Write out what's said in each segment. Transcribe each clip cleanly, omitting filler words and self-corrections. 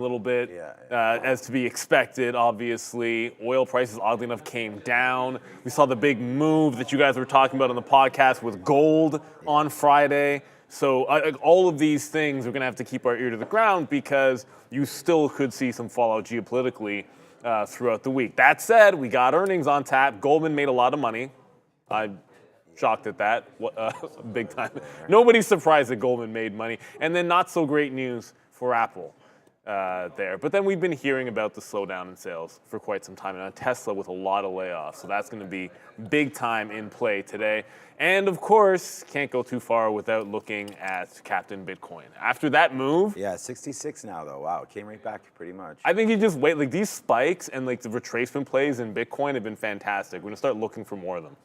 a little bit, as to be expected, obviously. Oil prices, oddly enough, came down. We saw the big move that you guys were talking about on the podcast with gold on Friday. So all of these things, we're going to have to keep our ear to the ground because you still could see some fallout geopolitically throughout the week. That said, we got earnings on tap. Goldman made a lot of money. I'm shocked at that, big time. Nobody's surprised that Goldman made money. And then not so great news for Apple there. But then we've been hearing about the slowdown in sales for quite some time. And on Tesla with a lot of layoffs. So that's going to be big time in play today. And of course, can't go too far without looking at Captain Bitcoin. After that move. Yeah, 66 now though. Wow, it came right back pretty much. I think you just wait. Like these spikes and like the retracement plays in Bitcoin have been fantastic. We're going to start looking for more of them.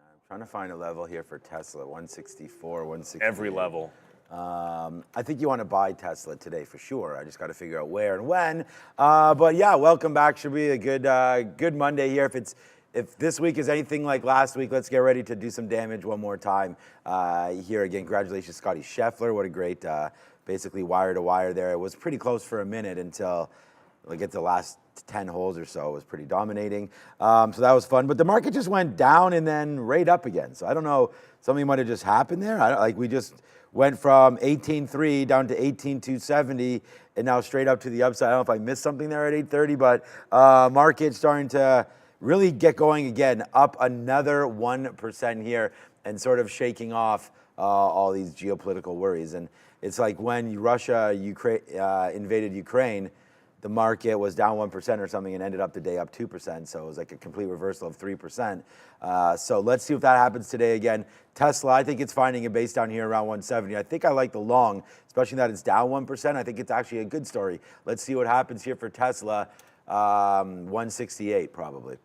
I'm trying to find a level here for Tesla, 164, 160. Every level. I think you want to buy Tesla today for sure. I just got to figure out where and when. But yeah, welcome back. Should be a good Monday here. If this week is anything like last week, let's get ready to do some damage one more time here again. Congratulations, Scotty Scheffler. What a great, basically wire to wire there. It was pretty close for a minute until we get to the last 10 holes or so. It was pretty dominating. So that was fun. But the market just went down and then right up again. So I don't know, something might have just happened there. We just went from 18.3 down to 18.270 and now straight up to the upside. I don't know if I missed something there at 8.30, but market starting to really get going again, up another 1% here and sort of shaking off all these geopolitical worries. And it's like when Russia invaded Ukraine, the market was down 1% or something and ended up the day up 2%. So it was like a complete reversal of 3%. So let's see if that happens today again. Tesla, I think it's finding a base down here around 170. I think I like the long, especially that it's down 1%. I think it's actually a good story. Let's see what happens here for Tesla. 168 probably.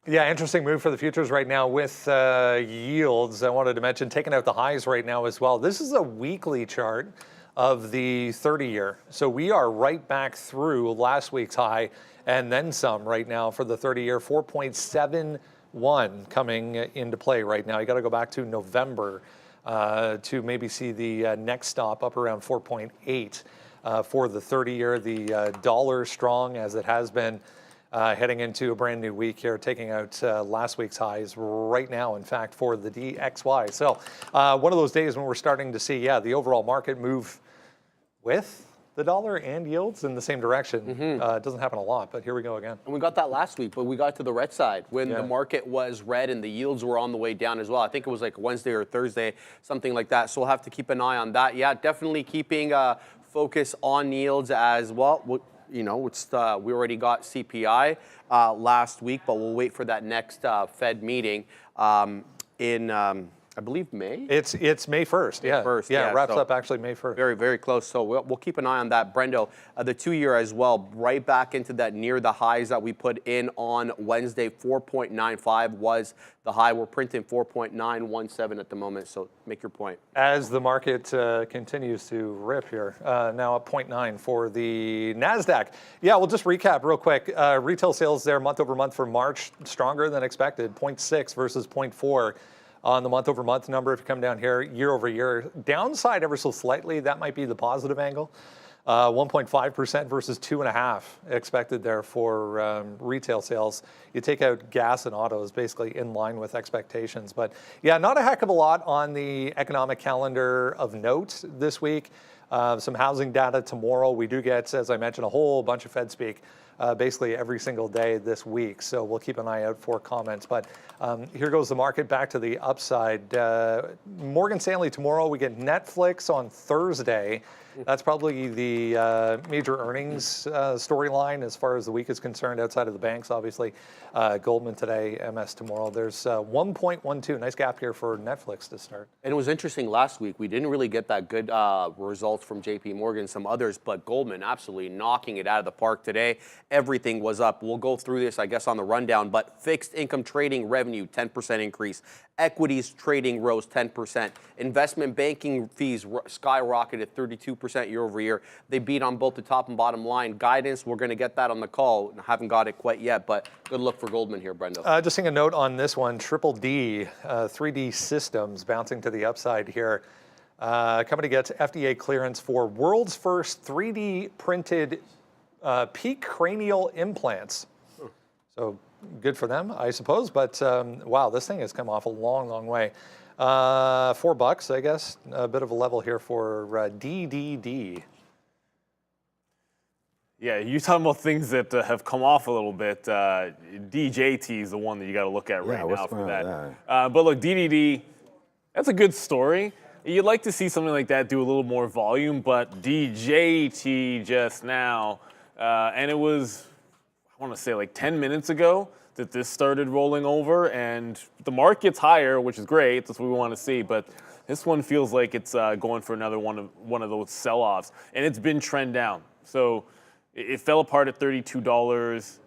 Yeah, interesting move for the futures right now with yields. I wanted to mention taking out the highs right now as well. This is a weekly chart of the 30-year. So we are right back through last week's high and then some right now for the 30-year, 4.71 coming into play right now. You got to go back to November to maybe see the next stop up around 4.8 for the 30-year. The dollar strong as it has been heading into a brand new week here, taking out last week's highs right now, in fact, for the DXY. So one of those days when we're starting to see, the overall market move with the dollar and yields in the same direction. It doesn't happen a lot, but here we go again. And we got that last week, but we got to the red side when the market was red and the yields were on the way down as well. I think it was like Wednesday or Thursday, something like that. So we'll have to keep an eye on that. Yeah, definitely keeping focus on yields as well. You know, we already got CPI last week, but we'll wait for that next Fed meeting in, I believe, May? It's May 1st, yeah. 1st, yeah, wraps up actually May 1st. Very, very close. So we'll keep an eye on that. Brendo, the 2-year as well, right back into that near the highs that we put in on Wednesday. 4.95 was the high. We're printing 4.917 at the moment, so make your point. As the market continues to rip here, now up 0.9 for the NASDAQ. Yeah, we'll just recap real quick. Retail sales there month over month for March, stronger than expected, 0.6 versus 0.4. On the month-over-month number, if you come down here, year-over-year, downside ever so slightly, that might be the positive angle. 1.5% versus 2.5% expected there for retail sales. You take out gas and autos, basically in line with expectations. But yeah, not a heck of a lot on the economic calendar of note this week. Some housing data tomorrow. We do get, as I mentioned, a whole bunch of Fed speak basically every single day this week. So we'll keep an eye out for comments. But here goes the market back to the upside. Morgan Stanley tomorrow. We get Netflix on Thursday. That's probably the major earnings storyline as far as the week is concerned, outside of the banks, obviously. Goldman today, MS tomorrow. There's 1.12. Nice gap here for Netflix to start. And it was interesting last week. We didn't really get that good results from JP Morgan, some others, but Goldman absolutely knocking it out of the park today. Everything was up. We'll go through this, I guess, on the rundown, but fixed income trading revenue, 10% increase. Equities trading rose 10%. Investment banking fees skyrocketed 32% year over year. They beat on both the top and bottom line. Guidance, we're going to get that on the call. Haven't got it quite yet, but good look for Goldman here, Brendo. Just seeing a note on this one, Triple D, 3D Systems bouncing to the upside here. Company gets FDA clearance for world's first 3D printed peak cranial implants. So good for them, I suppose. But wow, this thing has come off a long, long way. $4, I guess. A bit of a level here for DDD. Yeah, you're talking about things that have come off a little bit. DJT is the one that you got to look at right now for that. But look, DDD, that's a good story. You'd like to see something like that do a little more volume, but DJT just now, and it was, I want to say like 10 minutes ago that this started rolling over, and the market's higher, which is great. That's what we want to see, but this one feels like it's going for another one of those sell-offs, and it's been trend down. So it fell apart at $32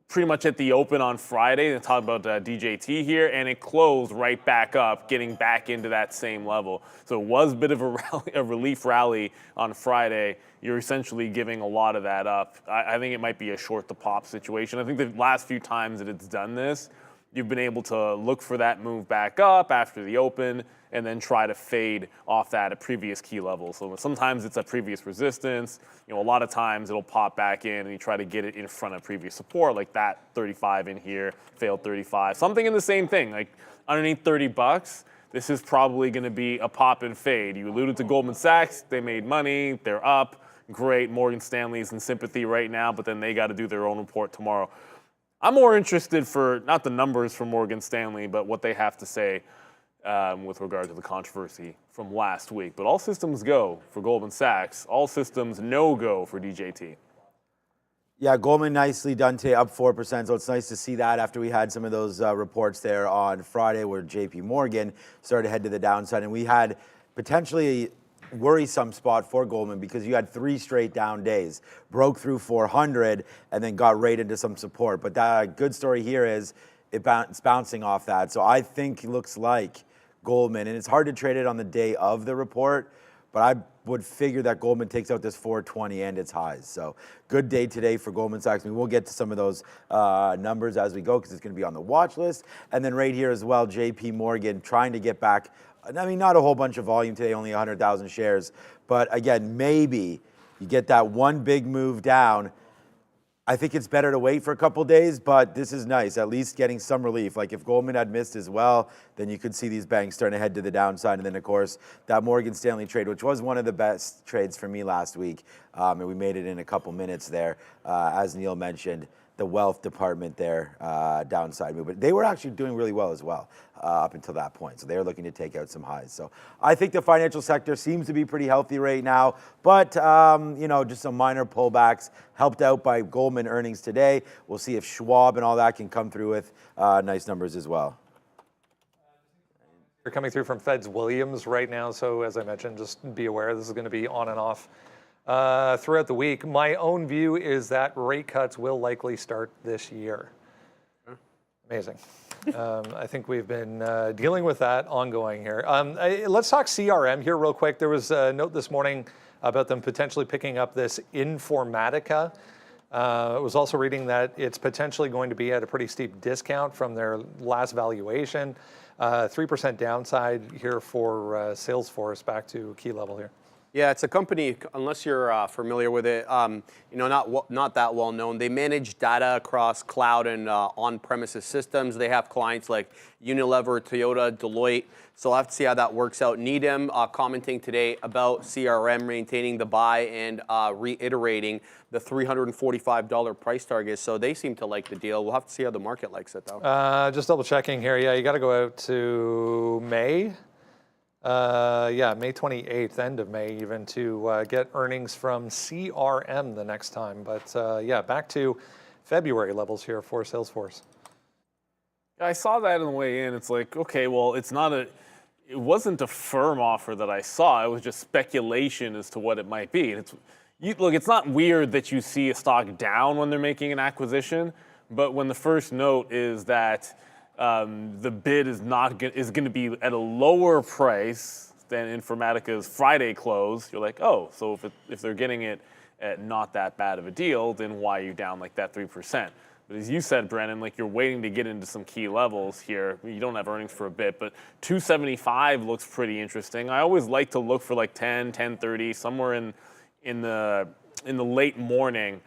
pretty much at the open on Friday. And talk about DJT here, and it closed right back up, getting back into that same level. So it was a bit of a rally, a relief rally on Friday. You're essentially giving a lot of that up. I think it might be a short to pop situation. I think the last few times that it's done this, you've been able to look for that move back up after the open and then try to fade off that at previous key levels. So sometimes it's a previous resistance. A lot of times it'll pop back in and you try to get it in front of previous support, like that 35 in here, failed 35. Something in the same thing, like underneath $30, this is probably gonna be a pop and fade. You alluded to Goldman Sachs, they made money, they're up, great. Morgan Stanley's in sympathy right now, but then they gotta do their own report tomorrow. I'm more interested for, not the numbers from Morgan Stanley, but what they have to say with regard to the controversy from last week. But all systems go for Goldman Sachs. All systems no go for DJT. Yeah, Goldman nicely done today, up 4%. So it's nice to see that after we had some of those reports there on Friday where JP Morgan started to head to the downside. And we had potentially worrisome spot for Goldman because you had 3 straight down days, broke through 400 and then got right into some support. But the good story here is it's bouncing off that. So I think it looks like Goldman, and it's hard to trade it on the day of the report, but I would figure that Goldman takes out this 420 and its highs. So good day today for Goldman Sachs. We'll get to some of those numbers as we go because it's going to be on the watch list. And then right here as well, JP Morgan trying to get back. I mean, not a whole bunch of volume today, only 100,000 shares. But again, maybe you get that one big move down. I think it's better to wait for a couple days, but this is nice, at least getting some relief. Like if Goldman had missed as well, then you could see these banks starting to head to the downside. And then, of course, that Morgan Stanley trade, which was one of the best trades for me last week, and we made it in a couple minutes there, as Neil mentioned. The wealth department there, downside move. But they were actually doing really well as well up until that point. So they're looking to take out some highs. So I think the financial sector seems to be pretty healthy right now. But, just some minor pullbacks helped out by Goldman earnings today. We'll see if Schwab and all that can come through with nice numbers as well. You're coming through from Feds Williams right now. So as I mentioned, just be aware this is going to be on and off throughout the week. My own view is that rate cuts will likely start this year. Amazing. I think we've been dealing with that ongoing here. Let's talk CRM here real quick. There was a note this morning about them potentially picking up this Informatica. I was also reading that it's potentially going to be at a pretty steep discount from their last valuation. 3% downside here for Salesforce back to key level here. Yeah, it's a company, unless you're familiar with it, not that well known. They manage data across cloud and on-premises systems. They have clients like Unilever, Toyota, Deloitte. So I'll have to see how that works out. Needham commenting today about CRM maintaining the buy and reiterating the $345 price target. So they seem to like the deal. We'll have to see how the market likes it, though. Just double checking here. Yeah, you got to go out to May. May 28th, end of May even, to get earnings from CRM the next time. But back to February levels here for Salesforce. I saw that on the way in. It's like, okay, well, it wasn't a firm offer that I saw. It was just speculation as to what it might be. And it's not weird that you see a stock down when they're making an acquisition, but when the first note is that the bid is going to be at a lower price than Informatica's Friday close, you're like, oh, so if they're getting it at not that bad of a deal, then why are you down like that 3%? But as you said, Brennan, like you're waiting to get into some key levels here. You don't have earnings for a bit, but 275 looks pretty interesting. I always like to look for like 10, 1030, somewhere in the late morning.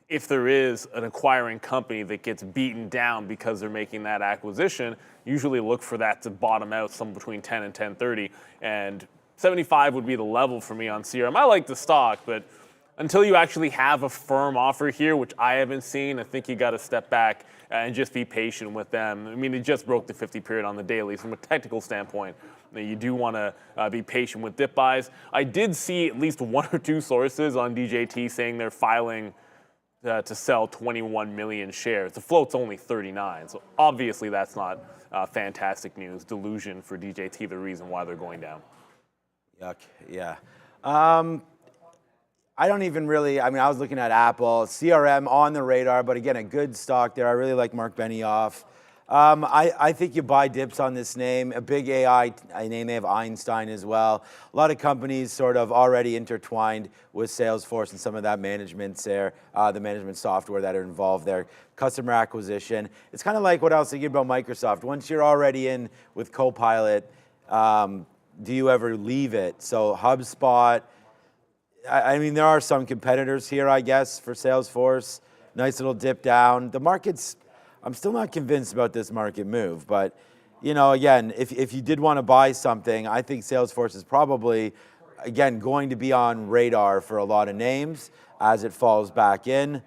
If there is an acquiring company that gets beaten down because they're making that acquisition, usually look for that to bottom out somewhere between 10 and 1030. And 75 would be the level for me on CRM. I like the stock, but until you actually have a firm offer here, which I haven't seen, I think you got to step back and just be patient with them. I mean, it just broke the 50 period on the daily. From a technical standpoint, you do want to be patient with dip buys. I did see at least one or two sources on DJT saying they're filing to sell 21 million shares. The float's only 39, so obviously that's not fantastic news. Delusion for DJT, the reason why they're going down. Yuck, yeah. I don't even really, I mean, I was looking at Apple, CRM on the radar, but again, a good stock there. I really like Mark Benioff. I think you buy dips on this name. A big AI name, they have Einstein as well. A lot of companies sort of already intertwined with Salesforce and some of that management there, the management software that are involved there. Customer acquisition. It's kind of like what I was thinking about Microsoft. Once you're already in with Copilot, do you ever leave it? So HubSpot, I mean, there are some competitors here, I guess, for Salesforce. Nice little dip down. The market's, I'm still not convinced about this market move, but you know, again, if you did want to buy something, I think Salesforce is probably, again, going to be on radar for a lot of names as it falls back in.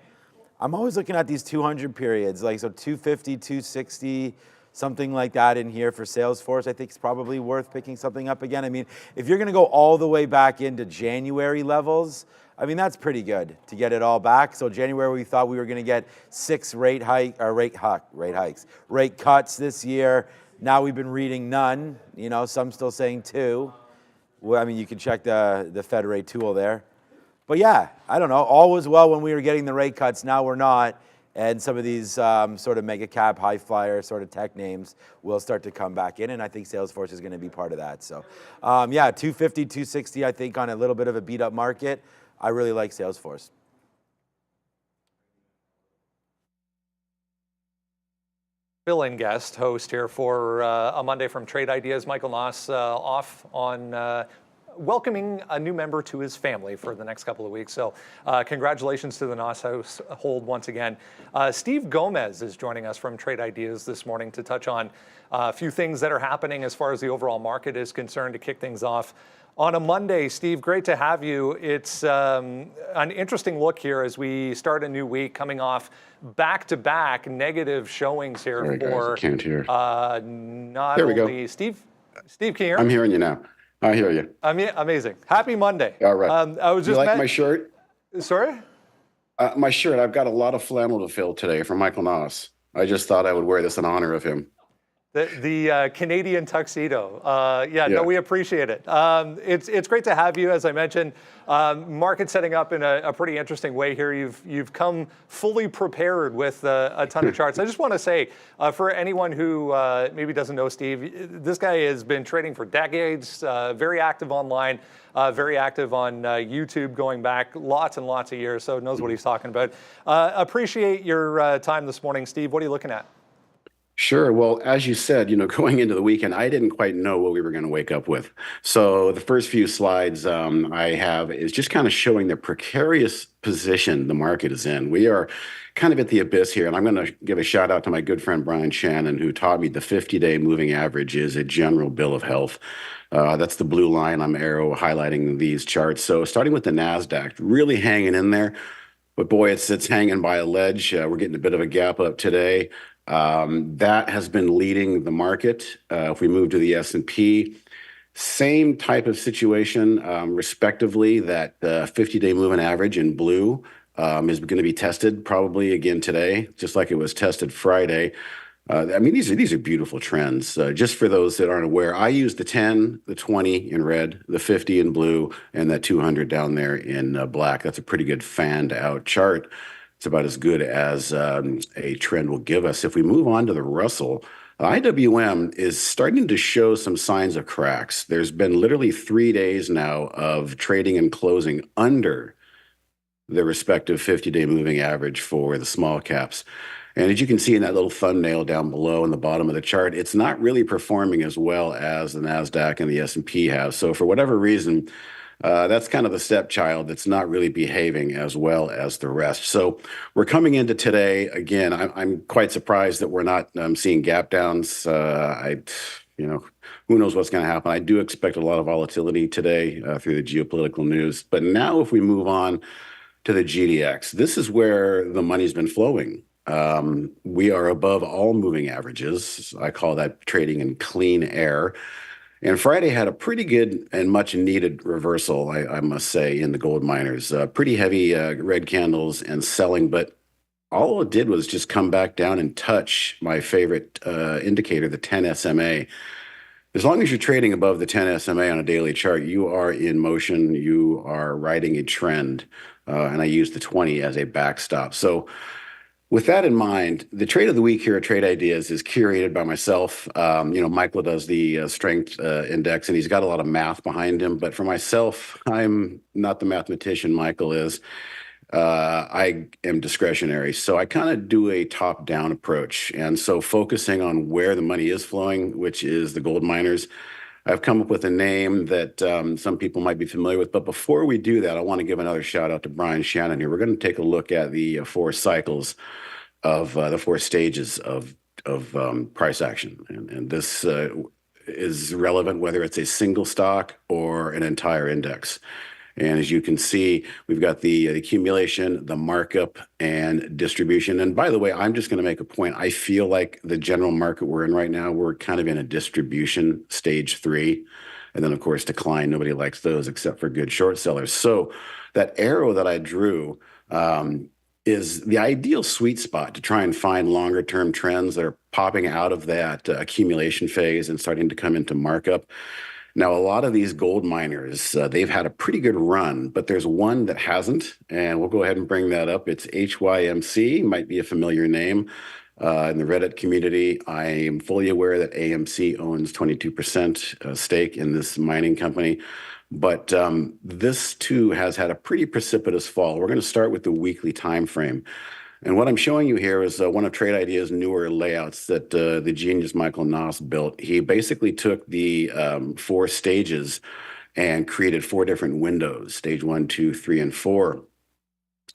I'm always looking at these 200 periods, like so 250, 260, something like that in here for Salesforce. I think it's probably worth picking something up again. I mean, if you're going to go all the way back into January levels, I mean, that's pretty good to get it all back. So January, we thought we were going to get 6 rate cuts this year. Now we've been reading none. You know, some still saying 2. Well, I mean, you can check the Fed rate tool there. But yeah, I don't know. All was well when we were getting the rate cuts. Now we're not. And some of these sort of mega cap, high flyer sort of tech names will start to come back in, and I think Salesforce is going to be part of that. So, yeah, 250, 260, I think on a little bit of a beat up market. I really like Salesforce. Fill-in guest host here for a Monday from Trade Ideas. Michael Noss off on welcoming a new member to his family for the next couple of weeks. So congratulations to the Noss household once again. Steve Gomez is joining us from Trade Ideas this morning to touch on a few things that are happening as far as the overall market is concerned to kick things off. On a Monday, Steve, great to have you. It's an interesting look here as we start a new week, coming off back-to-back negative showings here. Sorry, guys, I can't hear. Not there we only go. Steve, can you hear me? I'm hearing you now. I hear you. Amazing. Happy Monday. All right. I was just you like my shirt? Sorry? My shirt. I've got a lot of flannel to fill today from Michael Noss. I just thought I would wear this in honor of him. The Canadian tuxedo. Yeah, no, we appreciate it. It's great to have you, as I mentioned. Market setting up in a pretty interesting way here. You've come fully prepared with a ton of charts. I just want to say, for anyone who maybe doesn't know Steve, this guy has been trading for decades, very active online, very active on YouTube going back lots and lots of years, so knows what he's talking about. Appreciate your time this morning, Steve. What are you looking at? Sure. Well, as you said, going into the weekend, I didn't quite know what we were going to wake up with. So the first few slides I have is just kind of showing the precarious position the market is in. We are kind of at the abyss here, and I'm going to give a shout out to my good friend Brian Shannon, who taught me the 50-day moving average is a general bill of health. That's the blue line. I'm arrow highlighting these charts. So starting with the NASDAQ, really hanging in there. But boy, it's hanging by a ledge. We're getting a bit of a gap up today. That has been leading the market. If we move to the S&P, same type of situation, respectively, that 50-day moving average in blue is going to be tested probably again today, just like it was tested Friday. I mean, these are beautiful trends. Just for those that aren't aware, I use the 10, the 20 in red, the 50 in blue, and that 200 down there in black. That's a pretty good fanned out chart. It's about as good as a trend will give us. If we move on to the Russell, IWM is starting to show some signs of cracks. There's been literally 3 days now of trading and closing under the respective 50-day moving average for the small caps. And as you can see in that little thumbnail down below in the bottom of the chart, it's not really performing as well as the NASDAQ and the S&P have. So for whatever reason, that's kind of the stepchild that's not really behaving as well as the rest. So we're coming into today, again, I'm quite surprised that we're not seeing gap downs. Who knows what's going to happen. I do expect a lot of volatility today through the geopolitical news. But now if we move on to the GDX, this is where the money's been flowing. We are above all moving averages. I call that trading in clean air. And Friday had a pretty good and much needed reversal, I must say, in the gold miners. Pretty heavy red candles and selling, but all it did was just come back down and touch my favorite indicator, the 10 SMA. As long as you're trading above the 10 SMA on a daily chart, you are in motion, you are riding a trend, and I use the 20 as a backstop. So with that in mind, the trade of the week here at Trade Ideas is curated by myself. Michael does the strength index, and he's got a lot of math behind him. But for myself, I'm not the mathematician Michael is. I am discretionary. So I kind of do a top-down approach. And so focusing on where the money is flowing, which is the gold miners, I've come up with a name that some people might be familiar with. But before we do that, I want to give another shout out to Brian Shannon here. We're going to take a look at the 4 cycles of the 4 stages of price action. And this is relevant whether it's a single stock or an entire index. And as you can see, we've got the accumulation, the markup, and distribution. And by the way, I'm just going to make a point. I feel like the general market we're in right now, we're kind of in a distribution stage 3. And then, of course, decline. Nobody likes those except for good short sellers. So that arrow that I drew is the ideal sweet spot to try and find longer term trends that are popping out of that accumulation phase and starting to come into markup. Now, a lot of these gold miners, they've had a pretty good run, but there's one that hasn't, and we'll go ahead and bring that up. It's HYMC, might be a familiar name in the Reddit community. I am fully aware that AMC owns 22% stake in this mining company, but this too has had a pretty precipitous fall. We're going to start with the weekly time frame. And what I'm showing you here is one of Trade Ideas' newer layouts that the genius Michael Noss built. He basically took the 4 stages and created 4 different windows, stage 1, 2, 3, and 4.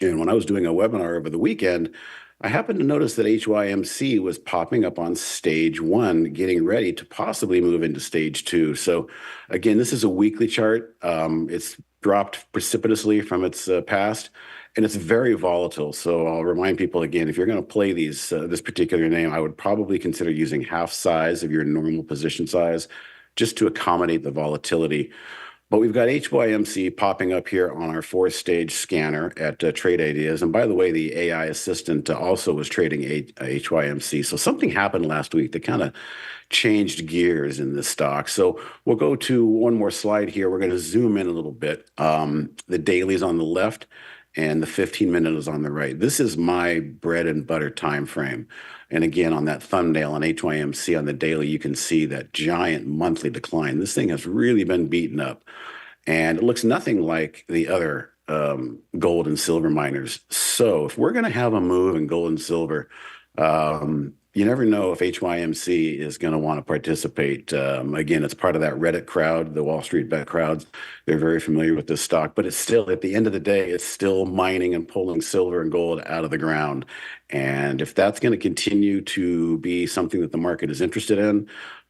And when I was doing a webinar over the weekend, I happened to notice that HYMC was popping up on stage 1, getting ready to possibly move into stage 2. So again, this is a weekly chart. It's dropped precipitously from its past. And it's very volatile. So I'll remind people again, if you're going to play this particular name, I would probably consider using half size of your normal position size just to accommodate the volatility. But we've got HYMC popping up here on our 4-stage scanner at Trade Ideas. And by the way, the AI assistant also was trading HYMC. So something happened last week that kind of changed gears in this stock. So we'll go to one more slide here. We're going to zoom in a little bit. The daily's on the left, and the 15-minute is on the right. This is my bread and butter time frame. And again, on that thumbnail on HYMC on the daily, you can see that giant monthly decline. This thing has really been beaten up. And it looks nothing like the other gold and silver miners. So if we're going to have a move in gold and silver, you never know if HYMC is going to want to participate. Again, it's part of that Reddit crowd, the Wall Street bet crowds. They're very familiar with this stock, but it's still, at the end of the day, it's still mining and pulling silver and gold out of the ground. And if that's going to continue to be something that the market is interested in,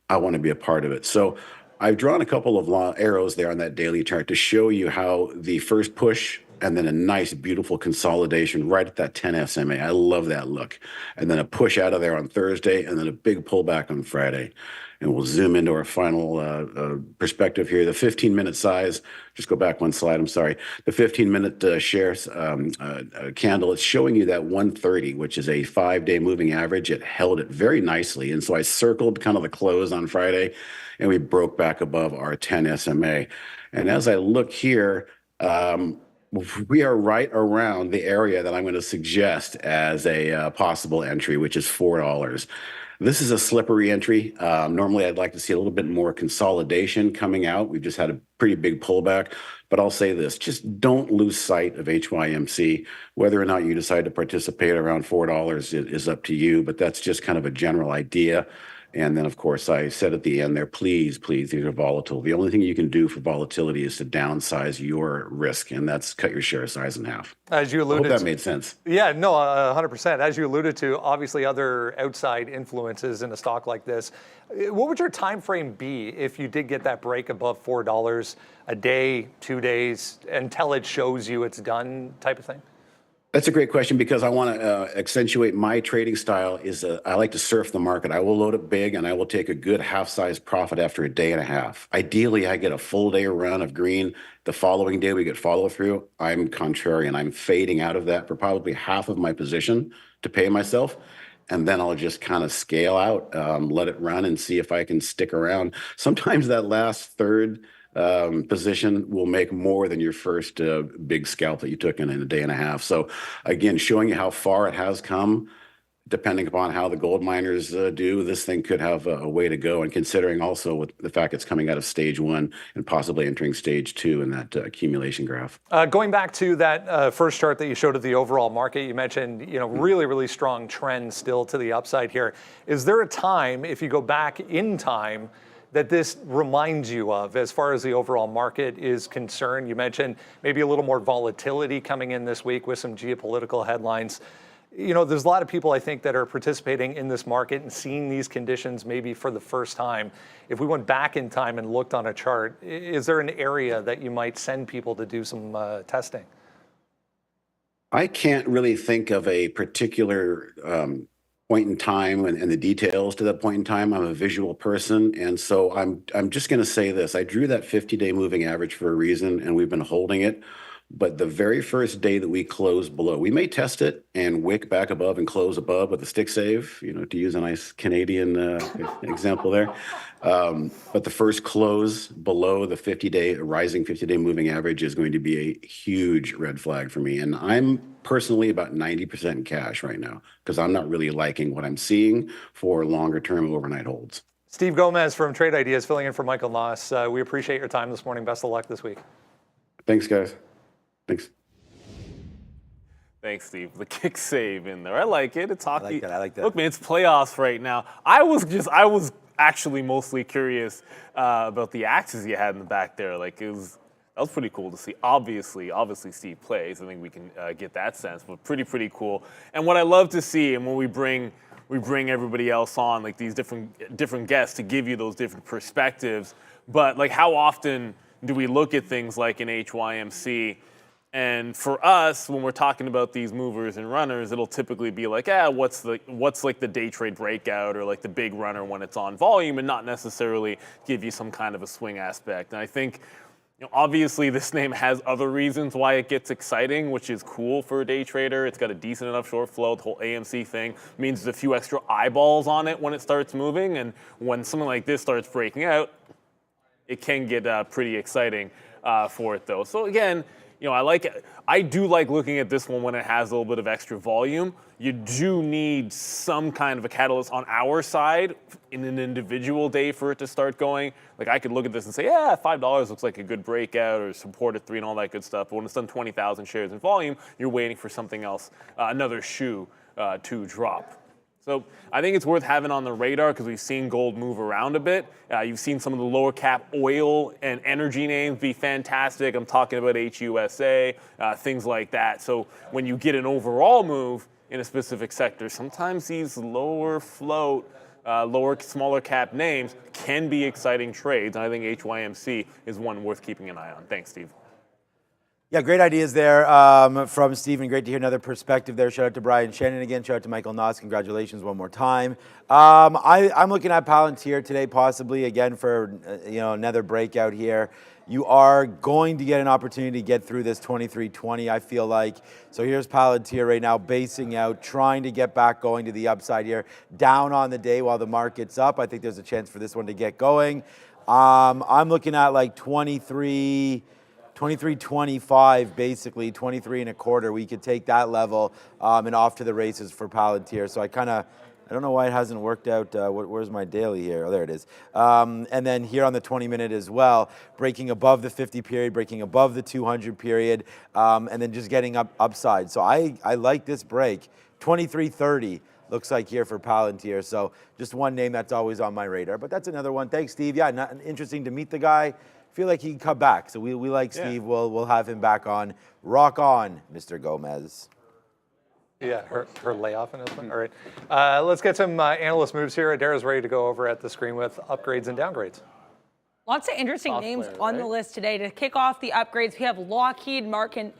I want to be a part of it. So I've drawn a couple of arrows there on that daily chart to show you how the first push and then a nice, beautiful consolidation right at that 10 SMA. I love that look. And then a push out of there on Thursday, and then a big pullback on Friday. And we'll zoom into our final perspective here. The 15-minute size, just go back one slide, I'm sorry. The 15-minute shares candle, it's showing you that 130, which is a 5-day moving average. It held it very nicely. And so I circled kind of the close on Friday, and we broke back above our 10 SMA. And as I look here, we are right around the area that I'm going to suggest as a possible entry, which is $4. This is a slippery entry. Normally, I'd like to see a little bit more consolidation coming out. We've just had a pretty big pullback, but I'll say this, just don't lose sight of HYMC. Whether or not you decide to participate around $4 is up to you, but that's just kind of a general idea. And then, of course, I said at the end there, please, these are volatile. The only thing you can do for volatility is to downsize your risk, and that's cut your share size in half. As you I alluded hope that to. made sense. Yeah, no, 100%. As you alluded to, obviously other outside influences in a stock like this. What would your time frame be if you did get that break above $4 a day, 2 days, until it shows you it's done type of thing? That's a great question because I want to accentuate my trading style is I like to surf the market. I will load it big and I will take a good half-size profit after a day and a half. Ideally, I get a full day run of green. The following day, we get follow through. I'm contrarian. I'm fading out of that for probably half of my position to pay myself. And then I'll just kind of scale out, let it run and see if I can stick around. Sometimes that last third position will make more than your first big scalp that you took in a day and a half. So again, showing you how far it has come, depending upon how the gold miners do, this thing could have a way to go. And considering also with the fact it's coming out of stage 1 and possibly entering stage 2 in that accumulation graph. Going back to that first chart that you showed of the overall market, you mentioned really, really strong trend still to the upside here. Is there a time, if you go back in time, that this reminds you of as far as the overall market is concerned? You mentioned maybe a little more volatility coming in this week with some geopolitical headlines. There's a lot of people, I think, that are participating in this market and seeing these conditions maybe for the first time. If we went back in time and looked on a chart, is there an area that you might send people to do some testing? I can't really think of a particular point in time and the details to that point in time. I'm a visual person, and so I'm just going to say this. I drew that 50-day moving average for a reason, and we've been holding it. But the very first day that we close below, we may test it and wick back above and close above with a stick save, to use a nice Canadian example there. But the first close below the 50-day, rising 50-day moving average is going to be a huge red flag for me. And I'm personally about 90% in cash right now because I'm not really liking what I'm seeing for longer term overnight holds. Steve Gomez from Trade Ideas filling in for Michael Noss. We appreciate your time this morning. Best of luck this week. Thanks, guys. Thanks. Thanks, Steve. The kick save in there. I like it. It's hockey. I like that. Look, man, it's playoffs right now. I was actually mostly curious about the axes you had in the back there. That was pretty cool to see. Obviously, Steve plays. I think we can get that sense, but pretty cool. And what I love to see, and when we bring everybody else on, like these different guests to give you those different perspectives. But like, how often do we look at things like an HYMC? And for us, when we're talking about these movers and runners, it'll typically be like, what's like the day trade breakout or like the big runner when it's on volume, and not necessarily give you some kind of a swing aspect. And I think, obviously this name has other reasons why it gets exciting, which is cool for a day trader. It's got a decent enough short flow. The whole AMC thing means there's a few extra eyeballs on it when it starts moving. And when something like this starts breaking out, it can get pretty exciting for it though. So again, I do like looking at this one when it has a little bit of extra volume. You do need some kind of a catalyst on our side in an individual day for it to start going. Like I could look at this and say, $5 looks like a good breakout or support at 3 and all that good stuff. But when it's done 20,000 shares in volume, you're waiting for something else, another shoe to drop. So I think it's worth having on the radar because we've seen gold move around a bit. You've seen some of the lower cap oil and energy names be fantastic. I'm talking about HUSA, things like that. So when you get an overall move in a specific sector, sometimes these lower float, smaller cap names can be exciting trades. And I think HYMC is one worth keeping an eye on. Thanks, Steve. Yeah, great ideas there from Stephen. Great to hear another perspective there. Shout out to Brian Shannon again. Shout out to Michael Noss. Congratulations one more time. I'm looking at Palantir today, possibly again for another breakout here. You are going to get an opportunity to get through this 2320, I feel like. So here's Palantir right now, basing out, trying to get back going to the upside here, down on the day while the market's up. I think there's a chance for this one to get going. I'm looking at like 23.25, basically 23 and a quarter. We could take that level and off to the races for Palantir. So I kind of I don't know why it hasn't worked out. Where's my daily here? Oh, there it is. And then here on the 20-minute as well, breaking above the 50 period, breaking above the 200 period, and then just getting upside. So I like this break. 23.30 looks like here for Palantir. So just one name that's always on my radar. But that's another one. Thanks, Steve. Yeah, interesting to meet the guy. Feel like he can come back. So we like Steve. We'll have him back on. Rock on, Mr. Gomez. Yeah, her layoff in this one. All right, let's get some analyst moves here. Adara's ready to go over at the screen with upgrades and downgrades. Lots of interesting names on the list today. To kick off the upgrades, we have Lockheed Martin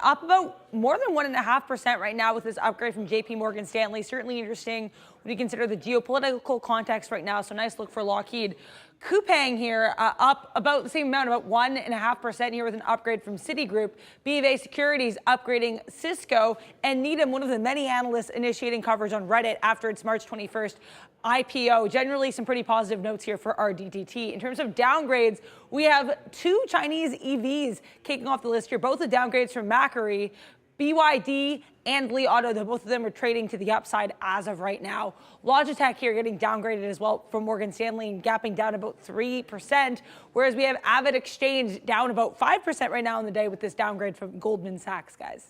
up about more than 1.5% right now with this upgrade from JP Morgan Stanley. Certainly interesting when you consider the geopolitical context right now. So nice look for Lockheed. Coupang here up about the same amount, about 1.5% here with an upgrade from Citigroup. BofA Securities upgrading Cisco, and Needham, one of the many analysts initiating coverage on Reddit after its March 21st IPO. Generally some pretty positive notes here for RDTT. In terms of downgrades, we have two Chinese EVs kicking off the list here, both the downgrades from Macquarie. BYD and Li Auto, both of them are trading to the upside as of right now. Logitech here getting downgraded as well from Morgan Stanley and gapping down about 3%, whereas we have Avid Exchange down about 5% right now in the day with this downgrade from Goldman Sachs, guys.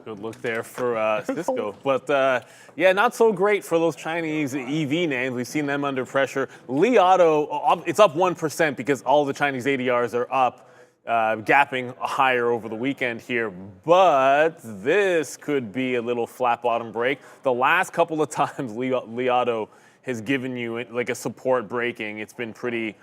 Good look there for Cisco. But yeah, not so great for those Chinese EV names. We've seen them under pressure. Li Auto, it's up 1% because all the Chinese ADRs are up. Gapping higher over the weekend here, but this could be a little flat bottom break. The last couple of times Li Auto has given you like a support breaking, it's been pretty,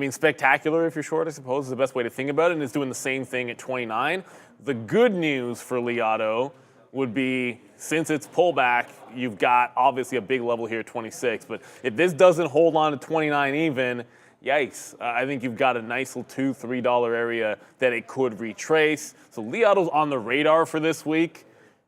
spectacular if you're short, I suppose is the best way to think about it, and it's doing the same thing at 29. The good news for Li Auto would be, since it's pullback, you've got obviously a big level here at 26, but if this doesn't hold on to 29 even, yikes. I think you've got a nice little $2, $3 area that it could retrace. So Li Auto's on the radar for this week.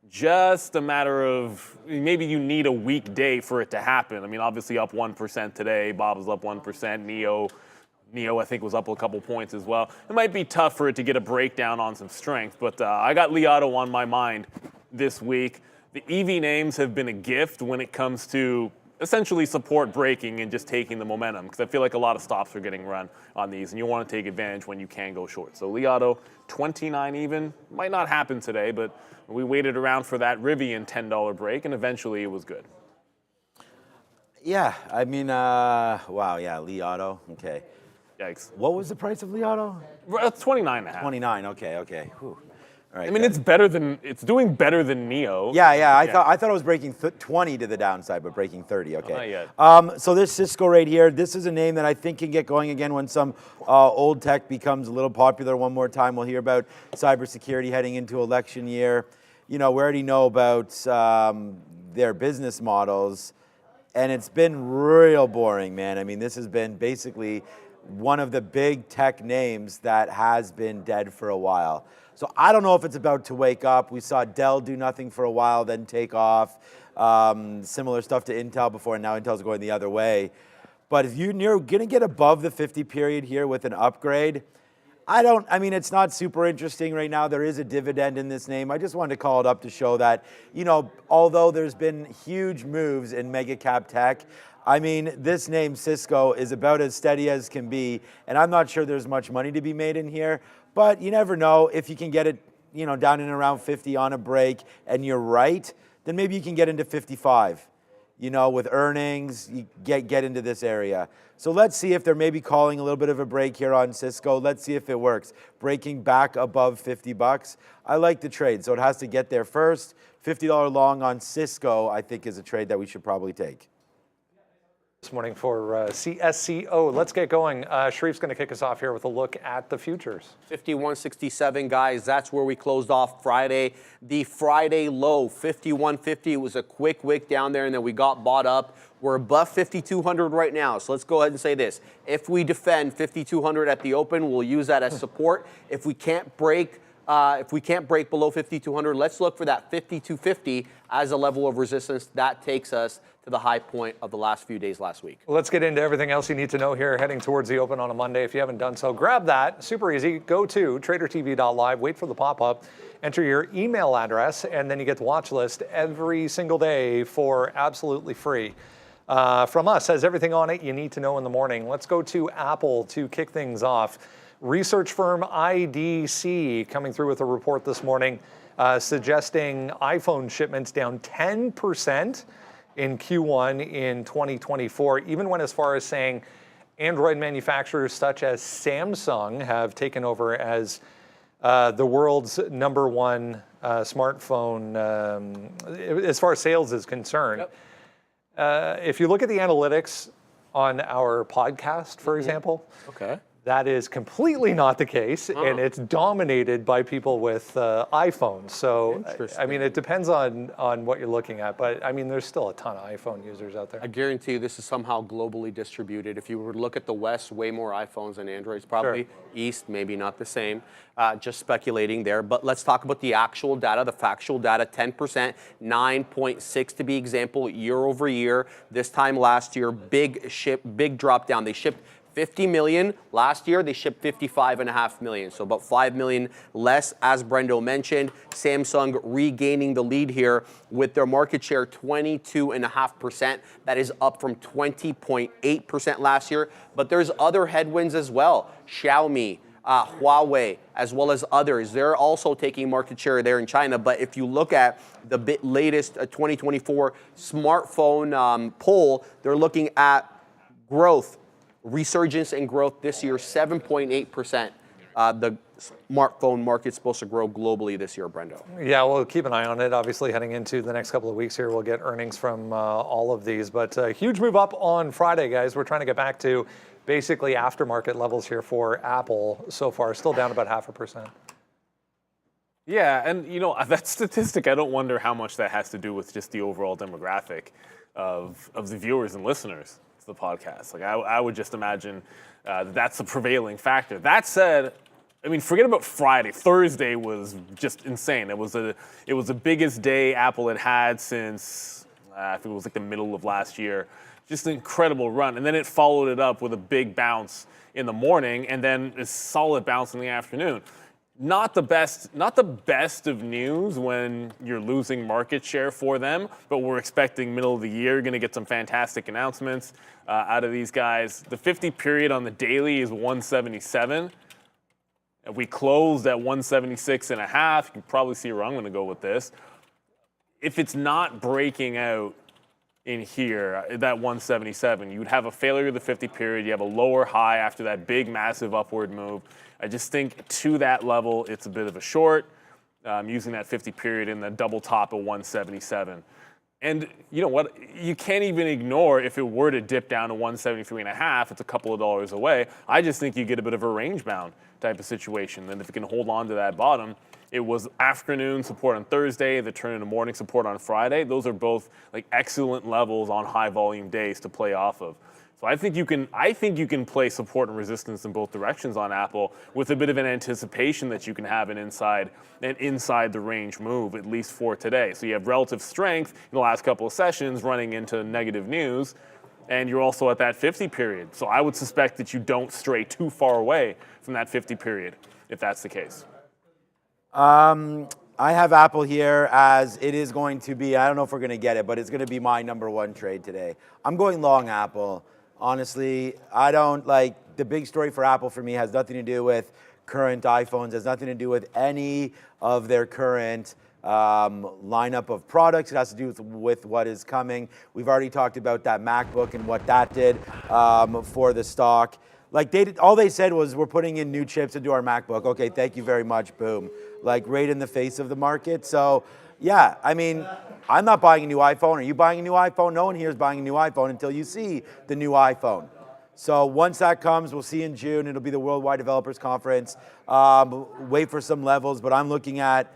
Just a matter of, maybe you need a weekday for it to happen. Obviously up 1% today. Bob was up 1%. Neo, I think, was up a couple points as well. It might be tough for it to get a breakdown on some strength, but I got Li Auto on my mind this week. The EV names have been a gift when it comes to essentially support breaking and just taking the momentum, because I feel like a lot of stops are getting run on these, and you want to take advantage when you can go short. So Li Auto, 29 even, might not happen today, but we waited around for that Rivian $10 break, and eventually it was good. Yeah, wow, yeah, Li Auto, okay. Yikes. What was the price of Li Auto? It's 29.5. 29, okay. Whew. All right, it's doing better than Neo. Yeah, I thought it was breaking 20 to the downside, but breaking 30, okay. Not yet. So this Cisco right here, this is a name that I think can get going again when some old tech becomes a little popular one more time. We'll hear about cybersecurity heading into election year. We already know about their business models, and it's been real boring, man. This has been basically one of the big tech names that has been dead for a while. So I don't know if it's about to wake up. We saw Dell do nothing for a while, then take off. Similar stuff to Intel before, and now Intel's going the other way. But if you're going to get above the 50 period here with an upgrade, it's not super interesting right now. There is a dividend in this name. I just wanted to call it up to show that, although there's been huge moves in mega cap tech, this name Cisco is about as steady as can be, and I'm not sure there's much money to be made in here. But you never know. If you can get it, down in around 50 on a break, and you're right, then maybe you can get into 55. With earnings, you get into this area. So let's see if they're maybe calling a little bit of a break here on Cisco. Let's see if it works. Breaking back above $50. I like the trade, so it has to get there first. $50 long on Cisco, I think, is a trade that we should probably take. This morning for CSCO. Let's get going. Sharif's going to kick us off here with a look at the futures. 51.67, guys. That's where we closed off Friday. The Friday low, 51.50. It was a quick wick down there, and then we got bought up. We're above 5,200 right now. So let's go ahead and say this. If we defend 5,200 at the open, we'll use that as support. If we can't break If we can't break below 5,200, let's look for that 5,250 as a level of resistance. That takes us to the high point of the last few days last week. Let's get into everything else you need to know here heading towards the open on a Monday. If you haven't done so, grab that. Super easy. Go to tradertv.live, wait for the pop-up, enter your email address, and then you get the watch list every single day for absolutely free. From us, has everything on it you need to know in the morning. Let's go to Apple to kick things off. Research firm IDC coming through with a report this morning suggesting iPhone shipments down 10% in Q1 in 2024, even went as far as saying Android manufacturers such as Samsung have taken over as the world's #1 smartphone as far as sales is concerned. Yep. If you look at the analytics on our podcast, for example, that is completely not the case, and it's dominated by people with iPhones. So, I mean, it depends on what you're looking at, but I mean, there's still a ton of iPhone users out there. I guarantee you this is somehow globally distributed. If you were to look at the West, way more iPhones than Androids, probably. Sure. East, maybe not the same. Just speculating there, but let's talk about the actual data, the factual data, 10%, 9.6 to be example, year over year. This time last year, big drop down. They shipped 50 million. Last year, they shipped 55.5 million, so about 5 million less, as Brendo mentioned. Samsung regaining the lead here with their market share 22.5%. That is up from 20.8% last year, but there's other headwinds as well. Xiaomi, Huawei, as well as others, they're also taking market share there in China. But if you look at the latest 2024 smartphone poll, they're looking at growth, resurgence and growth this year, 7.8%. The smartphone market's supposed to grow globally this year, Brendo. Yeah, we'll keep an eye on it. Obviously, heading into the next couple of weeks here, we'll get earnings from all of these. But a huge move up on Friday, guys. We're trying to get back to basically aftermarket levels here for Apple so far. Still down about 0.5%. Yeah, and you know, that statistic, I don't wonder how much that has to do with just the overall demographic of the viewers and listeners to the podcast. Like, I would just imagine that's the prevailing factor. That said, I mean, forget about Friday. Thursday was just insane. It was the biggest day Apple had since, I think it was like the middle of last year. Just an incredible run. And then it followed it up with a big bounce in the morning and then a solid bounce in the afternoon. Not the best of news when you're losing market share for them, but we're expecting middle of the year, going to get some fantastic announcements out of these guys. The 50 period on the daily is 177. If we closed at 176.5, you can probably see where I'm going to go with this. If it's not breaking out in here, that 177, you would have a failure of the 50 period. You have a lower high after that big, massive upward move. I just think to that level, it's a bit of a short, using that 50 period in the double top of 177. And you know what? You can't even ignore if it were to dip down to 173.5, it's a couple of dollars away. I just think you get a bit of a range bound type of situation. And if you can hold on to that bottom, it was afternoon support on Thursday, the turn into morning support on Friday. Those are both like excellent levels on high volume days to play off of. So I think you can play support and resistance in both directions on Apple with a bit of an anticipation that you can have an inside the range move, at least for today. So you have relative strength in the last couple of sessions running into negative news, and you're also at that 50 period. So I would suspect that you don't stray too far away from that 50 period, if that's the case. I have Apple here as it is going to be, I don't know if we're going to get it, but it's going to be my #1 trade today. I'm going long Apple. Honestly, I don't like the big story for Apple for me has nothing to do with current iPhones, has nothing to do with any of their current lineup of products. It has to do with what is coming. We've already talked about that MacBook and what that did for the stock. Like all they said was we're putting in new chips into our MacBook. Okay, thank you very much, boom. Like right in the face of the market. So yeah, I mean, I'm not buying a new iPhone. Are you buying a new iPhone? No one here is buying a new iPhone until you see the new iPhone. So once that comes, we'll see in June. It'll be the Worldwide Developers Conference. Wait for some levels, but I'm looking at,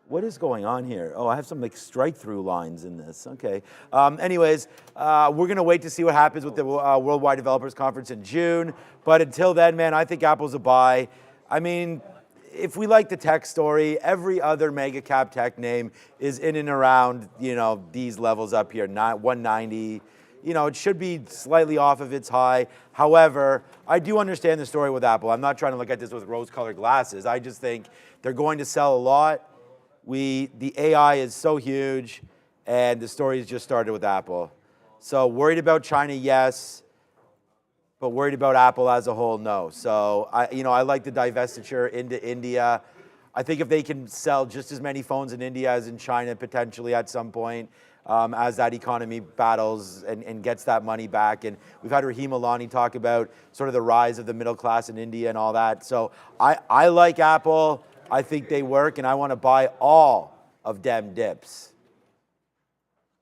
what is going on here? Oh, I have some like strike-through lines in this. Okay. Anyways, we're going to wait to see what happens with the Worldwide Developers Conference in June. But until then, man, I think Apple's a buy. I mean, if we like the tech story, every other mega cap tech name is in and around, these levels up here, 190. It should be slightly off of its high. However, I do understand the story with Apple. I'm not trying to look at this with rose-colored glasses. I just think they're going to sell a lot. The AI is so huge, and the story has just started with Apple. So worried about China, yes. But worried about Apple as a whole, no. So I like the divestiture into India. I think if they can sell just as many phones in India as in China potentially at some point, as that economy battles and gets that money back. And we've had Rahim Alani talk about sort of the rise of the middle class in India and all that. So I like Apple. I think they work, and I want to buy all of them dips.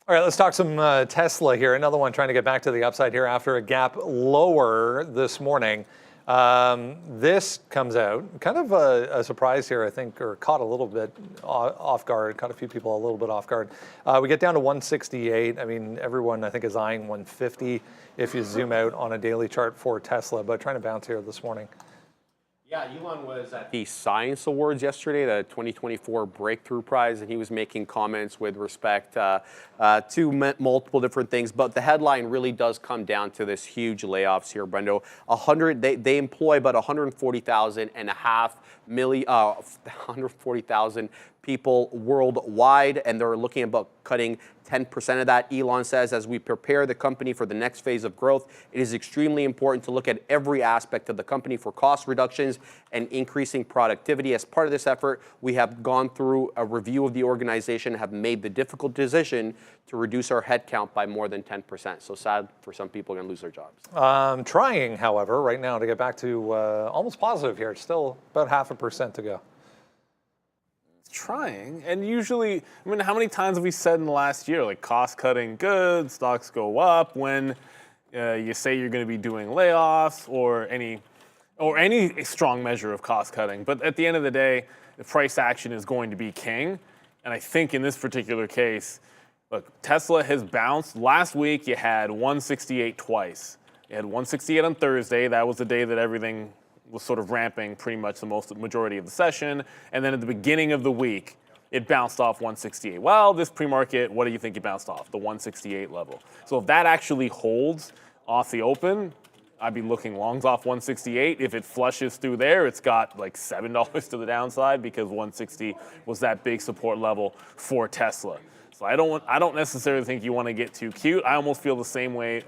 All right, let's talk some Tesla here. Another one trying to get back to the upside here after a gap lower this morning. This comes out, kind of a surprise here, I think, or caught a little bit off guard, caught a few people a little bit off guard. We get down to 168. I mean, everyone, I think, is eyeing 150 if you zoom out on a daily chart for Tesla, but trying to bounce here this morning. Yeah, Elon was at the Science Awards yesterday, the 2024 Breakthrough Prize, and he was making comments with respect to multiple different things. But the headline really does come down to this huge layoffs here, Brendo. They employ about 140,000 people worldwide, and they're looking about cutting 10% of that. Elon says, as we prepare the company for the next phase of growth, it is extremely important to look at every aspect of the company for cost reductions and increasing productivity. As part of this effort, we have gone through a review of the organization, have made the difficult decision to reduce our headcount by more than 10%. So sad for some people going to lose their jobs. Trying, however, right now to get back to almost positive here. It's still about 0.5% to go. Trying, and usually, I mean, how many times have we said in the last year, like cost cutting good, stocks go up when you say you're going to be doing layoffs or any strong measure of cost cutting. But at the end of the day, the price action is going to be king. And I think in this particular case, look, Tesla has bounced. Last week you had 168 twice. You had 168 on Thursday. That was the day that everything was sort of ramping pretty much the majority of the session. And then at the beginning of the week, it bounced off 168. Well, this pre-market, what do you think it bounced off? The 168 level. So if that actually holds off the open, I'd be looking longs off 168. If it flushes through there, it's got like $7 to the downside because 160 was that big support level for Tesla. So I don't necessarily think you want to get too cute. I almost feel the same way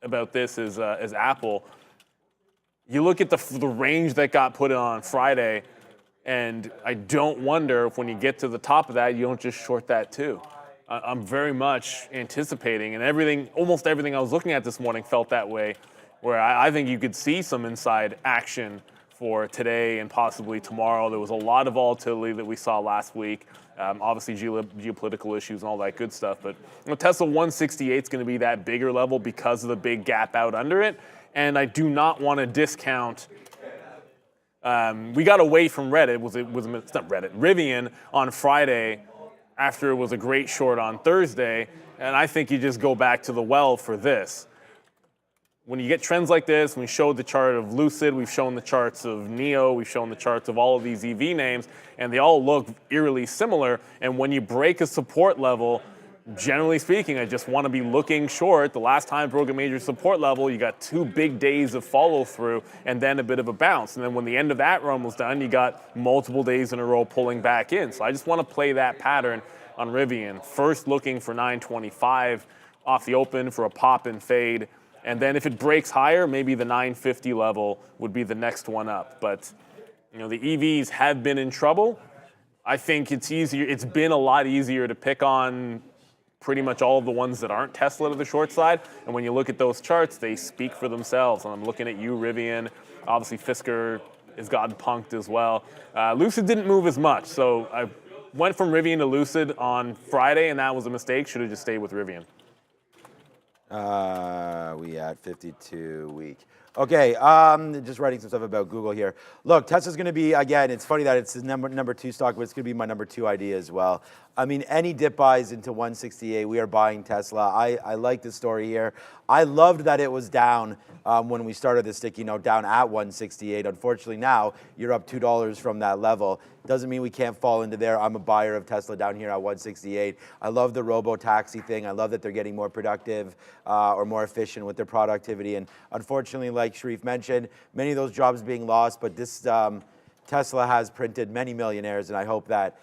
about this as Apple. You look at the range that got put on Friday, and I don't wonder if when you get to the top of that, you don't just short that too. I'm very much anticipating, and almost everything I was looking at this morning felt that way, where I think you could see some inside action for today and possibly tomorrow. There was a lot of volatility that we saw last week. Obviously geopolitical issues and all that good stuff, but Tesla 168 is going to be that bigger level because of the big gap out under it. And I do not want to discount. We got away from Reddit. It's not Reddit. Rivian on Friday, after it was a great short on Thursday, and I think you just go back to the well for this. When you get trends like this, we showed the chart of Lucid, we've shown the charts of NIO, we've shown the charts of all of these EV names, and they all look eerily similar. And when you break a support level, generally speaking, I just want to be looking short. The last time it broke a major support level, you got 2 big days of follow through and then a bit of a bounce. And then when the end of that run was done, you got multiple days in a row pulling back in. So I just want to play that pattern on Rivian. First looking for 925 off the open for a pop and fade. And then if it breaks higher, maybe the 950 level would be the next one up. But the EVs have been in trouble. I think it's easier. It's been a lot easier to pick on pretty much all of the ones that aren't Tesla to the short side. And when you look at those charts, they speak for themselves. And I'm looking at you, Rivian. Obviously, Fisker has gotten punked as well. Lucid didn't move as much. So I went from Rivian to Lucid on Friday, and that was a mistake. Should have just stayed with Rivian. We at 52 week. Okay, just writing some stuff about Google here. Look, Tesla's going to be, again, it's funny that it's the number 2 stock, but it's going to be my number 2 idea as well. I mean, any dip buys into 168, we are buying Tesla. I like the story here. I loved that it was down when we started this sticky note, down at 168. Unfortunately, now you're up $2 from that level. Doesn't mean we can't fall into there. I'm a buyer of Tesla down here at 168. I love the robo-taxi thing. I love that they're getting more productive or more efficient with their productivity. And unfortunately, like Sharif mentioned, many of those jobs being lost, but this Tesla has printed many millionaires, and I hope that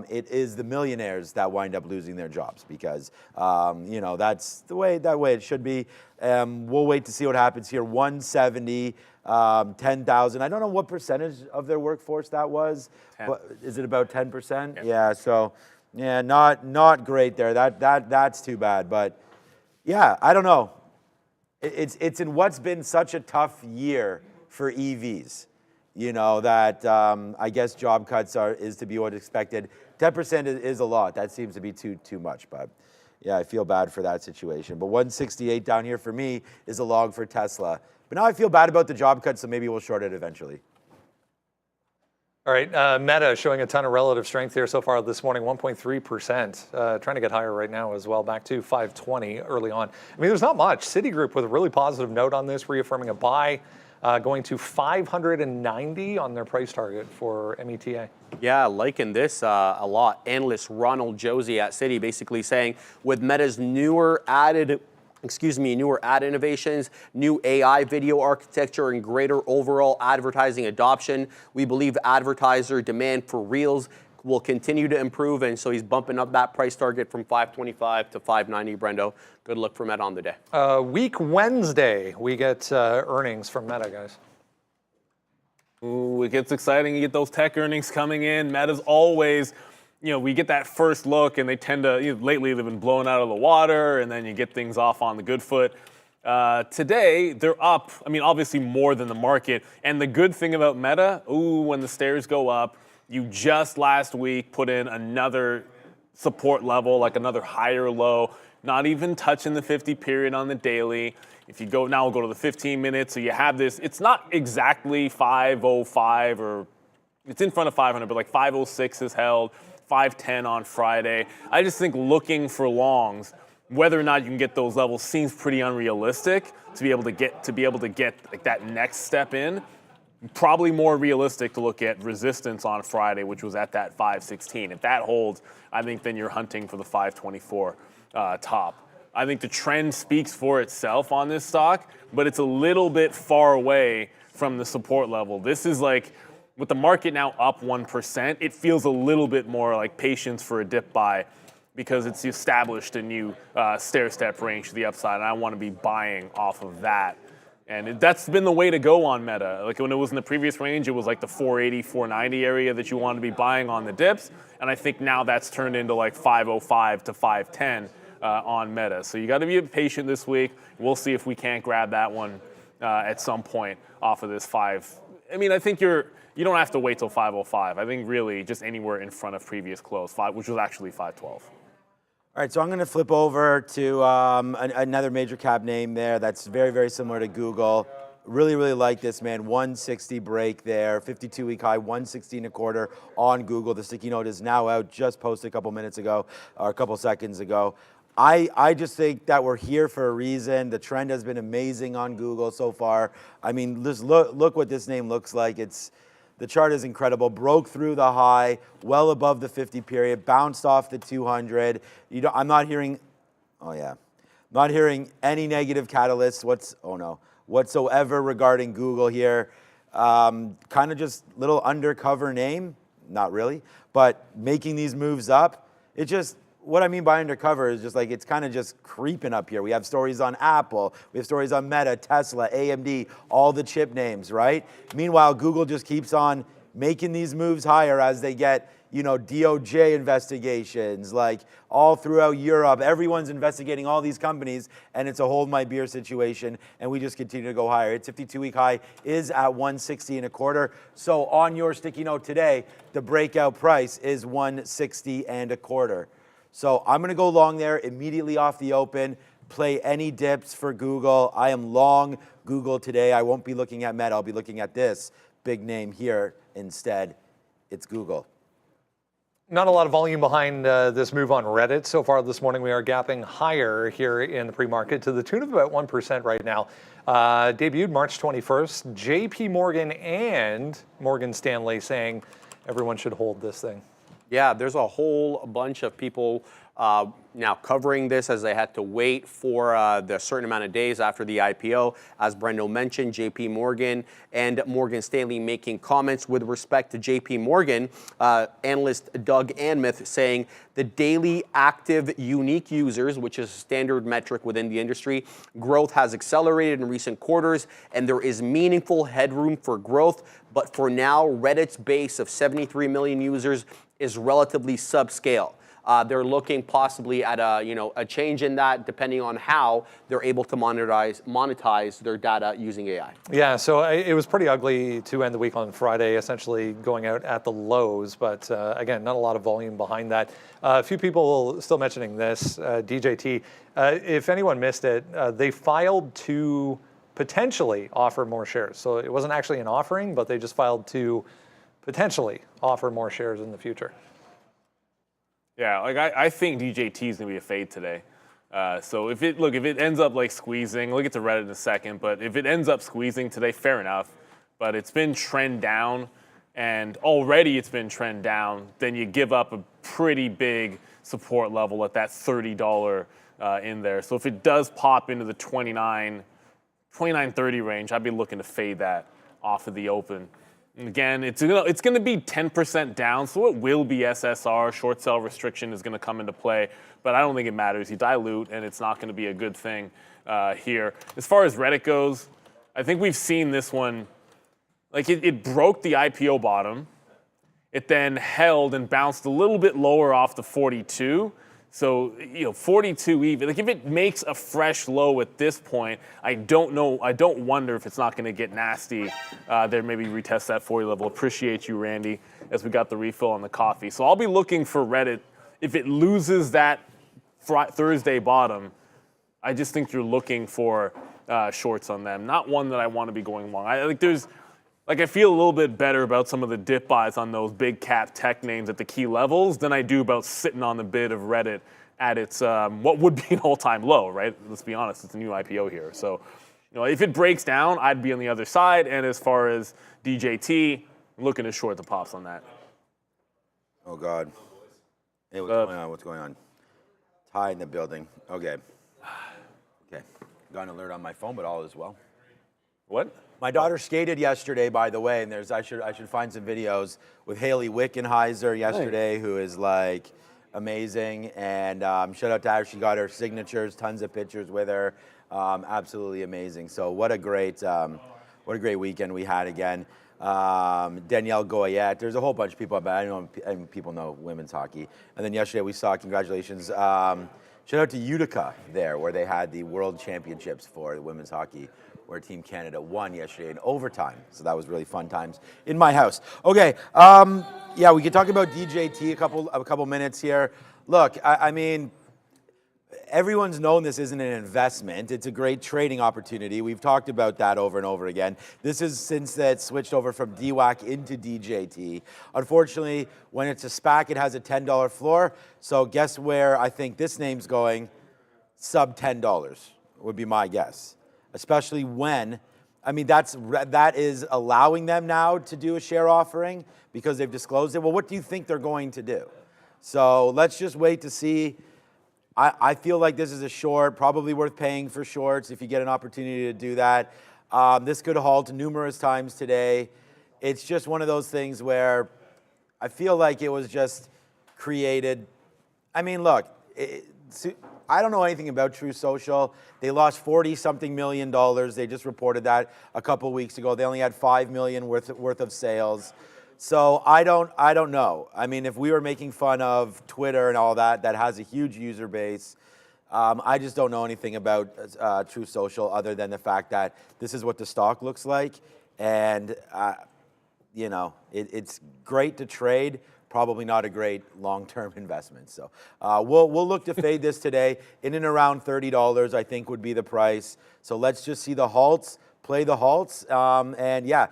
it is the millionaires that wind up losing their jobs because, you know, that's the way it should be. We'll wait to see what happens here. 170, 10,000. I don't know what percentage of their workforce that was. 10. But is it about 10%? Yeah. Yeah. So, yeah, not great there. That's too bad. But yeah, I don't know. It's in what's been such a tough year for EVs. You know, that I guess job cuts is to be what expected. 10% is a lot. That seems to be too much. But yeah, I feel bad for that situation. But 168 down here for me is a log for Tesla. But now I feel bad about the job cuts, so maybe we'll short it eventually. All right, Meta showing a ton of relative strength here so far this morning, 1.3%. Trying to get higher right now as well, back to 520 early on. I mean, there's not much. Citigroup with a really positive note on this, reaffirming a buy. Going to 590 on their price target for META. Yeah, liking this a lot. Analyst Ronald Josie at Citi basically saying with Meta's newer ad innovations, new AI video architecture, and greater overall advertising adoption, we believe advertiser demand for Reels will continue to improve, and so he's bumping up that price target from 525 to 590, Brendo. Good look for Meta on the day. Week Wednesday, we get earnings from Meta, guys. Ooh, it gets exciting. You get those tech earnings coming in. Meta's always, you know, we get that first look, and they tend to, you know, lately they've been blown out of the water, and then you get things off on the good foot. Today, they're up, I mean, obviously more than the market. And the good thing about Meta, when the stairs go up, you just last week put in another support level, like another higher low, not even touching the 50 period on the daily. If you go now, we'll go to the 15 minutes. So you have this, it's not exactly 505 or it's in front of 500, but like 506 is held, 510 on Friday. I just think looking for longs, whether or not you can get those levels seems pretty unrealistic to be able to get like that next step in. Probably more realistic to look at resistance on Friday, which was at that 516. If that holds, I think then you're hunting for the 524 top. I think the trend speaks for itself on this stock, but it's a little bit far away from the support level. This is like, with the market now up 1%, it feels a little bit more like patience for a dip buy because it's established a new stair-step range to the upside, and I want to be buying off of that. And that's been the way to go on Meta. Like when it was in the previous range, it was like the 480, 490 area that you wanted to be buying on the dips. And I think now that's turned into like 505 to 510 on Meta. So you got to be patient this week. We'll see if we can't grab that one at some point off of this 5. I mean, I think you don't have to wait till 505. I think really just anywhere in front of previous close, which was actually 512. All right, so I'm going to flip over to another major cap name there that's very, very similar to Google. Really, really like this, man. 160 break there, 52-week high, 116.25 on Google. The sticky note is now out, just posted a couple minutes ago, or a couple seconds ago. I just think that we're here for a reason. The trend has been amazing on Google so far. I mean, just look what this name looks like. The chart is incredible. Broke through the high, well above the 50 period, bounced off the 200. I'm not hearing, not hearing any negative catalysts whatsoever regarding Google here. Kind of just little undercover name, not really, but making these moves up. What I mean by undercover is just like it's kind of just creeping up here. We have stories on Apple, we have stories on Meta, Tesla, AMD, all the chip names, right? Meanwhile, Google just keeps on making these moves higher as they get, DOJ investigations, like all throughout Europe. Everyone's investigating all these companies, and it's a hold my beer situation, and we just continue to go higher. Its 52-week high is at 160.25. So on your sticky note today, the breakout price is 160.25. So I'm going to go long there immediately off the open. play any dips for Google. I am long Google today. I won't be looking at Meta. I'll be looking at this big name here instead. It's Google. Not a lot of volume behind this move on Reddit. So far this morning, we are gapping higher here in the pre-market to the tune of about 1% right now. Debuted March 21st. JP Morgan and Morgan Stanley saying everyone should hold this thing. Yeah, there's a whole bunch of people now covering this as they had to wait for the certain amount of days after the IPO. As Brendo mentioned, JP Morgan and Morgan Stanley making comments with respect to JP Morgan. Analyst Doug Anmuth saying the daily active unique users, which is a standard metric within the industry, growth has accelerated in recent quarters and there is meaningful headroom for growth. But for now, Reddit's base of 73 million users is relatively subscale. They're looking possibly at a change in that, depending on how they're able to monetize their data using AI. Yeah, so it was pretty ugly to end the week on Friday, essentially going out at the lows. But again, not a lot of volume behind that. A few people still mentioning this. DJT, if anyone missed it, they filed to potentially offer more shares. So it wasn't actually an offering, but they just filed to potentially offer more shares in the future. Yeah, like I think DJT is gonna be a fade today. So if it ends up like squeezing, we'll get to Reddit in a second, but if it ends up squeezing today, fair enough. But it's been trend down, and already it's been trend down. Then you give up a pretty big support level at that $30 in there. So if it does pop into the 29.30 range, I'd be looking to fade that off of the open. And again, it's going to be 10% down, so it will be SSR. Short sell restriction is going to come into play, but I don't think it matters. You dilute, and it's not going to be a good thing here. As far as Reddit goes, I think we've seen this one. Like it broke the IPO bottom. It then held and bounced a little bit lower off the 42. So 42 even. Like if it makes a fresh low at this point, I don't know. I don't wonder if it's not going to get nasty. There maybe retest that 40 level. Appreciate you, Randy, as we got the refill on the coffee. So I'll be looking for Reddit. If it loses that Thursday bottom, I just think you're looking for shorts on them. Not one that I want to be going long. I feel a little bit better about some of the dip buys on those big cap tech names at the key levels than I do about sitting on the bid of Reddit at its what would be an all-time low, right? Let's be honest, it's a new IPO here. So, if it breaks down, I'd be on the other side. And as far as DJT, I'm looking to short the pops on that. Oh God. Hey, what's going on? What's going on? Ty in the building. Okay. Got an alert on my phone, but all is well. What? My daughter skated yesterday, by the way, and I should find some videos with Haley Wickenheiser yesterday, who is like amazing. And shout out to her. She got her signatures, tons of pictures with her. Absolutely amazing. So what a great weekend we had again. Danielle Goyette. There's a whole bunch of people, but I don't know people know women's hockey. And then yesterday we saw, congratulations. Shout out to Utica there, where they had the World Championships for the women's hockey, where Team Canada won yesterday in overtime. So that was really fun times in my house. Okay, yeah, we can talk about DJT a couple minutes here. Look, I mean, everyone's known this isn't an investment. It's a great trading opportunity. We've talked about that over and over again. This is since that switched over from DWAC into DJT. Unfortunately, when it's a SPAC, it has a $10 floor. So guess where I think this name's going? Sub $10 would be my guess. Especially when, I mean, that is allowing them now to do a share offering because they've disclosed it. Well, what do you think they're going to do? So let's just wait to see. I feel like this is a short, probably worth paying for shorts if you get an opportunity to do that. This could halt numerous times today. It's just one of those things where I feel like it was just created. I mean, look, I don't know anything about True Social. They lost $40-something million. They just reported that a couple weeks ago. They only had $5 million worth of sales. So I don't know. I mean, if we were making fun of Twitter and all that has a huge user base. I just don't know anything about True Social other than the fact that this is what the stock looks like. And, it's great to trade, probably not a great long-term investment. So we'll look to fade this today. In and around $30, I think, would be the price. So let's just see the halts, play the halts. And yeah,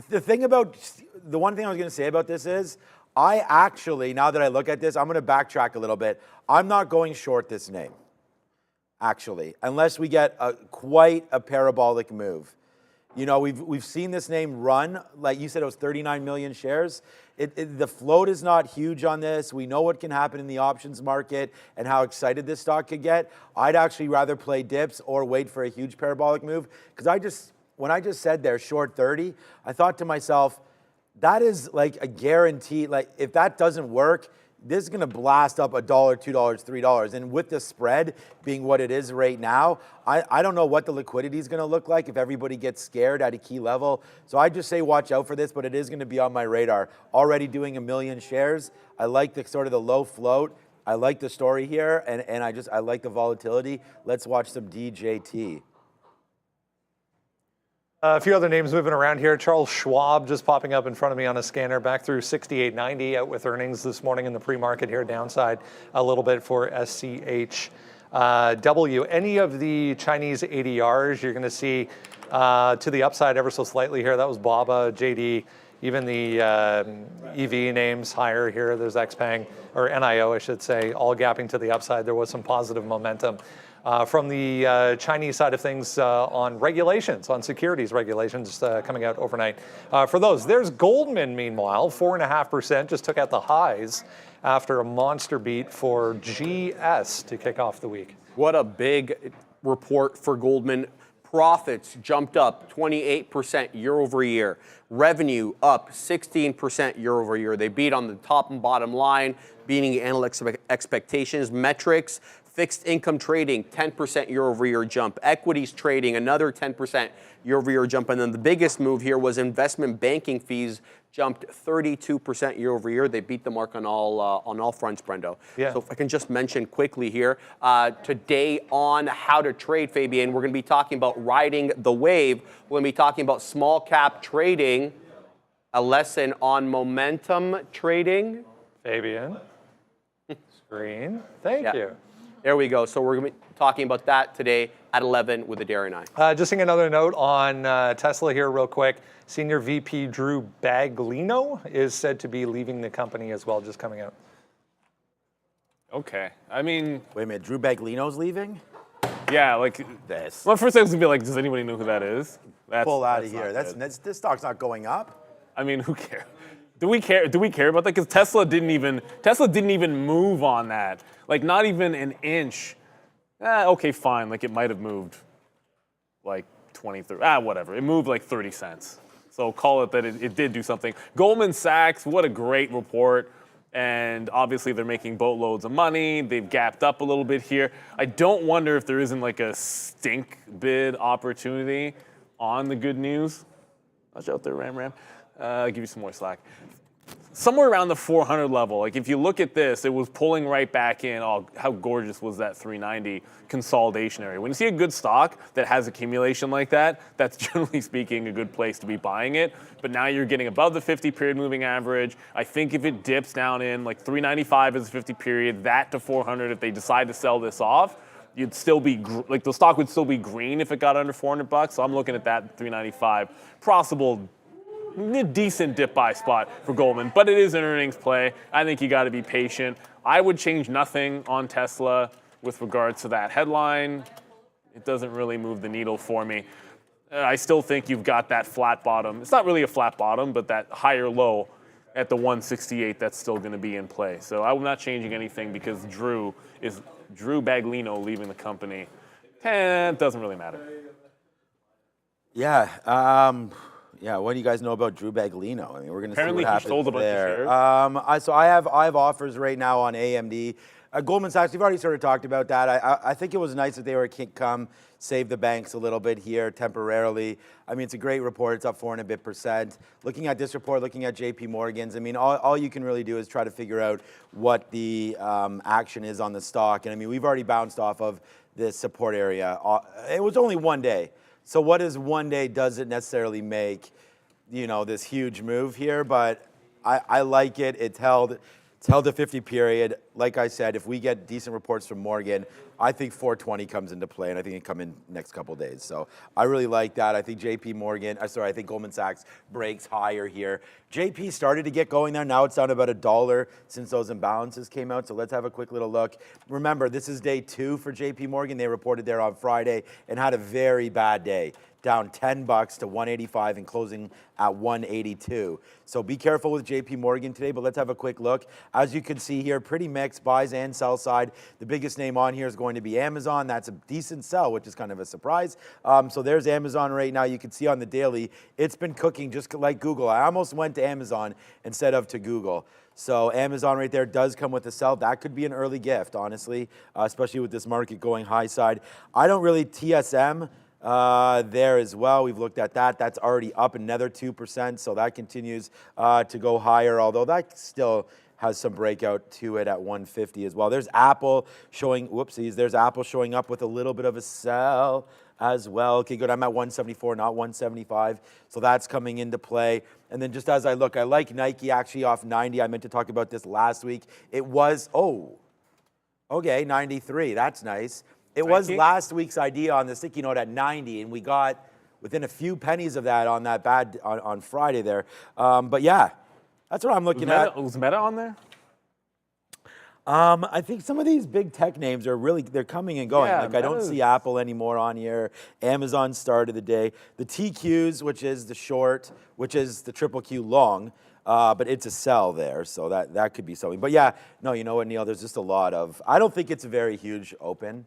the one thing I was going to say about this is, I actually, now that I look at this, I'm going to backtrack a little bit. I'm not going short this name, actually, unless we get quite a parabolic move. You know, we've seen this name run, like you said, it was 39 million shares. The float is not huge on this. We know what can happen in the options market and how excited this stock could get. I'd actually rather play dips or wait for a huge parabolic move, because when I just said there, short 30, I thought to myself, that is like a guarantee. Like, if that doesn't work, this is going to blast up $1, $2, $3. And with the spread being what it is right now, I don't know what the liquidity is going to look like if everybody gets scared at a key level. So I just say watch out for this, but it is going to be on my radar. Already doing 1 million shares. I like the sort of the low float. I like the story here, and I like the volatility. Let's watch some DJT. A few other names moving around here. Charles Schwab just popping up in front of me on a scanner, back through 68.90, out with earnings this morning in the pre-market here, downside a little bit for SCHW. Any of the Chinese ADRs, you're going to see to the upside ever so slightly here. That was BABA, JD, even the EV names higher here. There's XPeng, or NIO, I should say, all gapping to the upside. There was some positive momentum. From the Chinese side of things on regulations, on securities regulations coming out overnight. For those, there's Goldman, meanwhile, 4.5%, just took out the highs after a monster beat for GS to kick off the week. What a big report for Goldman. Profits jumped up 28% year over year. Revenue up 16% year over year. They beat on the top and bottom line, beating analyst expectations. Metrics, fixed income trading, 10% year over year jump. Equities trading, another 10% year over year jump. And then the biggest move here was investment banking fees jumped 32% year over year. They beat the mark on all fronts, Brendo. Yeah. So if I can just mention quickly here, today on How to Trade, Fabian, we're going to be talking about riding the wave. We're going to be talking about small cap trading, a lesson on momentum trading. Fabian, screen, thank you. There we go. So we're going to be talking about that today at 11 with Adair and I. Just seeing another note on Tesla here real quick. Senior VP Drew Baglino is said to be leaving the company as well, just coming out. Okay. I mean, Wait a minute, Drew Baglino's leaving? yeah, like This. Well, first I was gonna be like, does anybody know who that is? Pull out of not here. good. This stock's not going up. I mean, who cares? Do we care about that? Because Tesla didn't even move on that. Like, not even an inch. Okay, fine. Like, it might have moved like 20, 30, whatever. It moved like 30 cents. So call it that it did do something. Goldman Sachs, what a great report. And obviously they're making boatloads of money. They've gapped up a little bit here. I don't wonder if there isn't like a stink bid opportunity on the good news. Watch out there, Ram. I'll give you some more slack. Somewhere around the 400 level. Like, if you look at this, it was pulling right back in. Oh, how gorgeous was that 390 consolidation area. When you see a good stock that has accumulation like that, that's generally speaking a good place to be buying it. But now you're getting above the 50 period moving average. I think if it dips down in like 395 as a 50 period, that to 400, if they decide to sell this off, you'd still be like, the stock would still be green if it got under 400 bucks. So I'm looking at that 395 possible decent dip buy spot for Goldman, but it is an earnings play. I think you got to be patient. I would change nothing on Tesla with regards to that headline. It doesn't really move the needle for me. I still think you've got that flat bottom. It's not really a flat bottom, but that higher low at the 168, that's still going to be in play. So I'm not changing anything because Drew Baglino leaving the company. It doesn't really matter. Yeah. Yeah, what do you guys know about Drew Baglino? I mean, we're going to see what happens sold a bunch there. of shares. So I have offers right now on AMD. Goldman Sachs, we've already sort of talked about that. I think it was nice that they were come save the banks a little bit here temporarily. I mean, it's a great report. It's up 4% and a bit. Looking at this report, looking at JP Morgan's, I mean, all you can really do is try to figure out what the action is on the stock. And I mean, we've already bounced off of this support area. It was only one day. So what is one day doesn't necessarily make, you know, this huge move here, but I like it. It's held the 50 period. Like I said, if we get decent reports from Morgan, I think 420 comes into play, and I think it come in next couple days. So I really like that. I think I think Goldman Sachs breaks higher here. JP started to get going there. Now it's down about $1 since those imbalances came out. So let's have a quick little look. Remember, this is day 2 for JP Morgan. They reported there on Friday and had a very bad day, down $10 to 185 and closing at 182. So be careful with JP Morgan today, but let's have a quick look. As you can see here, pretty mixed buys and sell side. The biggest name on here is going to be Amazon. That's a decent sell, which is kind of a surprise. So there's Amazon right now. You can see on the daily, it's been cooking just like Google. I almost went to Amazon instead of to Google. So Amazon right there does come with a sell. That could be an early gift, honestly, especially with this market going high side. I don't really TSM there as well. We've looked at that. That's already up another 2%, so that continues to go higher, although that still has some breakout to it at 150 as well. There's Apple showing, whoopsies, there's Apple showing up with a little bit of a sell as well. Okay, good, I'm at 174, not 175, so that's coming into play. And then just as I look, I like Nike actually off 90. I meant to talk about this last week. It was, okay, 93, that's nice. It was last week's idea on the sticky note at 90, and we got within a few pennies of that on that on Friday there. But yeah, that's what I'm looking at. Was Meta on there? I think some of these big tech names are they're coming and going. Yeah, like I don't see Apple anymore on here. Amazon started the day. The TQs, which is the short, which is the triple Q long, but it's a sell there, so that could be something. But yeah, no, you know what, Neil? There's just a lot of. I don't think it's a very huge open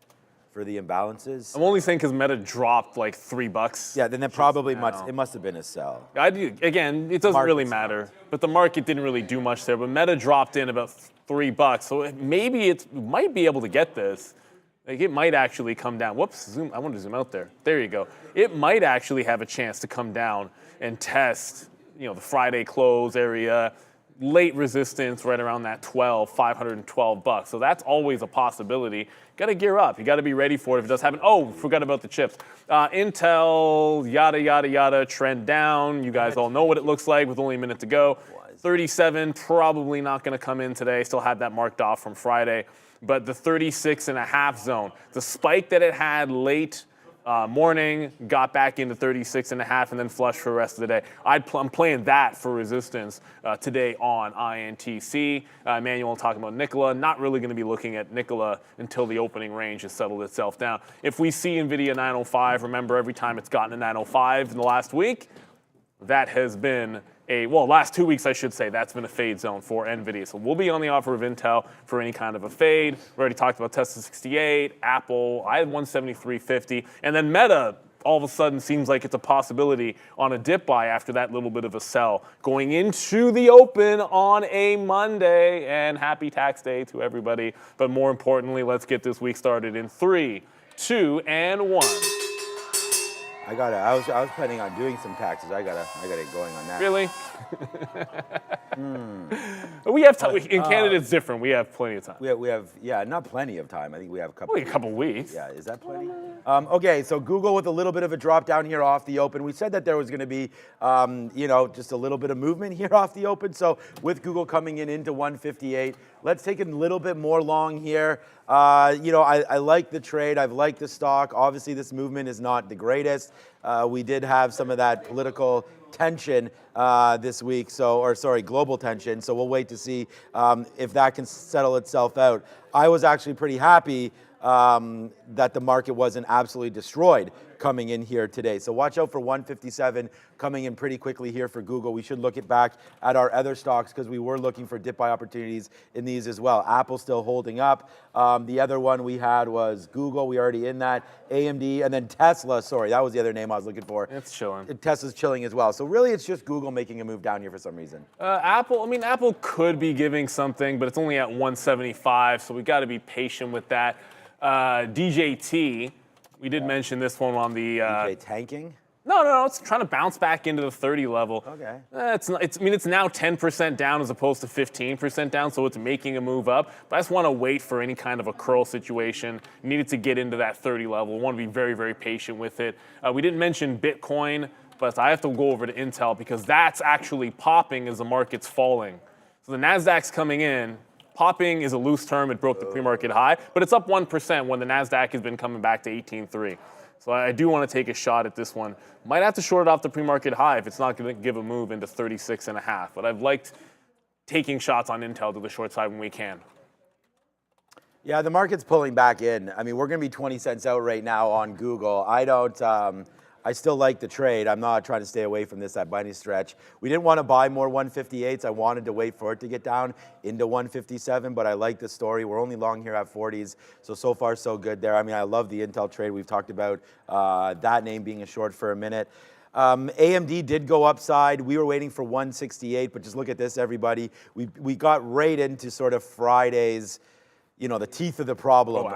for the imbalances. I'm only saying because Meta dropped like $3. Yeah, then it probably it must have been a sell. Again, it doesn't really matter, but the market didn't really do much there. But Meta dropped in about $3, so maybe it might be able to get this. Like it might actually come down. Whoops, zoom. I want to zoom out there. There you go. It might actually have a chance to come down and test, the Friday close area. Late resistance right around that $512. So that's always a possibility. Got to gear up. You got to be ready for it if it does happen. Oh, forgot about the chips. Intel, yada, yada, yada, trend down. You guys all know what it looks like with only a minute to go. 37, probably not going to come in today. Still had that marked off from Friday. But the 36.5 zone, the spike that it had late morning, got back into 36.5 and then flushed for the rest of the day. I'm playing that for resistance today on INTC. Emmanuel talking about Nikola. Not really going to be looking at Nikola until the opening range has settled itself down. If we see NVIDIA 905, remember every time it's gotten to 905 in the last week, that has been last 2 weeks, I should say, that's been a fade zone for NVIDIA. So we'll be on the offer of Intel for any kind of a fade. We already talked about Tesla 68, Apple, I had 173.50. And then Meta, all of a sudden, seems like it's a possibility on a dip buy after that little bit of a sell. Going into the open on a Monday. And happy tax day to everybody. But more importantly, let's get this week started in 3, 2, and 1. I was planning on doing some taxes. I gotta get going on that. Really? We have time. In Canada, it's different. We have plenty of time. We have not plenty of time. I think we have a couple. Only a couple weeks. Yeah, is that plenty? Okay, so Google with a little bit of a drop down here off the open. We said that there was going to be, just a little bit of movement here off the open. So with Google coming into 158, let's take a little bit more long here. I like the trade. I've liked the stock. Obviously, this movement is not the greatest. We did have some of that political tension this week, global tension. So we'll wait to see if that can settle itself out. I was actually pretty happy that the market wasn't absolutely destroyed coming in here today. So watch out for 157 coming in pretty quickly here for Google. We should look back at our other stocks because we were looking for dip buy opportunities in these as well. Apple still holding up. The other one we had was Google. We already in that. AMD and then Tesla. Sorry, that was the other name I was looking for. It's chilling. Tesla's chilling as well. So really it's just Google making a move down here for some reason. Apple could be giving something, but it's only at 175, so we got to be patient with that. DJT, we did mention this one on the DJ tanking? No, it's trying to bounce back into the 30 level. Okay. It's now 10% down as opposed to 15% down, so it's making a move up. But I just want to wait for any kind of a curl situation. Needed to get into that 30 level. Want to be very, very patient with it. We didn't mention Bitcoin. but I have to go over to Intel because that's actually popping as the market's falling. So the NASDAQ's coming in. Popping is a loose term. It broke the pre-market high, but it's up 1% when the NASDAQ has been coming back to 18.3. So I do want to take a shot at this one. Might have to short it off the pre-market high if it's not going to give a move into 36.5. But I've liked taking shots on Intel to the short side when we can. Yeah, the market's pulling back in. I mean, we're going to be 20 cents out right now on Google. I still like the trade. I'm not trying to stay away from this by any stretch. We didn't want to buy more 158s. I wanted to wait for it to get down into 157, but I like the story. We're only long here at 40s, so far so good there. I mean, I love the Intel trade. We've talked about that name being a short for a minute. AMD did go upside. We were waiting for 168, but just look at this, everybody. We got right into sort of Friday's, you know, the teeth of the problem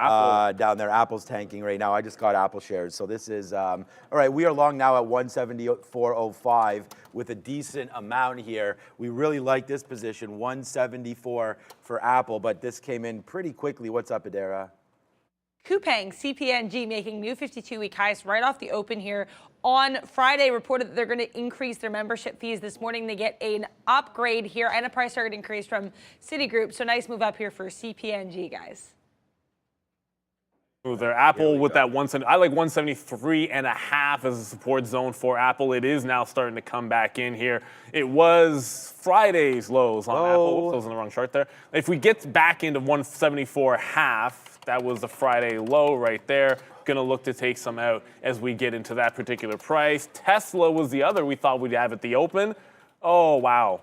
down there. Apple's tanking right now. I just got Apple shares. So this is, all right, we are long now at 174.05 with a decent amount here. We really like this position, 174 for Apple, but this came in pretty quickly. What's up, Adara? Coupang, CPNG, making new 52-week highs right off the open here. On Friday, reported that they're going to increase their membership fees. This morning, they get an upgrade here and a price target increase from Citigroup. So nice move up here for CPNG, guys. Their Apple with that 170. I like 173.5 as a support zone for Apple. It is now starting to come back in here. It was Friday's lows on Apple. Oops, I was on the wrong chart there. If we get back into 174.5, that was the Friday low right there. Going to look to take some out as we get into that particular price. Tesla was the other we thought we'd have at the open. Oh, wow.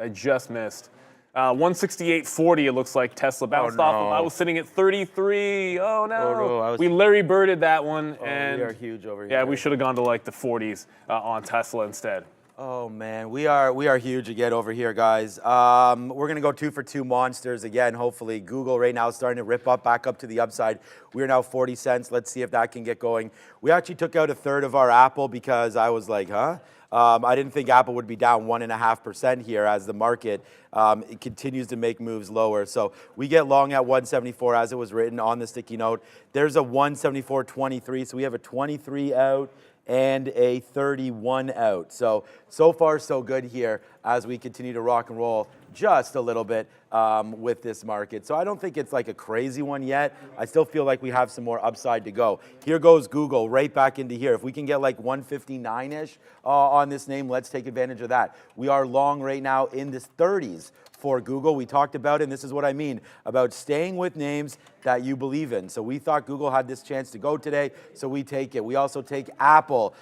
I just missed. 168.40, it looks like Tesla bounced off of. I was sitting at 33. Oh, no. We Larry Birded that one. And we are huge over here. Yeah, we should have gone to like the 40s on Tesla instead. Oh man, we are huge again over here, guys. We're gonna go 2 for 2 monsters again. Hopefully, Google right now is starting to rip up back up to the upside. We're now 40 cents. Let's see if that can get going. We actually took out a third of our Apple because I was like, huh? I didn't think Apple would be down 1.5% here as the market it continues to make moves lower. So we get long at 174 as it was written on the sticky note. There's a 174.23, so we have a 23 out and a 31 out. So far so good here as we continue to rock and roll just a little bit with this market. So I don't think it's like a crazy one yet. I still feel like we have some more upside to go. Here goes Google right back into here. If we can get like 159-ish on this name, let's take advantage of that. We are long right now in this 30s for Google. We talked about it, and this is what I mean about staying with names that you believe in. So we thought Google had this chance to go today, so we take it. We also take Apple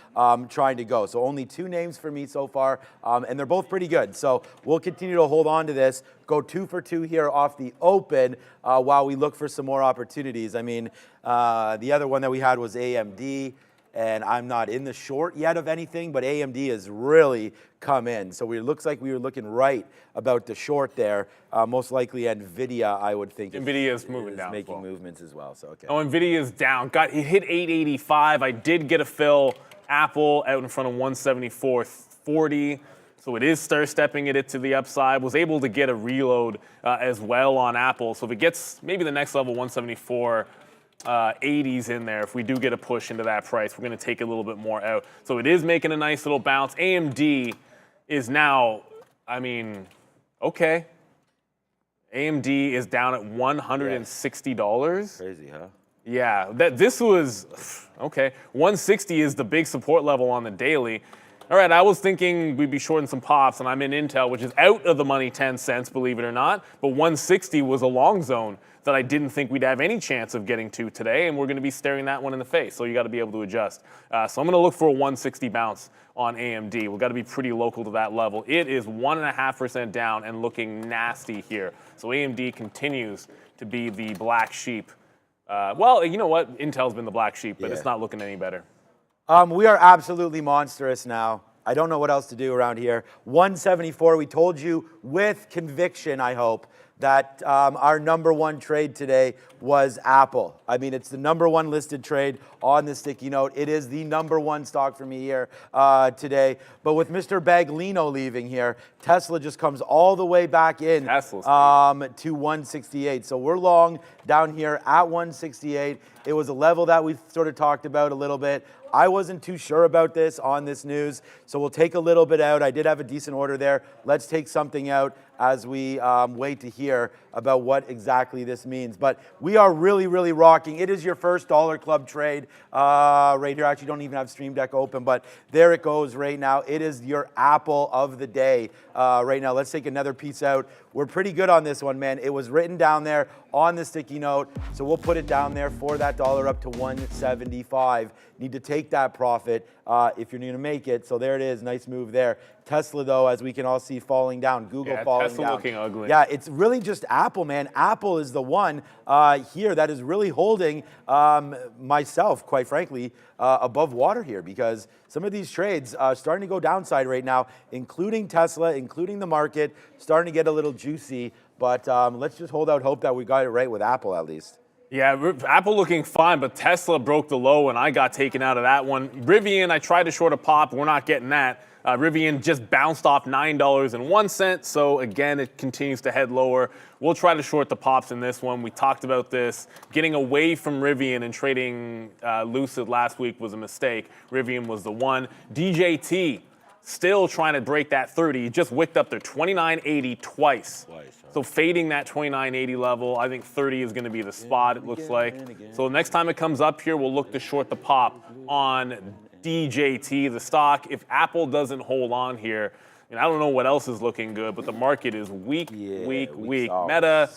trying to go. So only 2 names for me so far, and they're both pretty good. So we'll continue to hold on to this, go 2 for 2 here off the open while we look for some more opportunities. I mean, the other one that we had was AMD. And I'm not in the short yet of anything, but AMD has really come in. So it looks like we were looking right about the short there. Most likely NVIDIA, I would think. NVIDIA is moving down. Making movements as well. So okay. Oh, NVIDIA is down. It hit 885. I did get a fill. Apple out in front of 174.40. So it is stepping it to the upside. Was able to get a reload as well on Apple. So if it gets maybe the next level, 174. 80s in there. If we do get a push into that price, we're going to take a little bit more out. So it is making a nice little bounce. AMD is now, I mean, okay. AMD is down at $160. Crazy, huh? Yeah, this was, okay. 160 is the big support level on the daily. All right, I was thinking we'd be shorting some pops, and I'm in Intel, which is out of the money 10 cents, believe it or not. But 160 was a long zone that I didn't think we'd have any chance of getting to today, and we're going to be staring that one in the face. So you got to be able to adjust. So I'm going to look for a 160 bounce on AMD. We've got to be pretty local to that level. It is 1.5% down and looking nasty here. So AMD continues to be the black sheep. Well, you know what? Intel's been the black sheep, but it's not looking any better. We are absolutely monstrous now. I don't know what else to do around here. 174, we told you with conviction, I hope, that our #1 trade today was Apple. I mean, it's the #1 listed trade on the sticky note. It is the #1 stock for me here today. But with Mr. Baglino leaving here, Tesla just comes all the way back in to 168. So we're long down here at 168. It was a level that we sort of talked about a little bit. I wasn't too sure about this on this news, so we'll take a little bit out. I did have a decent order there. Let's take something out as we wait to hear about what exactly this means. But we are really, really rocking. It is your first dollar club trade right here. Actually, don't even have Stream Deck open, but there it goes right now. It is your Apple of the day right now. Let's take another piece out. We're pretty good on this one, man. It was written down there on the sticky note, so we'll put it down there for that dollar up to 175. Need to take that profit if you're going to make it. So there it is. Nice move there. Tesla, though, as we can all see, falling down. Google falling Tesla down. looking ugly. Yeah, it's really just Apple, man. Apple is the one here that is really holding myself, quite frankly, above water here, because some of these trades are starting to go downside right now, including Tesla, including the market, starting to get a little juicy. But let's just hold out hope that we got it right with Apple at least. Yeah, Apple looking fine, but Tesla broke the low and I got taken out of that one. Rivian, I tried to short a pop. We're not getting that. Rivian just bounced off $9.01, so again, it continues to head lower. We'll try to short the pops in this one. We talked about this. Getting away from Rivian and trading Lucid last week was a mistake. Rivian was the one. DJT, still trying to break that 30. He just wicked up their 29.80 twice. So fading that 29.80 level, I think 30 is going to be the spot, it looks like. So next time it comes up here, we'll look to short the pop on DJT, the stock. If Apple doesn't hold on here, and I don't know what else is looking good, but the market is weak. Meta,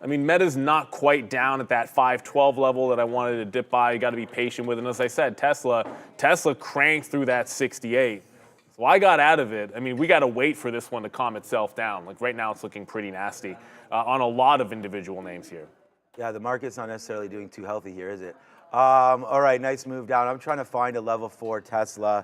I mean, Meta's not quite down at that 512 level that I wanted to dip by. You got to be patient with it. And as I said, Tesla cranked through that 68. So I got out of it. I mean, we got to wait for this one to calm itself down. Like right now, it's looking pretty nasty on a lot of individual names here. Yeah, the market's not necessarily doing too healthy here, is it? All right, nice move down. I'm trying to find a level 4 Tesla.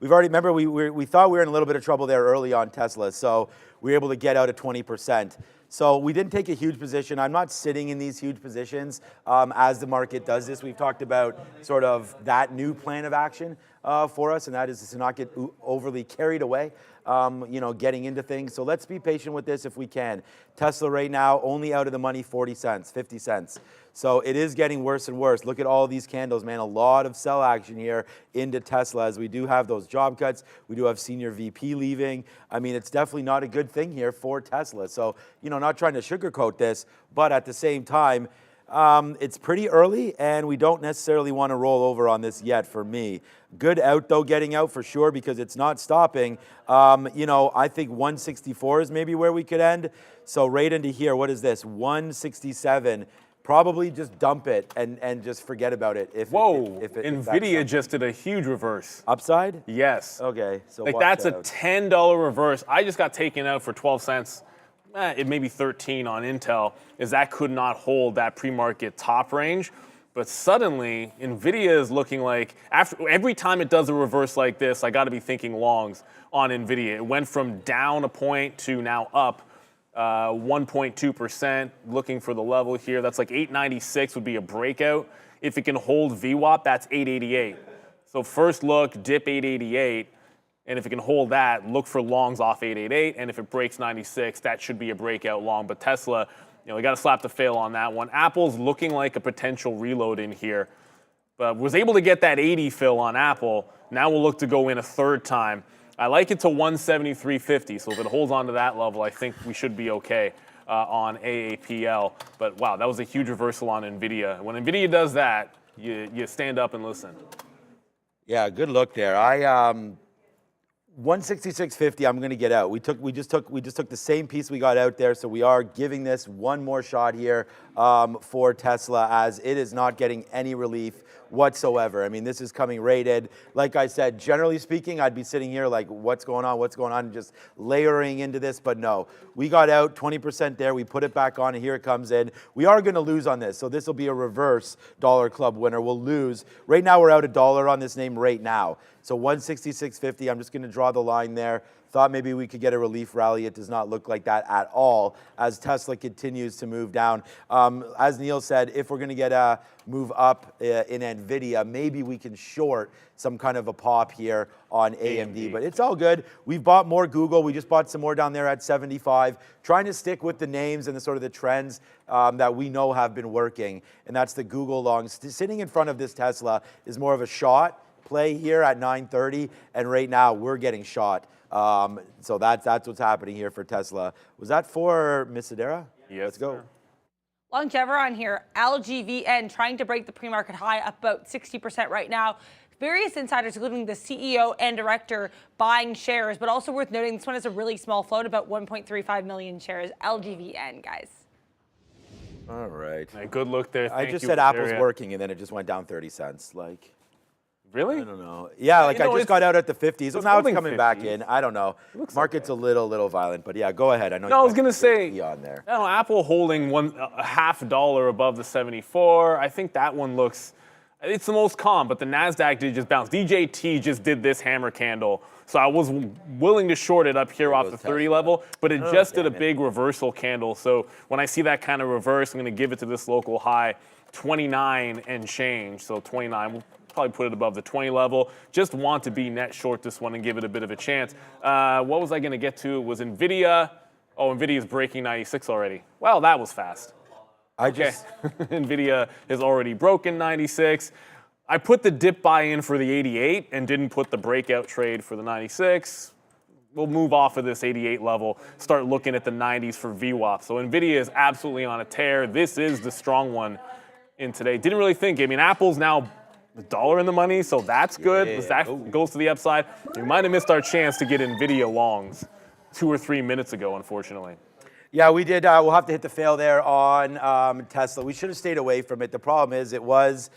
We've already, remember, we thought we were in a little bit of trouble there early on Tesla, so we were able to get out at 20%. So we didn't take a huge position. I'm not sitting in these huge positions as the market does this. We've talked about sort of that new plan of action for us, and that is to not get overly carried away, getting into things. So let's be patient with this if we can. Tesla right now only out of the money 40 cents, 50 cents. So it is getting worse and worse. Look at all these candles, man. A lot of sell action here into Tesla as we do have those job cuts. We do have senior VP leaving. I mean, it's definitely not a good thing here for Tesla. So, not trying to sugarcoat this, but at the same time, it's pretty early and we don't necessarily want to roll over on this yet for me. Good out though, getting out for sure because it's not stopping. I think 164 is maybe where we could end. So right into here, what is this? 167. Probably just dump it and just forget about it. NVIDIA just did a huge reverse. Upside? Yes. Okay. So like that's a $10 reverse. I just got taken out for 12 cents. It may be 13 on Intel, is that could not hold that pre-market top range. But suddenly, NVIDIA is looking like, every time it does a reverse like this, I got to be thinking longs on NVIDIA. It went from down a point to now up 1.2%, looking for the level here. That's like 896 would be a breakout. If it can hold VWAP, that's 888. So first look, dip 888. And if it can hold that, look for longs off 888. And if it breaks 96, that should be a breakout long. But Tesla, we got to slap the fail on that one. Apple's looking like a potential reload in here. But was able to get that 80 fill on Apple. Now we'll look to go in a third time. I like it to 173.50. So if it holds on to that level, I think we should be okay on AAPL. But wow, that was a huge reversal on NVIDIA. When NVIDIA does that, you stand up and listen. Yeah, good look there. 166.50, I'm going to get out. We just took the same piece we got out there, so we are giving this one more shot here for Tesla as it is not getting any relief whatsoever. I mean, this is coming rated. Like I said, generally speaking, I'd be sitting here like, what's going on, just layering into this, but no. We got out 20% there, we put it back on, and here it comes in. We are going to lose on this, so this will be a reverse dollar club winner. We'll lose. Right now, we're out $1 on this name right now. So 166.50, I'm just going to draw the line there Thought maybe we could get a relief rally. It does not look like that at all as Tesla continues to move down. As Neil said, if we're going to get a move up in NVIDIA, maybe we can short some kind of a pop here on AMD. But it's all good. We've bought more Google. We just bought some more down there at 75. Trying to stick with the names and the sort of the trends that we know have been working. And that's the Google long. Sitting in front of this Tesla is more of a shot play here at 930. And right now we're getting shot. So that's what's happening here for Tesla. Was that for Misadera? Yes. Let's go. Sir. Long Chevron here, LGVN trying to break the pre-market high, up about 60% right now. Various insiders, including the CEO and director, buying shares, but also worth noting this one is a really small float, about 1.35 million shares. LGVN, guys. All right. Hey, good look there. I Thank just you, said Apple's Valeria. working, and then it just went down 30 cents. Like, Really? I don't know. Yeah, like You know, I just got out at the 50s. So now it's holding coming back 50s. in. I don't know. looks Market's a little violent, but yeah, go ahead. I know. No, I was gonna say, E on there. no, Apple holding a $0.50 above the 74. I think that one looks, it's the most calm, but the NASDAQ did just bounce. DJT just did this hammer candle. So I was willing to short it up here off the 30 level, but it just did a big reversal candle. So when I see that kind of reverse, I'm gonna give it to this local high, 29 and change. So 29, we'll probably put it above the 20 level. Just want to be net short this one and give it a bit of a chance. What was I gonna get to? Was NVIDIA. Oh, NVIDIA's breaking 96 already. Well, that was fast. Okay, NVIDIA has already broken 96. I put the dip buy in for the 88 and didn't put the breakout trade for the 96. We'll move off of this 88 level, start looking at the 90s for VWAP. So NVIDIA is absolutely on a tear. This is the strong one in today. Didn't really think. I mean, Apple's now $1 in the money, so that's good. That goes to the upside. We might have missed our chance to get NVIDIA longs 2 or 3 minutes ago, unfortunately. Yeah, we did. We'll have to hit the fail there on Tesla. We should have stayed away from it. The problem is it was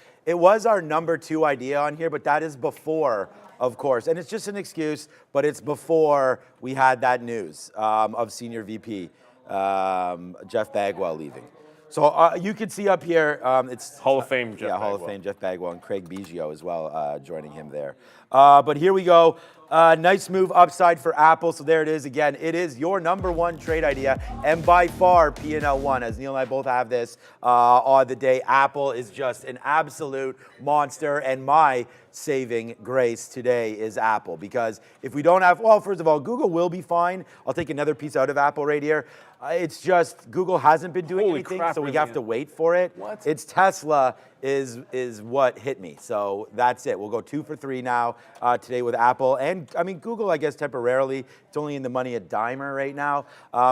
our number 2 idea on here, but that is before, of course. And it's just an excuse, but it's before we had that news of Senior VP Jeff Bagwell leaving. So you can see up here, it's Hall of Fame Jeff Yeah, Hall of Bagwell. Fame Jeff Bagwell and Craig Biggio as well joining him there. But here we go. Nice move upside for Apple. So there it is again. It is your number 1 trade idea and by far P&L 1. As Neil and I both have this on the day. Apple is just an absolute monster, and my saving grace today is Apple, because if we don't have, well, first of all, Google will be fine. I'll take another piece out of Apple right here. It's just Google hasn't been doing Holy anything, crap, so we really? have to wait for it. What? It's Tesla is what hit me. So that's it. We'll go 2 for 3 now today with Apple. And I mean, Google, I guess temporarily, it's only in the money a dimer right now.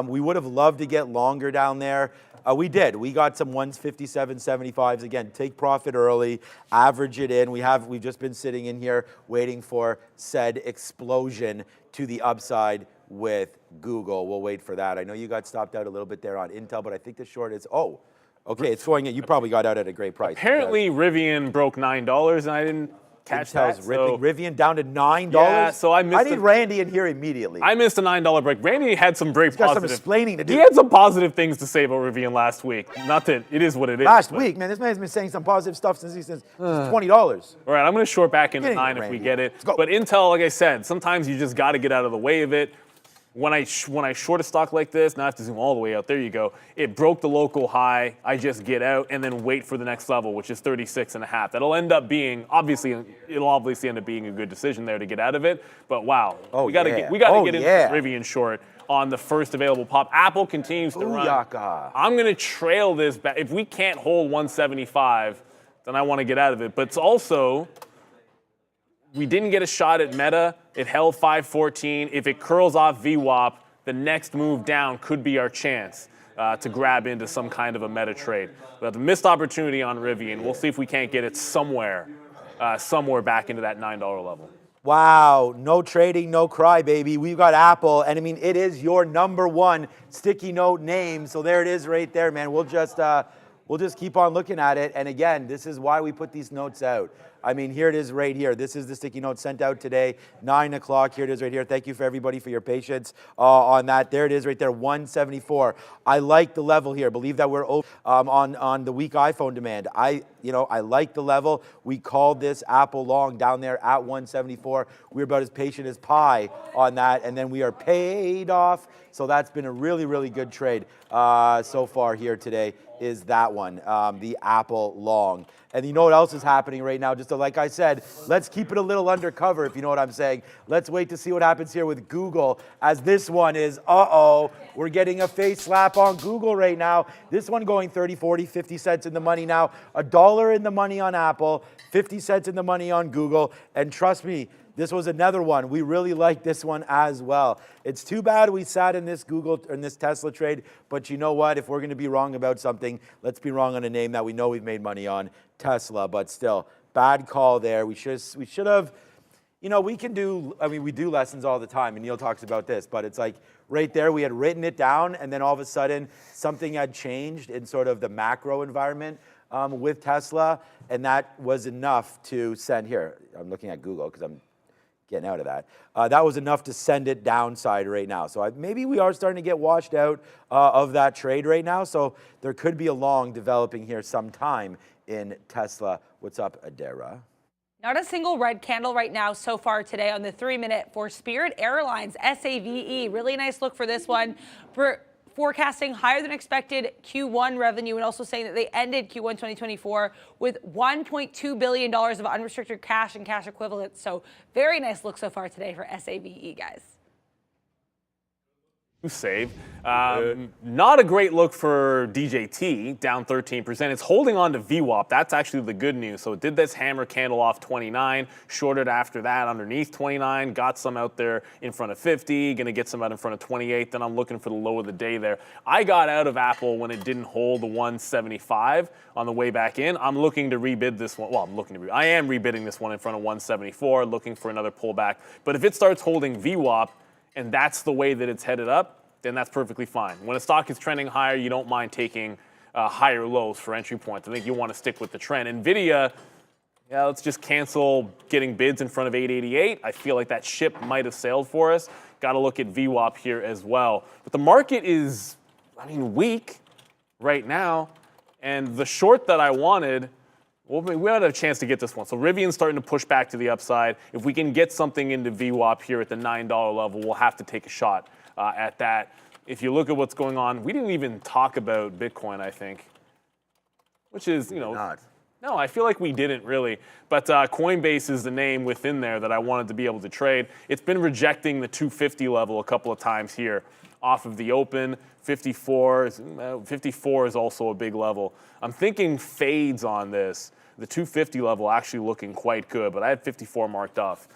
We would have loved to get longer down there. We did. We got some 157.75s. Again, take profit early, average it in. We've just been sitting in here waiting for said explosion to the upside with Google. We'll wait for that. I know you got stopped out a little bit there on Intel, but I think the short is, okay, it's going in. You probably got out at a great price. Apparently, Rivian broke $9, and I didn't catch Intel's that. ripping. So Rivian down to $9. Yeah, so I missed need Randy in here immediately. I missed a $9 break. Randy had some very He's got some positive. explaining to do. He had some positive things to say about Rivian last week. Not that it is what it is. Last but- week, man, this man's been saying some positive stuff since $20. All right, I'm going to short back into Get in 9 here, if we Randy. get it. Let's go. But Intel, like I said, sometimes you just got to get out of the way of it. When I short a stock like this, now I have to zoom all the way out. There you go. It broke the local high. I just get out and then wait for the next level, which is 36.5. That'll end up being it'll obviously end up being a good decision there to get out of it. But wow, we got to get into this Rivian short on the first available pop. Apple continues to run. Booyaka. I'm going to trail this back. If we can't hold 175, then I want to get out of it. But it's also, we didn't get a shot at Meta. It held 514. If it curls off VWAP, the next move down could be our chance to grab into some kind of a Meta trade. We have a missed opportunity on Rivian. We'll see if we can't get it somewhere back into that $9 level. Wow, no trading, no cry, baby. We've got Apple, and I mean, it is your number 1 sticky note name. So there it is right there, man. We'll just keep on looking at it. And again, this is why we put these notes out. I mean, here it is right here. This is the sticky note sent out today, 9 o'clock. Here it is right here. Thank you for everybody for your patience on that. There it is right there, 174. I like the level here. Believe that we're over on the weak iPhone demand. I like the level. We called this Apple long down there at 174. We're about as patient as pie on that, and then we are paid off. So that's been a really, really good trade so far here today is that one, the Apple long. And you know what else is happening right now? Just like I said, let's keep it a little undercover, if you know what I'm saying. Let's wait to see what happens here with Google, as this one is, we're getting a face slap on Google right now. This one going 30, 40, 50 cents in the money now. $1 in the money on Apple, 50 cents in the money on Google. And trust me, this was another one. We really like this one as well. It's too bad we sat in this Tesla trade, but you know what? If we're going to be wrong about something, let's be wrong on a name that we know we've made money on, Tesla. But still, bad call there. We should have, we do lessons all the time, and Neil talks about this, but it's like right there, we had written it down, and then all of a sudden, something had changed in sort of the macro environment with Tesla, and that was enough to send here. I'm looking at Google because I'm getting out of that. That was enough to send it downside right now. So maybe we are starting to get washed out of that trade right now. So there could be a long developing here sometime in Tesla. What's up, Adara? Not a single red candle right now so far today on the 3-minute for Spirit Airlines, SAVE. Really nice look for this one. Forecasting higher than expected Q1 revenue, and also saying that they ended Q1 2024 with $1.2 billion of unrestricted cash and cash equivalents. So very nice look so far today for SAVE, guys. Save. Not a great look for DJT, down 13%. It's holding on to VWAP. That's actually the good news. So it did this hammer candle off 29, shorted after that underneath 29, got some out there in front of 50, going to get some out in front of 28. Then I'm looking for the low of the day there. I got out of Apple when it didn't hold the 175 on the way back in. I'm looking to rebid this one. Well, I am rebidding this one in front of 174, looking for another pullback. But if it starts holding VWAP, and that's the way that it's headed up, then that's perfectly fine. When a stock is trending higher, you don't mind taking higher lows for entry points. I think you want to stick with the trend. NVIDIA, let's just cancel getting bids in front of 888. I feel like that ship might have sailed for us. Got to look at VWAP here as well. But the market is, weak right now. And the short that I wanted, well, we might have a chance to get this one. So Rivian's starting to push back to the upside. If we can get something into VWAP here at the $9 level, we'll have to take a shot at that. If you look at what's going on, we didn't even talk about Bitcoin, I think, which is, Not. No, I feel like we didn't really. But Coinbase is the name within there that I wanted to be able to trade. It's been rejecting the 250 level a couple of times here off of the open. 54 is also a big level. I'm thinking fades on this. The 250 level actually looking quite good, but I had 54 marked off.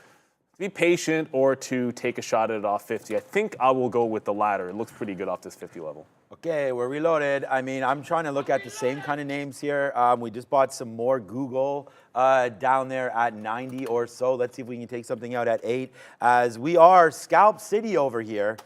Be patient or to take a shot at it off 50. I think I will go with the latter. It looks pretty good off this 50 level. Okay, we're reloaded. I'm trying to look at the same kind of names here. We just bought some more Google down there at 90 or so. Let's see if we can take something out at 8, as we are Scalp City over here.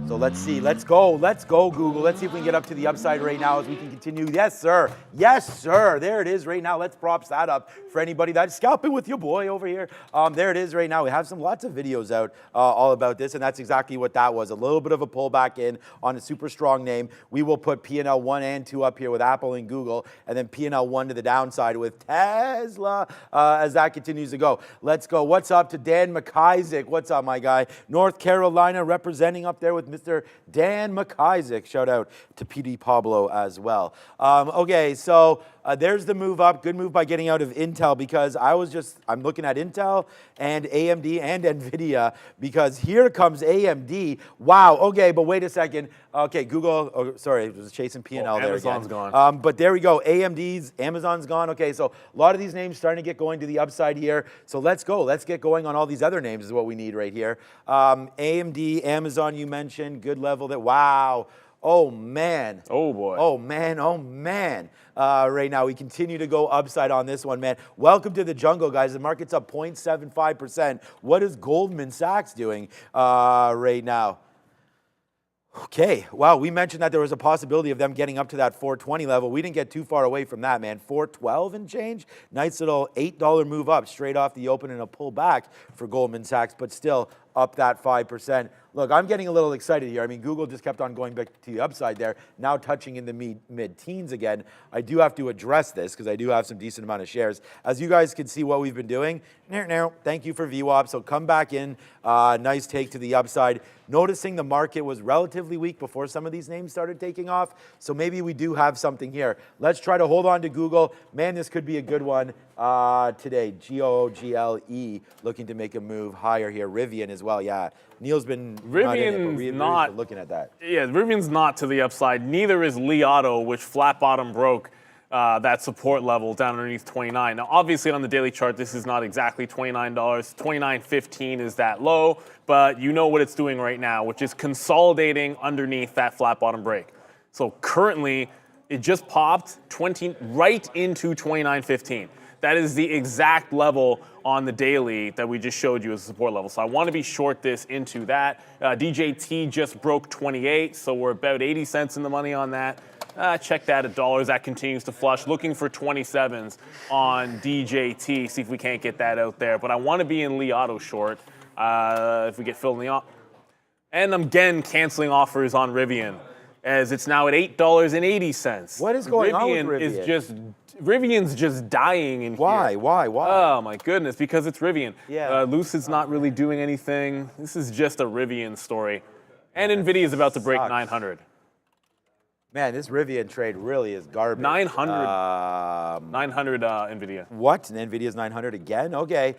So let's see. Let's go, Google. Let's see if we can get up to the upside right now as we can continue. Yes, sir. Yes, sir. There it is right now. Let's props that up for anybody that's scalping with your boy over here. There it is right now. We have lots of videos out all about this, and that's exactly what that was. A little bit of a pullback in on a super strong name. We will put P&L 1 and 2 up here with Apple and Google, and then P&L 1 to the downside with Tesla as that continues to go. Let's go. What's up to Dan McIsaac? What's up, my guy? North Carolina representing up there with Mr. Dan McIsaac. Shout out to PD Pablo as well. Okay, so there's the move up. Good move by getting out of Intel, because I'm looking at Intel and AMD and NVIDIA, because here comes AMD. Wow, okay, but wait a second. Okay, Google, sorry, it was chasing P&L there again. Amazon's gone. But there we go. Amazon's gone. Okay, so a lot of these names starting to get going to the upside here. So let's go. Let's get going on all these other names is what we need right here. AMD, Amazon you mentioned, good level there. Wow. Oh, man. Oh, boy. Oh, man. Oh, man. Right now, we continue to go upside on this one, man. Welcome to the jungle, guys. The market's up 0.75%. What is Goldman Sachs doing right now? Okay, well, we mentioned that there was a possibility of them getting up to that 420 level. We didn't get too far away from that, man. 412 and change. Nice little $8 move up straight off the open and a pull back for Goldman Sachs, but still up that 5%. Look, I'm getting a little excited here. I mean, Google just kept on going back to the upside there, now touching in the mid-teens again. I do have to address this because I do have some decent amount of shares. As you guys can see what we've been doing, thank you for VWAP. So come back in, nice take to the upside. Noticing the market was relatively weak before some of these names started taking off. So maybe we do have something here. Let's try to hold on to Google. Man, this could be a good one today. GOOGLE looking to make a move higher here. Rivian as well, yeah. Neil's been Rivian's looking at that. Yeah, Rivian's not to the upside. Neither is Li Auto, which flat bottom broke that support level down underneath 29. Now, obviously on the daily chart, this is not exactly $29. $29.15 is that low, but you know what it's doing right now, which is consolidating underneath that flat bottom break. So currently, it just popped right into 29.15. That is the exact level on the daily that we just showed you as a support level. So I want to be short this into that. DJT just broke 28, so we're about 80 cents in the money on that. Check that at dollars. That continues to flush. Looking for 27s on DJT. See if we can't get that out there. But I want to be in Li Auto short if we get filled in the And I'm again canceling offers on Rivian as it's now at $8.80. What is going on with Rivian? Rivian's just dying in Why? here. Why? Oh my goodness, because it's Rivian. Yeah. Lucid's not really doing anything. This is just a Rivian story. And Nvidia is about to break 900. Man, this Rivian trade really is garbage. 900 Nvidia. What? Nvidia's 900 again? Okay.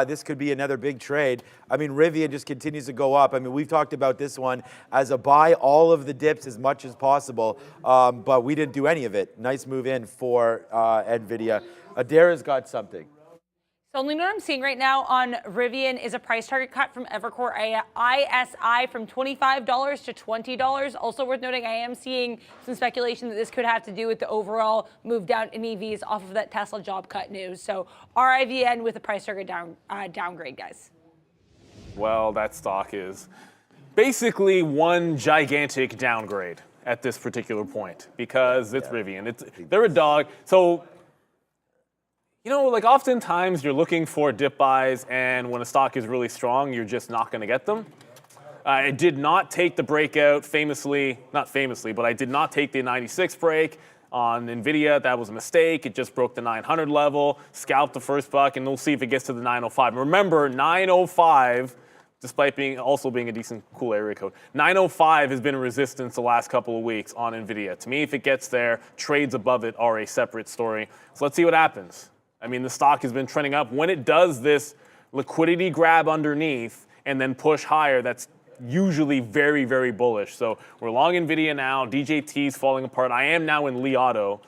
This could be another big trade. I mean, Rivian just continues to go up. I mean, we've talked about this one as a buy all of the dips as much as possible, but we didn't do any of it. Nice move in for Nvidia. Adara's got something. So only what I'm seeing right now on Rivian is a price target cut from Evercore ISI from $25 to $20. Also worth noting, I am seeing some speculation that this could have to do with the overall move down in EVs off of that Tesla job cut news. So RIVN with a price target downgrade, guys. Well, that stock is basically one gigantic downgrade at this particular point because it's Rivian. They're a dog. So, you know, like oftentimes you're looking for dip buys, and when a stock is really strong, you're just not going to get them. I did not take the breakout not famously, but I did not take the 96 break on Nvidia. That was a mistake. It just broke the 900 level, scalped the first buck, and we'll see if it gets to the 905. Remember, 905, despite being a decent, cool area code, 905 has been a resistance the last couple of weeks on Nvidia. To me, if it gets there, trades above it are a separate story. So let's see what happens. I mean, the stock has been trending up. When it does this liquidity grab underneath and then push higher, that's usually very, very bullish. So we're long Nvidia now. DJT is falling apart. I am now in Li Auto,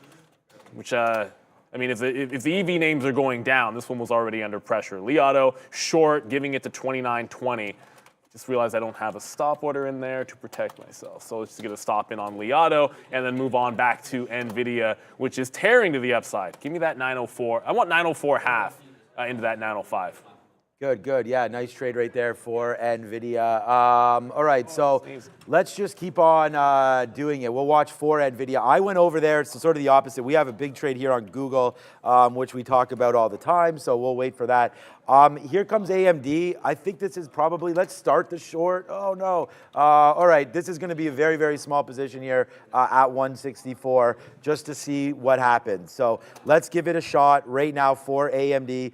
which, I mean, if the EV names are going down, this one was already under pressure. Li Auto, short, giving it to 29.20. Just realized I don't have a stop order in there to protect myself. So let's just get a stop in on Li Auto and then move on back to Nvidia, which is tearing to the upside. Give me that 904. I want 904 half into that 905. Good. Yeah, nice trade right there for Nvidia. All right, so let's just keep on doing it. We'll watch for Nvidia. I went over there. It's sort of the opposite. We have a big trade here on Google, which we talk about all the time, so we'll wait for that. Here comes AMD. I think this is probably, let's start the short. Oh, no. All right, this is going to be a very, very small position here at 164 just to see what happens. So let's give it a shot right now for AMD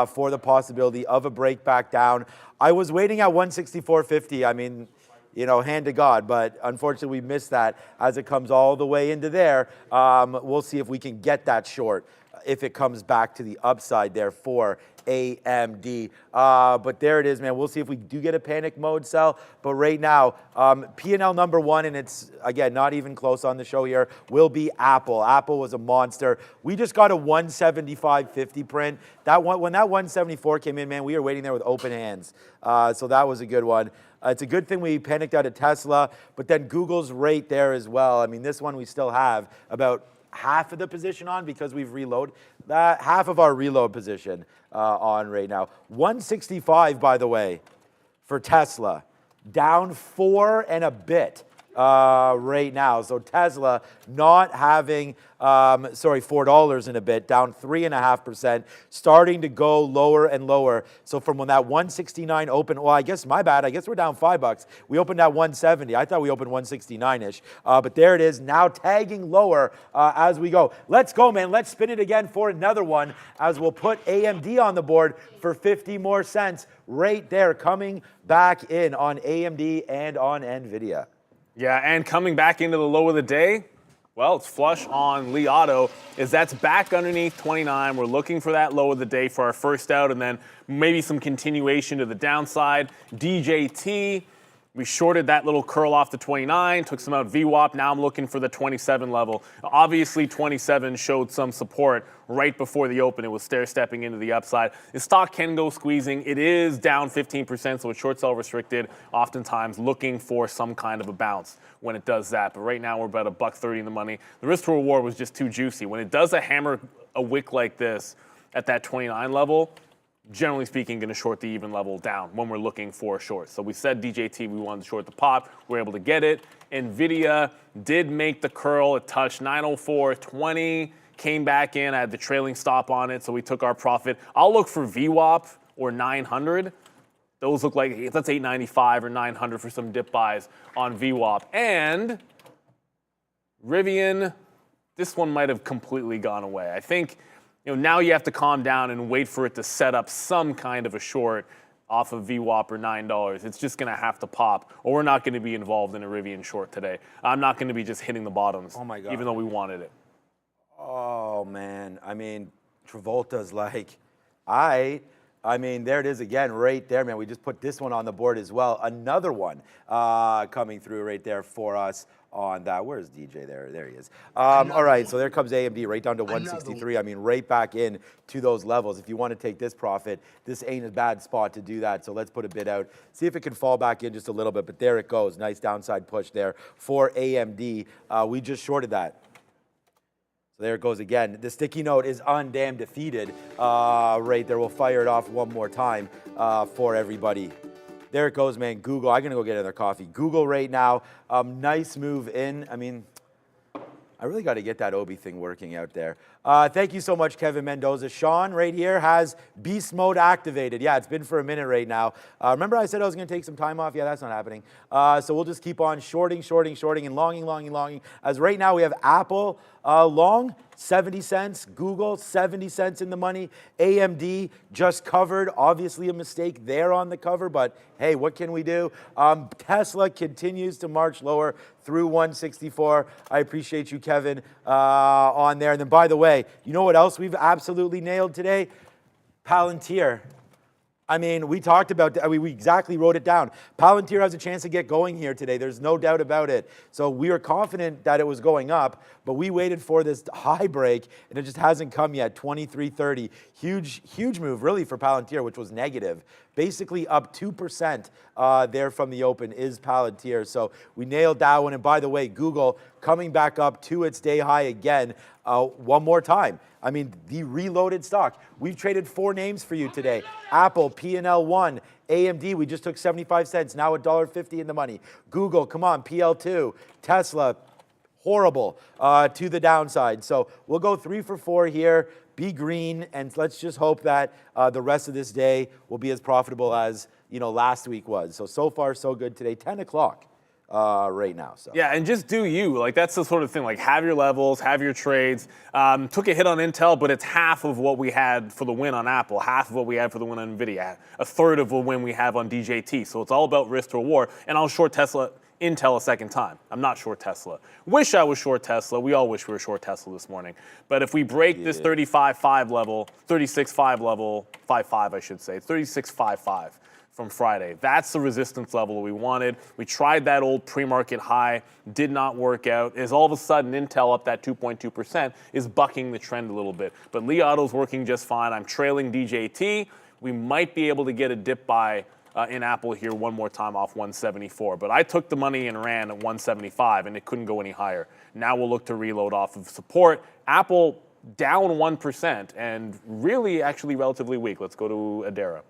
for the possibility of a break back down. I was waiting at 164.50. I mean, you know, hand to God, but unfortunately we missed that as it comes all the way into there. We'll see if we can get that short if it comes back to the upside there for AMD. But there it is, man. We'll see if we do get a panic mode sell. But right now, P&L number one, and it's, again, not even close on the show here, will be Apple. Apple was a monster. We just got a 175.50 print. When that 174 came in, man, we were waiting there with open hands. So that was a good one. It's a good thing we panicked out of Tesla, but then Google's right there as well. I mean, this one we still have about half of the position on because we've reloaded that, half of our reload position on right now. 165, by the way, for Tesla, down 4 and a bit right now. So Tesla not having, $4 in a bit, down 3.5%, starting to go lower and lower. So from when that 169 opened, well, I guess my bad. I guess we're down $5. We opened at 170. I thought we opened 169-ish, but there it is, now tagging lower as we go. Let's go, man. Let's spin it again for another one as we'll put AMD on the board for 50 more cents right there, coming back in on AMD and on NVIDIA. Yeah, and coming back into the low of the day, well, it's flush on Li Auto, is that's back underneath 29. We're looking for that low of the day for our first out, and then maybe some continuation to the downside. DJT, we shorted that little curl off the 29, took some out VWAP. Now I'm looking for the 27 level. Obviously, 27 showed some support right before the open. It was stair-stepping into the upside. The stock can go squeezing. It is down 15%, so it's short sell restricted, oftentimes looking for some kind of a bounce when it does that. But right now, we're about $1.30 in the money. The risk to reward was just too juicy. When it does a hammer a wick like this at that 29 level, generally speaking, going to short the even level down when we're looking for shorts. So we said DJT, we wanted to short the pop. We're able to get it. NVIDIA did make the curl. It touched 904.20, came back in. I had the trailing stop on it, so we took our profit. I'll look for VWAP or 900. Those look like, that's 895 or 900 for some dip buys on VWAP. And Rivian, this one might have completely gone away. I think, now you have to calm down and wait for it to set up some kind of a short off of VWAP or $9. It's just going to have to pop, or we're not going to be involved in a Rivian short today. I'm not going to be just hitting the bottoms, oh my God, even though we wanted it. Oh, man. I mean, Travolta's like, there it is again right there, man. We just put this one on the board as well. Another one coming through right there for us on that. Where's DJ there? There he is. All right, so there comes AMD right down to 163. I mean, right back in to those levels. If you want to take this profit, this ain't a bad spot to do that. So let's put a bid out, see if it can fall back in just a little bit. But there it goes. Nice downside push there for AMD. We just shorted that. So there it goes again. The sticky note is undamn defeated right there. We'll fire it off one more time for everybody. There it goes, man. Google, I'm going to go get another coffee. Google right now, nice move in. I mean, I really got to get that Obi thing working out there. Thank you so much, Kevin Mendoza. Sean right here has beast mode activated. Yeah, it's been for a minute right now. Remember I said I was going to take some time off? Yeah, that's not happening. So we'll just keep on shorting, and longing. As right now we have Apple long, 70 cents. Google, 70 cents in the money. AMD just covered. Obviously a mistake there on the cover, but hey, what can we do? Tesla continues to march lower through 164. I appreciate you, Kevin, on there. And then, by the way, you know what else we've absolutely nailed today? Palantir. I mean, we talked about, we exactly wrote it down. Palantir has a chance to get going here today. There's no doubt about it. So we are confident that it was going up, but we waited for this high break, and it just hasn't come yet. 23.30. Huge move, really, for Palantir, which was negative. Basically up 2% there from the open is Palantir. So we nailed that one. And by the way, Google coming back up to its day high again one more time. I mean, the reloaded stock. We've traded 4 names for you today. Apple, P&L1, AMD, we just took 75 cents, now $1.50 in the money. Google, come on, PL2, Tesla, horrible to the downside. So we'll go 3 for 4 here, be green, and let's just hope that the rest of this day will be as profitable as last week was. So far, so good today, 10 o'clock. Right now. So yeah, and just do you. Like, that's the sort of thing. Like, have your levels, have your trades. Took a hit on Intel, but it's half of what we had for the win on Apple, half of what we had for the win on NVIDIA, a third of the win we have on DJT. So it's all about risk to reward. And I'll short Intel a second time. I'm not short Tesla. Wish I was short Tesla. We all wish we were short Tesla this morning. But if we break this 35.5 level, 36.5 level, 5.5 I should say, 36.55. From Friday. That's the resistance level we wanted. We tried that old pre-market high, did not work out. As all of a sudden Intel up that 2.2% is bucking the trend a little bit. But Li Auto's working just fine. I'm trailing DJT. We might be able to get a dip buy in Apple here one more time off 174. But I took the money and ran at 175 and it couldn't go any higher. Now we'll look to reload off of support. Apple down 1% and really actually relatively weak. Let's go to Adara.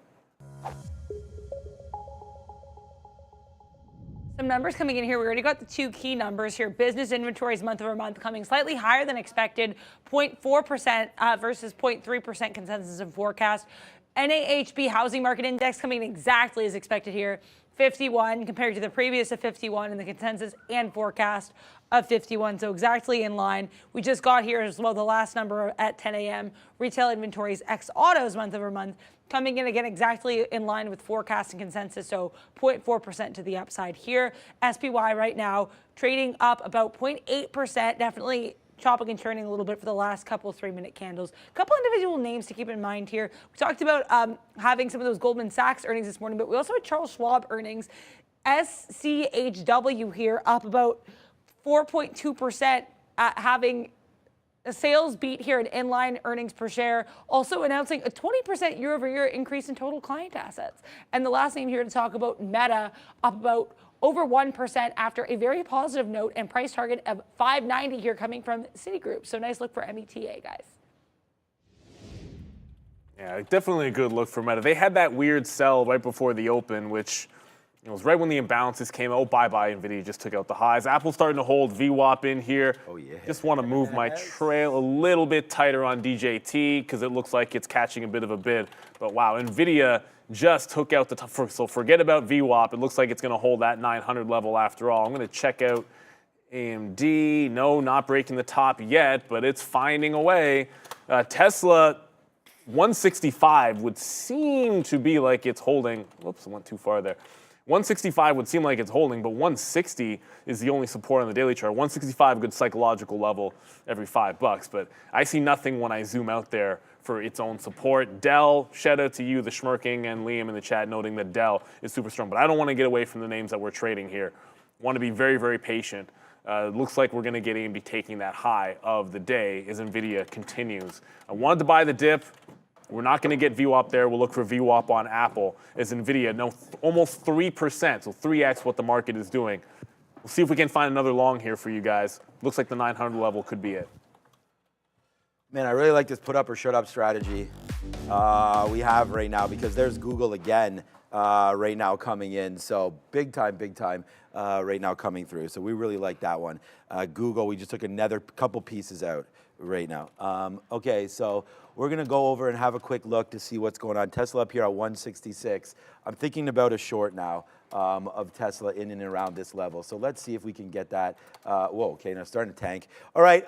Some numbers coming in here. We already got the two key numbers here. Business inventories month over month coming slightly higher than expected, 0.4% versus 0.3% consensus and forecast. NAHB housing market index coming in exactly as expected here, 51 compared to the previous of 51 in the consensus and forecast of 51. So exactly in line. We just got here as well the last number at 10 a.m. Retail inventories ex autos month over month coming in again exactly in line with forecast and consensus. So 0.4% to the upside here. SPY right now trading up about 0.8%. Definitely chopping and churning a little bit for the last couple 3-minute candles. A couple individual names to keep in mind here. We talked about having some of those Goldman Sachs earnings this morning, but we also had Charles Schwab earnings. SCHW here up about 4.2%, having a sales beat here at inline earnings per share, also announcing a 20% year-over-year increase in total client assets. And the last name here to talk about, Meta, up about over 1% after a very positive note and price target of $5.90 here coming from Citigroup. So nice look for META, guys. Yeah, definitely a good look for Meta. They had that weird sell right before the open, which was right when the imbalances came. Oh, bye-bye, NVIDIA just took out the highs. Apple's starting to hold VWAP in here. Oh, yeah. Just want to move my trail a little bit tighter on DJT because it looks like it's catching a bit of a bid. But wow, NVIDIA just took out the top. So forget about VWAP. It looks like it's going to hold that 900 level after all. I'm going to check out AMD. No, not breaking the top yet, but it's finding a way. Tesla, 165 would seem to be like it's holding. Whoops, I went too far there. 165 would seem like it's holding, but 160 is the only support on the daily chart. 165, good psychological level every $5. But I see nothing when I zoom out there for its own support. Dell, shout out to you, the Schmirking, and Liam in the chat noting that Dell is super strong. But I don't want to get away from the names that we're trading here. Want to be very, very patient. It looks like we're going to get AMD taking that high of the day as NVIDIA continues. I wanted to buy the dip. We're not going to get VWAP there. We'll look for VWAP on Apple as NVIDIA. No, almost 3%, so 3x what the market is doing. We'll see if we can find another long here for you guys. Looks like the 900 level could be it. Man, I really like this put up or shut up strategy we have right now because there's Google again right now coming in. So big time right now coming through. So we really like that one. Google, we just took another couple pieces out right now. Okay, so we're going to go over and have a quick look to see what's going on. Tesla up here at 166. I'm thinking about a short now of Tesla in and around this level. So let's see if we can get that. Whoa, okay, now starting to tank. All right,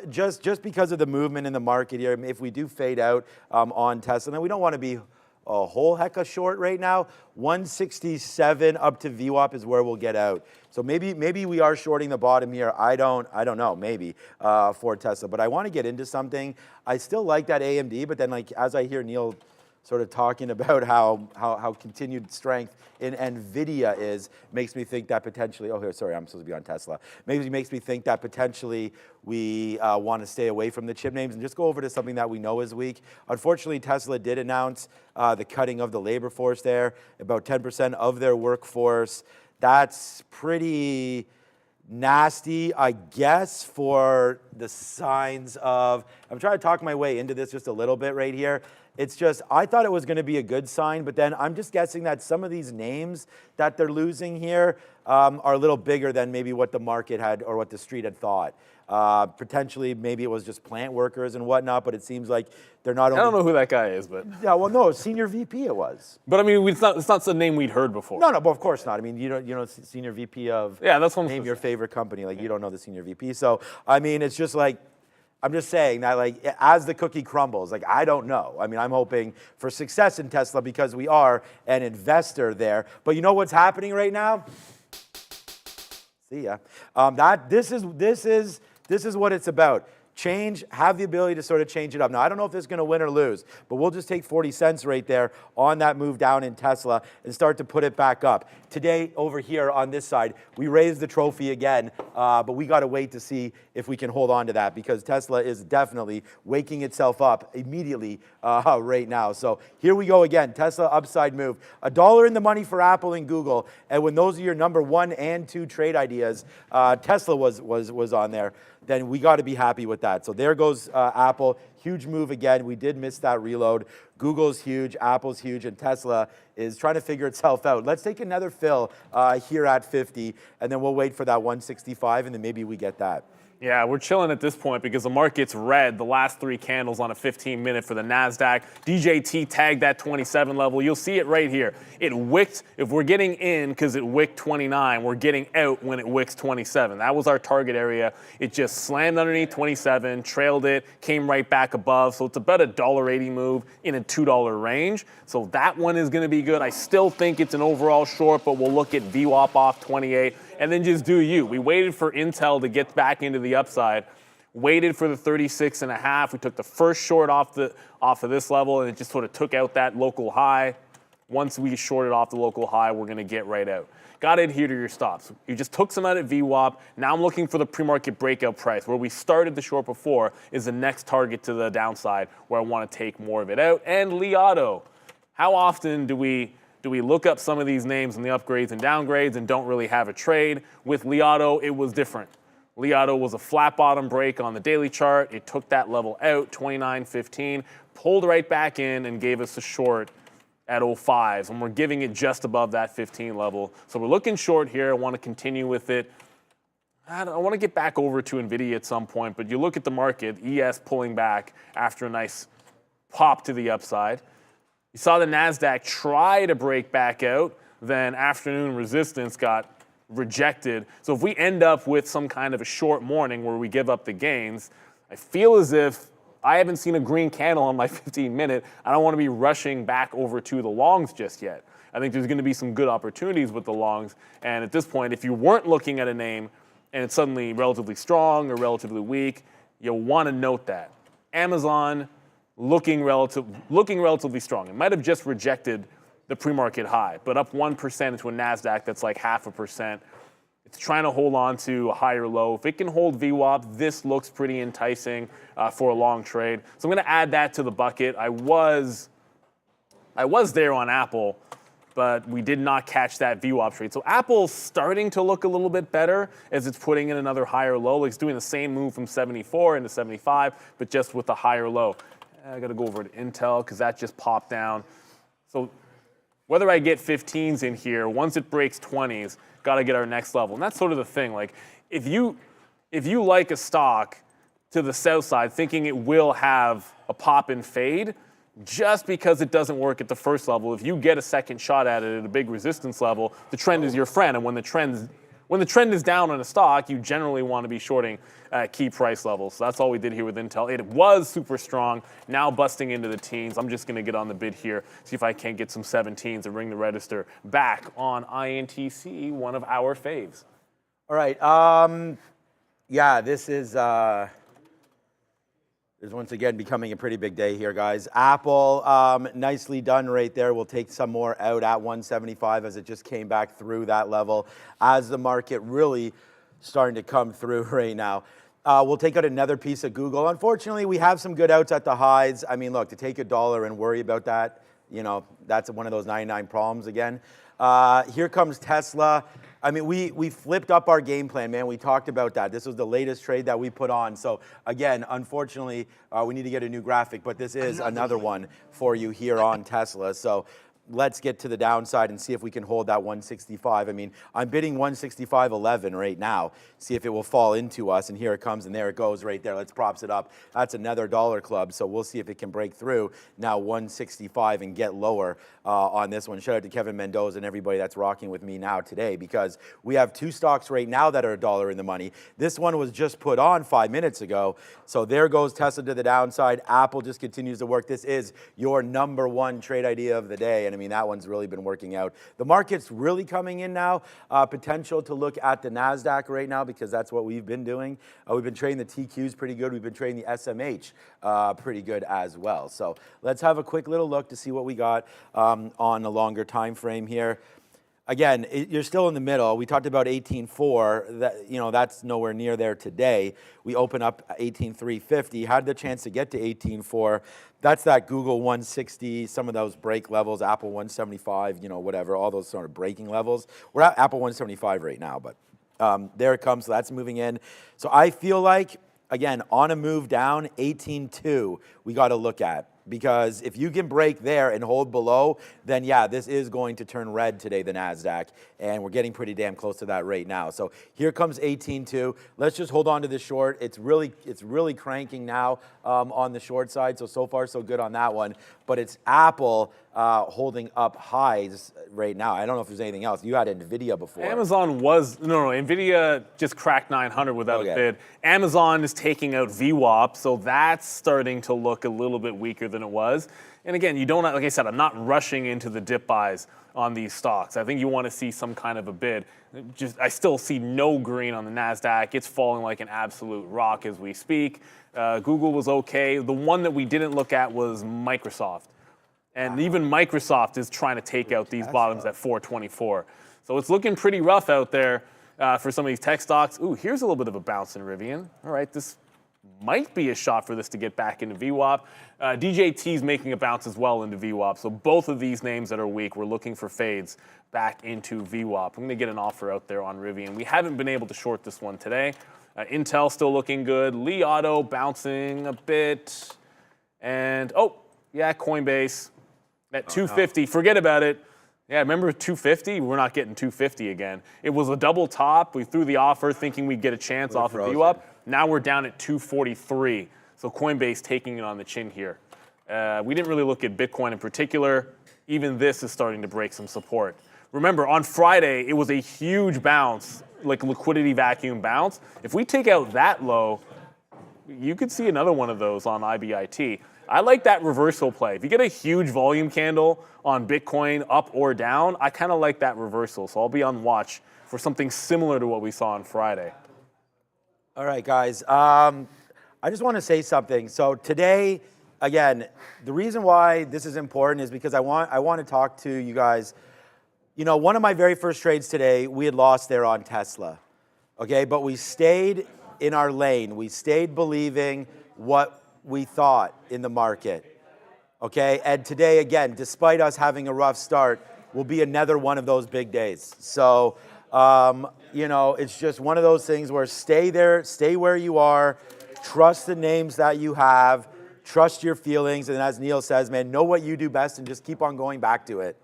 just because of the movement in the market here, if we do fade out on Tesla, now we don't want to be a whole heck of short right now. 167 up to VWAP is where we'll get out. So maybe we are shorting the bottom here. I don't know, maybe for Tesla. But I want to get into something. I still like that AMD, but then like as I hear Neil sort of talking about how continued strength in NVIDIA is, makes me think that potentially, oh, here, sorry, I'm supposed to be on Tesla. Maybe it makes me think that potentially we want to stay away from the chip names and just go over to something that we know is weak. Unfortunately, Tesla did announce the cutting of the labor force there, about 10% of their workforce. That's pretty nasty, I guess, for the signs of, I'm trying to talk my way into this just a little bit right here. It's just, I thought it was going to be a good sign, but then I'm just guessing that some of these names that they're losing here are a little bigger than maybe what the market had or what the street had thought. Potentially, maybe it was just plant workers and whatnot, but it seems like they're not only... I don't know who that guy is, but... Yeah, well, no, senior VP it was. But I mean, it's not a name we'd heard before. No, but of course not. I mean, you know senior VP of... Yeah, that's one. Name your favorite company. Like, you don't know the senior VP. So, I mean, it's just like... I'm just saying that, like, as the cookie crumbles, like, I don't know. I mean, I'm hoping for success in Tesla because we are an investor there. But you know what's happening right now? See ya. This is what it's about. Change, have the ability to sort of change it up. Now, I don't know if this is going to win or lose, but we'll just take 40 cents right there on that move down in Tesla and start to put it back up. Today, over here on this side, we raised the trophy again, but we got to wait to see if we can hold on to that because Tesla is definitely waking itself up immediately right now. So here we go again, Tesla upside move. $1 in the money for Apple and Google, and when those are your number 1 and 2 trade ideas, Tesla was on there. then we got to be happy with that. So there goes Apple. Huge move again. We did miss that reload. Google's huge, Apple's huge, and Tesla is trying to figure itself out. Let's take another fill here at 50, and then we'll wait for that 165, and then maybe we get that. Yeah, we're chilling at this point because the market's red the last 3 candles on a 15-minute for the NASDAQ. DJT tagged that 27 level. You'll see it right here. It wicked. If we're getting in because it wicked 29, we're getting out when it wicks 27. That was our target area. It just slammed underneath 27, trailed it, came right back above. So it's about a $1.80 move in a $2 range. So that one is going to be good. I still think it's an overall short, but we'll look at VWAP off 28. And then just do you. We waited for Intel to get back into the upside, waited for the 36.5. We took the first short off of this level, and it just sort of took out that local high. Once we shorted off the local high, we're going to get right out. Got to adhere to your stops. You just took some out at VWAP. Now I'm looking for the pre-market breakout price. Where we started the short before is the next target to the downside where I want to take more of it out. And Li Auto. How often do we look up some of these names in the upgrades and downgrades and don't really have a trade? With Li Auto, it was different. Li Auto was a flat bottom break on the daily chart. It took that level out, 29.15, pulled right back in and gave us a short at 05s, and we're giving it just above that 15 level. So we're looking short here. I want to continue with it. I want to get back over to NVIDIA at some point, but you look at the market, ES pulling back after a nice pop to the upside. You saw the NASDAQ try to break back out, then afternoon resistance got rejected. So if we end up with some kind of a short morning where we give up the gains, I feel as if I haven't seen a green candle on my 15-minute. I don't want to be rushing back over to the longs just yet. I think there's going to be some good opportunities with the longs. And at this point, if you weren't looking at a name and it's suddenly relatively strong or relatively weak, you'll want to note that. Amazon looking relatively strong. It might have just rejected the pre-market high, but up 1% into a NASDAQ that's like 0.5%. It's trying to hold on to a higher low. If it can hold VWAP, this looks pretty enticing for a long trade. So I'm going to add that to the bucket. I was there on Apple, but we did not catch that VWAP trade. So Apple's starting to look a little bit better as it's putting in another higher low. It's doing the same move from 74 into 75, but just with a higher low. I got to go over to Intel because that just popped down. So whether I get 15s in here, once it breaks 20s, got to get our next level. And that's sort of the thing. Like, if you like a stock to the south side thinking it will have a pop and fade, just because it doesn't work at the first level, if you get a second shot at it at a big resistance level, the trend is your friend. And when the trend is down on a stock, you generally want to be shorting at key price levels. So that's all we did here with Intel. It was super strong, now busting into the teens. I'm just going to get on the bid here, see if I can't get some 17s and ring the register back on INTC, one of our faves. All right. Yeah, this is once again becoming a pretty big day here, guys. Apple, nicely done right there. We'll take some more out at 175 as it just came back through that level as the market really starting to come through right now. We'll take out another piece of Google. Unfortunately, we have some good outs at the highs. I mean, look, to take $1 and worry about that, you know, that's one of those 99 problems again. Here comes Tesla. I mean, we flipped up our game plan, man. We talked about that. This was the latest trade that we put on. So again, unfortunately, we need to get a new graphic, but this is another one for you here on Tesla. So let's get to the downside and see if we can hold that 165. I mean, I'm bidding 165.11 right now. See if it will fall into us. And here it comes, and there it goes right there. Let's props it up. That's another dollar club. So we'll see if it can break through now 165 and get lower on this one. Shout out to Kevin Mendoza and everybody that's rocking with me now today, because we have two stocks right now that are $1 in the money. This one was just put on 5 minutes ago. So there goes Tesla to the downside. Apple just continues to work. This is your #1 trade idea of the day. And I mean, that one's really been working out. The market's really coming in now. Potential to look at the NASDAQ right now, because that's what we've been doing. We've been trading the TQs pretty good. We've been trading the SMH pretty good as well. So let's have a quick little look to see what we got on a longer time frame here. Again, you're still in the middle. We talked about 18.4. That, you know, that's nowhere near there today. We open up 18.350. Had the chance to get to 18.4. That's that Google 160, some of those break levels, Apple 175, you know, whatever, all those sort of breaking levels. We're at Apple 175 right now, but There it comes. So that's moving in. So I feel like, again, on a move down, 18.2, we got to look at. Because if you can break there and hold below, then yeah, this is going to turn red today, the NASDAQ. And we're getting pretty damn close to that right now. So here comes 18.2. Let's just hold on to the short. It's really cranking now on the short side. So far, so good on that one. But it's Apple holding up highs right now. I don't know if there's anything else. You had NVIDIA before. Amazon was, no, NVIDIA just cracked 900 without a bid. Amazon is taking out VWAP, so that's starting to look a little bit weaker than it was. And again, you don't, like I said, I'm not rushing into the dip buys on these stocks. I think you want to see some kind of a bid. I still see no green on the NASDAQ. It's falling like an absolute rock as we speak. Google was okay. The one that we didn't look at was Microsoft. And even Microsoft is trying to take out these bottoms at 424. So it's looking pretty rough out there for some of these tech stocks. Ooh, here's a little bit of a bounce in Rivian. All right, this might be a shot for this to get back into VWAP. DJT is making a bounce as well into VWAP. So both of these names that are weak, we're looking for fades back into VWAP. I'm going to get an offer out there on Rivian. We haven't been able to short this one today. Intel still looking good. Li Auto bouncing a bit. And, oh, yeah, Coinbase. At 250, forget about it. Yeah, remember 250? We're not getting 250 again. It was a double top. We threw the offer thinking we'd get a chance off of VWAP. Now we're down at 243. So Coinbase taking it on the chin here. We didn't really look at Bitcoin in particular. Even this is starting to break some support. Remember, on Friday, it was a huge bounce, like a liquidity vacuum bounce. If we take out that low, you could see another one of those on IBIT. I like that reversal play. If you get a huge volume candle on Bitcoin up or down, I kind of like that reversal. So I'll be on watch for something similar to what we saw on Friday. All right, guys. I just want to say something. So today, again, the reason why this is important is because I want to talk to you guys. You know, one of my very first trades today, we had lost there on Tesla. Okay, but we stayed in our lane. We stayed believing what we thought in the market, okay? And today, again, despite us having a rough start, will be another one of those big days. So, you know, it's just one of those things where stay there, stay where you are, trust the names that you have, trust your feelings, and as Neil says, man, know what you do best and just keep on going back to it.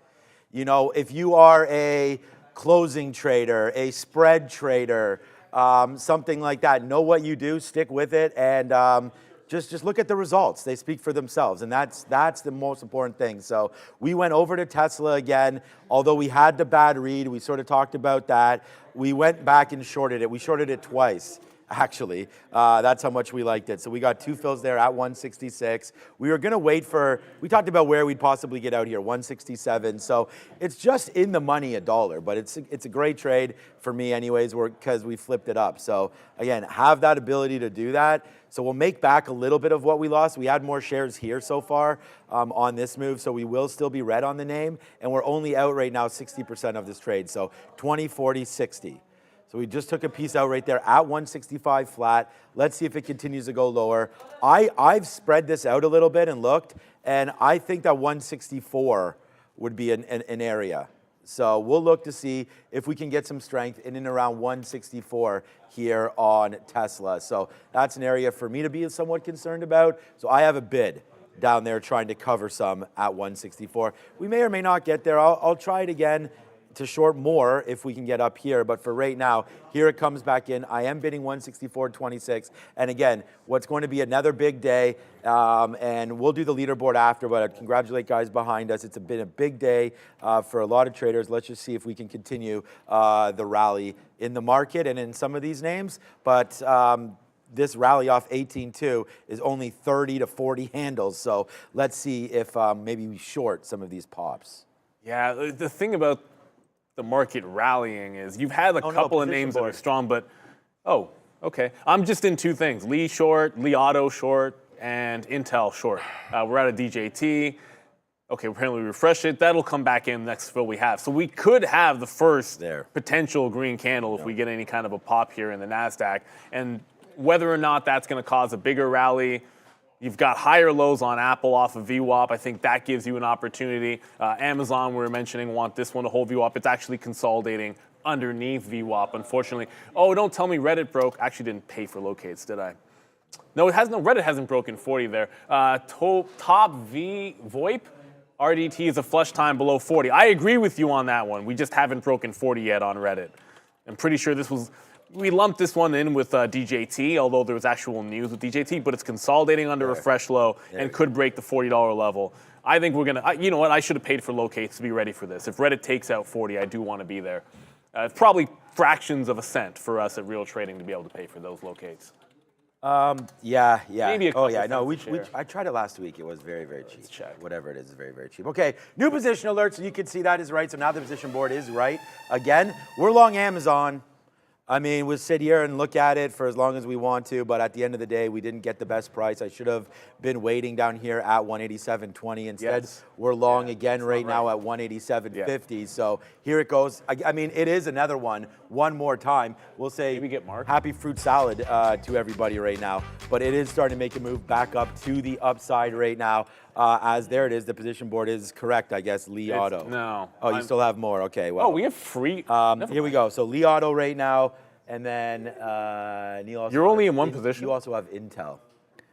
You know, if you are a closing trader, a spread trader, something like that, know what you do, stick with it, and just look at the results. They speak for themselves, and that's the most important thing. So we went over to Tesla again. Although we had the bad read, we sort of talked about that. We went back and shorted it. We shorted it twice, actually. That's how much we liked it. So we got two fills there at 166. We were going to wait for, we talked about where we'd possibly get out here, 167. So it's just in the money $1, but it's a great trade for me anyways, because we flipped it up. So again, have that ability to do that. So we'll make back a little bit of what we lost. We had more shares here so far on this move, so we will still be red on the name. And we're only out right now 60% of this trade, so 20, 40, 60. So we just took a piece out right there at 165 flat. Let's see if it continues to go lower. I've spread this out a little bit and looked, and I think that 164 would be an area. So we'll look to see if we can get some strength in and around 164 here on Tesla. So that's an area for me to be somewhat concerned about. So I have a bid down there trying to cover some at 164. We may or may not get there. I'll try it again to short more if we can get up here. But for right now, here it comes back in. I am bidding 164.26. And again, what's going to be another big day. And we'll do the leaderboard after, but I'd congratulate guys behind us. It's been a big day for a lot of traders. Let's just see if we can continue the rally in the market and in some of these names. But this rally off 18.2 is only 30 to 40 handles. So let's see if maybe we short some of these pops. Yeah, the thing about the market rallying is you've had a couple of names that are strong, but, oh, okay. I'm just in two things, Li short, Li Auto short, and Intel short. We're at a DJT. Okay, apparently we refresh it. That'll come back in the next fill we have. So we could have the first potential green candle if we get any kind of a pop here in the NASDAQ. And whether or not that's going to cause a bigger rally, you've got higher lows on Apple off of VWAP. I think that gives you an opportunity. Amazon, we were mentioning, want this one to hold VWAP. It's actually consolidating underneath VWAP, unfortunately. Oh, don't tell me Reddit broke. Actually didn't pay for locates, did I? No, Reddit hasn't broken 40 there. Top V VoIP, RDT is a flush time below 40. I agree with you on that one. We just haven't broken 40 yet on Reddit. I'm pretty sure we lumped this one in with DJT, although there was actual news with DJT, but it's consolidating under a fresh low and could break the $40 level. I think we're gonna, you know what, I should have paid for locates to be ready for this. If Reddit takes out 40, I do want to be there. It's probably fractions of a cent for us at Real Trading to be able to pay for those locates. Yeah. Maybe a oh yeah, couple no, cents a share. I tried it last week. It was very, very cheap. check. Whatever it is very, very cheap. Okay, new position alert. So you can see that is right. So now the position board is right. Again, we're long Amazon. I mean, we'll sit here and look at it for as long as we want to, but at the end of the day, we didn't get the best price. I should have been waiting down here at 187.20. Instead, we're long again right now at 187.50. So here it goes. I mean, it is another one more time. We'll say maybe get Mark. Happy fruit salad to everybody right now. But it is starting to make a move back up to the upside right now. As there it is, the position board is correct, I guess, Lee Auto. No. Oh, you still have more. Okay, well. Oh, we have free. Here we go. So Lee Auto right now, and then Neil also You're only in one position? You also have Intel.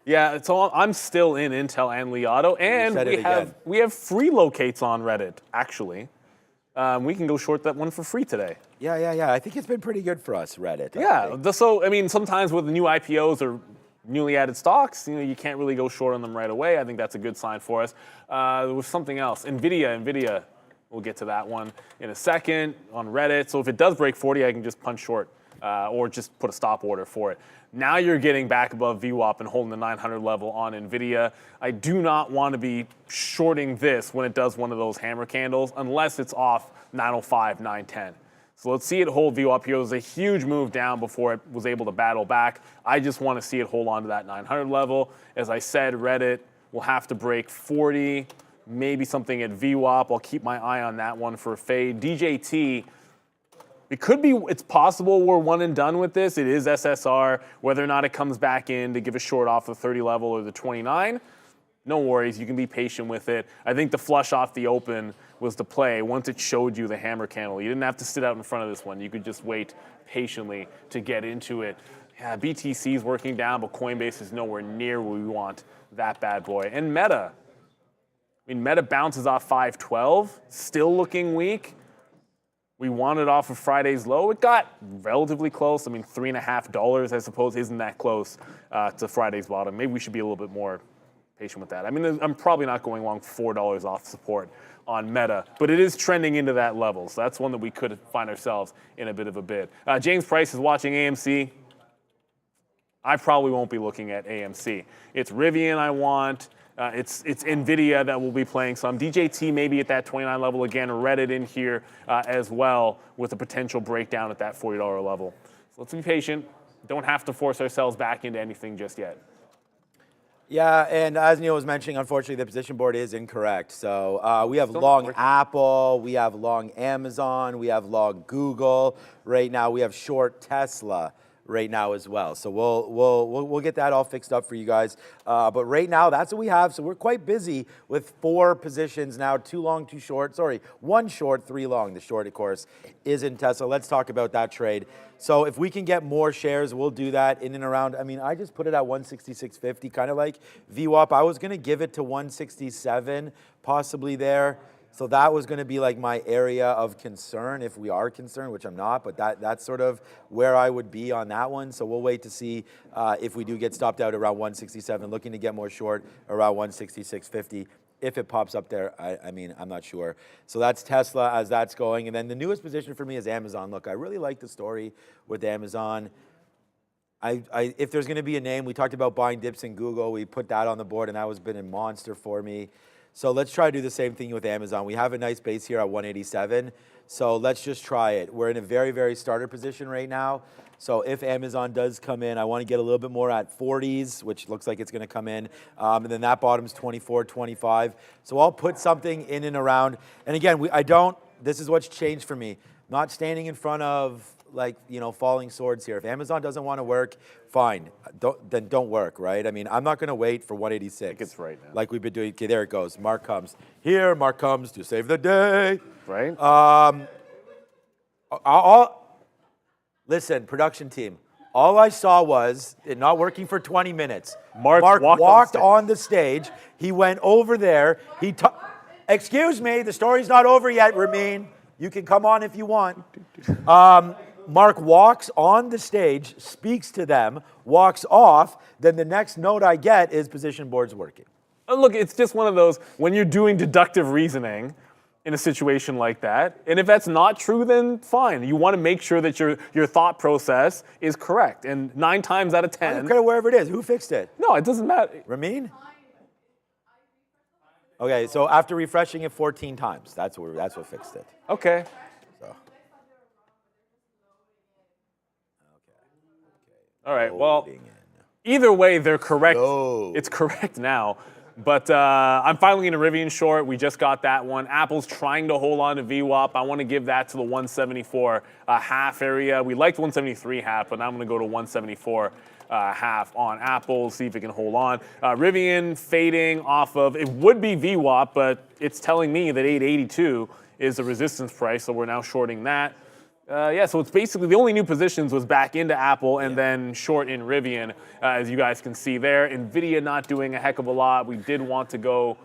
Yeah, it's all. I'm still in Intel and Lee Auto, and we have free locates on Reddit, actually. We can go short that one for free today. Yeah. I think it's been pretty good for us, Reddit. Yeah, so I mean, sometimes with the new IPOs or newly added stocks, you can't really go short on them right away. I think that's a good sign for us. There was something else. NVIDIA, we'll get to that one in a second on Reddit. So if it does break 40, I can just punch short or just put a stop order for it. Now you're getting back above VWAP and holding the 900 level on NVIDIA. I do not want to be shorting this when it does one of those hammer candles unless it's off 905, 910. So let's see it hold VWAP here. It was a huge move down before it was able to battle back. I just want to see it hold on to that 900 level. As I said, Reddit will have to break 40, maybe something at VWAP. I'll keep my eye on that one for a fade. DJT, it's possible we're one and done with this. It is SSR. Whether or not it comes back in to give a short off the 30 level or the 29, no worries, you can be patient with it. I think the flush off the open was the play once it showed you the hammer candle. You didn't have to sit out in front of this one. You could just wait patiently to get into it. Yeah, BTC is working down, but Coinbase is nowhere near where we want that bad boy. And Meta. I mean, Meta bounces off 512, still looking weak. We wanted off of Friday's low. It got relatively close. I mean, $3.50, I suppose, isn't that close to Friday's bottom. Maybe we should be a little bit more patient with that. I mean, I'm probably not going long $4 off support on Meta, but it is trending into that level. So that's one that we could find ourselves in a bit of a bid. James Price is watching AMC. I probably won't be looking at AMC. It's Rivian I want. It's NVIDIA that will be playing some. DJT maybe at that 29 level again. Reddit in here as well with a potential breakdown at that $40 level. So let's be patient. Don't have to force ourselves back into anything just yet. Yeah, and as Neil was mentioning, unfortunately, the position board is incorrect. So we have long Apple, we have long Amazon, we have long Google. Right now, we have short Tesla right now as well. So we'll get that all fixed up for you guys. But right now, that's what we have. So we're quite busy with 4 positions now, 2 long, 2 short. Sorry, 1 short, 3 long. The short, of course, is in Tesla. Let's talk about that trade. So if we can get more shares, we'll do that in and around. I mean, I just put it at 166.50, kind of like VWAP. I was going to give it to 167, possibly there. So that was going to be like my area of concern if we are concerned, which I'm not, but that's sort of where I would be on that one. So we'll wait to see if we do get stopped out around 167, looking to get more short around 166.50. If it pops up there, I mean, I'm not sure. So that's Tesla as that's going. And then the newest position for me is Amazon. Look, I really like the story with Amazon. If there's going to be a name, we talked about buying dips in Google. We put that on the board, and that has been a monster for me. So let's try to do the same thing with Amazon. We have a nice base here at 187. So let's just try it. We're in a very, very starter position right now. So if Amazon does come in, I want to get a little bit more at 40s, which looks like it's going to come in. And then that bottom's 24, 25. So I'll put something in and around. And again, this is what's changed for me. Not standing in front of falling swords here. If Amazon doesn't want to work, fine. Then don't work, right? I mean, I'm not going to wait for 186. I think it's right now. Like we've been doing. Okay, there it goes. Mark comes. Here, Mark comes to save the day. Right. Listen, production team. All I saw was it not working for 20 minutes. Mark walked on the stage. He went over there. Excuse me, the story's not over yet, Ramin. You can come on if you want. Mark walks on the stage, speaks to them, walks off. Then the next note I get is position board's working. Look, it's just one of those, when you're doing deductive reasoning in a situation like that, and if that's not true, then fine. You want to make sure that your thought process is correct. And 9 times out of 10. I don't care wherever it is. Who fixed it? No, it doesn't matter. Ramin? Okay, so after refreshing it 14 times, that's what fixed it. Okay. So. All right, well, either way, they're correct. No. It's correct now. But I'm finally in a Rivian short. We just got that one. Apple's trying to hold on to VWAP. I want to give that to the 174 half area. We liked 173 half, but now I'm going to go to 174 half on Apple, see if it can hold on. Rivian fading off of, it would be VWAP, but it's telling me that 882 is the resistance price, so we're now shorting that. Yeah, so it's basically the only new positions was back into Apple and then short in Rivian, as you guys can see there. NVIDIA not doing a heck of a lot. We did want to go,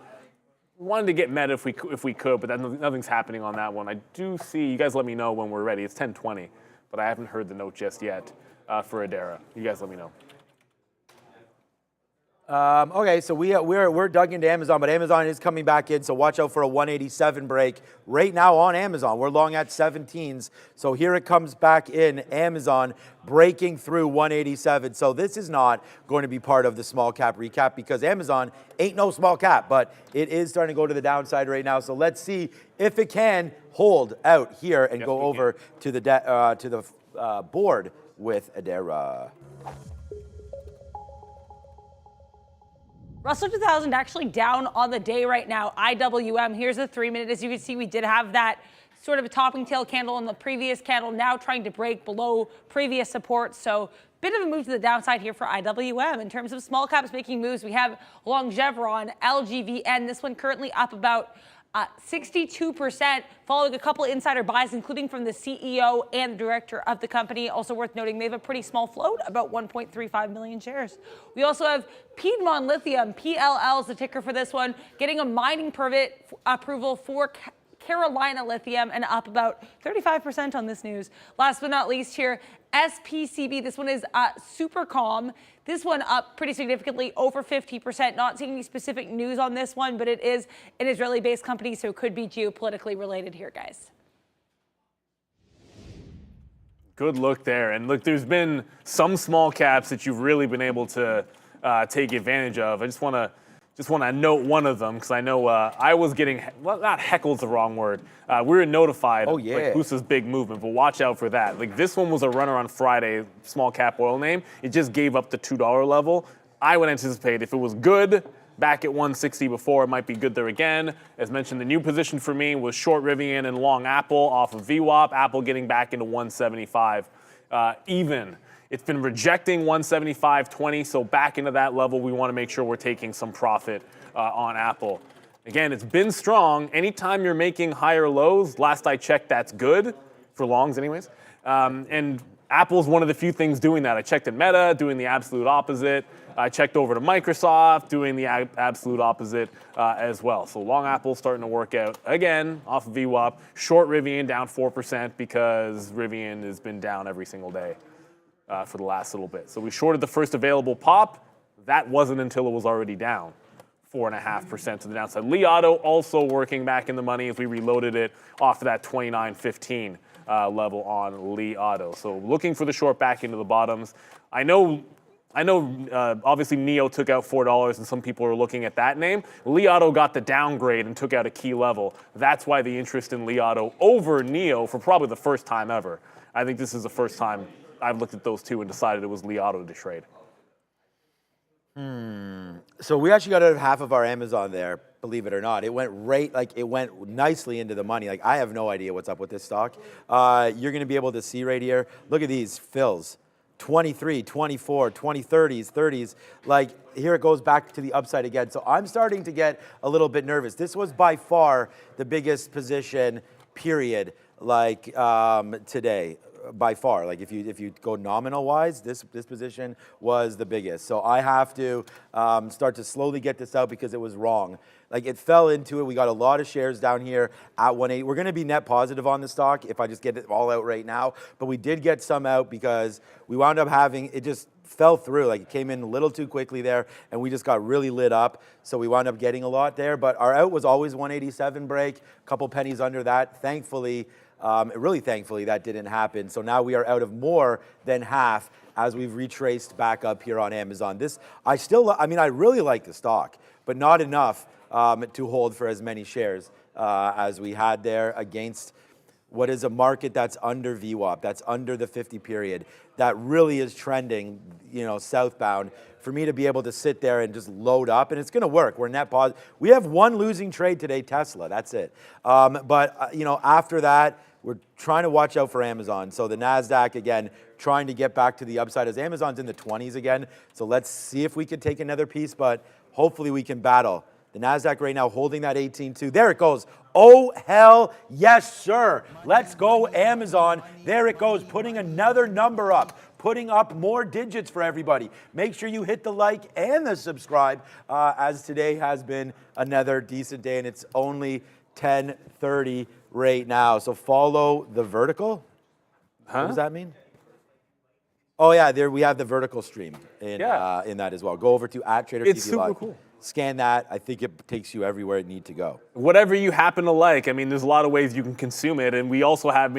wanted to get Meta if we could, but nothing's happening on that one. I do see, you guys let me know when we're ready. It's 10:20, but I haven't heard the note just yet for Adara. You guys let me know. Okay, so we're dug into Amazon, but Amazon is coming back in, so watch out for a 187 break. Right now on Amazon, we're long at 17s, so here it comes back in, Amazon breaking through 187. So this is not going to be part of the small cap recap because Amazon ain't no small cap, but it is starting to go to the downside right now. So let's see if it can hold out here and go over to the board with Adara. Russell 2000 actually down on the day right now. IWM, here's the 3-minute. As you can see, we did have that sort of a topping tail candle in the previous candle, now trying to break below previous support. So bit of a move to the downside here for IWM. In terms of small caps making moves, we have Longevron, LGVN. This one currently up about 62%, following a couple insider buys, including from the CEO and the director of the company. Also worth noting, they have a pretty small float, about 1.35 million shares. We also have Piedmont Lithium, PLL is the ticker for this one, getting a mining permit approval for Carolina Lithium and up about 35% on this news. Last but not least here, SPCE. This one is super calm. This one up pretty significantly, over 50%. Not seeing any specific news on this one, but it is an Israeli-based company, so it could be geopolitically related here, guys. Good look there. And look, there's been some small caps that you've really been able to take advantage of. I just want to note one of them because I know I was getting, well, not heckled's the wrong word. We were notified of like, Hoosa's big movement, but watch out for that. Like this one was a runner on Friday, small cap oil name. It just gave up the $2 level. I would anticipate if it was good back at 160 before, it might be good there again. As mentioned, the new position for me was short Rivian and long Apple off of VWAP. Apple getting back into 175 even. It's been rejecting 175.20, so back into that level, we want to make sure we're taking some profit on Apple. Again, it's been strong. Anytime you're making higher lows, last I checked, that's good, for longs anyways. And Apple's one of the few things doing that. I checked at Meta, doing the absolute opposite. I checked over to Microsoft, doing the absolute opposite as well. So long Apple's starting to work out again off of VWAP. Short Rivian down 4% because Rivian has been down every single day for the last little bit. So we shorted the first available pop. That wasn't until it was already down 4.5% to the downside. Li Auto also working back in the money as we reloaded it off of that 29.15 level on Li Auto. So looking for the short back into the bottoms. I know. Obviously NEO took out $4 and some people are looking at that name. Li Auto got the downgrade and took out a key level. That's why the interest in Li Auto over NEO for probably the first time ever. I think this is the first time I've looked at those two and decided it was Li Auto to trade. So we actually got out of half of our Amazon there, believe it or not. It went nicely into the money. Like I have no idea what's up with this stock. You're going to be able to see right here. Look at these fills. 23, 24, 2030s, 30s. Like here it goes back to the upside again. So I'm starting to get a little bit nervous. This was by far the biggest position period today. By far, like if you go nominal wise, this position was the biggest. So I have to start to slowly get this out because it was wrong. Like it fell into it. We got a lot of shares down here at 180. We're going to be net positive on the stock if I just get it all out right now. But we did get some out because we wound up having it just fell through. Like it came in a little too quickly there, and we just got really lit up. So we wound up getting a lot there. But our out was always 187 break, a couple pennies under that. Thankfully. Really thankfully that didn't happen. So now we are out of more than half as we've retraced back up here on Amazon. I really like the stock, but not enough to hold for as many shares as we had there against what is a market that's under VWAP, that's under the 50 period, that really is trending, southbound. For me to be able to sit there and just load up, and it's going to work. We're net positive. We have one losing trade today, Tesla. That's it. After that, we're trying to watch out for Amazon. So the NASDAQ, again, trying to get back to the upside as Amazon's in the 20s again. So let's see if we can take another piece, but hopefully we can battle. The NASDAQ right now holding that 18.2. There it goes. Oh, hell yes, sir. Let's go, Amazon. There it goes, putting another number up, putting up more digits for everybody. Make sure you hit the like and the subscribe, as today has been another decent day, and it's only 10:30 right now. So follow the vertical. What does that mean? Oh yeah, there we have the vertical stream in that as well. Go over to @TraderTV It's super Live. cool. Scan that. I think it takes you everywhere it needs to go. Whatever you happen to like. I mean, there's a lot of ways you can consume it, and we also have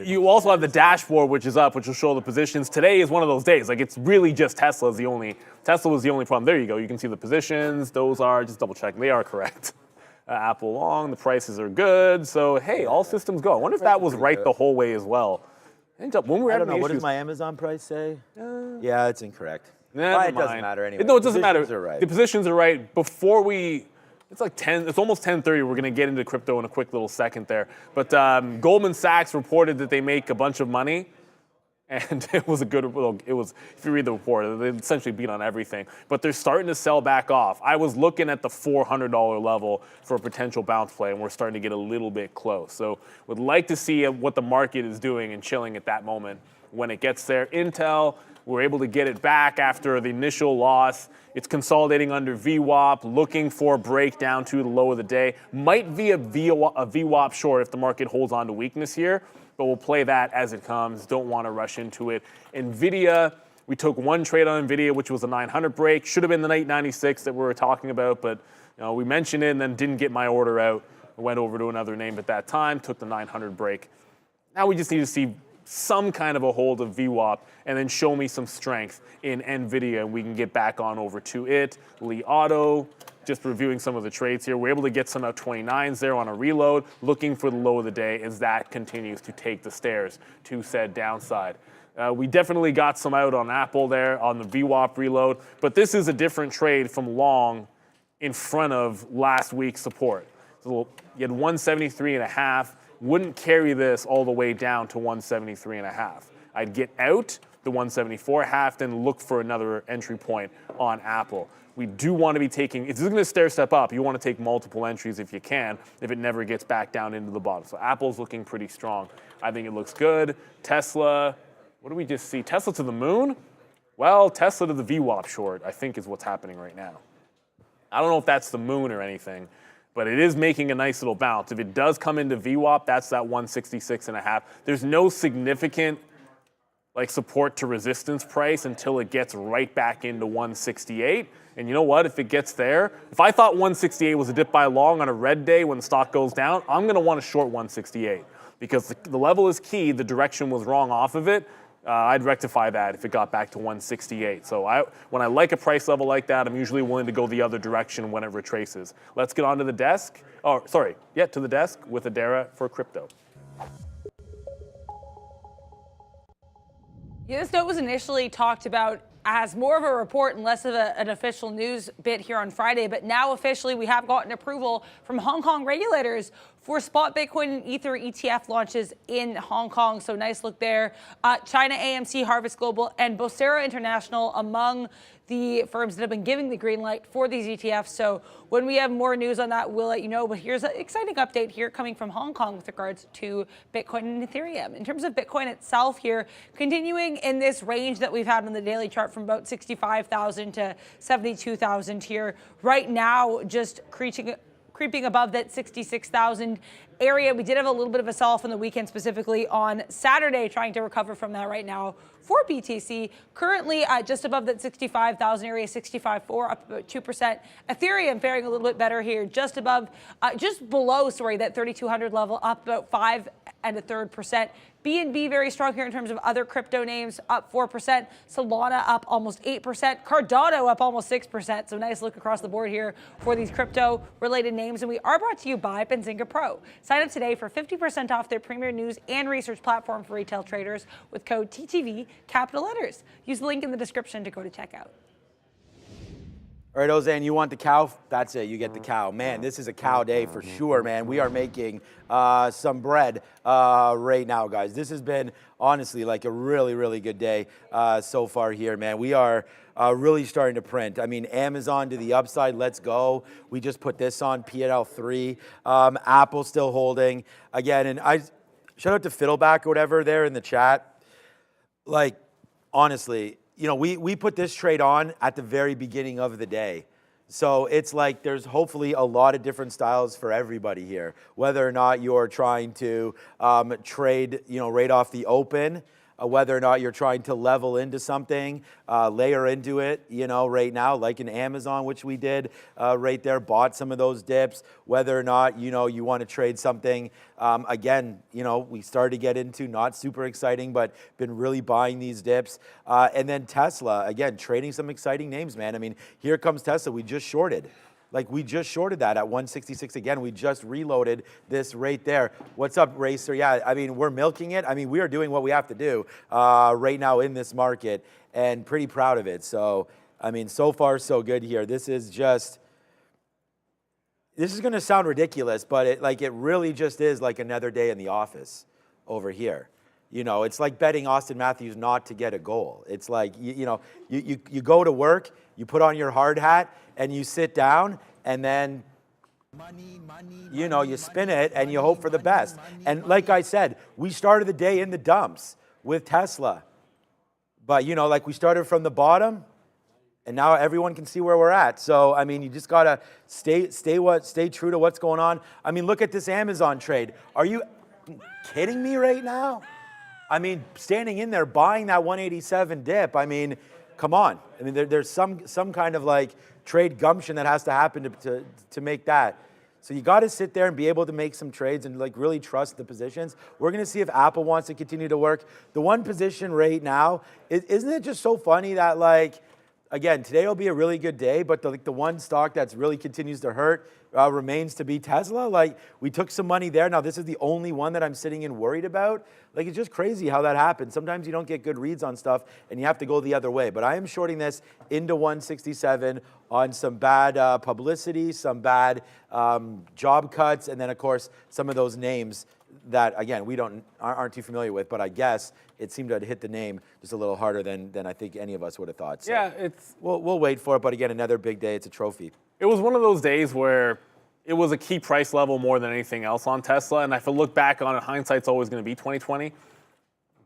you also have the dashboard, which is up, which will show the positions. Today is one of those days. Like, it's really just Tesla was the only problem. There you go. You can see the positions. Those are, just double checking, they are correct. Apple long, the prices are good. So, hey, all systems go. I wonder if that was right the whole way as well. When we were I don't having know. What issues, does my Amazon price say? Yeah, it's incorrect. Never It doesn't mind. matter anyway. No, it doesn't matter. Positions are right. The positions are right. Before it's like 10, it's almost 10:30. We're going to get into crypto in a quick little second there. But Goldman Sachs reported that they make a bunch of money. And it was if you read the report, they essentially beat on everything. But they're starting to sell back off. I was looking at the $400 level for a potential bounce play, and we're starting to get a little bit close. So would like to see what the market is doing and chilling at that moment when it gets there. Intel, we're able to get it back after the initial loss. It's consolidating under VWAP, looking for a break down to the low of the day. Might be a VWAP short if the market holds on to weakness here, but we'll play that as it comes. Don't want to rush into it. NVIDIA, we took one trade on NVIDIA, which was a 900 break. Should have been the 896 that we were talking about, but we mentioned it and then didn't get my order out. I went over to another name at that time, took the 900 break. Now we just need to see some kind of a hold of VWAP and then show me some strength in NVIDIA, and we can get back on over to it. Li Auto, just reviewing some of the trades here. We're able to get some out 29s there on a reload, looking for the low of the day as that continues to take the stairs to said downside. We definitely got some out on Apple there on the VWAP reload, but this is a different trade from long in front of last week's support. So you had 173.5. Wouldn't carry this all the way down to 173.5. I'd get out the 174.5, then look for another entry point on Apple. We do want to be taking, if this is going to stair step up, you want to take multiple entries if you can, if it never gets back down into the bottom. So Apple's looking pretty strong. I think it looks good. Tesla, what do we just see? Tesla to the moon? Well, Tesla to the VWAP short, I think is what's happening right now. I don't know if that's the moon or anything, but it is making a nice little bounce. If it does come into VWAP, that's that 166.5. There's no significant support to resistance price until it gets right back into 168. And you know what? If it gets there, if I thought 168 was a dip by long on a red day when the stock goes down, I'm going to want to short 168 because the level is key. The direction was wrong off of it. I'd rectify that if it got back to 168. So when I like a price level like that, I'm usually willing to go the other direction when it retraces. Let's get onto the desk. To the desk with Adara for crypto. Yeah, this note was initially talked about as more of a report and less of an official news bit here on Friday, but now officially we have gotten approval from Hong Kong regulators for spot Bitcoin and Ether ETF launches in Hong Kong. So nice look there. China AMC, Harvest Global, and Bocera International among the firms that have been giving the green light for these ETFs. So when we have more news on that, we'll let you know. But here's an exciting update here coming from Hong Kong with regards to Bitcoin and Ethereum. In terms of Bitcoin itself here, continuing in this range that we've had on the daily chart from about 65,000 to 72,000 here. Right now, just creeping above that 66,000 area. We did have a little bit of a sell-off on the weekend, specifically on Saturday, trying to recover from that right now for BTC. Currently just above that 65,000 area, 65.4, up about 2%. Ethereum faring a little bit better here, just above, just below, sorry, that 3,200 level, up about 5.33%. BNB very strong here in terms of other crypto names, up 4%. Solana up almost 8%. Cardano up almost 6%. So nice look across the board here for these crypto-related names. And we are brought to you by Benzinga Pro. Sign up today for 50% off their premier news and research platform for retail traders with code TTV, capital letters. Use the link in the description to go to checkout. All right, Ozan, you want the cow? That's it, you get the cow. Man, this is a cow day for sure, man. We are making some bread right now, guys. This has been, honestly, like a really, really good day so far here, man. We are really starting to print. I mean, Amazon to the upside, let's go. We just put this on PL 3. Apple still holding. Again, and I shout out to Fiddleback or whatever there in the chat. Like, honestly, you know, we put this trade on at the very beginning of the day. So it's like there's hopefully a lot of different styles for everybody here, whether or not you're trying to trade, you know, right off the open, whether or not you're trying to level into something, layer into it, you know, right now, like in Amazon, which we did right there, bought some of those dips, whether or not, you know, you want to trade something. Again, you know, we started to get into not super exciting, but been really buying these dips. And then Tesla, again, trading some exciting names, man. I mean, here comes Tesla. We just shorted. Like, we just shorted that at 166 again. We just reloaded this right there. What's up, Racer? Yeah, I mean, we're milking it. I mean, we are doing what we have to do right now in this market, and pretty proud of it. So, I mean, so far, so good here. This is just, this is going to sound ridiculous, but it really just is like another day in the office over here. You know, it's like betting Austin Matthews not to get a goal. It's like, you know, you go to work, you put on your hard hat, and you sit down, and then, you know, you spin it, and you hope for the best. And like I said, we started the day in the dumps with Tesla. But, you know, like we started from the bottom, and now everyone can see where we're at. So, I mean, you just got to stay true to what's going on. I mean, look at this Amazon trade. Are you kidding me right now? I mean, standing in there, buying that 187 dip, I mean, come on. I mean, there's some kind of like trade gumption that has to happen to make that. So you got to sit there and be able to make some trades and like really trust the positions. We're going to see if Apple wants to continue to work. The one position right now, isn't it just so funny that like, again, today will be a really good day, but the one stock that's really continues to hurt remains to be Tesla. Like, we took some money there. Now, this is the only one that I'm sitting and worried about. Like, it's just crazy how that happens. Sometimes you don't get good reads on stuff, and you have to go the other way. But I am shorting this into 167 on some bad publicity, some bad job cuts, and then, of course, some of those names that, again, we aren't too familiar with, but I guess it seemed to have hit the name just a little harder than I think any of us would have thought. So Yeah, we'll wait for it, but again, another big day. It's a trophy. It was one of those days where it was a key price level more than anything else on Tesla, and if I look back on it, hindsight's always going to be 2020.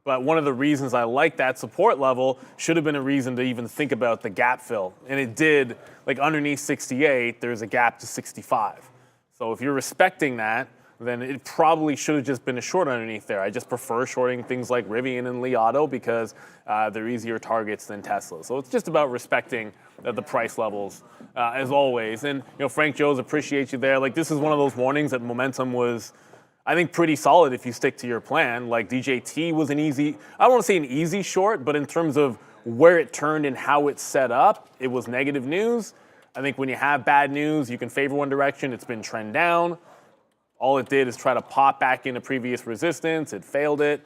But one of the reasons I like that support level should have been a reason to even think about the gap fill, and it did. Like underneath 68, there's a gap to 65. So if you're respecting that, then it probably should have just been a short underneath there. I just prefer shorting things like Rivian and Li Auto because they're easier targets than Tesla. So it's just about respecting the price levels as always. And you know, Frank Joes, appreciate you there. Like, this is one of those mornings that momentum was, I think, pretty solid if you stick to your plan. Like DJT was an easy, I don't want to say an easy short, but in terms of where it turned and how it set up, it was negative news. I think when you have bad news, you can favor one direction. It's been trend down. All it did is try to pop back into previous resistance. It failed it.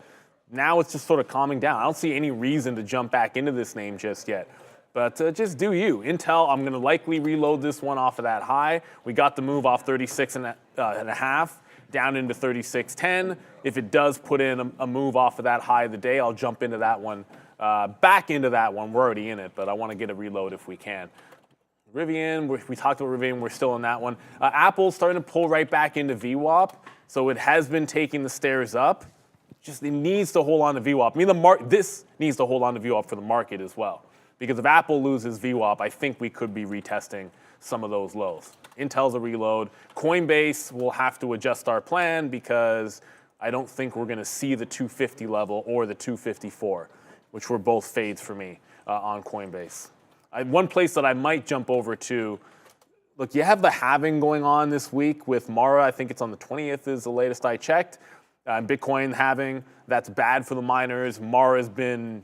Now it's just sort of calming down. I don't see any reason to jump back into this name just yet. But just do you. Intel, I'm going to likely reload this one off of that high. We got the move off 36 and a half down into 36.10. If it does put in a move off of that high of the day, I'll jump into that one back into that one. We're already in it, but I want to get a reload if we can. Rivian, we talked about Rivian. We're still in that one. Apple's starting to pull right back into VWAP, so it has been taking the stairs up. Just it needs to hold on to VWAP. I mean, this needs to hold on to VWAP for the market as well. Because if Apple loses VWAP, I think we could be retesting some of those lows. Intel's a reload. Coinbase will have to adjust our plan because I don't think we're going to see the 250 level or the 254, which were both fades for me on Coinbase. One place that I might jump over to, look, you have the halving going on this week with Mara. I think it's on the 20th is the latest I checked. Bitcoin halving, that's bad for the miners. Mara's been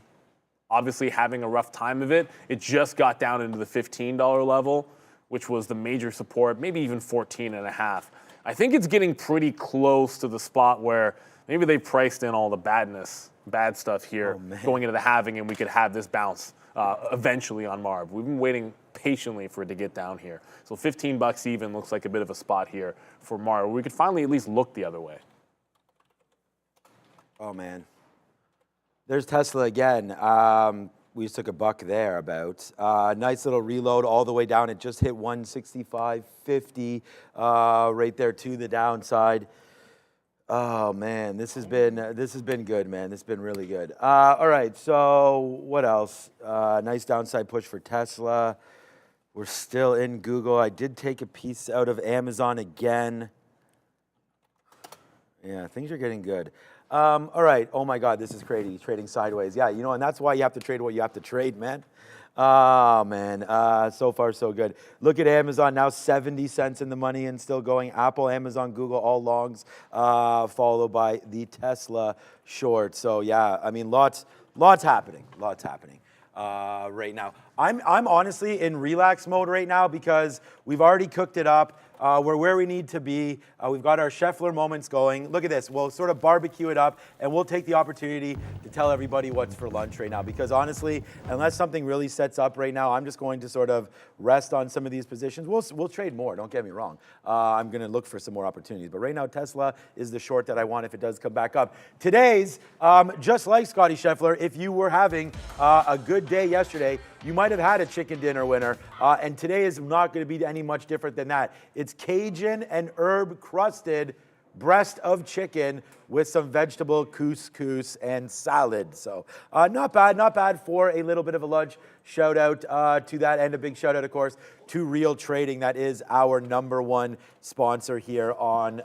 obviously having a rough time of it. It just got down into the $15 level, which was the major support, maybe even 14.5. I think it's getting pretty close to the spot where maybe they priced in all the bad stuff here going into the halving, and we could have this bounce eventually on Mara. We've been waiting patiently for it to get down here. So $15 even looks like a bit of a spot here for Mara. We could finally at least look the other way. Oh, man. There's Tesla again. We just took a buck there about. Nice little reload all the way down. It just hit 165.50 right there to the downside. Oh man, this has been good, man. This has been really good. All right, so what else? Nice downside push for Tesla. We're still in Google. I did take a piece out of Amazon again. Yeah, things are getting good. All right. Oh my God, this is crazy. Trading sideways. Yeah, and that's why you have to trade what you have to trade, man. Oh man, so far so good. Look at Amazon now, 70 cents in the money and still going. Apple, Amazon, Google, all longs, followed by the Tesla short. So yeah, I mean, lots happening. Right now. I'm honestly in relax mode right now because we've already cooked it up. We're where we need to be. We've got our Scheffler moments going. Look at this. We'll sort of barbecue it up, and we'll take the opportunity to tell everybody what's for lunch right now. Because honestly, unless something really sets up right now, I'm just going to sort of rest on some of these positions. We'll trade more, don't get me wrong. I'm going to look for some more opportunities. But right now, Tesla is the short that I want if it does come back up. Today's, just like Scotty Scheffler, if you were having a good day yesterday, you might have had a chicken dinner winner, and today is not going to be any much different than that. It's Cajun and herb crusted breast of chicken with some vegetable couscous and salad. So not bad for a little bit of a lunch. Shout out to that, and a big shout out, of course, to Real Trading. That is our #1 sponsor here on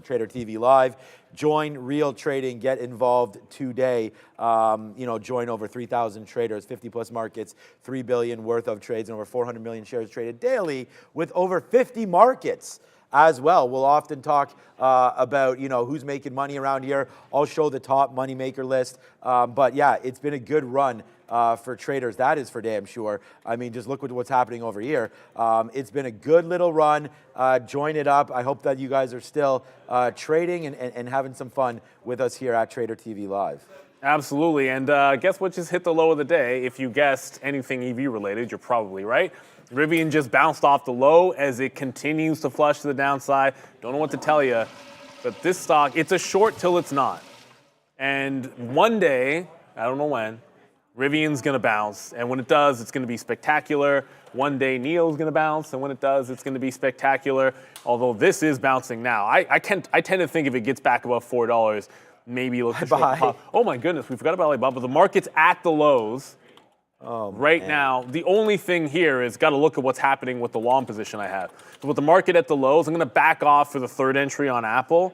Trader TV Live. Join Real Trading. Get involved today. Join over 3,000 traders, 50+ markets, $3 billion worth of trades, and over 400 million shares traded daily with over 50 markets as well. We'll often talk about, who's making money around here. I'll show the top money maker list. But yeah, it's been a good run for traders. That is for damn sure. I mean, just look at what's happening over here. It's been a good little run. Join it up. I hope that you guys are still trading and having some fun with us here at Trader TV Live. Absolutely. And guess what just hit the low of the day? If you guessed anything EV related, you're probably right. Rivian just bounced off the low as it continues to flush to the downside. Don't know what to tell you, but this stock, it's a short till it's not. And one day, I don't know when, Rivian's going to bounce. And when it does, it's going to be spectacular. One day, NIO's going to bounce. And when it does, it's going to be spectacular. Although this is bouncing now. I tend to think if it gets back above $4, maybe look at pop. Oh my goodness, we forgot about Alibaba. The market's at the lows. Right now, the only thing here is got to look at what's happening with the long position I have. So with the market at the lows, I'm going to back off for the third entry on Apple.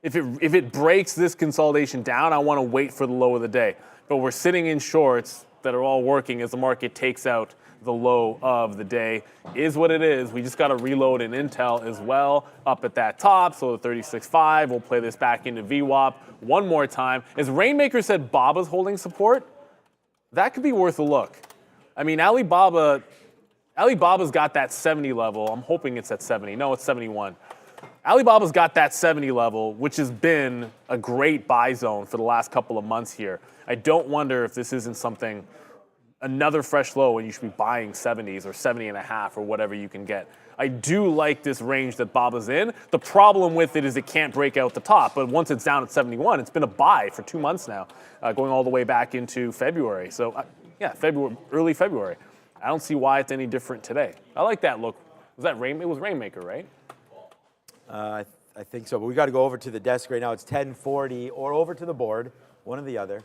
If it breaks this consolidation down, I want to wait for the low of the day. But we're sitting in shorts that are all working as the market takes out the low of the day. Is what it is. We just got to reload in Intel as well up at that top. So the 36.5, we'll play this back into VWAP one more time. As Rainmaker said, Baba's holding support. That could be worth a look. I mean, Alibaba's got that 70 level. I'm hoping it's at 70. No, it's 71. Alibaba's got that 70 level, which has been a great buy zone for the last couple of months here. I don't wonder if this isn't something another fresh low and you should be buying 70s or 70 and a half or whatever you can get. I do like this range that Bob is in. The problem with it is it can't break out the top, but once it's down at 71, it's been a buy for 2 months now, going all the way back into February. So yeah, early February. I don't see why it's any different today. I like that look. Was that Rain? It was Rainmaker, right? I think so, but we got to go over to the desk right now. It's 10:40, or over to the board, one or the other.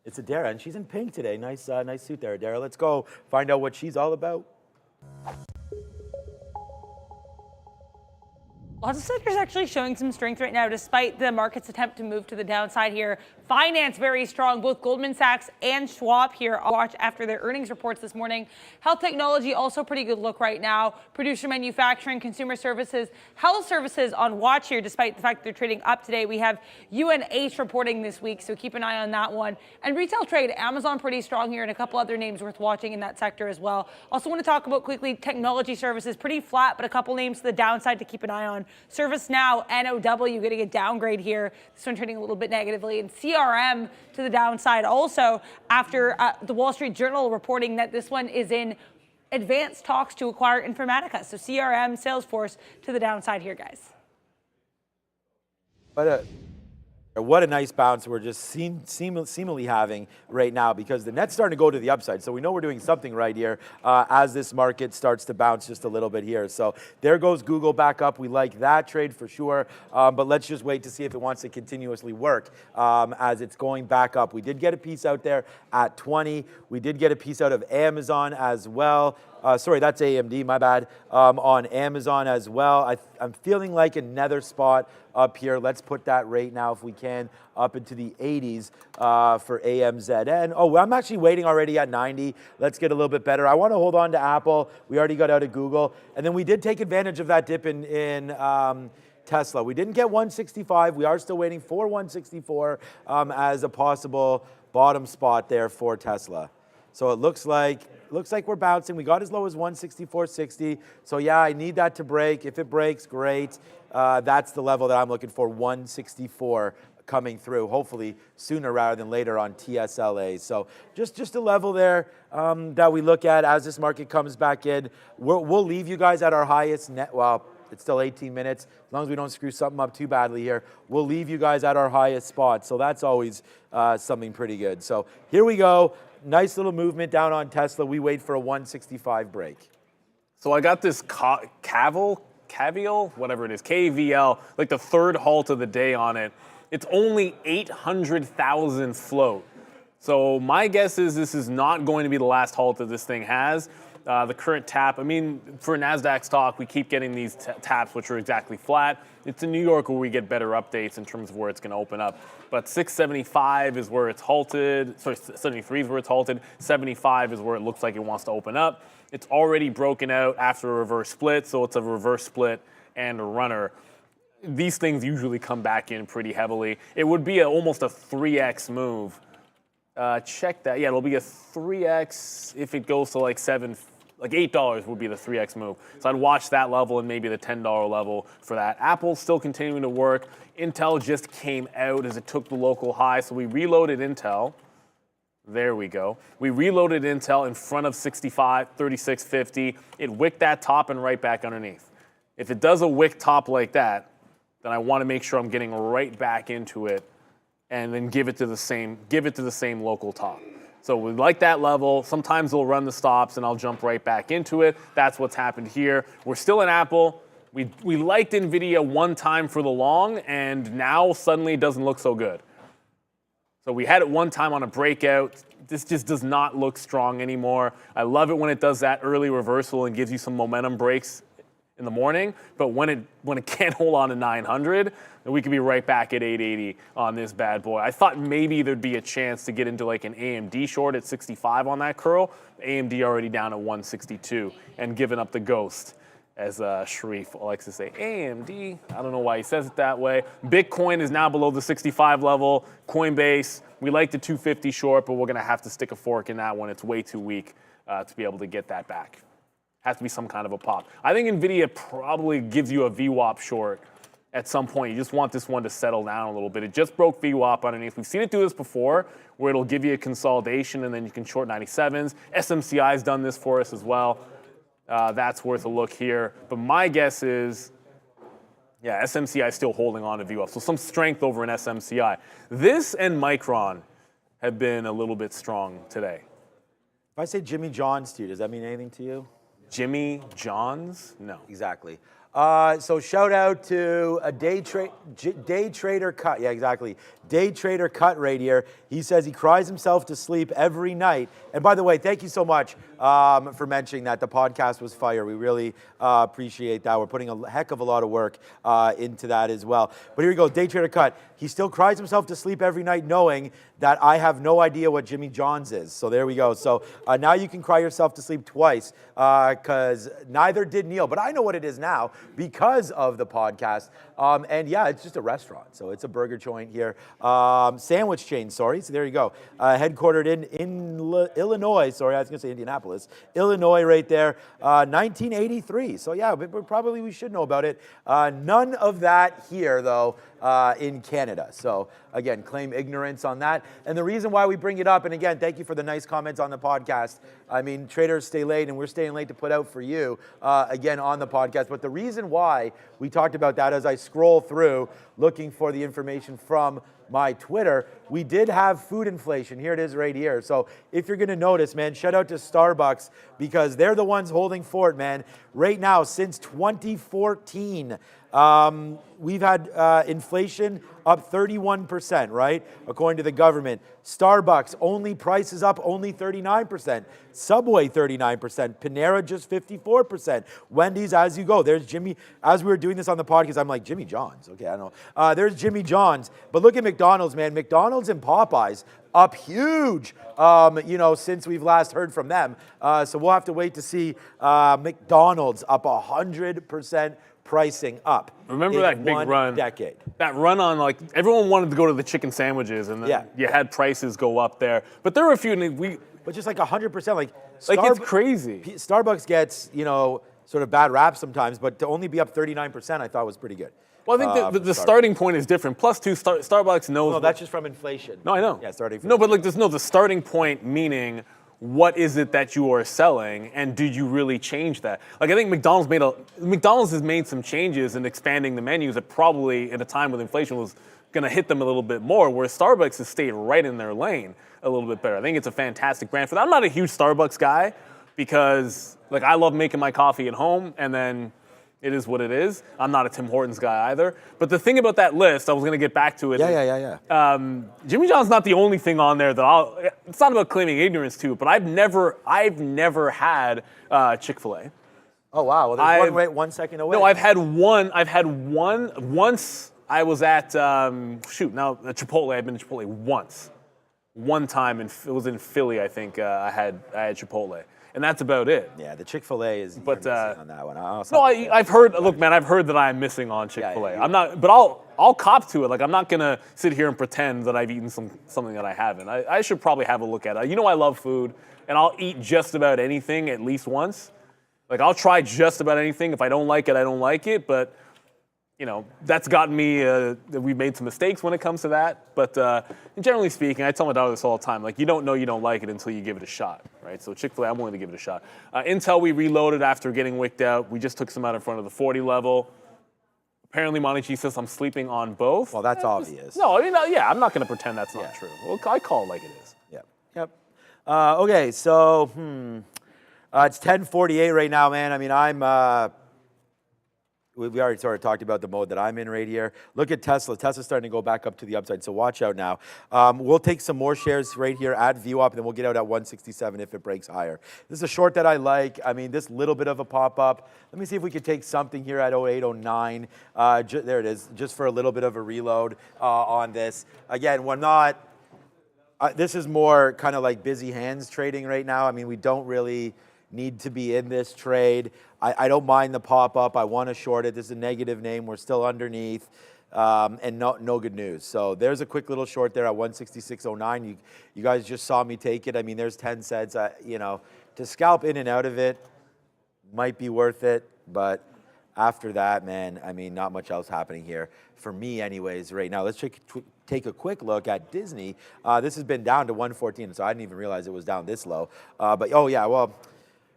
It's Adara, and she's in pink today. Nice, nice suit there, Adara. Let's go find out what she's all about. Lots of sectors actually showing some strength right now, despite the market's attempt to move to the downside here. Finance very strong. Both Goldman Sachs and Schwab here watch after their earnings reports this morning. Health technology also pretty good look right now. Producer manufacturing, consumer services, health services on watch here, despite the fact that they're trading up today. We have UNH reporting this week, so keep an eye on that one. And retail trade, Amazon pretty strong here, and a couple other names worth watching in that sector as well. Also want to talk about quickly technology services, pretty flat, but a couple names to the downside to keep an eye on. ServiceNow, NOW, getting a downgrade here. This one trading a little bit negatively. And CRM to the downside also after the Wall Street Journal reporting that this one is in advanced talks to acquire Informatica. So CRM, Salesforce to the downside here, guys. What a nice bounce we're just seemingly having right now, because the net's starting to go to the upside. So we know we're doing something right here as this market starts to bounce just a little bit here. So there goes Google back up. We like that trade for sure. But let's just wait to see if it wants to continuously work as it's going back up. We did get a piece out there at 20. We did get a piece out of Amazon as well. Sorry, that's AMD, my bad, on Amazon as well. I'm feeling like another spot up here. Let's put that rate now, if we can, up into the 80s for AMZN. Oh, I'm actually waiting already at 90. Let's get a little bit better. I want to hold on to Apple. We already got out of Google. And then we did take advantage of that dip in Tesla. We didn't get 165. We are still waiting for 164 as a possible bottom spot there for Tesla. So it looks like we're bouncing. We got as low as 164.60. So yeah, I need that to break. If it breaks, great. That's the level that I'm looking for, 164 coming through, hopefully sooner rather than later on TSLA. So just a level there that we look at as this market comes back in. We'll leave you guys at our highest net. Well, it's still 18 minutes. As long as we don't screw something up too badly here, we'll leave you guys at our highest spot. So that's always something pretty good. So here we go. Nice little movement down on Tesla. We wait for a 165 break. So I got this Cavial, whatever it is, KVL, like the third halt of the day on it. It's only 800,000 float. So my guess is this is not going to be the last halt that this thing has. The current tap, I mean, for NASDAQ stock, we keep getting these taps, which are exactly flat. It's in New York where we get better updates in terms of where it's going to open up. But 675 is where it's halted. Sorry, 73 is where it's halted. 75 is where it looks like it wants to open up. It's already broken out after a reverse split, so it's a reverse split and a runner. These things usually come back in pretty heavily. It would be almost a 3x move. Check that. Yeah, it'll be a 3x if it goes to like $8 would be the 3x move. So I'd watch that level and maybe the $10 level for that. Apple's still continuing to work. Intel just came out as it took the local high, so we reloaded Intel. There we go. We reloaded Intel in front of 36.50. It wicked that top and right back underneath. If it does a wick top like that, then I want to make sure I'm getting right back into it and then give it to the same local top. So we like that level. Sometimes they'll run the stops and I'll jump right back into it. That's what's happened here. We're still in Apple. We liked NVIDIA one time for the long, and now suddenly it doesn't look so good. So we had it one time on a breakout. This just does not look strong anymore. I love it when it does that early reversal and gives you some momentum breaks in the morning, but when it can't hold on to 900, then we could be right back at 880 on this bad boy. I thought maybe there'd be a chance to get into like an AMD short at 65 on that curl. AMD already down at 162 and giving up the ghost, as Sharif likes to say. AMD, I don't know why he says it that way. Bitcoin is now below the 65 level. Coinbase, we like the 250 short, but we're gonna have to stick a fork in that one. It's way too weak to be able to get that back. Has to be some kind of a pop. I think NVIDIA probably gives you a VWAP short at some point. You just want this one to settle down a little bit. It just broke VWAP underneath. We've seen it do this before, where it'll give you a consolidation and then you can short 97s. SMCI's done this for us as well. That's worth a look here. But my guess is, yeah, SMCI is still holding on to VWAP. So some strength over in SMCI. This and Micron have been a little bit strong today. If I say Jimmy John's to you, does that mean anything to you? Jimmy John's? No. Exactly. So shout out to a day trader cut. Yeah, exactly. Day trader cut right here. He says he cries himself to sleep every night. And by the way, thank you so much for mentioning that. The podcast was fire. We really appreciate that. We're putting a heck of a lot of work into that as well. But here we go. Day trader cut. He still cries himself to sleep every night knowing that I have no idea what Jimmy John's is. So there we go. So now you can cry yourself to sleep twice because neither did Neil. But I know what it is now because of the podcast. And yeah, it's just a restaurant. So it's a burger joint here. Sandwich chain, sorry. So there you go. Headquartered in Illinois. Sorry, I was going to say Indianapolis. Illinois right there. 1983. So yeah, probably we should know about it. None of that here, though, in Canada. So again, claim ignorance on that. And the reason why we bring it up, and again, thank you for the nice comments on the podcast. I mean, traders stay late, and we're staying late to put out for you, again, on the podcast. But the reason why we talked about that, as I scroll through looking for the information from my Twitter, we did have food inflation. Here it is right here. So if you're going to notice, man, shout out to Starbucks because they're the ones holding fort, man. Right now, since 2014, we've had inflation up 31%, right? According to the government. Starbucks only prices up only 39%. Subway 39%. Panera just 54%. Wendy's, as you go. There's Jimmy. As we were doing this on the podcast, I'm like, Jimmy John's. Okay, I don't know. There's Jimmy John's. But look at McDonald's, man. McDonald's and Popeyes up huge, since we've last heard from them. So we'll have to wait to see McDonald's up 100%. Pricing up. Remember that big run? Decade. That run on, like, everyone wanted to go to the chicken sandwiches, and then you had prices go up there. But there were a few, but just like 100%, like it's crazy. Starbucks gets, sort of bad rap sometimes, but to only be up 39%, I thought was pretty good. Well, I think the starting point is different. Plus, Starbucks knows. No, that's just from inflation. No, I know. Yeah, starting. No, but the starting point meaning. What is it that you are selling, and did you really change that? Like, I think McDonald's has made some changes in expanding the menus that probably at a time with inflation was going to hit them a little bit more, where Starbucks has stayed right in their lane a little bit better. I think it's a fantastic brand for that. I'm not a huge Starbucks guy because, like, I love making my coffee at home, and then it is what it is. I'm not a Tim Hortons guy either. But the thing about that list, I was going to get back to it. Yeah. Jimmy John's not the only thing on there that it's not about claiming ignorance to, but I've never had Chick-fil-A. Oh, wow. Well, there's 1 second away. No, I've had one once. I was at, Chipotle. I've been to Chipotle once. One time, and it was in Philly, I think, I had Chipotle. And that's about it. Yeah, the Chick-fil-A is missing on that one. I've heard. Look, man, I've heard that I'm missing on Chick-fil-A. Yeah. I'm not, but I'll cop to it. Like, I'm not gonna sit here and pretend that I've eaten something that I haven't. I should probably have a look at it. I love food, and I'll eat just about anything at least once. Like, I'll try just about anything. If I don't like it, I don't like it. But that's gotten me. We've made some mistakes when it comes to that. But generally speaking, I tell my daughter this all the time. Like, you don't know you don't like it until you give it a shot, right? So Chick-fil-A, I'm willing to give it a shot. Intel, we reloaded after getting wicked out. We just took some out in front of the 40 level. Apparently, Monty G says I'm sleeping on both. Well, that's obvious. No, I'm not going to pretend that's not true. Well, I call it like it is. Yep. Okay, so it's 10:48 right now, man. I mean, we already sort of talked about the mode that I'm in right here. Look at Tesla. Tesla's starting to go back up to the upside, so watch out now. We'll take some more shares right here at VWAP, and then we'll get out at 167 if it breaks higher. This is a short that I like. I mean, this little bit of a pop-up. Let me see if we could take something here at 08, 09. There it is, just for a little bit of a reload on this. Again, we're not... this is more kind of like busy hands trading right now. I mean, we don't really need to be in this trade. I don't mind the pop-up. I want to short it. This is a negative name. We're still underneath. And no good news. So there's a quick little short there at 166.09. You guys just saw me take it. I mean, there's 10 cents. To scalp in and out of it might be worth it. But After that, man, I mean, not much else happening here for me anyways right now. Let's take a quick look at Disney. This has been down to 114, so I didn't even realize it was down this low. But, oh, yeah, well,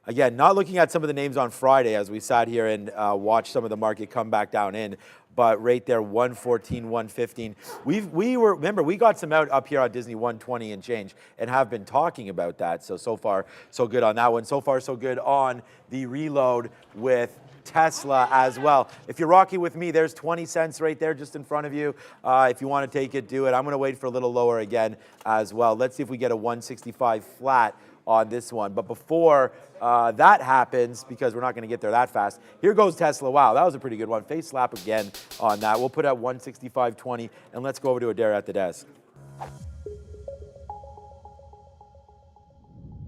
again, not looking at some of the names on Friday as we sat here and watched some of the market come back down in. But right there, 114, 115. Remember, we got some out up here on Disney 120 and change and have been talking about that. So far, so good on that one. So far, so good on the reload with Tesla as well. If you're rocking with me, there's 20 cents right there just in front of you. If you want to take it, do it. I'm going to wait for a little lower again as well. Let's see if we get a 165 flat on this one. But before that happens, because we're not going to get there that fast, here goes Tesla. Wow, that was a pretty good one. Face slap again on that. We'll put at 165.20, and let's go over to Adair at the desk.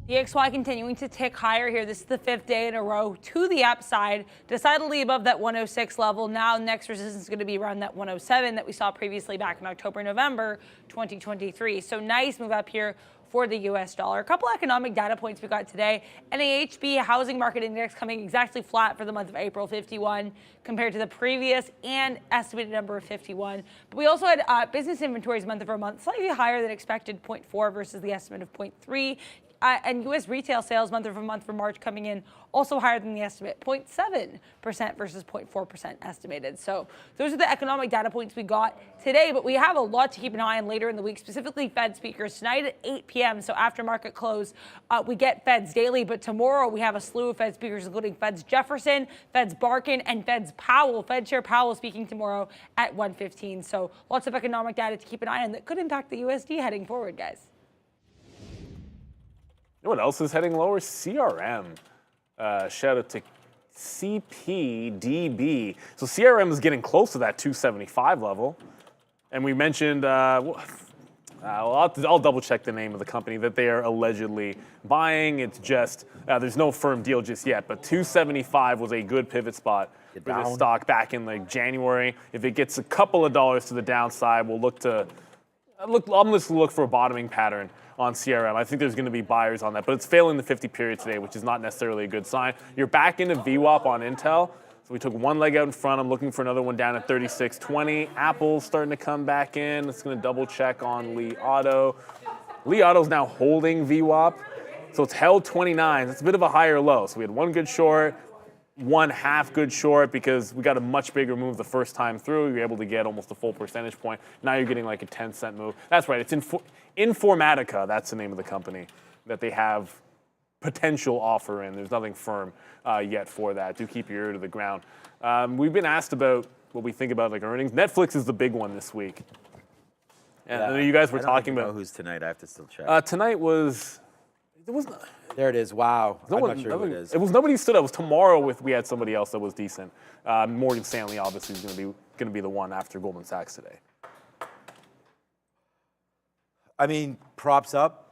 DXY continuing to tick higher here. This is the 5th day in a row to the upside, decidedly above that 106 level. Now next resistance is going to be around that 107 that we saw previously back in October, November 2023. So nice move up here for the US dollar. A couple economic data points we got today. NAHB housing market index coming exactly flat for the month of April, 51, compared to the previous and estimated number of 51. But we also had business inventories month over month, slightly higher than expected, 0.4 versus the estimate of 0.3. And U.S. retail sales month over month for March coming in also higher than the estimate, 0.7% versus 0.4% estimated. So those are the economic data points we got today, but we have a lot to keep an eye on later in the week, specifically Fed speakers. Tonight at 8 p.m., so after market close, we get Fed's daily, but tomorrow we have a slew of Fed speakers, including Fed's Jefferson, Fed's Barkin, and Fed's Powell. Fed Chair Powell speaking tomorrow at 1:15. So lots of economic data to keep an eye on that could impact the USD heading forward, guys. You know what else is heading lower? CRM. Shout out to CPDB. So CRM is getting close to that 275 level. And we mentioned, I'll double check the name of the company that they are allegedly buying. It's just, there's no firm deal just yet, but 275 was a good pivot spot for this stock back in like January. If it gets a couple of dollars to the downside, we'll look for a bottoming pattern on CRM. I think there's going to be buyers on that, but it's failing the 50 period today, which is not necessarily a good sign. You're back into VWAP on Intel. So we took one leg out in front. I'm looking for another one down at 36.20. Apple's starting to come back in. It's going to double check on Li Auto. Li Auto's now holding VWAP. So it's held 29. It's a bit of a higher low. So we had one good short, one half good short because we got a much bigger move the first time through. You were able to get almost a full percentage point. Now you're getting like a 10-cent move. That's right. It's Informatica. That's the name of the company that they have potential offer in. There's nothing firm yet for that. Do keep your ear to the ground. We've been asked about what we think about like earnings. Netflix is the big one this week. And I know you guys were talking about who's tonight. I have to still check. Tonight was. It was. There it is. Wow. I'm not sure who it is. It was nobody stood up. It was tomorrow. We had somebody else that was decent. Morgan Stanley obviously is going to be the one after Goldman Sachs today. I mean, props up.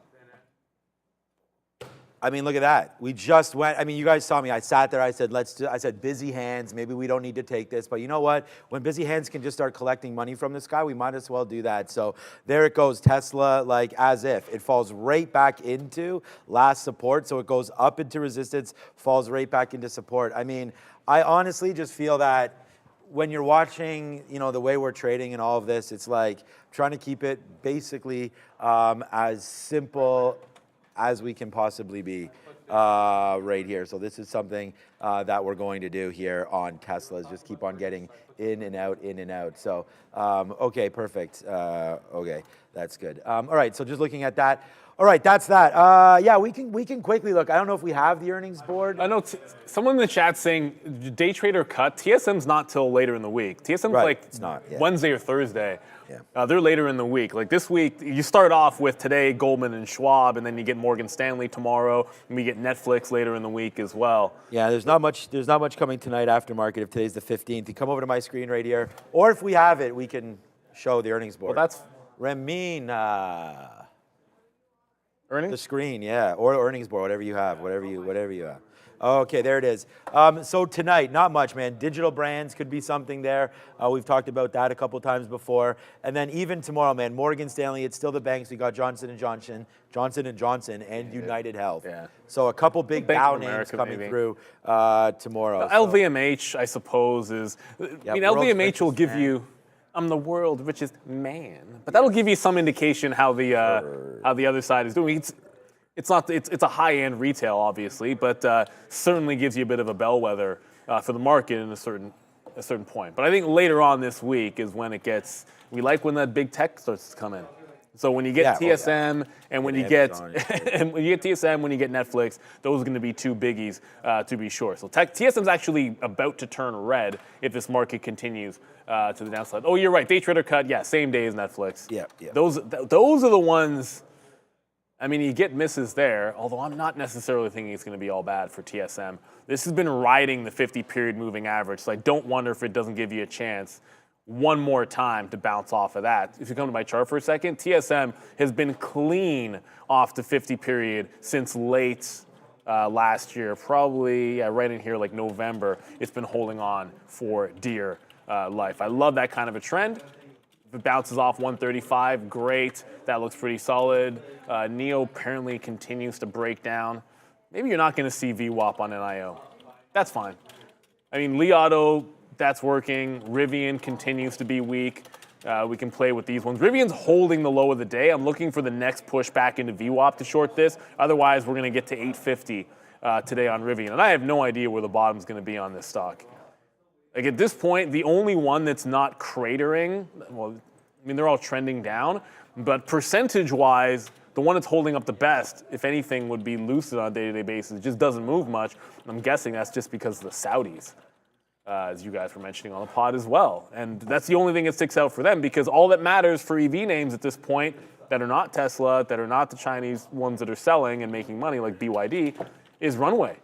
I mean, look at that. We just went. I mean, you guys saw me. I sat there. I said, I said, busy hands. Maybe we don't need to take this. But you know what? When busy hands can just start collecting money from this guy, we might as well do that. So there it goes. Tesla, like as if. It falls right back into last support. So it goes up into resistance, falls right back into support. I mean, I honestly just feel that when you're watching, you know, the way we're trading and all of this, it's like trying to keep it basically as simple as we can possibly be right here. So this is something that we're going to do here on Tesla, is just keep on getting in and out, in and out. So, okay, perfect. Okay, that's good. All right, so just looking at that. All right, that's that. Yeah, we can quickly look. I don't know if we have the earnings board. I know someone in the chat saying day trader cut. TSM's not till later in the week. TSM's like it's not, yeah. Wednesday or Thursday. Yeah. They're later in the week. Like this week, you start off with today Goldman and Schwab, and then you get Morgan Stanley tomorrow, and we get Netflix later in the week as well. Yeah, there's not much coming tonight after market if today's the 15th. You come over to my screen right here, or if we have it, we can show the earnings board. Well, that's Remina. Earnings? The screen, yeah, or earnings board, whatever you have, whatever you have. Okay, there it is. So tonight, not much, man. Digital brands could be something there. We've talked about that a couple times before. And then even tomorrow, man, Morgan Stanley, it's still the banks. We got Johnson & Johnson, and United Health. Yeah. So a couple big Bank Dow of names America, coming maybe. through tomorrow. LVMH, I suppose, is. Yeah, I mean, world's LVMH will richest give man. you. I'm the world's richest man, but that'll give you some indication how the other side is doing. It's a high-end retail, obviously, but certainly gives you a bit of a bellwether for the market in a certain point. But I think later on this week is when it gets. We like when that big tech starts to come in. So when you get TSM and when you get and when you get TSM, when you get Netflix, those are going to be two biggies to be sure. So TSM's actually about to turn red if this market continues to the downside. Oh, you're right. Day trader cut, yeah, same day as Netflix. Yeah. Those are the ones. I mean, you get misses there, although I'm not necessarily thinking it's going to be all bad for TSM. This has been riding the 50-period moving average, so I don't wonder if it doesn't give you a chance one more time to bounce off of that. If you come to my chart for a second, TSM has been clean off the 50-period since late last year, probably right in here like November. It's been holding on for dear life. I love that kind of a trend. If it bounces off 135, great. That looks pretty solid. NEO apparently continues to break down. Maybe you're not going to see VWAP on NIO. That's fine. I mean, Li Auto, that's working. Rivian continues to be weak. We can play with these ones. Rivian's holding the low of the day. I'm looking for the next push back into VWAP to short this. Otherwise, we're going to get to 850 today on Rivian. And I have no idea where the bottom's going to be on this stock. Like at this point, the only one that's not cratering, well, I mean, they're all trending down, but percentage-wise, the one that's holding up the best, if anything, would be Lucid on a day-to-day basis. It just doesn't move much. I'm guessing that's just because of the Saudis, as you guys were mentioning on the pod as well. And that's the only thing that sticks out for them, because all that matters for EV names at this point that are not Tesla, that are not the Chinese ones that are selling and making money like BYD, is runway.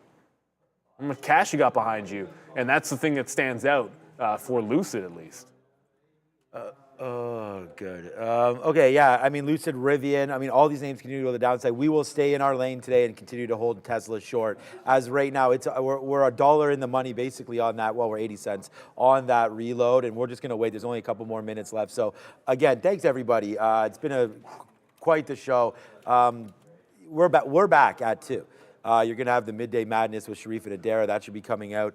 How much cash you got behind you? And that's the thing that stands out for Lucid, at least. Oh, good. Okay, yeah. I mean, Lucid, Rivian. I mean, all these names continue to go to the downside. We will stay in our lane today and continue to hold Tesla short. As right now, we're $1 in the money basically on that. Well, we're 80 cents on that reload, and we're just going to wait. There's only a couple more minutes left. So again, thanks everybody. It's been quite the show. We're back at 2. You're going to have the Midday Madness with Sharif and Adara. That should be coming out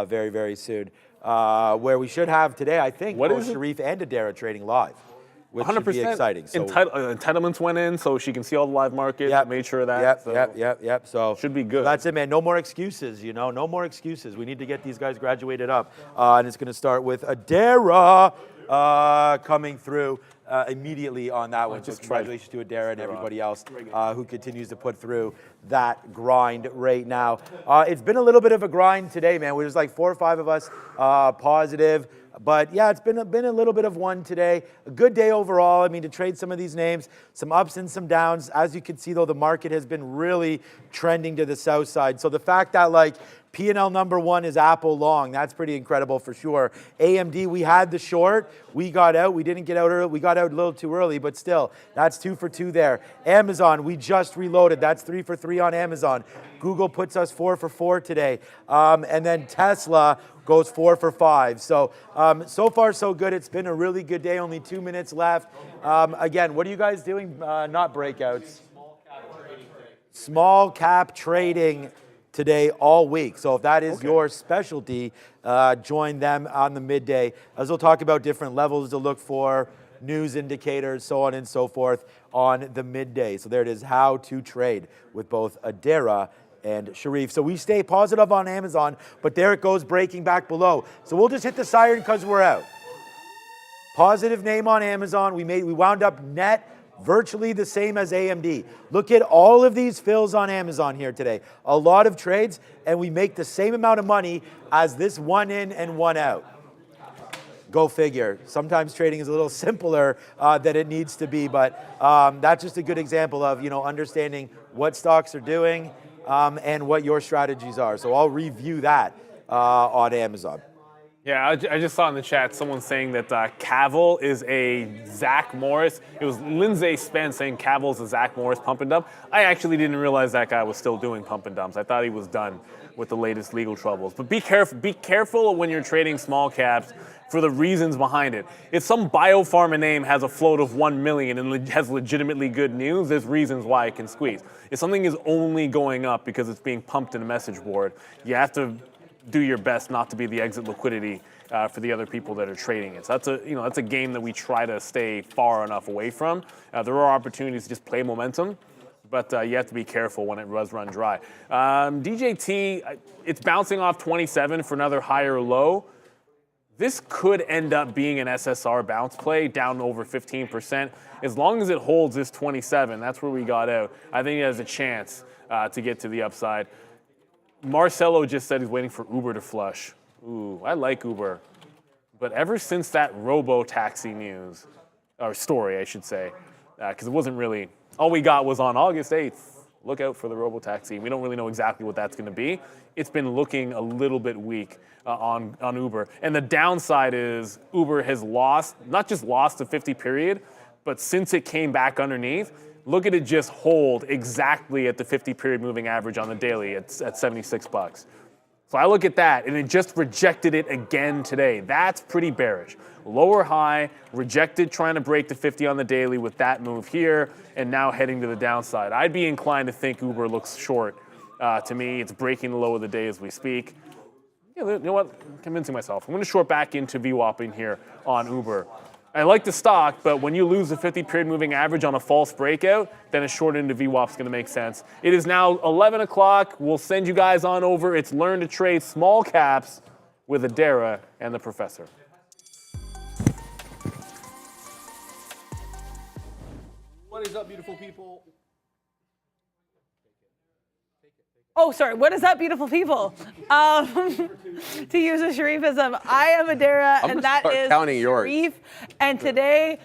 very, very soon. Where we should have today, I think, both Sharif and Adara trading live, which 100%. Should be exciting. So, entitlements went in, so she can see all the live markets. Yep, made sure of that. Yep. So should be good. That's it, man. No more excuses. No more excuses. We need to get these guys graduated up, and it's going to start with Adara coming through immediately on that one. So congratulations to Adara and everybody else who continues to put through that grind right now. It's been a little bit of a grind today, man. There's like 4 or 5 of us positive. But yeah, it's been a little bit of one today. A good day overall. I mean, to trade some of these names, some ups and some downs. As you can see, though, the market has been really trending to the south side. So the fact that like P&L number 1 is Apple long, that's pretty incredible for sure. AMD, we had the short. We got out. We didn't get out early. We got out a little too early, but still, that's 2 for 2 there. Amazon, we just reloaded. That's 3 for 3 on Amazon. Google puts us 4 for 4 today. And then Tesla goes 4 for 5. So, so far so good. It's been a really good day. Only 2 minutes left. Again, what are you guys doing? Not breakouts. Small cap trading today all week. So if that is your specialty, join them on the midday, as we'll talk about different levels to look for, news indicators, so on and so forth on the midday. So there it is, how to trade with both Adara and Sharif. So we stay positive on Amazon, but there it goes, breaking back below. So we'll just hit the siren because we're out. Positive name on Amazon. We wound up net virtually the same as AMD. Look at all of these fills on Amazon here today. A lot of trades, and we make the same amount of money as this one in and one out. Go figure. Sometimes trading is a little simpler than it needs to be, but that's just a good example of understanding what stocks are doing and what your strategies are. So I'll review that on Amazon. Yeah, I just saw in the chat someone saying that Cavill is a Zach Morris. It was Lindsay Spence saying Cavill's a Zach Morris pump and dump. I actually didn't realize that guy was still doing pump and dumps. I thought he was done with the latest legal troubles. But be careful when you're trading small caps for the reasons behind it. If some biopharma name has a float of 1 million and has legitimately good news, there's reasons why it can squeeze. If something is only going up because it's being pumped in a message board, you have to do your best not to be the exit liquidity for the other people that are trading it. So that's a game that we try to stay far enough away from. There are opportunities to just play momentum, but you have to be careful when it does run dry. DJT, it's bouncing off 27 for another higher low. This could end up being an SSR bounce play down over 15%. As long as it holds this 27, that's where we got out. I think it has a chance to get to the upside. Marcelo just said he's waiting for Uber to flush. Ooh, I like Uber. But ever since that robo-taxi news, or story, I should say, because it wasn't really, all we got was on August 8th, look out for the robo-taxi. We don't really know exactly what that's going to be. It's been looking a little bit weak on Uber. And the downside is Uber has lost, not just lost the 50 period, but since it came back underneath, look at it just hold exactly at the 50 period moving average on the daily. It's at 76 bucks. So I look at that, and it just rejected it again today. That's pretty bearish. Lower high, rejected trying to break the 50 on the daily with that move here, and now heading to the downside. I'd be inclined to think Uber looks short. To me, it's breaking the low of the day as we speak. You know what? I'm convincing myself. I'm going to short back into VWAP in here on Uber. I like the stock, but when you lose the 50 period moving average on a false breakout, then a short into VWAP is going to make sense. It is now 11 o'clock. We'll send you guys on over. It's Learn to Trade Small Caps with Adara and the Professor. What is up, beautiful people? Oh, sorry. What is up, beautiful people? To use a Sharifism, I am Adara, and that is Sharif. And today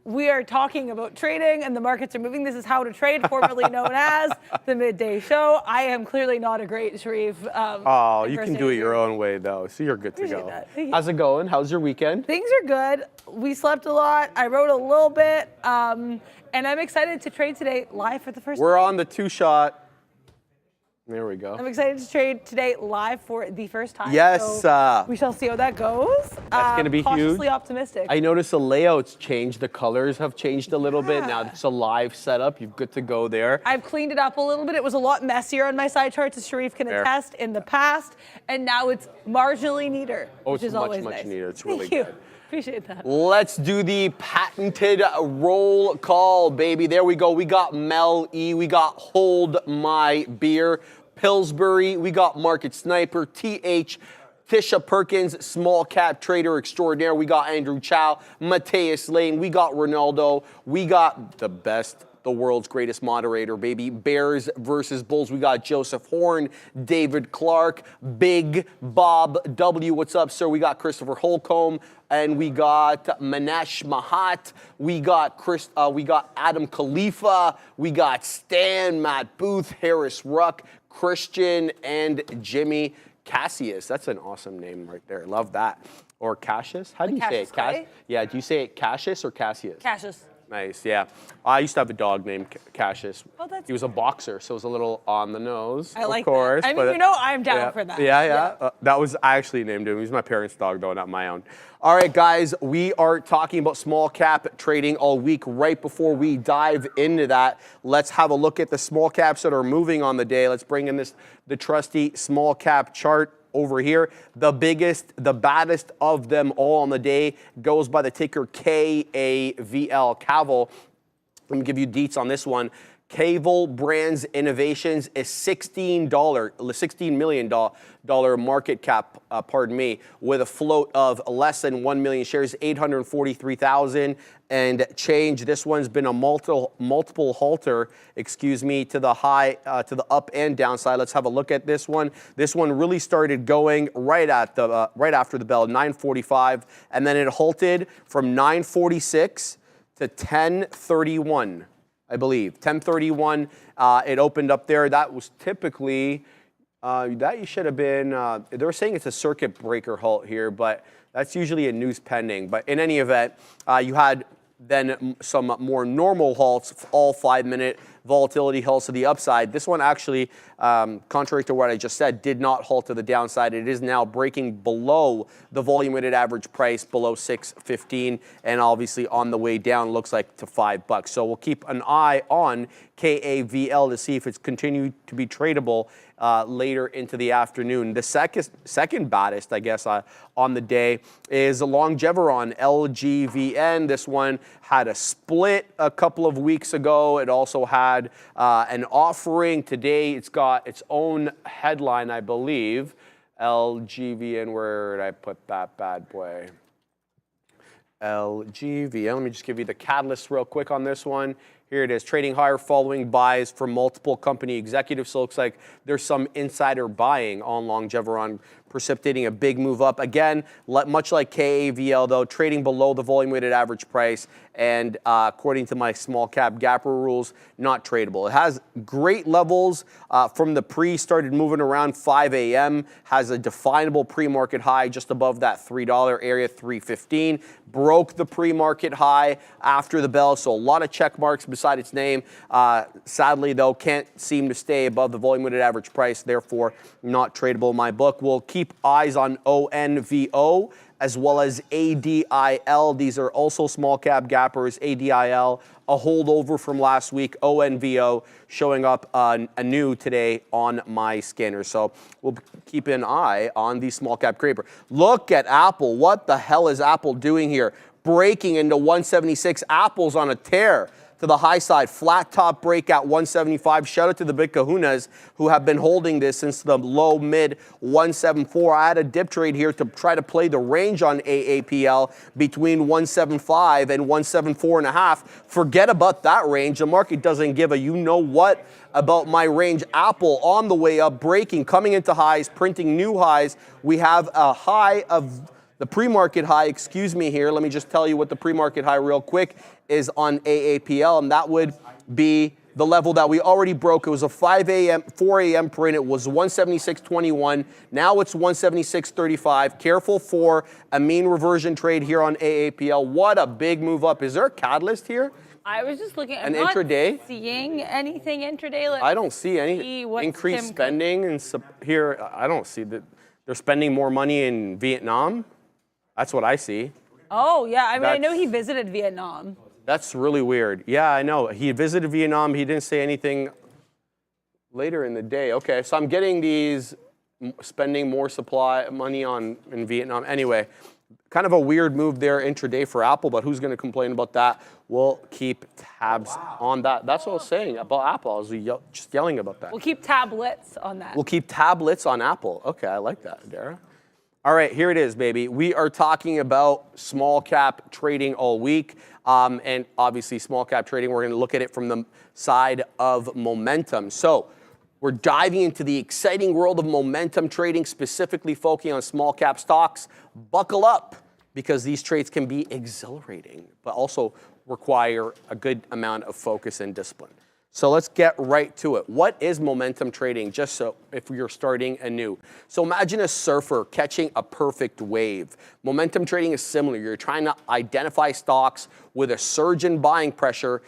we are talking about trading, and the markets are moving. This is How to Trade, formerly known as the Midday Show. I am clearly not a great Sharif. Oh, you can do it your own way, though, so you're good to go. How's it going? How's your weekend? Things are good. We slept a lot. I wrote a little bit, and I'm excited to trade today live for the first time. We're on the two-shot. There we go. I'm excited to trade today live for the first time. Yes. So we shall see how that goes. That's going to be cautiously huge. Optimistic. I noticed the layouts changed. The colors have changed a little bit. Now it's a live setup. You're good to go there. I've cleaned it up a little bit. It was a lot messier on my side charts, as Sharif can attest, in the past. And now it's marginally neater, which is always nice. Much neater. It's really Thank you. good. Appreciate that. Let's do the patented roll call, baby. There we go. We got Mel E. We got Hold My Beer. Pillsbury, we got Market Sniper, TH, Tisha Perkins, small cap trader extraordinaire. We got Andrew Chow, Mateus Lane. We got Ronaldo. We got the best, the world's greatest moderator, baby. Bears versus Bulls. We got Joseph Horn, David Clark, Big Bob W. What's up, sir? We got Christopher Holcomb. And we got Manesh Mahat, we got Adam Khalifa, we got Stan, Matt Booth, Harris Ruck, Christian, and Jimmy Cassius. That's an awesome name right there. Love that. Or Cassius? How do you say it? Yeah, do you say it Cassius or Cassius? Cassius. Nice, yeah. I used to have a dog named Cassius. Oh, he was a boxer, so it was a little on the nose, I like of course. That. I mean, I'm down for that. Yeah. That was, I actually named him. He was my parents' dog, though, not my own. All right, guys, we are talking about small cap trading all week. Right before we dive into that, let's have a look at the small caps that are moving on the day. Let's bring in the trusty small cap chart over here. The biggest, the baddest of them all on the day goes by the ticker KAVL, Cavel. Let me give you deets on this one. Cavel Brands Innovations is $16 million market cap, with a float of less than 1 million shares, 843,000 and change. This one's been a multiple halter, to the high, to the up and downside. Let's have a look at this one. This one really started going right after the bell, 9:45, and then it halted from 9:46 to 10:31. I believe 10:31. It opened up there. That was typically that you should have been. They were saying it's a circuit breaker halt here, but that's usually a news pending. But in any event, you had then some more normal halts, all 5-minute. volatility halts to the upside. This one actually, contrary to what I just said, did not halt to the downside. It is now breaking below the volume-weighted average price, below 615, and obviously on the way down, looks like to $5. So we'll keep an eye on KAVL to see if it's continued to be tradable later into the afternoon. The second baddest, I guess, on the day is Longeveron, LGVN. This one had a split a couple of weeks ago. It also had an offering. Today it's got its own headline, I believe. LGVN, where did I put that bad boy? LGVN, let me just give you the catalyst real quick on this one. Here it is, trading higher following buys from multiple company executives. So it looks like there's some insider buying on Longeveron, precipitating a big move up. Again, much like KAVL, though, trading below the volume-weighted average price, and according to my small cap gapper rules, not tradable. It has great levels from the started moving around 5 a.m., has a definable pre-market high just above that $3 area, 315, broke the pre-market high after the bell, so a lot of check marks beside its name. Sadly, though, can't seem to stay above the volume-weighted average price, therefore not tradable in my book. We'll keep eyes on ONVO as well as ADIL. These are also small cap gappers. ADIL, a holdover from last week. ONVO showing up anew today on my scanner. So we'll keep an eye on the small cap graper. Look at Apple. What the hell is Apple doing here? Breaking into 176. Apple's on a tear to the high side. Flat top break at 175. Shout out to the big kahunas who have been holding this since the low mid 174. I had a dip trade here to try to play the range on AAPL between 175 and 174.5. Forget about that range. The market doesn't give a you-know-what about my range. Apple on the way up, breaking, coming into highs, printing new highs. We have a high of the pre-market high, excuse me here, let me just tell you what the pre-market high real quick is on AAPL, and that would be the level that we already broke. It was a 4 a.m. print. It was 176.21. Now it's 176.35. Careful for a mean reversion trade here on AAPL. What a big move up. Is there a catalyst here? I was just looking. An I'm not intraday? seeing anything intraday. I don't see any increased spending. And here, I don't see that they're spending more money in Vietnam. That's what I see. Oh, yeah. I mean, I know he visited Vietnam. That's really weird. Yeah, I know. He visited Vietnam. He didn't say anything later in the day. Okay, so I'm getting these spending more supply money in Vietnam. Anyway, kind of a weird move there intraday for Apple, but who's going to complain about that? We'll keep tabs on that. That's what I was saying about Apple. I was just yelling about that. We'll keep tablets on that. We'll keep tablets on Apple. Okay, I like that, Dara. All right, here it is, baby. We are talking about small cap trading all week. And obviously, small cap trading, we're going to look at it from the side of momentum. So we're diving into the exciting world of momentum trading, specifically focusing on small cap stocks. Buckle up, because these trades can be exhilarating, but also require a good amount of focus and discipline. So let's get right to it. What is momentum trading, just so if you're starting anew? So imagine a surfer catching a perfect wave. Momentum trading is similar. You're trying to identify stocks with a surge in buying pressure,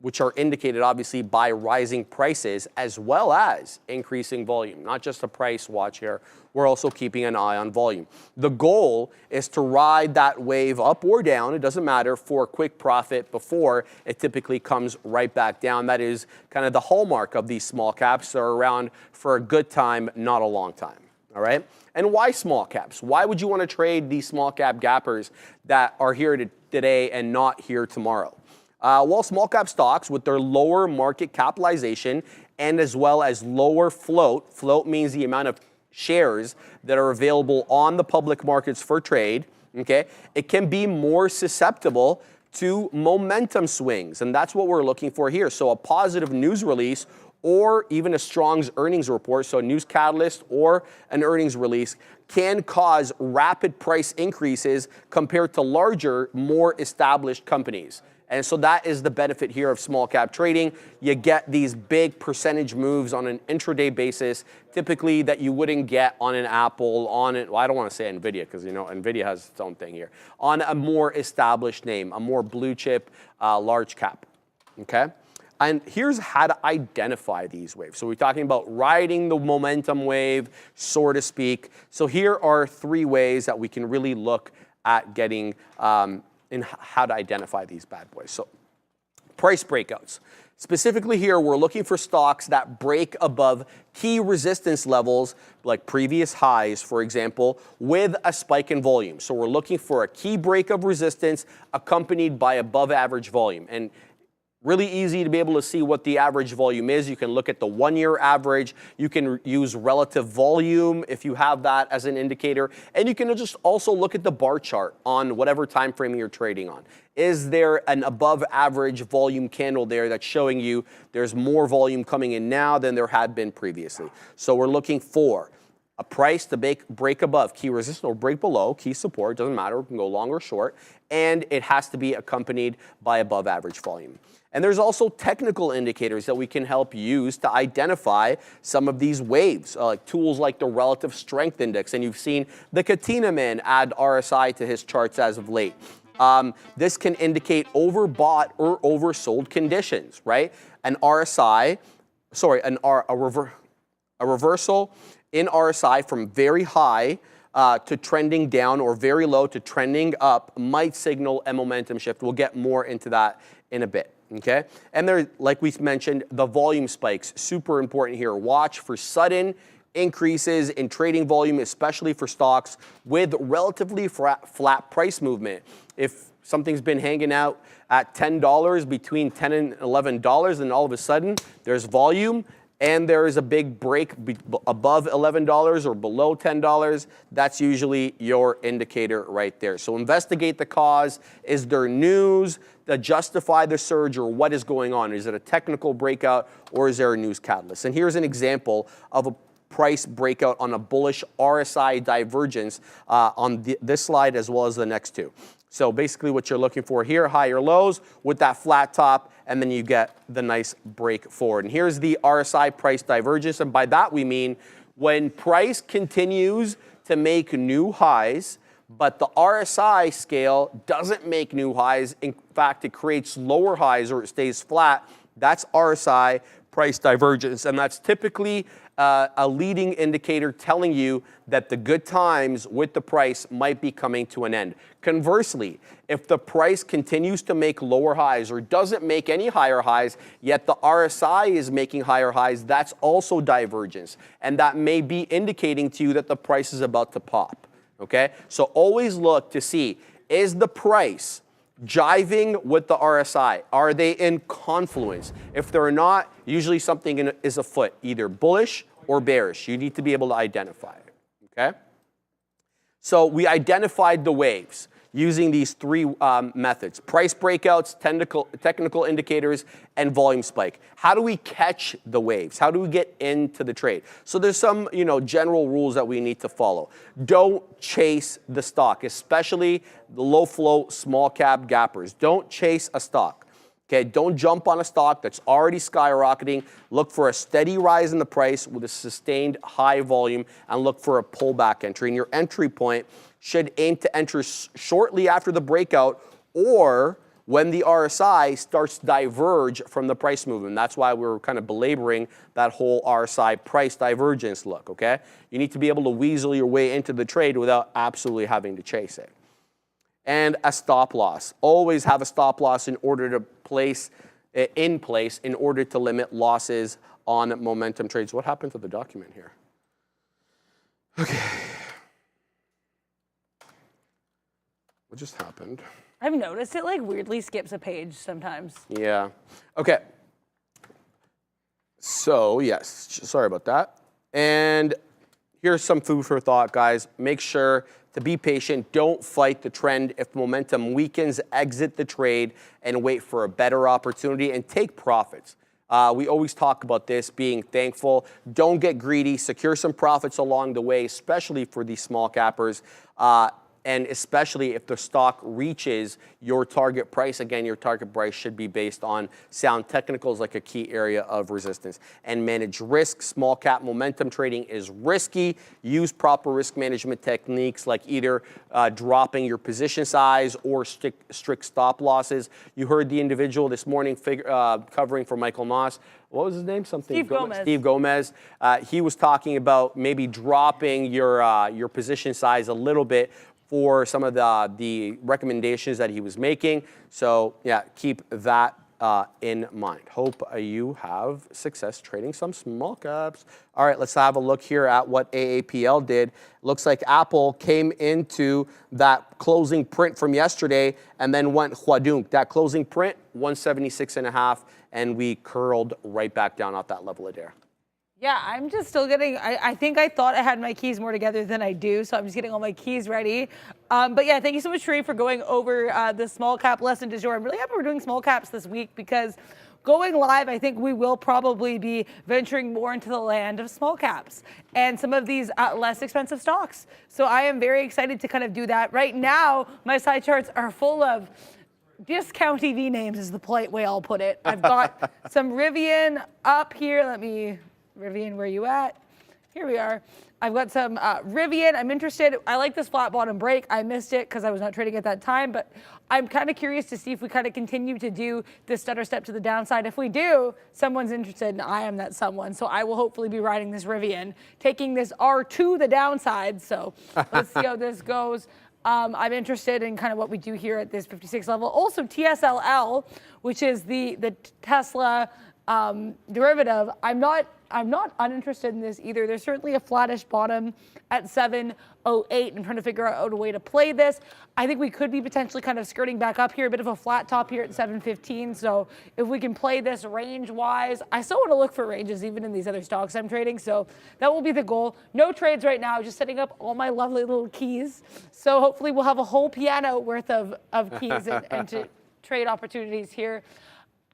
which are indicated obviously by rising prices as well as increasing volume. Not just a price watch here, we're also keeping an eye on volume. The goal is to ride that wave up or down, it doesn't matter, for a quick profit before it typically comes right back down. That is kind of the hallmark of these small caps. They're around for a good time, not a long time, all right? And why small caps? Why would you want to trade these small cap gappers that are here today and not here tomorrow? Well, small cap stocks with their lower market capitalization and as well as lower float means the amount of shares that are available on the public markets for trade, okay, it can be more susceptible to momentum swings, and that's what we're looking for here. So a positive news release or even a strong earnings report, so a news catalyst or an earnings release, can cause rapid price increases compared to larger, more established companies. And so that is the benefit here of small cap trading. You get these big percentage moves on an intraday basis, typically that you wouldn't get on an Apple, well, I don't want to say NVIDIA, because NVIDIA has its own thing here, on a more established name, a more blue chip, large cap, okay? And here's how to identify these waves. So we're talking about riding the momentum wave, so to speak. So here are 3 ways that we can really look at getting in how to identify these bad boys. So price breakouts. Specifically here, we're looking for stocks that break above key resistance levels, like previous highs, for example, with a spike in volume. So we're looking for a key break of resistance accompanied by above average volume. And really easy to be able to see what the average volume is. You can look at the 1-year average. You can use relative volume if you have that as an indicator. And you can just also look at the bar chart on whatever time frame you're trading on. Is there an above average volume candle there that's showing you there's more volume coming in now than there had been previously? So we're looking for a price to break above key resistance or break below key support. Doesn't matter. We can go long or short. And it has to be accompanied by above average volume. And there's also technical indicators that we can help use to identify some of these waves, like tools like the relative strength index. And you've seen the Katina man add RSI to his charts as of late. This can indicate overbought or oversold conditions, right? An RSI, sorry, a reversal in RSI from very high to trending down or very low to trending up might signal a momentum shift. We'll get more into that in a bit. Okay, and there, like we mentioned, the volume spikes, super important here. Watch for sudden increases in trading volume, especially for stocks with relatively flat price movement. If something's been hanging out at $10, between $10 and $11, and all of a sudden there's volume, and there is a big break above $11 or below $10, that's usually your indicator right there. So investigate the cause. Is there news that justify the surge, or what is going on? Is it a technical breakout, or is there a news catalyst? And here's an example of a price breakout on a bullish RSI divergence on this slide as well as the next 2. So basically what you're looking for here, higher lows with that flat top, and then you get the nice break forward. And here's the RSI price divergence. And by that we mean when price continues to make new highs, but the RSI scale doesn't make new highs. In fact, it creates lower highs or it stays flat. That's RSI price divergence. And that's typically a leading indicator telling you that the good times with the price might be coming to an end. Conversely, if the price continues to make lower highs or doesn't make any higher highs, yet the RSI is making higher highs, that's also divergence. And that may be indicating to you that the price is about to pop. Okay? So always look to see, is the price jiving with the RSI? Are they in confluence? If they're not, usually something is afoot, either bullish or bearish. You need to be able to identify it, okay? So we identified the waves using these 3 methods: price breakouts, technical indicators, and volume spike. How do we catch the waves? How do we get into the trade? So there's some, general rules that we need to follow. Don't chase the stock, especially the low flow, small cap gappers. Don't chase a stock. Okay, don't jump on a stock that's already skyrocketing. Look for a steady rise in the price with a sustained high volume, and look for a pullback entry. And your entry point should aim to enter shortly after the breakout or when the RSI starts to diverge from the price movement. That's why we're kind of belaboring that whole RSI price divergence look, okay? You need to be able to weasel your way into the trade without absolutely having to chase it. And a stop loss. Always have a stop loss in order to place in order to limit losses on momentum trades. What happened to the document here? Okay. What just happened? I've noticed it weirdly skips a page sometimes. Yeah. Okay. So yes, sorry about that. And here's some food for thought, guys. Make sure to be patient. Don't fight the trend. If momentum weakens, exit the trade and wait for a better opportunity and take profits. We always talk about this, being thankful. Don't get greedy. Secure some profits along the way, especially for these small cappers. and especially if the stock reaches your target price. Again, your target price should be based on sound technicals, like a key area of resistance. And manage risk. Small cap momentum trading is risky. Use proper risk management techniques, like either dropping your position size or strict stop losses. You heard the individual this morning covering for Michael Moss. What was his name? Steve Gomez. Steve Gomez. He was talking about maybe dropping your position size a little bit for some of the recommendations that he was making. So yeah, keep that in mind. Hope you have success trading some small caps. All right, let's have a look here at what AAPL did. Looks like Apple came into that closing print from yesterday and then went huadunk. That closing print, 176.5, and we curled right back down off that level of there. Yeah, I'm just still getting, I think I thought I had my keys more together than I do, so I'm just getting all my keys ready. But yeah, thank you so much, Sheree, for going over the small cap lesson du jour. I'm really happy we're doing small caps this week because going live, I think we will probably be venturing more into the land of small caps and some of these less expensive stocks. So I am very excited to kind of do that. Right now, my side charts are full of discount EV names is the polite way I'll put it. I've got some Rivian up here. Rivian, where you at? Here we are. I've got some Rivian. I'm interested. I like this flat bottom break. I missed it because I was not trading at that time, but I'm kind of curious to see if we kind of continue to do this stutter step to the downside. If we do, someone's interested, and I am that someone. So I will hopefully be riding this Rivian, taking this R to the downside. So let's see how this goes. I'm interested in kind of what we do here at this 56 level. Also, TSLL, which is the Tesla derivative. I'm not uninterested in this either. There's certainly a flattish bottom at 708. I'm trying to figure out a way to play this. I think we could be potentially kind of skirting back up here, a bit of a flat top here at 715. So if we can play this range-wise, I still want to look for ranges even in these other stocks I'm trading. So that will be the goal. No trades right now, just setting up all my lovely little keys. So hopefully we'll have a whole piano worth of keys and to trade opportunities here.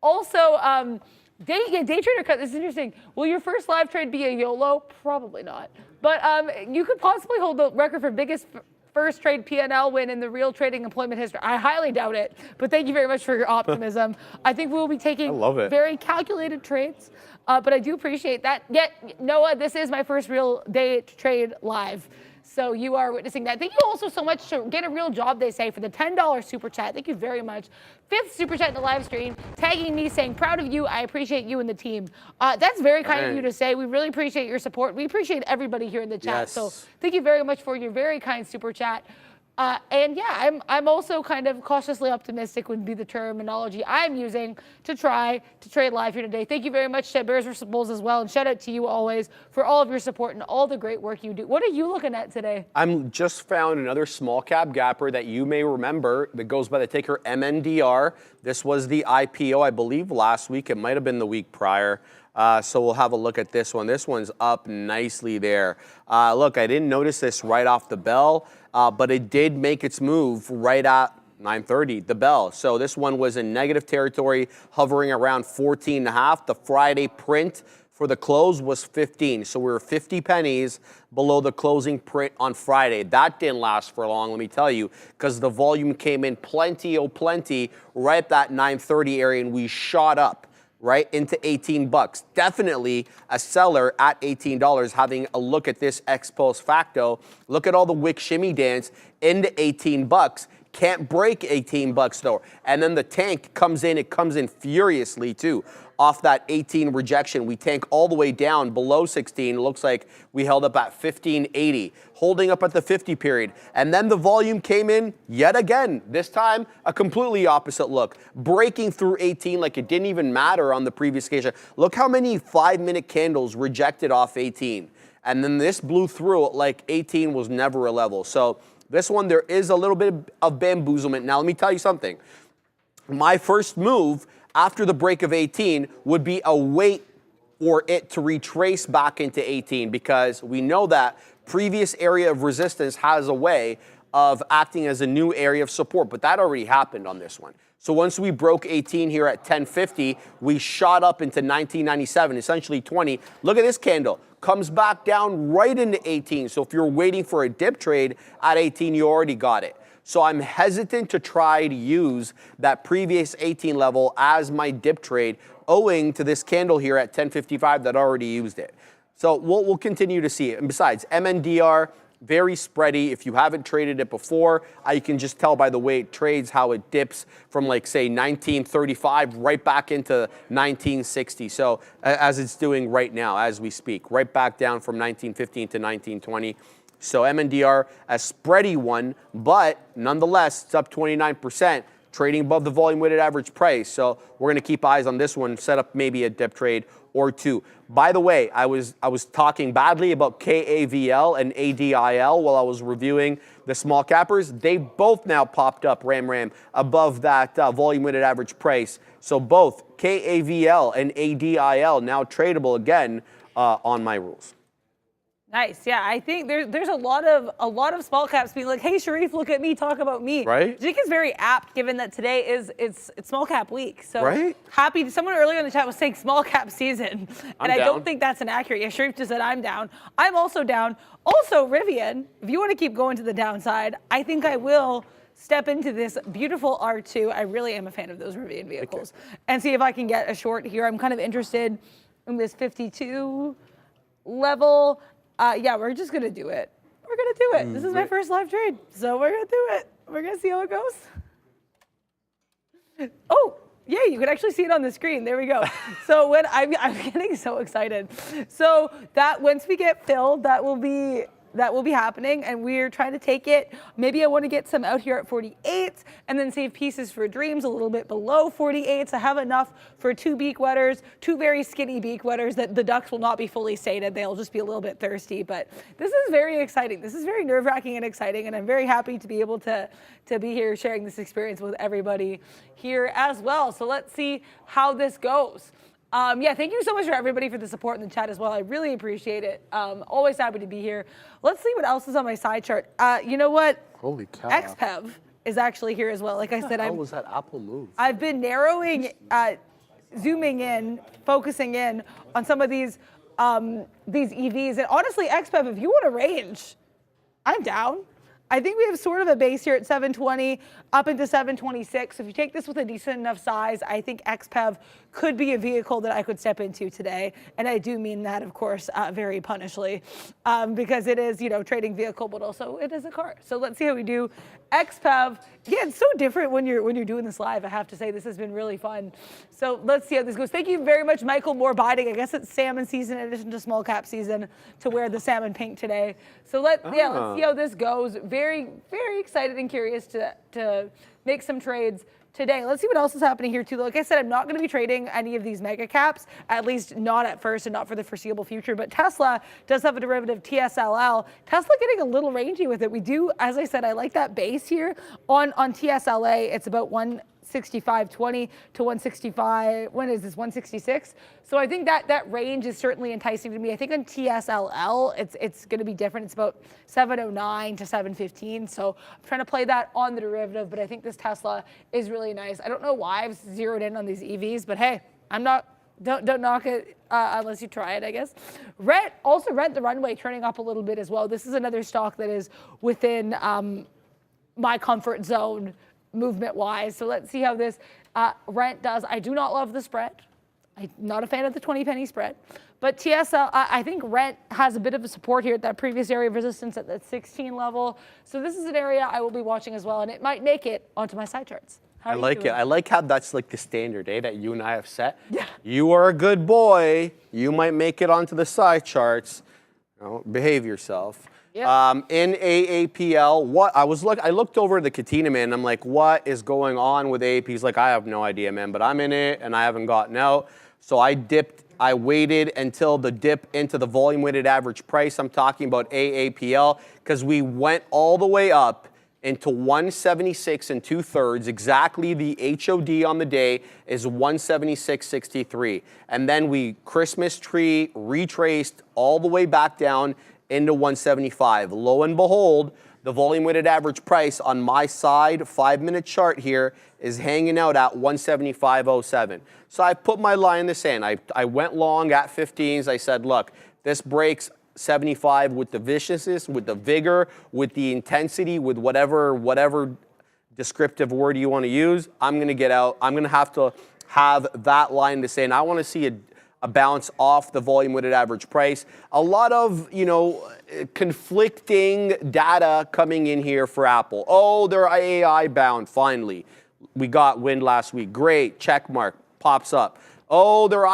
Also, day trader cut. This is interesting. Will your first live trade be a YOLO? Probably not. But you could possibly hold the record for biggest first trade P&L win in the real trading employment history. I highly doubt it, but thank you very much for your optimism. I think we will be taking very calculated trades, but I do appreciate that. Yet, Noah, this is my first real day trade live. So you are witnessing that. Thank you also so much to get a real job, they say, for the $10 super chat. Thank you very much. 5th super chat in the live stream, tagging me, saying, proud of you. I appreciate you and the team. That's very kind of you to say. We really appreciate your support. We appreciate everybody here in the chat. Yes. So thank you very much for your very kind super chat. And yeah, I'm also kind of cautiously optimistic would be the terminology I'm using to try to trade live here today. Thank you very much to Bears vs. Bulls as well. And shout out to you always for all of your support and all the great work you do. What are you looking at today? I'm just found another small cap gapper that you may remember that goes by the ticker MNDR. This was the IPO, I believe, last week. It might have been the week prior. So we'll have a look at this one. This one's up nicely there. Look, I didn't notice this right off the bell, but it did make its move right at 9:30, the bell. So this one was in negative territory, hovering around 14.5. The Friday print for the close was 15. So we were 50 pennies below the closing print on Friday. That didn't last for long, let me tell you, because the volume came in plenty right at that 9:30 area, and we shot up right into 18 bucks. Definitely a seller at $18. Having a look at this ex post facto, look at all the wick shimmy dance into 18 bucks. Can't break 18 bucks though. And then the tank comes in, it comes in furiously too. Off that 18 rejection, we tank all the way down below 16. It looks like we held up at 1580, holding up at the 50 period. And then the volume came in yet again. This time, a completely opposite look. Breaking through 18 like it didn't even matter on the previous occasion. Look how many 5-minute candles rejected off 18. And then this blew through like 18 was never a level. So this one, there is a little bit of bamboozlement. Now, let me tell you something. My first move after the break of 18 would be a wait for it to retrace back into 18, because we know that previous area of resistance has a way of acting as a new area of support, but that already happened on this one. So once we broke 18 here at 1050, we shot up into 1997, essentially 20. Look at this candle. comes back down right into 18. So if you're waiting for a dip trade at 18, you already got it. So I'm hesitant to try to use that previous 18 level as my dip trade, owing to this candle here at 1055 that already used it. So we'll continue to see it. And besides, MNDR, very spready. If you haven't traded it before, you can just tell by the way it trades how it dips from, like, say, 1935 right back into 1960. So as it's doing right now as we speak, right back down from 1915 to 1920. So MNDR, a spready one, but nonetheless, it's up 29%, trading above the volume weighted average price. So we're going to keep eyes on this one, set up maybe a dip trade or two. By the way, I was talking badly about KAVL and ADIL while I was reviewing the small cappers. They both now popped up, ram, above that volume weighted average price. So both KAVL and ADIL now tradable again on my rules. Nice. Yeah, I think there's a lot of small caps being like, "Hey, Sharif, look at me, talk about me." Right. I think it's very apt given that today it's small cap week. So right. Happy. Someone earlier in the chat was saying small cap season, and I down. don't think that's inaccurate. Yeah, Sharif just said I'm down. I'm also down. Also, Rivian, if you want to keep going to the downside, I think I will step into this beautiful R2. I really am a fan of those Rivian vehicles, and see if I can get a short here. I'm kind of interested in this 52 level. Yeah, we're just going to do it. We're going to do it. This is my first live trade, so we're going to do it. We're going to see how it goes. Oh, yeah, you can actually see it on the screen. There we go. So when I'm getting so excited. So that once we get filled, that will be happening, and we're trying to take it. Maybe I want to get some out here at 48 and then save pieces for dreams a little bit below 48. So I have enough for two beak wetters, two very skinny beak wetters that the ducks will not be fully sated. They'll just be a little bit thirsty, but this is very exciting. This is very nerve-wracking and exciting, and I'm very happy to be able to be here sharing this experience with everybody here as well. So let's see how this goes. Yeah, thank you so much for everybody for the support in the chat as well. I really appreciate it. Always happy to be here. Let's see what else is on my side chart. You know what? Holy cow. XPEV is actually here as well. Like I said, how was that Apple move? I've been narrowing, zooming in, focusing in on some of these EVs. And honestly, XPEV, if you want a range, I'm down. I think we have sort of a base here at 720 up into 726. So if you take this with a decent enough size, I think XPEV could be a vehicle that I could step into today. And I do mean that, of course, very punishly, because it is, trading vehicle, but also it is a car. So let's see how we do. XPEV, yeah, it's so different when you're doing this live. I have to say, this has been really fun. So let's see how this goes. Thank you very much, Michael Moore Biding. I guess it's salmon season in addition to small cap season to wear the salmon pink today. So let's see how this goes. Very, very excited and curious to make some trades today. Let's see what else is happening here too. Like I said, I'm not going to be trading any of these mega caps, at least not at first and not for the foreseeable future. But Tesla does have a derivative, TSLL. Tesla getting a little rangy with it. We do, as I said, I like that base here on TSLA. It's about 165.20 to 165. When is this? 166. So I think that range is certainly enticing to me. I think on TSLL, it's going to be different. It's about 709 to 715. So I'm trying to play that on the derivative, but I think this Tesla is really nice. I don't know why I've zeroed in on these EVs, but hey, don't knock it unless you try it, I guess. Rent the Runway turning up a little bit as well. This is another stock that is within my comfort zone movement-wise. So let's see how this Rent does. I do not love the spread. I'm not a fan of the 20 penny spread. But TSL, I think Rent has a bit of a support here at that previous area of resistance at that 16 level. So this is an area I will be watching as well, and it might make it onto my side charts. I like it. I like how that's like the standard, that you and I have set. Yeah. You are a good boy. You might make it onto the side charts. Behave yourself. Yeah. In AAPL, I looked over the Katina, man, and I'm like, what is going on with AAP? He's like, I have no idea, man, but I'm in it and I haven't gotten out. So I waited until the dip into the volume weighted average price. I'm talking about AAPL because we went all the way up into 176 and 2/3. Exactly the HOD on the day is 176.63. And then we Christmas tree retraced all the way back down into 175. Lo and behold, the volume weighted average price on my side 5-minute chart here is hanging out at 175.07. So I put my line in the sand. I went long at 15s. I said, look, this breaks 75 with the viciousness, with the vigor, with the intensity, with whatever descriptive word you want to use, I'm going to get out. I'm going to have that line to say, and I want to see a bounce off the volume weighted average price. A lot of, conflicting data coming in here for Apple. Oh, they're AI bound, finally. We got wind last week. Great, check mark, pops up. Oh, their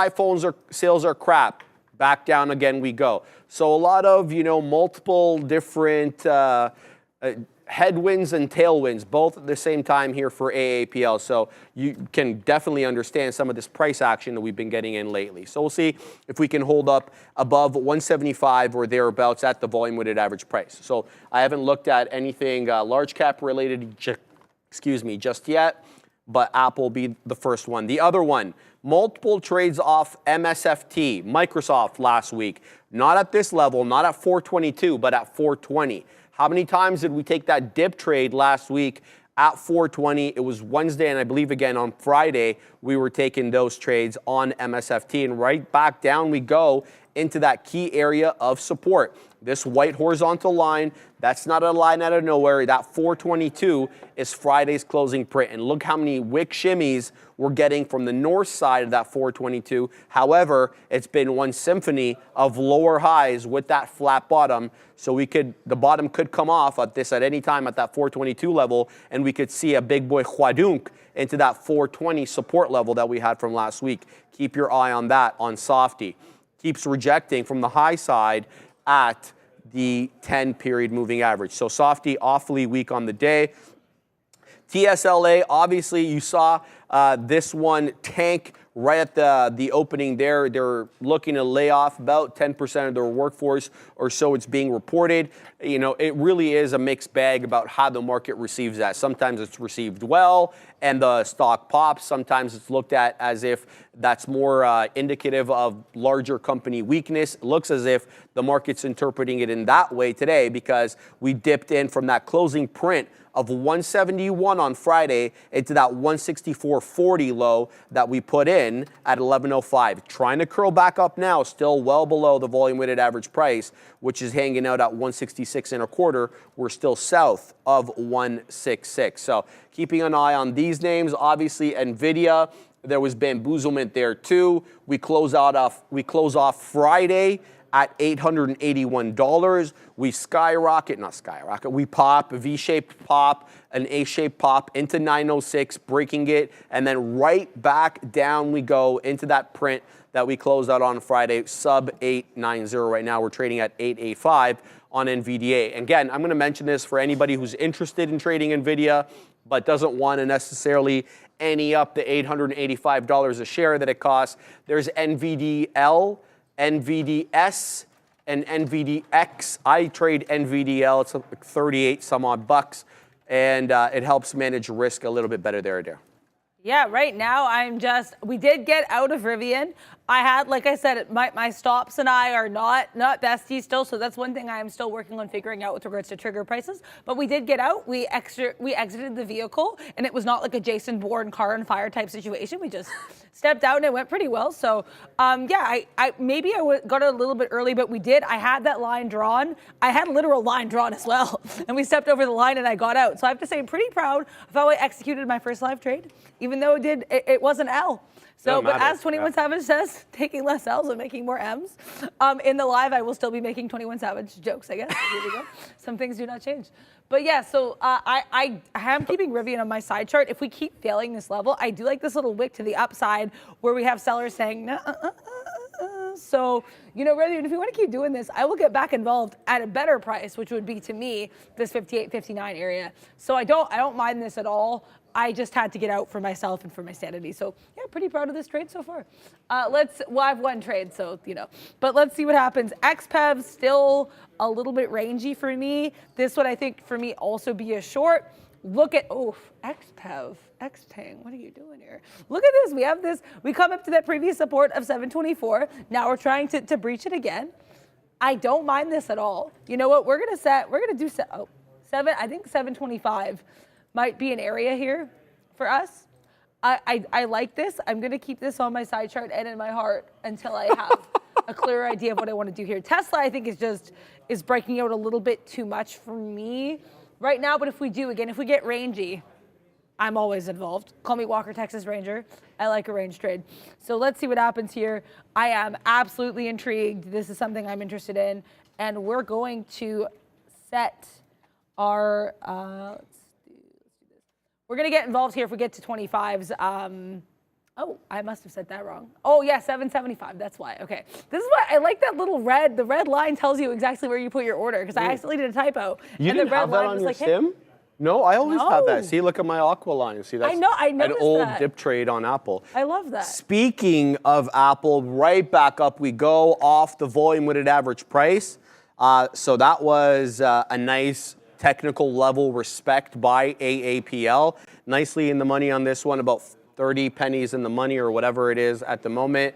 sales are crap. Back down again we go. So a lot of, multiple different headwinds and tailwinds, both at the same time here for AAPL. So you can definitely understand some of this price action that we've been getting in lately. So we'll see if we can hold up above 175 or thereabouts at the volume weighted average price. So I haven't looked at anything large cap related, just yet, but Apple will be the first one. The other one, multiple trades off MSFT, Microsoft last week. Not at this level, not at 422, but at 420. How many times did we take that dip trade last week at 420? It was Wednesday, and I believe again on Friday, we were taking those trades on MSFT, and right back down we go into that key area of support. This white horizontal line, that's not a line out of nowhere. That 422 is Friday's closing print. And look how many wick shimmies we're getting from the north side of that 422. However, it's been one symphony of lower highs with that flat bottom. So the bottom could come off at any time at that 422 level, and we could see a big boy huadunk into that 420 support level that we had from last week. Keep your eye on that on Softy. Keeps rejecting from the high side at the 10-period moving average. So Softy awfully weak on the day. TSLA, obviously you saw this one tank right at the opening there. They're looking to lay off about 10% of their workforce or so, it's being reported. It really is a mixed bag about how the market receives that. Sometimes it's received well and the stock pops. Sometimes it's looked at as if that's more indicative of larger company weakness. It looks as if the market's interpreting it in that way today because we dipped in from that closing print of 171 on Friday into that 164.40 low that we put in at 11.05. Trying to curl back up now, still well below the volume weighted average price, which is hanging out at 166.25. We're still south of 166. So keeping an eye on these names. Obviously, NVIDIA, there was bamboozlement there too. We close off Friday at $881. We pop, a V-shaped pop, an A-shaped pop into 906, breaking it, and then right back down we go into that print that we closed out on Friday, sub 890 right now. We're trading at 885 on NVDA. Again, I'm going to mention this for anybody who's interested in trading NVIDIA, but doesn't want to necessarily ante up the $885 a share that it costs. There's NVDL, NVDS, and NVDX. I trade NVDL. It's like 38 some odd bucks, and it helps manage risk a little bit better there, Adair. Yeah, right now we did get out of Rivian. I had, like I said, my stops and I are not besties still, so that's one thing I am still working on figuring out with regards to trigger prices. But we did get out. We exited the vehicle, and it was not like a Jason Bourne car on fire type situation. We just stepped out, and it went pretty well. So, yeah, I got it a little bit early, but we did. I had that line drawn. I had a literal line drawn as well, and we stepped over the line, and I got out. So I have to say, I'm pretty proud of how I executed my first live trade, even though it was an L. So, but as 21 Savage says, taking less L's and making more M's. In the live, I will still be making 21 Savage jokes, I guess. Here we go. Some things do not change. But yeah, so I am keeping Rivian on my side chart. If we keep failing this level, I do like this little wick to the upside where we have sellers saying, no, So, Rivian, if you want to keep doing this, I will get back involved at a better price, which would be, to me, this 58, 59 area. So I don't mind this at all. I just had to get out for myself and for my sanity. So yeah, pretty proud of this trade so far. I've won trade, so, but let's see what happens. XPEV still a little bit rangy for me. This would, I think, for me also be a short. Look at, XPEV, Xpeng, what are you doing here? Look at this, we have this, we come up to that previous support of 724. Now we're trying to breach it again. I don't mind this at all. You know what, I think 725 might be an area here for us. I like this. I'm going to keep this on my side chart and in my heart until I have a clearer idea of what I want to do here. Tesla, I think, is breaking out a little bit too much for me right now. But if we get rangy, I'm always involved. Call me Walker, Texas Ranger. I like a range trade. So let's see what happens here. I am absolutely intrigued. This is something I'm interested in. And we're going to set our, let's do this. We're going to get involved here if we get to 25s. Oh, I must have said that wrong. Oh, yeah, 775. That's why. Okay. This is why I like that little red. The red line tells you exactly where you put your order because I accidentally did a typo. You and didn't the red have that line on was your like, sim? No, I always have that. No. See, look at my aqua line. See, that's I know, I an noticed old that. dip trade on Apple. I love that. Speaking of Apple, right back up we go off the volume weighted average price. So that was a nice technical level respect by AAPL. Nicely in the money on this one, about 30 pennies in the money or whatever it is at the moment.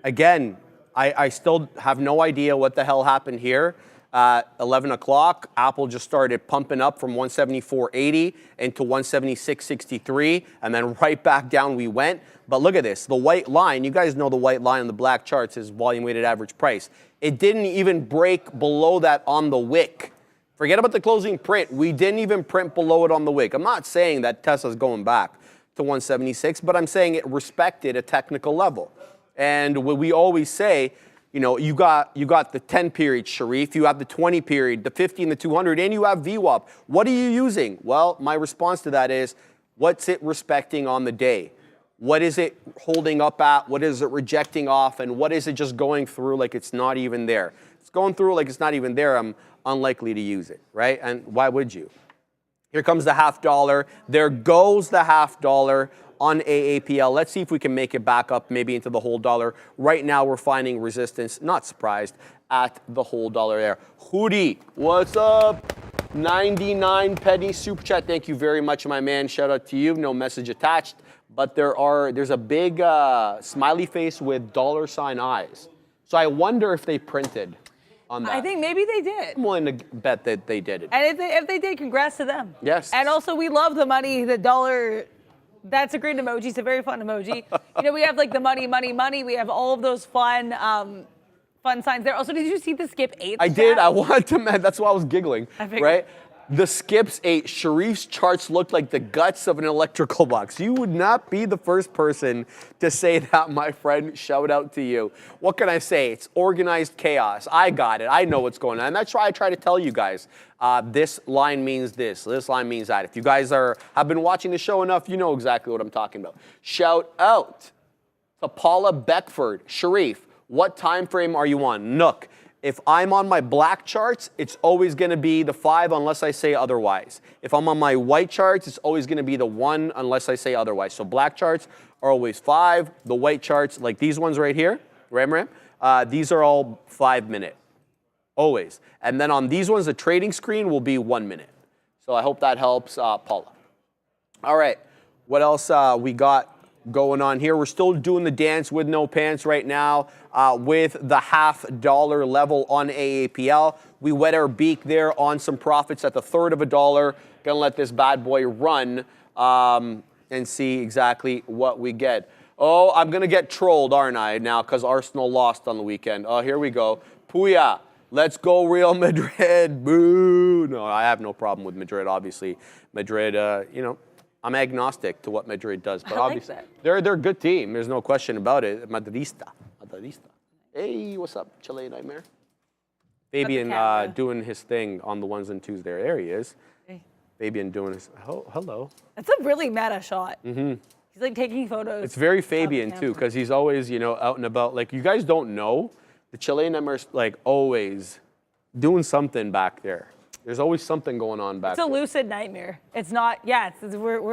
Again, I still have no idea what the hell happened here. 11 o'clock, Apple just started pumping up from 174.80 into 176.63, and then right back down we went. But look at this, the white line, you guys know the white line on the black charts is volume weighted average price. It didn't even break below that on the wick. Forget about the closing print. We didn't even print below it on the wick. I'm not saying that Tesla's going back to 176, but I'm saying it respected a technical level. And what we always say, you know, you got the 10 period, Sharif, you have the 20 period, the 50 and the 200, and you have VWAP. What are you using? Well, my response to that is, what's it respecting on the day? What is it holding up at? What is it rejecting off? And what is it just going through like it's not even there? If it's going through like it's not even there, I'm unlikely to use it, right? And why would you? Here comes the $0.50. There goes the $0.50 on AAPL. Let's see if we can make it back up maybe into the whole dollar. Right now we're finding resistance, not surprised, at the whole dollar there. Hootie, what's up? 99 penny super chat. Thank you very much, my man. Shout out to you. No message attached. But there's a big smiley face with $ eyes. So I wonder if they printed on that. I think maybe they did. I'm willing to bet that they did it. And if they did, congrats to them. Yes. And also, we love the money, the dollar. That's a great emoji. It's a very fun emoji. You know, we have like the money, money, money. We have all of those fun signs there. Also, did you see the skip 8? I did. I wanted to, man. That's why I was giggling, right? The skips 8. Sharif's charts looked like the guts of an electrical box. You would not be the first person to say that, my friend. Shout out to you. What can I say? It's organized chaos. I got it. I know what's going on. And that's why I try to tell you guys. This line means this. This line means that. If you guys have been watching the show enough, you know exactly what I'm talking about. Shout out to Paula Beckford. Sharif, what time frame are you on? Nook. If I'm on my black charts, it's always going to be the 5 unless I say otherwise. If I'm on my white charts, it's always going to be the 1 unless I say otherwise. So black charts are always 5. The white charts, like these ones right here, Ram, these are all 5 minute. Always. And then on these ones, the trading screen will be 1 minute. So I hope that helps, Paula. All right. What else we got going on here? We're still doing the dance with no pants right now with the $0.50 level on AAPL. We wet our beak there on some profits at the $0.33 of a dollar. Gonna let this bad boy run and see exactly what we get. Oh, I'm gonna get trolled, aren't I, now, because Arsenal lost on the weekend. Oh, here we go. Puya. Let's go Real Madrid. Boo. No, I have no problem with Madrid, obviously. Madrid, you know, I'm agnostic to what Madrid does, but obviously they're a good team. There's no question about it. Madridista. Hey, what's up, Chile Nightmare? Fabian doing his thing on the 1s and 2s there. There he is. Hey. Fabian doing his, hello. That's a really meta shot. Mm-hmm. He's like taking photos. It's very Fabian too, because he's always, you know, out and about. Like, you guys don't know, the Chilean Nightmare's like always doing something back there. There's always something going on back there. It's a lucid nightmare. It's not, yeah, we're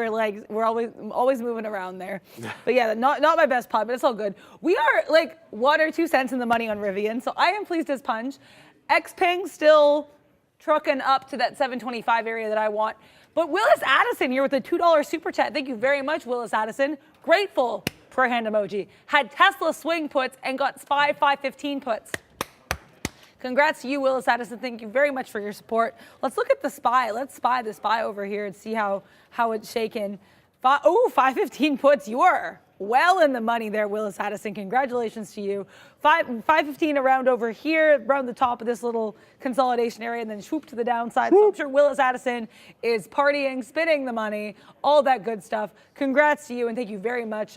always moving around there. But yeah, not my best pod, but it's all good. We are like 1 or 2 cents in the money on Rivian, so I am pleased as punch. Xpeng still trucking up to that 725 area that I want. But Willis Addison here with a $2 super chat. Thank you very much, Willis Addison. Grateful per hand emoji. Had Tesla swing puts and got SPY 515 puts. Congrats to you, Willis Addison. Thank you very much for your support. Let's look at the SPY. Let's spy the SPY over here and see how it's shaken. 515 puts. You are well in the money there, Willis Addison. Congratulations to you. 515 around over here, around the top of this little consolidation area, and then swoop to the downside. So I'm sure Willis Addison is partying, spinning the money, all that good stuff. Congrats to you, and thank you very much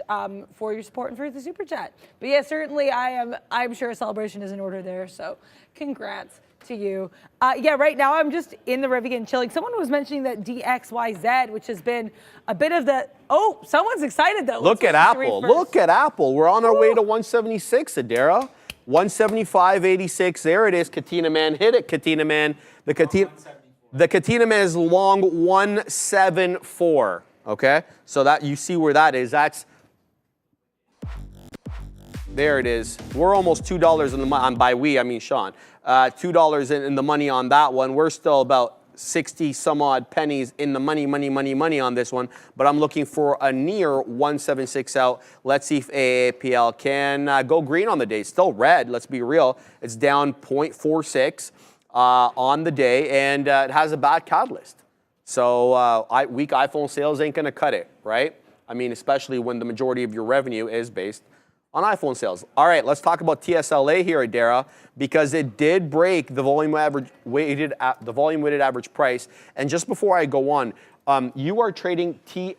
for your support and for the super chat. But yeah, certainly I'm sure a celebration is in order there. So congrats to you. Yeah, right now I'm just in the Rivian chilling. Someone was mentioning that DXYZ, which has been a bit of the, oh, someone's excited though. Look at Apple. Look at Apple. We're on our way to 176, Adara. 175.86. There it is. Katina Man hit it. Katina Man. The Katina Man is long 174. Okay, so that you see where that is. That's there it is. We're almost $2 in the money. By we, I mean Sean. $2 in the money on that one. We're still about 60 some odd pennies in the money on this one. But I'm looking for a near 176 out. Let's see if AAPL can go green on the day. Still red, let's be real. It's down 0.46 on the day, and it has a bad catalyst. So weak iPhone sales ain't going to cut it, right? I mean, especially when the majority of your revenue is based on iPhone sales. All right, let's talk about TSLA here, Adara, because it did break the volume weighted average price. And just before I go on, you are trading LL,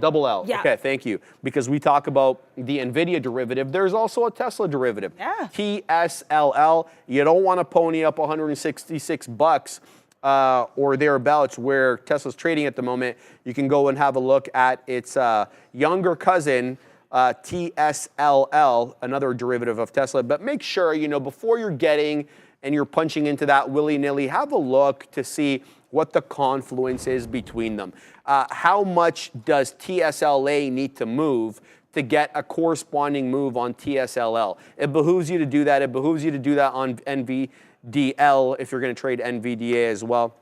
double L. Yeah. Okay, thank you. Because we talk about the NVIDIA derivative, there's also a Tesla derivative. Yeah. TSLL. You don't want to pony up 166 bucks or thereabouts where Tesla's trading at the moment. You can go and have a look at its younger cousin, TSLL, another derivative of Tesla. But make sure, before you're getting and you're punching into that willy-nilly, have a look to see what the confluence is between them. How much does TSLA need to move to get a corresponding move on TSLL? It behooves you to do that. It behooves you to do that on NVDL if you're going to trade NVDA as well.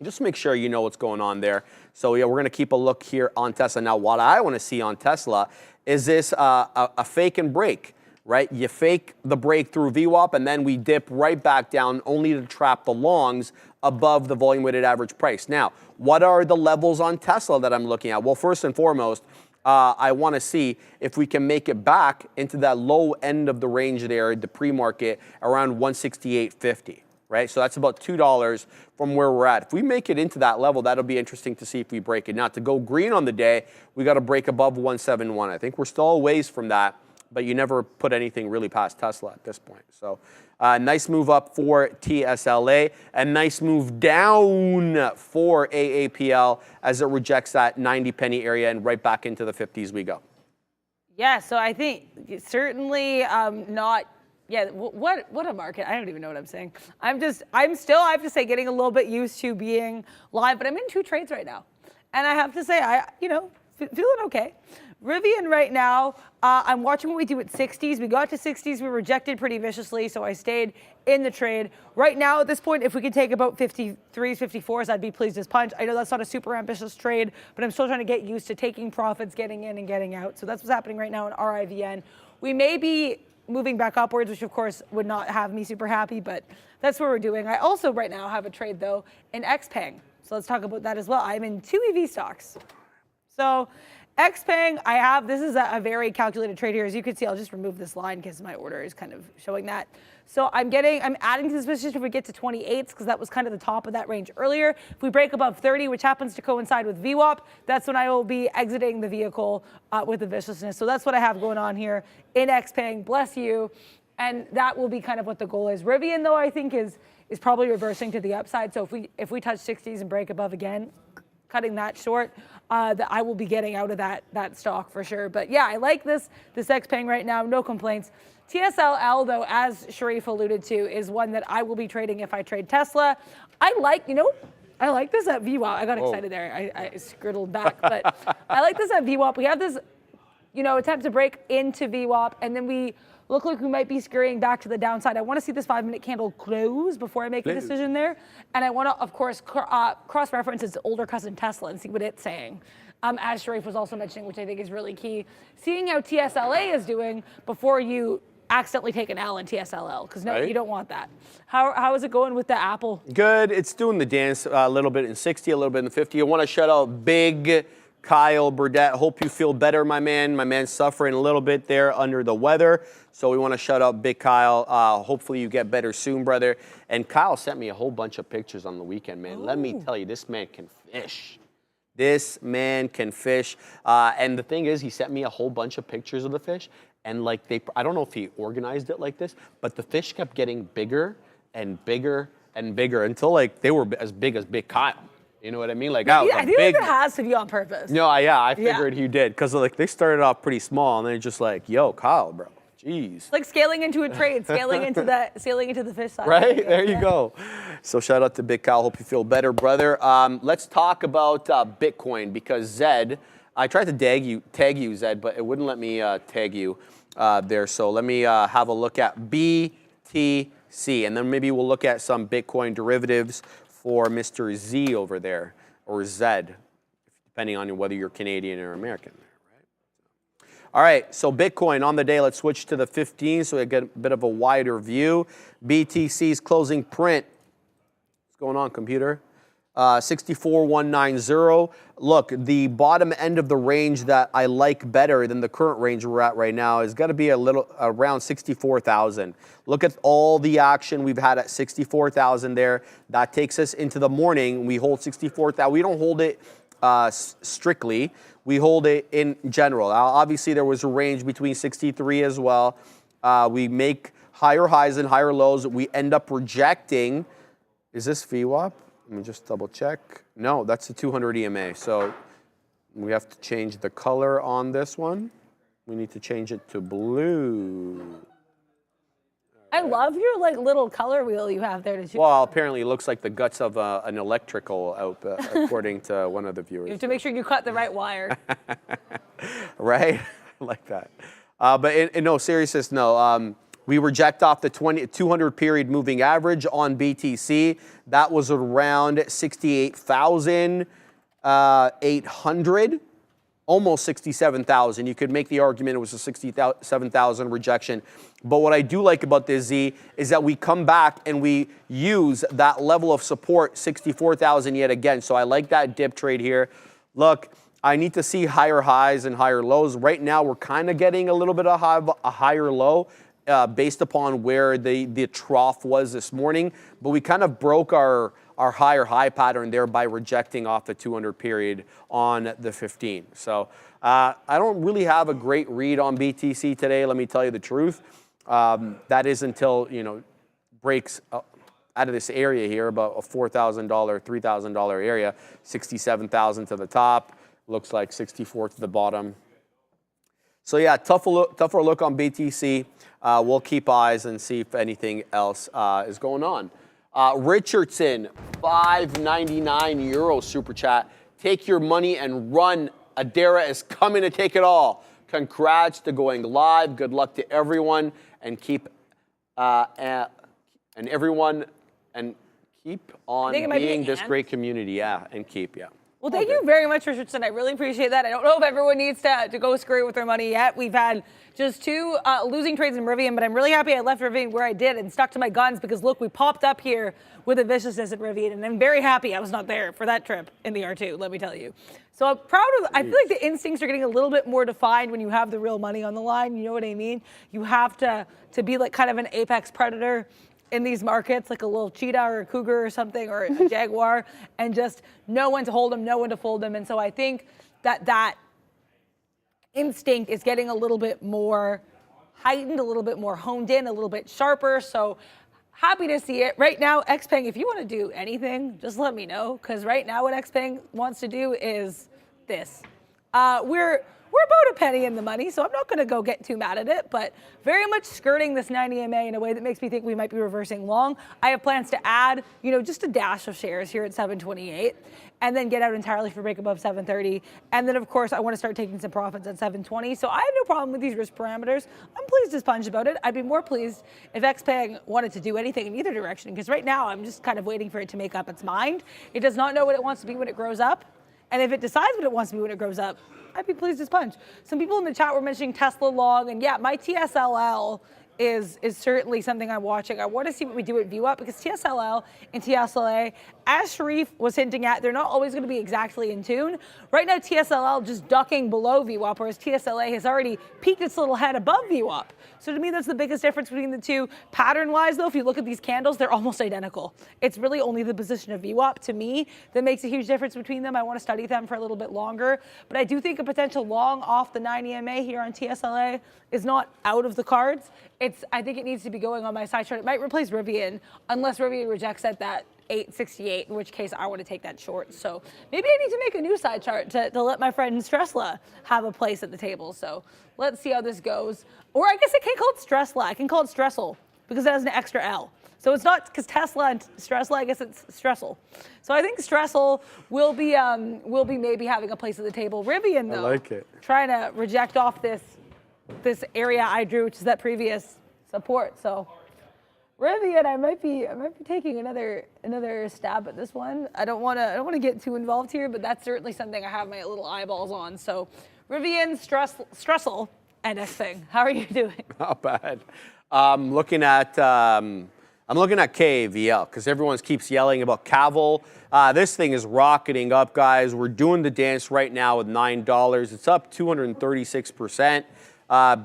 Just make sure you know what's going on there. So yeah, we're going to keep a look here on Tesla. Now, what I want to see on Tesla is this a fake and break, right? You fake the break through VWAP, and then we dip right back down only to trap the longs above the volume weighted average price. Now, what are the levels on Tesla that I'm looking at? Well, first and foremost, I want to see if we can make it back into that low end of the range there, the pre-market, around 168.50, right? So that's about $2 from where we're at. If we make it into that level, that'll be interesting to see if we break it. Now, to go green on the day, we got to break above 171. I think we're still a ways from that, but you never put anything really past Tesla at this point. So nice move up for TSLA, a nice move down for AAPL as it rejects that 90 penny area and right back into the 50s we go. Yeah, so I think certainly not. Yeah, what a market. I don't even know what I'm saying. I'm still, I have to say, getting a little bit used to being live, but I'm in 2 trades right now. And I have to say, feeling okay. Rivian right now, I'm watching what we do at 60s. We got to 60s, we rejected pretty viciously, so I stayed in the trade. Right now, at this point, if we could take about 53s, 54s, I'd be pleased as punch. I know that's not a super ambitious trade, but I'm still trying to get used to taking profits, getting in and getting out. So that's what's happening right now in RIVN. We may be moving back upwards, which of course would not have me super happy, but that's what we're doing. I also right now have a trade though in XPeng. So let's talk about that as well. I'm in 2 EV stocks. So XPeng, this is a very calculated trade here. As you can see, I'll just remove this line because my order is kind of showing that. So I'm adding to this position if we get to 28s because that was kind of the top of that range earlier. If we break above 30, which happens to coincide with VWAP, that's when I will be exiting the vehicle with the viciousness. So that's what I have going on here in XPeng. Bless you. And that will be kind of what the goal is. Rivian, though, I think is probably reversing to the upside. So if we touch 60s and break above again, cutting that short, that I will be getting out of that stock for sure. But yeah, I like this XPeng right now, no complaints. TSLL, though, as Sharif alluded to, is one that I will be trading if I trade Tesla. I like this at VWAP. I got excited there. I scriddled back, but I like this at VWAP. We have this, attempt to break into VWAP, and then we look like we might be scurrying back to the downside. I want to see this 5-minute candle close before I make a decision there. And I want to, of course, cross-reference its older cousin Tesla and see what it's saying. As Sharif was also mentioning, which I think is really key. Seeing how TSLA is doing before you accidentally take an L in TSLL, because no, you don't want that. How is it going with the Apple? Good. It's doing the dance a little bit in 60, a little bit in 50. I want to shout out big Kyle Burdett. Hope you feel better, my man. My man's suffering a little bit there under the weather. So we want to shout out Big Kyle. Hopefully you get better soon, brother. And Kyle sent me a whole bunch of pictures on the weekend, man. Let me tell you, this man can fish. This man can fish. And the thing is, he sent me a whole bunch of pictures of the fish. And like I don't know if he organized it like this, but the fish kept getting bigger and bigger and bigger until like they were as big as Big Kyle. You know what I mean? Like, I think it has to be on purpose. No, yeah, I figured he did. Because like they started off pretty small and then just like, yo, Kyle, bro. Jeez. Like scaling into a trade, scaling into the fish side. Right? There you go. So shout out to Big Kyle. Hope you feel better, brother. Let's talk about Bitcoin because Zed, I tried to tag you, Zed, but it wouldn't let me tag you there. So let me have a look at BTC, and then maybe we'll look at some Bitcoin derivatives for Mr. Z over there, or Zed, depending on whether you're Canadian or American. All right, so Bitcoin on the day, let's switch to the 15 so we get a bit of a wider view. BTC's closing print. What's going on, computer? 64,190. Look, the bottom end of the range that I like better than the current range we're at right now is got to be a little around 64,000. Look at all the action we've had at 64,000 there. That takes us into the morning. We hold 64,000. We don't hold it strictly. We hold it in general. Now, obviously, there was a range between 63 as well. We make higher highs and higher lows. We end up rejecting. Is this VWAP? Let me just double check. No, that's the 200 EMA. So we have to change the color on this one. We need to change it to blue. I love your like little color wheel you have there to choose. Well, apparently it looks like the guts of an electrical output, according to one of the viewers. You have to make sure you cut the right wire. Right? I like that. But in no seriousness, no. We reject off the 200 period moving average on BTC. That was around 68,800, almost 67,000. You could make the argument it was a 67,000 rejection. But what I do like about this, Z, is that we come back and we use that level of support, 64,000 yet again. So I like that dip trade here. Look, I need to see higher highs and higher lows. Right now, we're kind of getting a little bit of a higher low. Based upon where the trough was this morning, but we kind of broke our higher high pattern there by rejecting off the 200 period on the 15. So I don't really have a great read on BTC today. Let me tell you the truth. That is until breaks out of this area here, about a $4,000, $3,000 area, 67,000 to the top. Looks like 64 to the bottom. So yeah, tougher look on BTC. We'll keep eyes and see if anything else is going on. Richardson, €5.99 super chat. Take your money and run. Adara is coming to take it all. Congrats to going live. Good luck to everyone, and keep on being this great community. Yeah, and keep. Well, thank you very much, Richardson. I really appreciate that. I don't know if everyone needs to go screw with their money yet. We've had just two losing trades in Rivian, but I'm really happy I left Rivian where I did and stuck to my guns because, look, we popped up here with a viciousness at Rivian, and I'm very happy I was not there for that trip in the R2, let me tell you. So I'm proud of, I feel like the instincts are getting a little bit more defined when you have the real money on the line. You know what I mean? You have to be like kind of an apex predator in these markets, like a little cheetah or a cougar or something, or a jaguar, and just know when to hold them, know when to fold them. And so I think that instinct is getting a little bit more heightened, a little bit more honed in, a little bit sharper. So happy to see it. Right now, Xpeng, if you want to do anything, just let me know, because right now what Xpeng wants to do is this. We're about a penny in the money, so I'm not going to go get too mad at it, but very much skirting this 90 EMA in a way that makes me think we might be reversing long. I have plans to add, just a dash of shares here at 728, and then get out entirely for break above 730. And then, of course, I want to start taking some profits at 720. So I have no problem with these risk parameters. I'm pleased as punch about it. I'd be more pleased if Xpeng wanted to do anything in either direction, because right now I'm just kind of waiting for it to make up its mind. It does not know what it wants to be when it grows up. And if it decides what it wants to be when it grows up, I'd be pleased as punch. Some people in the chat were mentioning Tesla long, and yeah, my TSLL is certainly something I'm watching. I want to see what we do at VWAP because TSLL and TSLA, as Sharif was hinting at, they're not always going to be exactly in tune. Right now, TSLL just ducking below VWAP, whereas TSLA has already peaked its little head above VWAP. So to me, that's the biggest difference between the two. Pattern-wise, though, if you look at these candles, they're almost identical. It's really only the position of VWAP, to me, that makes a huge difference between them. I want to study them for a little bit longer. But I do think a potential long off the 9 EMA here on TSLA is not out of the cards. I think it needs to be going on my side chart. It might replace Rivian, unless Rivian rejects at that 868, in which case I want to take that short. So maybe I need to make a new side chart to let my friend Stressla have a place at the table. So let's see how this goes. Or I guess I can't call it Stressla. I can call it Stressel because it has an extra L. So it's not because Tesla and Stressla, I guess it's Stressel. So I think Stressel will be maybe having a place at the table. Rivian, though, I like it. Trying to reject off this area I drew, which is that previous support. So Rivian, I might be taking another stab at this one. I don't want to get too involved here, but that's certainly something I have my little eyeballs on. So Rivian, Stressel, and next thing. How are you doing? Not bad. I'm looking at KAVL because everyone keeps yelling about Cavill. This thing is rocketing up, guys. We're doing the dance right now with $9. It's up 236%.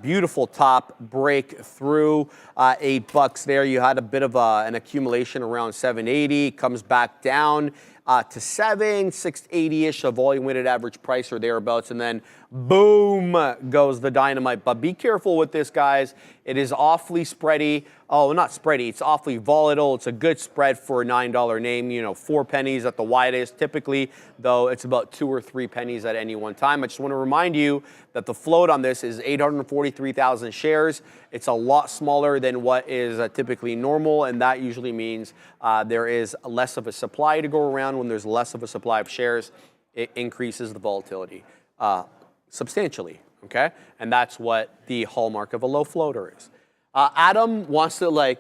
Beautiful top breakthrough, $8 there. You had a bit of an accumulation around 780, comes back down to 680-ish, a volume weighted average price or thereabouts, and then boom goes the dynamite. But be careful with this, guys. It is awfully spready. Oh, not spready. It's awfully volatile. It's a good spread for a $9 name. You know, 4 pennies at the widest. Typically, though, it's about 2 or 3 pennies at any one time. I just want to remind you that the float on this is 843,000 shares. It's a lot smaller than what is typically normal, and that usually means there is less of a supply to go around. When there's less of a supply of shares, it increases the volatility substantially, okay? And that's what the hallmark of a low floater is. Adam wants to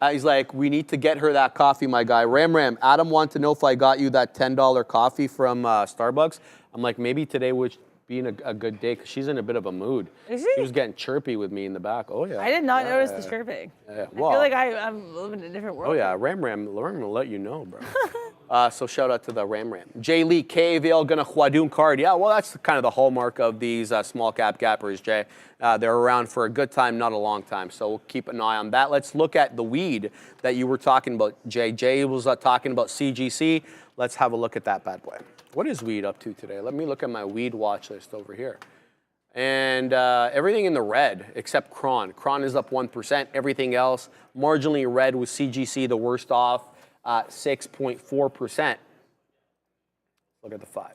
he's like, we need to get her that coffee, my guy. Ram, Adam wants to know if I got you that $10 coffee from Starbucks. I'm like, maybe today would be a good day because she's in a bit of a mood. Is she? She was getting chirpy with me in the back. Oh, yeah. I did not notice the chirping. Yeah. I feel like I'm living in a different world. Oh, yeah. Ram will let you know, bro. So shout out to the Ram. Jay Lee, KAVL gonna Hwadun card. Yeah, well, that's kind of the hallmark of these small cap gappers, Jay. They're around for a good time, not a long time. So we'll keep an eye on that. Let's look at the weed that you were talking about, Jay. Jay was talking about CGC. Let's have a look at that bad boy. What is weed up to today? Let me look at my weed watch list over here. And everything in the red except Cron. Cron is up 1%. Everything else marginally red with CGC the worst off. 6.4%. Look at the 5.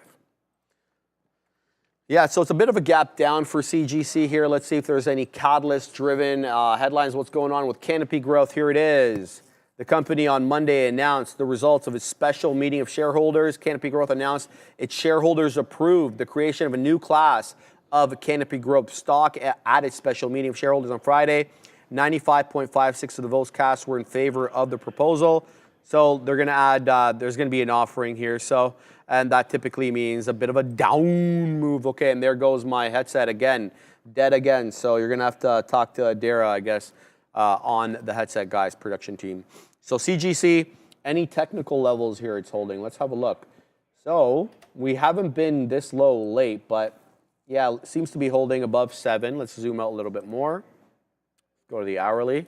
Yeah, so it's a bit of a gap down for CGC here. Let's see if there's any catalyst-driven headlines. What's going on with Canopy Growth? Here it is. The company on Monday announced the results of its special meeting of shareholders. Canopy Growth announced its shareholders approved the creation of a new class of Canopy Growth stock at its special meeting of shareholders on Friday. 95.56% of the votes cast were in favor of the proposal. So they're going to add, there's going to be an offering here. So, and that typically means a bit of a down move. Okay, and there goes my headset again, dead again. So you're going to have to talk to Dara, I guess, on the headset guys, production team. So CGC, any technical levels here it's holding? Let's have a look. So we haven't been this low late, but yeah, it seems to be holding above 7. Let's zoom out a little bit more. Go to the hourly.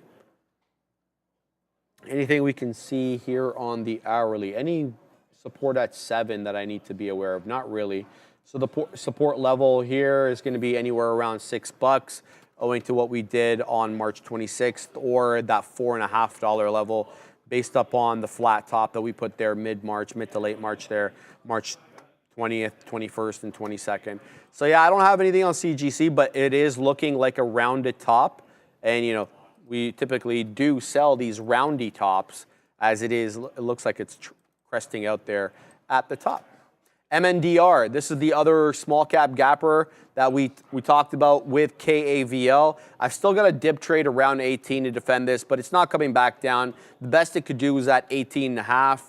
Anything we can see here on the hourly? Any support at 7 that I need to be aware of? Not really. So the support level here is going to be anywhere around $6, owing to what we did on March 26th, or that $4.50 level, based upon the flat top that we put there mid-March, mid to late March there, March 20th, 21st, and 22nd. So yeah, I don't have anything on CGC, but it is looking like a rounded top, and you know, we typically do sell these roundy tops as it is. It looks like it's cresting out there at the top. MNDR, this is the other small cap gapper that we talked about with KAVL. I've still got a dip trade around 18 to defend this, but it's not coming back down. The best it could do is at 18.5,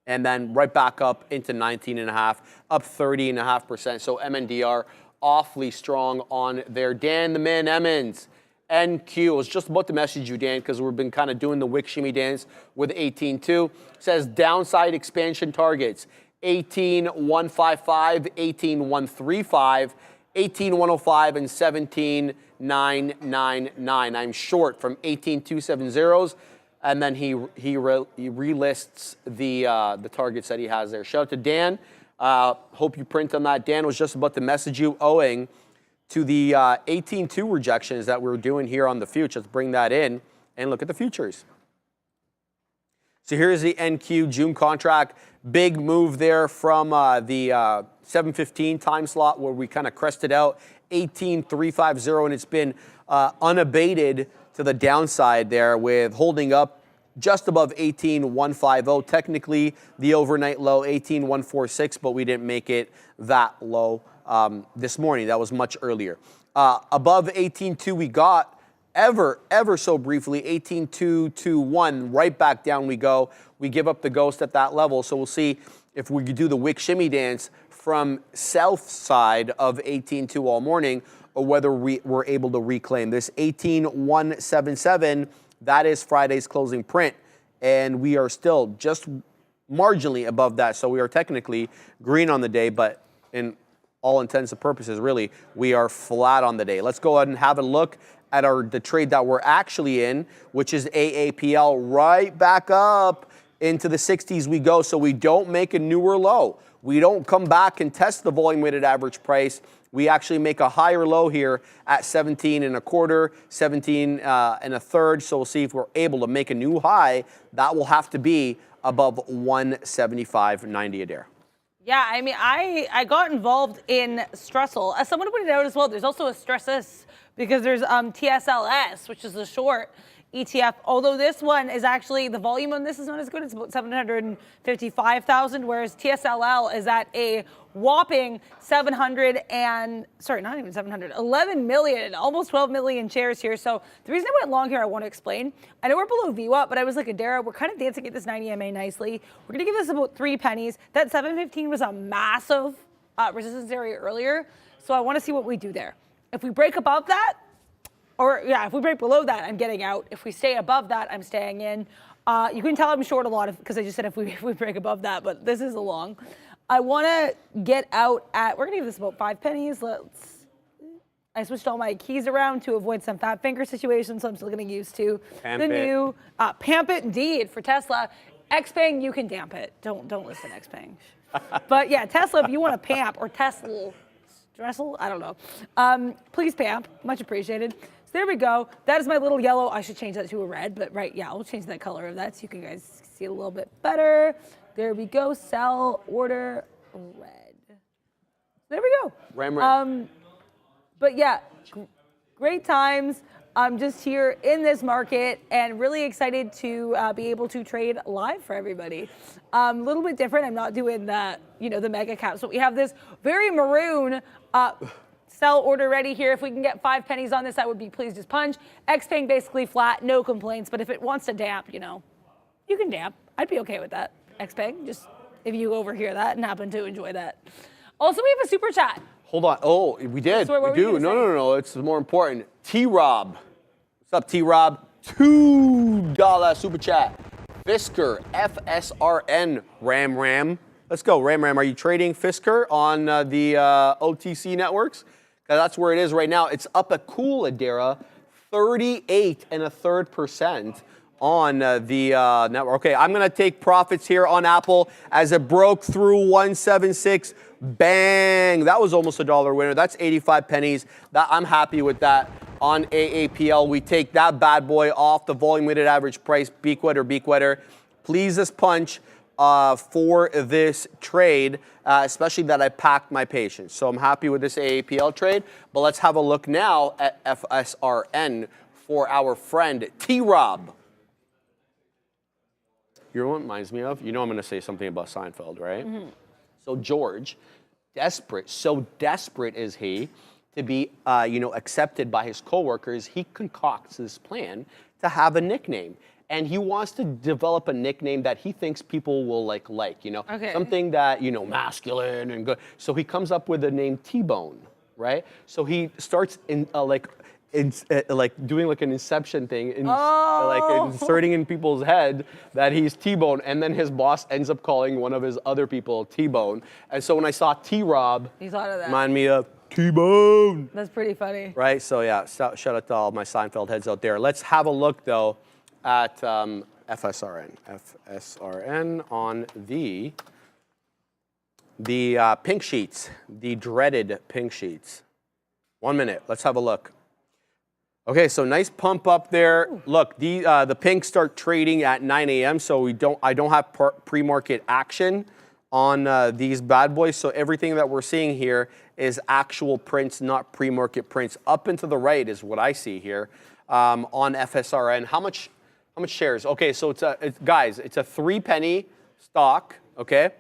and then right back up into 19.5, up 30.5%. So MNDR awfully strong on there. Dan the Man Emmons. NQ. I was just about to message you, Dan, because we've been kind of doing the wick shimmy dance with 18.2. Says downside expansion targets 18.155, 18.135, 18.105, and 17.999. I'm short from 18.270s, and then he relists the targets that he has there. Shout out to Dan. Hope you print on that. Dan was just about to message you owing to the 18.2 rejections that we're doing here on the futures. Let's bring that in and look at the futures. So here's the NQ June contract. Big move there from the 7:15 time slot where we kind of crested out 18.350, and it's been unabated to the downside there with holding up just above 18.150. Technically, the overnight low 18.146, but we didn't make it that low this morning. That was much earlier. Above 18.2 we got ever so briefly 18.221. Right back down we go. We give up the ghost at that level. So we'll see if we do the wick shimmy dance from south side of 18.2 all morning, or whether we're able to reclaim this 18.177. That is Friday's closing print, and we are still just marginally above that. So we are technically green on the day, but in all intents and purposes, really, we are flat on the day. Let's go ahead and have a look at the trade that we're actually in, which is AAPL. Right back up into the 60s we go, so we don't make a newer low. We don't come back and test the volume weighted average price. We actually make a higher low here at 17.25, 17.33. So we'll see if we're able to make a new high. That will have to be above 175.90 a dare. Yeah, I mean, I got involved in Stressel. As someone pointed out as well, there's also a Stressus because there's TSLS, which is the short ETF. Although this one is actually, the volume on this is not as good. It's about 755,000, whereas TSLL is at a whopping 11 million, almost 12 million shares here. So the reason I went long here, I want to explain. I know we're below VWAP, but I was like, Adara, we're kind of dancing at this 90 MA nicely. We're going to give this about 3 pennies. That 715 was a massive resistance area earlier. So I want to see what we do there. If we break above that, if we break below that, I'm getting out. If we stay above that, I'm staying in. You can tell I'm short a lot because I just said if we break above that, but this is a long. I want to get out at, we're going to give this about 5 pennies. I switched all my keys around to avoid some fat finger situations, so I'm still getting used to the new Pamp It indeed for Tesla. Xpeng, you can damp it. Don't listen to Xpeng. But yeah, Tesla, if you want to pamp, or Tesla, Dressel, I don't know. Please pamp, much appreciated. So there we go. That is my little yellow. I should change that to a red, but right, yeah, I'll change that color of that so you can guys see it a little bit better. There we go. Sell, order, red. There we go. Ram. But yeah, great times. I'm just here in this market and really excited to be able to trade live for everybody. A little bit different. I'm not doing the mega cap. So we have this very maroon sell order ready here. If we can get 5 pennies on this, I would be pleased as punch. Xpeng basically flat, no complaints. But if it wants to damp, you can damp. I'd be okay with that. Xpeng, just if you overhear that and happen to enjoy that. Also, we have a super chat. Hold on. Oh, we did. We do. No. It's more important. T-Rob. What's up, T-Rob? $2 super chat. Fisker, FSRN, Ram. Let's go, Ram. Are you trading Fisker on the OTC networks? Because that's where it is right now. It's up a cool, Adara, 38.33% on the network. Okay, I'm going to take profits here on Apple as it broke through 176. Bang! That was almost $1 winner. That's 85 pennies. I'm happy with that. On AAPL, we take that bad boy off the volume weighted average price. Beak wetter. Please this punch for this trade, especially that I packed my patience. So I'm happy with this AAPL trade. But let's have a look now at FSRN for our friend T-Rob. You know what it reminds me of? I'm going to say something about Seinfeld, right? Mm-hmm. So George, so desperate is he to be, accepted by his coworkers, he concocts this plan to have a nickname. And he wants to develop a nickname that he thinks people will like, okay. Something that, masculine and good. So he comes up with the name T-Bone, right? So he starts like doing like an inception thing, like inserting in people's head that he's T-Bone, and then his boss ends up calling one of his other people T-Bone. And so when I saw T-Rob, You thought of that. remind me of T-Bone. That's pretty funny. Right, so yeah, shout out to all my Seinfeld heads out there. Let's have a look though at FSRN. FSRN on the pink sheets, the dreaded pink sheets. 1 minute, let's have a look. Okay, so nice pump up there. Look, the pinks start trading at 9 a.m., so I don't have pre-market action on these bad boys. So everything that we're seeing here is actual prints, not pre-market prints. Up and to the right is what I see here on FSRN. How much shares? Okay, so guys, it's a 3 penny stock. Okay,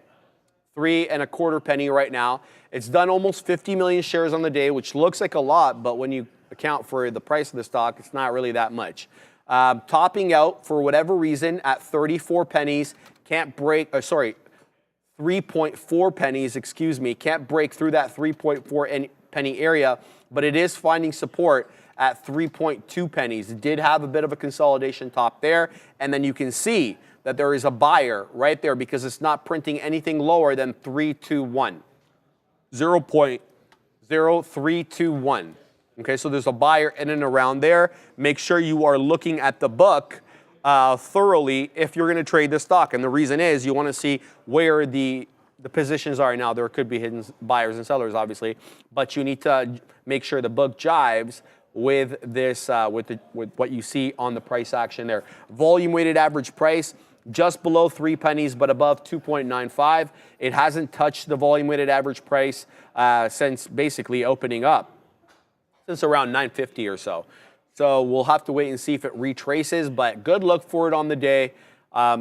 3 1/4 penny right now. It's done almost 50 million shares on the day, which looks like a lot, but when you account for the price of the stock, it's not really that much. Topping out for whatever reason at 34 pennies, can't break, 3.4 pennies, excuse me, can't break through that 3.4 penny area, but it is finding support at 3.2 pennies. It did have a bit of a consolidation top there, and then you can see that there is a buyer right there because it's not printing anything lower than 321. 0.0321. Okay, so there's a buyer in and around there. Make sure you are looking at the book thoroughly if you're going to trade this stock. And the reason is you want to see where the positions are. Now, there could be hidden buyers and sellers, obviously, but you need to make sure the book jives with this, with what you see on the price action there. Volume weighted average price, just below 3 pennies, but above 2.95. It hasn't touched the volume weighted average price since basically opening up. Since around 950 or so. So we'll have to wait and see if it retraces, but good luck for it on the day.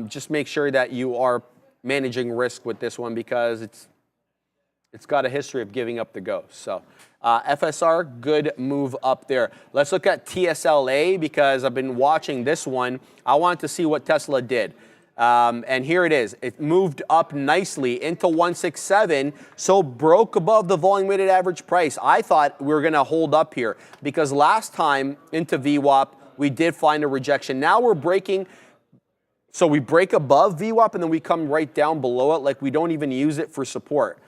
Just make sure that you are managing risk with this one because it's got a history of giving up the ghost. So FSR, good move up there. Let's look at TSLA because I've been watching this one. I wanted to see what Tesla did. And here it is. It moved up nicely into 167, so broke above the volume weighted average price. I thought we were going to hold up here because last time into VWAP, we did find a rejection. Now we're breaking, so we break above VWAP and then we come right down below it like we don't even use it for support.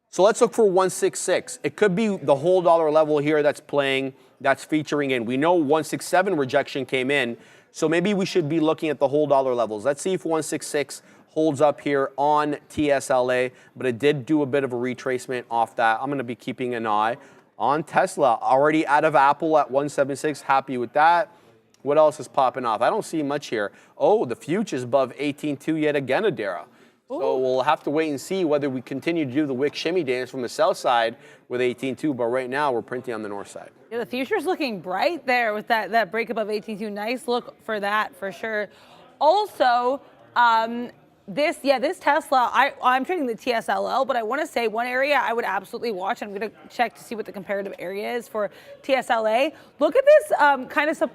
So let's look for 166. It could be the whole dollar level here that's playing, that's featuring in. We know 167 rejection came in. So maybe we should be looking at the whole dollar levels. Let's see if 166 holds up here on TSLA, but it did do a bit of a retracement off that. I'm going to be keeping an eye on Tesla. Already out of Apple at 176, happy with that. What else is popping off? I don't see much here. Oh, the futures above 18.2 yet again, Adara. So we'll have to wait and see whether we continue to do the wick shimmy dance from the south side with 18.2, but right now we're printing on the north side. Yeah, the future's looking bright there with that break above 18.2. Nice look for that for sure. Also, this Tesla, I'm trading the TSLL, but I want to say one area I would absolutely watch. I'm going to check to see what the comparative area is for TSLA. Look at this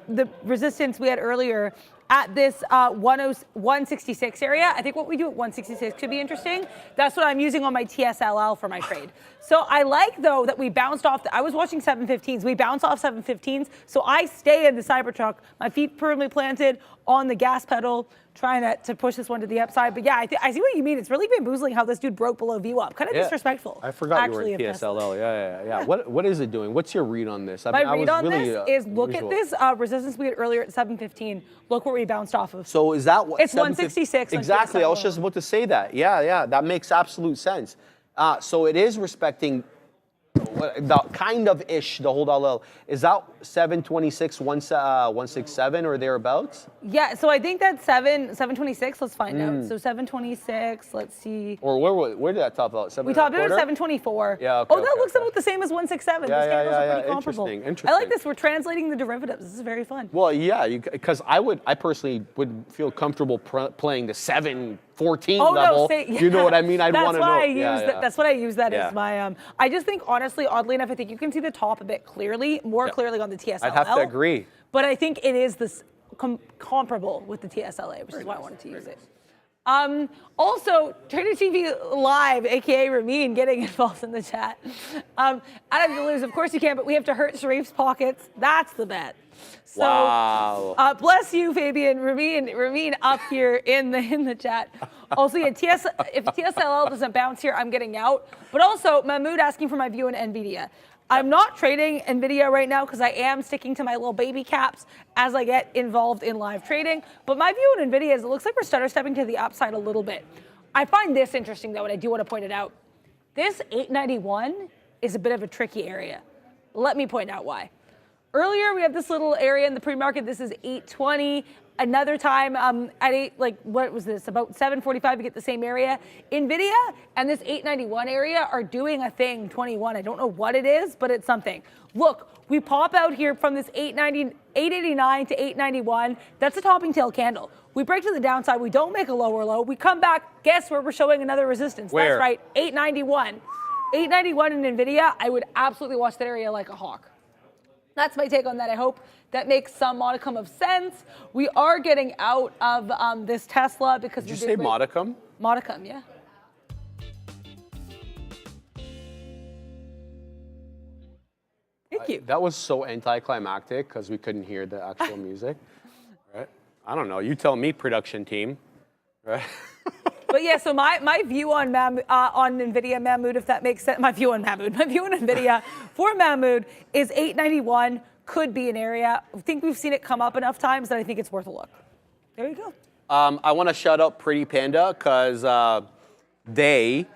the resistance we had earlier at this 166 area. I think what we do at 166 could be interesting. That's what I'm using on my TSLL for my trade. So I like, though, that we bounced off. I was watching 715s. We bounced off 715s. So I stay in the Cybertruck, my feet firmly planted on the gas pedal, trying to push this one to the upside. But yeah, I see what you mean. It's really bamboozling how this dude broke below VWAP. Kind of disrespectful. I forgot you were in TSLL. Yeah. What is it doing? What's your read on this? My read on this is look at this resistance we had earlier at 715. Look where we bounced off of. So is that what? It's 166. Exactly. I was just about to say that. Yeah. That makes absolute sense. So it is respecting the kind of ish the whole dollar. Is that 726 167 or thereabouts? Yeah, so I think that's 726. Let's find out. So 726, let's see. Or where did that top out? We topped it at 724. Yeah, okay, that looks about the same as 167. Yeah, These candles are pretty comparable. Interesting. I like this. We're translating the derivatives. This is very fun. Well, yeah, because I personally would feel comfortable playing the 714 level. You know what I mean? I'd want to know. That's what I use that as my. I just think, honestly, oddly enough, I think you can see the top a bit clearly, more clearly on the TSLL. I'd have to agree. But I think it is this comparable with the TSLA, which is why I wanted to use it. Also, Trader TV Live, aka Ramin, getting involved in the chat. Out of the lose, of course you can, but we have to hurt Sharif's pockets. That's the bet. So, Wow. Bless you, Fabian. Ramin up here in the chat. Also, yeah, if TSLA doesn't bounce here, I'm getting out. But also, Mahmoud asking for my view on NVIDIA. I'm not trading NVIDIA right now because I am sticking to my little baby caps as I get involved in live trading. But my view on NVIDIA is it looks like we're stutter stepping to the upside a little bit. I find this interesting, though, and I do want to point it out. This 891 is a bit of a tricky area. Let me point out why. Earlier, we have this little area in the pre-market. This is 820. Another time at what was this? About 7:45, we get the same area. NVIDIA and this 891 area are doing a thing, 21. I don't know what it is, but it's something. Look, we pop out here from this 889 to 891. That's a topping tail candle. We break to the downside. We don't make a lower low. We come back. Guess where we're showing another resistance? Where? That's right, 891. 891 in NVIDIA, I would absolutely watch that area like a hawk. That's my take on that. I hope that makes some modicum of sense. We are getting out of this Tesla because Did you say modicum? Modicum, yeah. Thank you. That was so anticlimactic because we couldn't hear the actual music. Right? I don't know. You tell me, production team. Right? But yeah, so my view on NVIDIA, Mahmoud, if that makes sense. My view on NVIDIA for Mahmoud is 891 could be an area. I think we've seen it come up enough times that I think it's worth a look. There you go. I want to shout out Pretty Panda because they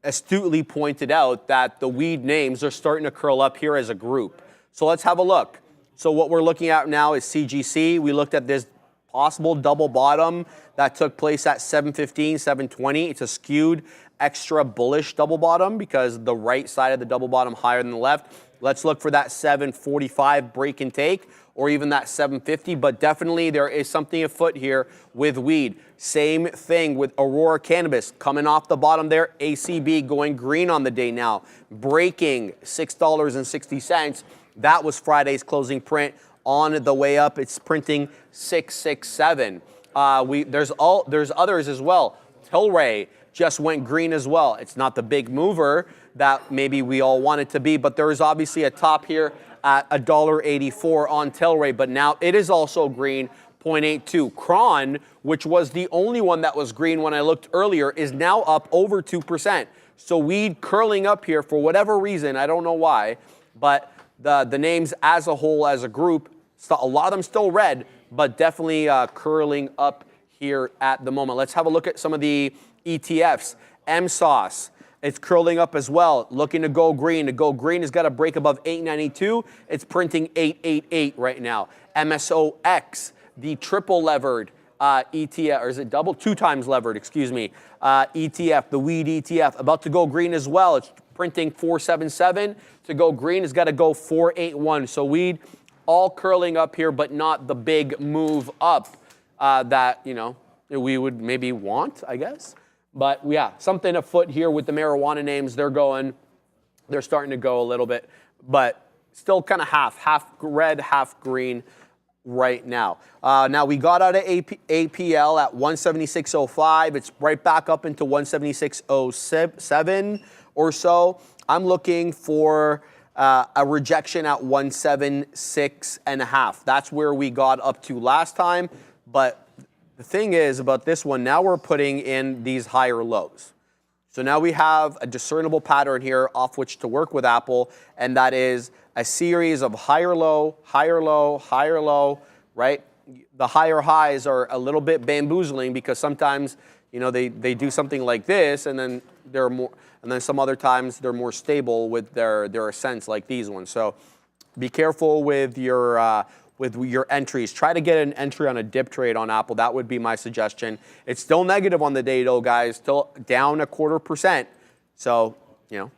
astutely pointed out that the weed names are starting to curl up here as a group. So let's have a look. So what we're looking at now is CGC. We looked at this possible double bottom that took place at 715, 720. It's a skewed extra bullish double bottom because the right side of the double bottom higher than the left. Let's look for that 745 break and take or even that 750, but definitely there is something afoot here with weed. Same thing with Aurora Cannabis coming off the bottom there. ACB going green on the day now, breaking $6.60. That was Friday's closing print. On the way up, it's printing 667. There's others as well. Tilray just went green as well. It's not the big mover that maybe we all want it to be, but there is obviously a top here at $1.84 on Tilray, but now it is also green, 0.82. Cron, which was the only one that was green when I looked earlier, is now up over 2%. So weed curling up here for whatever reason, I don't know why, but the names as a whole, as a group, a lot of them still red, but definitely curling up here at the moment. Let's have a look at some of the ETFs. MSauce, it's curling up as well, looking to go green. To go green has got to break above 892. It's printing 888 right now. MSOX, the triple levered ETF, or is it double? 2 times levered, excuse me. ETF, the weed ETF, about to go green as well. It's printing 477. To go green has got to go 481. So weed all curling up here, but not the big move up that, you know, we would maybe want, I guess. But yeah, something afoot here with the marijuana names. They're starting to go a little bit, but still kind of half red, half green right now. Now we got out of APL at 176.05. It's right back up into 176.07 or so. I'm looking for a rejection at 176.5. That's where we got up to last time. But the thing is about this one, now we're putting in these higher lows. So now we have a discernible pattern here off which to work with Apple, and that is a series of higher low, higher low, higher low, right? The higher highs are a little bit bamboozling because sometimes, you know, they do something like this and then they're more, and then some other times they're more stable with their ascents like these ones. So be careful with your entries. Try to get an entry on a dip trade on Apple. That would be my suggestion. It's still negative on the day though, guys. Still down 0.25%. So, you know,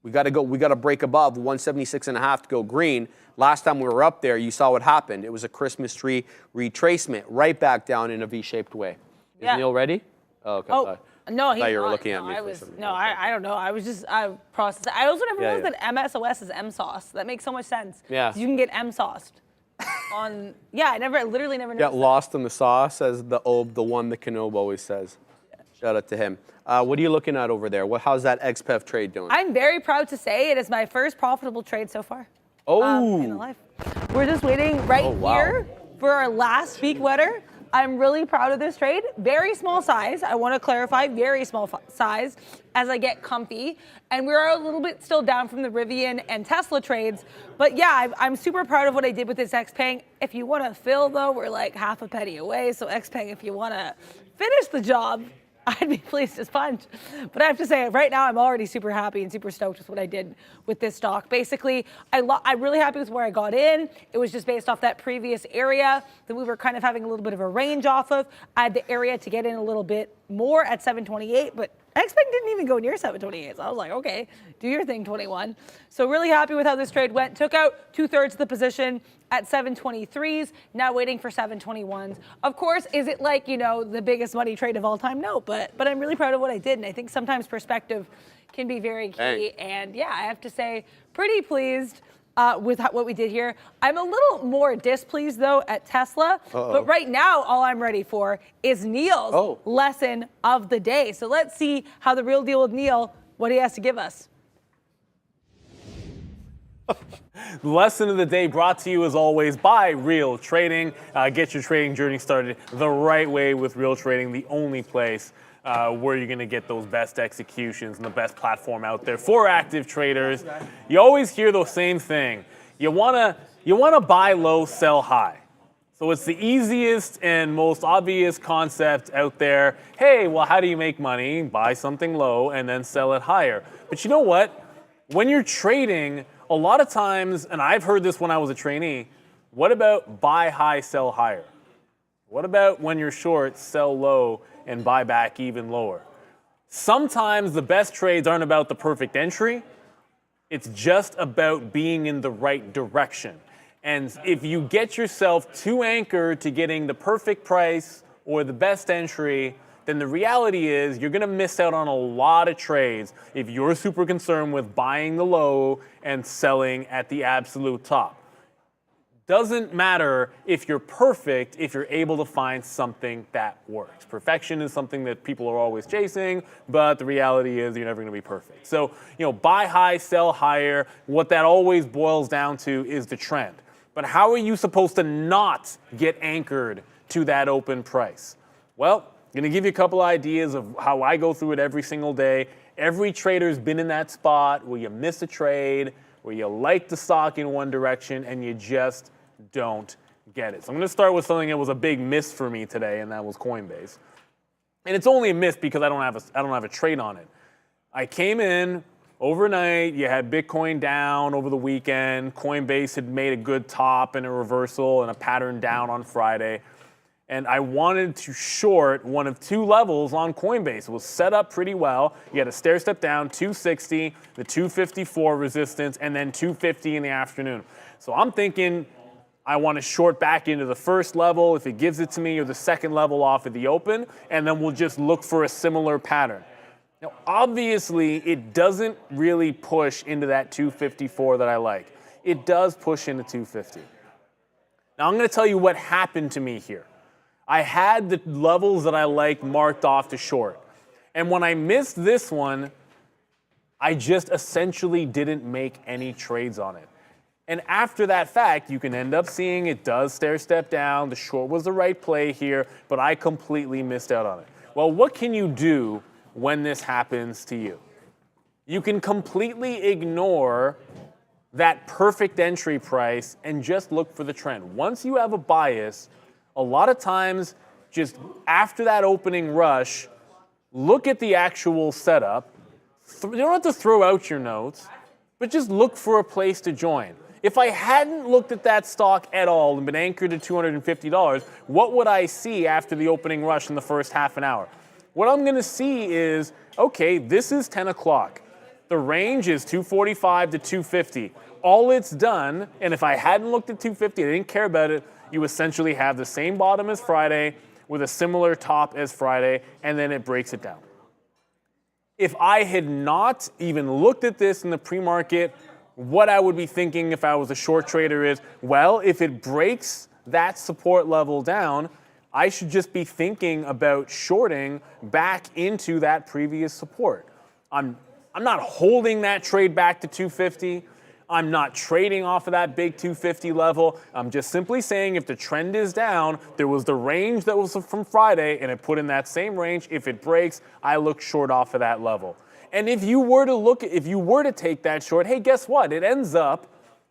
we got to break above 176.5 to go green. Last time we were up there, you saw what happened. It was a Christmas tree retracement right back down in a V-shaped way. Yeah. Is Neil ready? Oh, okay. Oh, no, he's thought you were not. looking at me. I don't know. I was just processing. I also never realized that MSOS is MSauce. That makes so much sense. Yeah. So you can get MSauced. I literally never Got noticed. lost in the sauce, as the one that Kanob always says. Shout out to him. What are you looking at over there? How's that XPEF trade doing? I'm very proud to say it is my first profitable trade so far. Oh. In the life. We're just waiting right here for our last peak wetter. I'm really proud of this trade. Very small size. I want to clarify, very small size as I get comfy. And we're a little bit still down from the Rivian and Tesla trades. But yeah, I'm super proud of what I did with this XPeng. If you want to fill, though, we're like half a penny away. So XPeng, if you want to finish the job, I'd be pleased as punch. But I have to say, right now, I'm already super happy and super stoked with what I did with this stock. Basically, I'm really happy with where I got in. It was just based off that previous area that we were kind of having a little bit of a range off of. I had the area to get in a little bit more at 728, but XPeng didn't even go near 728. So I was like, okay, do your thing, 21. So really happy with how this trade went. Took out 2/3 of the position at 723s, now waiting for 721s. Of course, is it like, the biggest money trade of all time? No, but I'm really proud of what I did. And I think sometimes perspective can be very key. And yeah, I have to say, pretty pleased with what we did here. I'm a little more displeased, though, at Tesla. But right now, all I'm ready for is Neil's lesson of the day. So let's see how the real deal with Neil, what he has to give us. The lesson of the day brought to you, as always, by Real Trading. Get your trading journey started the right way with Real Trading, the only place where you're going to get those best executions and the best platform out there for active traders. You always hear the same thing. You want to buy low, sell high. So it's the easiest and most obvious concept out there. Hey, well, how do you make money? Buy something low and then sell it higher. But you know what? When you're trading, a lot of times, and I've heard this when I was a trainee, what about buy high, sell higher? What about when you're short, sell low and buy back even lower? Sometimes the best trades aren't about the perfect entry. It's just about being in the right direction. And if you get yourself too anchored to getting the perfect price or the best entry, then the reality is you're going to miss out on a lot of trades if you're super concerned with buying the low and selling at the absolute top. Doesn't matter if you're perfect if you're able to find something that works. Perfection is something that people are always chasing, but the reality is you're never going to be perfect. So, buy high, sell higher. What that always boils down to is the trend. But how are you supposed to not get anchored to that open price? Well, I'm going to give you a couple ideas of how I go through it every single day. Every trader's been in that spot where you miss a trade, where you like the stock in one direction, and you just don't get it. So I'm going to start with something that was a big miss for me today, and that was Coinbase. And it's only a miss because I don't have a trade on it. I came in overnight. You had Bitcoin down over the weekend. Coinbase had made a good top and a reversal and a pattern down on Friday. And I wanted to short one of two levels on Coinbase. It was set up pretty well. You had a stair step down, 260, the 254 resistance, and then 250 in the afternoon. So I'm thinking I want to short back into the first level if it gives it to me, or the second level off at the open, and then we'll just look for a similar pattern. Now, obviously, it doesn't really push into that 254 that I like. It does push into 250. Now, I'm going to tell you what happened to me here. I had the levels that I liked marked off to short. And when I missed this one, I just essentially didn't make any trades on it. And after that fact, you can end up seeing it does stair step down. The short was the right play here, but I completely missed out on it. Well, what can you do when this happens to you? You can completely ignore that perfect entry price and just look for the trend. Once you have a bias, a lot of times, just after that opening rush, look at the actual setup. You don't have to throw out your notes, but just look for a place to join. If I hadn't looked at that stock at all and been anchored to $250, what would I see after the opening rush in the first half an hour? What I'm going to see is, okay, this is 10 o'clock. The range is 245 to 250. All it's done, and if I hadn't looked at 250, I didn't care about it, you essentially have the same bottom as Friday with a similar top as Friday, and then it breaks it down. If I had not even looked at this in the pre-market, what I would be thinking if I was a short trader is, well, if it breaks that support level down, I should just be thinking about shorting back into that previous support. I'm not holding that trade back to 250. I'm not trading off of that big 250 level. I'm just simply saying if the trend is down, there was the range that was from Friday and it put in that same range. If it breaks, I look short off of that level. And if you were to take that short, hey, guess what? It ends up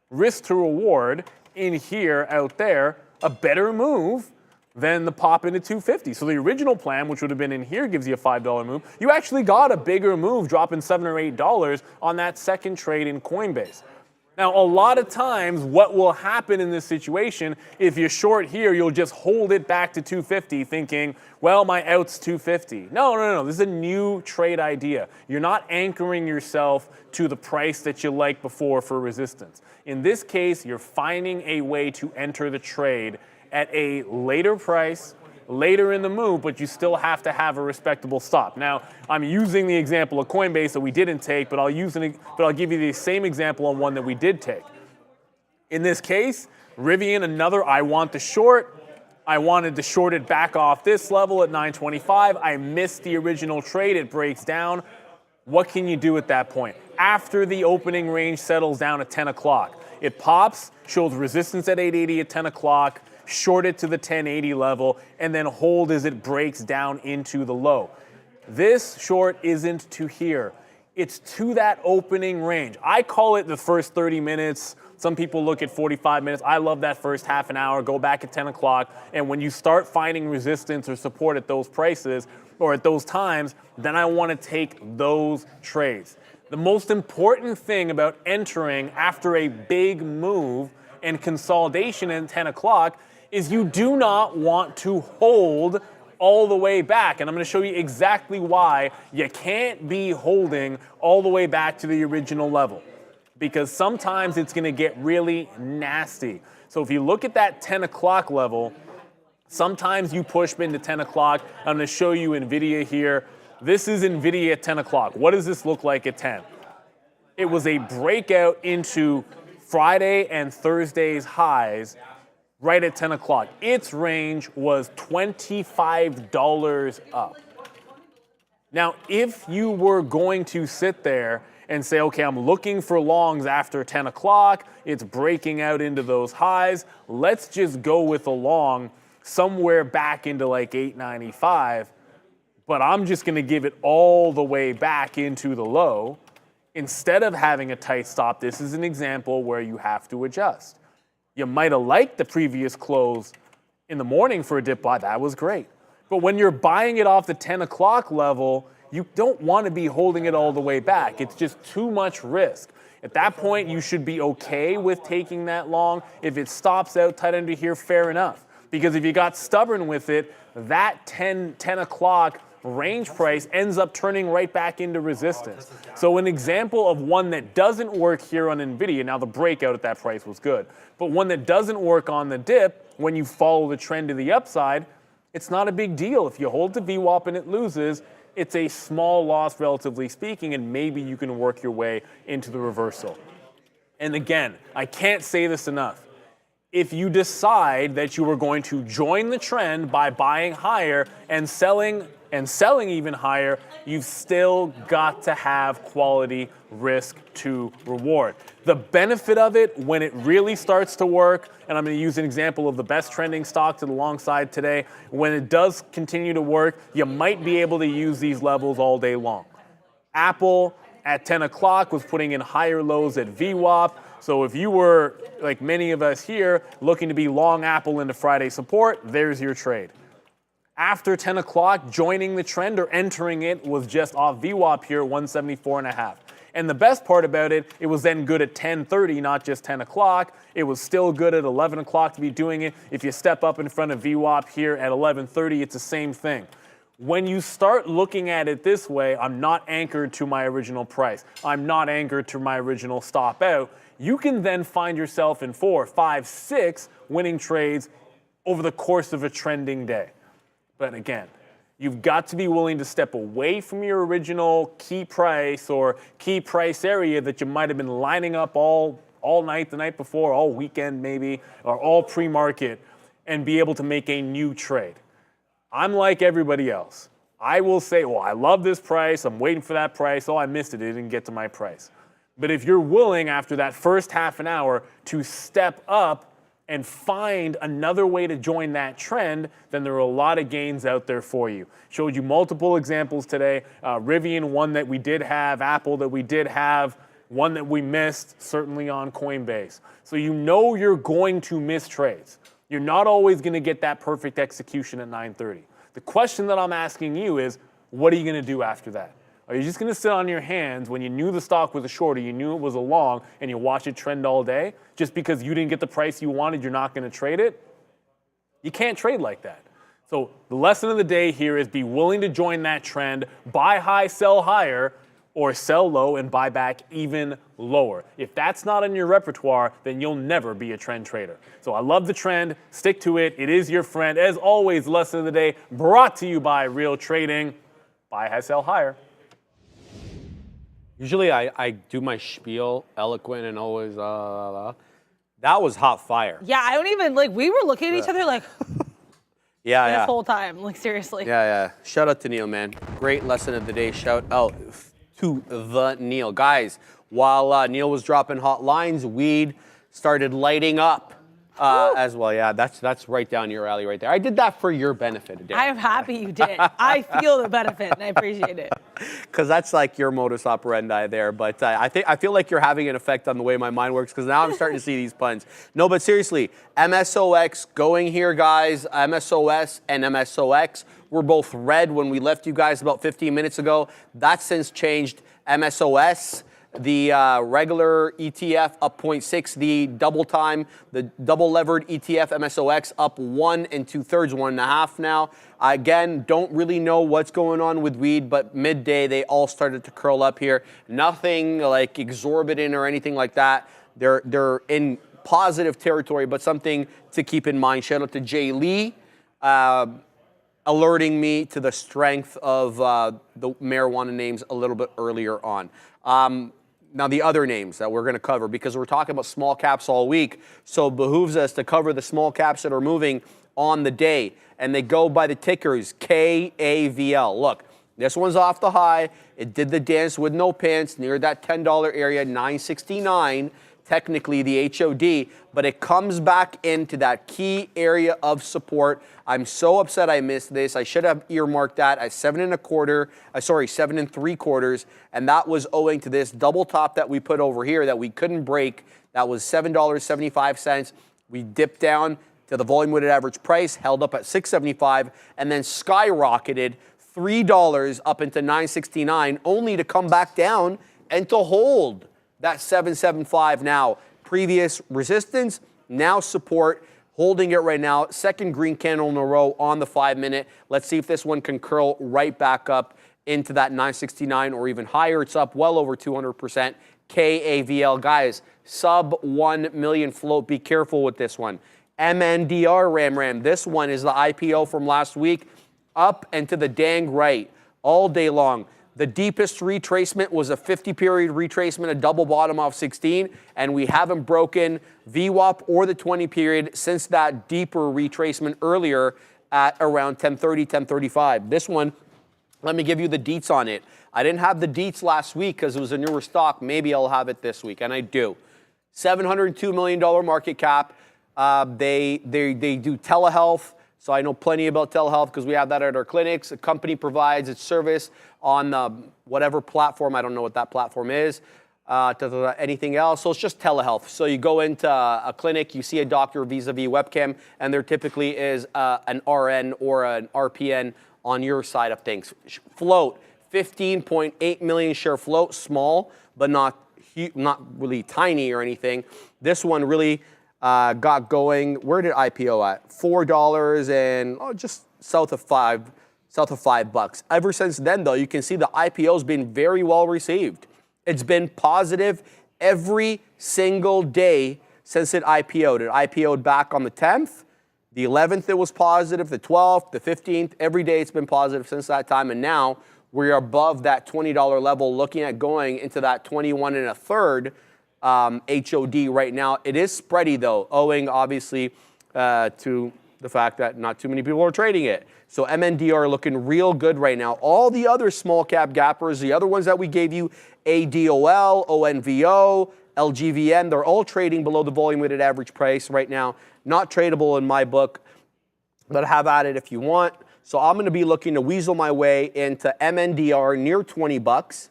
risk to reward in here, out there, a better move than the pop into 250. So the original plan, which would have been in here, gives you a $5 move. You actually got a bigger move, dropping $7 or $8 on that second trade in Coinbase. Now, a lot of times, what will happen in this situation, if you're short here, you'll just hold it back to 250 thinking, well, my out's 250. No. This is a new trade idea. You're not anchoring yourself to the price that you liked before for resistance. In this case, you're finding a way to enter the trade at a later price, later in the move, but you still have to have a respectable stop. Now, I'm using the example of Coinbase that we didn't take, but I'll give you the same example on one that we did take. In this case, Rivian, another I want the short. I wanted to short it back off this level at 925. I missed the original trade. It breaks down. What can you do at that point? After the opening range settles down at 10 o'clock, it pops, shows resistance at 880 at 10 o'clock, short it to the 1080 level, and then hold as it breaks down into the low. This short isn't to here. It's to that opening range. I call it the first 30 minutes. Some people look at 45 minutes. I love that first half an hour. Go back at 10 o'clock. And when you start finding resistance or support at those prices or at those times, then I want to take those trades. The most important thing about entering after a big move and consolidation at 10 o'clock is you do not want to hold all the way back. And I'm going to show you exactly why you can't be holding all the way back to the original level. Because sometimes it's going to get really nasty. So if you look at that 10 o'clock level, sometimes you push into 10 o'clock. I'm going to show you NVIDIA here. This is NVIDIA at 10 o'clock. What does this look like at 10? It was a breakout into Friday and Thursday's highs right at 10 o'clock. Its range was $25 up. Now, if you were going to sit there and say, okay, I'm looking for longs after 10 o'clock, it's breaking out into those highs, let's just go with a long somewhere back into like 895, but I'm just gonna give it all the way back into the low. Instead of having a tight stop, this is an example where you have to adjust. You might have liked the previous close in the morning for a dip buy. That was great. But when you're buying it off the 10 o'clock level, you don't want to be holding it all the way back. It's just too much risk. At that point, you should be okay with taking that long. If it stops out tight under here, fair enough. Because if you got stubborn with it, that 10 o'clock range price ends up turning right back into resistance. So an example of one that doesn't work here on NVIDIA, now the breakout at that price was good, but one that doesn't work on the dip, when you follow the trend to the upside, it's not a big deal. If you hold the VWAP and it loses, it's a small loss relatively speaking, and maybe you can work your way into the reversal. And again, I can't say this enough. If you decide that you are going to join the trend by buying higher and selling even higher, you've still got to have quality risk to reward. The benefit of it when it really starts to work, and I'm going to use an example of the best trending stock to the long side today, when it does continue to work, you might be able to use these levels all day long. Apple at 10 o'clock was putting in higher lows at VWAP. So if you were, like many of us here, looking to be long Apple into Friday support, there's your trade. After 10 o'clock, joining the trend or entering it was just off VWAP here, 174.5. And the best part about it, it was then good at 10:30, not just 10 o'clock. It was still good at 11 o'clock to be doing it. If you step up in front of VWAP here at 11:30, it's the same thing. When you start looking at it this way, I'm not anchored to my original price. I'm not anchored to my original stop out. You can then find yourself in 4, 5, 6 winning trades over the course of a trending day. But again, You've got to be willing to step away from your original key price or key price area that you might have been lining up all night, the night before, all weekend maybe, or all pre-market, and be able to make a new trade. I'm like everybody else. I will say, well, I love this price. I'm waiting for that price. Oh, I missed it. It didn't get to my price. But if you're willing after that first half an hour to step up and find another way to join that trend, then there are a lot of gains out there for you. Showed you multiple examples today. Rivian, one that we did have. Apple, that we did have. One that we missed, certainly on Coinbase. So you know you're going to miss trades. You're not always going to get that perfect execution at 9:30. The question that I'm asking you is, what are you going to do after that? Are you just going to sit on your hands when you knew the stock was a short or you knew it was a long and you watch it trend all day? Just because you didn't get the price you wanted, you're not going to trade it? You can't trade like that. So the lesson of the day here is be willing to join that trend, buy high, sell higher, or sell low and buy back even lower. If that's not in your repertoire, then you'll never be a trend trader. So I love the trend. Stick to it. It is your friend. As always, lesson of the day brought to you by Real Trading. Buy high, sell higher. Usually I do my spiel, eloquent and always, that was hot fire. Yeah, I don't even, we were looking at each other like Yeah. this whole time, seriously. Yeah. Shout out to Neil, man. Great lesson of the day. Shout out to the Neil. Guys, while Neil was dropping hot lines, weed started lighting up as well. Yeah, that's right down your alley right there. I did that for your benefit, Darren. I am happy you did. I feel the benefit, and I appreciate it. Because that's like your modus operandi there. But I feel like you're having an effect on the way my mind works because now I'm starting to see these puns. No, but seriously, MSOX going here, guys. MSOS and MSOX were both red when we left you guys about 15 minutes ago. That's since changed. MSOS, the regular ETF up 0.6, the double levered ETF MSOX up 1 2/3, 1.5 now. Again, don't really know what's going on with weed, but midday they all started to curl up here. Nothing like exorbitant or anything like that. They're in positive territory, but something to keep in mind. Shout out to Jay Lee, alerting me to the strength of the marijuana names a little bit earlier on. Now, the other names that we're going to cover, because we're talking about small caps all week, so it behooves us to cover the small caps that are moving on the day. And they go by the tickers, KAVL. Look, this one's off the high. It did the dance with no pants near that $10 area, 969. Technically the HOD, but it comes back into that key area of support. I'm so upset I missed this. I should have earmarked that at 7 3/4, and that was owing to this double top that we put over here that we couldn't break. That was $7.75. We dipped down to the volume weighted average price, held up at $6.75, and then skyrocketed $3 up into $9.69, only to come back down and to hold that 775 now. Previous resistance, now support, holding it right now. Second green candle in a row on the 5-minute. Let's see if this one can curl right back up into that 969 or even higher. It's up well over 200%. KAVL, guys, sub 1 million float. Be careful with this one. MNDR Ram. This one is the IPO from last week. Up and to the dang right all day long. The deepest retracement was a 50-period retracement, a double bottom off 16, and we haven't broken VWAP or the 20-period since that deeper retracement earlier at around 10:30, 10:35. This one, let me give you the deets on it. I didn't have the deets last week because it was a newer stock. Maybe I'll have it this week, and I do. $702 million market cap. They do telehealth. So I know plenty about telehealth because we have that at our clinics. The company provides its service on whatever platform. I don't know what that platform is. Anything else. So it's just telehealth. So you go into a clinic, you see a doctor vis-a-vis webcam, and there typically is an RN or an RPN on your side of things. Float, 15.8 million share float, small, but not really tiny or anything. This one really got going. Where did IPO at? $4 and just south of $5. Ever since then, though, you can see the IPO's been very well received. It's been positive every single day since it IPO'd. It IPO'd back on the 10th, The 11th, it was positive. The 12th, the 15th, every day it's been positive since that time. And now we're above that $20 level, looking at going into that 21 1/3 HOD right now. It is spready, though, owing, obviously, to the fact that not too many people are trading it. So MNDR looking real good right now. All the other small cap gappers, the other ones that we gave you, ADOL, ONVO, LGVN, they're all trading below the volume weighted average price right now. Not tradable in my book, but have at it if you want. So I'm going to be looking to weasel my way into MNDR near 20 bucks,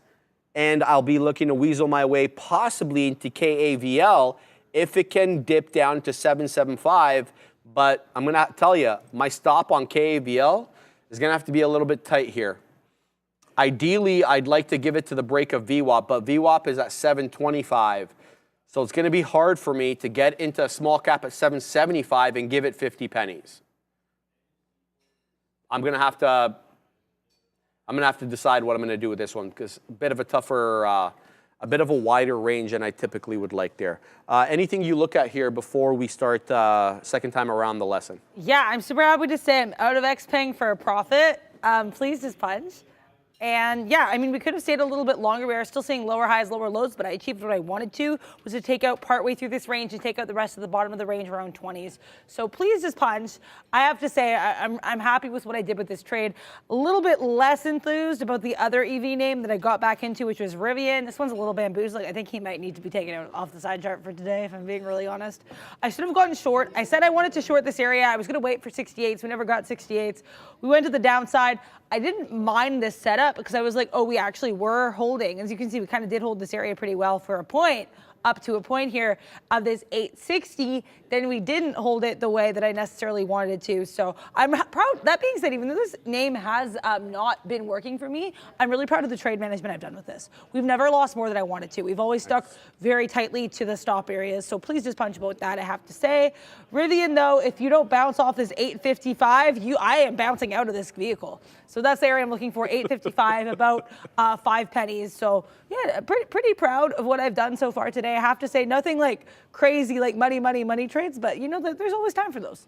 and I'll be looking to weasel my way possibly into KAVL if it can dip down to 775. But I'm going to tell you, my stop on KAVL is going to have to be a little bit tight here. Ideally, I'd like to give it to the break of VWAP, but VWAP is at 725. So it's going to be hard for me to get into a small cap at 775 and give it 50 pennies. I'm going to have to decide what I'm going to do with this one, because a bit of a tougher, a bit of a wider range than I typically would like there. Anything you look at here before we start second time around the lesson? Yeah, I'm super happy to say I'm out of XPeng for a profit. Pleased as punch. And yeah, I mean, we could have stayed a little bit longer. We are still seeing lower highs, lower lows, but I achieved what I wanted to, was to take out partway through this range and take out the rest of the bottom of the range around 20s. So pleased as punch. I have to say, I'm happy with what I did with this trade. A little bit less enthused about the other EV name that I got back into, which was Rivian. This one's a little bamboozled. I think he might need to be taken out off the side chart for today, if I'm being really honest. I should have gotten short. I said I wanted to short this area. I was going to wait for 68s. We never got 68s. We went to the downside. I didn't mind this setup because I was like, oh, we actually were holding. As you can see, we kind of did hold this area pretty well for a point, up to a point here of this 860. Then we didn't hold it the way that I necessarily wanted to. So I'm proud. That being said, even though this name has not been working for me, I'm really proud of the trade management I've done with this. We've never lost more than I wanted to. We've always stuck very tightly to the stop areas. So please just punch about that, I have to say. Rivian, though, if you don't bounce off this 855, I am bouncing out of this vehicle. So that's the area I'm looking for, 855, about 5 pennies. So yeah, pretty proud of what I've done so far today. I have to say, nothing like crazy, like money trades, but you know, there's always time for those.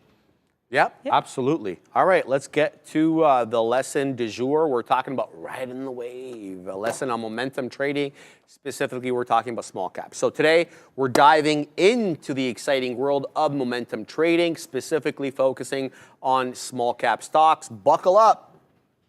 Yep, absolutely. All right, let's get to the lesson du jour. We're talking about riding the wave, a lesson on momentum trading. Specifically, we're talking about small caps. So today, we're diving into the exciting world of momentum trading, specifically focusing on small cap stocks. Buckle up,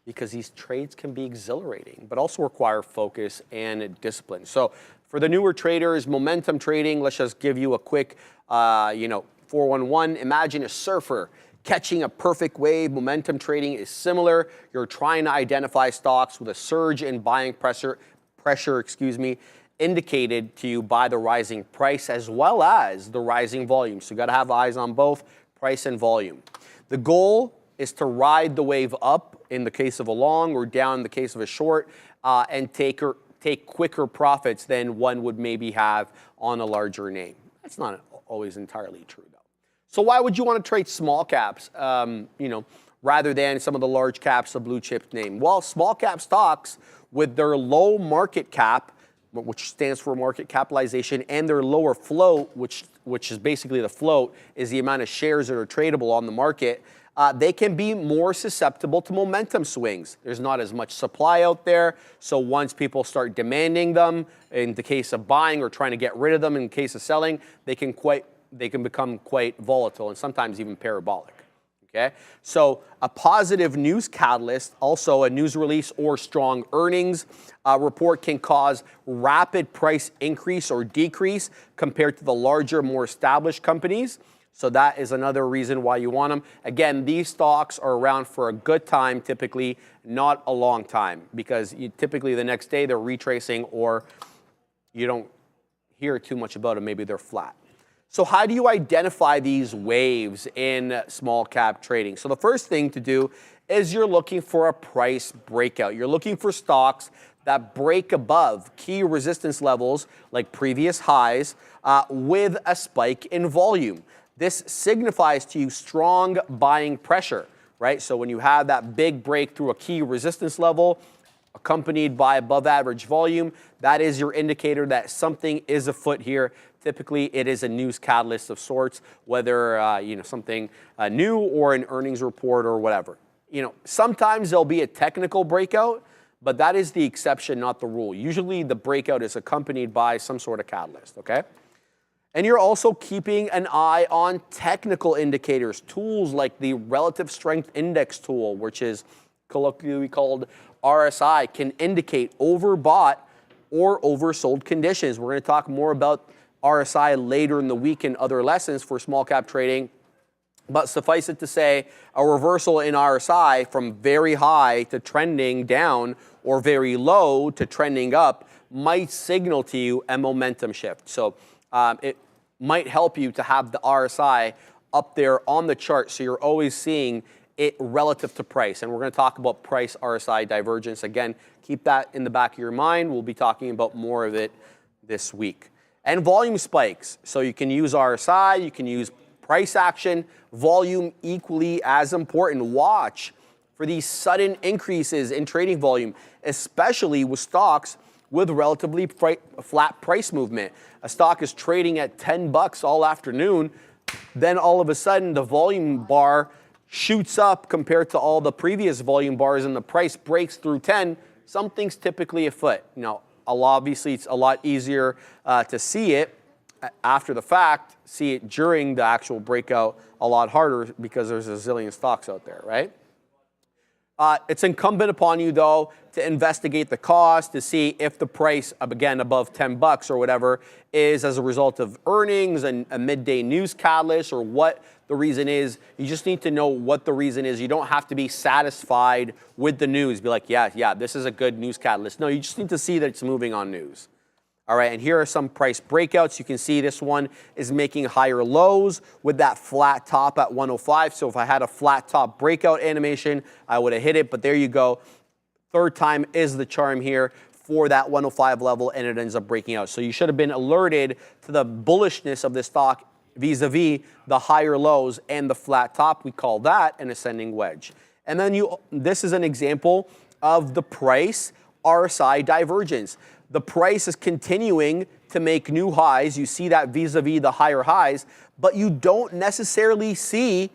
because these trades can be exhilarating, but also require focus and discipline. So for the newer traders, momentum trading, let's just give you a quick, 411. Imagine a surfer catching a perfect wave. Momentum trading is similar. You're trying to identify stocks with a surge in buying pressure, indicated to you by the rising price as well as the rising volume. So you got to have eyes on both price and volume. The goal is to ride the wave up in the case of a long, or down in the case of a short, and take quicker profits than one would maybe have on a larger name. That's not always entirely true, though. So why would you want to trade small caps, rather than some of the large caps of blue chip name? Well, small cap stocks with their low market cap, which stands for market capitalization, and their lower float, which is basically the float, is the amount of shares that are tradable on the market. They can be more susceptible to momentum swings. There's not as much supply out there, so once people start demanding them, in the case of buying, or trying to get rid of them in the case of selling, they can become quite volatile and sometimes even parabolic. Okay, so a positive news catalyst, also a news release or strong earnings report, can cause rapid price increase or decrease compared to the larger, more established companies. So that is another reason why you want them. Again, these stocks are around for a good time, typically, not a long time, because typically the next day they're retracing, or you don't hear too much about them. Maybe they're flat. So how do you identify these waves in small cap trading? So the first thing to do is you're looking for a price breakout. You're looking for stocks that break above key resistance levels like previous highs with a spike in volume. This signifies to you strong buying pressure, right? So when you have that big break through a key resistance level accompanied by above average volume, that is your indicator that something is afoot here. typically it is a news catalyst of sorts, whether something new or an earnings report or whatever. Sometimes there'll be a technical breakout, but that is the exception, not the rule. Usually the breakout is accompanied by some sort of catalyst, okay? And you're also keeping an eye on technical indicators, tools like the Relative Strength Index tool, which is colloquially called RSI, can indicate overbought or oversold conditions. We're going to talk more about RSI later in the week in other lessons for small cap trading. But suffice it to say, a reversal in RSI from very high to trending down or very low to trending up might signal to you a momentum shift. So it might help you to have the RSI up there on the chart so you're always seeing it relative to price. And we're going to talk about price RSI divergence. Again, keep that in the back of your mind. We'll be talking about more of it this week. And volume spikes. So you can use RSI, you can use price action, volume equally as important. Watch for these sudden increases in trading volume, especially with stocks with relatively flat price movement. A stock is trading at 10 bucks all afternoon, then all of a sudden the volume bar shoots up compared to all the previous volume bars and the price breaks through 10, something's typically afoot. Now, obviously it's a lot easier to see it after the fact, see it during the actual breakout a lot harder because there's a zillion stocks out there, right? It's incumbent upon you, though, to investigate the cost to see if the price, again, above 10 bucks or whatever, is as a result of earnings and a midday news catalyst or what the reason is. You just need to know what the reason is. You don't have to be satisfied with the news. Be like, yeah, this is a good news catalyst. No, you just need to see that it's moving on news. All right, and here are some price breakouts. You can see this one is making higher lows with that flat top at 105. So if I had a flat top breakout animation, I would have hit it, but there you go. Third time is the charm here for that 105 level, and it ends up breaking out. So you should have been alerted to the bullishness of this stock vis-a-vis the higher lows and the flat top. We call that an ascending wedge. And then this is an example of the price RSI divergence. The price is continuing to make new highs. You see that vis-a-vis the higher highs, but you don't necessarily see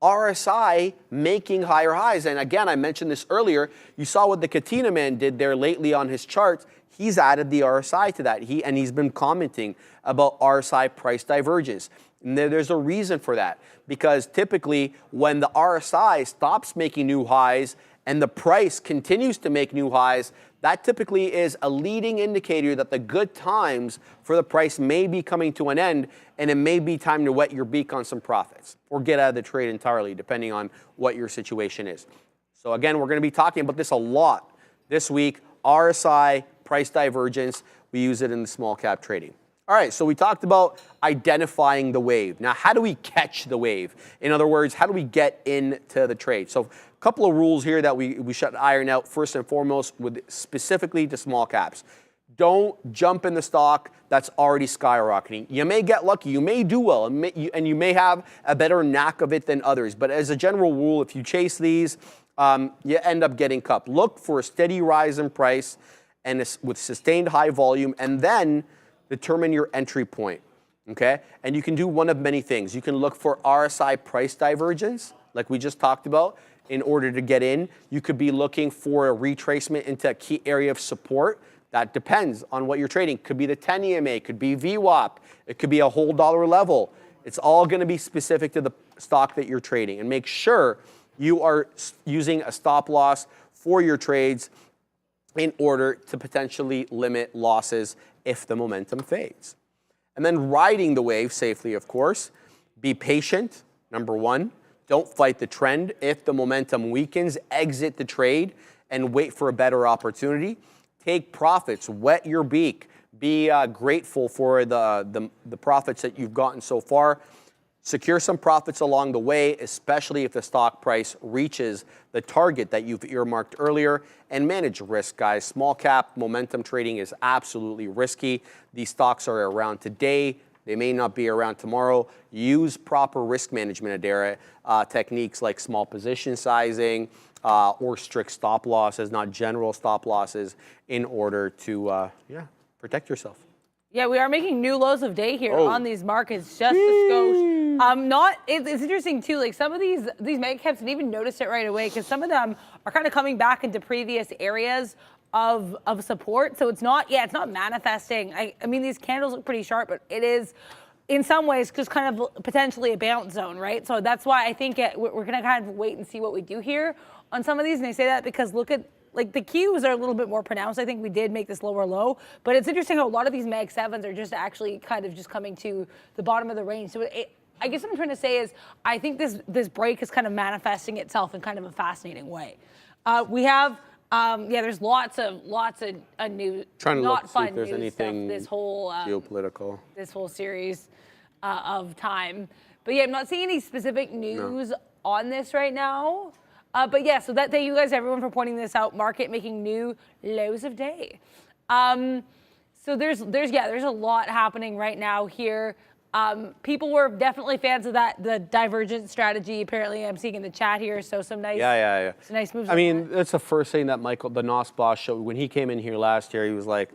RSI making higher highs. And again, I mentioned this earlier. You saw what the Katina man did there lately on his charts. He's added the RSI to that. He's been commenting about RSI price divergence. And there's a reason for that, because typically when the RSI stops making new highs and the price continues to make new highs, that typically is a leading indicator that the good times for the price may be coming to an end, and it may be time to wet your beak on some profits or get out of the trade entirely, depending on what your situation is. So again, we're going to be talking about this a lot this week. RSI, price divergence, we use it in the small cap trading. All right, so we talked about identifying the wave. Now, how do we catch the wave? In other words, how do we get into the trade? So a couple of rules here that we should iron out first and foremost, with specifically to small caps. Don't jump in the stock that's already skyrocketing. You may get lucky, you may do well, and you may have a better knack of it than others. But as a general rule, if you chase these, you end up getting cupped. Look for a steady rise in price and with sustained high volume, and then determine your entry point, okay? And you can do one of many things. You can look for RSI price divergence, like we just talked about, in order to get in. You could be looking for a retracement into a key area of support. That depends on what you're trading. Could be the 10 EMA, could be VWAP, it could be a whole dollar level. It's all gonna be specific to the stock that you're trading. And make sure you are using a stop loss for your trades in order to potentially limit losses if the momentum fades. And then riding the wave safely, of course. Be patient, number one. Don't fight the trend. If the momentum weakens, exit the trade and wait for a better opportunity. Take profits, wet your beak. Be grateful for the profits that you've gotten so far. Secure some profits along the way, especially if the stock price reaches the target that you've earmarked earlier, and manage risk, guys. Small cap momentum trading is absolutely risky. These stocks are around today. They may not be around tomorrow. Use proper risk management, Adara, techniques like small position sizing or strict stop losses, not general stop losses, in order to protect yourself. Yeah, we are making new lows of day here on these markets, just a skosh. It's interesting too. Like some of these mega caps didn't even notice it right away because some of them are kind of coming back into previous areas of support. So it's not manifesting. I mean, these candles look pretty sharp, but it is in some ways just kind of potentially a bounce zone, right? So that's why I think we're going to kind of wait and see what we do here on some of these. And I say that because look at. Like the Qs are a little bit more pronounced. I think we did make this lower low, but it's interesting how a lot of these Mag 7s are just actually kind of just coming to the bottom of the range. So I guess what I'm trying to say is I think this break is kind of manifesting itself in kind of a fascinating way. We have, there's lots of new, Trying to not look, fun see if there's news anything stuff, this whole geopolitical. This whole series of time. But yeah, I'm not seeing any specific news on this right now. But yeah, so thank you guys, everyone, for pointing this out. Market making new lows of day. So there's a lot happening right now here. People were definitely fans of the divergent strategy. Apparently, I'm seeing in the chat here. So some nice, some nice moves. I mean, that's the first thing that Michael, the NOS boss, showed when he came in here last year. He was like,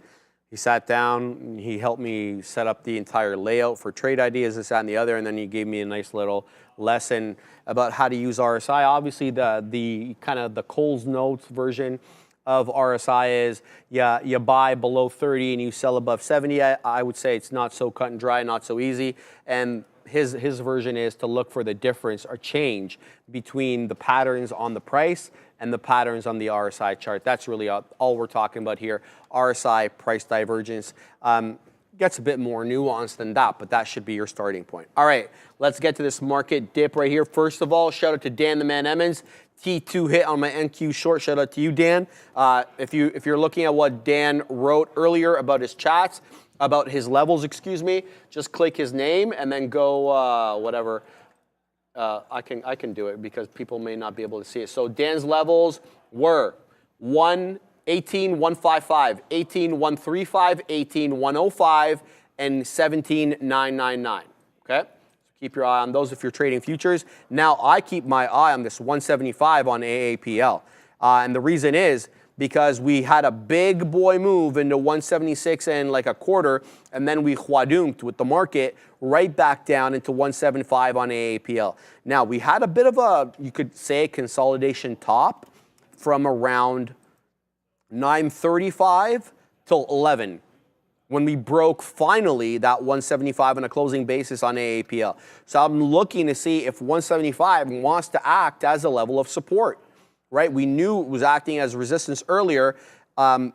he sat down, he helped me set up the entire layout for trade ideas, this, that, and the other, and then he gave me a nice little lesson about how to use RSI. Obviously, the kind of the Coles Notes version of RSI is you buy below 30 and you sell above 70. I would say it's not so cut and dry, not so easy. And his version is to look for the difference or change between the patterns on the price and the patterns on the RSI chart. That's really all we're talking about here. RSI price divergence. Gets a bit more nuanced than that, but that should be your starting point. All right, let's get to this market dip right here. First of all, shout out to Dan the Man Emmons. T2 hit on my NQ short. Shout out to you, Dan. If you're looking at what Dan wrote earlier about his chats, about his levels, excuse me, just click his name and then go whatever. I can do it because people may not be able to see it. So Dan's levels were 18,155, 18,135, 18,105, and 17,999. Okay? So keep your eye on those if you're trading futures. Now I keep my eye on this 175 on AAPL. And the reason is because we had a big boy move into 176 and like a quarter, and then we huadunked with the market right back down into 175 on AAPL. Now we had a bit of a, you could say, consolidation top from around 9:35 till 11 when we broke finally that 175 on a closing basis on AAPL. So I'm looking to see if 175 wants to act as a level of support, right? We knew it was acting as resistance earlier. And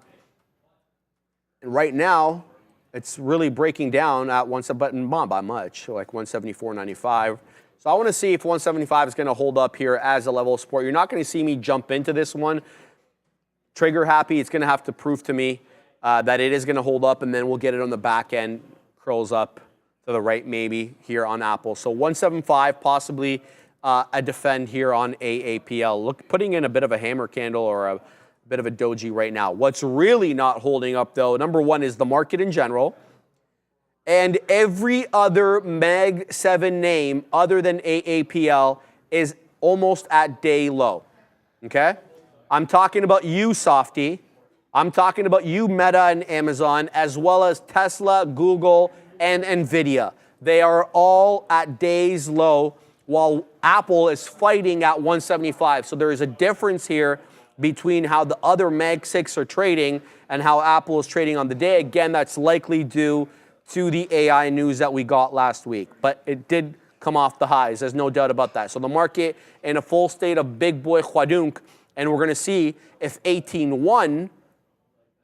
right now, it's really breaking down at but not by much, like 174.95. So I want to see if 175 is going to hold up here as a level of support. You're not going to see me jump into this one trigger happy. It's going to have to prove to me that it is going to hold up, and then we'll get it on the back end, curls up to the right maybe here on Apple. So 175 possibly a defend here on AAPL. Look, putting in a bit of a hammer candle or a bit of a doji right now. What's really not holding up though, number one is the market in general, and every other Mag 7 name other than AAPL is almost at day low. Okay? I'm talking about you, Softy. I'm talking about you, Meta and Amazon, as well as Tesla, Google, and Nvidia. They are all at days low, while Apple is fighting at 175. So there is a difference here between how the other Mag 6 are trading and how Apple is trading on the day. Again, that's likely due to the AI news that we got last week. But it did come off the highs. There's no doubt about that. So the market in a full state of big boy huadunk, and we're going to see if 18.1,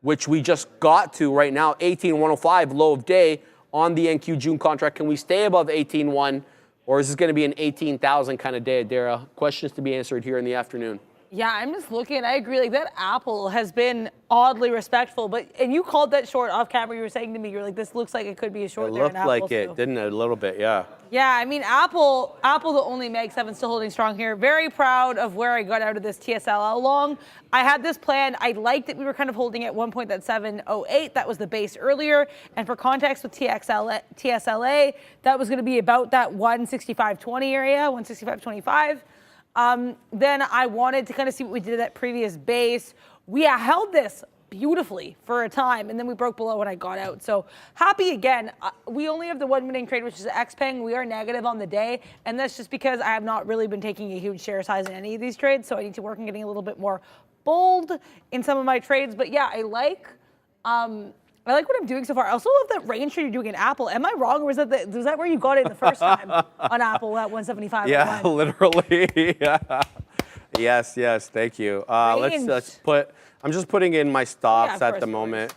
which we just got to right now, 18.105 low of day on the NQ June contract. Can we stay above 18.1, or is this going to be an 18,000 kind of day, Dara? Questions to be answered here in the afternoon. Yeah, I'm just looking. I agree. Like that Apple has been oddly respectful, and you called that short off camera. You were saying to me, you're like, this looks like it could be a short. It there looked in like Apple, it, didn't it? A little bit, yeah. Yeah, I mean, Apple, the only Mag 7 still holding strong here. Very proud of where I got out of this TSLA long. I had this plan. I liked that we were kind of holding at one point that 708. That was the base earlier. And for context with TSLA, that was going to be about that 165.20 area, 165.25. Then I wanted to kind of see what we did at that previous base. We held this beautifully for a time, and then we broke below when I got out. So happy again. We only have the 1 minute trade, which is XPeng. We are negative on the day, and that's just because I have not really been taking a huge share size in any of these trades, so I need to work on getting a little bit more bold in some of my trades. But yeah, I like what I'm doing so far. I also love that range trade you're doing in Apple. Am I wrong, or was that where you got it the first time on Apple at 175? Yeah, literally. Yeah. Yes, thank you. Let's put, I'm just putting in my stops at the moment.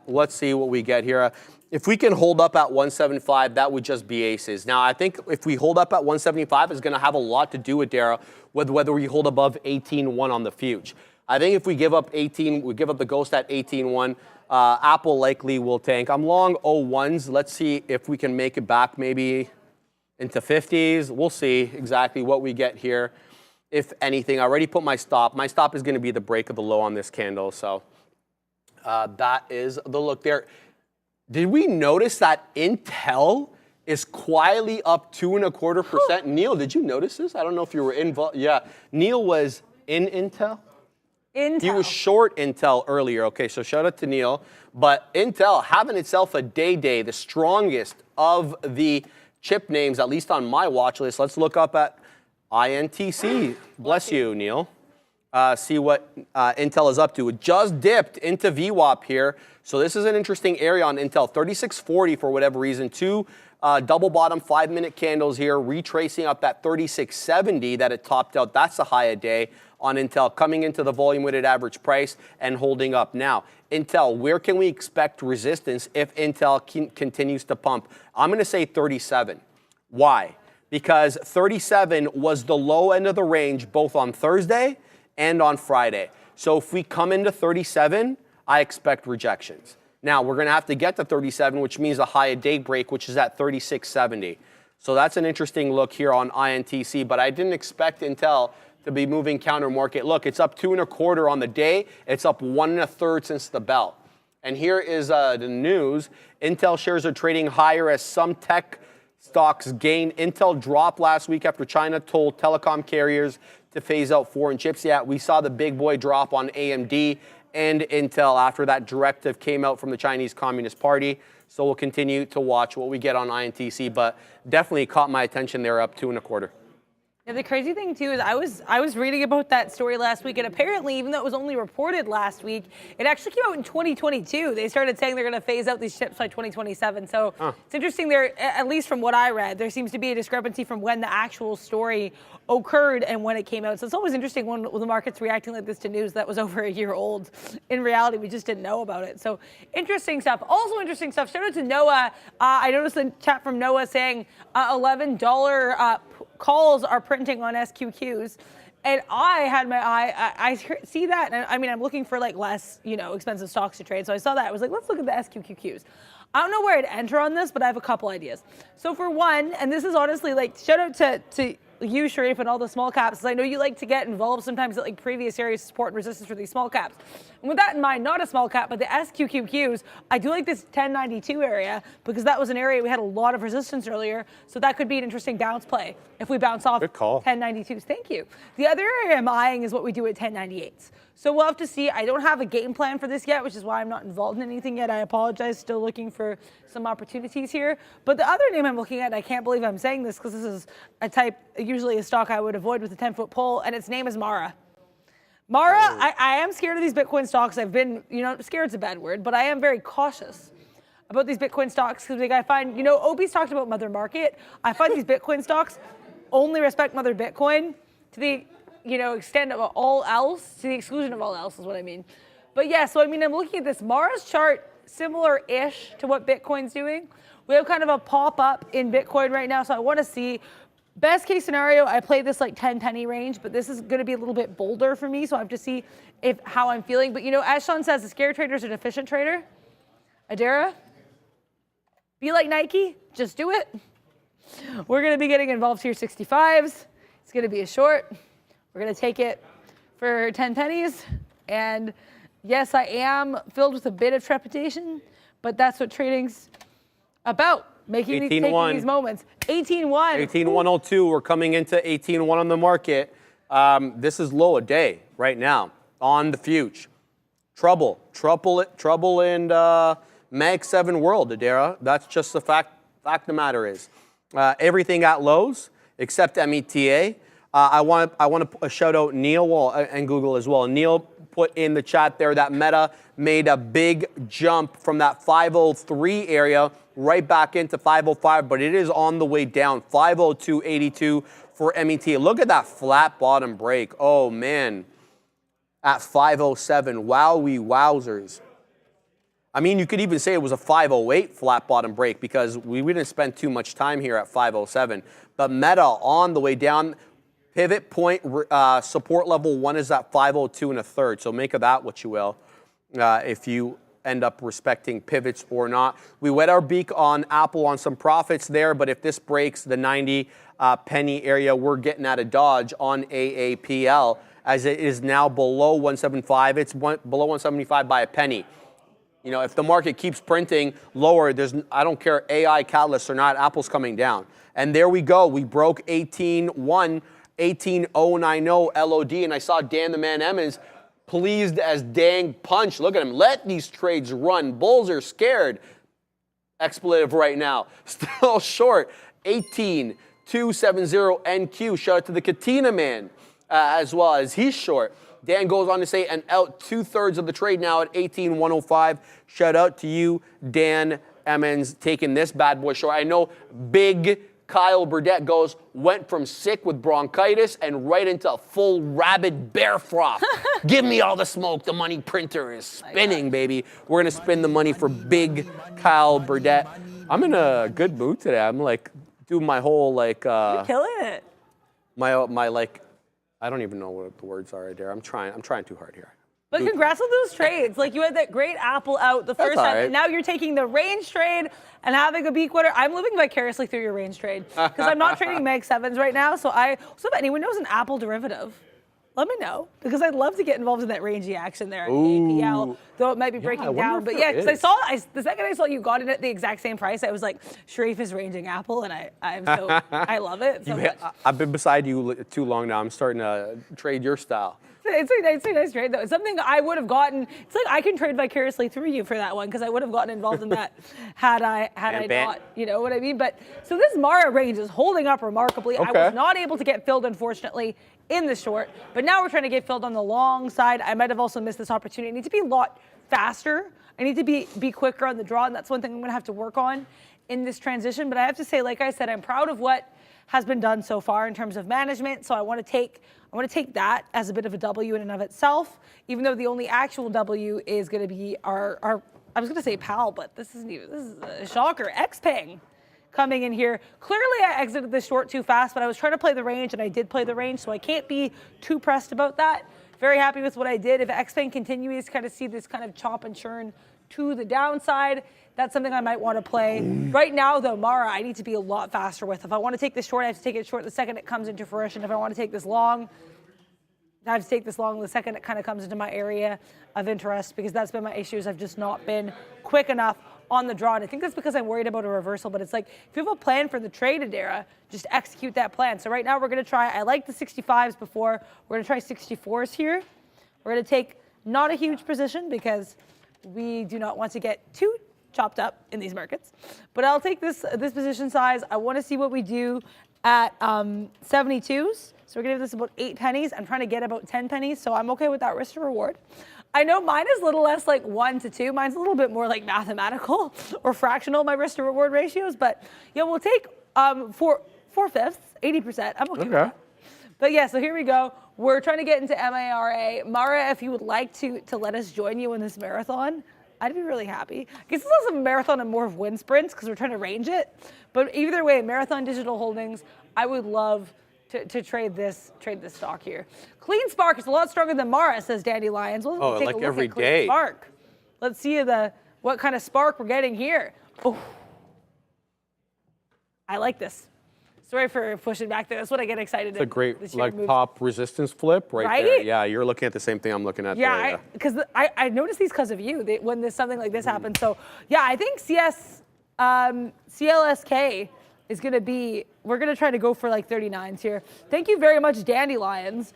Let's see what we get here. If we can hold up at 175, that would just be aces. Now, I think if we hold up at 175, it's going to have a lot to do with, Dara, with whether we hold above 18.1 on the future. I think if we give up we give up the ghost at 18.1, Apple likely will tank. I'm long 01s. Let's see if we can make it back maybe into 50s. We'll see exactly what we get here. If anything, I already put my stop. My stop is going to be the break of the low on this candle. So that is the look there. Did we notice that Intel is quietly up 2.25%? Neil, did you notice this? I don't know if you were involved. Yeah, Neil was in Intel. He was short Intel earlier. Okay, so shout out to Neil. But Intel having itself a day, the strongest of the chip names, at least on my watch list. Let's look up at INTC. Bless you, Neil. See what Intel is up to. It just dipped into VWAP here. So this is an interesting area on Intel. 3640 for whatever reason. Two double bottom 5 minute candles here, retracing up that 3670 that it topped out. That's the high a day on Intel, coming into the volume weighted average price and holding up. Now, Intel, where can we expect resistance if Intel continues to pump? I'm going to say 37. Why? Because 37 was the low end of the range both on Thursday and on Friday. So if we come into 37, I expect rejections. Now, we're going to have to get to 37, which means a high a day break, which is at 3670. So that's an interesting look here on INTC, but I didn't expect Intel to be moving counter market. Look, it's up 2.25 on the day. It's up 1 1/3 since the bell. And here is the news. Intel shares are trading higher as some tech stocks gain. Intel dropped last week after China told telecom carriers to phase out foreign chips. Yeah, we saw the big boy drop on AMD and Intel after that directive came out from the Chinese Communist Party. So we'll continue to watch what we get on INTC, but definitely caught my attention there, up 2.25. Yeah, the crazy thing too is I was reading about that story last week, and apparently, even though it was only reported last week, it actually came out in 2022. They started saying they're going to phase out these chips by 2027. So it's interesting there, at least from what I read, there seems to be a discrepancy from when the actual story occurred and when it came out. So it's always interesting when the market's reacting like this to news that was over a year old. In reality, we just didn't know about it. So interesting stuff. Also interesting stuff. Shout out to Noah. I noticed the chat from Noah saying $11 calls are printing on SQQs, and I had my eye. I see that, and I mean, I'm looking for like less, expensive stocks to trade. So I saw that. I was like, let's look at the SQQQs. I don't know where I'd enter on this, but I have a couple ideas. So for one, and this is honestly like shout out to you, Sharif, and all the small caps, because I know you like to get involved sometimes at like previous areas of support and resistance for these small caps. And with that in mind, not a small cap, but the SQQQs, I do like this 1092 area because that was an area we had a lot of resistance earlier. So that could be an interesting bounce play if we bounce off 1092s. Thank you. The other area I'm eyeing is what we do at 1098s. So we'll have to see. I don't have a game plan for this yet, which is why I'm not involved in anything yet. I apologize. Still looking for some opportunities here. But the other name I'm looking at, I can't believe I'm saying this because this is a type, usually a stock I would avoid with a 10-foot pole, and its name is Mara. Mara, I am scared of these Bitcoin stocks. I've been, scared's a bad word, but I am very cautious about these Bitcoin stocks because I find, Obi's talked about Mother Market. I find these Bitcoin stocks only respect Mother Bitcoin to the extent of all else, to the exclusion of all else is what I mean. But yeah, so I'm looking at this Mara's chart, similar-ish to what Bitcoin's doing. We have kind of a pop-up in Bitcoin right now, so I want to see, best case scenario, I play this like 10 penny range, but this is going to be a little bit bolder for me, so I have to see how I'm feeling. But as Sean says, a scared trader is an efficient trader. Adara, be like Nike, just do it. We're going to be getting involved here 65s. It's going to be a short. We're going to take it for 10 pennies. And yes, I am filled with a bit of trepidation, but that's what trading's about. Taking these moments. 18.1. 18.102. We're coming into 18.1 on the market. This is low a day right now on the future. Trouble in Mag 7 world, Adara. That's just the fact the matter is. Everything at lows except META. I want to shout out Neil and Google as well. Neil put in the chat there that Meta made a big jump from that 503 area right back into 505, but it is on the way down. 502.82 for META. Look at that flat bottom break. Oh, man. At 507. Wowie wowzers. I mean, you could even say it was a 508 flat bottom break because we didn't spend too much time here at 507. But Meta on the way down. Pivot point support level 1 is at 502 1/3. So make of that what you will if you end up respecting pivots or not. We wet our beak on Apple on some profits there, but if this breaks the 90 penny area, we're getting out of Dodge on AAPL as it is now below 175. It's below 175 by a penny. You know, if the market keeps printing lower, I don't care AI catalysts or not, Apple's coming down. And there we go. We broke 18.090 LOD, and I saw Dan the Man Emmons pleased as dang punch. Look at him. Let these trades run. Bulls are scared. Expletive right now. Still short. 18.270 NQ. Shout out to the Katina man as well as he's short. Dan goes on to say, and out 2/3 of the trade now at 18.105. Shout out to you, Dan Emmons, taking this bad boy short. I know big Kyle Burdett went from sick with bronchitis and right into a full rabid bear froth. Give me all the smoke. The money printer is spinning, baby. We're going to spin the money for big Kyle Burdett. I'm in a good mood today. I'm like doing my whole like. You're killing it. My like, I don't even know what the words are right there. I'm trying too hard here. But congrats on those trades. Like you had that great Apple out the first time, and now you're taking the range trade and having a beak winner. I'm living vicariously through your range trade because I'm not trading Mag 7s right now. So if anyone knows an Apple derivative, let me know because I'd love to get involved in that rangy action there at AAPL, though it might be breaking down. But yeah, because the second I saw you got it at the exact same price, I was like, Sharif is ranging Apple, and I love it so much. I've been beside you too long now. I'm starting to trade your style. It's a nice trade, though. It's something I would have gotten. It's like I can trade vicariously through you for that one because I would have gotten involved in that had I not. You know what I mean? But so this Mara range is holding up remarkably. Okay. I was not able to get filled, unfortunately, in the short. But now we're trying to get filled on the long side. I might have also missed this opportunity. I need to be a lot faster. I need to be quicker on the draw, and that's one thing I'm going to have to work on in this transition. But I have to say, like I said, I'm proud of what has been done so far in terms of management. So I want to take that as a bit of a W in and of itself, even though the only actual W is going to be our I was going to say PAL, but this is a shocker. XPeng coming in here. Clearly I exited this short too fast, but I was trying to play the range and I did play the range, so I can't be too pressed about that. Very happy with what I did. If XPeng continues to kind of see this kind of chomp and churn to the downside, that's something I might want to play. Right now, though, Mara, I need to be a lot faster with. If I want to take this short, I have to take it short the second it comes into fruition. If I want to take this long, I have to take this long the second it kind of comes into my area of interest because that's been my issues. I've just not been quick enough on the draw. And I think that's because I'm worried about a reversal. But it's like, if you have a plan for the trade, Adara, just execute that plan. So right now we're going to try, I liked the 65s before. We're going to try 64s here. We're going to take not a huge position because we do not want to get too chopped up in these markets. But I'll take this position size. I want to see what we do at 72s. So we're going to give this about 8 pennies. I'm trying to get about 10 pennies, so I'm okay with that risk to reward. I know mine is a little less like 1 to 2. Mine's a little bit more like mathematical or fractional, my risk to reward ratios. But yeah, we'll take 4/5, 80%. I'm okay with that. But yeah, so here we go. We're trying to get into MARA. Mara, if you would like to let us join you in this marathon, I'd be really happy. I guess it's less of a marathon and more of wind sprints because we're trying to range it. But either way, Marathon Digital Holdings, I would love to trade this stock here. Clean Spark is a lot stronger than Mara, says Dandy Lions. We'll take like a look every at Clean day. Spark. Let's see what kind of spark we're getting here. Oh. I like this. Sorry for pushing back there. That's what I get excited. It's a great like top resistance flip right there. Yeah, you're looking at the same thing I'm looking at. Yeah, because I noticed these because of you when something like this happens. So yeah, I think CLSK is going to be. We're going to try to go for like 39s here. Thank you very much, Dandelions.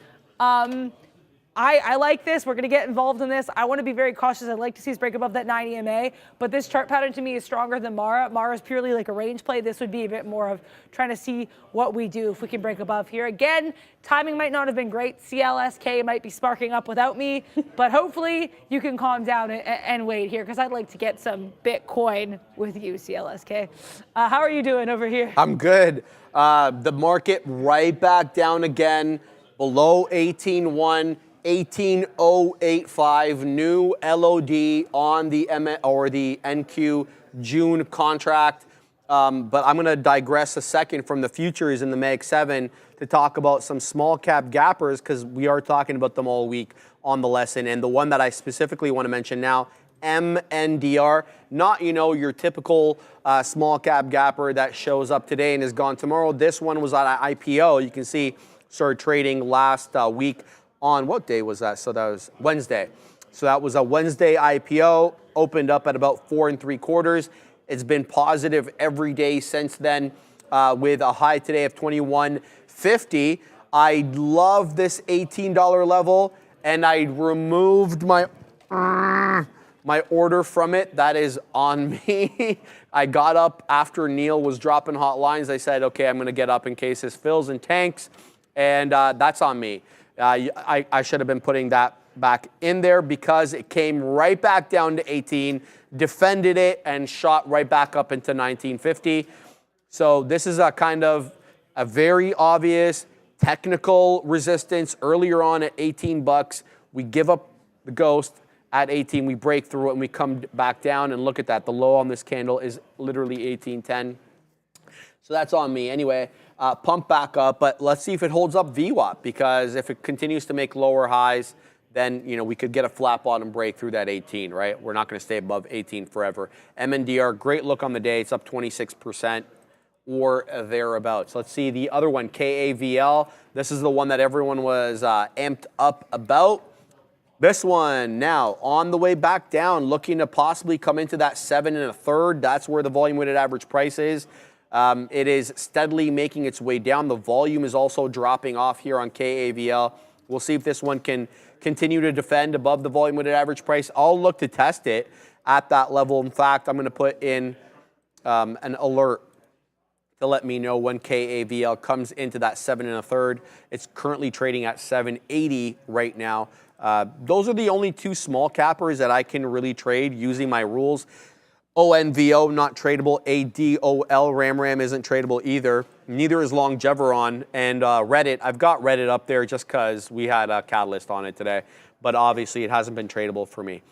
I like this. We're going to get involved in this. I want to be very cautious. I'd like to see us break above that 90 EMA, but this chart pattern to me is stronger than Mara. Mara is purely like a range play. This would be a bit more of trying to see what we do if we can break above here. Again, timing might not have been great. CLSK might be sparking up without me, but hopefully you can calm down and wait here because I'd like to get some Bitcoin with you, CLSK. How are you doing over here? I'm good. The market right back down again, below 18.1. 18.085 new LOD on the the NQ June contract. But I'm going to digress a second from the futures in the Mag 7 to talk about some small cap gappers because we are talking about them all week on the lesson. And the one that I specifically want to mention now, MNDR, not your typical small cap gapper that shows up today and is gone tomorrow. This one was at IPO. You can see started trading last week. On what day was that? So that was Wednesday. So that was a Wednesday IPO, opened up at about 4 3/4. It's been positive every day since then with a high today of 21.50. I love this $18 level and I removed my order from it. That is on me. I got up after Neil was dropping hot lines. I said, okay, I'm going to get up in case this fills and tanks. And that's on me. I should have been putting that back in there because it came right back down to 18, defended it, and shot right back up into 1950. So this is a kind of a very obvious technical resistance earlier on at 18 bucks. We give up the ghost at 18. We break through it, and we come back down, and look at that. The low on this candle is literally 18.10. So that's on me. Anyway, pump back up, but let's see if it holds up VWAP, because if it continues to make lower highs, then we could get a flat bottom break through that 18, right? We're not going to stay above 18 forever. MNDR, great look on the day. It's up 26% or thereabouts. Let's see the other one, KAVL. This is the one that everyone was amped up about. This one now on the way back down, looking to possibly come into that 7 1/3. That's where the volume weighted average price is. It is steadily making its way down. The volume is also dropping off here on KAVL. We'll see if this one can continue to defend above the volume weighted average price. I'll look to test it at that level. In fact, I'm going to put in an alert to let me know when KAVL comes into that 7 1/3. It's currently trading at 780 right now. Those are the only two small cappers that I can really trade using my rules. ONVO, not tradable. ADOL, RAM isn't tradable either. Neither is Longeveron. And Reddit, I've got Reddit up there just because we had a catalyst on it today. But obviously, it hasn't been tradable for me.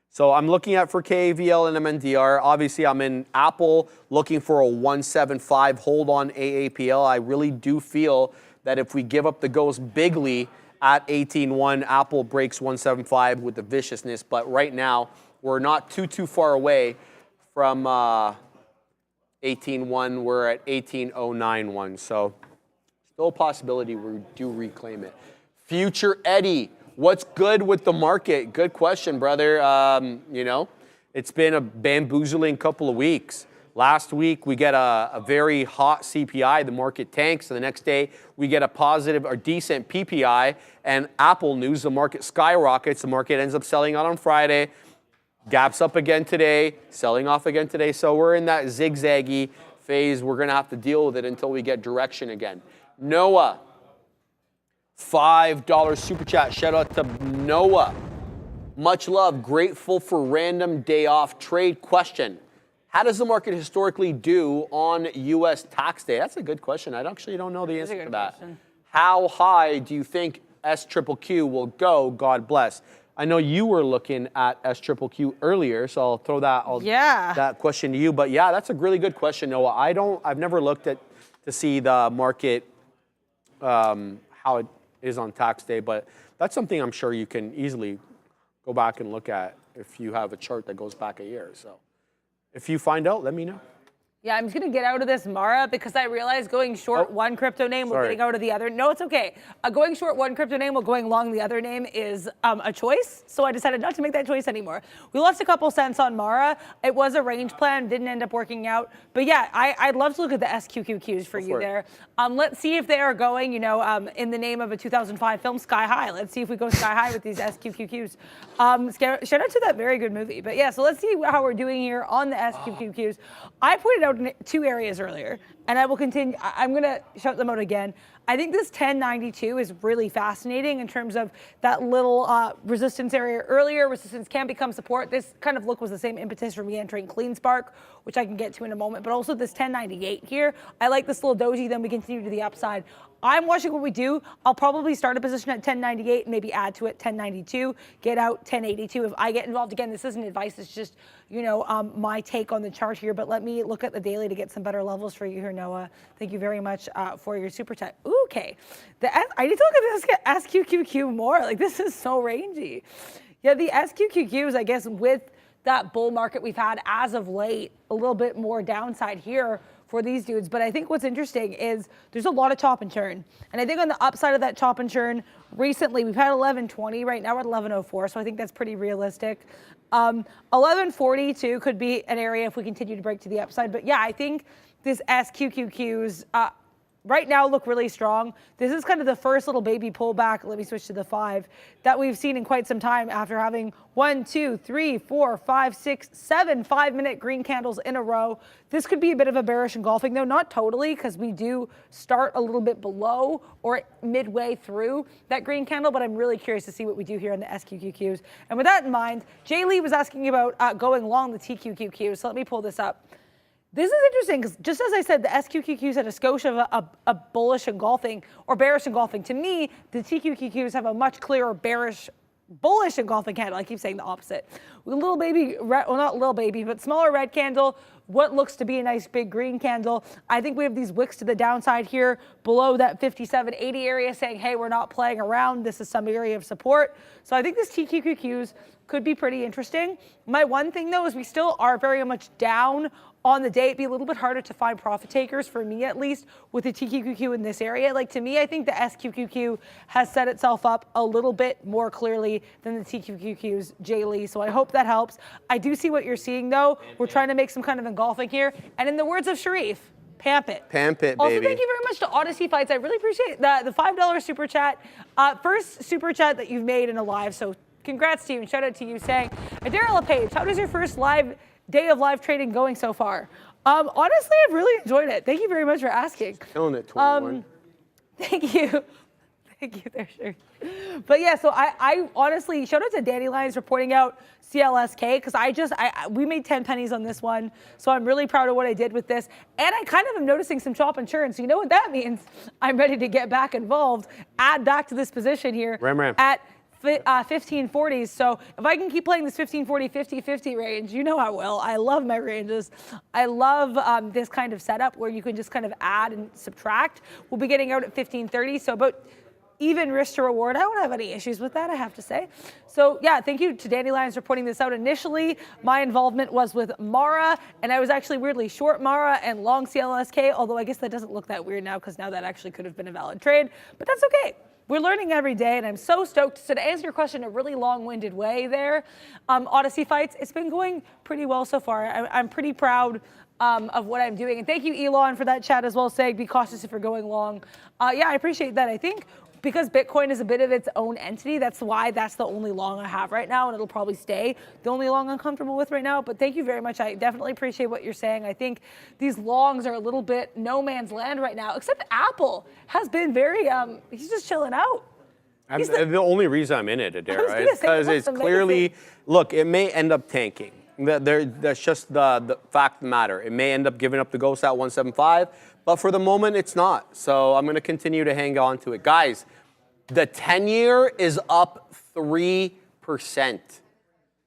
So I'm looking at for KAVL and MNDR. Obviously, I'm in Apple looking for a 175 hold on AAPL. I really do feel that if we give up the ghost bigly at 18.1, Apple breaks 175 with the viciousness. But right now, we're not too far away from 18.1, we're at 18.091. So still a possibility we do reclaim it. Future Eddie, what's good with the market? Good question, brother. It's been a bamboozling couple of weeks. Last week, we get a very hot CPI. The market tanks. And the next day, we get a positive or decent PPI. And Apple news, the market skyrockets. The market ends up selling out on Friday. Gaps up again today, selling off again today. So we're in that zigzaggy phase. We're going to have to deal with it until we get direction again. Noah, $5 super chat. Shout out to Noah. Much love. Grateful for random day off trade question. How does the market historically do on U.S. tax day? That's a good question. I actually don't know the answer to that. Question. How high do you think SQQQ will go? God bless. I know you were looking at SQQQ earlier, so I'll throw that question to you. But yeah, that's a really good question, Noah. I've never looked at to see the market how it is on tax day, but that's something I'm sure you can easily go back and look at if you have a chart that goes back a year. So if you find out, let me know. Yeah, I'm just going to get out of this Mara because I realized going short one crypto name while getting out of the other. No, it's okay. Going short one crypto name while going long the other name is a choice. So I decided not to make that choice anymore. We lost a couple cents on Mara. It was a range plan, didn't end up working out. But yeah, I'd love to look at the SQQQs for you there. Let's see if they are going, in the name of a 2005 film, Sky High. Let's see if we go Sky High with these SQQQs. Shout out to that very good movie. But yeah, so let's see how we're doing here on the SQQQs. I pointed out in 2 areas earlier, and I will continue. I'm going to shout them out again. I think this 1092 is really fascinating in terms of that little resistance area earlier. Resistance can become support. This kind of look was the same impetus for me entering Clean Spark, which I can get to in a moment, but also this 1098 here. I like this little doji, then we continue to the upside. I'm watching what we do. I'll probably start a position at 1098 and maybe add to it 1092, get out 1082. If I get involved, again, this isn't advice, it's just, my take on the chart here, but let me look at the daily to get some better levels for you here, Noah. Thank you very much for your super chat. Ooh, okay. I need to look at this SQQQ more. Like, this is so rangy. Yeah, the SQQQs, I guess, with that bull market we've had as of late, a little bit more downside here for these dudes. But I think what's interesting is there's a lot of chop and churn. And I think on the upside of that chop and churn, recently we've had 1120, right now we're at 1104, so I think that's pretty realistic. 1140 too could be an area if we continue to break to the upside. But yeah, I think this SQQQs right now look really strong. This is kind of the first little baby pullback, let me switch to the 5, that we've seen in quite some time after having 1, 2, 3, 4, 5, 6, 7 5-minute green candles in a row. This could be a bit of a bearish engulfing though, not totally, because we do start a little bit below or midway through that green candle, but I'm really curious to see what we do here in the SQQQs. And with that in mind, Jay Lee was asking about going long the TQQQ, so let me pull this up. This is interesting because just as I said, the SQQQs had a skosh of a bullish engulfing or bearish engulfing. To me, the TQQQs have a much clearer bullish engulfing candle. I keep saying the opposite. With a little baby, well, not little baby, but smaller red candle, what looks to be a nice big green candle. I think we have these wicks to the downside here below that 5780 area saying, hey, we're not playing around. This is some area of support. So I think this TQQQs could be pretty interesting. My one thing though is we still are very much down on the day. It'd be a little bit harder to find profit takers, for me at least, with the TQQQ in this area. Like, to me, I think the SQQQ has set itself up a little bit more clearly than the TQQQ's, Jay Lee. So I hope that helps. I do see what you're seeing though. We're trying to make some kind of engulfing here. And in the words of Sharif, pamp it. Pamp it, baby. Also, thank you very much to Odyssey Fights. I really appreciate the $5 super chat. First super chat that you've made in a live. So congrats to you and shout out to you saying, Adara LePage, how does your first day of live trading going so far? Honestly, I've really enjoyed it. Thank you very much for asking. Killing it, 21. Thank you. Thank you there, sure. But yeah, so I honestly, shout out to Dandelions for pointing out CLSK, because we made 10 pennies on this one. So I'm really proud of what I did with this. And I kind of am noticing some chop and churn. So you know what that means? I'm ready to get back involved, add back to this position here at 1540s. So if I can keep playing this 1540, 50-50 range, you know I will. I love my ranges. I love this kind of setup where you can just kind of add and subtract. We'll be getting out at 1530, so about even risk to reward. I don't have any issues with that, I have to say. So yeah, thank you to Dandelions for pointing this out. Initially, my involvement was with Mara, and I was actually weirdly short Mara and long CLSK, although I guess that doesn't look that weird now, because now that actually could have been a valid trade, but that's okay. We're learning every day, and I'm so stoked. So to answer your question in a really long-winded way there, Odyssey Fights, it's been going pretty well so far. I'm pretty proud of what I'm doing. And thank you, Elon, for that chat as well, saying be cautious if you're going long. Yeah, I appreciate that. I think because Bitcoin is a bit of its own entity, that's why that's the only long I have right now, and it'll probably stay the only long I'm comfortable with right now. But thank you very much. I definitely appreciate what you're saying. I think these longs are a little bit no man's land right now, except Apple has been very, he's just chilling out. The only reason I'm in it, Adara, is because it's clearly, look, it may end up tanking. That's just the fact of the matter. It may end up giving up the ghost at 175, but for the moment, it's not. So I'm going to continue to hang on to it. Guys, the 10-year is up 3%.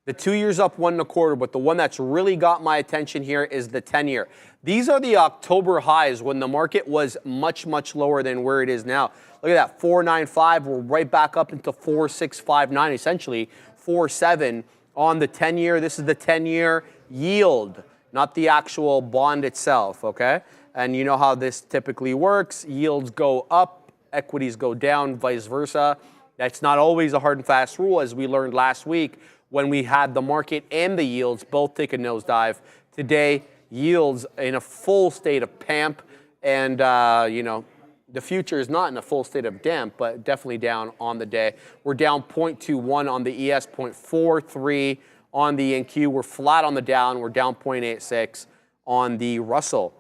The 2 years up 1.25, but the one that's really got my attention here is the 10-year. These are the October highs when the market was much, much lower than where it is now. Look at that, 495. We're right back up into 4659, essentially 47 on the 10-year. This is the 10-year yield. not the actual bond itself, okay? And you know how this typically works. Yields go up, equities go down, vice versa. That's not always a hard and fast rule, as we learned last week when we had the market and the yields both take a nosedive. Today, yields in a full state of pamp, and the future is not in a full state of damp, but definitely down on the day. We're down 0.21 on the ES, 0.43 on the NQ. We're flat on the down. We're down 0.86 on the Russell.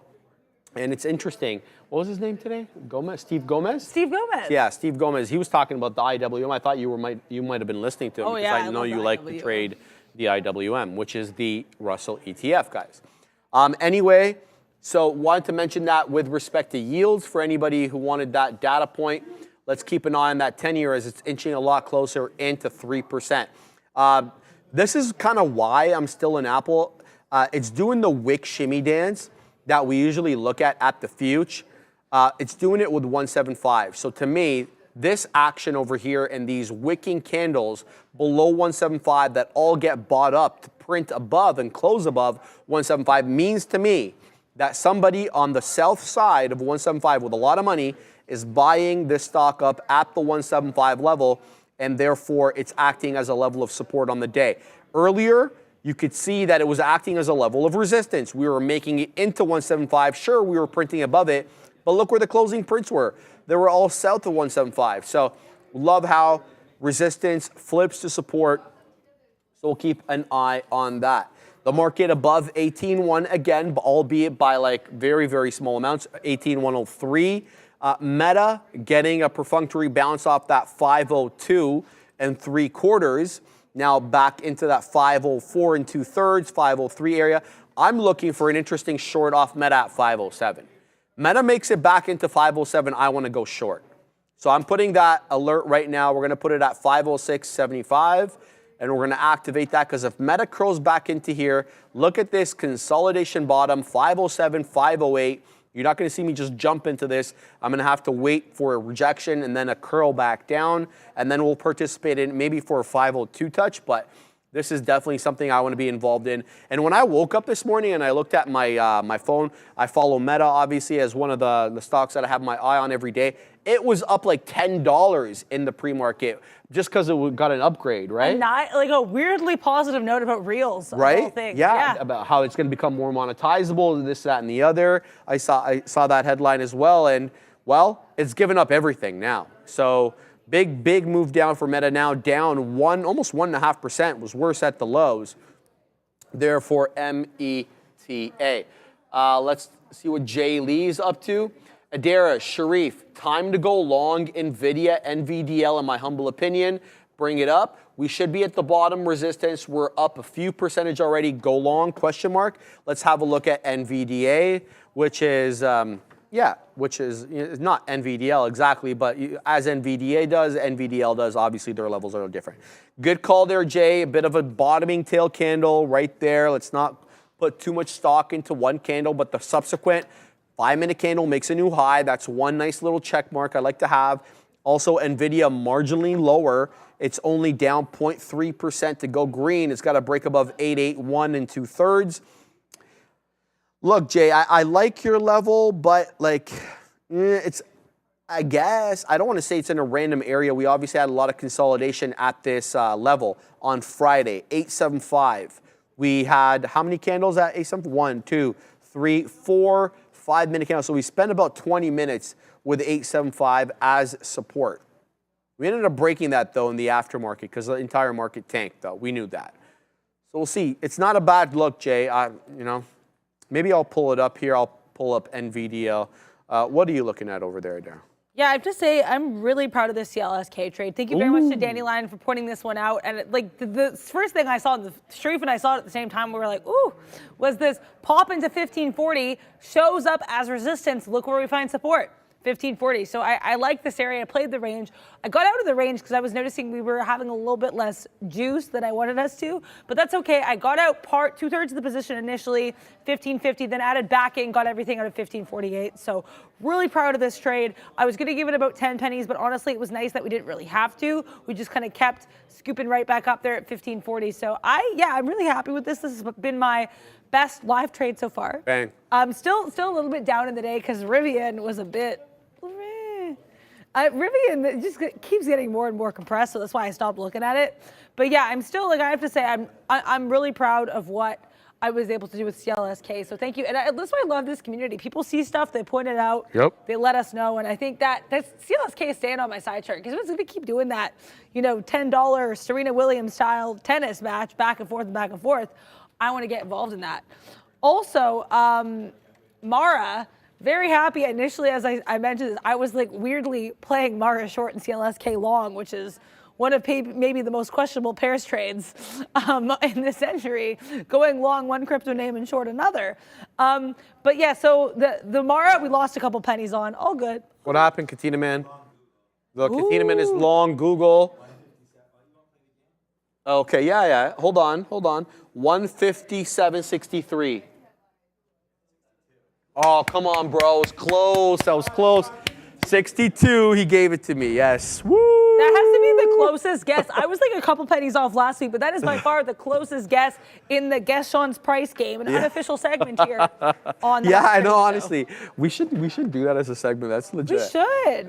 And it's interesting. What was his name today? Gomez? Steve Gomez? Steve Gomez. Yeah, Steve Gomez. He was talking about the IWM. I thought you might have been listening to him because I know you like to trade the IWM, which is the Russell ETF, guys. Anyway, so wanted to mention that with respect to yields for anybody who wanted that data point. Let's keep an eye on that 10-year as it's inching a lot closer into 3%. This is kind of why I'm still in Apple. It's doing the wick shimmy dance that we usually look at the future. It's doing it with 175. So to me, this action over here and these wicking candles below 175 that all get bought up to print above and close above 175 means to me that somebody on the south side of 175 with a lot of money is buying this stock up at the 175 level, and therefore it's acting as a level of support on the day. Earlier, you could see that it was acting as a level of resistance. We were making it into 175. Sure, we were printing above it, but look where the closing prints were. They were all south of 175. So love how resistance flips to support. So we'll keep an eye on that. The market above 18.1 again, albeit by like very, very small amounts, 18.103. Meta getting a perfunctory bounce off that 502 3/4. Now back into that 504 2/3, 503 area. I'm looking for an interesting short off Meta at 507. Meta makes it back into 507, I want to go short. So I'm putting that alert right now. We're going to put it at 506.75, and we're going to activate that because if Meta curls back into here, look at this consolidation bottom, 507, 508. You're not going to see me just jump into this. I'm going to have to wait for a rejection and then a curl back down, and then we'll participate in maybe for a 502 touch, but this is definitely something I want to be involved in. And when I woke up this morning and I looked at my my phone, I follow Meta obviously as one of the stocks that I have my eye on every day. It was up like $10 in the pre-market just because it got an upgrade, right? And not like a weirdly positive note about Reels. Right? Things. Yeah, about how it's going to become more monetizable, this, that, and the other. I saw that headline as well, and well, it's given up everything now. So big move down for Meta now, down almost 1.5%, was worse at the lows. Therefore, META. Let's see what Jay Lee's up to. Adara, Sharif, time to go long NVIDIA, NVDL in my humble opinion. Bring it up. We should be at the bottom resistance. We're up a few percentage already. Go long, question mark. Let's have a look at NVDA, which is which is not NVDL exactly, but as NVDA does, NVDL does, obviously their levels are different. Good call there, Jay. A bit of a bottoming tail candle right there. Let's not put too much stock into one candle, but the subsequent 5-minute candle makes a new high. That's one nice little check mark I like to have. Also, NVIDIA marginally lower. It's only down 0.3% to go green. It's got to break above 881 2/3. Look, Jay, I like your level, but like, it's, I guess, I don't want to say it's in a random area. We obviously had a lot of consolidation at this level on Friday, 875. We had how many candles at 875? 1, 2, 3, 4, 5-minute candles. So we spent about 20 minutes with 875 as support. We ended up breaking that, though, in the aftermarket because the entire market tanked, though. We knew that. So we'll see. It's not a bad look, Jay. Maybe I'll pull it up here. I'll pull up NVDL. What are you looking at over there, Darryl? Yeah, I have to say, I'm really proud of the CLSK trade. Thank you very much to Danny Lyon for pointing this one out. And like the first thing I saw, Sharif and I saw it at the same time, we were like, ooh, was this pop into 1540, shows up as resistance. Look where we find support. 1540. So I like this area. I played the range. I got out of the range because I was noticing we were having a little bit less juice than I wanted us to, but that's okay. I got out 2/3 of the position initially, 1550, then added back in, got everything out of 1548. So Really proud of this trade. I was going to give it about 10 pennies, but honestly, it was nice that we didn't really have to. We just kind of kept scooping right back up there at 1540. So I'm really happy with this. This has been my best live trade so far. Bang. I'm still a little bit down in the day because Rivian was a bit. Rivian just keeps getting more and more compressed, so that's why I stopped looking at it. But yeah, I'm still, like, I have to say, I'm really proud of what I was able to do with CLSK. So thank you. And that's why I love this community. People see stuff, they point it out, they let us know, and I think that's CLSK is staying on my side chart because it's going to keep doing that, $10 Serena Williams style tennis match back and forth and back and forth. I want to get involved in that. Also, Mara. Very happy initially, as I mentioned this, I was like weirdly playing Mara short and CLSK long, which is one of maybe the most questionable pairs trades in this century, going long one crypto name and short another. But yeah, so the Mara, we lost a couple pennies on, all good. What happened, Katina Man? The Katina Man is long Google. Okay, yeah. Hold on. 157.63. Oh, come on, bro. It was close. That was close. 62, he gave it to me. Yes. Woo! That has to be the closest guess. I was like a couple pennies off last week, but that is by far the closest guess in the Guess Sean's Price game, an unofficial segment here on the I know, honestly. We should do that as a segment. That's legit. We should.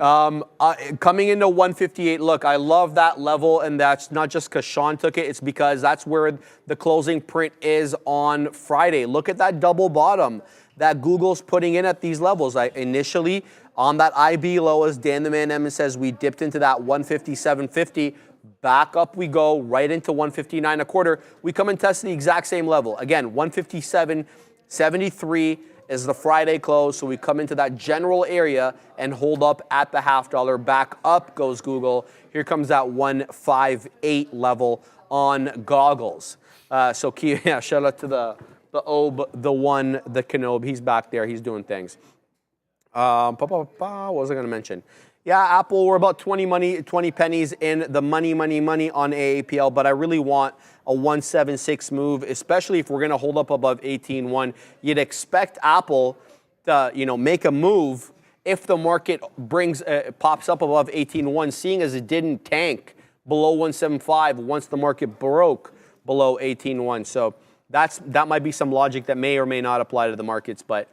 Coming into 158, look, I love that level, and that's not just because Sean took it. It's because that's where the closing print is on Friday. Look at that double bottom that Google's putting in at these levels. Initially, on that IB low, as Dan the Man Emmons says, we dipped into that 157.50. Back up we go, right into 159.25. We come and test the exact same level. Again, 157.73 is the Friday close, so we come into that general area and hold up at the $0.50. Back up goes Google. Here comes that 158 level on goggles. So shout out to the Obe, the one, the Kenobe. He's back there. He's doing things. What was I going to mention? Yeah, Apple, we're about 20 pennies in the money on AAPL, but I really want a 176 move, especially if we're going to hold up above 18.1. You'd expect Apple to, make a move if the market pops up above 18.1, seeing as it didn't tank below 175 once the market broke below 18.1. So that might be some logic that may or may not apply to the markets. But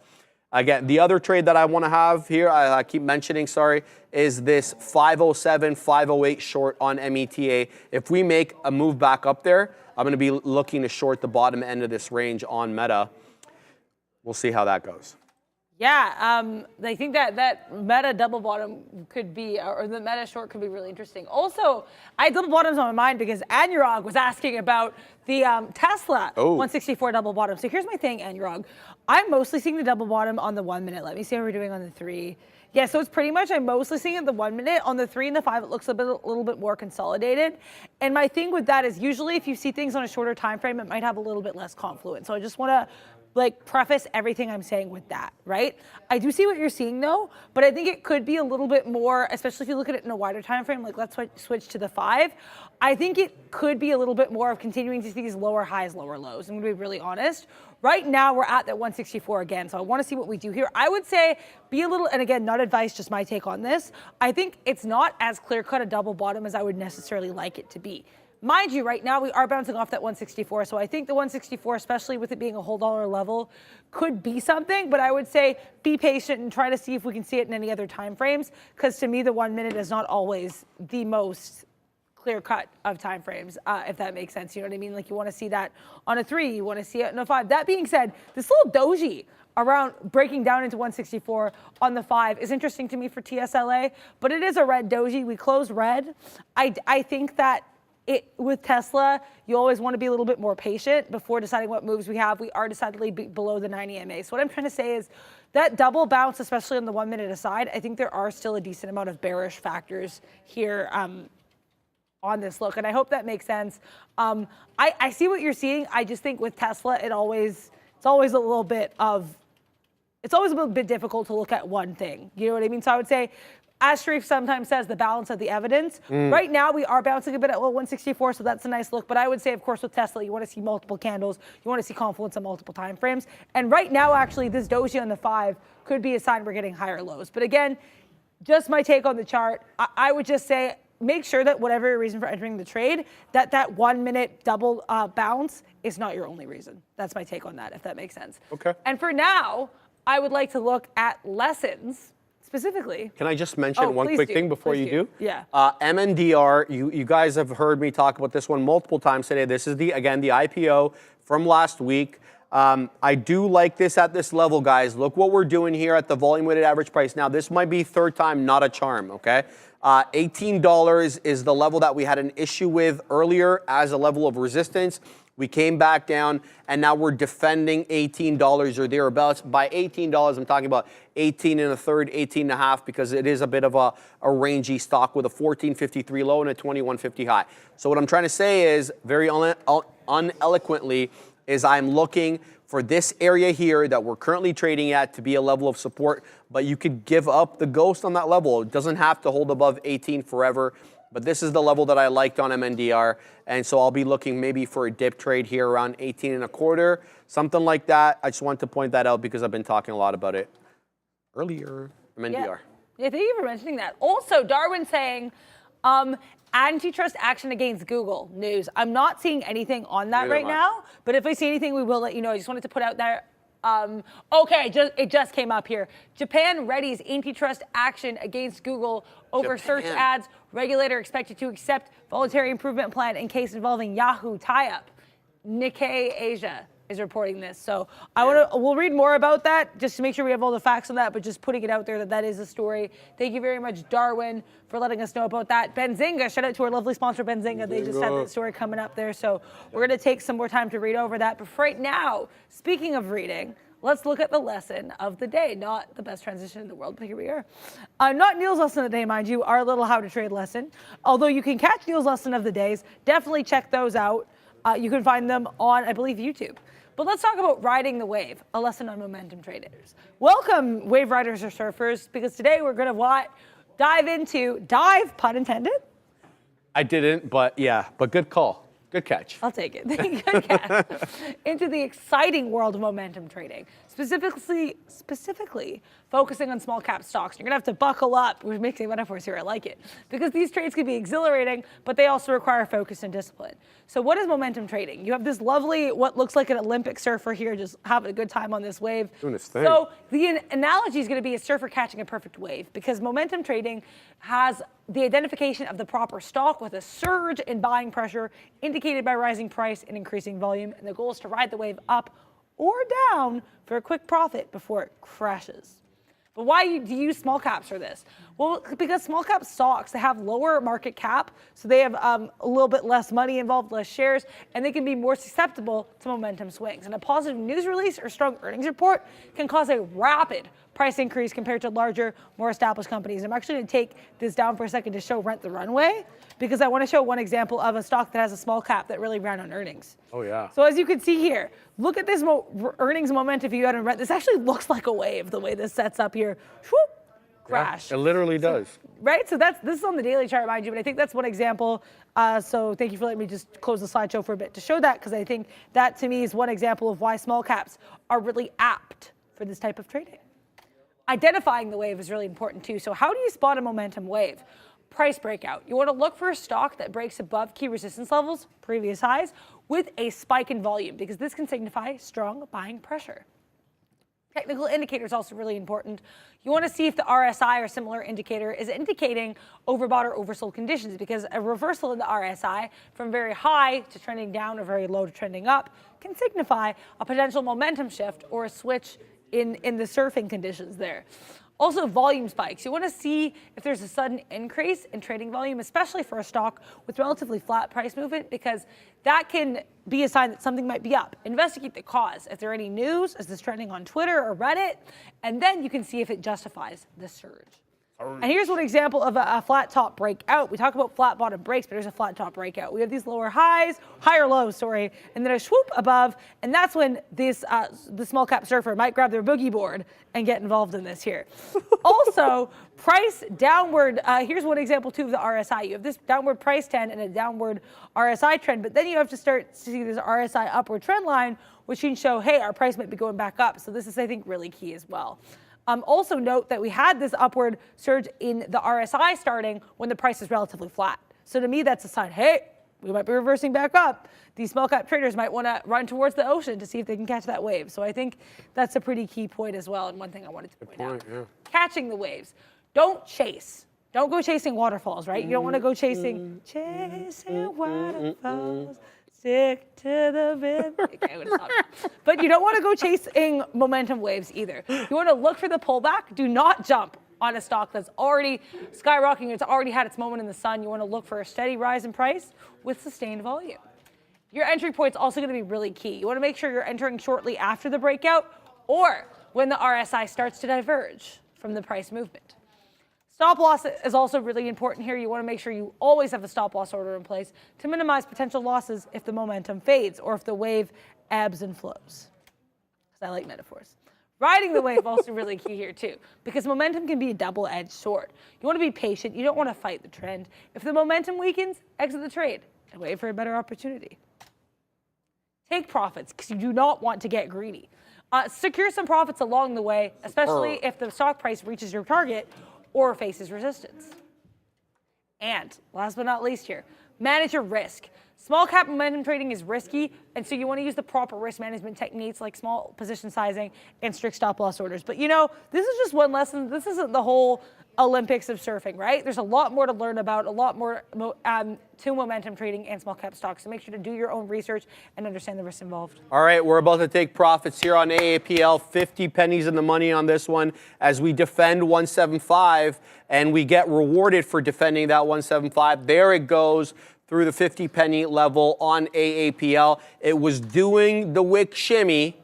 again, the other trade that I want to have here, I keep mentioning, is this 507, 508 short on META. If we make a move back up there, I'm going to be looking to short the bottom end of this range on Meta. We'll see how that goes. Yeah, I think that Meta double bottom could be, or the Meta short could be really interesting. Also, I had double bottoms on my mind because Anurag was asking about the Tesla 164 double bottom. So here's my thing, Anurag. I'm mostly seeing the double bottom on the 1 minute. Let me see how we're doing on the 3. Yeah, so it's pretty much, I'm mostly seeing it the 1 minute. On the 3 and the 5, it looks a little bit more consolidated. And my thing with that is usually if you see things on a shorter time frame, it might have a little bit less confluence. So I just want to preface everything I'm saying with that, right? I do see what you're seeing though, but I think it could be a little bit more, especially if you look at it in a wider time frame, let's switch to the 5. I think it could be a little bit more of continuing to see these lower highs, lower lows. I'm gonna be really honest. Right now we're at that 164 again, so I wanna see what we do here. I would say be a little, and again, not advice, just my take on this. I think it's not as clear-cut a double bottom as I would necessarily like it to be. Mind you, right now we are bouncing off that 164, so I think the 164, especially with it being a whole dollar level, could be something, but I would say be patient and try to see if we can see it in any other time frames, because to me the 1 minute is not always the most clear cut of time frames, if that makes sense. You know what I mean? You want to see that on a 3, you want to see it on a 5. That being said, this little doji around breaking down into 164 on the 5 is interesting to me for TSLA, but it is a red doji. We closed red. I think that with Tesla, you always want to be a little bit more patient before deciding what moves we have. We are decidedly below the 90 MA. So what I'm trying to say is that double bounce, especially on the 1 minute aside, I think there are still a decent amount of bearish factors here on this look. And I hope that makes sense. I see what you're seeing. I just think with Tesla, it's always a little bit difficult to look at one thing. You know what I mean? So I would say as Sharif sometimes says, the balance of the evidence. Right now, we are bouncing a bit at low 164, so that's a nice look. But I would say, of course, with Tesla, you want to see multiple candles. You want to see confluence on multiple time frames. And right now, actually, this doji on the 5 could be a sign we're getting higher lows. But again, just my take on the chart, I would just say, make sure that whatever your reason for entering the trade, that 1 minute double bounce is not your only reason. That's my take on that, if that makes sense. Okay. And for now, I would like to look at lessons. Specifically. Can I just mention one quick thing before you do? Yeah. MNDR, you guys have heard me talk about this one multiple times today. This is, again, the IPO from last week. I do like this at this level, guys. Look what we're doing here at the volume weighted average price. Now, this might be third time, not a charm, okay? $18 is the level that we had an issue with earlier as a level of resistance. We came back down, and now we're defending $18 or thereabouts. By $18, I'm talking about 18 and a third, 18 and a half, because it is a bit of a rangy stock with a 1453 low and a 2150 high. So what I'm trying to say is, very uneloquently, is I'm looking for this area here that we're currently trading at to be a level of support, but you could give up the ghost on that level. It doesn't have to hold above 18 forever. But this is the level that I liked on MNDR, and so I'll be looking maybe for a dip trade here around 18 and a quarter, something like that. I just want to point that out because I've been talking a lot about it earlier. MNDR. Yeah, thank you for mentioning that. Also, Darwin saying antitrust action against Google news. I'm not seeing anything on that right now, but if I see anything, we will let you know. I just wanted to put out there. Okay, it just came up here. Japan readies antitrust action against Google over search ads. Regulator expected to accept voluntary improvement plan in case involving Yahoo tie-up. Nikkei Asia is reporting this. So we'll read more about that just to make sure we have all the facts on that, but just putting it out there that is a story. Thank you very much, Darwin, for letting us know about that. Benzinga, shout out to our lovely sponsor, Benzinga. They just had that story coming up there. So we're going to take some more time to read over that. But for right now, speaking of reading, let's look at the lesson of the day. Not the best transition in the world, but here we are. Not Neil's lesson of the day, mind you, our little how to trade lesson. Although you can catch Neil's lesson of the days, definitely check those out. You can find them on, I believe, YouTube. But let's talk about riding the wave, a lesson on momentum traders. Welcome, wave riders or surfers, because today we're going to dive, pun intended. I didn't, but good call. Good catch. I'll take it. Good catch. Into the exciting world of momentum trading, specifically focusing on small cap stocks. You're gonna have to buckle up. We're mixing metaphors here. I like it because these trades can be exhilarating, but they also require focus and discipline. So, what is momentum trading? You have this lovely, what looks like an Olympic surfer here, just having a good time on this wave. Doing his thing. So, the analogy is going to be a surfer catching a perfect wave because momentum trading has the identification of the proper stock with a surge in buying pressure indicated by rising price and increasing volume. And the goal is to ride the wave up or down for a quick profit before it crashes. But why do you use small caps for this? Well, because small cap stocks, they have lower market cap, so they have a little bit less money involved, less shares, and they can be more susceptible to momentum swings. And a positive news release or strong earnings report can cause a rapid price increase compared to larger, more established companies. I'm actually going to take this down for a second to show Rent the Runway, because I want to show one example of a stock that has a small cap that really ran on earnings. Oh, yeah. So as you can see here, look at this earnings momentum if you hadn't read. This actually looks like a wave the way this sets up here. Whoop, crash. Yeah, it literally does. Right? So this is on the daily chart, mind you, but I think that's one example. So thank you for letting me just close the slideshow for a bit to show that, because I think that to me is one example of why small caps are really apt for this type of trading. Identifying the wave is really important too. So how do you spot a momentum wave? Price breakout. You want to look for a stock that breaks above key resistance levels, previous highs, with a spike in volume, because this can signify strong buying pressure. Technical indicator is also really important. You want to see if the RSI or similar indicator is indicating overbought or oversold conditions, because a reversal in the RSI from very high to trending down or very low to trending up can signify a potential momentum shift or a switch in the surfing conditions there. Also, volume spikes. You want to see if there's a sudden increase in trading volume, especially for a stock with relatively flat price movement, because that can be a sign that something might be up. Investigate the cause. If there are any news, is this trending on Twitter or Reddit? And then you can see if it justifies the surge. And here's one example of a flat top breakout. We talk about flat bottom breaks, but there's a flat top breakout. We have these higher lows, and then a swoop above, and that's when this the small cap surfer might grab their boogie board and get involved in this here. Also, price downward. Here's one example too of the RSI. You have this downward price trend and a downward RSI trend, but then you have to start to see this RSI upward trend line, which can show, hey, our price might be going back up. So this is, I think, really key as well. Also note that we had this upward surge in the RSI starting when the price is relatively flat. So to me, that's a sign, hey, we might be reversing back up. These small cap traders might want to run towards the ocean to see if they can catch that wave. So I think that's a pretty key point as well, and one thing I wanted to point out. Yeah. Catching the waves. Don't chase. Don't go chasing waterfalls, right? You don't want to go chasing waterfalls. Stick to the bit. Okay, but you don't want to go chasing momentum waves either. You want to look for the pullback. Do not jump on a stock that's already skyrocketing. It's already had its moment in the sun. You want to look for a steady rise in price with sustained volume. Your entry point is also going to be really key. You want to make sure you're entering shortly after the breakout or when the RSI starts to diverge from the price movement. Stop loss is also really important here. You want to make sure you always have a stop loss order in place to minimize potential losses if the momentum fades or if the wave ebbs and flows. Because I like metaphors. Riding the wave also really key here too, because momentum can be a double-edged sword. You want to be patient. You don't want to fight the trend. If the momentum weakens, exit the trade and wait for a better opportunity. Take profits because you do not want to get greedy. Secure some profits along the way, especially if the stock price reaches your target or faces resistance. And last but not least here, manage your risk. Small cap momentum trading is risky, and so you want to use the proper risk management techniques like small position sizing and strict stop loss orders. But you know, this is just one lesson. This isn't the whole Olympics of surfing, right? There's a lot more to learn about, a lot more to momentum trading and small cap stocks. So make sure to do your own research and understand the risks involved. All right, we're about to take profits here on AAPL. 50 pennies in the money on this one as we defend 175, and we get rewarded for defending that 175. There it goes through the 50 penny level on AAPL. It was doing the wick shimmy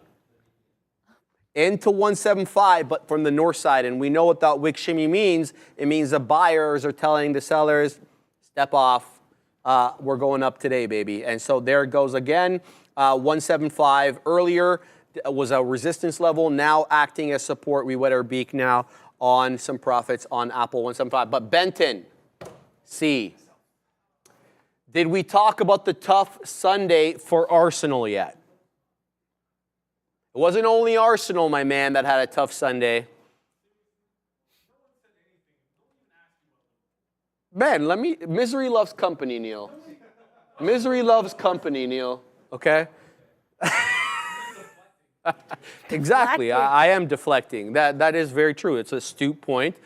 into 175, but from the north side. And we know what that wick shimmy means. It means the buyers are telling the sellers, step off. We're going up today, baby. And so there it goes again. 175 earlier was a resistance level, now acting as support. We wet our beak now on some profits on Apple 175. But Benton, C. Did we talk about the tough Sunday for Arsenal yet? It wasn't only Arsenal, my man, that had a tough Sunday. Man, misery loves company, Neil. Misery loves company, Neil. Okay? Exactly. I am deflecting. That is very true. It's an astute point.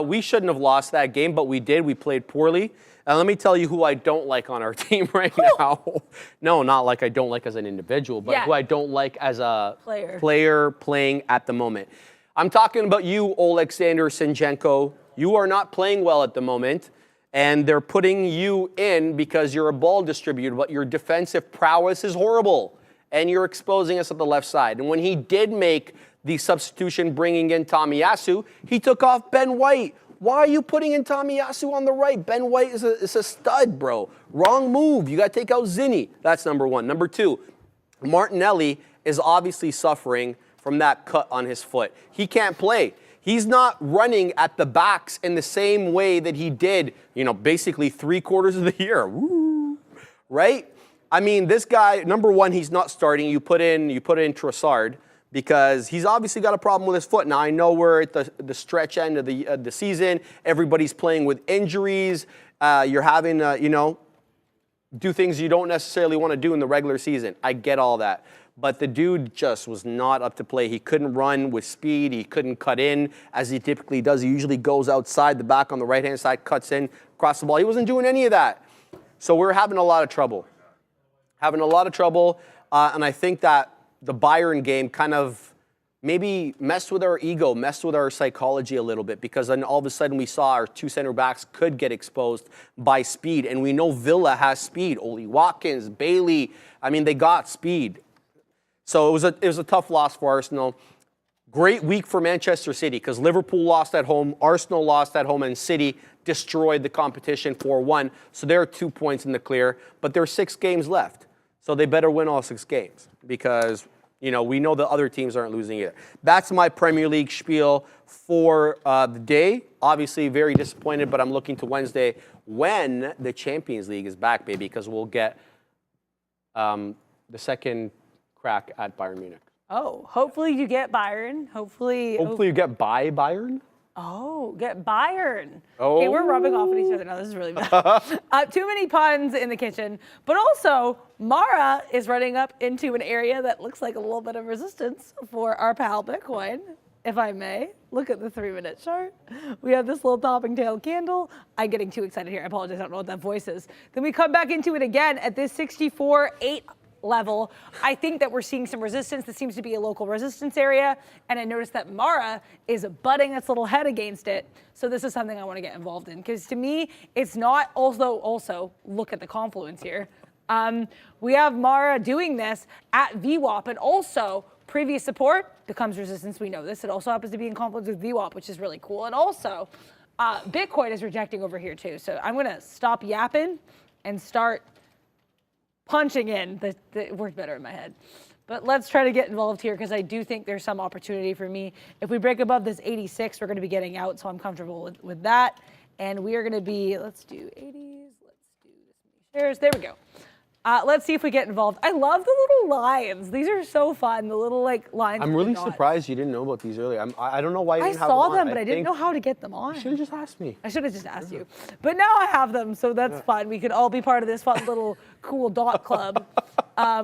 We shouldn't have lost that game, but we did. We played poorly. And let me tell you who I don't like on our team right now. No, not like I don't like as an individual, but who I don't like as a player playing at the moment. I'm talking about you, Alexander Zinchenko. You are not playing well at the moment, and they're putting you in because you're a ball distributor, but your defensive prowess is horrible, and you're exposing us at the left side. And when he did make the substitution bringing in Tomiyasu, he took off Ben White. Why are you putting in Tomiyasu on the right? Ben White is a stud, bro. Wrong move. You got to take out Zinni. That's number one. Number two, Martinelli is obviously suffering from that cut on his foot. He can't play. He's not running at the backs in the same way that he did, basically 3/4 of the year. Woo. Right? I mean, this guy, number one, he's not starting. You put in Trossard, because he's obviously got a problem with his foot. Now, I know we're at the stretch end of the season. Everybody's playing with injuries. You're having to, do things you don't necessarily want to do in the regular season. I get all that. But the dude just was not up to play. He couldn't run with speed. He couldn't cut in as he typically does. He usually goes outside the back on the right-hand side, cuts in, across the ball. He wasn't doing any of that. So we're having a lot of trouble. And I think that the Bayern game kind of maybe messed with our ego, messed with our psychology a little bit, because then all of a sudden we saw our two center backs could get exposed by speed. And we know Villa has speed. Oli Watkins, Bailey, they got speed. So it was a tough loss for Arsenal. Great week for Manchester City because Liverpool lost at home, Arsenal lost at home, and City destroyed the competition 4-1. So they're 2 points in the clear, but there's 6 games left. So they better win all 6 games because, you know, we know the other teams aren't losing either. That's my Premier League spiel for the day. Obviously, very disappointed, but I'm looking to Wednesday when the Champions League is back, baby, because we'll get the second crack at Bayern Munich. Oh, hopefully you get Bayern. Hopefully you get by Bayern. Oh, get Bayern. Oh. Okay, we're rubbing off at each other now. This is really bad. Too many puns in the kitchen. But also, Mara is running up into an area that looks like a little bit of resistance for our pal Bitcoin, if I may. Look at the 3-minute chart. We have this little topping tail candle. I'm getting too excited here. I apologize. I don't know what that voice is. Then we come back into it again at this 64.8 level. I think that we're seeing some resistance. This seems to be a local resistance area. And I noticed that Mara is butting its little head against it. So this is something I want to get involved in. Because to me, it's not also look at the confluence here. We have Mara doing this at VWAP, and also previous support becomes resistance. We know this. It also happens to be in confluence with VWAP, which is really cool. And also, Bitcoin is rejecting over here too. So I'm going to stop yapping and start punching in. The word's better in my head. But let's try to get involved here because I do think there's some opportunity for me. If we break above this 86, we're going to be getting out, so I'm comfortable with that. And we are going to be, let's do 80s. Let's do this many shares. There we go. Let's see if we get involved. I love the little lines. These are so fun, the little like lines. I'm really surprised you didn't know about these earlier. I don't know why you didn't have them on. I saw them, but I didn't know how to get them on. You should have just asked me. I should have just asked you. But now I have them, so that's fun. We could all be part of this fun little cool dot club,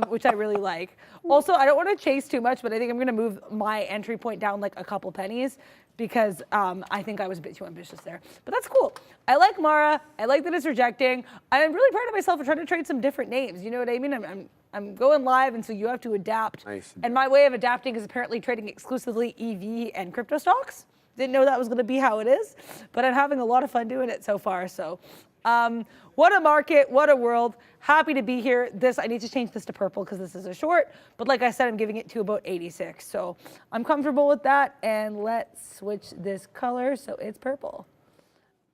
which I really like. Also, I don't want to chase too much, but I think I'm going to move my entry point down like a couple pennies because I think I was a bit too ambitious there. But that's cool. I like Mara. I like that it's rejecting. I'm really proud of myself for trying to trade some different names. You know what I mean? I'm going live, and so you have to adapt. Nice. And my way of adapting is apparently trading exclusively EV and crypto stocks. Didn't know that was going to be how it is, but I'm having a lot of fun doing it so far. So what a market, what a world. Happy to be here. I need to change this to purple because this is a short, but like I said, I'm giving it to about 86. So I'm comfortable with that, and let's switch this color so it's purple.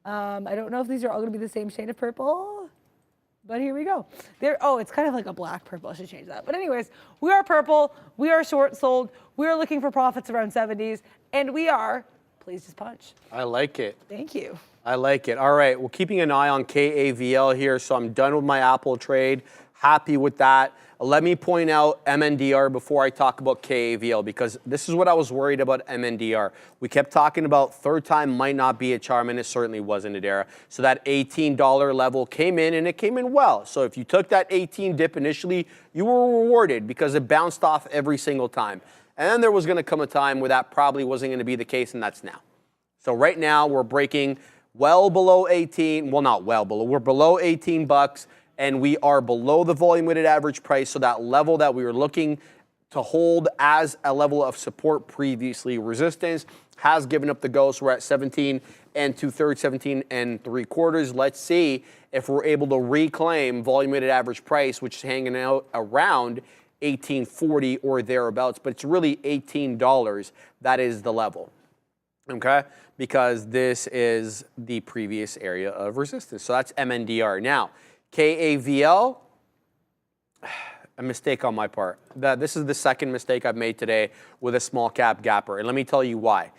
I don't know if these are all going to be the same shade of purple, but here we go. It's kind of like a black purple. I should change that. But anyways, we are purple. We are short sold. We are looking for profits around 70s, and we are pleased as punch. I like it. Thank you. I like it. All right, we're keeping an eye on KAVL here, so I'm done with my Apple trade. Happy with that. Let me point out MNDR before I talk about KAVL, because this is what I was worried about MNDR. We kept talking about third time might not be a charm, and it certainly wasn't, Adara. So that $18 level came in, and it came in well. So if you took that 18 dip initially, you were rewarded because it bounced off every single time. And then there was going to come a time where that probably wasn't going to be the case, and that's now. So right now, we're breaking well below 18, well, not well below, we're below 18 bucks, and we are below the volume weighted average price. So that level that we were looking to hold as a level of support previously, resistance, has given up the ghost. We're at 17 2/3, 17 3/4. Let's see if we're able to reclaim volume weighted average price, which is hanging out around 18.40 or thereabouts, but it's really $18. That is the level. Okay, because this is the previous area of resistance. So that's MNDR. Now, KAVL, a mistake on my part. This is the second mistake I've made today with a small cap gapper. And let me tell you why.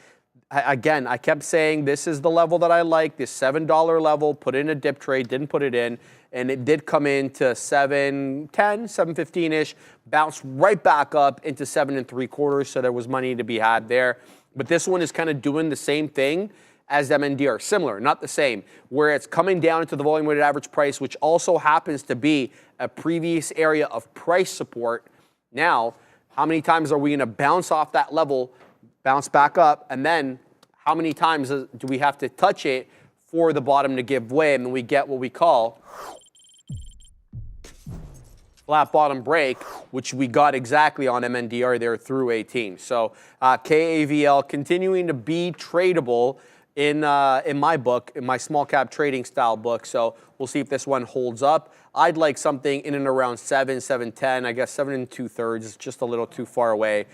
Again, I kept saying this is the level that I like, this $7 level, put in a dip trade, didn't put it in, and it did come into 7.10, 7.15-ish, bounced right back up into 7 3/4, so there was money to be had there. But this one is kind of doing the same thing as MNDR, similar, not the same, where it's coming down into the volume weighted average price, which also happens to be a previous area of price support. Now, how many times are we going to bounce off that level, bounce back up, and then how many times do we have to touch it for the bottom to give way, and then we get what we call flat bottom break, which we got exactly on MNDR there through 18. So KAVL continuing to be tradable in my book, in my small cap trading style book. So we'll see if this one holds up. I'd like something in and around 7, 7.10. I guess 7 2/3 is just a little too far away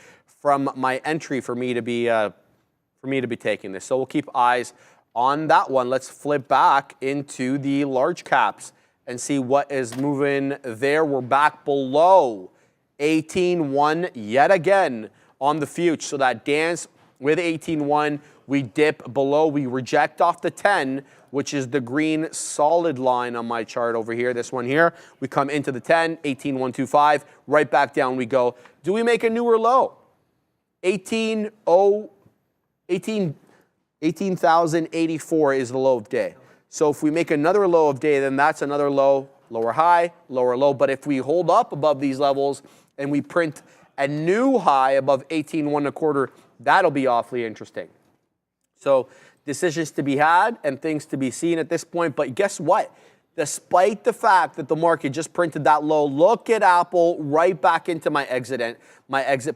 from my entry for me to be taking this. So we'll keep eyes on that one. Let's flip back into the large caps and see what is moving there. We're back below 18.1 yet again on the future. So that dance with 18.1, we dip below, we reject off the 10, which is the green solid line on my chart over here, this one here. We come into the 10, 18.125, right back down we go. Do we make a newer low? 18,084 is the low of day. So if we make another low of day, then that's another low, lower high, lower low. But if we hold up above these levels and we print a new high above 18.125, that'll be awfully interesting. So decisions to be had and things to be seen at this point. But guess what? Despite the fact that the market just printed that low, look at Apple right back into my exit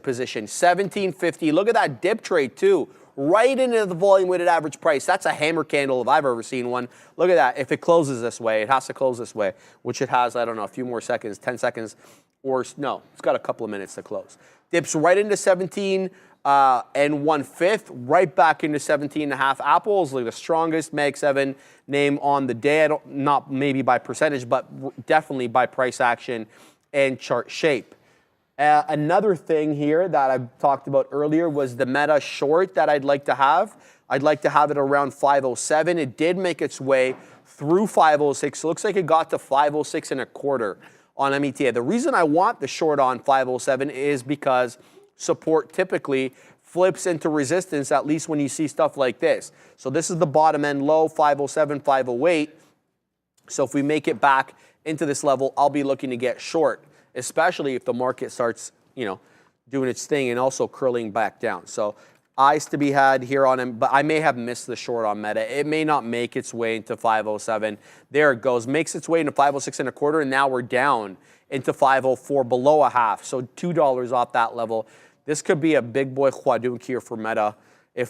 position, 1750. Look at that dip trade too, right into the volume weighted average price. That's a hammer candle if I've ever seen one. Look at that. If it closes this way, it has to close this way, which it has, I don't know, a few more seconds, 10 seconds, or no, it's got a couple of minutes to close. Dips right into 17 and 1/5, right back into 17.5. Apple is like the strongest Mag 7 name on the day. Not maybe by percentage, but definitely by price action and chart shape. Another thing here that I talked about earlier was the Meta short that I'd like to have. I'd like to have it around 507. It did make its way through 506. It looks like it got to 506.25 on META. The reason I want the short on 507 is because support typically flips into resistance, at least when you see stuff like this. So this is the bottom end low, 507, 508. So if we make it back into this level, I'll be looking to get short, especially if the market starts, doing its thing and also curling back down. So eyes to be had here on him, but I may have missed the short on Meta. It may not make its way into 507. There it goes, makes its way into 506.25, and now we're down into 504, below a half. So $2 off that level. This could be a big boy Huadunk here for Meta.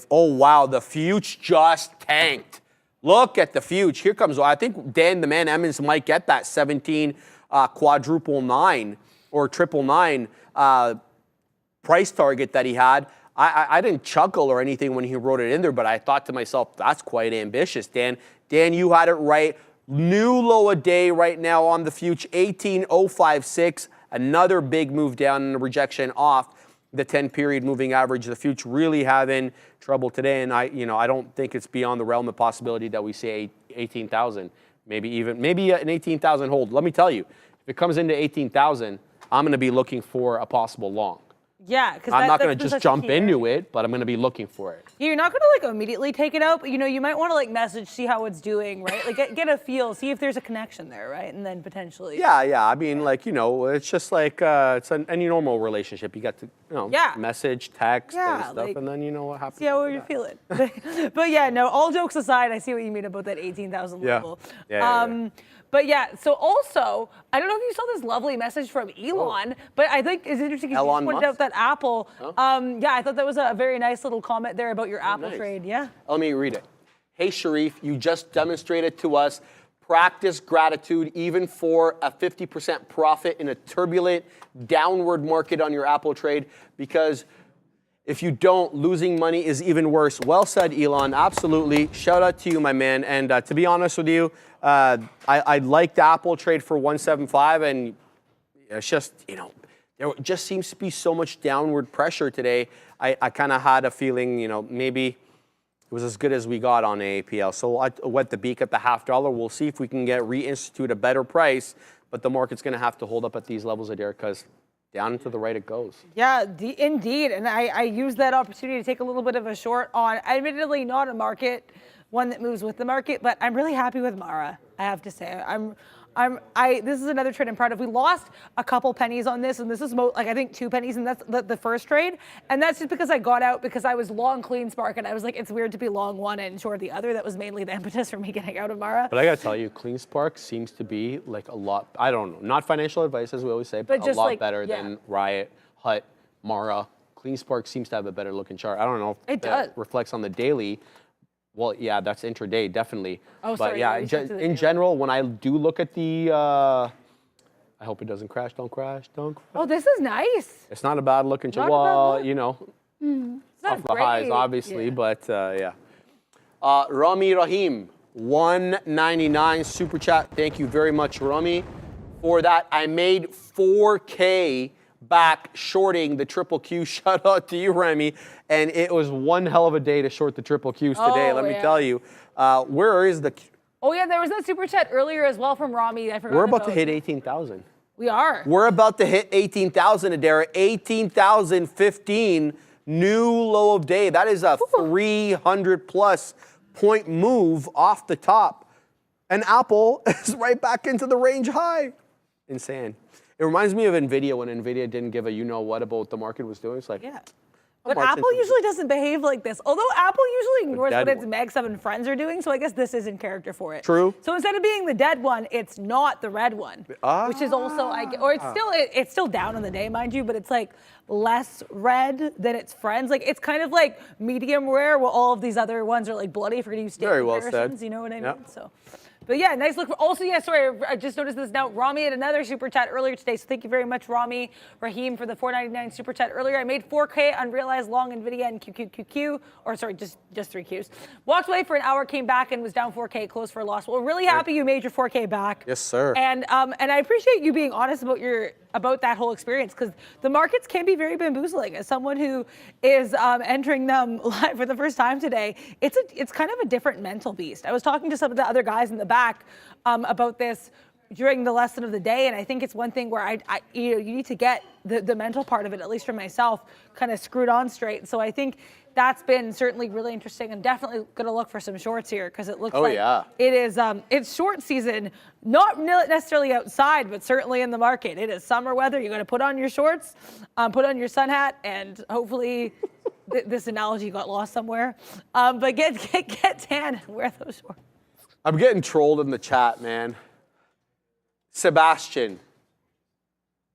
Oh wow, the future just tanked. Look at the future. Here comes, I think Dan the Man Emmons might get that 17 quadruple 9 or triple 9 price target that he had. I didn't chuckle or anything when he wrote it in there, but I thought to myself, that's quite ambitious, Dan. Dan, you had it right. New low a day right now on the future, 18.056. Another big move down and a rejection off the 10-period moving average. The future really having trouble today, and I don't think it's beyond the realm of possibility that we see 18,000, maybe an 18,000 hold. Let me tell you, if it comes into 18,000, I'm going to be looking for a possible long. Yeah, because I'm not going to just jump into it, but I'm going to be looking for it. Yeah, you're not going to immediately take it out, but you might want to message, see how it's doing, right? Get a feel, see if there's a connection there, right? And then potentially. Yeah. I mean, it's just like it's any normal relationship. You got to message, text, and stuff, and then you know what happens. See how you're feeling. But yeah, no. All jokes aside, I see what you mean about that 18,000 level. Yeah. But yeah, so also, I don't know if you saw this lovely message from Elon, but I think it's interesting because you pointed out that Apple. I thought that was a very nice little comment there about your Apple trade. Yeah. Let me read it. Hey, Sharif, you just demonstrated to us practice gratitude even for a 50% profit in a turbulent downward market on your Apple trade, because if you don't, losing money is even worse. Well said, Elon. Absolutely. Shout out to you, my man. And to be honest with you, I like the Apple trade for 175, and it's just, there just seems to be so much downward pressure today. I kind of had a feeling, maybe it was as good as we got on AAPL. So I wet the beak at the $0.50. We'll see if we can reinstitute a better price, but the market's going to have to hold up at these levels, Adair, because down and to the right it goes. Yeah, indeed. And I used that opportunity to take a little bit of a short on, admittedly not a market, one that moves with the market, but I'm really happy with Mara, I have to say. This is another trade I'm proud of. We lost a couple pennies on this, and this is I think 2 pennies, and that's the first trade. And that's just because I got out because I was long CleanSpark, and I was like, it's weird to be long one and short the other. That was mainly the impetus for me getting out of Mara. But I gotta tell you, CleanSpark seems to be a lot, I don't know, not financial advice as we always say, but a lot better than Riot, Hut, Mara. CleanSpark seems to have a better looking chart. I don't know if that reflects on the daily. Well, yeah, that's intraday, definitely. Oh, but sorry, yeah, in general, when I do look at the I hope it doesn't crash. Don't crash. Don't crash. Oh, this is nice. It's not a bad looking chart. Not a bad Well, look. you know, It's not off the highs, great. obviously, Yeah. but yeah. Rami Rahim, 199 super chat. Thank you very much, Rami, for that. I made 4K back shorting the triple Q. Shout out to you, Rami. And it was one hell of a day to short the triple Qs today. Oh, Let me yeah. tell you. Where is the? Oh yeah, there was that super chat earlier as well from Rami. I forgot. We're about to hit 18,000. We are. We're about to hit 18,000, Adara. 18,015 new low of day. That is a 300 plus point move off the top. And Apple is right back into the range high. Insane. It reminds me of NVIDIA when NVIDIA didn't give a you-know-what about what the market was doing. It's like, Yeah. But March Apple into- usually doesn't behave like this. Although Apple usually ignores dead what its one. Meg 7 friends are doing, so I guess this is in character for it. True. So instead of being the dead one, it's not the red one, which is also, or it's still down on the day, mind you, but it's like less red than its friends. Like it's kind of like medium rare, while all of these other ones are like bloody. If we're gonna use state Very well said. comparisons, you know what I mean? Yep. So. But yeah, nice look. Also, yeah, sorry, I just noticed this now. Rami had another super chat earlier today, so thank you very much, Rami Rahim, for the $4.99 super chat earlier. I made 4K unrealized long NVIDIA and QQQQ, or sorry, just 3 Qs. Walked away for an hour, came back, and was down 4K, closed for a loss. Well, really happy you made your 4K back. Yes, sir. And I appreciate you being honest about that whole experience, because the markets can be very bamboozling. As someone who is entering them live for the first time today, it's kind of a different mental beast. I was talking to some of the other guys in the back about this during the lesson of the day, and I think it's one thing where you need to get the mental part of it, at least for myself, kind of screwed on straight. So I think that's been certainly really interesting, and definitely going to look for some shorts here, because it looks like it is it's short season, not necessarily outside, but certainly in the market. It is summer weather. You're going to put on your shorts, put on your sun hat, and hopefully this analogy got lost somewhere, but get tan and wear those shorts. I'm getting trolled in the chat, man. Sebastian,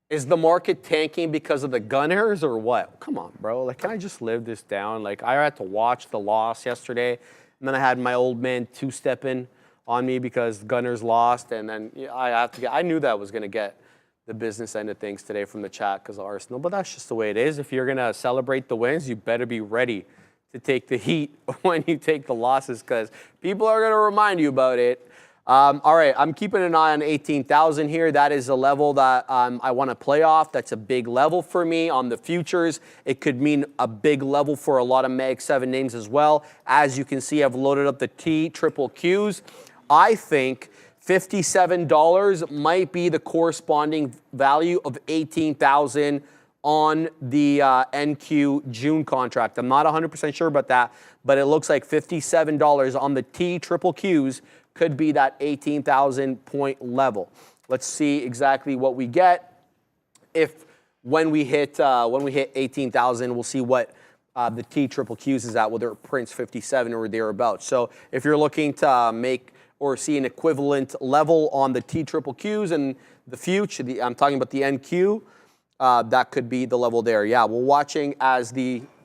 is the market tanking because of the gunners or what? Come on, bro. Like, can I just live this down? Like, I had to watch the loss yesterday, and then I had my old man two-stepping on me because gunners lost, and then I knew that I was going to get the business end of things today from the chat because of Arsenal, but that's just the way it is. If you're going to celebrate the wins, you better be ready to take the heat when you take the losses, because people are going to remind you about it. All right, I'm keeping an eye on 18,000 here. That is a level that I want to play off. That's a big level for me on the futures. It could mean a big level for a lot of Mag 7 names as well. As you can see, I've loaded up the T triple Qs. I think $57 might be the corresponding value of 18,000 on the NQ June contract. I'm not 100% sure about that, but it looks like $57 on the T triple Qs could be that 18,000 point level. Let's see exactly what we get. When we hit 18,000, we'll see what the T triple Qs is at, whether it prints 57 or thereabouts. So if you're looking to make or see an equivalent level on the T triple Qs and the future, I'm talking about the NQ, that could be the level there. Yeah, we're watching as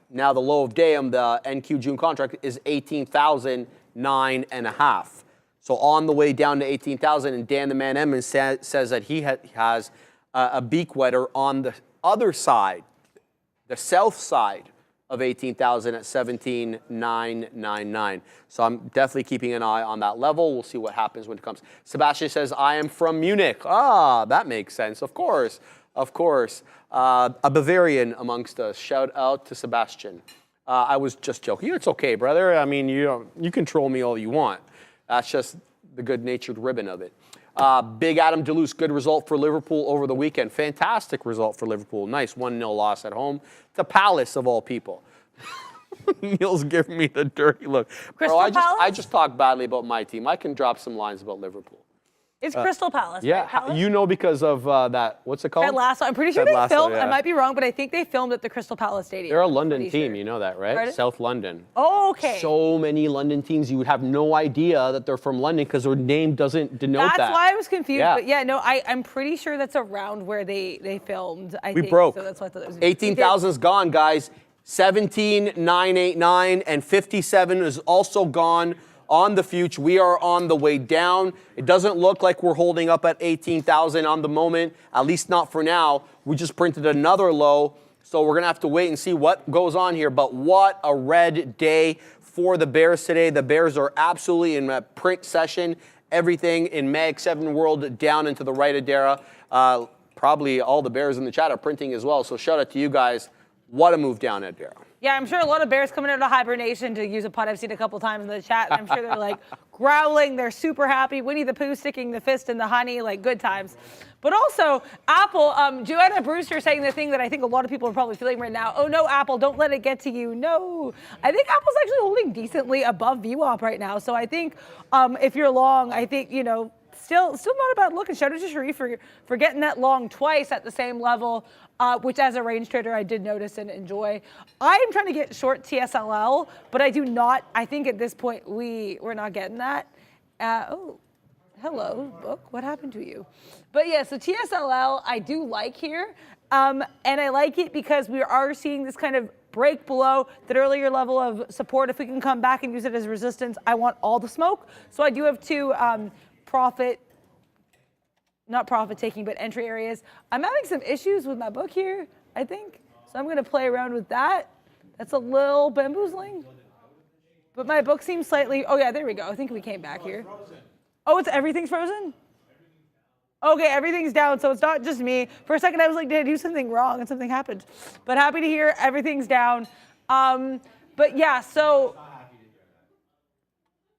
now the low of day on the NQ June contract is 18,009.5. So on the way down to 18,000, and Dan the Man Emmons says that he has a beak wetter on the other side, the south side of 18,000 at 17,999. So I'm definitely keeping an eye on that level. We'll see what happens when it comes. Sebastian says, I am from Munich. Ah, that makes sense. Of course. Of course. A Bavarian amongst us. Shout out to Sebastian. I was just joking. It's okay, brother. I mean, you can troll me all you want. That's just the good-natured ribbon of it. Big Adam Deleuze, good result for Liverpool over the weekend. Fantastic result for Liverpool. Nice 1-0 loss at home to Palace, of all people. Neil's giving me the dirty look. Crystal Bro, Palace? I just talk badly about my team. I can drop some lines about Liverpool. It's Crystal Palace. Yeah, right? Palace? you know because of that, what's it called? Ted Lasso. I'm pretty sure Ted they Lasso, filmed. yeah. I might be wrong, but I think they filmed at the Crystal Palace Stadium. They're a I'm London pretty team, sure. you know that, right? Pardon? South London. Oh, okay. So many London teams, you would have no idea that they're from London because their name doesn't denote that. That's why I was confused. Yeah. But yeah, no, I'm pretty sure that's around where they filmed. I We think. broke. So that's why I thought it was 18,000's gone, guys. 17,989 and 57 is also gone on the future. We are on the way down. It doesn't look like we're holding up at 18,000 on the moment, at least not for now. We just printed another low, so we're going to have to wait and see what goes on here. But what a red day for the bears today. The bears are absolutely in a print session. Everything in Mag 7 world down and to the right of Dara. Probably all the bears in the chat are printing as well. So shout out to you guys. What a move down at Dara. Yeah, I'm sure a lot of bears coming out of hibernation, to use a pun I've seen a couple times in the chat. I'm sure they're like growling. They're super happy. Winnie the Pooh sticking the fist in the honey, like good times. But also, Apple, Joanna Brewster saying the thing that I think a lot of people are probably feeling right now. Oh no, Apple, don't let it get to you. No. I think Apple's actually holding decently above VWAP right now. So I think if you're long, I think, you know, still not a bad look. And shout out to Sharif for getting that long twice at the same level, which as a range trader I did notice and enjoy. I am trying to get short TSLL, but I do not. I think at this point we're not getting that. Oh, hello, book. What happened to you? But yeah, so TSLL I do like here, and I like it because we are seeing this kind of break below that earlier level of support. If we can come back and use it as resistance, I want all the smoke. So I do have two not profit taking, but entry areas. I'm having some issues with my book here, I think. So I'm gonna play around with that. That's a little bamboozling. But my book seems slightly, oh yeah, there we go. I think we came back here. Oh, everything's frozen? Okay, everything's down, so it's not just me. For a second I was like, did I do something wrong? And something happened. But happy to hear everything's down. But yeah, so,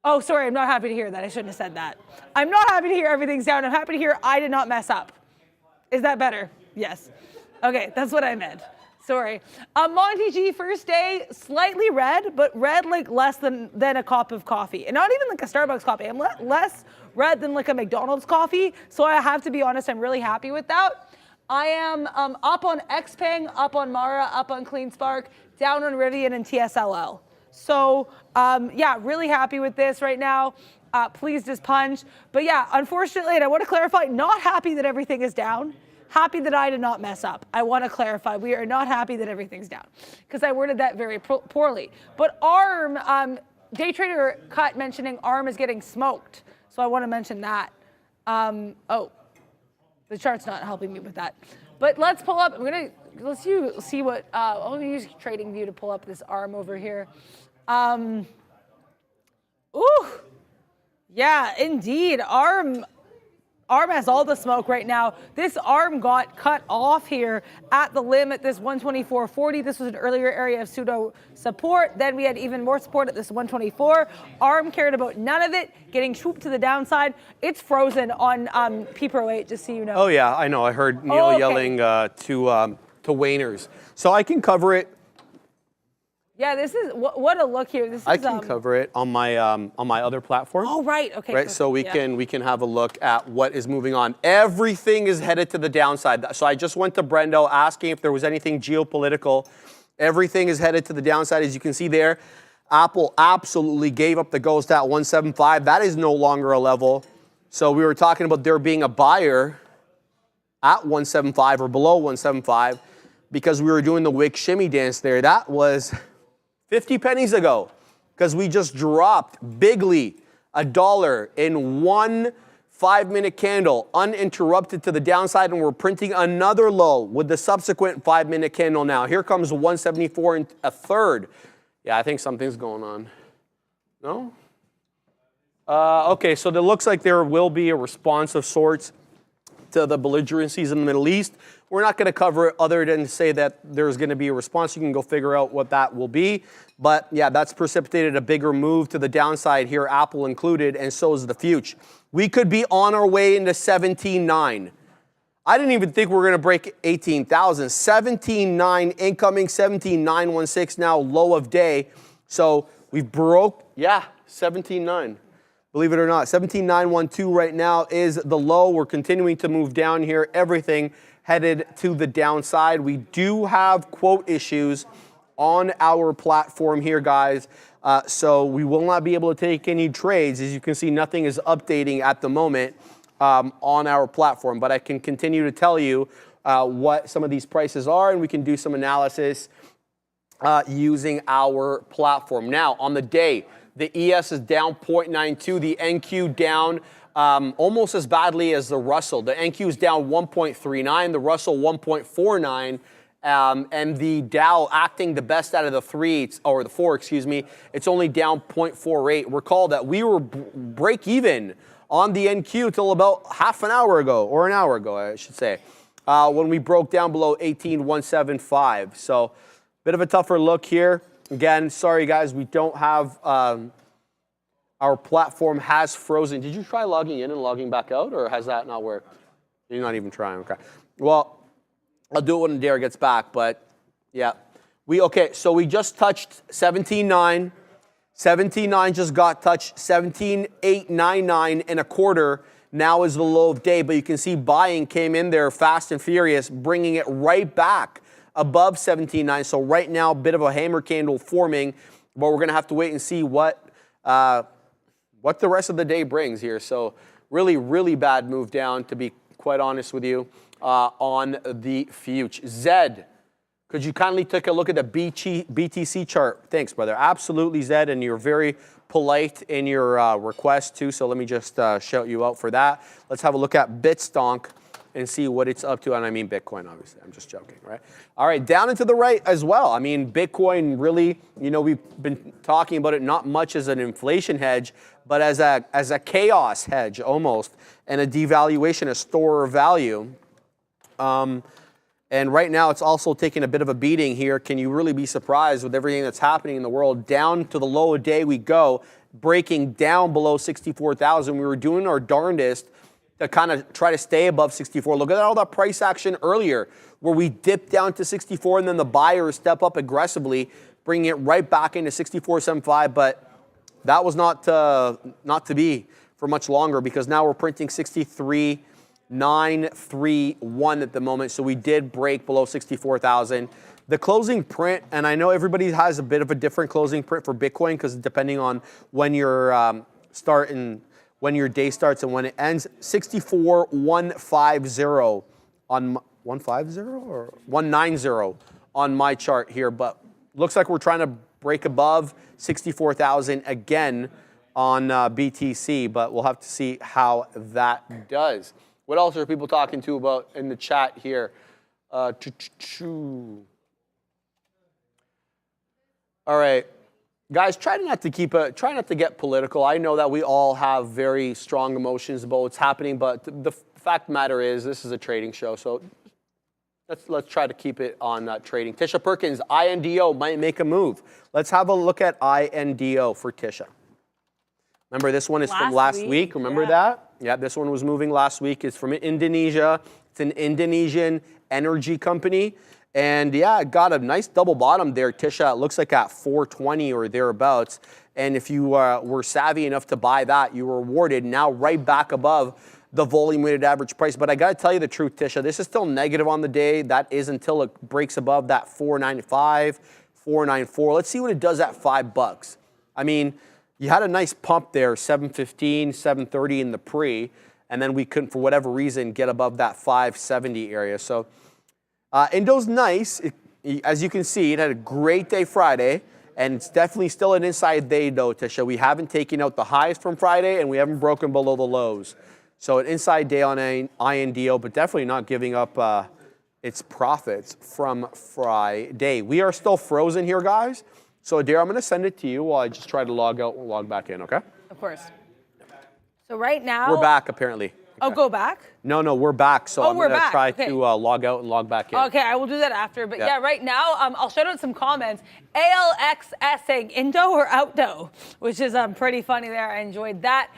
oh, sorry, I'm not happy to hear that. I shouldn't have said that. I'm not happy to hear everything's down. I'm happy to hear I did not mess up. Is that better? Yes. Okay, that's what I meant. Sorry. Monty G, first day, slightly red, but red like less than a cup of coffee. And not even like a Starbucks coffee. I'm less red than like a McDonald's coffee. So I have to be honest, I'm really happy with that. I am up on Xpeng, up on Mara, up on CleanSpark, down on Rivian and TSLL. So yeah, really happy with this right now. Pleased as punch. But yeah, unfortunately, and I want to clarify, not happy that everything is down. Happy that I did not mess up. I want to clarify, we are not happy that everything's down because I worded that very poorly. But ARM, day trader cut mentioning ARM is getting smoked. So I want to mention that. Oh, the chart's not helping me with that. But let's pull up, let's see what, I'm going to use TradingView to pull up this ARM over here. Ooh, yeah, indeed, ARM has all the smoke right now. This ARM got cut off here at the limit, this 124.40. This was an earlier area of pseudo support. Then we had even more support at this 124. ARM cared about none of it, getting swooped to the downside. It's frozen on P-Pro 8, just so you know. Oh yeah, I know. I heard Neil yelling to Wainers. So I can cover it. Yeah, this is what a look here. This I is, can cover it on my other platform. Oh right, okay. Right, perfect. so we can have a look at what is moving on. Everything is headed to the downside. So I just went to Brendo asking if there was anything geopolitical. Everything is headed to the downside, as you can see there. Apple absolutely gave up the ghost at 175. That is no longer a level. So we were talking about there being a buyer at 175 or below 175 because we were doing the wick shimmy dance there. That was 50 pennies ago, because we just dropped bigly $1 in one 5-minute candle, uninterrupted to the downside, and we're printing another low with the subsequent 5-minute candle now. Here comes 174 and a third. Yeah, I think something's going on. No? Okay, so it looks like there will be a response of sorts to the belligerencies in the Middle East. We're not going to cover it other than to say that there's going to be a response. You can go figure out what that will be. But yeah, that's precipitated a bigger move to the downside here, Apple included, and so is the future. We could be on our way into 17.9. I didn't even think we were going to break 18,000. 17.9 incoming, 17.916 now, low of day. So we broke, yeah, 17.9. Believe it or not, 17.912 right now is the low. We're continuing to move down here. Everything headed to the downside. We do have quote issues on our platform here, guys. So we will not be able to take any trades. As you can see, nothing is updating at the moment on our platform. But I can continue to tell you what some of these prices are, and we can do some analysis using our platform. Now, on the day, The ES is down 0.92. The NQ down almost as badly as the Russell. The NQ is down 1.39. The Russell 1.49. And the Dow acting the best out of the four, excuse me, it's only down 0.48. Recall that we were break even on the NQ till about half an hour ago, or an hour ago, I should say, when we broke down below 18,175. So, bit of a tougher look here. Again, sorry guys, we don't have, our platform has frozen. Did you try logging in and logging back out, or has that not worked? You're not even trying, okay. Well, I'll do it when Dare gets back, but yeah. So we just touched 17.9. 17.9 just got touched. 17.899 and a quarter now is the low of day, but you can see buying came in there fast and furious, bringing it right back above 17.9. So right now, a bit of a hammer candle forming, but we're going to have to wait and see what the rest of the day brings here. So really, really bad move down, to be quite honest with you. On the future. Zed, could you kindly take a look at the BTC chart? Thanks, brother. Absolutely, Zed, and you're very polite in your request, too, so let me just shout you out for that. Let's have a look at Bitstonk and see what it's up to, and I mean Bitcoin, obviously. I'm just joking, right? All right, down and to the right as well. I mean, Bitcoin really, we've been talking about it not much as an inflation hedge, but as a chaos hedge almost, and a devaluation, a store of value. And right now, it's also taking a bit of a beating here. Can you really be surprised with everything that's happening in the world? Down to the low of day we go, breaking down below 64,000. We were doing our darndest to kind of try to stay above 64. Look at all that price action earlier, where we dipped down to 64, and then the buyers step up aggressively, bringing it right back into 64.75. But that was not to be for much longer, because now we're printing 63.931 at the moment, so we did break below 64,000. The closing print, and I know everybody has a bit of a different closing print for Bitcoin, because depending on when your when your day starts and when it ends, 64,150 on 150 or 190 on my chart here, but looks like we're trying to break above 64,000 again on BTC, but we'll have to see how that does. What else are people talking to about in the chat here? All right, guys, try not to get political. I know that we all have very strong emotions about what's happening, but the fact of the matter is, this is a trading show, so let's try to keep it on trading. Tisha Perkins, INDO might make a move. Let's have a look at INDO for Tisha. Remember, this one is from last week. Remember that? Yeah, this one was moving last week. It's from Indonesia. It's an Indonesian energy company. And yeah, it got a nice double bottom there, Tisha. It looks like at 420 or thereabouts. And if you were savvy enough to buy that, you were rewarded. Now right back above the volume weighted average price. But I got to tell you the truth, Tisha, this is still negative on the day. That is until it breaks above that 495, 494. Let's see what it does at $5. I mean, you had a nice pump there, 715, 730 in the pre, and then we couldn't, for whatever reason, get above that 570 area. So Indo's nice. As you can see, it had a great day Friday, and it's definitely still an inside day, though, Tisha. We haven't taken out the highs from Friday, and we haven't broken below the lows. So an inside day on INDO, but definitely not giving up its profits from Friday. We are still frozen here, guys. So, Dare, I'm going to send it to you while I just try to log out and log back in, okay? Of course. So right now... We're back, apparently. Okay. Oh, go back? No, we're back. So I'm going to try to log out and log back in. Okay, I will do that after. But yeah, right now, I'll shout out some comments. ALXS saying Indo or Outdo, which is pretty funny there. I enjoyed that.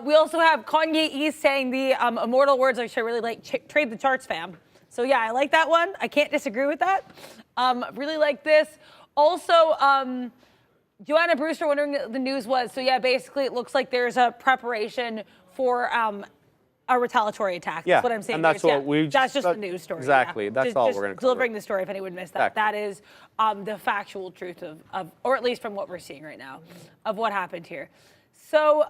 We also have Kanye East saying the immortal words, which I really like, trade the charts, fam. So yeah, I like that one. I can't disagree with that. Really like this. Also, Joanna Brewster wondering what the news was. So yeah, basically it looks like there's a preparation for a retaliatory attack. Yeah, that's what I'm saying. And that's what we that's just the news story. Exactly. Yeah. That's all we're going to cover. Delivering the story if anyone missed that. Exactly. That is the factual truth of, or at least from what we're seeing right now, of what happened here. So,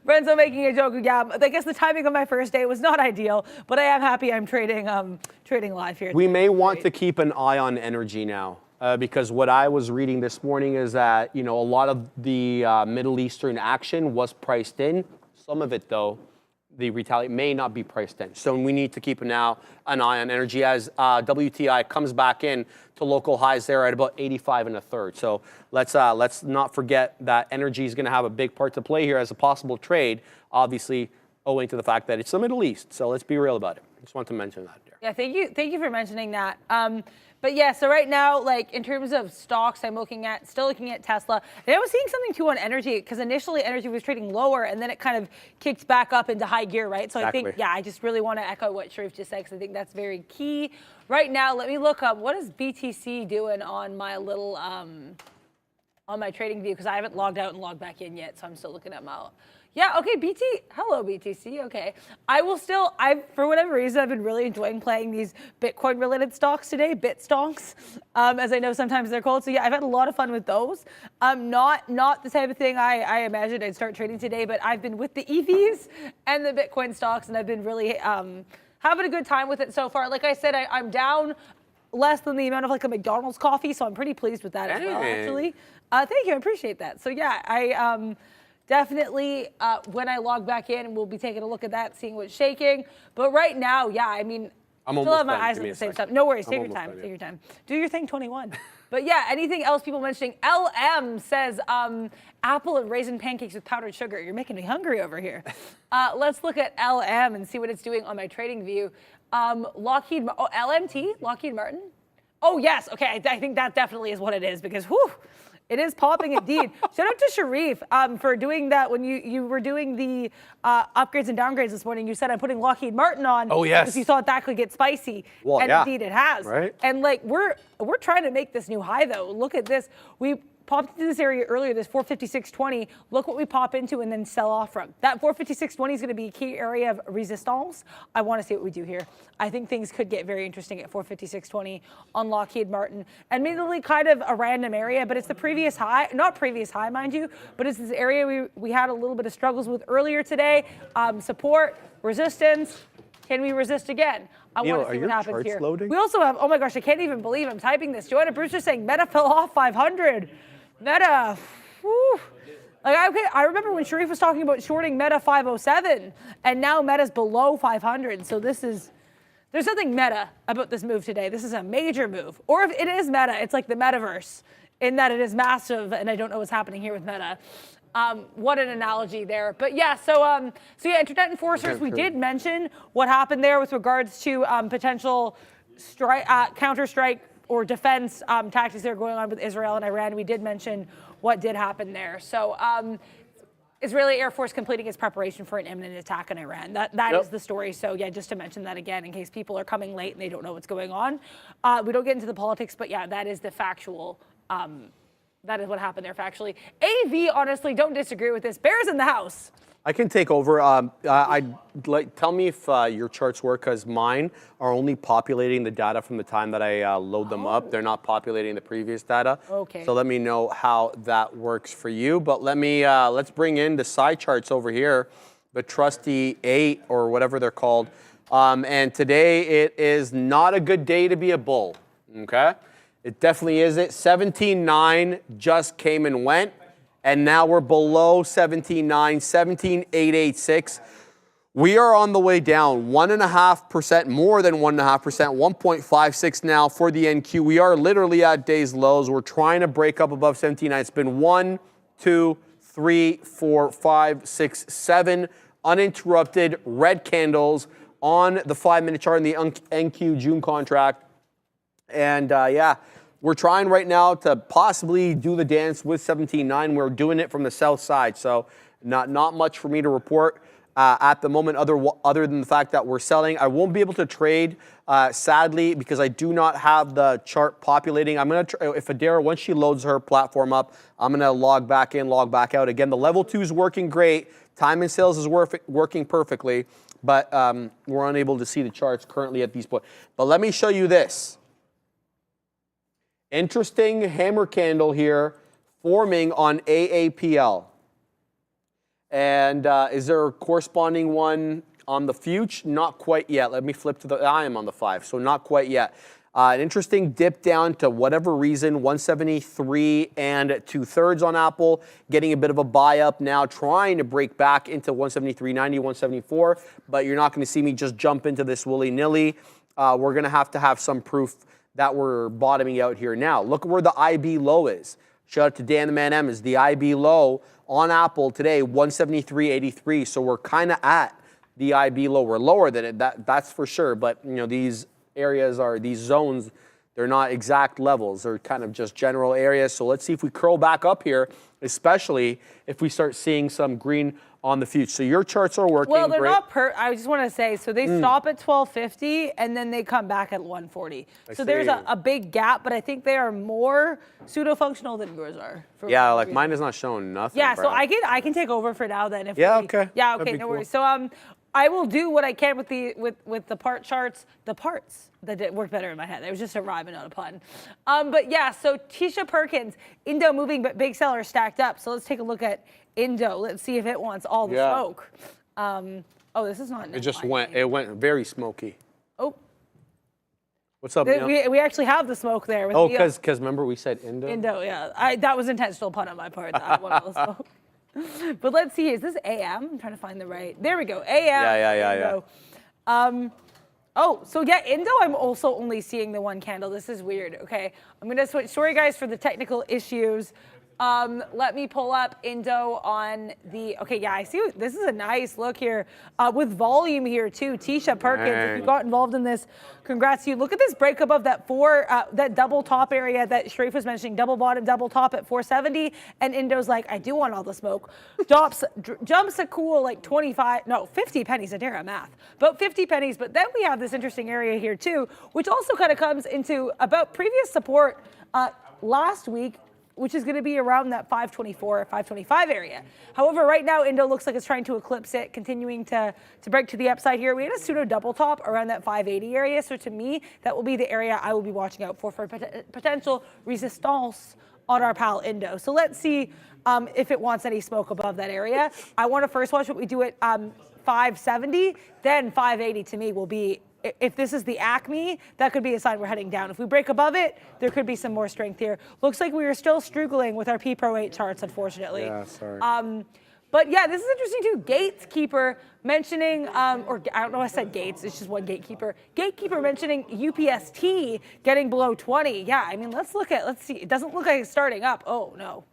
Renzo making a joke. Yeah, I guess the timing of my first day was not ideal, but I am happy I'm trading live here. We may want to keep an eye on energy now. because what I was reading this morning is that, a lot of the Middle Eastern action was priced in. Some of it, though, the retaliation may not be priced in. So we need to keep an eye on energy as WTI comes back in to local highs there at about 85 1/3. So let's not forget that energy is going to have a big part to play here as a possible trade, obviously owing to the fact that it's the Middle East. So let's be real about it. Just want to mention that there. Yeah, thank you for mentioning that. But yeah, so right now, like in terms of stocks, I'm still looking at Tesla. And I was seeing something too on energy, because initially energy was trading lower and then it kind of kicked back up into high gear, right? So exactly. I think, yeah, I just really want to echo what Sharif just said, because I think that's very key. Right now, let me look up, what is BTC doing on my little, on my trading view, because I haven't logged out and logged back in yet, so I'm still looking at my, yeah, okay, hello BTC, okay. For whatever reason, I've been really enjoying playing these Bitcoin-related stocks today, bit stocks, as I know sometimes they're called. So yeah, I've had a lot of fun with those. Not the type of thing I imagined I'd start trading today, but I've been with the EVs and the Bitcoin stocks, and I've been really having a good time with it so far. Like I said, I'm down less than the amount of like a McDonald's coffee, so I'm pretty pleased with that as well, actually. Thank you, I appreciate that. So yeah, definitely, when I log back in, we'll be taking a look at that, seeing what's shaking. But right now, yeah, I mean, I still have my eyes on the same stuff. No worries, take your time, take your time. Do your thing, 21. But yeah, anything else people mentioning? LM says, apple and raisin pancakes with powdered sugar. You're making me hungry over here. Let's look at LM and see what it's doing on my trading view. LMT, Lockheed Martin. Oh yes, okay, I think that definitely is what it is, because whew, it is popping indeed. Shout out to Sharif for doing that when you were doing the upgrades and downgrades this morning. You said I'm putting Lockheed Martin on. Oh yes. Because you thought that could get spicy. Well, and yeah. Indeed it has. Right. And like we're trying to make this new high though. Look at this. We popped into this area earlier, this 456.20. Look what we pop into and then sell off from. That 456.20 is going to be a key area of resistance. I want to see what we do here. I think things could get very interesting at 456.20 on Lockheed Martin. Admittedly, kind of a random area, but it's the previous high, not previous high, mind you, but it's this area we had a little bit of struggles with earlier today. Support, resistance. Can we resist again? I want to see what happens here. Loading? We also have, oh my gosh, I can't even believe I'm typing this. Joanna Brewster saying Meta fell off 500. Meta, whew. Like I remember when Sharif was talking about shorting Meta 507, and now Meta's below 500. So there's something meta about this move today. This is a major move. Or if it is meta, it's like the metaverse, in that it is massive, and I don't know what's happening here with Meta. What an analogy there. But yeah, so yeah, Internet Enforcers, we did mention what happened there with regards to potential counter-strike or defense tactics that are going on with Israel and Iran. We did mention what did happen there. So Israeli Air Force completing its preparation for an imminent attack on Iran. That is the story. So yeah, just to mention that again, in case people are coming late and they don't know what's going on. We don't get into the politics, but yeah, that is the factual, that is what happened there factually. AV, honestly, don't disagree with this. Bears in the house. I can take over. Tell me if your charts work, because mine are only populating the data from the time that I load them up. They're not populating the previous data. Okay. So let me know how that works for you. But let's bring in the side charts over here, the trusty 8 or whatever they're called. And today it is not a good day to be a bull. Okay, it definitely isn't. 17.9 just came and went. And now we're below 17.9, 17.886. We are on the way down 1.5%, more than 1.5%, 1.56 now for the NQ. We are literally at day's lows. We're trying to break up above 17.9. It's been 1, 2, 3, 4, 5, 6, 7 uninterrupted red candles on the 5-minute chart in the NQ June contract. And yeah. We're trying right now to possibly do the dance with 17.9. We're doing it from the south side, so not much for me to report at the moment other than the fact that we're selling. I won't be able to trade, sadly, because I do not have the chart populating. I'm going to, if Adara, once she loads her platform up, I'm going to log back in, log back out. Again, the level 2 is working great. Time and sales is working perfectly, but we're unable to see the charts currently at these points. But let me show you this. Interesting hammer candle here forming on AAPL. And is there a corresponding one on the future? Not quite yet. Let me flip to I am on the 5, so not quite yet. An interesting dip down to whatever reason, 173 and 2/3 on Apple, getting a bit of a buy up now, trying to break back into 173.90, 174, but you're not going to see me just jump into this willy-nilly. We're going to have some proof that we're bottoming out here now. Look where the IB low is. Shout out to Dan the Man M. Is the IB low on Apple today, 173.83. So we're kind of at the IB low. We're lower than it, that's for sure. But you know, these areas are, these zones, they're not exact levels. They're kind of just general areas. So let's see if we curl back up here, especially if we start seeing some green on the future. So your charts are working. Well, they're great. not I just want to say, so they stop at 1250 and then they come back at 140. So there's a big gap, but I think they are more pseudo-functional than yours are. Yeah, like mine is not showing nothing. Yeah, bro. so I can take over for now then. If Yeah, okay. Yeah, That'd okay, be no cool. worries. So I will do what I can with the part charts, the parts that did work better in my head. It was just a rhyme and not a pun. But yeah, so Tisha Perkins, Indo moving, but big seller stacked up. So let's take a look at Indo. Let's see if it wants all the smoke. Oh, this is not. It went very smoky. Oh. What's up, Neil? We actually have the smoke there. With because remember we said Indo? Indo, yeah. That was intentional pun on my part. I want all the smoke. But let's see, is this AM? I'm trying to find the right. There we go, AM. Yeah. Oh, so yeah, Indo, I'm also only seeing the one candle. This is weird, okay. I'm gonna switch, sorry guys for the technical issues. Let me pull up Indo on the, okay, yeah, I see, this is a nice look here with volume here too. Tisha Perkins, if you got involved in this, congrats to you. Look at this break above that that double top area that Sharif was mentioning, double bottom, double top at 470, and Indo's like, I do want all the smoke. Jumps a cool like 50 pennies, Adara math, about 50 pennies, but then we have this interesting area here too, which also kind of comes into about previous support last week, which is going to be around that 524, 525 area. However, right now, Indo looks like it's trying to eclipse it, continuing to break to the upside here. We had a pseudo double top around that 580 area. So to me, that will be the area I will be watching out for potential resistance on our pal Indo. So let's see if it wants any smoke above that area. I want to first watch what we do at 570, then 580 to me will be, if this is the Acme, that could be a sign we're heading down. If we break above it, there could be some more strength here. Looks like we are still struggling with our P Pro 8 charts, unfortunately. Yeah, sorry. But yeah, this is interesting too. Gatekeeper mentioning, or I don't know, I said Gates, it's just one gatekeeper. Gatekeeper mentioning UPST getting below 20. Yeah, I mean, let's see. It doesn't look like it's starting up. Oh no.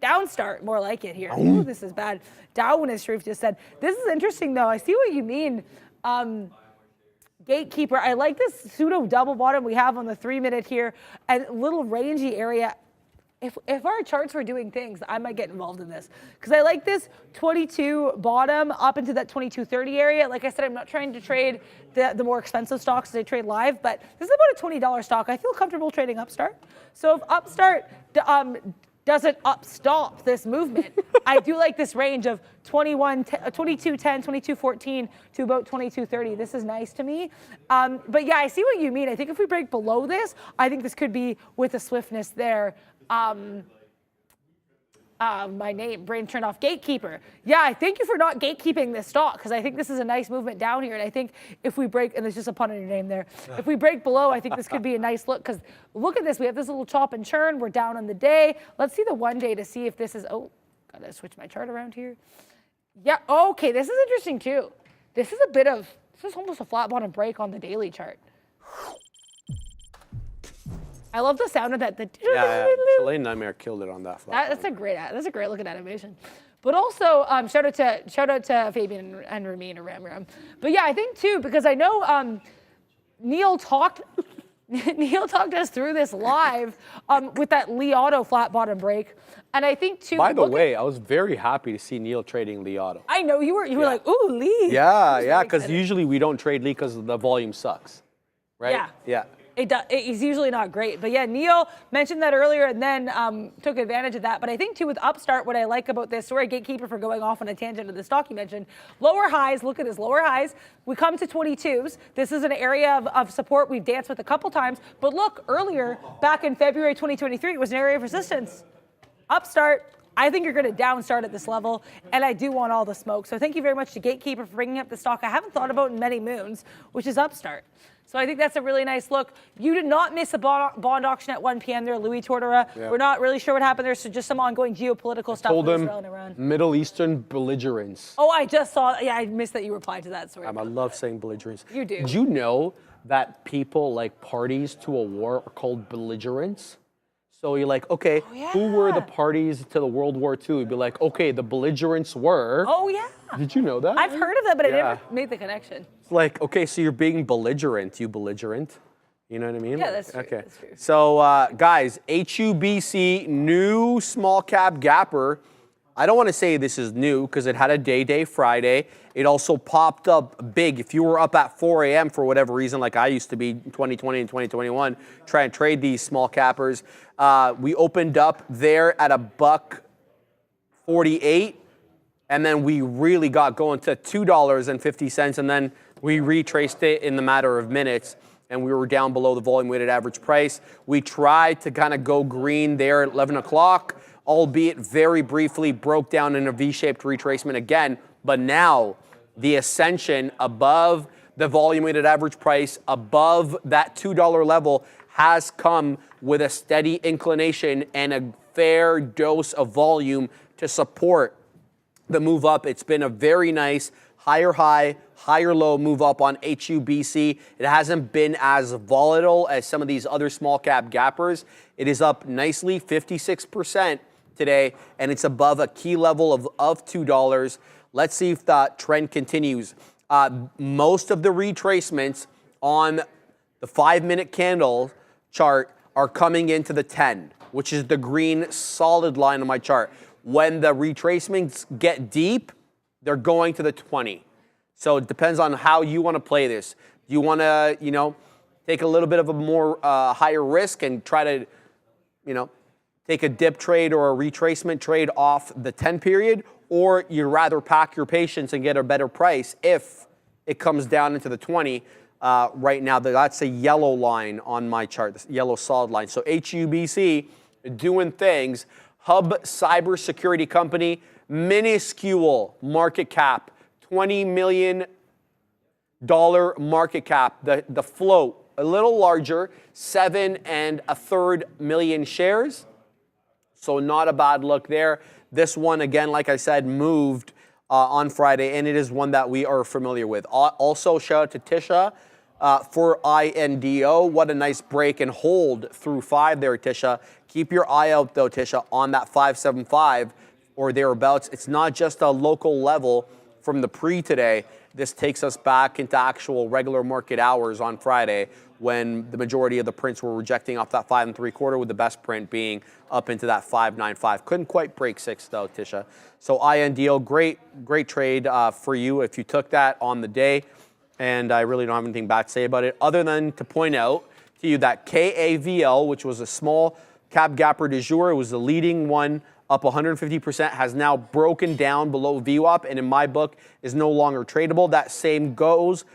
Down start, more like it here. Ooh, this is bad. Down, as Sharif just said. This is interesting though. I see what you mean. Gatekeeper, I like this pseudo double bottom we have on the 3-minute here, and little rangy area. If our charts were doing things, I might get involved in this because I like this 22 bottom up into that 22.30 area. Like I said, I'm not trying to trade the more expensive stocks as I trade live, but this is about a $20 stock. I feel comfortable trading Upstart. So if Upstart doesn't stop this movement, I do like this range of 22.10, 22.14 to about 22.30. This is nice to me. But yeah, I see what you mean. I think if we break below this, I think this could be with a swiftness there. My brain turned off. Gatekeeper. Yeah, I thank you for not gatekeeping this stock because I think this is a nice movement down here. And I think if we break, and there's just a pun on your name there, if we break below, I think this could be a nice look because look at this. We have this little chop and churn. We're down on the day. Let's see the 1 day to see if this is, oh, gotta switch my chart around here. Yeah, okay, this is interesting too. This is almost a flat bottom break on the daily chart. I love the sound of that. Yeah. Chilean Nightmare killed it on that flat. That's a great looking animation. But also, shout out to Fabian and Ramin or Ram. But yeah, I think too, because I know Neil talked us through this live with that Li Auto flat bottom break. And I think too. By the way, I was very happy to see Neil trading Li Auto. I know you were like, ooh, Li. Yeah, because usually we don't trade Li because the volume sucks, right? Yeah. He's usually not great. But yeah, Neil mentioned that earlier and then took advantage of that. But I think too with Upstart, what I like about this, sorry Gatekeeper for going off on a tangent of the stock you mentioned, lower highs, look at this, lower highs. We come to 22s. This is an area of support we've danced with a couple times. But look, earlier, back in February 2023, it was an area of resistance. Upstart, I think you're going to down start at this level, and I do want all the smoke. So thank you very much to Gatekeeper for bringing up the stock I haven't thought about in many moons, which is Upstart. So I think that's a really nice look. You did not miss a bond auction at 1 p.m. there, Louis Tortora. Yeah. We're not really sure what happened there, so just some ongoing geopolitical stuff Told with them Israel and Iran. Middle Eastern belligerence. Oh, I just saw. Yeah, I missed that you replied to that. Sorry. I love saying belligerence. You do. Did you know that people like parties to a war are called belligerents? So you're like, okay, who were the parties to the World War II? You'd be like, okay, the belligerents were. Oh, yeah. Did you know that? I've heard of that, but I Yeah. never made the connection. It's like, okay, so you're being belligerent, you belligerent. You know what I mean? Yeah, that's true. Okay. That's true. So, guys, HUBC, new small cap gapper. I don't want to say this is new because it had a day Friday. It also popped up big. If you were up at 4 a.m. for whatever reason, like I used to be in 2020 and 2021, try and trade these small cappers. We opened up there at $1.48, and then we really got going to $2.50, and then we retraced it in the matter of minutes, and we were down below the volume weighted average price. We tried to kind of go green there at 11 o'clock, albeit very briefly broke down in a V-shaped retracement again, but now the ascension above the volume weighted average price, above that $2 level, has come with a steady inclination and a fair dose of volume to support the move up. It's been a very nice higher high, higher low move up on HUBC. It hasn't been as volatile as some of these other small cap gappers. It is up nicely, 56% today, and it's above a key level of $2. Let's see if that trend continues. Most of the retracements on the 5-minute candle chart are coming into the 10, which is the green solid line on my chart. When the retracements get deep, they're going to the 20. So it depends on how you want to play this. Do you want to, take a little bit of a more higher risk and try to, take a dip trade or a retracement trade off the 10 period? Or you'd rather pack your patience and get a better price if it comes down into the 20? Right now, that's a yellow line on my chart, this yellow solid line. So HUBC doing things. Hub cybersecurity company, minuscule market cap, $20 million market cap. The float, a little larger, 7 1/3 million shares. So not a bad look there. This one, again, like I said, moved on Friday, and it is one that we are familiar with. Also, shout out to Tisha for INDO. What a nice break and hold through 5 there, Tisha. Keep your eye out, though, Tisha, on that 575 or thereabouts. It's not just a local level from the pre today. This takes us back into actual regular market hours on Friday when the majority of the prints were rejecting off that 5 3/4, with the best print being up into that 595. Couldn't quite break 6 though, Tisha. So INDO, great trade for you if you took that on the day. And I really don't have anything bad to say about it other than to point out to you that KAVL, which was a small cap gapper du jour, it was the leading one, up 150%, has now broken down below VWAP, and in my book is no longer tradable. That same goes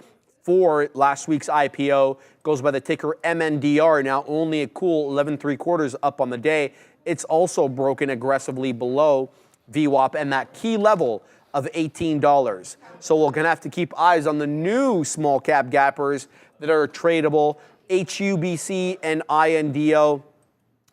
for last week's IPO, goes by the ticker MNDR, now only a cool 11 3/4 up on the day. It's also broken aggressively below VWAP and that key level of $18. So we're gonna have to keep eyes on the new small cap gappers that are tradable, HUBC and INDO.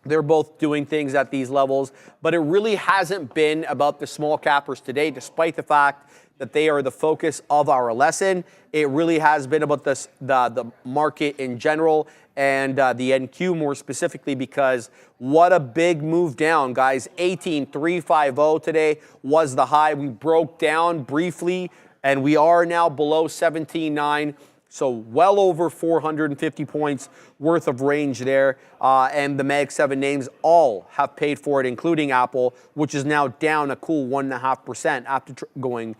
They're both doing things at these levels, but it really hasn't been about the small cappers today, despite the fact that they are the focus of our lesson. It really has been about the market in general and the NQ more specifically, because what a big move down, guys. 18,350 today was the high. We broke down briefly, and we are now below 17.9. So well over 450 points worth of range there. And the Mag 7 names all have paid for it, including Apple, which is now down a cool 1.5% after going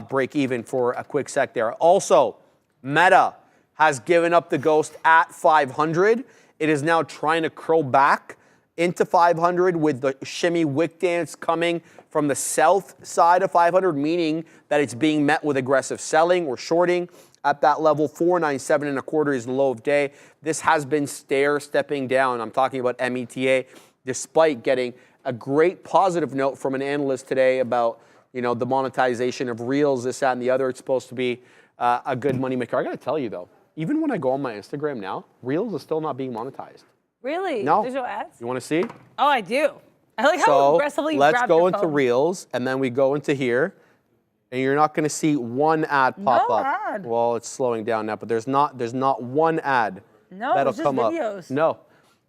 break even for a quick sec there. Also, Meta has given up the ghost at 500. It is now trying to curl back into 500 with the shimmy wick dance coming from the south side of 500, meaning that it's being met with aggressive selling or shorting. At that level, 497 1/4 is the low of day. This has been stepping down. I'm talking about META, despite getting a great positive note from an analyst today about the monetization of Reels, this, that, and the other. It's supposed to be a good money maker. I got to tell you though, even when I go on my Instagram now, Reels is still not being monetized. Really? No. There's no ads? You want to see? Oh, I do. I like how So aggressively you let's grab go your into phone. Reels, and then we go into here, and you're not going to see one ad pop No up. ad. Well, it's slowing down now, but there's not one ad No, that'll it's just come videos. up. No.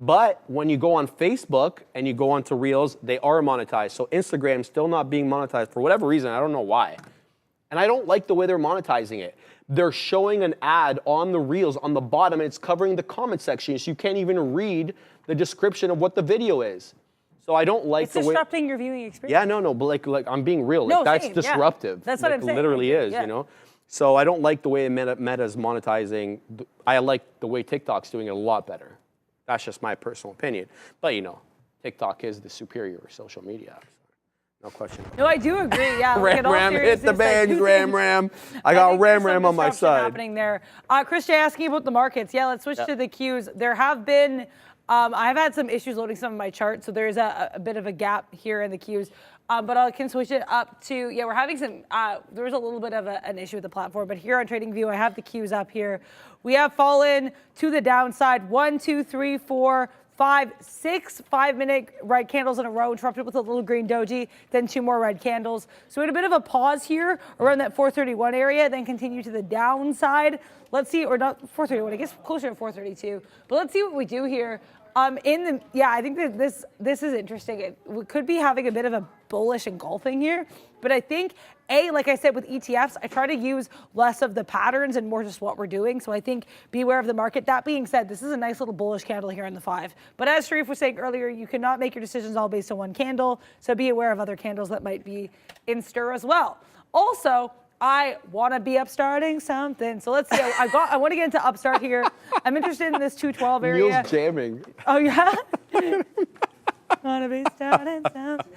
But when you go on Facebook and you go onto Reels, they are monetized. So Instagram's still not being monetized for whatever reason. I don't know why. And I don't like the way they're monetizing it. They're showing an ad on the Reels on the bottom, and it's covering the comment section, so you can't even read the description of what the video is. So I don't like It's the way. disrupting your viewing experience. Yeah, no, but like I'm being real. No, Like that's same, yeah. disruptive. That's what Like, I'm saying. Literally is, Yeah. you know. So I don't like the way Meta's monetizing. I like the way TikTok's doing it a lot better. That's just my personal opinion. But you know, TikTok is the superior social media. So no question. No, I do agree. Yeah. Ram in all Ram, hit the seriousness, I bangs, do Ram think- Ram. I I got think Ram there's some Ram on my disruption side. happening there. Chris J asking about the markets. Yeah, let's switch to the Qs. There have been, I've had some issues loading some of my charts, so there's a bit of a gap here in the Qs. But I can switch it up to, yeah, we're having some, there was a little bit of an issue with the platform, but here on TradingView, I have the Qs up here. We have fallen to the downside, 1, 2, 3, 4, 5, 6 5-minute red candles in a row, interrupted with a little green doji, then 2 more red candles. So we had a bit of a pause here around that 431 area, then continue to the downside. Let's see, or not 431, I guess closer to 432. But let's see what we do here. I think that this is interesting. We could be having a bit of a bullish engulfing here, but I think, like I said with ETFs, I try to use less of the patterns and more just what we're doing. So I think be aware of the market. That being said, this is a nice little bullish candle here in the 5. But as Sharif was saying earlier, you cannot make your decisions all based on one candle. So be aware of other candles that might be in stir as well. Also, I want to be upstarting something. So let's see. I want to get into upstart here. I'm interested in this 212 area. Neil's jamming. Oh, yeah? Want to be starting something.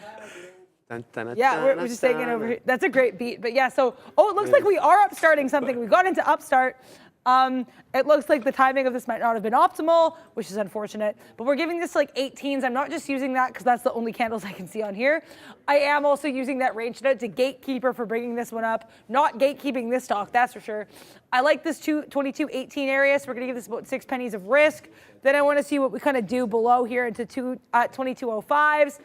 Yeah, we're just taking it over here. That's a great beat. But yeah, so, it looks like we are upstarting something. We got into upstart. It looks like the timing of this might not have been optimal, which is unfortunate. But we're giving this like 18s. I'm not just using that because that's the only candles I can see on here. I am also using that range note to gatekeeper for bringing this one up. Not gatekeeping this stock, that's for sure. I like this 22.18 area, so we're going to give this about 6 pennies of risk. Then I want to see what we kind of do below here into 22.05s.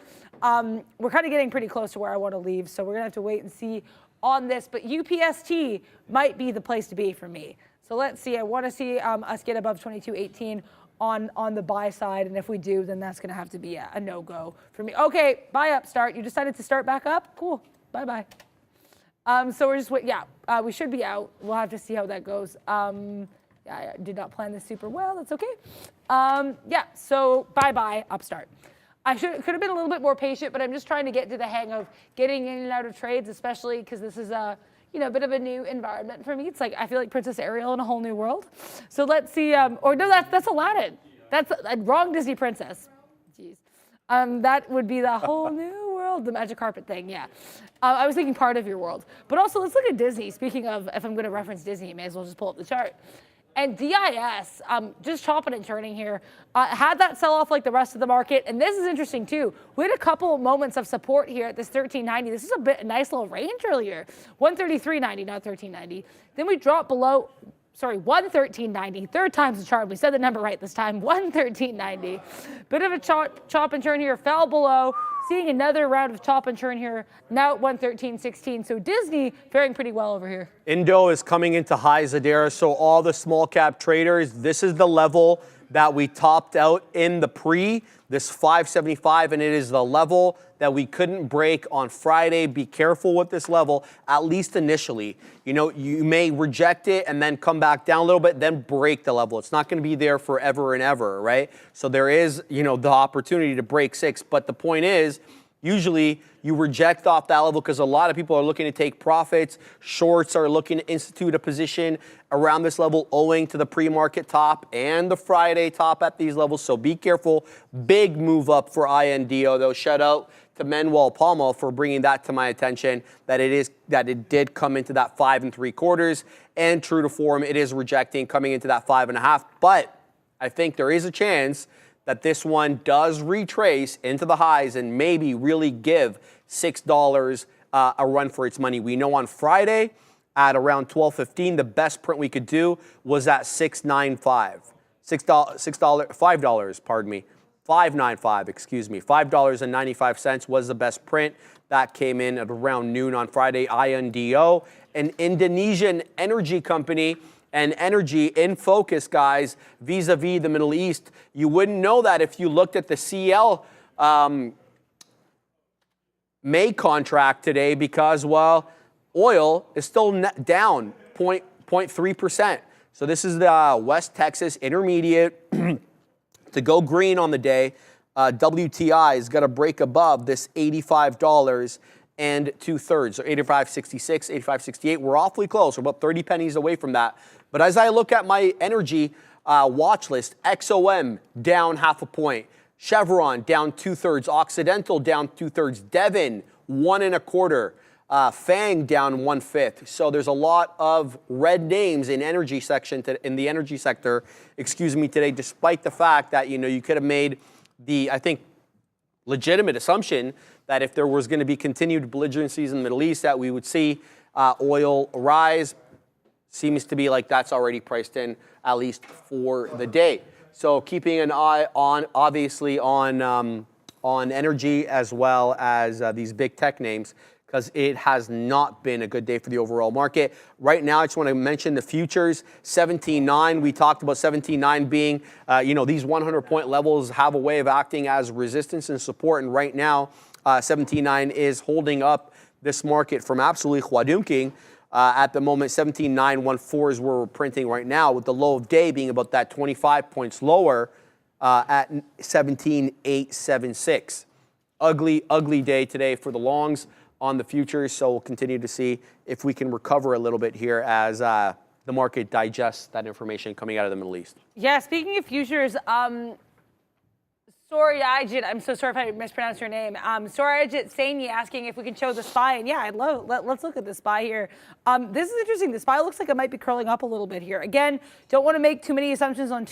We're kind of getting pretty close to where I want to leave, so we're going to have to wait and see on this. But UPST might be the place to be for me. So let's see. I want to see us get above 22.18 on the buy side, and if we do, then that's going to have to be a no-go for me. Okay, buy upstart. You decided to start back up? Cool. Bye-bye. So we're just we should be out. We'll have to see how that goes. I did not plan this super well. That's okay. So bye-bye upstart. I could have been a little bit more patient, but I'm just trying to get to the hang of getting in and out of trades, especially because this is a bit of a new environment for me. It's like I feel like Princess Ariel in a whole new world. So let's see. That's Aladdin. That's a wrong Disney princess. Jeez. That would be the whole new world, the magic carpet thing. Yeah. I was thinking part of your world, but also let's look at Disney. Speaking of, if I'm going to reference Disney, you may as well just pull up the chart. And DIS, just chopping and turning here, had that sell-off like the rest of the market. And this is interesting, too. We had a couple moments of support here at this 1390. This is a nice little range earlier. 133.90, not 1390. Then we dropped below, 113.90. Third time's the charm. We said the number right this time, 113.90. Bit of a chop and turn here, fell below. Seeing another round of chop and turn here, now at 113.16. So Disney faring pretty well over here. Indo is coming into highs, Adara. So all the small cap traders, this is the level that we topped out in the pre, this 575, and it is the level that we couldn't break on Friday. Be careful with this level, at least initially. You may reject it and then come back down a little bit, then break the level. It's not going to be there forever and ever, right? So there is, the opportunity to break 6, but the point is, usually you reject off that level because a lot of people are looking to take profits. Shorts are looking to institute a position around this level owing to the pre-market top and the Friday top at these levels. So be careful. Big move up for INDO though. Shout out to Manuel Palma for bringing that to my attention, that it did come into that 5 3/4, and true to form, it is rejecting coming into that 5.5. But I think there is a chance that this one does retrace into the highs and maybe really give $6 a run for its money. We know on Friday, at around 12.15. The best print we could do was at $6.95. $5, pardon me. $5.95, excuse me. $5.95 was the best print. That came in at around noon on Friday. INDO, an Indonesian energy company, and energy in focus, guys, vis-a-vis the Middle East. You wouldn't know that if you looked at the CL May contract today because, well, oil is still down 0.3%. So this is the West Texas Intermediate to go green on the day. WTI has got to break above this $85 and 2/3, so 85.66, 85.68. We're awfully close. We're about 30 pennies away from that. But as I look at my energy watch list, XOM down 0.5 point, Chevron down 2/3, Occidental down 2/3, Devon 1.25, Fang down 1/5. So there's a lot of red names in energy section in the energy sector, today, despite the fact that you could have made the, I think, legitimate assumption that if there was going to be continued belligerencies in the Middle East, that we would see oil rise. Seems to be like that's already priced in, at least for the day. So keeping an eye on, obviously, on energy as well as these big tech names, because it has not been a good day for the overall market. Right now, I just want to mention the futures, 17.9. We talked about 17.9 being, these 100-point levels have a way of acting as resistance and support. And right now, 17.9 is holding up this market from absolutely huadunking. At the moment, 17.914 is where we're printing right now, with the low of day being about that 25 points lower at 17.876. Ugly, ugly day today for the longs on the futures, so we'll continue to see if we can recover a little bit here as the market digests that information coming out of the Middle East. Yeah, speaking of futures, Sorayajit, I'm so sorry if I mispronounced your name. Sorayajit Saini asking if we can show the SPY, and yeah, let's look at the SPY here. This is interesting. The SPY looks like it might be curling up a little bit here. Again, don't want to make too many assumptions on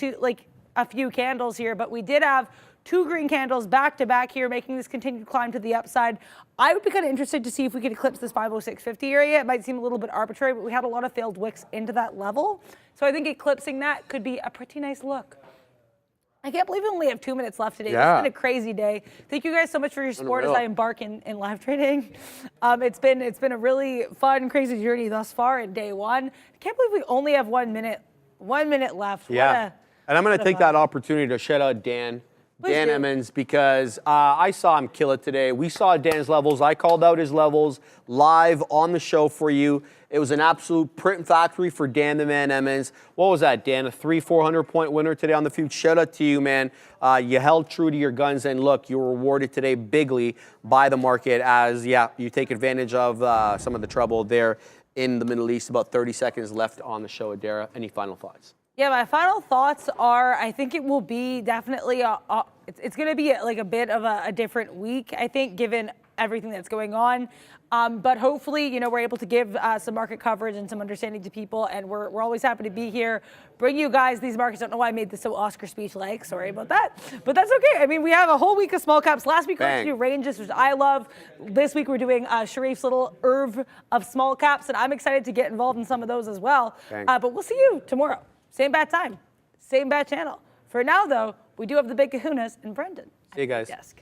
a few candles here, but we did have 2 green candles back to back here, making this continued climb to the upside. I would be kind of interested to see if we could eclipse this 506.50 area. It might seem a little bit arbitrary, but we had a lot of failed wicks into that level. So I think eclipsing that could be a pretty nice look. I can't believe we only have 2 minutes left today. Yeah. It's been a crazy day. Thank you guys so much for your support as I embark in live trading. It's been a really fun, crazy journey thus far in day one. I can't believe we only have 1 minute left. Yeah. And I'm going to take that opportunity to shout out Dan Emmons, because I saw him kill it today. We saw Dan's levels. I called out his levels live on the show for you. It was an absolute print factory for Dan the Man Emmons. What was that, Dan? A 300-400 point winner today on the future. Shout out to you, man. You held true to your guns, and look, you were rewarded today bigly by the market as, you take advantage of some of the trouble there in the Middle East. About 30 seconds left on the show, Adara. Any final thoughts? Yeah, my final thoughts are, I think it will be definitely, it's going to be like a bit of a different week, I think, given everything that's going on. But hopefully, we're able to give some market coverage and some understanding to people, and we're always happy to be here, bring you guys these markets. I don't know why I made this so Oscar speech-like, sorry about that, but that's okay. I mean, we have a whole week of small caps. Last week we were doing ranges, which I love. This week we're doing Sharif's little herb of small caps, and I'm excited to get involved in some of those as well. But we'll see you tomorrow. Same bad time, same bad channel. For now, though, we do have the big kahunas and Brendan. See you guys. Desk.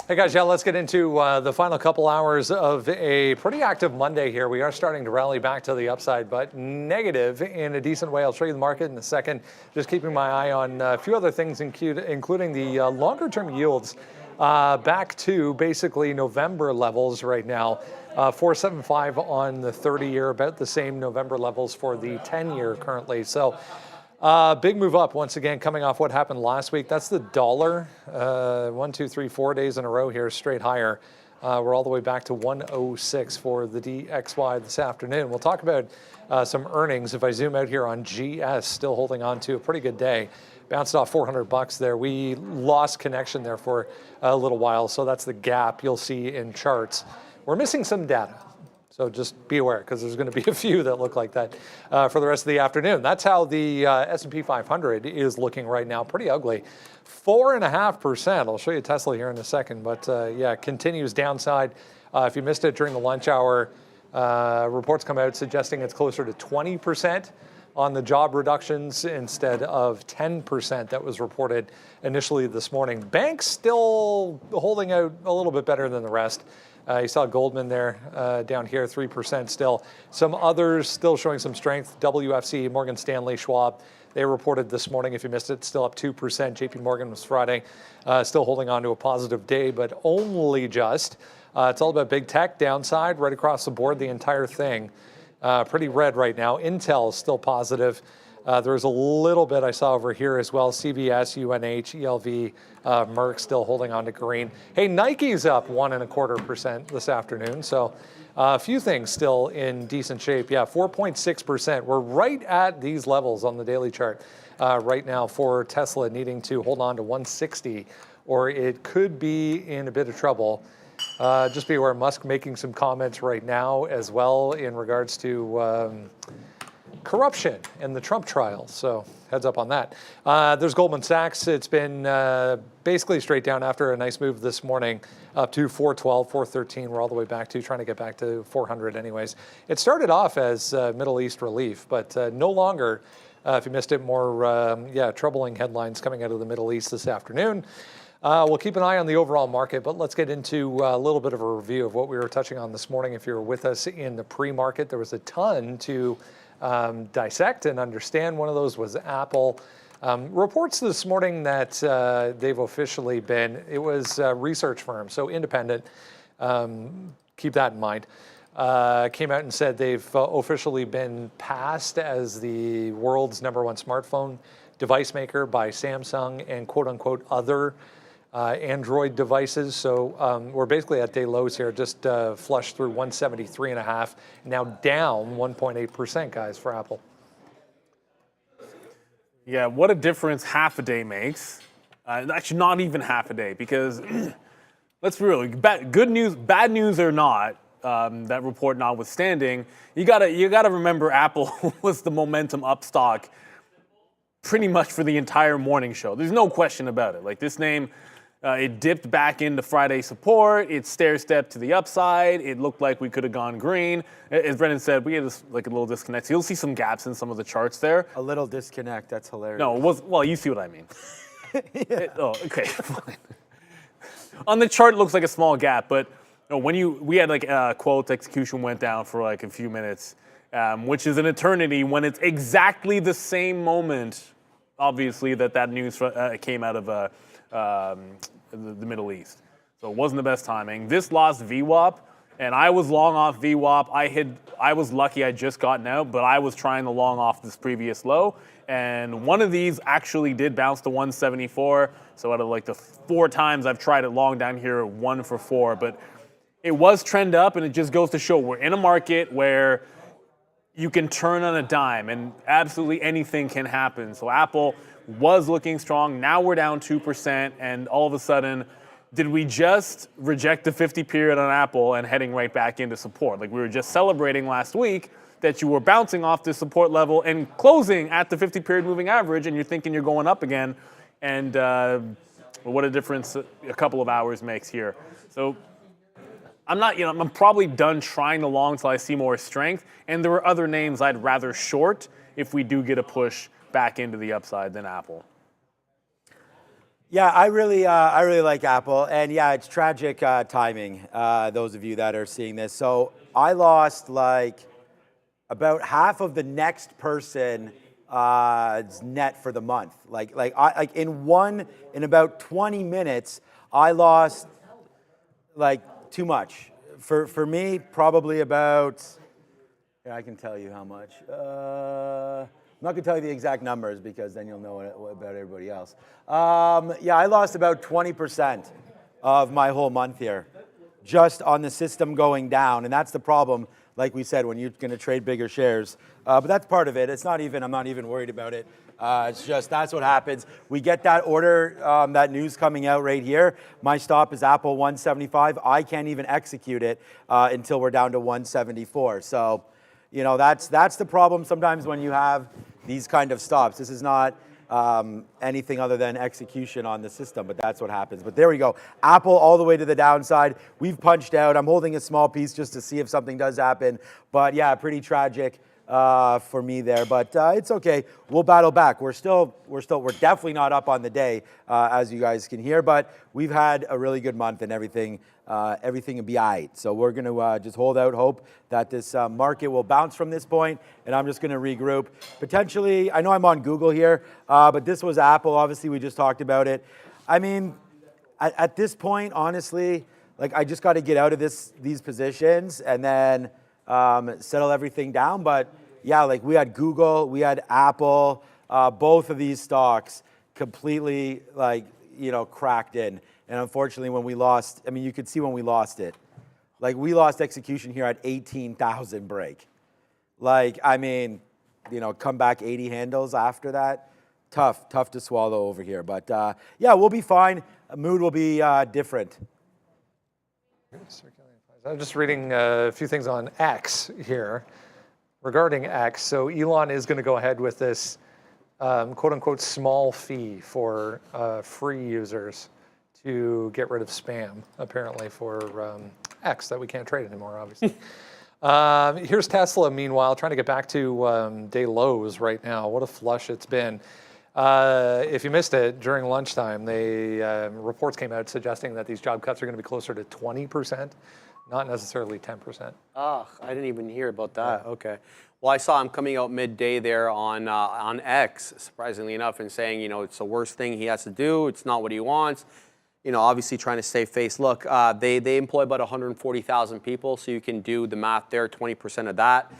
Hey guys, let's get into the final couple hours of a pretty active Monday here. We are starting to rally back to the upside, but negative in a decent way. I'll show you the market in a second. Just keeping my eye on a few other things, including the longer-term yields back to basically November levels right now. 475 on the 30-year, about the same November levels for the 10-year currently. So big move up once again, coming off what happened last week. That's the dollar. 1, 2, 3, 4 days in a row here, straight higher. We're all the way back to 106 for the DXY this afternoon. We'll talk about some earnings. If I zoom out here on GS, still holding on to a pretty good day. Bounced off $400 there. We lost connection there for a little while, so that's the gap you'll see in charts. We're missing some data, so just be aware, because there's going to be a few that look like that for the rest of the afternoon. That's how the S&P 500 is looking right now. Pretty ugly. 4.5%. I'll show you Tesla here in a second, but continues downside. If you missed it during the lunch hour, Reports come out suggesting it's closer to 20% on the job reductions instead of 10% that was reported initially this morning. Banks still holding out a little bit better than the rest. You saw Goldman there down here, 3% still. Some others still showing some strength. WFC, Morgan Stanley, Schwab, they reported this morning. If you missed it, still up 2%. JP Morgan was Friday, still holding on to a positive day, but only just. It's all about big tech, downside, right across the board, the entire thing. Pretty red right now. Intel is still positive. There's a little bit I saw over here as well. CVS, UNH, ELV, Merck still holding on to green. Hey, Nike's up 1.25% this afternoon. So a few things still in decent shape. Yeah, 4.6%. We're right at these levels on the daily chart right now for Tesla needing to hold on to 160, or it could be in a bit of trouble. Just be aware, Musk making some comments right now as well in regards to corruption and the Trump trial. So heads up on that. There's Goldman Sachs. It's been basically straight down after a nice move this morning up to 412, 413. We're all the way back to trying to get back to 400 anyways. It started off as Middle East relief, but no longer. If you missed it, more troubling headlines coming out of the Middle East this afternoon. We'll keep an eye on the overall market, but let's get into a little bit of a review of what we were touching on this morning. If you were with us in the pre-market, there was a ton to dissect and understand. One of those was Apple. Reports this morning that they've officially been, it was a research firm, so independent, keep that in mind, came out and said they've officially been passed as the world's #1 smartphone device maker by Samsung and quote unquote other Android devices. So we're basically at day lows here, just flushed through 173.5, now down 1.8%, guys, for Apple. Yeah, what a difference half a day makes. Actually, not even half a day, because let's be real. Good news, bad news or not, that report notwithstanding, you gotta remember Apple was the momentum up stock pretty much for the entire morning show. There's no question about it. Like, this name, it dipped back into Friday support. It stair-stepped to the upside. It looked like we could have gone green. As Brendan said, we had this, like, a little disconnect. So you'll see some gaps in some of the charts there. A little disconnect. That's hilarious. No, it was, well, you see what I mean. Okay, fine. On the chart, it looks like a small gap, but we had like quotes, execution went down for like a few minutes, which is an eternity when it's exactly the same moment, obviously, that news came out of the Middle East. So it wasn't the best timing. This lost VWAP, and I was long off VWAP. I was lucky I just gotten out, but I was trying to long off this previous low, and one of these actually did bounce to 174. So out of like the 4 times I've tried it long down here, 1 for 4, but it was trend up, and it just goes to show we're in a market where you can turn on a dime and absolutely anything can happen. So Apple was looking strong. Now we're down 2%, and all of a sudden, did we just reject the 50 period on Apple and heading right back into support? Like, we were just celebrating last week that you were bouncing off this support level and closing at the 50 period moving average, and you're thinking you're going up again. And what a difference a couple of hours makes here. So I'm probably done trying to long till I see more strength. And there are other names I'd rather short if we do get a push back into the upside than Apple. Yeah, I really like Apple, and yeah, it's tragic timing. Those of you that are seeing this, so I lost like about half of the next person net for the month. In about 20 minutes, I lost like too much. For me, probably about. I can tell you how much. I'm not going to tell you the exact numbers because then you'll know about everybody else. I lost about 20% of my whole month here just on the system going down. And that's the problem, like we said, when you're going to trade bigger shares. But that's part of it. I'm not even worried about it. It's just that's what happens. We get that order, that news coming out right here. My stop is Apple 175. I can't even execute it until we're down to 174. So, that's the problem sometimes when you have these kind of stops. This is not anything other than execution on the system, but that's what happens. But there we go. Apple all the way to the downside. We've punched out. I'm holding a small piece just to see if something does happen. But yeah, pretty tragic for me there. But it's okay. We'll battle back. We're definitely not up on the day, as you guys can hear. But we've had a really good month and everything will be all right. So we're going to just hold out hope that this market will bounce from this point, and I'm just going to regroup. Potentially, I know I'm on Google here, but this was Apple. Obviously, we just talked about it. I mean, at this point, honestly, like I just got to get out of these positions and then settle everything down. But yeah, like we had Google, we had Apple, both of these stocks completely cracked in. And unfortunately, when we lost, I mean, you could see when we lost it. Like, we lost execution here at 18,000 break. Like, I mean, come back 80 handles after that. Tough to swallow over here. But, yeah, we'll be fine. Mood will be different. I'm just reading a few things on X here regarding X. So Elon is going to go ahead with this quote-unquote small fee for free users to get rid of spam, apparently, for X that we can't trade anymore, obviously. Here's Tesla, meanwhile, trying to get back to day lows right now. What a flush it's been. If you missed it, during lunchtime, reports came out suggesting that these job cuts are going to be closer to 20%, not necessarily 10%. Oh, I didn't even hear about that. Yeah. Okay. Well, I saw him coming out midday there on X, surprisingly enough, and saying, it's the worst thing he has to do. It's not what he wants. Obviously trying to save face. Look, they employ about 140,000 people, so you can do the math there, 20% of that.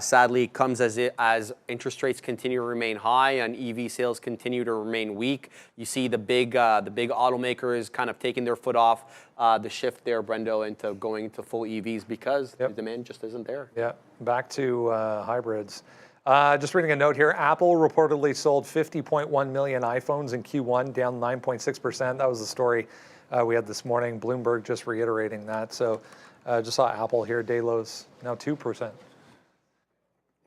Sadly, comes as interest rates continue to remain high and EV sales continue to remain weak. You see the big automakers kind of taking their foot off the shift there, Brendo, into going to full EVs because the demand just isn't there. Yeah, back to hybrids. Just reading a note here, Apple reportedly sold 50.1 million iPhones in Q1, down 9.6%. That was the story we had this morning. Bloomberg just reiterating that. So just saw Apple here, day lows now 2%.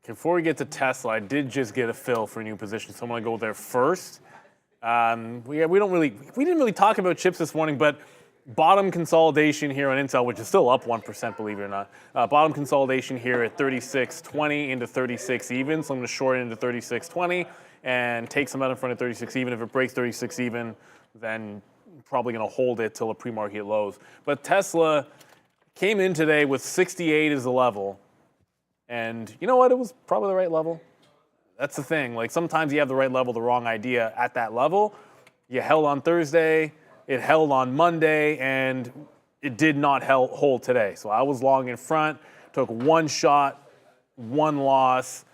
Before we get to Tesla, I did just get a fill for a new position, so I'm going to go there first. We didn't really talk about chips this morning, but bottom consolidation here on Intel, which is still up 1%, believe it or not. Bottom consolidation here at 36.20 into 36 even. So I'm going to short into 36.20 and take some out in front of 36 even. If it breaks 36 even, then probably going to hold it till a pre-market lows. But Tesla came in today with 68 as a level. And you know what? It was probably the right level. That's the thing. Like, sometimes you have the right level, the wrong idea at that level. You held on Thursday. It held on Monday, and it did not hold today. So I was long in front, took one shot, one loss,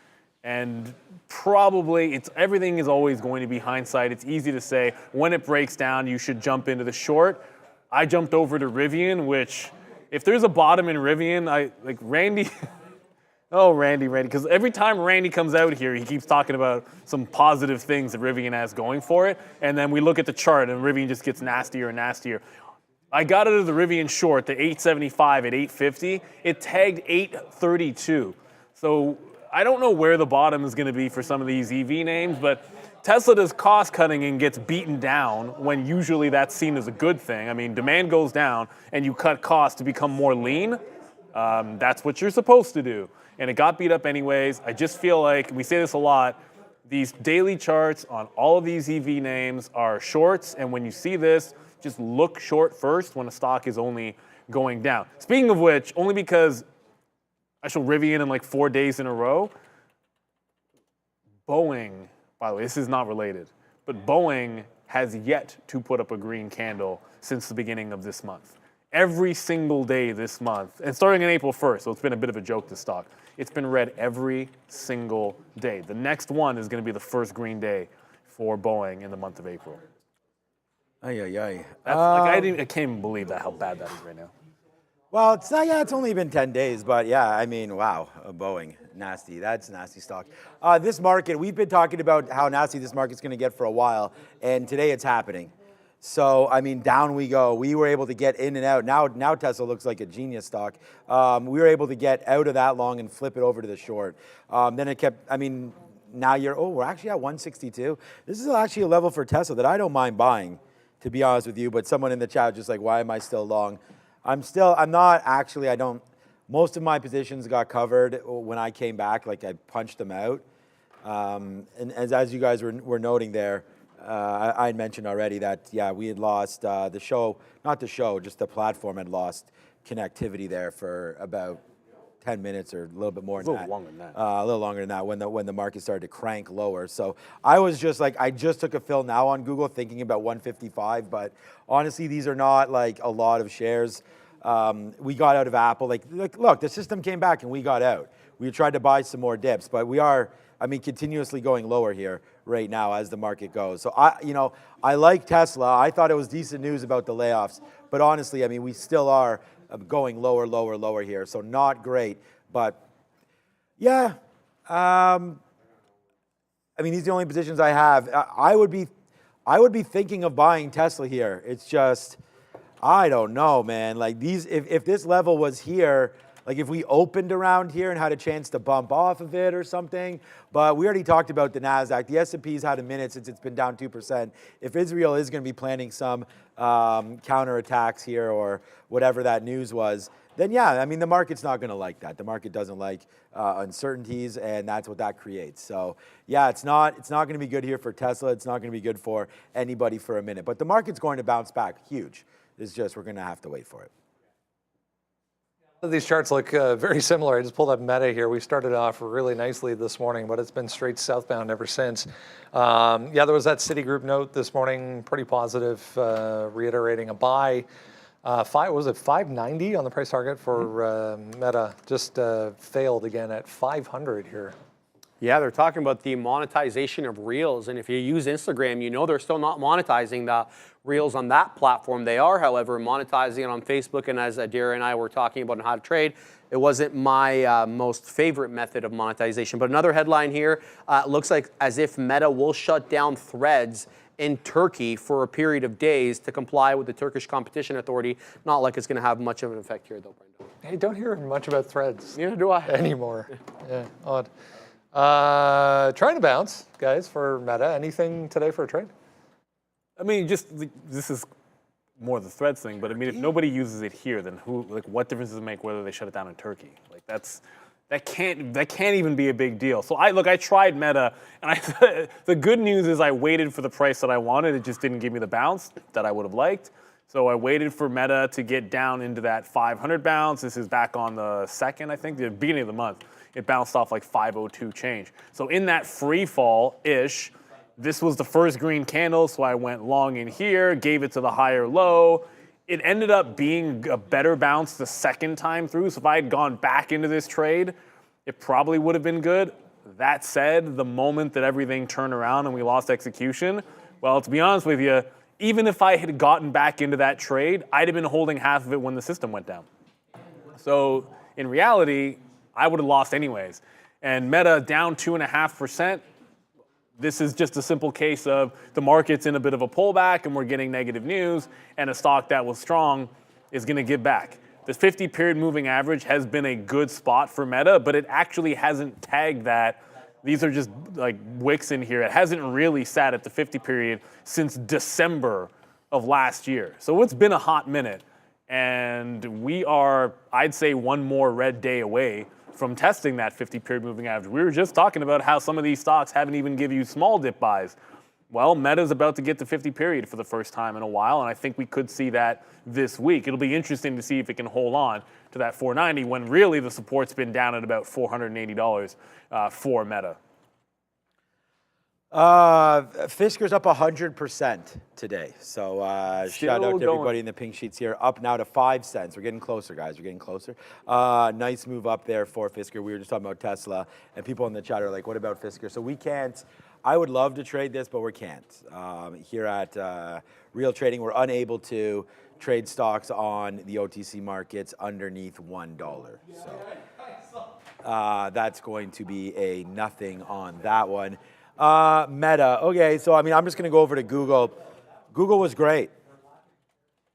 and probably everything is always going to be hindsight. It's easy to say when it breaks down, you should jump into the short. I jumped over to Rivian, which if there's a bottom in Rivian, Randy. Oh, Randy, because every time Randy comes out here, he keeps talking about some positive things that Rivian has going for it, and then we look at the chart, and Rivian just gets nastier and nastier. I got out of the Rivian short, the 875 at 850. It tagged 832. So I don't know where the bottom is going to be for some of these EV names, but Tesla does cost cutting and gets beaten down when usually that's seen as a good thing. I mean, demand goes down, and you cut costs to become more lean. That's what you're supposed to do. And it got beat up anyways. I just feel like, we say this a lot, these daily charts on all of these EV names are shorts, and when you see this, just look short first when a stock is only going down. Speaking of which, only because I show Rivian in like 4 days in a row, Boeing, by the way, this is not related, but Boeing has yet to put up a green candle since the beginning of this month. Every single day this month, and starting on April 1st, so it's been a bit of a joke, this stock. It's been red every single day. The next one is going to be the first green day for Boeing in the month of April. I can't even believe how bad that is right now. Well, it's only been 10 days, but yeah, I mean, wow, Boeing, nasty. That's nasty stock. This market, we've been talking about how nasty this market's going to get for a while, and today it's happening. So, I mean, down we go. We were able to get in and out. Now Tesla looks like a genius stock. We were able to get out of that long and flip it over to the short. Then it kept, now we're actually at 162. This is actually a level for Tesla that I don't mind buying, to be honest with you. But someone in the chat just like, why am I still long? I'm not actually, most of my positions got covered when I came back, like I punched them out. And as you guys were noting there, I had mentioned already that, yeah, we had lost just the platform had lost connectivity there for about 10 minutes or a little bit more than that. A little longer than that. A little longer than that when the market started to crank lower. So I was just like, I just took a fill now on Google thinking about 155, but honestly, these are not like a lot of shares. We got out of Apple. Like, look, the system came back and we got out. We tried to buy some more dips, but we are, continuously going lower here right now as the market goes. So I like Tesla. I thought it was decent news about the layoffs, but honestly, we still are going lower here. So not great, but yeah. These are the only positions I have. I would be thinking of buying Tesla here. It's just, I don't know, man. Like if this level was here, like if we opened around here and had a chance to bump off of it or something, but we already talked about the NASDAQ. The S&P's had a minute since it's been down 2%. If Israel is going to be planning some counterattacks here or whatever that news was, then yeah, the market's not going to like that. The market doesn't like uncertainties, and that's what that creates. So yeah, it's not going to be good here for Tesla. It's not going to be good for anybody for a minute. But the market's going to bounce back huge. It's just we're going to have to wait for it. These charts look very similar. I just pulled up Meta here. We started off really nicely this morning, but it's been straight southbound ever since. Yeah, there was that Citigroup note this morning, pretty positive, reiterating a buy. Was it 590 on the price target for Meta? Just failed again at 500 here. Yeah, they're talking about the monetization of Reels. And if you use Instagram, they're still not monetizing the Reels on that platform. They are, however, monetizing it on Facebook. And as Adira and I were talking about on how to trade, it wasn't my most favorite method of monetization. But another headline here, looks like as if Meta will shut down Threads in Turkey for a period of days to comply with the Turkish Competition Authority. Not like it's going to have much of an effect here, though, Brenda. Hey, don't hear much about Threads. Neither do I. Anymore. Yeah, odd. Trying to bounce, guys, for Meta. Anything today for a trade? This is more the Threads thing, but if nobody uses it here, then what difference does it make whether they shut it down in Turkey? Like that can't even be a big deal. So I tried Meta, and the good news is I waited for the price that I wanted. It just didn't give me the bounce that I would have liked. So I waited for Meta to get down into that 500 bounce. This is back on the 2nd, I think, the beginning of the month. It bounced off like 502 change. So in that free fall-ish, this was the first green candle, so I went long in here, gave it to the higher low. It ended up being a better bounce the second time through, so if I had gone back into this trade, it probably would have been good. That said, the moment that everything turned around and we lost execution, well, to be honest with you, even if I had gotten back into that trade, I'd have been holding half of it when the system went down. So in reality, I would have lost anyways. And Meta down 2.5%. This is just a simple case of the market's in a bit of a pullback and we're getting negative news, and a stock that was strong is going to give back. The 50-period moving average has been a good spot for Meta, but it actually hasn't tagged that. These are just like wicks in here. It hasn't really sat at the 50-period since December of last year. So it's been a hot minute. And we are, I'd say, one more red day away from testing that 50-period moving average. We were just talking about how some of these stocks haven't even given you small dip buys. Well, Meta's about to get to 50-period for the first time in a while, and I think we could see that this week. It'll be interesting to see if it can hold on to that 490 when really the support's been down at about $480 for Meta. Fisker's up 100% today. So shout out to everybody in the pink sheets here. Up now to 5 cents. We're getting closer, guys. We're getting closer. Nice move up there for Fisker. We were just talking about Tesla, and people in the chat are like, what about Fisker? So we can't. I would love to trade this, but we can't. Here at Real Trading, we're unable to trade stocks on the OTC markets underneath $1. So that's going to be a nothing on that one. Meta. Okay, so I'm just going to go over to Google. Google was great.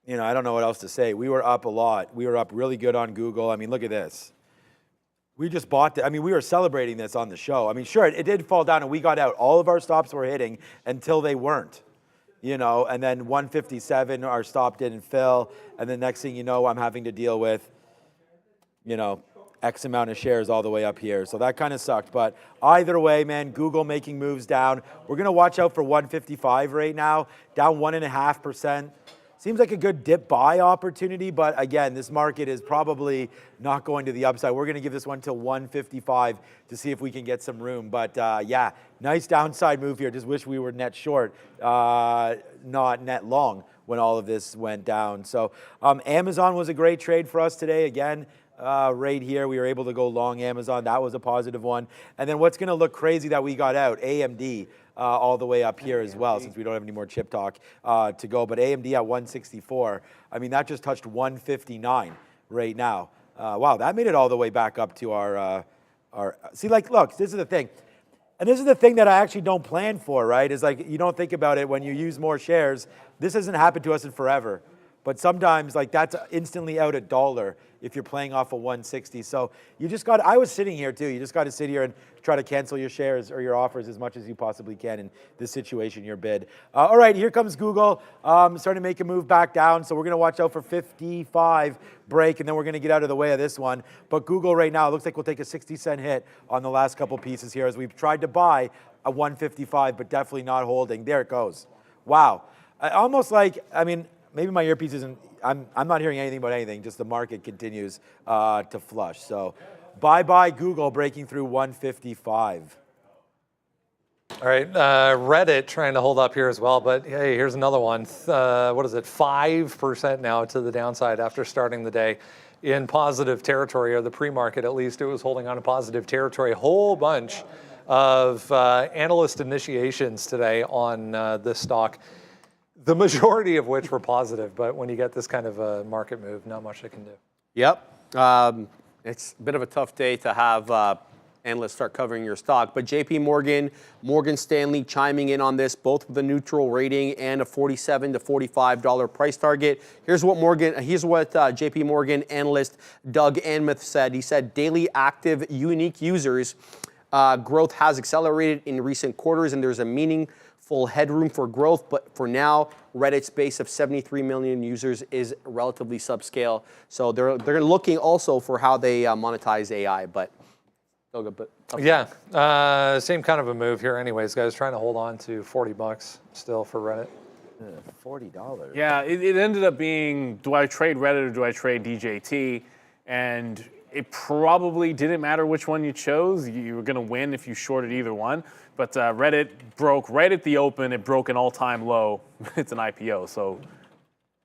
I don't know what else to say. We were up a lot. We were up really good on Google. Look at this. We just bought it. I mean, we were celebrating this on the show. I mean, sure, it did fall down and we got out. All of our stops were hitting until they weren't, you know, and then 157, our stop didn't fill. And then next thing you know, I'm having to deal with, you know, X amount of shares all the way up here. So that kind of sucked. But either way, man, Google making moves down. We're going to watch out for 155 right now, down 1.5%. Seems like a good dip buy opportunity, but again, this market is probably not going to the upside. We're going to give this one till 155 to see if we can get some room. But yeah, nice downside move here. Just wish we were net short, not net long when all of this went down. So Amazon was a great trade for us today. Again, right here, we were able to go long Amazon. That was a positive one. And then what's going to look crazy that we got out, AMD. All the way up here as well, since we don't have any more chip talk to go. But AMD at 164, I mean, that just touched 159 right now. Wow, that made it all the way back up to our see, like, look, this is the thing. And this is the thing that I actually don't plan for, right? Is like, you don't think about it when you use more shares. This hasn't happened to us in forever. But sometimes, like, that's instantly out $1 if you're playing off of 160. So you just got, I was sitting here too. You just got to sit here and try to cancel your shares or your offers as much as you possibly can in this situation, your bid. All right, here comes Google, starting to make a move back down. So we're going to watch out for 55 break, and then we're going to get out of the way of this one. But Google right now, it looks like we'll take a 60-cent hit on the last couple pieces here as we've tried to buy a 155, but definitely not holding. There it goes. Wow. Almost like, I mean, maybe my earpiece isn't, I'm not hearing anything about anything, just the market continues to flush. So bye-bye Google breaking through 155. All right, Reddit trying to hold up here as well, but hey, here's another one. What is it, 5% now to the downside after starting the day in positive territory, or the pre-market at least, it was holding on to positive territory. A whole bunch of analyst initiations today on this stock. The majority of which were positive, but when you get this kind of a market move, not much they can do. Yep. It's a bit of a tough day to have analysts start covering your stock. But JP Morgan, Morgan Stanley chiming in on this, both with a neutral rating and a $47 to $45 price target. Here's what JP Morgan analyst Doug Anmuth said. He said daily active unique users growth has accelerated in recent quarters, and there's a meaningful headroom for growth, but for now, Reddit's base of 73 million users is relatively subscale. So they're looking also for how they monetize AI, but still good. But yeah, same kind of a move here, anyways, guys. Trying to hold on to $40 still for Reddit. $40. Yeah, it ended up being, do I trade Reddit or do I trade DJT? And it probably didn't matter which one you chose. You were going to win if you shorted either one. But Reddit broke right at the open. It broke an all-time low. It's an IPO, so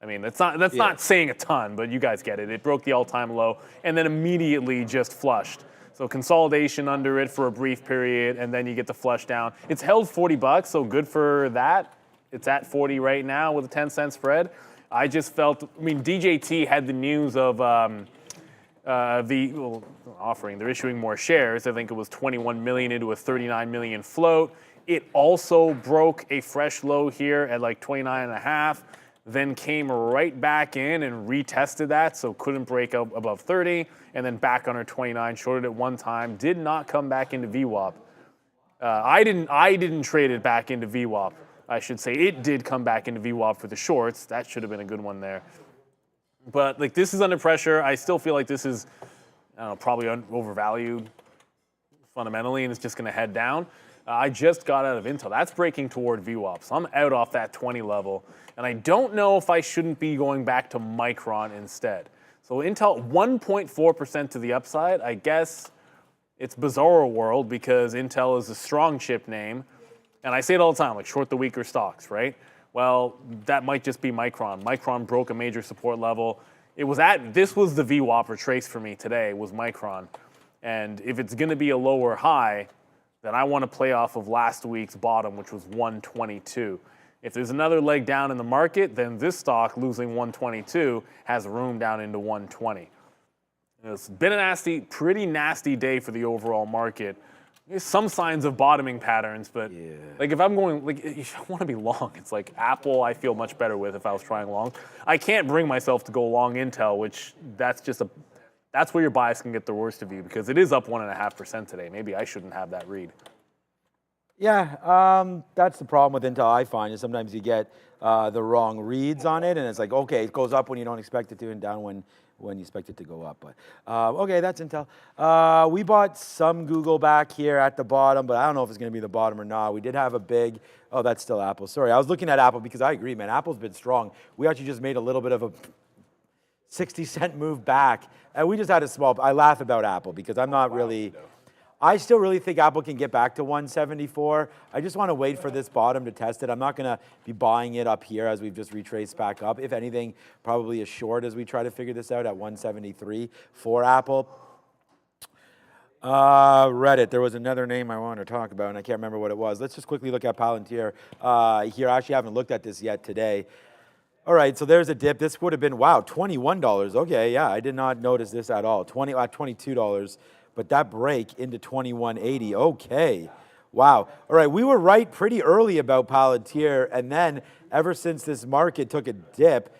I mean that's not saying a ton, but you guys get it. It broke the all-time low and then immediately just flushed. So consolidation under it for a brief period, and then you get the flush down. It's held $40, so good for that. It's at 40 right now with a 10-cent spread. I just felt, I mean, DJT had the news of offering. They're issuing more shares. I think it was 21 million into a 39 million float. It also broke a fresh low here at like 29.5, then came right back in and retested that, so couldn't break up above 30, and then back under 29, shorted it one time, did not come back into VWAP. I didn't trade it back into VWAP. I should say it did come back into VWAP for the shorts. That should have been a good one there. But like, this is under pressure. I still feel like this is, I don't know, probably overvalued fundamentally, and it's just going to head down. I just got out of Intel. That's breaking toward VWAP, so I'm out off that 20 level. And I don't know if I shouldn't be going back to Micron instead. So Intel, 1.4% to the upside. I guess it's bizarre world because Intel is a strong chip name. And I say it all the time, like short the weaker stocks, right? Well, that might just be Micron. Micron broke a major support level. This was the VWAP retrace for me today, was Micron. And if it's going to be a lower high, then I want to play off of last week's bottom, which was 122. If there's another leg down in the market, then this stock losing 122 has room down into 120. It's been a pretty nasty day for the overall market. There's some signs of bottoming patterns, but like if I'm going, like if I want to be long, it's like Apple I feel much better with if I was trying long. I can't bring myself to go long Intel, which that's just That's where your bias can get the worst of you because it is up 1.5% today. Maybe I shouldn't have that read. Yeah, that's the problem with Intel, I find, is sometimes you get the wrong reads on it, and it's like, okay, it goes up when you don't expect it to and down when you expect it to go up. But okay, that's Intel. We bought some Google back here at the bottom, but I don't know if it's going to be the bottom or not. We did have a big, oh, that's still Apple. Sorry, I was looking at Apple because I agree, man. Apple's been strong. We actually just made a little bit of a 60-cent move back, and we just had a small, I laugh about Apple because I'm not really, I still really think Apple can get back to 174. I just want to wait for this bottom to test it. I'm not going to be buying it up here as we've just retraced back up. If anything, probably a short as we try to figure this out at 173 for Apple. Reddit, there was another name I wanted to talk about, and I can't remember what it was. Let's just quickly look at Palantir here. I actually haven't looked at this yet today. All right, so there's a dip. This would have been, wow, $21. Okay, yeah, I did not notice this at all. $22. But that break into 21.80, okay. Wow. All right, we were right pretty early about Palantir, and then ever since this market took a dip,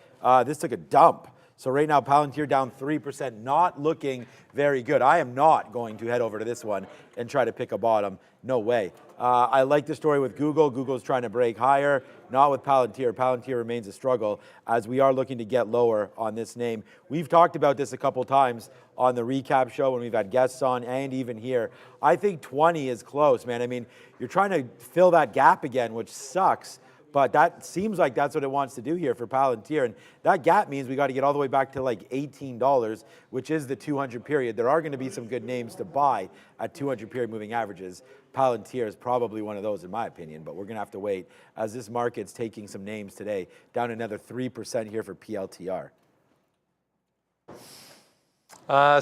this took a dump. So right now, Palantir down 3%, not looking very good. I am not going to head over to this one and try to pick a bottom. No way. I like the story with Google. Google's trying to break higher, not with Palantir. Palantir remains a struggle as we are looking to get lower on this name. We've talked about this a couple times on the recap show when we've had guests on and even here. I think 20 is close, man. I mean, you're trying to fill that gap again, which sucks. But that seems like that's what it wants to do here for Palantir. And that gap means we got to get all the way back to like $18, which is the 200 period. There are going to be some good names to buy at 200 period moving averages. Palantir is probably one of those in my opinion, but we're going to have to wait as this market's taking some names today, down another 3% here for PLTR.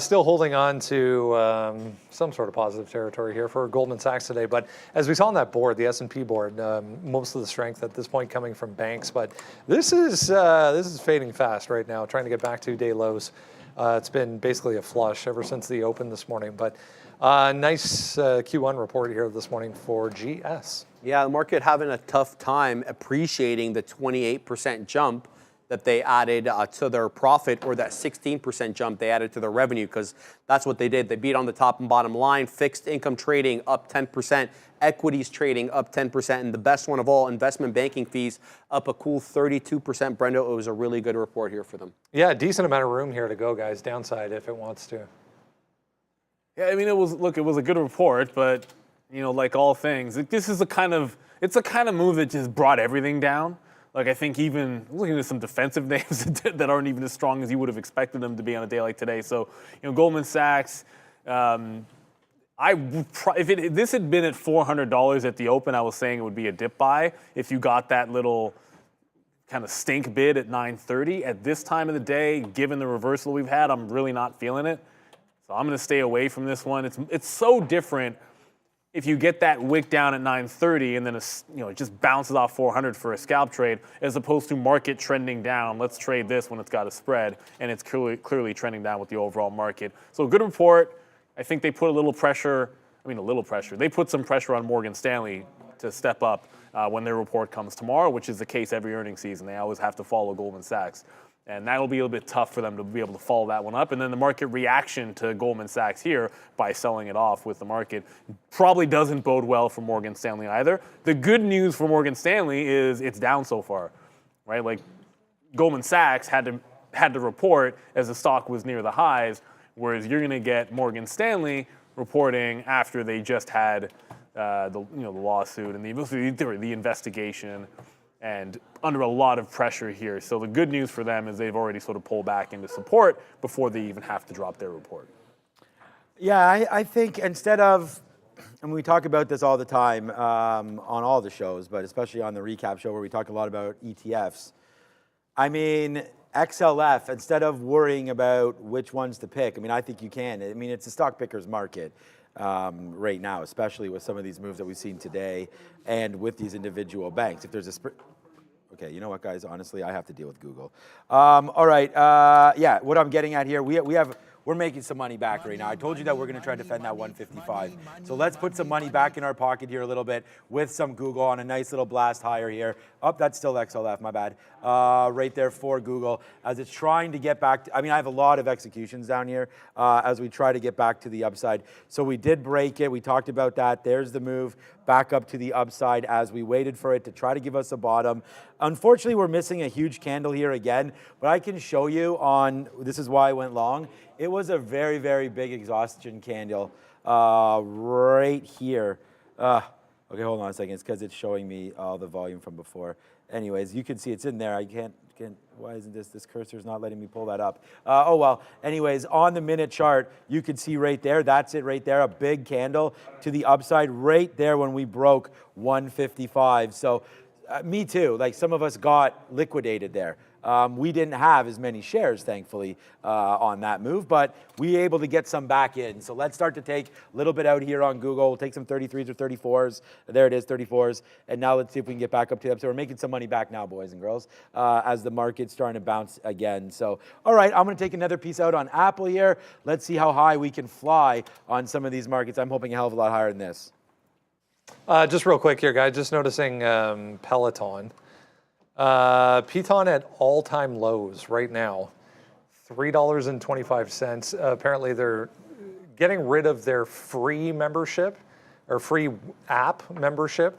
Still holding on to some sort of positive territory here for Goldman Sachs today. But as we saw on that board, the S&P board, most of the strength at this point coming from banks. But this is fading fast right now, trying to get back to day lows. It's been basically a flush ever since the open this morning. But nice Q1 report here this morning for GS. Yeah, the market having a tough time appreciating the 28% jump that they added to their profit, or that 16% jump they added to their revenue, because that's what they did. They beat on the top and bottom line. Fixed income trading up 10%, equities trading up 10%, and the best one of all, investment banking fees up a cool 32%. Brenda, it was a really good report here for them. Yeah, decent amount of room here to go, guys. Downside if it wants to. Yeah, I mean, it was a good report, but like all things, this is it's a kind of move that just brought everything down. Like, I think even looking at some defensive names that aren't even as strong as you would have expected them to be on a day like today. So, Goldman Sachs, if this had been at $400 at the open, I was saying it would be a dip buy. If you got that little kind of stink bid at 9:30 at this time of the day, given the reversal we've had, I'm really not feeling it. So I'm going to stay away from this one. It's so different. If you get that wick down at 9:30 and then it just bounces off 400 for a scalp trade, as opposed to market trending down, let's trade this when it's got a spread, and it's clearly trending down with the overall market. So good report. I think they put a little pressure. They put some pressure on Morgan Stanley to step up when their report comes tomorrow, which is the case every earnings season. They always have to follow Goldman Sachs. And that will be a little bit tough for them to be able to follow that one up. And then the market reaction to Goldman Sachs here by selling it off with the market probably doesn't bode well for Morgan Stanley either. The good news for Morgan Stanley is it's down so far, right? Like Goldman Sachs had to report as the stock was near the highs, whereas you're going to get Morgan Stanley reporting after they just had the lawsuit and the investigation, and under a lot of pressure here. So the good news for them is they've already sort of pulled back into support before they even have to drop their report. Yeah, I think instead of, and we talk about this all the time on all the shows, but especially on the recap show where we talk a lot about ETFs. I mean, XLF, instead of worrying about which ones to pick, I think you can. I mean, it's a stock picker's market right now, especially with some of these moves that we've seen today and with these individual banks. If there's a okay, you know what, guys? Honestly, I have to deal with Google. All right, yeah. What I'm getting at here, we're making some money back right now. I told you that we're going to try to defend that 155. So let's put some money back in our pocket here a little bit with some Google on a nice little blast higher here. Oh, that's still XLF, my bad. right there for Google as it's trying to get back. I have a lot of executions down here as we try to get back to the upside. So we did break it. We talked about that. There's the move back up to the upside as we waited for it to try to give us a bottom. Unfortunately, we're missing a huge candle here again, but I can show you on, this is why I went long. It was a very, very big exhaustion candle right here. Okay, hold on a second. It's because it's showing me all the volume from before. Anyways, you can see it's in there. I can't, why isn't this cursor's not letting me pull that up? Oh well, anyways, on the minute chart, you can see right there, that's it right there, a big candle to the upside right there when we broke 155. So me too, like some of us got liquidated there. We didn't have as many shares, thankfully, on that move, but we were able to get some back in. So let's start to take a little bit out here on Google. We'll take some 33s or 34s. There it is, 34s. And now let's see if we can get back up to the upside. We're making some money back now, boys and girls, as the market's starting to bounce again. So, all right, I'm going to take another piece out on Apple here. Let's see how high we can fly on some of these markets. I'm hoping a hell of a lot higher than this. Just real quick here, guys. Just noticing Peloton. Peloton at all-time lows right now, $3.25. Apparently, they're getting rid of their free membership or free app membership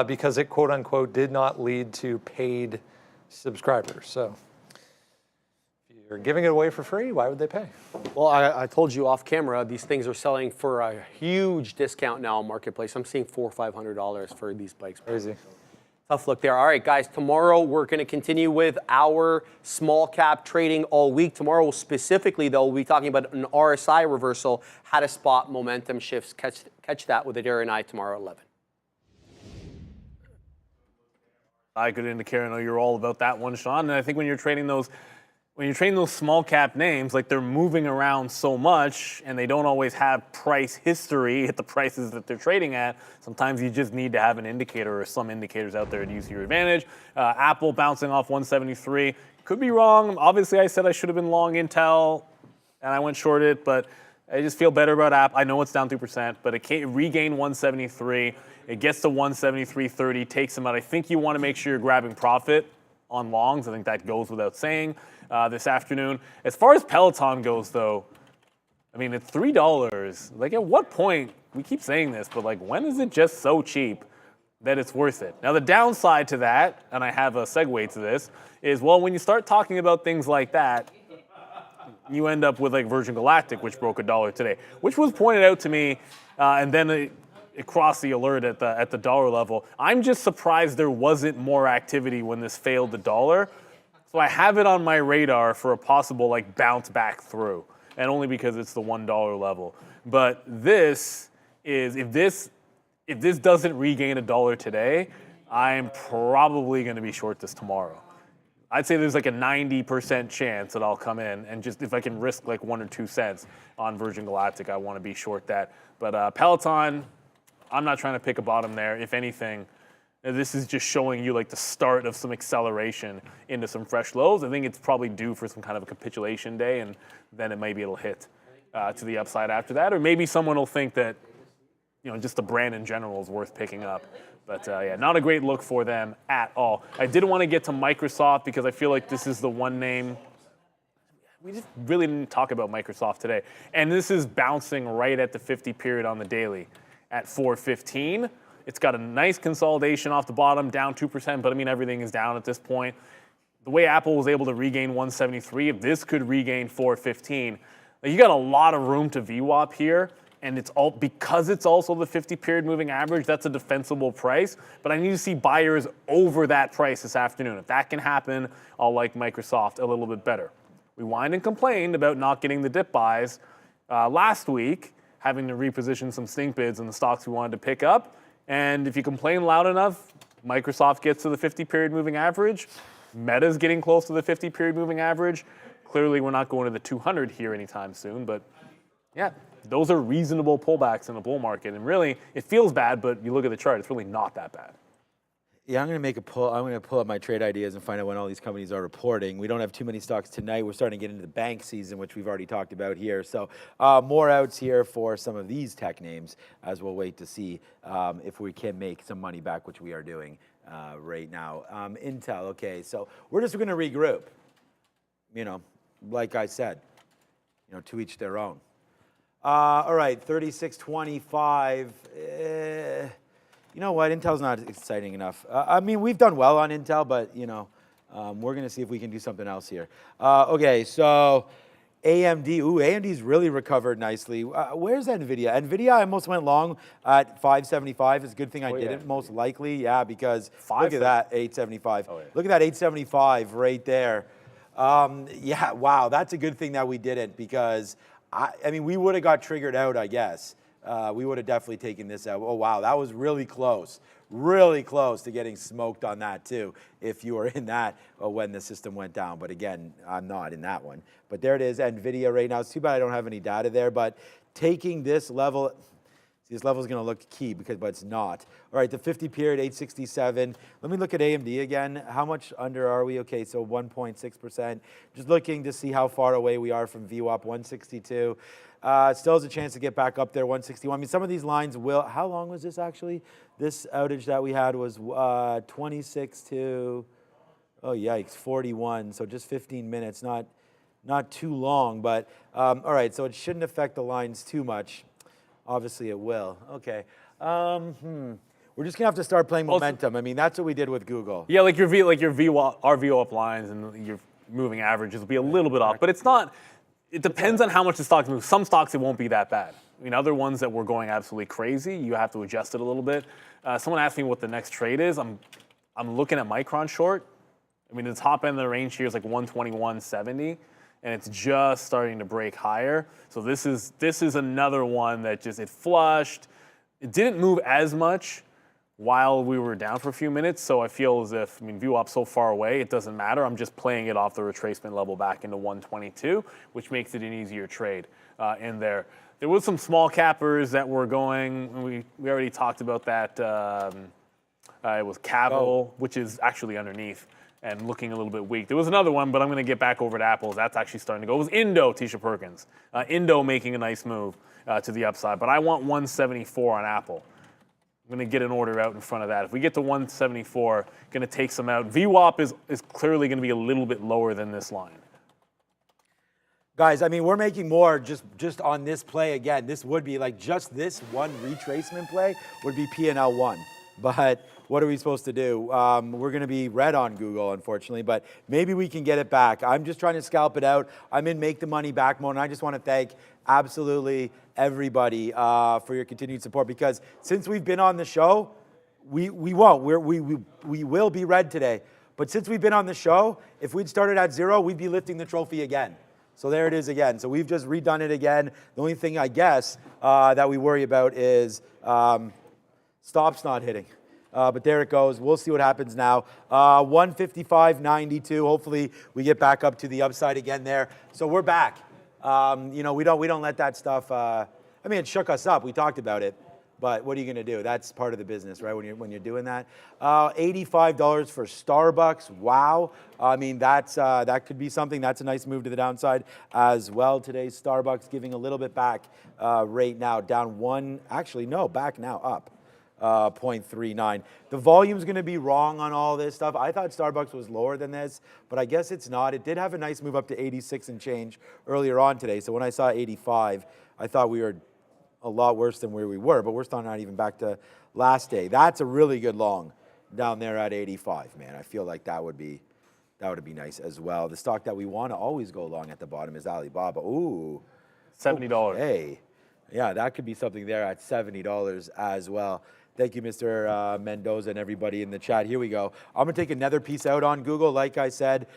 because it, quote unquote, did not lead to paid subscribers. So if you're giving it away for free, why would they pay? Well, I told you off camera, these things are selling for a huge discount now on Marketplace. I'm seeing $400 or $500 for these bikes. Crazy. Tough look there. All right, guys, tomorrow we're going to continue with our small cap trading all week. Tomorrow specifically, though, we'll be talking about an RSI reversal, how to spot momentum shifts. Catch that with Adair and I tomorrow at 11. I good indicator. I know you're all about that one, Sean. And I think when you're trading those small cap names, like they're moving around so much and they don't always have price history at the prices that they're trading at, sometimes you just need to have an indicator or some indicators out there to use to your advantage. Apple bouncing off 173. Could be wrong. Obviously, I said I should have been long Intel and I went short it, but I just feel better about Apple. I know it's down 2%, but it can't regain 173. It gets to 173.30, takes them out. I think you want to make sure you're grabbing profit on longs. I think that goes without saying this afternoon. As far as Peloton goes, though, I mean, it's $3. Like, at what point, we keep saying this, but like, when is it just so cheap that it's worth it? Now, the downside to that, and I have a segue to this, is, well, when you start talking about things like that, you end up with like Virgin Galactic, which broke $1 today, which was pointed out to me, and then it crossed the alert at the dollar level. I'm just surprised there wasn't more activity when this failed the dollar. So I have it on my radar for a possible like bounce back through, and only because it's the $1 level. But this is, if this doesn't regain $1 today, I'm probably going to be short this tomorrow. I'd say there's like a 90% chance that I'll come in, and just if I can risk like 1 or 2 cents on Virgin Galactic, I want to be short that. But Peloton, I'm not trying to pick a bottom there. If anything, this is just showing you like the start of some acceleration into some fresh lows. I think it's probably due for some kind of a capitulation day, and then maybe it'll hit to the upside after that. Or maybe someone will think that, you know, just the brand in general is worth picking up. But yeah, not a great look for them at all. I did want to get to Microsoft because I feel like this is the one name. We just really didn't talk about Microsoft today. And this is bouncing right at the 50 period on the daily at 415. It's got a nice consolidation off the bottom, down 2%, but I mean, everything is down at this point. The way Apple was able to regain 173, if this could regain 415, you got a lot of room to VWAP here, and it's all because it's also the 50-period moving average. That's a defensible price, but I need to see buyers over that price this afternoon. If that can happen, I'll like Microsoft a little bit better. We whined and complained about not getting the dip buys last week, having to reposition some stink bids in the stocks we wanted to pick up. And if you complain loud enough, Microsoft gets to the 50-period moving average. Meta's getting close to the 50-period moving average. Clearly, we're not going to the 200 here anytime soon. But yeah, those are reasonable pullbacks in a bull market. And really, it feels bad, but you look at the chart, it's really not that bad. Yeah, I'm going to pull up my trade ideas and find out when all these companies are reporting. We don't have too many stocks tonight. We're starting to get into the bank season, which we've already talked about here. So more outs here for some of these tech names, as we'll wait to see if we can make some money back, which we are doing right now. Intel, okay, so we're just going to regroup. Like I said, to each their own. All right, 36.25. You know what? Intel's not exciting enough. I mean, we've done well on Intel, but we're going to see if we can do something else here. Okay, so AMD. Ooh, AMD's really recovered nicely. Where's NVIDIA? NVIDIA, I almost went long at 575. It's a good thing I didn't, most likely. Yeah, because look at that, 875. Oh, yeah. Look at that, 875 right there. Yeah, wow, that's a good thing that we didn't, because, I mean, we would have got triggered out, I guess. We would have definitely taken this out. Oh, wow, that was really close to getting smoked on that too, if you were in that when the system went down. But again, I'm not in that one. But there it is, NVIDIA right now. It's too bad I don't have any data there, but taking this level, this level is going to look key, but it's not. All right, the 50 period, 867. Let me look at AMD again. How much under are we? Okay, so 1.6%. Just looking to see how far away we are from VWAP, 162. Still has a chance to get back up there, 161. I mean, some of these lines will. How long was this actually? This outage that we had was 26 to, oh yikes, 41. So just 15 minutes, not too long. But all right, so it shouldn't affect the lines too much. Obviously, it will. Okay. We're just gonna have to start playing momentum. I mean, that's what we did with Google. Yeah, like our VWAP lines and your moving averages will be a little bit off, but it's not. It depends on how much the stocks move. Some stocks, it won't be that bad. I mean, other ones that were going absolutely crazy, you have to adjust it a little bit. Someone asked me what the next trade is. I'm looking at Micron short. I mean, the top end of the range here is like 121.70, and it's just starting to break higher. So this is another one that it flushed. It didn't move as much while we were down for a few minutes, so I feel as if, VWAP's so far away, it doesn't matter. I'm just playing it off the retracement level back into 122, which makes it an easier trade in there. There was some small cappers that were going. We already talked about that. It was Cavill, which is actually underneath and looking a little bit weak. There was another one, but I'm going to get back over to Apple's. That's actually starting to go. It was Indo, Tisha Perkins. Indo making a nice move to the upside, but I want 174 on Apple. I'm going to get an order out in front of that. If we get to 174, going to take some out. VWAP is clearly going to be a little bit lower than this line. Guys, I mean, we're making more just on this play again. This would be like just this one retracement play would be P&L 1. But what are we supposed to do? We're going to be red on Google, unfortunately, but maybe we can get it back. I'm just trying to scalp it out. I'm in make the money back mode, and I just want to thank absolutely everybody for your continued support, because since we've been on the show, we will be red today. But since we've been on the show, if we'd started at 0, we'd be lifting the trophy again. So there it is again. So we've just redone it again. The only thing I guess that we worry about is stops not hitting. But there it goes. We'll see what happens now. 155.92. Hopefully we get back up to the upside again there. So we're back. We don't let that stuff. I mean, it shook us up. We talked about it. But what are you going to do? That's part of the business, right? When you're doing that. $85 for Starbucks. Wow. I mean, that could be something. That's a nice move to the downside as well. Today's Starbucks giving a little bit back right now. Down one. Actually, no, back now up. 0.39. The volume's going to be wrong on all this stuff. I thought Starbucks was lower than this, but I guess it's not. It did have a nice move up to 86 and change earlier on today. So when I saw 85, I thought we were a lot worse than where we were, but we're still not even back to last day. That's a really good long down there at 85, man. I feel like that would be nice as well. The stock that we want to always go long at the bottom is Alibaba. Ooh. $70. Hey. Yeah, that could be something there at $70 as well. Thank you, Mr. Mendoza and everybody in the chat. Here we go. I'm going to take another piece out on Google. Like I said,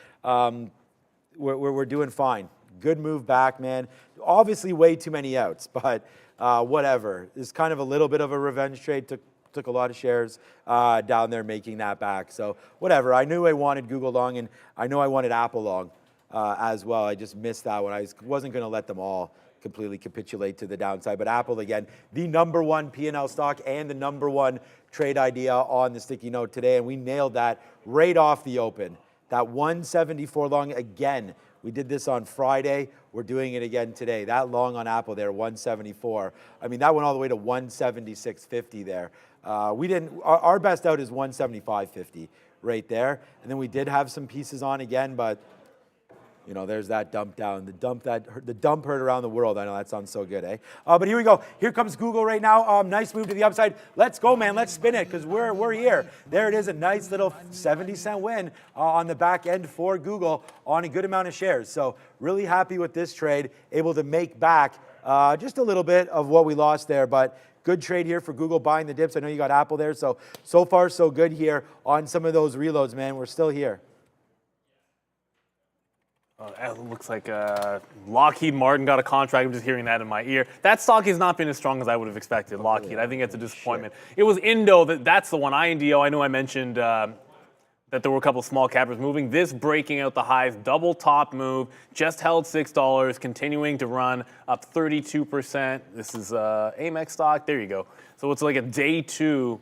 we're doing fine. Good move back, man. Obviously, way too many outs, but whatever. It's kind of a little bit of a revenge trade. Took a lot of shares down there making that back. So whatever. I knew I wanted Google long, and I know I wanted Apple long as well. I just missed that one. I wasn't going to let them all completely capitulate to the downside. But Apple, again, the number one P&L stock and the number one trade idea on the sticky note today. And we nailed that right off the open. That 174 long again. We did this on Friday. We're doing it again today. That long on Apple there, 174. I mean, that went all the way to 176.50 there. we didn't. Our best out is 175.50 right there, and then we did have some pieces on again, but you know, there's that dump down. The dump heard around the world. I know that sounds so good, eh? But here we go. Here comes Google right now. Nice move to the upside. Let's go, man. Let's spin it because we're here. There it is, a nice little 70-cent win on the back end for Google on a good amount of shares. So really happy with this trade. Able to make back just a little bit of what we lost there, but good trade here for Google buying the dips. I know you got Apple there, so far so good here on some of those reloads, man. We're still here. It looks like Lockheed Martin got a contract. I'm just hearing that in my ear. That stock has not been as strong as I would have expected, Lockheed. I think it's a disappointment. It was Indo, that's the one, INDO. I know I mentioned that there were a couple of small cappers moving. This breaking out the highs, double top move, just held $6, continuing to run up 32%. This is Amex stock. There you go. So it's like a day two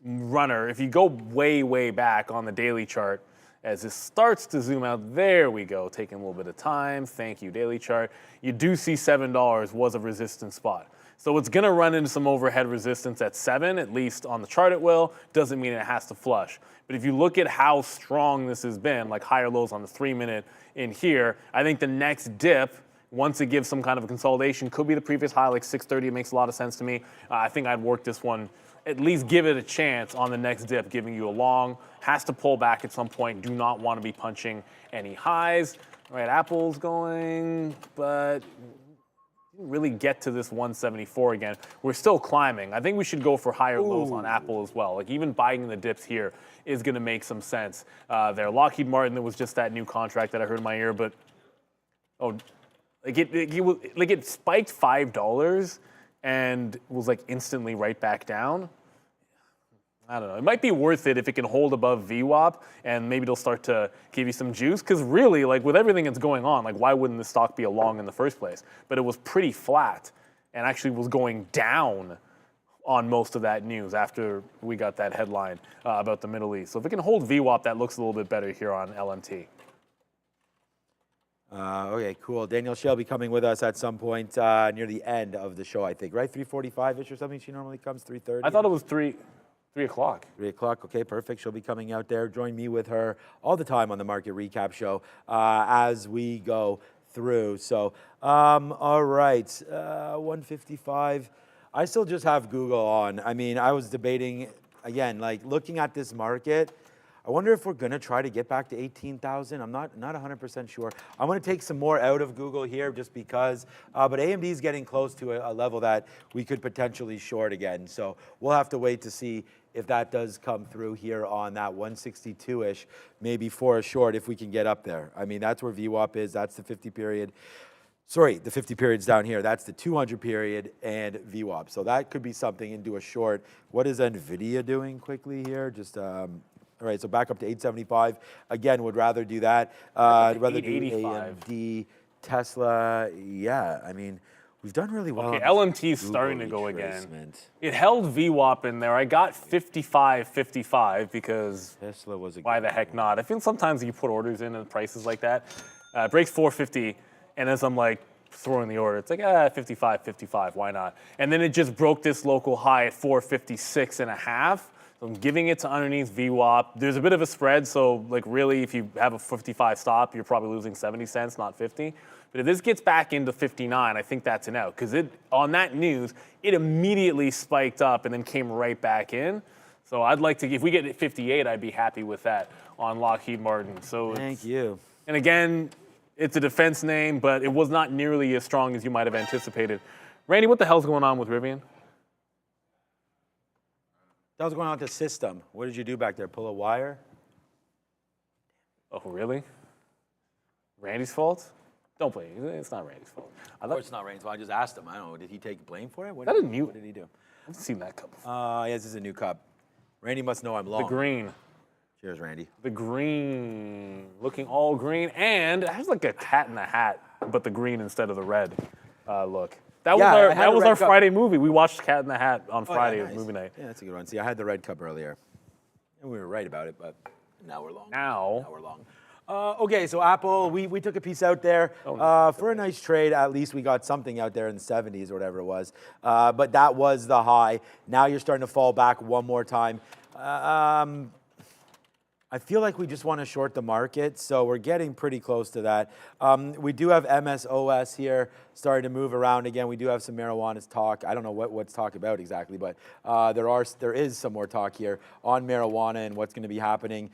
runner. If you go way, way back on the daily chart, as this starts to zoom out, there we go, taking a little bit of time. Thank you, daily chart. You do see $7 was a resistance spot. So it's gonna run into some overhead resistance at 7, at least on the chart it will. Doesn't mean it has to flush. But if you look at how strong this has been, like higher lows on the 3-minute in here, I think the next dip, once it gives some kind of a consolidation, could be the previous high, like 630. It makes a lot of sense to me. I think I'd work this one, at least give it a chance on the next dip, giving you a long. Has to pull back at some point. Do not want to be punching any highs. All right, Apple's going, but didn't really get to this 174 again. We're still climbing. I think we should go for higher lows on Apple as well. Like even buying the dips here is going to make some sense there. Lockheed Martin, there was just that new contract that I heard in my ear, but it spiked $5 and was like instantly right back down. I don't know. It might be worth it if it can hold above VWAP, and maybe it'll start to give you some juice. Because really, like with everything that's going on, like why wouldn't the stock be a long in the first place? But it was pretty flat, and actually was going down on most of that news after we got that headline about the Middle East. So if it can hold VWAP, that looks a little bit better here on LMT. Okay, cool. Danielle Shelby coming with us at some point near the end of the show, I think, right? 3:45-ish or something. She normally comes 3:30. I thought it was 3 o'clock. 3 o'clock, okay, perfect. She'll be coming out there. Join me with her all the time on the Market Recap Show as we go through. So, all right, 155. I still just have Google on. I mean, I was debating, again, like looking at this market, I wonder if we're going to try to get back to 18,000. I'm not 100% sure. I'm going to take some more out of Google here just because, but AMD is getting close to a level that we could potentially short again. So we'll have to wait to see if that does come through here on that 162-ish, maybe for a short if we can get up there. I mean, that's where VWAP is. That's the 50 period. Sorry, the 50 period's down here. That's the 200 period and VWAP. So that could be something into a short. What is NVIDIA doing quickly here? Just, all right, so back up to 875. Again, would rather do that. I'd rather do AMD, Tesla. Yeah, I mean, we've done really well. Okay, LMT is starting to go again. It held VWAP in there. I got 55.55 because Tesla was why the heck not? I feel sometimes you put orders in at prices like that. It breaks 450, and as I'm like throwing the order, it's like, 55.55, why not? And then it just broke this local high at 456.5. So I'm giving it to underneath VWAP. There's a bit of a spread, so like really, if you have a 55 stop, you're probably losing 70 cents, not 50. But if this gets back into 59, I think that's an out. Because on that news, it immediately spiked up and then came right back in. So I'd like to, if we get at 58, I'd be happy with that on Lockheed Martin. So thank you. And again, it's a defense name, but it was not nearly as strong as you might have anticipated. Randy, what the hell's going on with Rivian? That was going on with the system. What did you do back there? Pull a wire? Oh, really? Randy's fault? Don't blame me. It's not Randy's fault. Of course it's not Randy's fault. I just asked him. I don't know. Did he take blame for it? What did he do? I've seen that cup before. Yes, this is a new cup. Randy must know I'm long. The green. Cheers, Randy. The green. Looking all green. And it has like a cat in the hat, but the green instead of the red look. That was our Friday movie. We watched Cat in the Hat on Friday at movie night. Yeah, that's a good one. See, I had the red cup earlier. And we were right about it, but now we're long. Now we're long. Okay, so Apple, we took a piece out there for a nice trade. At least we got something out there in the 70s or whatever it was. But that was the high. Now you're starting to fall back one more time. I feel like we just want to short the market, so we're getting pretty close to that. We do have MSOS here starting to move around again. We do have some marijuana talk. I don't know what's talk about exactly, but there is some more talk here on marijuana and what's going to be happening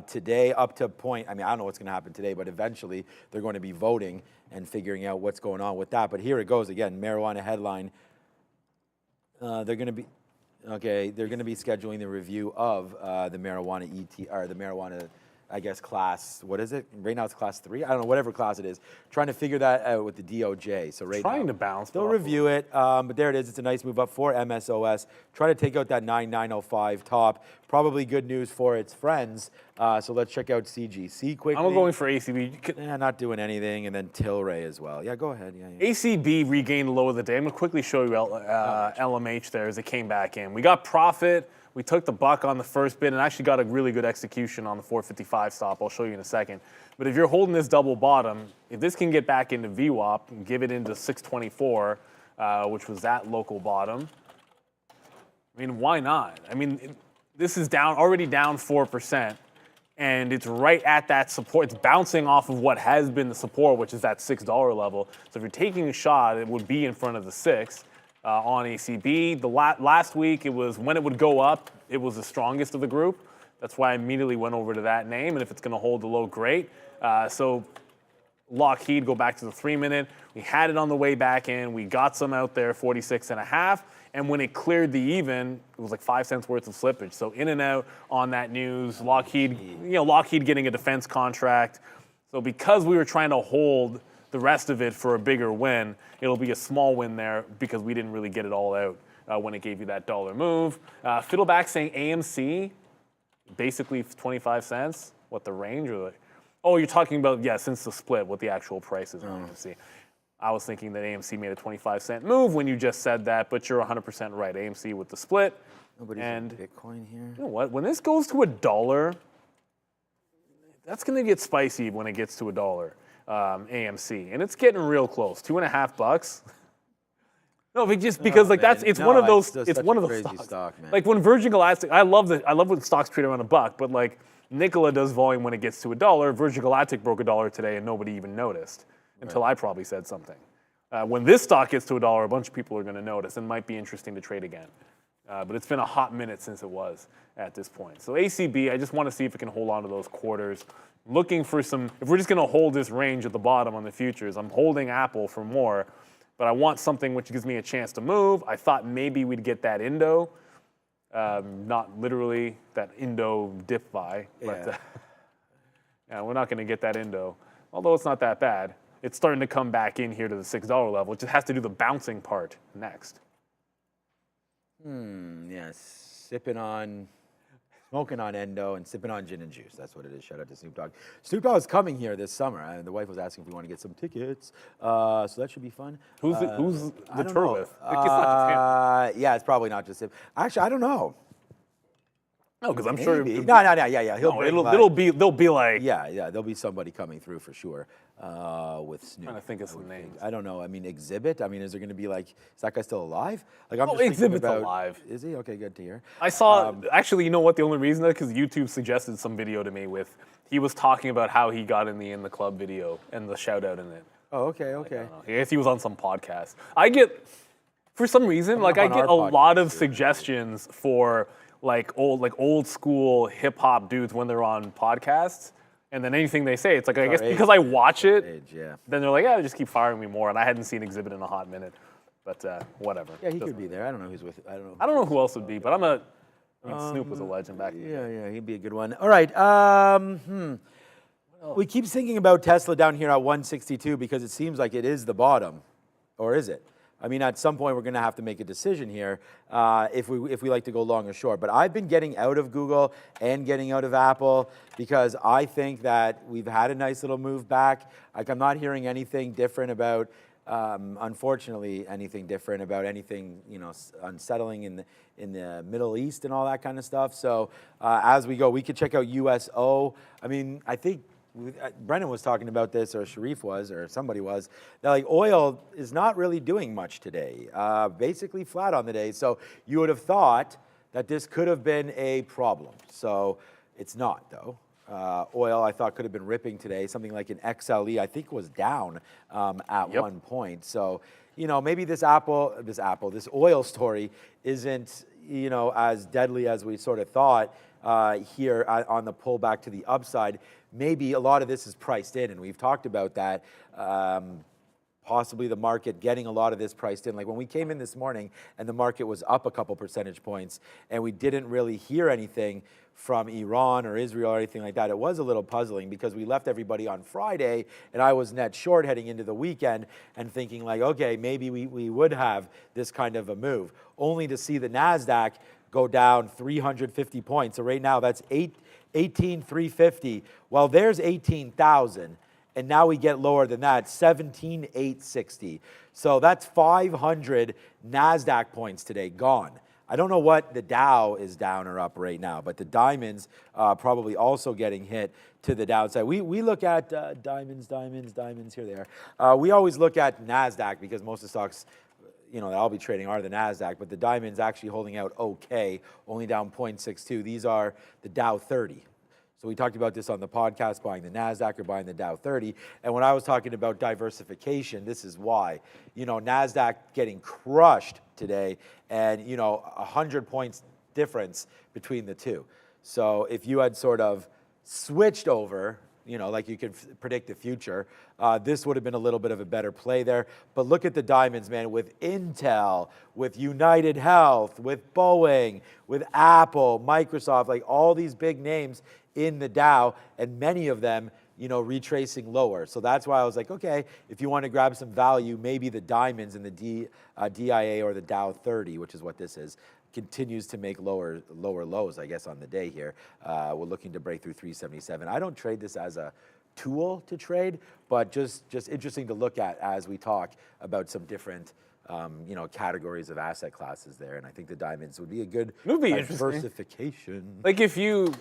today up to point. I mean, I don't know what's going to happen today, but eventually they're going to be voting and figuring out what's going on with that. But here it goes again, marijuana headline. They're going to be... Okay, they're going to be scheduling the review of the marijuana or the marijuana, I guess, class. What is it? Right now it's class 3. I don't know, whatever class it is. Trying to figure that out with the DOJ. So trying to bounce. They'll review it, but there it is. It's a nice move up for MSOS. Try to take out that 9905 top. Probably good news for its friends. So let's check out CGC quickly. I'm going for ACB. Yeah, not doing anything, and then Tilray as well. Yeah, go ahead. Yeah. ACB regained the low of the day. I'm going to quickly show you LMH there as it came back in. We got profit. We took the buck on the first bid and actually got a really good execution on the 455 stop. I'll show you in a second. But if you're holding this double bottom, if this can get back into VWAP and give it into 624, which was that local bottom, I mean, why not? I mean, this is already down 4%. And it's right at that support. It's bouncing off of what has been the support, which is that $6 level. So if you're taking a shot, it would be in front of the 6 on ACB. The last week, it was when it would go up, it was the strongest of the group. That's why I immediately went over to that name. And if it's going to hold the low, great. So Lockheed, go back to the 3-minute. We had it on the way back in. We got some out there, 46.5. And when it cleared the even, it was like 5 cents worth of slippage. So in and out on that news. Lockheed getting a defense contract. So because we were trying to hold the rest of it for a bigger win, it'll be a small win there because we didn't really get it all out when it gave you that dollar move. Fiddleback saying AMC, basically 25 cents. What the range or the? Oh, you're talking about, since the split, what the actual price is on AMC. I was thinking that AMC made a 25-cent move when you just said that, but you're 100% right. AMC with the split. Nobody's in Bitcoin here. You know what? When this goes to $1, that's going to get spicy when it gets to $1, AMC. And it's getting real close. $2.50. No, because it's one of those stocks. Stock, man. Like when Virgin Galactic, I love when stocks trade around $1, but like Nikola does volume when it gets to $1. Virgin Galactic broke $1 today and nobody even noticed. Until I probably said something. When this stock gets to $1, a bunch of people are going to notice and might be interesting to trade again. But it's been a hot minute since it was at this point. So ACB, I just want to see if it can hold on to those quarters. Looking for some, if we're just going to hold this range at the bottom on the futures, I'm holding Apple for more, but I want something which gives me a chance to move. I thought maybe we'd get that Indo, not literally that Indo dip buy, but we're not going to get that Indo, although it's not that bad. It's starting to come back in here to the $6 level. It just has to do the bouncing part next. Yes. Smoking on Endo and sipping on gin and juice. That's what it is. Shout out to Snoop Dogg. Snoop Dogg is coming here this summer, and the wife was asking if we want to get some tickets. So that should be fun. Who's the tour with? It's not just him. Yeah, it's probably not just him. Actually, I don't know. No, because I'm sure. No, yeah. There'll be like. Yeah, there'll be somebody coming through for sure with Snoop. Trying to think of some names. I don't know. I mean, Exhibit. I mean, is there going to be like? Is that guy still alive? Like, Exhibit's alive. Is he? Okay, good to hear. I saw. Actually, you know what? The only reason because YouTube suggested some video to me with. He was talking about how he got in the club video and the shout out in it. Oh, okay. I guess he was on some podcast. For some reason, I get a lot of suggestions for. Like old school hip hop dudes when they're on podcasts, and then anything they say, it's like I guess because I watch it, then they're like, just keep firing me more. And I hadn't seen Exhibit in a hot minute, but whatever. Yeah, he could be there. I don't know who's with. I don't know who else would be, but Snoop was a legend back in the day. Yeah, he'd be a good one. All right. We keep thinking about Tesla down here at 162 because it seems like it is the bottom, or is it? I mean, at some point, we're going to have to make a decision here if we like to go long or short. But I've been getting out of Google and getting out of Apple because I think that we've had a nice little move back. Like, I'm not hearing anything different about, unfortunately, anything different about anything, unsettling in the Middle East and all that kind of stuff. So as we go, we could check out USO. I mean, I think Brennan was talking about this, or Sharif was, or somebody was, that like oil is not really doing much today, basically flat on the day. So you would have thought that this could have been a problem. So it's not, though. Oil, I thought, could have been ripping today. Something like an XLE, I think, was down at one point. So, you know, maybe this oil story isn't, you know, as deadly as we sort of thought here on the pullback to the upside. Maybe a lot of this is priced in, and we've talked about that. Possibly the market getting a lot of this priced in. Like when we came in this morning and the market was up a couple percentage points and we didn't really hear anything from Iran or Israel or anything like that, it was a little puzzling because we left everybody on Friday and I was net short heading into the weekend and thinking like, okay, maybe we would have this kind of a move, only to see the NASDAQ go down 350 points. So right now that's 18,350. Well, there's 18,000. And now we get lower than that, 17,860. So that's 500 NASDAQ points today gone. I don't know what the Dow is down or up right now, but the diamonds probably also getting hit to the downside. We look at diamonds, here they are. We always look at NASDAQ because most of the stocks, you know, that I'll be trading are the NASDAQ, but the diamond's actually holding out okay, only down 0.62. These are the Dow 30. So we talked about this on the podcast, buying the NASDAQ or buying the Dow 30. And when I was talking about diversification, this is why. You know, NASDAQ getting crushed today and, you know, 100 points difference between the two. So if you had sort of switched over, you know, like you could predict the future, this would have been a little bit of a better play there. But look at the diamonds, man, with Intel, with United Health, with Boeing, with Apple, Microsoft, like all these big names in the Dow, and many of them, you know, retracing lower. So that's why I was like, okay, if you want to grab some value, maybe the diamonds in the DIA or the Dow 30, which is what this is, continues to make lower lows, I guess, on the day here. We're looking to break through 377. I don't trade this as a tool to trade, but just interesting to look at as we talk about some different you know, categories of asset classes there. And I think the diamonds would be a good diversification. Like if you,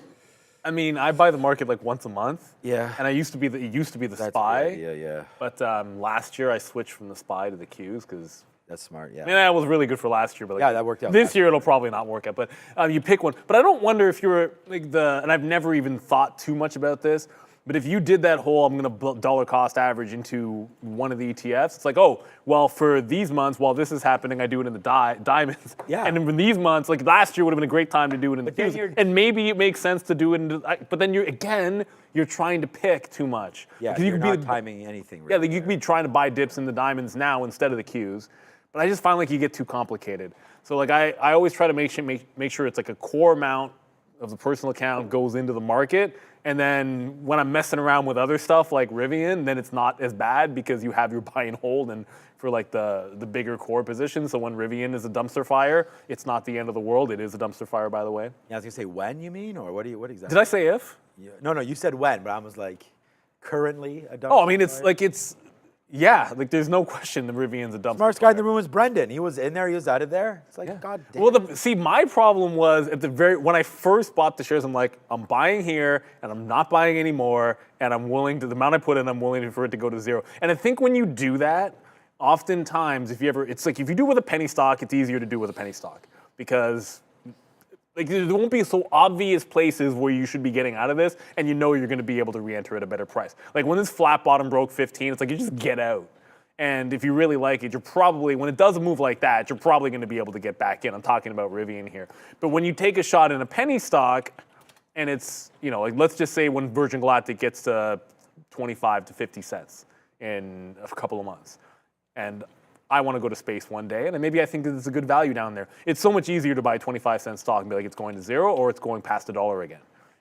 I mean, I buy the market like once a month. Yeah. And it used to be the SPY. Yeah. But last year I switched from the SPY to the Qs because that's smart. Yeah. I mean, that was really good for last year, but like, yeah, that worked out. This year it'll probably not work out. But you pick one. But I don't wonder if you're like and I've never even thought too much about this. But if you did that whole, I'm going to dollar cost average into one of the ETFs, it's like, oh, well, for these months, while this is happening, I do it in the diamonds. Yeah. And in these months, like last year would have been a great time to do it in the Qs. And maybe it makes sense to do it but then you're trying to pick too much. Yeah, because you're not timing anything really. Yeah, like you could be trying to buy dips in the diamonds now instead of the Qs. But I just find like you get too complicated. So like I always try to make sure it's like a core amount of the personal account goes into the market. And then when I'm messing around with other stuff like Rivian, then it's not as bad because you have your buy and hold and for like the bigger core positions. So when Rivian is a dumpster fire, it's not the end of the world. It is a dumpster fire, by the way. Yeah, I was gonna say when you mean, or what exactly? Did I say if? Yeah. No, you said when, but I was like, currently a dumpster Oh, I mean, fire? Yeah, like there's no question the Rivian's a dumpster Smartest guy in the room was Brendan. He was in there, he was out of there. It's like, yeah. God damn. Well, see, my problem was when I first bought the shares, I'm like, I'm buying here and I'm not buying anymore, and I'm willing to, the amount I put in, I'm willing for it to go to zero. And I think when you do that, oftentimes, it's like if you do it with a penny stock, it's easier to do with a penny stock because like there won't be so obvious places where you should be getting out of this, and you know you're going to be able to re-enter at a better price. Like when this flat bottom broke 15, it's like you just get out. And if you really like it, you're probably, when it does a move like that, you're probably going to be able to get back in. I'm talking about Rivian here. But when you take a shot in a penny stock, and it's, you know, like let's just say when Virgin Galactic gets to 25 to 50 cents in a couple of months, and I want to go to space one day, and maybe I think that it's a good value down there. It's so much easier to buy a 25-cent stock and be like, it's going to zero, or it's going past $1 again.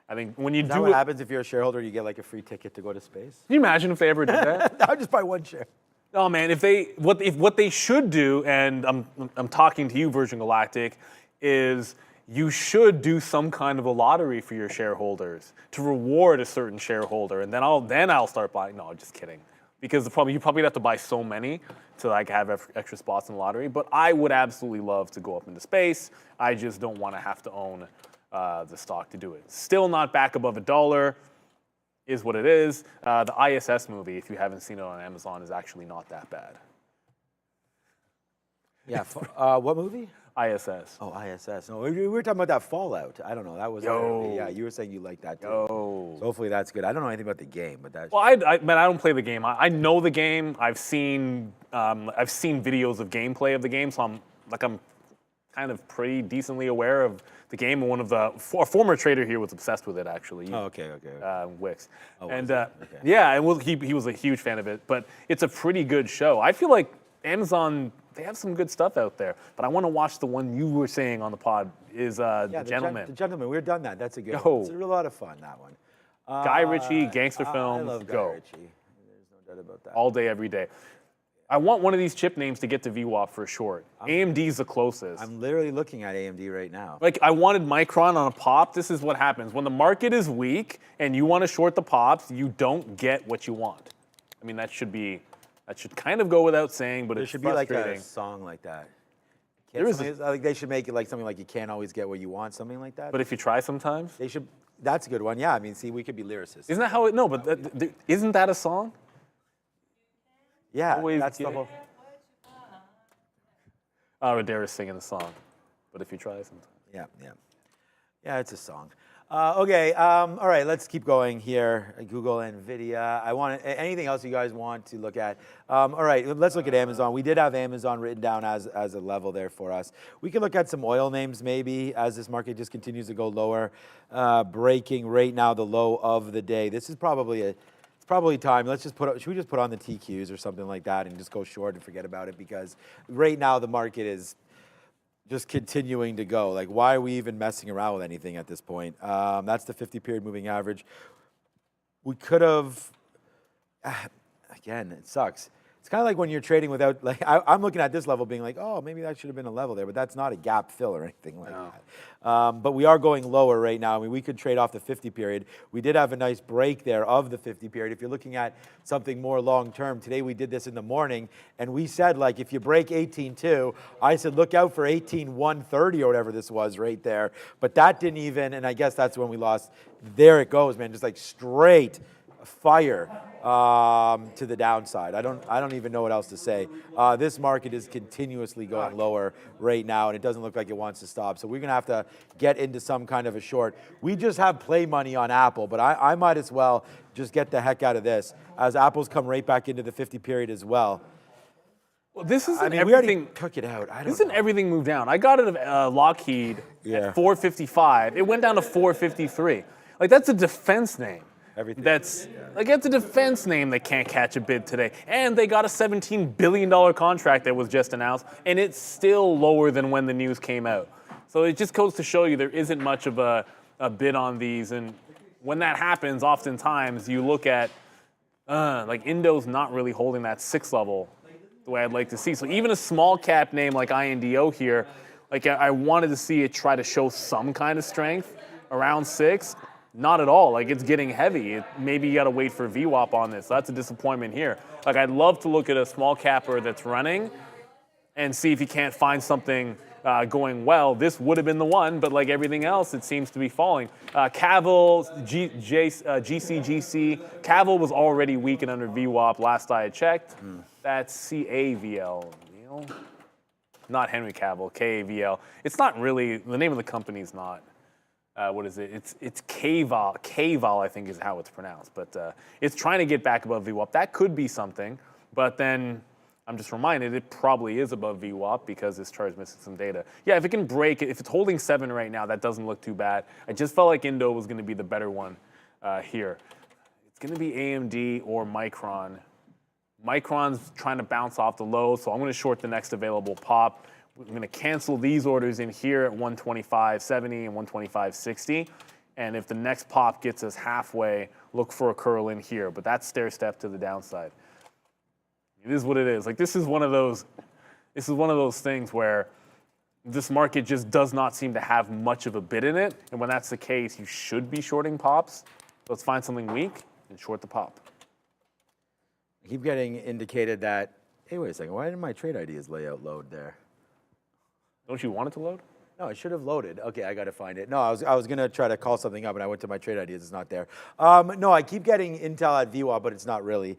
I think when you do what happens if you're a shareholder, you get like a free ticket to go to space? Can you imagine if they ever did that? I'll just buy one share. Oh man, what they should do, and I'm talking to you, Virgin Galactic, is you should do some kind of a lottery for your shareholders to reward a certain shareholder, and then I'll start buying. No, just kidding. Because you probably have to buy so many to like have extra spots in the lottery. But I would absolutely love to go up into space. I just don't want to have to own the stock to do it. Still not back above $1. is what it is. The ISS movie, if you haven't seen it on Amazon, is actually not that bad. Yeah. What movie? ISS. Oh, ISS. No, we were talking about that Fallout. I don't know. That was. Yo. Yeah, you were saying you liked that too. Yo. So hopefully that's good. I don't know anything about the game, but that's. Well, man, I don't play the game. I know the game. I've seen videos of gameplay of the game, so I'm kind of pretty decently aware of the game. And a former trader here was obsessed with it, actually. Oh, okay. Wix. Oh, and okay. yeah, and he was a huge fan of it. But it's a pretty good show. I feel like Amazon, they have some good stuff out there. But I want to watch the one you were saying on the pod, is The Gentleman. The Gentleman. We've done that. That's a good Yo. one. It's a lot of fun, that one. Guy Ritchie, gangster films, I love Guy go. Ritchie. There's no doubt about that. All day, every day. I want one of these chip names to get to VWAP for short. AMD's the closest. I'm literally looking at AMD right now. Like, I wanted Micron on a pop. This is what happens. When the market is weak and you want to short the pops, you don't get what you want. I mean, that should kind of go without saying, but There it's should be like frustrating. a song like that. There is Like they should make it like something like you can't always get what you want, something like that. But if you try sometimes. They should. That's a good one. Yeah, I mean, see, we could be lyricists. Isn't that how it, no, but isn't that a song? Yeah, always that's the get- whole. Rodera's singing the song. But if you try sometimes. Yeah, it's a song. Okay, all right, let's keep going here. Google, NVIDIA. Anything else you guys want to look at? All right, let's look at Amazon. We did have Amazon written down as a level there for us. We can look at some oil names maybe as this market just continues to go lower, breaking right now the low of the day. This is probably time. Should we just put on the TQs or something like that and just go short and forget about it? Because right now the market is just continuing to go. Like, why are we even messing around with anything at this point? That's the 50-period moving average. We could have, again, it sucks. It's kind of like when you're trading without, like, I'm looking at this level being like, oh, maybe that should have been a level there, but that's not a gap fill or anything like that. But we are going lower right now. I mean, we could trade off the 50-period. We did have a nice break there of the 50-period. If you're looking at something more long-term, today we did this in the morning, and we said, like, if you break 18.2, I said, look out for 18.130 or whatever this was right there. But that didn't even, and I guess that's when we lost. There it goes, man, just like straight fire to the downside. I don't even know what else to say. This market is continuously going lower right now, and it doesn't look like it wants to stop. So we're gonna have to get into some kind of a short. We just have play money on Apple, but I might as well just get the heck out of this as Apple's come right back into the 50-period as well. Well, this isn't We everything. already took it out. Isn't everything moved down? I got it at Lockheed at 455. It went down to 453. Like, that's a defense name. Everything. That's a defense name that can't catch a bid today. And they got a $17 billion contract that was just announced, and it's still lower than when the news came out. So it just goes to show you there isn't much of a bid on these. And when that happens, oftentimes you look at, like, Indo's not really holding that 6 level the way I'd like to see. So even a small cap name like INDO here, like, I wanted to see it try to show some kind of strength around 6. Not at all. Like, it's getting heavy. Maybe you got to wait for VWAP on this. That's a disappointment here. Like, I'd love to look at a small capper that's running and see if you can't find something going well. This would have been the one, but like everything else, it seems to be falling. Cavill, GCGC. Cavill was already weak and under VWAP last I had checked. That's CAVL. Not Henry Cavill, KAVL. It's not really, the name of the company is not. What is it? It's KVAL. KVAL, I think, is how it's pronounced. But it's trying to get back above VWAP. That could be something. But then I'm just reminded it probably is above VWAP because this chart is missing some data. Yeah, if it can break it, if it's holding 7 right now, that doesn't look too bad. I just felt like Indo was going to be the better one here. It's going to be AMD or Micron. Micron's trying to bounce off the low, so I'm going to short the next available pop. I'm going to cancel these orders in here at 125.70 and 125.60. And if the next pop gets us halfway, look for a curl in here. But that's stair step to the downside. It is what it is. Like, this is one of those things where this market just does not seem to have much of a bid in it. And when that's the case, you should be shorting pops. Let's find something weak and short the pop. I keep getting indicated that, hey, wait a second, why didn't my trade ideas layout load there? Don't you want it to load? No, I should have loaded. Okay, I got to find it. No, I was going to try to call something up, and I went to my trade ideas. It's not there. No, I keep getting Intel at VWAP, but it's not really.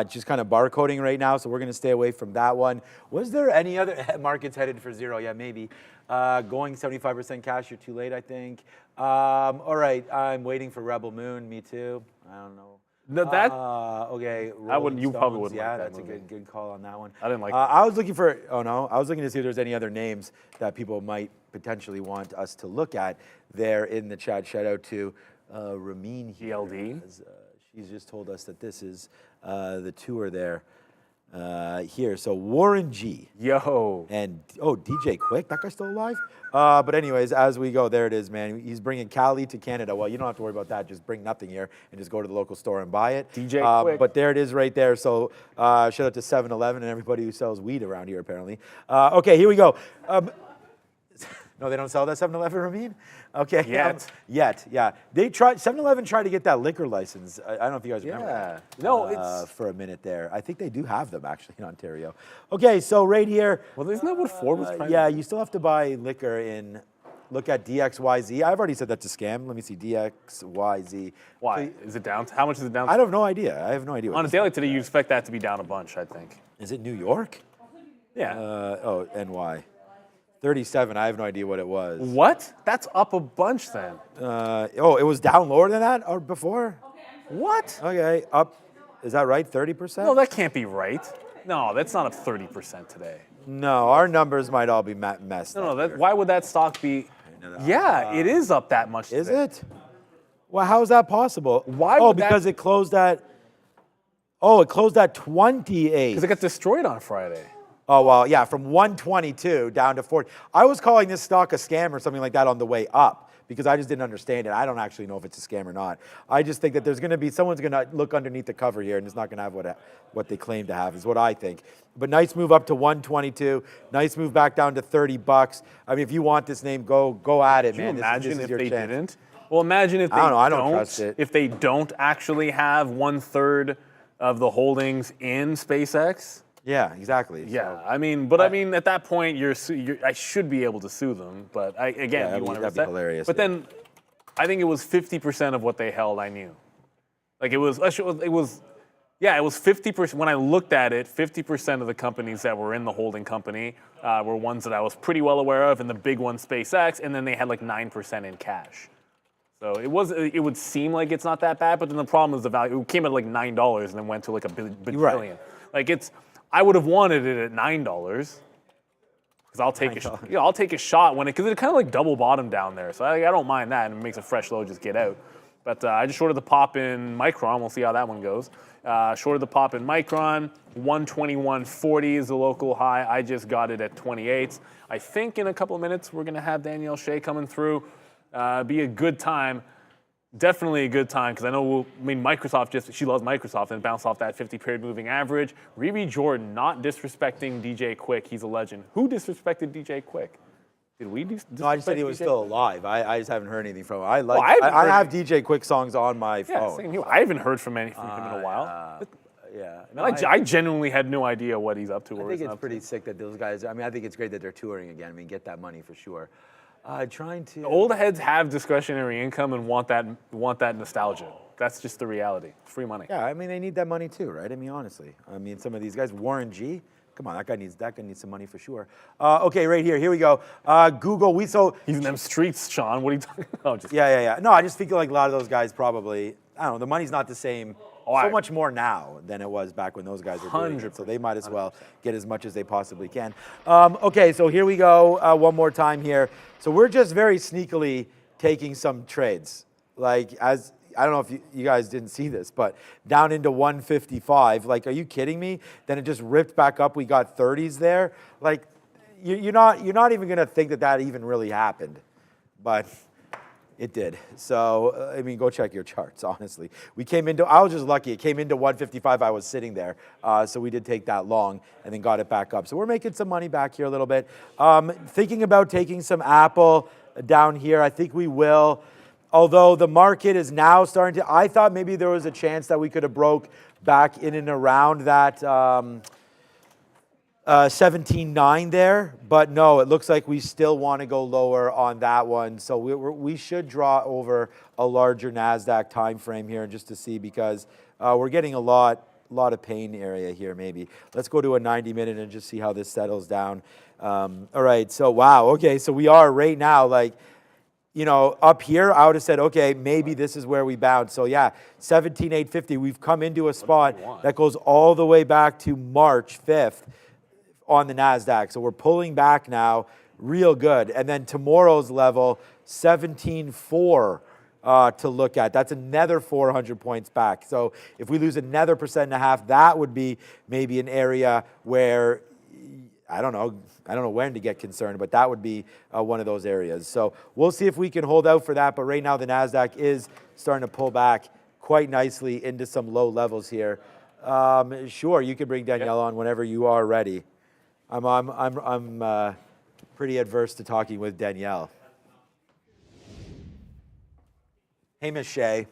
Just kind of barcoding right now, so we're going to stay away from that one. Was there any other markets headed for zero? Yeah, maybe. Going 75% cash, you're too late, I think. All right, I'm waiting for Rebel Moon. Me too. I don't know. No, that okay. I would. You probably Stones, wouldn't. Yeah, like that that's movie. a good call on that one. I didn't like. I was looking for. Oh no, I was looking to see if there's any other names that people might potentially want us to look at there in the chat. Shout out to Ramin here. GLD. She's just told us that this is the tour there here. So Warren G. Yo. And DJ Quick, that guy's still alive. But anyways, as we go, there it is, man. He's bringing Cali to Canada. Well, you don't have to worry about that. Just bring nothing here and just go to the local store and buy it. DJ Quick. But there it is right there. So shout out to 7-Eleven and everybody who sells weed around here, apparently. Okay, here we go. No, they don't sell that 7-Eleven, Ramin? Okay. Yet. Yeah. They tried. 7-Eleven tried to get that liquor license. I don't know if you guys remember. Yeah. No, it's. For a minute there. I think they do have them actually in Ontario. Okay, so right here. Well, isn't that what Ford was trying Yeah, to do? you still have to buy liquor in. Look at DXYZ. I've already said that's a scam. Let me see DXYZ. Why? Is it down? How much is it down? I have no idea. I have no idea. On a daily today, you expect that to be down a bunch, I think. Is it New York? Yeah. NY. 37. I have no idea what it was. What? That's up a bunch then. It was down lower than that or before? What? Okay, up. Is that right? 30%? No, that can't be right. No, that's not up 30% today. No, our numbers might all be messed up. No, why would that stock be? Yeah, it is up that much. Is today. it? Well, how is that possible? Why would because it closed at. Oh, it closed at 28. Because it got destroyed on Friday. Oh, well, yeah, from 122 down to 40. I was calling this stock a scam or something like that on the way up because I just didn't understand it. I don't actually know if it's a scam or not. I just think that there's going to be, someone's going to look underneath the cover here and it's not going to have what they claim to have is what I think. But nice move up to 122. Nice move back down to $30. I mean, if you want this name, go at it, man. Imagine this is if your they chance. didn't. Well, imagine if they I don't trust it. If they don't actually have 1/3 of the holdings in SpaceX. Yeah, exactly. Yeah, so, I mean, at that point, I should be able to sue them. But you want to that'd be hilarious. But then, I think it was 50% of what they held. I knew, like it was 50%. When I looked at it, 50% of the companies that were in the holding company were ones that I was pretty well aware of, and the big one, SpaceX, and then they had like 9% in cash. So it would seem like it's not that bad, but then the problem is the value. It came at like $9 and then went to like a bajillion. Right. Like I would have wanted it at $9 because I'll take I'll take a shot because it kind of like double bottom down there. So I don't mind that, and it makes a fresh low just get out. But I just shorted the pop in Micron. We'll see how that one goes. Shorted the pop in Micron. 121.40 is the local high. I just got it at 28. I think in a couple of minutes we're gonna have Danielle Shea coming through. Be a good time. Definitely a good time because I know, Microsoft she loves Microsoft and bounced off that 50-period moving average. Riri Jordan not disrespecting DJ Quick. He's a legend. Who disrespected DJ Quick? Did we disrespect No, I just said he was DJ? still alive. I just haven't heard anything from him. I have DJ Quick songs on my phone. Yeah, same here. I haven't heard from him in a while. Yeah. I genuinely had no idea what he's up to. I think it's pretty sick that those guys. I think it's great that they're touring again. Get that money for sure. Trying to. Old heads have discretionary income and want that nostalgia. That's just the reality. Free money. Yeah, they need that money too, right? Honestly. Some of these guys, Warren G. Come on, that guy needs some money for sure. Okay, right here we go. Google. He's in them streets, Sean. What are you talking about? Yeah. No, I just feel like a lot of those guys probably. I don't know. The money's not the same. Much more now than it was back when those guys were doing it. So they might as well get as much as they possibly can. Okay, so here we go one more time here. So we're just very sneakily taking some trades. I don't know if you guys didn't see this, but down into 155. Are you kidding me? Then it just ripped back up. We got 30s there. You're not even gonna think that even really happened, but. It did. So, go check your charts, honestly. I was just lucky. It came into 155. I was sitting there. So we did take that long and then got it back up. So we're making some money back here a little bit. Thinking about taking some Apple down here. I think we will. Although the market is now starting to, I thought maybe there was a chance that we could have broke back in and around that 17.9 there, but no, it looks like we still want to go lower on that one. So we should draw over a larger NASDAQ time frame here just to see, because we're getting a lot of pain area here maybe. Let's go to a 90-minute and just see how this settles down. All right, so wow, okay, so we are right now like, you know, up here, I would have said, okay, maybe this is where we bounce. So yeah, 17,850, we've come into a spot that goes all the way back to March 5th on the NASDAQ. So we're pulling back now real good. And then tomorrow's level, 17.4 to look at. That's another 400 points back. So if we lose another 1.5%, that would be maybe an area where, I don't know when to get concerned, but that would be one of those areas. So we'll see if we can hold out for that. But right now the NASDAQ is starting to pull back quite nicely into some low levels here. Sure, you can bring Danielle on whenever you are ready. I'm pretty adverse to talking with Danielle. Hey, Miss Shay.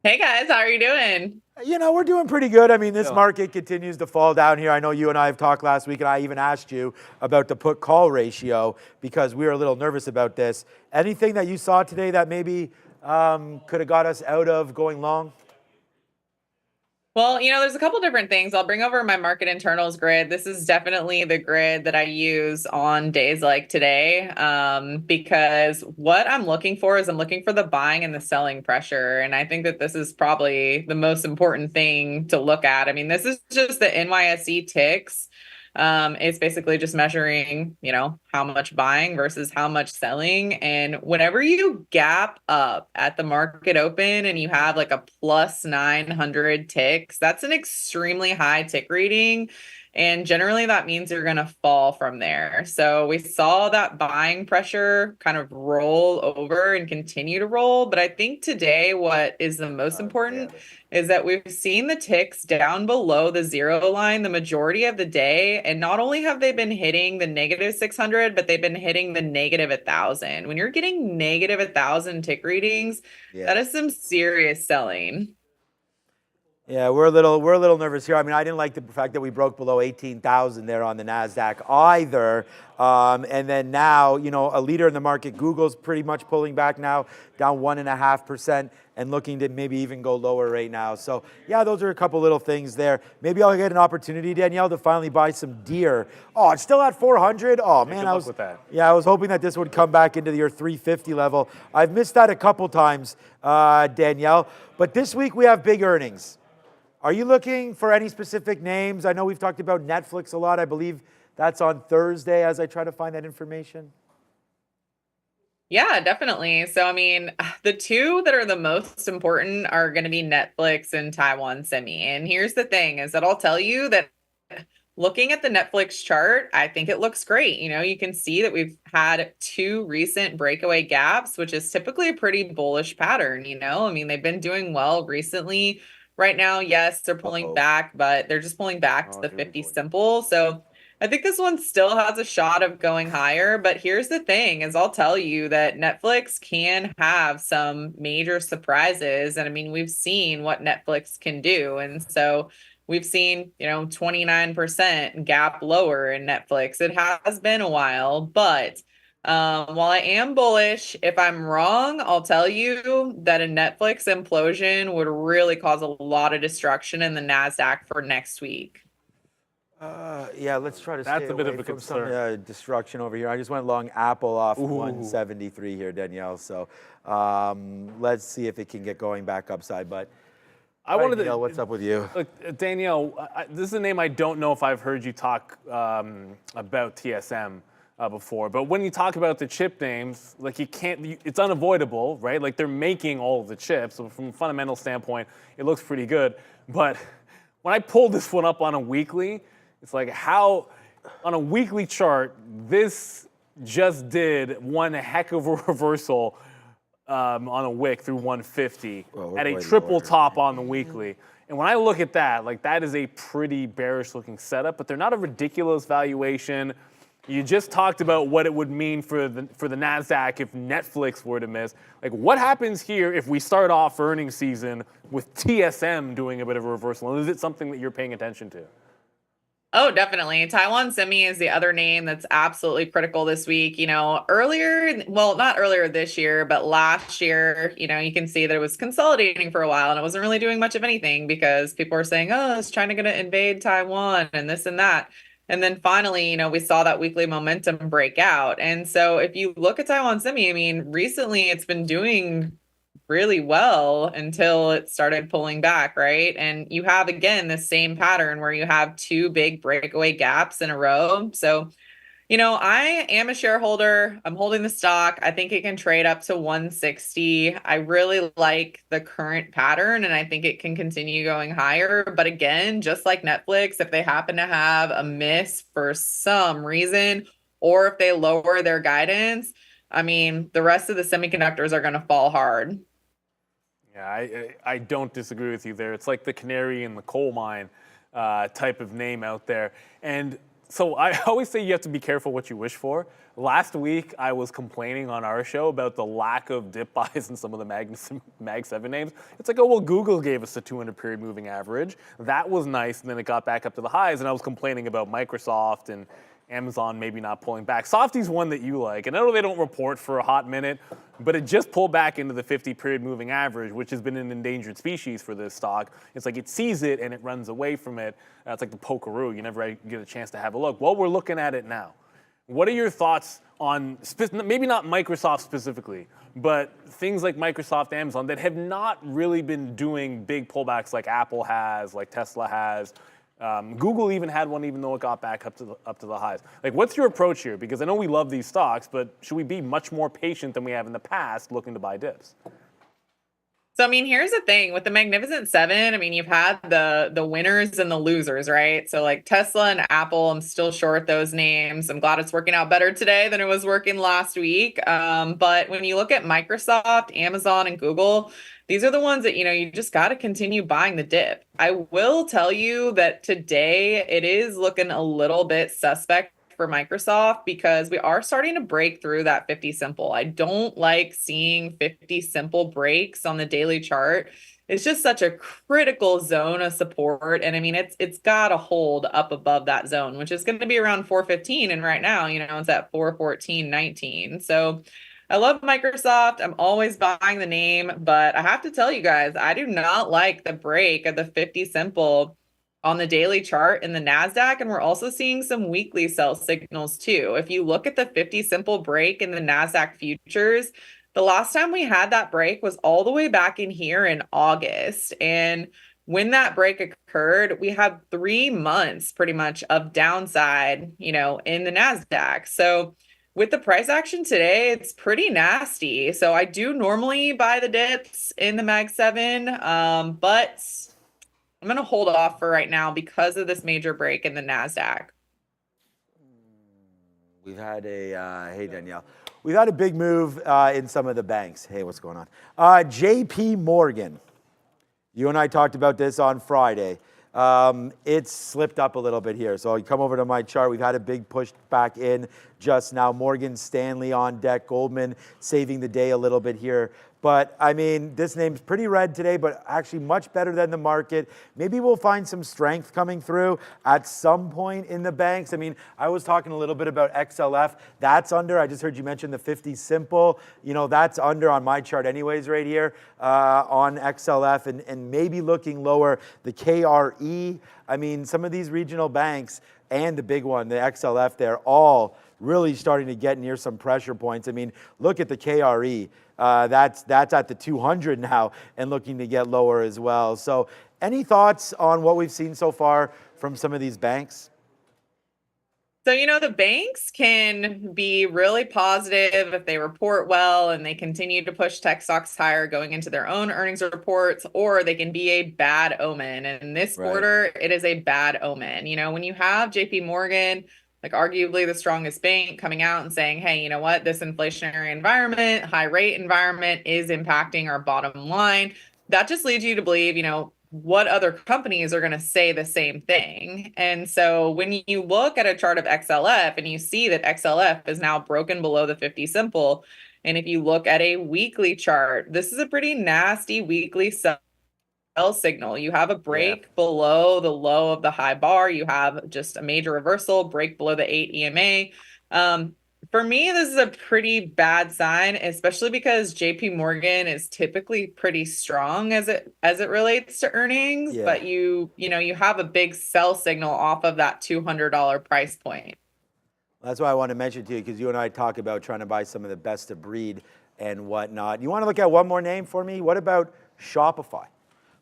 Hey guys, how are you doing? You know, we're doing pretty good. I mean, this market continues to fall down here. I know you and I have talked last week, and I even asked you about the put-call ratio because we were a little nervous about this. Anything that you saw today that maybe could have got us out of going long? Well, there's a couple different things. I'll bring over my market internals grid. This is definitely the grid that I use on days like today, because what I'm looking for is I'm looking for the buying and the selling pressure. And I think that this is probably the most important thing to look at. I mean, this is just the NYSE ticks. It's basically just measuring, how much buying versus how much selling. And whenever you gap up at the market open and you have like a plus 900 ticks, that's an extremely high tick rating. And generally that means you're going to fall from there. So we saw that buying pressure kind of roll over and continue to roll. But I think today what is the most important is that we've seen the ticks down below the zero line the majority of the day. And not only have they been hitting the negative 600, but they've been hitting the negative 1,000. When you're getting negative 1,000 tick readings, that is some serious selling. Yeah, we're a little nervous here. I mean, I didn't like the fact that we broke below 18,000 there on the NASDAQ either. And then now, a leader in the market, Google's pretty much pulling back now, down 1.5% and looking to maybe even go lower right now. So yeah, those are a couple little things there. Maybe I'll get an opportunity, Danielle, to finally buy some deer. Oh, it's still at 400. Oh man, I was hoping that this would come back into your 350 level. I've missed that a couple times, Danielle. But this week we have big earnings. Are you looking for any specific names? I know we've talked about Netflix a lot. I believe that's on Thursday as I try to find that information. Yeah, definitely. So, I mean, the two that are the most important are going to be Netflix and Taiwan Semi. And here's the thing is that I'll tell you that looking at the Netflix chart, I think it looks great. You can see that we've had two recent breakaway gaps, which is typically a pretty bullish pattern. I mean, they've been doing well recently. Right now, yes, they're pulling back, but they're just pulling back to the 50 simple. So I think this one still has a shot of going higher. But here's the thing is I'll tell you that Netflix can have some major surprises. And I mean, we've seen what Netflix can do. And so we've seen, 29% gap lower in Netflix. It has been a while, but while I am bullish, if I'm wrong, I'll tell you that a Netflix implosion would really cause a lot of destruction in the NASDAQ for next week. Yeah, let's try to stay That's a bit away of a from concern. some destruction over here. I just went long Apple off 173 here, Danielle. So let's see if it can get going back upside. But Danielle, what's up with you? Look, Danielle, this is a name I don't know if I've heard you talk about TSM before, but when you talk about the chip names, like it's unavoidable, right? Like they're making all of the chips. So from a fundamental standpoint, it looks pretty good. But when I pulled this one up on a weekly, it's like how on a weekly chart, this just did one heck of a reversal on a wick through 150 at a triple top on the weekly. And when I look at that, like that is a pretty bearish looking setup, but they're not a ridiculous valuation. You just talked about what it would mean for the NASDAQ if Netflix were to miss. Like, what happens here if we start off earnings season with TSM doing a bit of a reversal? And is it something that you're paying attention to? Oh, definitely. Taiwan Semi is the other name that's absolutely critical this week. Earlier, well, not earlier this year, but last year, you can see that it was consolidating for a while and it wasn't really doing much of anything because people were saying, oh, is China going to invade Taiwan and this and that. And then finally, we saw that weekly momentum break out. And so if you look at Taiwan Semi, I mean, recently it's been doing really well until it started pulling back, right? And you have, again, the same pattern where you have two big breakaway gaps in a row. So, I am a shareholder. I'm holding the stock. I think it can trade up to 160. I really like the current pattern and I think it can continue going higher. But again, just like Netflix, if they happen to have a miss for some reason, or if they lower their guidance, I mean, the rest of the semiconductors are going to fall hard. Yeah, I don't disagree with you there. It's like the canary in the coal mine type of name out there. And so I always say you have to be careful what you wish for. Last week, I was complaining on our show about the lack of dip buys in some of the Mag 7 names. It's like, oh, well, Google gave us a 200-period moving average. That was nice, and then it got back up to the highs, and I was complaining about Microsoft and Amazon maybe not pulling back. Softy's one that you like, and I know they don't report for a hot minute, but it just pulled back into the 50-period moving average, which has been an endangered species for this stock. It's like it sees it and it runs away from it. It's like the pokeroo. You never get a chance to have a look. Well, we're looking at it now. What are your thoughts on, maybe not Microsoft specifically, but things like Microsoft, Amazon that have not really been doing big pullbacks like Apple has, like Tesla has? Google even had one, even though it got back up to the highs. Like, what's your approach here? Because I know we love these stocks, but should we be much more patient than we have in the past looking to buy dips? So, I mean, here's the thing with the Magnificent Seven. I mean, you've had the winners and the losers, right? So like Tesla and Apple, I'm still short those names. I'm glad it's working out better today than it was working last week. But when you look at Microsoft, Amazon, and Google, these are the ones that, you just got to continue buying the dip. I will tell you that today it is looking a little bit suspect for Microsoft because we are starting to break through that 50 simple. I don't like seeing 50 simple breaks on the daily chart. It's just such a critical zone of support. And I mean, it's got to hold up above that zone, which is going to be around 415. And right now, it's at 414.19. So I love Microsoft. I'm always buying the name, but I have to tell you guys, I do not like the break of the 50 simple on the daily chart in the NASDAQ. And we're also seeing some weekly sell signals too. If you look at the 50 simple break in the NASDAQ futures, the last time we had that break was all the way back in here in August. And when that break occurred, we had 3 months pretty much of downside, in the NASDAQ. So with the price action today, it's pretty nasty. So I do normally buy the dips in the Mag 7, but I'm going to hold off for right now because of this major break in the NASDAQ. We've had hey Danielle, we've had a big move in some of the banks. Hey, what's going on? JP Morgan. You and I talked about this on Friday. It's slipped up a little bit here. So you come over to my chart. We've had a big push back in just now. Morgan Stanley on deck. Goldman saving the day a little bit here. But, I mean, this name's pretty red today, but actually much better than the market. Maybe we'll find some strength coming through at some point in the banks. I mean, I was talking a little bit about XLF. That's under. I just heard you mention the 50 simple. That's under on my chart anyways right here on XLF and maybe looking lower. The KRE. I mean, some of these regional banks and the big one, the XLF, they're all really starting to get near some pressure points. I mean, look at the KRE. That's at the 200 now and looking to get lower as well. So any thoughts on what we've seen so far from some of these banks? So, the banks can be really positive if they report well and they continue to push tech stocks higher going into their own earnings reports, or they can be a bad omen. And in this quarter, it is a bad omen. When you have JP Morgan, like arguably the strongest bank, coming out and saying, hey, you know what, this inflationary environment, high rate environment is impacting our bottom line. That just leads you to believe, what other companies are going to say the same thing. And so when you look at a chart of XLF and you see that XLF is now broken below the 50 simple, and if you look at a weekly chart, this is a pretty nasty weekly sell sell signal. You have a break below the low of the high bar. You have just a major reversal, break below the 8 EMA. For me, this is a pretty bad sign, especially because JP Morgan is typically pretty strong as it relates to earnings, but you have a big sell signal off of that $200 price point. That's why I want to mention to you, because you and I talk about trying to buy some of the best of breed and whatnot. You want to look at one more name for me? What about Shopify?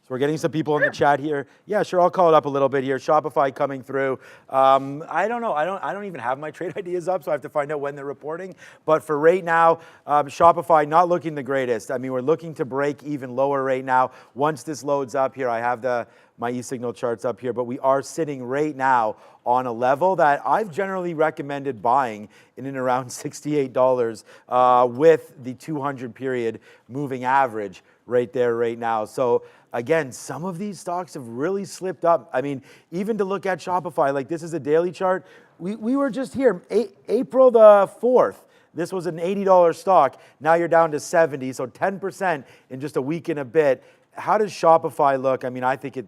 So we're getting some people in the chat here. Yeah, sure, I'll call it up a little bit here. Shopify coming through. I don't know. I don't even have my trade ideas up, so I have to find out when they're reporting. But for right now, Shopify not looking the greatest. I mean, we're looking to break even lower right now. Once this loads up here, I have my e-signal charts up here, but we are sitting right now on a level that I've generally recommended buying in and around $68 with the 200 period moving average right there right now. So again, some of these stocks have really slipped up. I mean, even to look at Shopify, like this is a daily chart. We were just here, April the 4th. This was an $80 stock. Now you're down to 70, so 10% in just a week and a bit. How does Shopify look? I mean, I think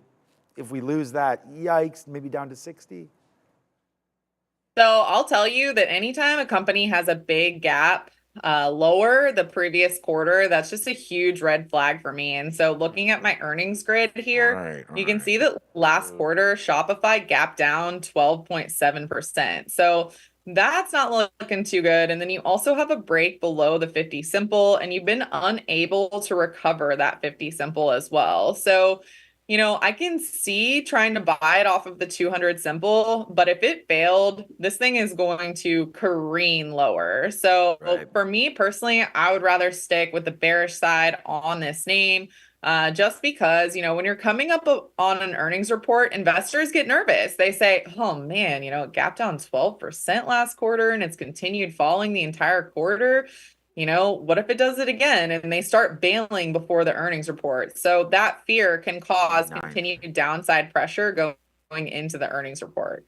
if we lose that, yikes, maybe down to 60. So I'll tell you that anytime a company has a big gap lower the previous quarter, that's just a huge red flag for me. And so looking at my earnings grid here, you can see that last quarter Shopify gapped down 12.7%. So that's not looking too good. And then you also have a break below the 50 simple, and you've been unable to recover that 50 simple as well. So I can see trying to buy it off of the 200 simple, but if it failed, this thing is going to careen lower. So for me personally, I would rather stick with the bearish side on this name, just because, when you're coming up on an earnings report, investors get nervous. They say, oh man, it gapped down 12% last quarter and it's continued falling the entire quarter. What if it does it again? And they start bailing before the earnings report. So that fear can cause continued downside pressure going into the earnings report.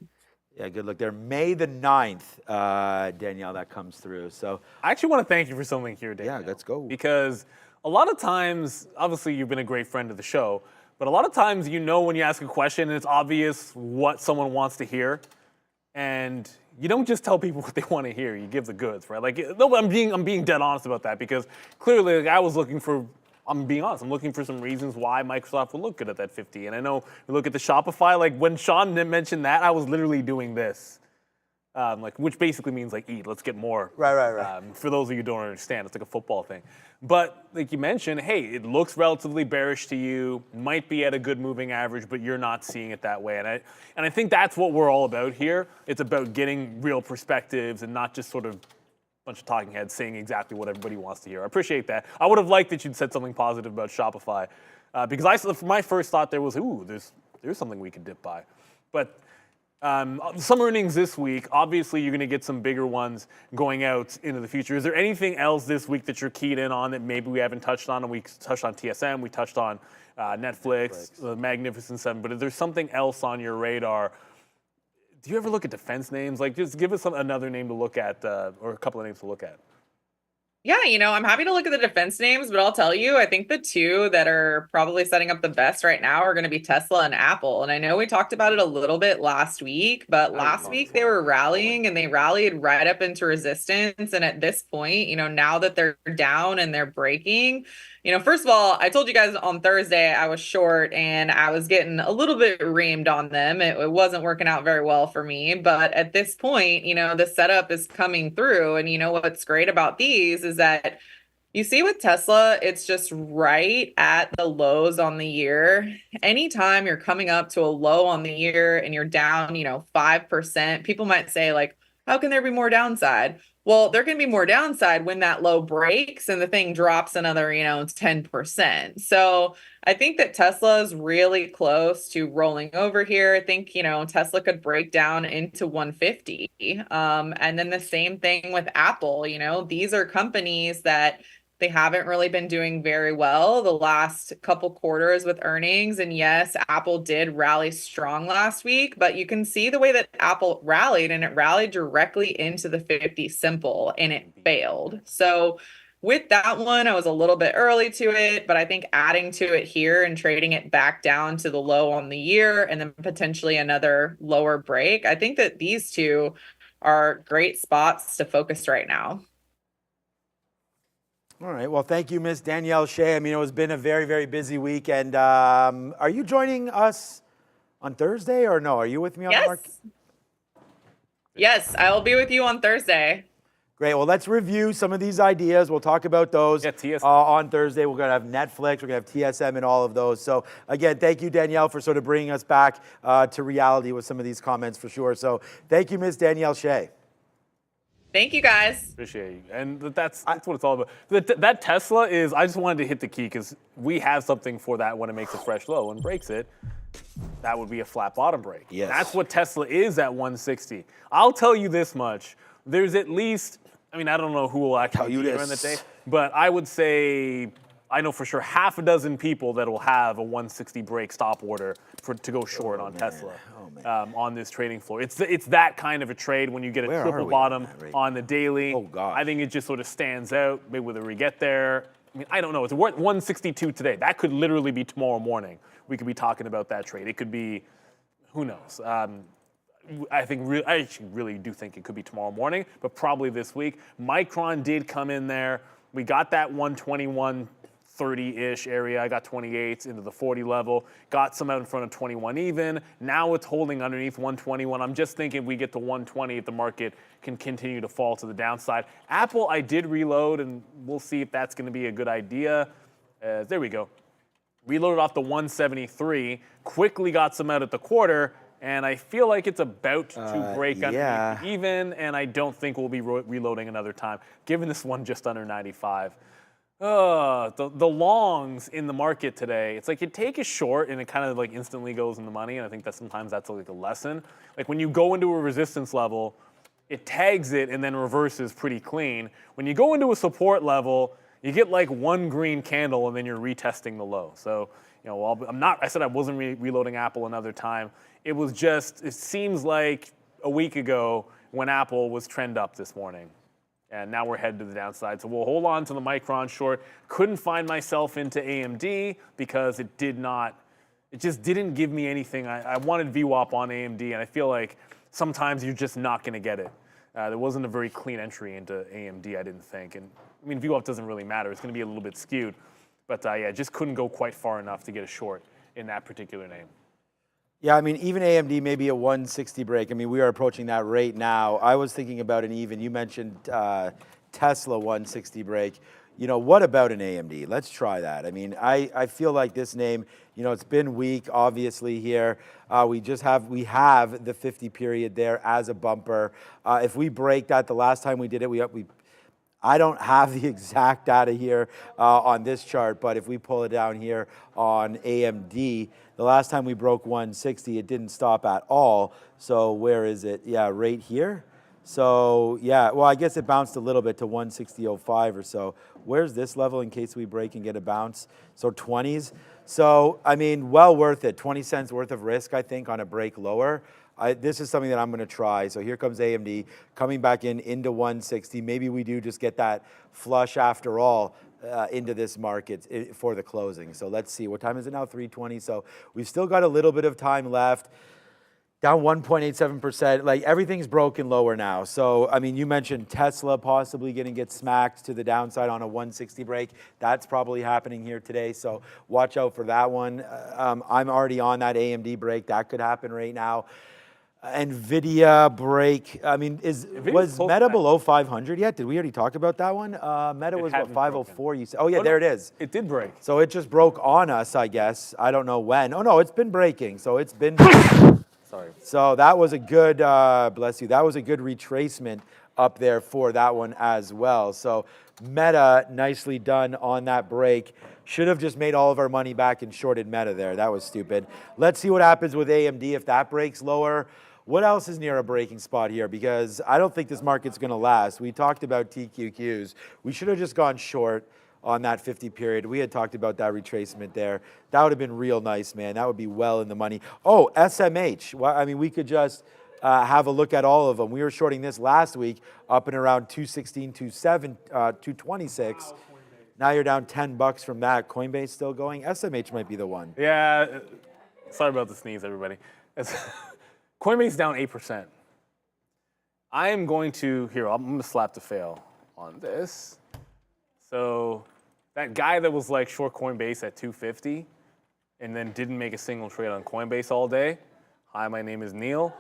Yeah, good look there. May the 9th, Danielle, that comes through. So I actually want to thank you for something here, Danielle. Yeah, let's go. Because a lot of times, obviously you've been a great friend of the show, but a lot of times when you ask a question and it's obvious what someone wants to hear, and you don't just tell people what they want to hear. You give the goods, right? Like, no, I'm being dead honest about that, because clearly, like, I'm being honest. I'm looking for some reasons why Microsoft will look good at that 50. And I know you look at the Shopify. Like when Sean mentioned that, I was literally doing this, which basically means like eat. Let's get more. Right. For those of you who don't understand, it's like a football thing. But like you mentioned, hey, it looks relatively bearish to you. Might be at a good moving average, but you're not seeing it that way. And I think that's what we're all about here. It's about getting real perspectives and not just sort of a bunch of talking heads saying exactly what everybody wants to hear. I appreciate that. I would have liked that you'd said something positive about Shopify, because my first thought there was, there's something we could dip by. But some earnings this week, obviously you're going to get some bigger ones going out into the future. Is there anything else this week that you're keyed in on that maybe we haven't touched on? And we touched on TSM, we touched on Netflix, the Magnificent Seven, but is there something else on your radar? Do you ever look at defense names? Like, just give us another name to look at, or a couple of names to look at. Yeah, I'm happy to look at the defense names, but I'll tell you, I think the two that are probably setting up the best right now are going to be Tesla and Apple. And I know we talked about it a little bit last week, but last week they were rallying and they rallied right up into resistance. And at this point, now that they're down and they're breaking, first of all, I told you guys on Thursday I was short and I was getting a little bit reamed on them. It wasn't working out very well for me. But at this point, the setup is coming through. And what's great about these is that you see with Tesla, it's just right at the lows on the year. Anytime you're coming up to a low on the year and you're down, 5%, people might say like, how can there be more downside? Well, there can be more downside when that low breaks and the thing drops another, 10%. So I think that Tesla is really close to rolling over here. I think, Tesla could break down into 150. And then the same thing with Apple. These are companies that they haven't really been doing very well the last couple quarters with earnings. And yes, Apple did rally strong last week, but you can see the way that Apple rallied, and it rallied directly into the 50 simple and it failed. So With that one, I was a little bit early to it, but I think adding to it here and trading it back down to the low on the year and then potentially another lower break, I think that these two are great spots to focus right now. All right. Well, thank you, Miss Danielle Shea. I mean, it has been a very, very busy week. And are you joining us on Thursday or no? Are you with me on the market? Yes, I will be with you on Thursday. Great. Well, let's review some of these ideas. We'll talk about those on Thursday. We're going to have Netflix. We're going to have TSM and all of those. So, again, thank you, Danielle, for sort of bringing us back to reality with some of these comments for sure. So, thank you, Miss Danielle Shea. Thank you, guys. Appreciate you. And that's what it's all about. That Tesla is, I just wanted to hit the key because we have something for that when it makes a fresh low and breaks it. That would be a flat bottom break. Yes. That's what Tesla is at 160. I'll tell you this much. There's at least, I mean, I don't know who will actually be during the day, but I would say, I know for sure half a dozen people that will have a 160 break stop order to go short on Tesla on this trading floor. It's that kind of a trade when you get a triple bottom on the daily. Oh, God. I think it just sort of stands out. Maybe whether we get there, I mean, I don't know. It's worth 162 today. That could literally be tomorrow morning. We could be talking about that trade. It could be, who knows? I actually really do think it could be tomorrow morning, but probably this week. Micron did come in there. We got that 121.30-ish area. I got 28s into the 40 level. Got some out in front of 21 even. Now it's holding underneath 121. I'm just thinking if we get to 120, if the market can continue to fall to the downside. Apple, I did reload, and we'll see if that's going to be a good idea. There we go. Reloaded off the 173. Quickly got some out at the quarter. And I feel like it's about to break underneath even, and I don't think we'll be reloading another time, given this one just under 95. The longs in the market today, it's like you take a short and it kind of like instantly goes in the money, and I think that sometimes that's like a lesson. Like when you go into a resistance level, it tags it and then reverses pretty clean. When you go into a support level, you get like one green candle and then you're retesting the low. So, you know, I said I wasn't reloading Apple another time. It was just, it seems like a week ago when Apple was trend up this morning. And now we're headed to the downside. So we'll hold on to the Micron short. Couldn't find myself into AMD because it just didn't give me anything. I wanted VWAP on AMD, and I feel like sometimes you're just not going to get it. There wasn't a very clean entry into AMD, I didn't think. And I mean, VWAP doesn't really matter. It's going to be a little bit skewed. But yeah, just couldn't go quite far enough to get a short in that particular name. Yeah, I mean, even AMD may be a 160 break. I mean, we are approaching that rate now. I was thinking about an even. You mentioned Tesla 160 break. You know, what about an AMD? Let's try that. I mean, I feel like this name, you know, it's been weak, obviously, here. We have the 50 period there as a bumper. If we break that, the last time we did it, I don't have the exact data here on this chart, but if we pull it down here on AMD, the last time we broke 160, it didn't stop at all. So where is it? Yeah, right here. So yeah, well, I guess it bounced a little bit to 160.05 or so. Where's this level in case we break and get a bounce? So 20s. So, I mean, well worth it. 20 cents worth of risk, I think, on a break lower. This is something that I'm going to try. So here comes AMD coming back into 160. Maybe we do just get that flush after all into this market for the closing. So let's see. What time is it now? 3:20. So we've still got a little bit of time left. Down 1.87%. Like everything's broken lower now. So, I mean, you mentioned Tesla possibly going to get smacked to the downside on a 160 break. That's probably happening here today. So watch out for that one. I'm already on that AMD break. That could happen right now. NVIDIA break. I mean, was Meta below 500 yet? Did we already talk about that one? Meta was what, 504? You said. Oh yeah, there it is. It did break. So it just broke on us, I guess. I don't know when. Oh no, it's been breaking. So it's been. Sorry. So that was a good. Bless you. That was a good retracement up there for that one as well. So Meta, nicely done on that break. Should have just made all of our money back and shorted Meta there. That was stupid. Let's see what happens with AMD if that breaks lower. What else is near a breaking spot here? Because I don't think this market's going to last. We talked about TQQs. We should have just gone short on that 50 period. We had talked about that retracement there. That would have been real nice, man. That would be well in the money. Oh, SMH. Well, I mean, we could just have a look at all of them. We were shorting this last week up and around 216, 226. Now you're down $10 from that. Coinbase still going. SMH might be the one. Yeah, sorry about the sneeze, everybody. Coinbase down 8%. I am going to, I'm going to slap the fail on this. So that guy that was like short Coinbase at 250 and then didn't make a single trade on Coinbase all day. Hi, my name is Neil.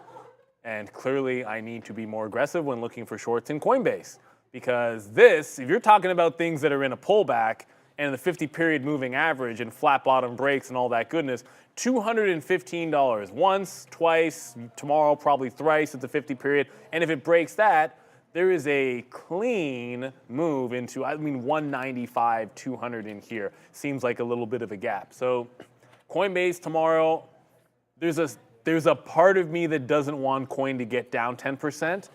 And clearly I need to be more aggressive when looking for shorts in Coinbase. Because this, if you're talking about things that are in a pullback and the 50-period moving average and flat bottom breaks and all that goodness, $215 once, twice, tomorrow probably thrice at the 50-period. And if it breaks that, there is a clean move into, 195, 200 in here. Seems like a little bit of a gap. So Coinbase tomorrow, there's a part of me that doesn't want coin to get down 10%,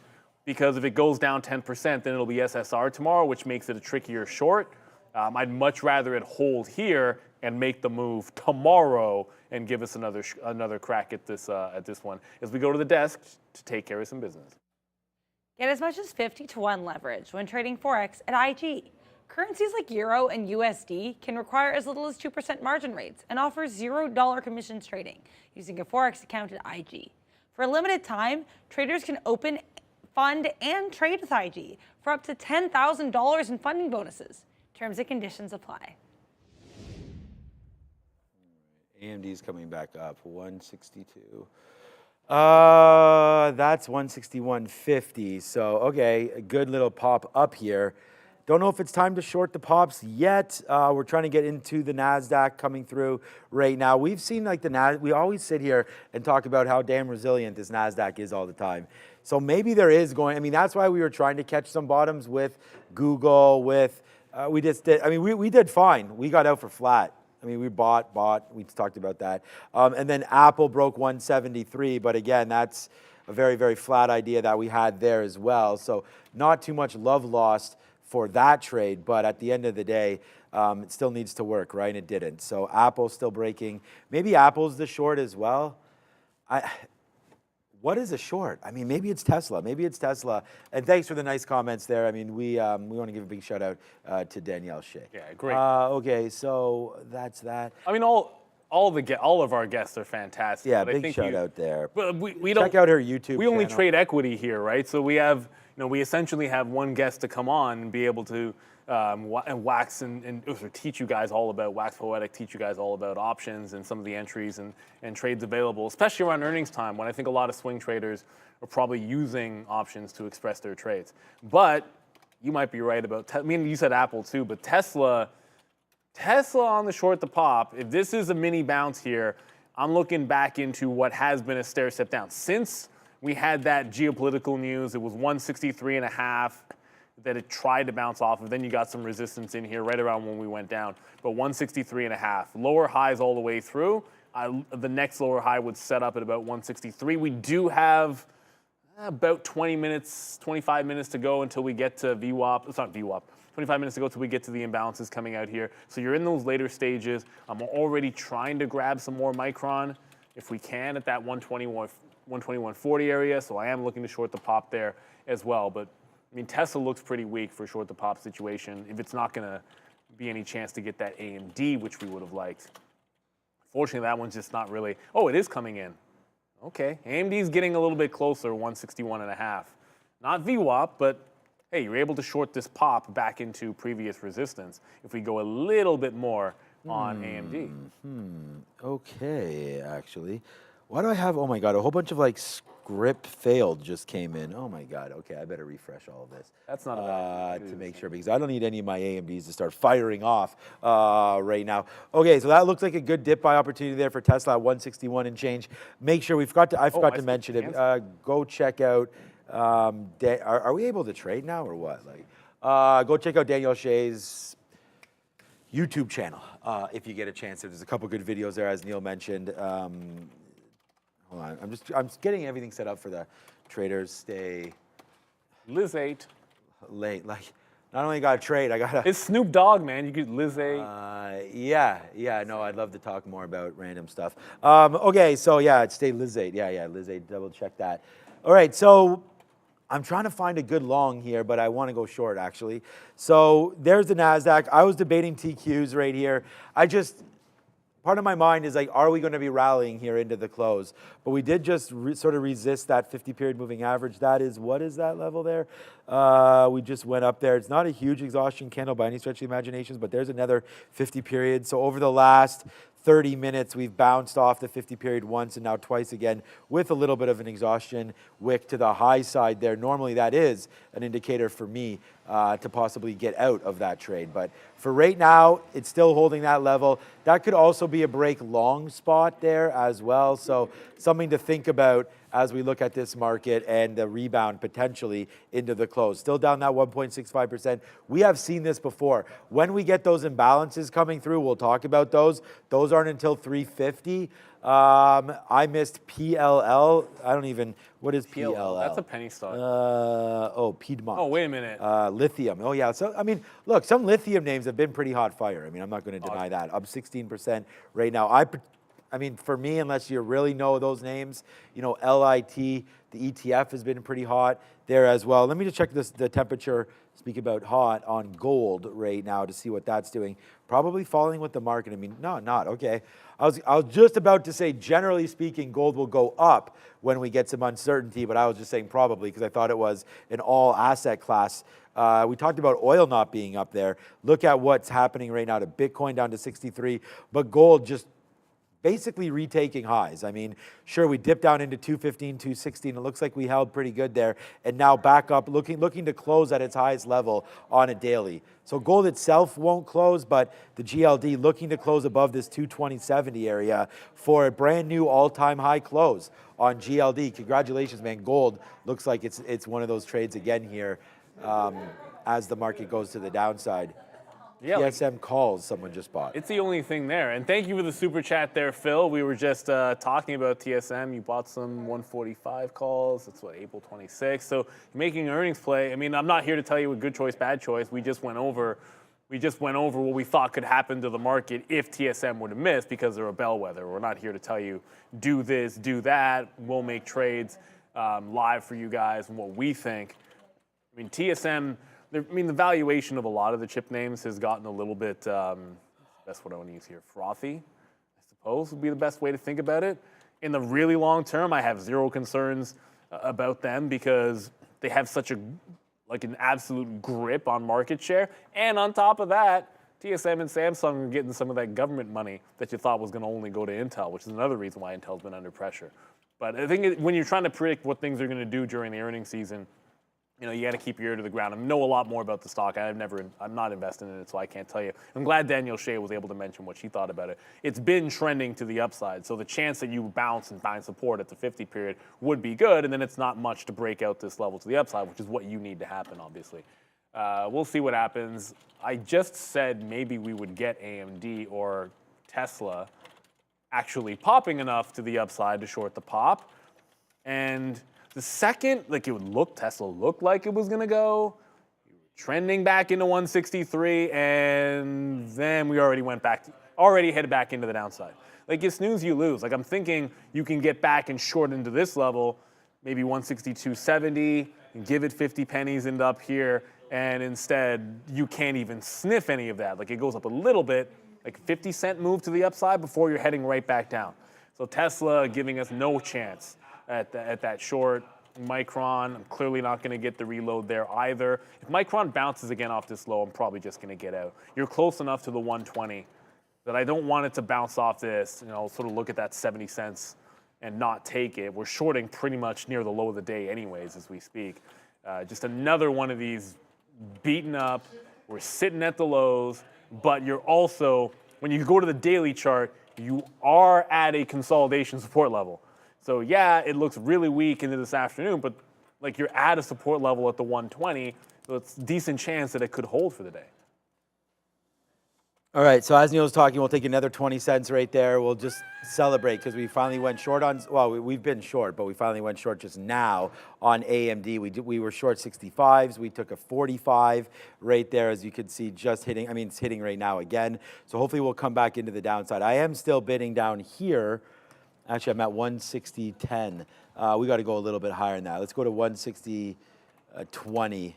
because if it goes down 10%, then it'll be SSR tomorrow, which makes it a trickier short. I'd much rather it hold here and make the move tomorrow and give us another crack at this one as we go to the desk to take care of some business. Get as much as 50-to-1 leverage when trading Forex at IG. Currencies like Euro and USD can require as little as 2% margin rates and offer $0 commissions trading using a Forex account at IG. For a limited time, traders can open, fund, and trade with IG for up to $10,000 in funding bonuses. Terms and conditions apply. AMD's coming back up, 162. That's 161.50. So, okay, a good little pop up here. Don't know if it's time to short the pops yet. We're trying to get into the NASDAQ coming through right now. We've seen like we always sit here and talk about how damn resilient this NASDAQ is all the time. So maybe there is that's why we were trying to catch some bottoms with Google, we just did, we did fine. We got out for flat. We bought, we talked about that. And then Apple broke 173, but again, that's a very, very flat idea that we had there as well. So not too much love lost for that trade, but at the end of the day, it still needs to work, right? And it didn't. So Apple's still breaking. Maybe Apple's the short as well. What is a short? Maybe it's Tesla. Maybe it's Tesla. And thanks for the nice comments there. We want to give a big shout out to Danielle Shea. Yeah, great. Okay, so that's that. All of our guests are fantastic. Yeah, big shout out there. But we don't check out her YouTube. We only channel. trade equity here, right? So we have, we essentially have one guest to come on and be able to wax and teach you guys all about Wax Poetic, teach you guys all about options and some of the entries and trades available, especially around earnings time when I think a lot of swing traders are probably using options to express their trades. But you might be right about, you said Apple too, but Tesla on the short the pop, if this is a mini bounce here, I'm looking back into what has been a stair step down. Since we had that geopolitical news, it was 163.5 that it tried to bounce off of. Then you got some resistance in here right around when we went down. But 163.5. Lower highs all the way through. The next lower high would set up at about 163. We do have about 20 minutes, 25 minutes to go until we get to VWAP. It's not VWAP. 25 minutes to go until we get to the imbalances coming out here. So you're in those later stages. I'm already trying to grab some more Micron if we can at that 121.40 area. So I am looking to short the pop there as well. But Tesla looks pretty weak for short the pop situation if it's not going to be any chance to get that AMD, which we would have liked. Fortunately, that one's just not really. Oh, it is coming in. Okay, AMD's getting a little bit closer, 161.5. Not VWAP, but hey, you're able to short this pop back into previous resistance if we go a little bit more on AMD. Okay, actually. Why do I have, oh my God, a whole bunch of script failed just came in. Oh my God, okay, I better refresh all of this. That's not a bad to make sure, because I don't need any of my AMDs to start firing off right now. Okay, so that looks like a good dip buy opportunity there for Tesla at 161 and change. Make sure, I forgot to mention it. Go check out, are we able to trade now or what? Go check out Danielle Shea's YouTube channel if you get a chance. There's a couple good videos there, as Neil mentioned. Hold on, I'm getting everything set up for the traders. Stay Liz 8. Late. Not only got to trade, I got to. It's Snoop Dogg, man. You could Liz 8. Yeah. No, I'd love to talk more about random stuff. Okay, so yeah, stay Liz 8. Yeah, Liz 8. Double check that. All right, so I'm trying to find a good long here, but I want to go short actually. So there's the NASDAQ. I was debating TQs right here. Part of my mind is like, are we going to be rallying here into the close? But we did just sort of resist that 50-period moving average. That is, what is that level there? We just went up there. It's not a huge exhaustion candle by any stretch of the imaginations, but there's another 50-period. So over the last 30 minutes, we've bounced off the 50-period once and now twice again with a little bit of an exhaustion wick to the high side there. Normally that is an indicator for me to possibly get out of that trade. But for right now, it's still holding that level. That could also be a break long spot there as well. So something to think about as we look at this market and the rebound potentially into the close. Still down that 1.65%. We have seen this before. When we get those imbalances coming through, we'll talk about those. Those aren't until 350. I missed PLL. What is PLL? That's a penny stock. Piedmont. Oh, wait a minute. Lithium. Oh, yeah. So, look, some lithium names have been pretty hot fire. I'm not going to deny that. Up 16% right now. For me, unless you really know those names, LIT, the ETF has been pretty hot there as well. Let me just check the temperature, speak about hot, on gold right now to see what that's doing. Probably falling with the market. No, not. Okay. I was just about to say, generally speaking, gold will go up when we get some uncertainty, but I was just saying probably because I thought it was an all asset class. We talked about oil not being up there. Look at what's happening right now to Bitcoin down to 63, but gold just basically retaking highs. Sure, we dipped down into 215, 216. It looks like we held pretty good there, and now back up, looking to close at its highest level on a daily. So gold itself won't close, but the GLD looking to close above this 220.70 area for a brand new all-time high close on GLD. Congratulations, man. Gold looks like it's one of those trades again here as the market goes to the downside. Yeah, TSM calls someone just bought. It's the only thing there. And thank you for the super chat there, Phil. We were just talking about TSM. You bought some 145 calls. That's what, April 26th. So you're making an earnings play. I'm not here to tell you a good choice, bad choice. We just went over what we thought could happen to the market if TSM were to miss because they're a bellwether. We're not here to tell you do this, do that. We'll make trades live for you guys and what we think. TSM. The valuation of a lot of the chip names has gotten a little bit, that's what I want to use here, frothy, I suppose would be the best way to think about it. In the really long term, I have zero concerns about them because they have such an absolute grip on market share. And on top of that, TSM and Samsung are getting some of that government money that you thought was going to only go to Intel, which is another reason why Intel's been under pressure. But I think when you're trying to predict what things are going to do during the earnings season, you got to keep your ear to the ground. I know a lot more about the stock. I'm not invested in it, so I can't tell you. I'm glad Danielle Shea was able to mention what she thought about it. It's been trending to the upside, so the chance that you bounce and find support at the 50 period would be good, and then it's not much to break out this level to the upside, which is what you need to happen, obviously. We'll see what happens. I just said maybe we would get AMD or Tesla actually popping enough to the upside to short the pop, and the second, Tesla looked like it was going to go, trending back into 163, and then we already headed back into the downside. You snooze, you lose. I'm thinking you can get back and short into this level, maybe 162.70, and give it 50 pennies and up here, and instead you can't even sniff any of that. It goes up a little bit, 50-cent move to the upside before you're heading right back down. So Tesla giving us no chance at that short. Micron, I'm clearly not going to get the reload there either. If Micron bounces again off this low, I'm probably just going to get out. You're close enough to the 120 that I don't want it to bounce off this, sort of look at that 70 cents and not take it. We're shorting pretty much near the low of the day anyways as we speak. Just another one of these beaten up. We're sitting at the lows, but you're also, when you go to the daily chart, you are at a consolidation support level. So yeah, it looks really weak into this afternoon, but you're at a support level at the 120, so it's a decent chance that it could hold for the day. All right, so as Neil's talking, we'll take another 20 cents right there. We'll just celebrate because we finally went short we've been short, but we finally went short just now on AMD. We were short 65s. We took a 45 right there, as you can see, just hitting. It's hitting right now again. So hopefully we'll come back into the downside. I am still bidding down here Actually, I'm at 160.10. We got to go a little bit higher than that. Let's go to 160.20.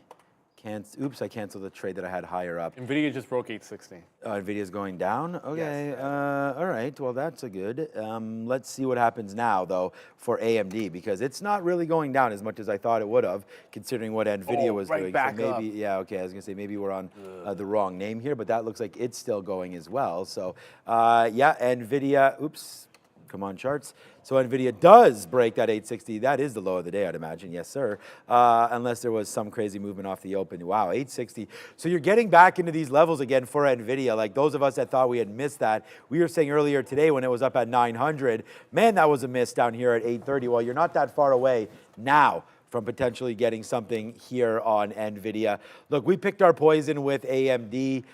Oops, I canceled the trade that I had higher up. NVIDIA just broke 860. NVIDIA's going down? Okay, Yes. all right, well, that's a good. Let's see what happens now, though, for AMD, because it's not really going down as much as I thought it would have, considering what NVIDIA was right doing. back so maybe, up. yeah, okay, I was going to say maybe we're on the wrong name here, but that looks like it's still going as well. So, yeah, NVIDIA, oops. Come on, charts. So NVIDIA does break that 860. That is the low of the day, I'd imagine. Yes, sir. Unless there was some crazy movement off the open. Wow, 860. So you're getting back into these levels again for NVIDIA. Like those of us that thought we had missed that. We were saying earlier today when it was up at 900, man, that was a miss down here at 830. Well, you're not that far away now from potentially getting something here on NVIDIA. Look, we picked our poison with AMD.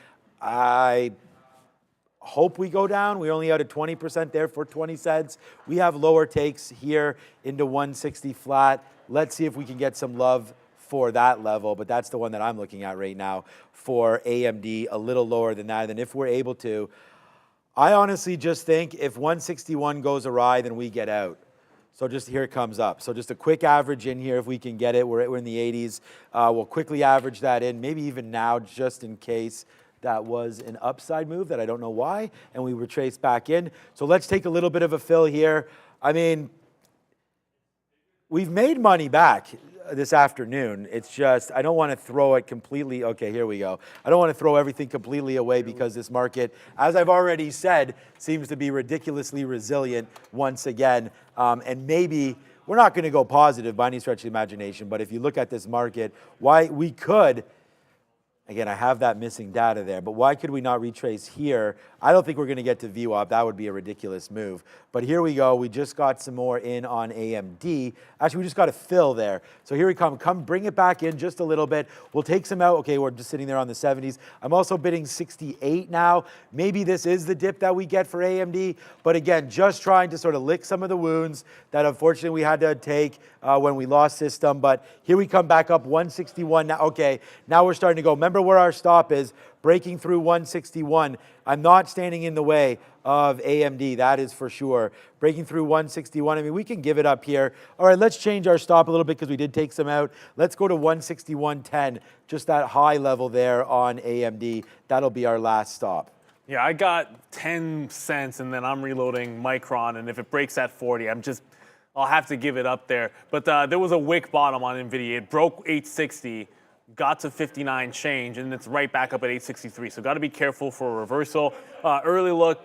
I hope we go down. We only out at 20% there for 20 cents. We have lower takes here into 160 flat. Let's see if we can get some love for that level, but that's the one that I'm looking at right now for AMD, a little lower than that. And if we're able to, I honestly just think if 161 goes awry, then we get out. So just here it comes up. So just a quick average in here if we can get it. We're in the 80s. We'll quickly average that in, maybe even now just in case that was an upside move that I don't know why, and we retrace back in. So let's take a little bit of a fill here. I mean, we've made money back this afternoon. It's just, I don't want to throw it completely. Okay, here we go. I don't want to throw everything completely away because this market, as I've already said, seems to be ridiculously resilient once again. And maybe we're not going to go positive by any stretch of the imagination, but if you look at this market, why we could, again, I have that missing data there, but why could we not retrace here? I don't think we're going to get to VWAP. That would be a ridiculous move. But here we go. We just got some more in on AMD. Actually, we just got a fill there. So here we come. Come bring it back in just a little bit. We'll take some out. Okay, we're just sitting there on the 70s. I'm also bidding 68 now. Maybe this is the dip that we get for AMD. But again, just trying to sort of lick some of the wounds that unfortunately we had to take when we lost system. But here we come back up 161 now. Okay, now we're starting to go. Remember where our stop is, breaking through 161. I'm not standing in the way of AMD, that is for sure. Breaking through 161, I mean, we can give it up here. All right, let's change our stop a little bit because we did take some out. Let's go to 161.10, just that high level there on AMD. That'll be our last stop. Yeah, I got 10 cents and then I'm reloading Micron, and if it breaks at 40, I'll have to give it up there. But there was a wick bottom on NVIDIA. It broke 860. Got to 59 change, and it's right back up at 863. So got to be careful for a reversal. Early look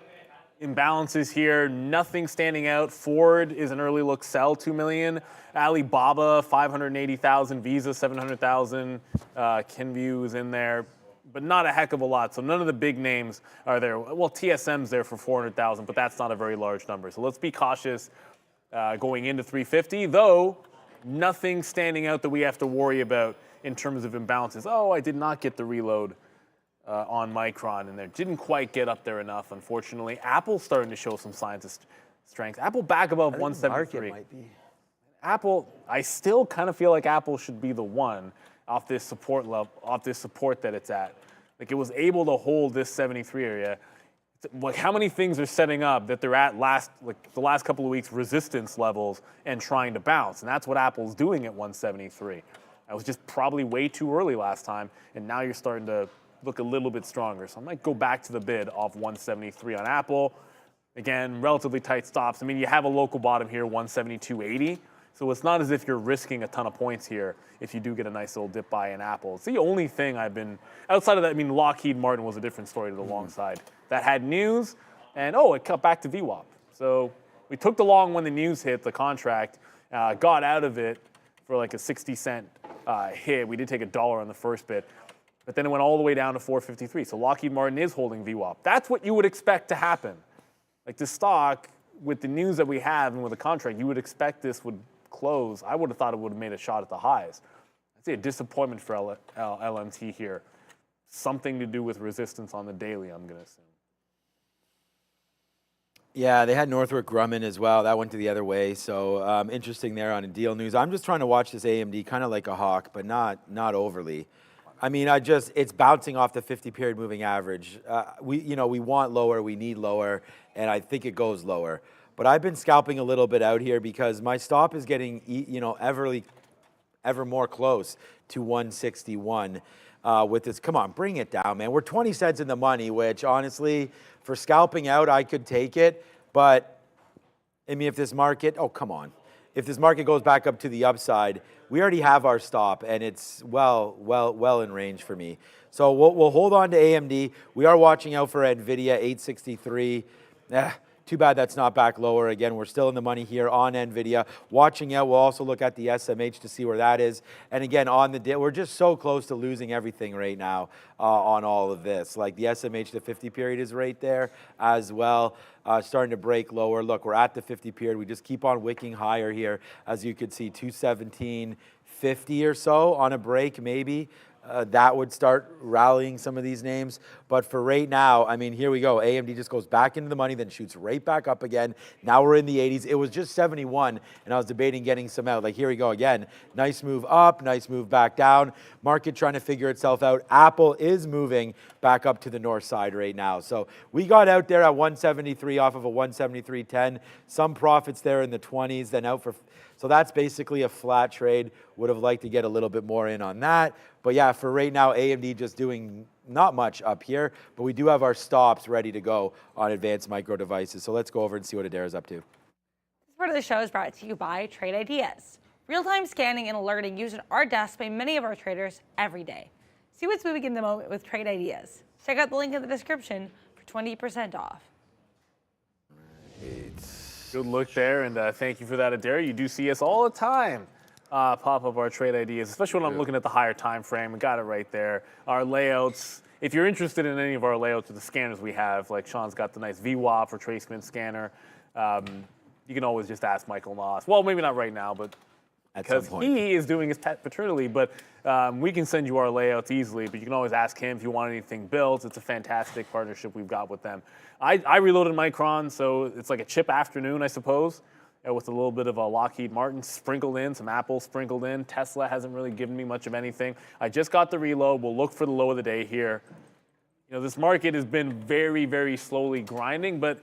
imbalances here, nothing standing out. Ford is an early look sell, 2 million. Alibaba, 580,000. Visa, 700,000. Kenvue is in there, but not a heck of a lot. So none of the big names are there. Well, TSM's there for 400,000, but that's not a very large number. So let's be cautious going into 350, though nothing standing out that we have to worry about in terms of imbalances. Oh, I did not get the reload on Micron in there. Didn't quite get up there enough, unfortunately. Apple's starting to show some signs of strength. Apple back above 173. Might be. Apple, I still kind of feel like Apple should be the one off this support level, off this support that it's at. Like it was able to hold this 73 area. Like how many things are setting up that they're at the last couple of weeks resistance levels and trying to bounce, and that's what Apple's doing at 173. I was just probably way too early last time, and now you're starting to look a little bit stronger. So I might go back to the bid off 173 on Apple. Again, relatively tight stops. I mean, you have a local bottom here, 172.80. So it's not as if you're risking a ton of points here if you do get a nice little dip buy in Apple. It's the only thing I've been, outside of that, I mean, Lockheed Martin was a different story to the long side. That had news, and it cut back to VWAP. So we took the long when the news hit, the contract, got out of it for like a 60-cent hit. We did take $1 on the first bit, but then it went all the way down to 453. So Lockheed Martin is holding VWAP. That's what you would expect to happen. Like the stock, with the news that we have and with the contract, you would expect this would close. I would have thought it would have made a shot at the highs. I'd say a disappointment for LMT here. Something to do with resistance on the daily, I'm going to assume. Yeah, they had Northrop Grumman as well. That went to the other way. So interesting there on a deal news. I'm just trying to watch this AMD kind of like a hawk, but not overly. I mean, it's bouncing off the 50-period moving average. We want lower, we need lower, and I think it goes lower. but I've been scalping a little bit out here because my stop is getting, ever more close to 161 with this. Come on, bring it down, man. We're 20 cents in the money, which honestly, for scalping out, I could take it. But I mean, if this market, oh, come on. If this market goes back up to the upside, we already have our stop, and it's well in range for me. So we'll hold on to AMD. We are watching out for NVIDIA, 863. Too bad that's not back lower. Again, we're still in the money here on NVIDIA. Watching out, we'll also look at the SMH to see where that is. And again, on the day, we're just so close to losing everything right now on all of this. Like the SMH to 50 period is right there as well, starting to break lower. Look, we're at the 50 period. We just keep on wicking higher here. As you could see, 217.50 or so on a break maybe. That would start rallying some of these names. But for right now, I mean, here we go. AMD just goes back into the money, then shoots right back up again. Now we're in the 80s. It was just 71, and I was debating getting some out. Like, here we go again. Nice move up, nice move back down. Market trying to figure itself out. Apple is moving back up to the north side right now. So we got out there at 173 off of a 173.10. Some profits there in the 20s, then out for... So that's basically a flat trade. Would have liked to get a little bit more in on that. But yeah, for right now, AMD just doing not much up here, but we do have our stops ready to go on advanced micro devices. So let's go over and see what Adair's up to. This part of the show is brought to you by Trade Ideas. Real-time scanning and alerting used at our desk by many of our traders every day. See what's moving in the moment with Trade Ideas. Check out the link in the description for 20% off. Good look there, and thank you for that, Adair. You do see us all the time pop up our trade ideas, especially when I'm looking at the higher time frame. We got it right there. Our layouts, if you're interested in any of our layouts or the scanners we have, like Sean's got the nice VWAP retracement scanner, you can always just ask Michael Noss. Well, maybe not right now, but because he is doing his pet paternity, but we can send you our layouts easily, but you can always ask him if you want anything built. It's a fantastic partnership we've got with them. I reloaded Micron, so it's like a chip afternoon, I suppose, with a little bit of a Lockheed Martin sprinkled in, some Apple sprinkled in. Tesla hasn't really given me much of anything. I just got the reload. We'll look for the low of the day here. You know, this market has been very, very slowly grinding, but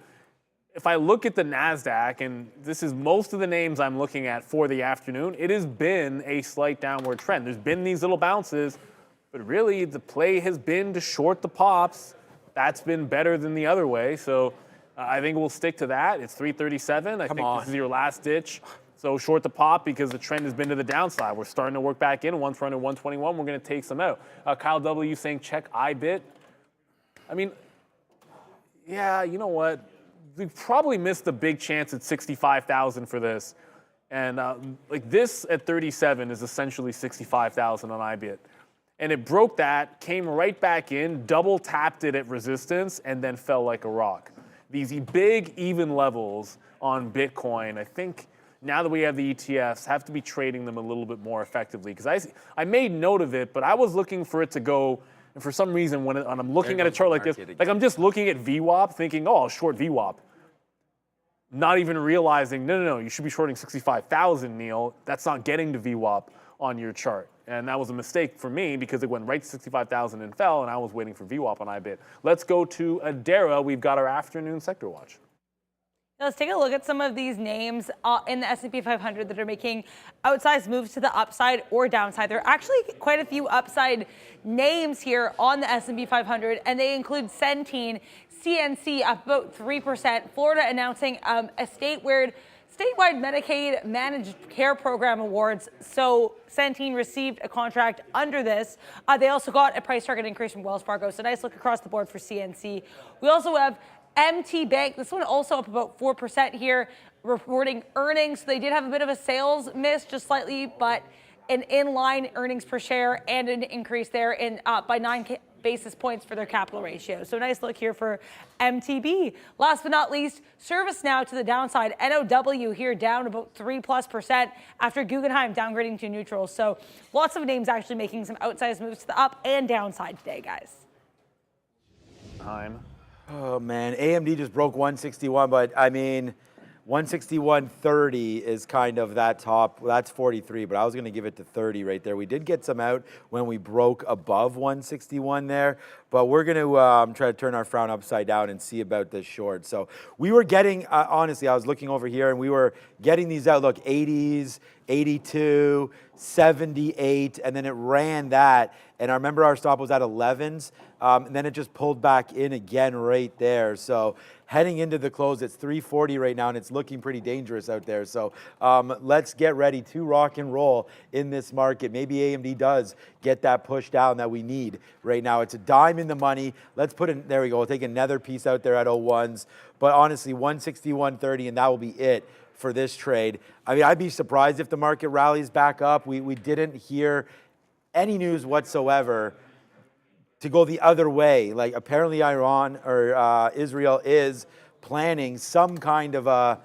if I look at the NASDAQ, and this is most of the names I'm looking at for the afternoon, it has been a slight downward trend. There's been these little bounces, but really the play has been to short the pops. That's been better than the other way, so I think we'll stick to that. It's 337. I think this is your last ditch. So short the pop because the trend has been to the downside. We're starting to work back in. One's running 121. We're going to take some out. Kyle W. saying check IBIT. I mean, yeah, you know what? We probably missed a big chance at 65,000 for this. And like this at 37 is essentially 65,000 on IBIT. And it broke that, came right back in, double tapped it at resistance, and then fell like a rock. These big even levels on Bitcoin, I think now that we have the ETFs, have to be trading them a little bit more effectively. Because I made note of it, but I was looking for it to go, and for some reason when I'm looking at a chart like this, like I'm just looking at VWAP thinking, oh, I'll short VWAP. Not even realizing, no, you should be shorting 65,000, Neil. That's not getting to VWAP on your chart. And that was a mistake for me because it went right to 65,000 and fell, and I was waiting for VWAP on IBIT. Let's go to Adara. We've got our afternoon sector watch. Now let's take a look at some of these names in the S&P 500 that are making outsized moves to the upside or downside. There are actually quite a few upside names here on the S&P 500, and they include Centene, CNC up about 3%, Florida announcing a statewide Medicaid managed care program awards. So Centene received a contract under this. They also got a price target increase from Wells Fargo. So nice look across the board for CNC. We also have MT Bank. This one also up about 4% here, reporting earnings. They did have a bit of a sales miss, just slightly, but an in-line earnings per share and an increase there in by 9 basis points for their capital ratio. So nice look here for MTB. Last but not least, ServiceNow to the downside. NOW here down about 3+% after Guggenheim downgrading to neutral. So lots of names actually making some outsized moves to the up and downside today, guys. Oh man, AMD just broke 161, but I mean, 161.30 is kind of that top. Well, that's 43, but I was going to give it to 30 right there. We did get some out when we broke above 161 there, but we're going to try to turn our frown upside down and see about this short. So we were getting, honestly, I was looking over here and we were getting these out. Look, 80s, 82, 78, and then it ran that. And I remember our stop was at 11s, and then it just pulled back in again right there. So heading into the close, it's 340 right now, and it's looking pretty dangerous out there. So let's get ready to rock and roll in this market. Maybe AMD does get that push down that we need right now. It's a dime in the money. Let's put in, there we go. We'll take another piece out there at 01s. But honestly, 161.30, and that will be it for this trade. I mean, I'd be surprised if the market rallies back up. We didn't hear any news whatsoever to go the other way. Like apparently Iran or Israel is planning some kind of a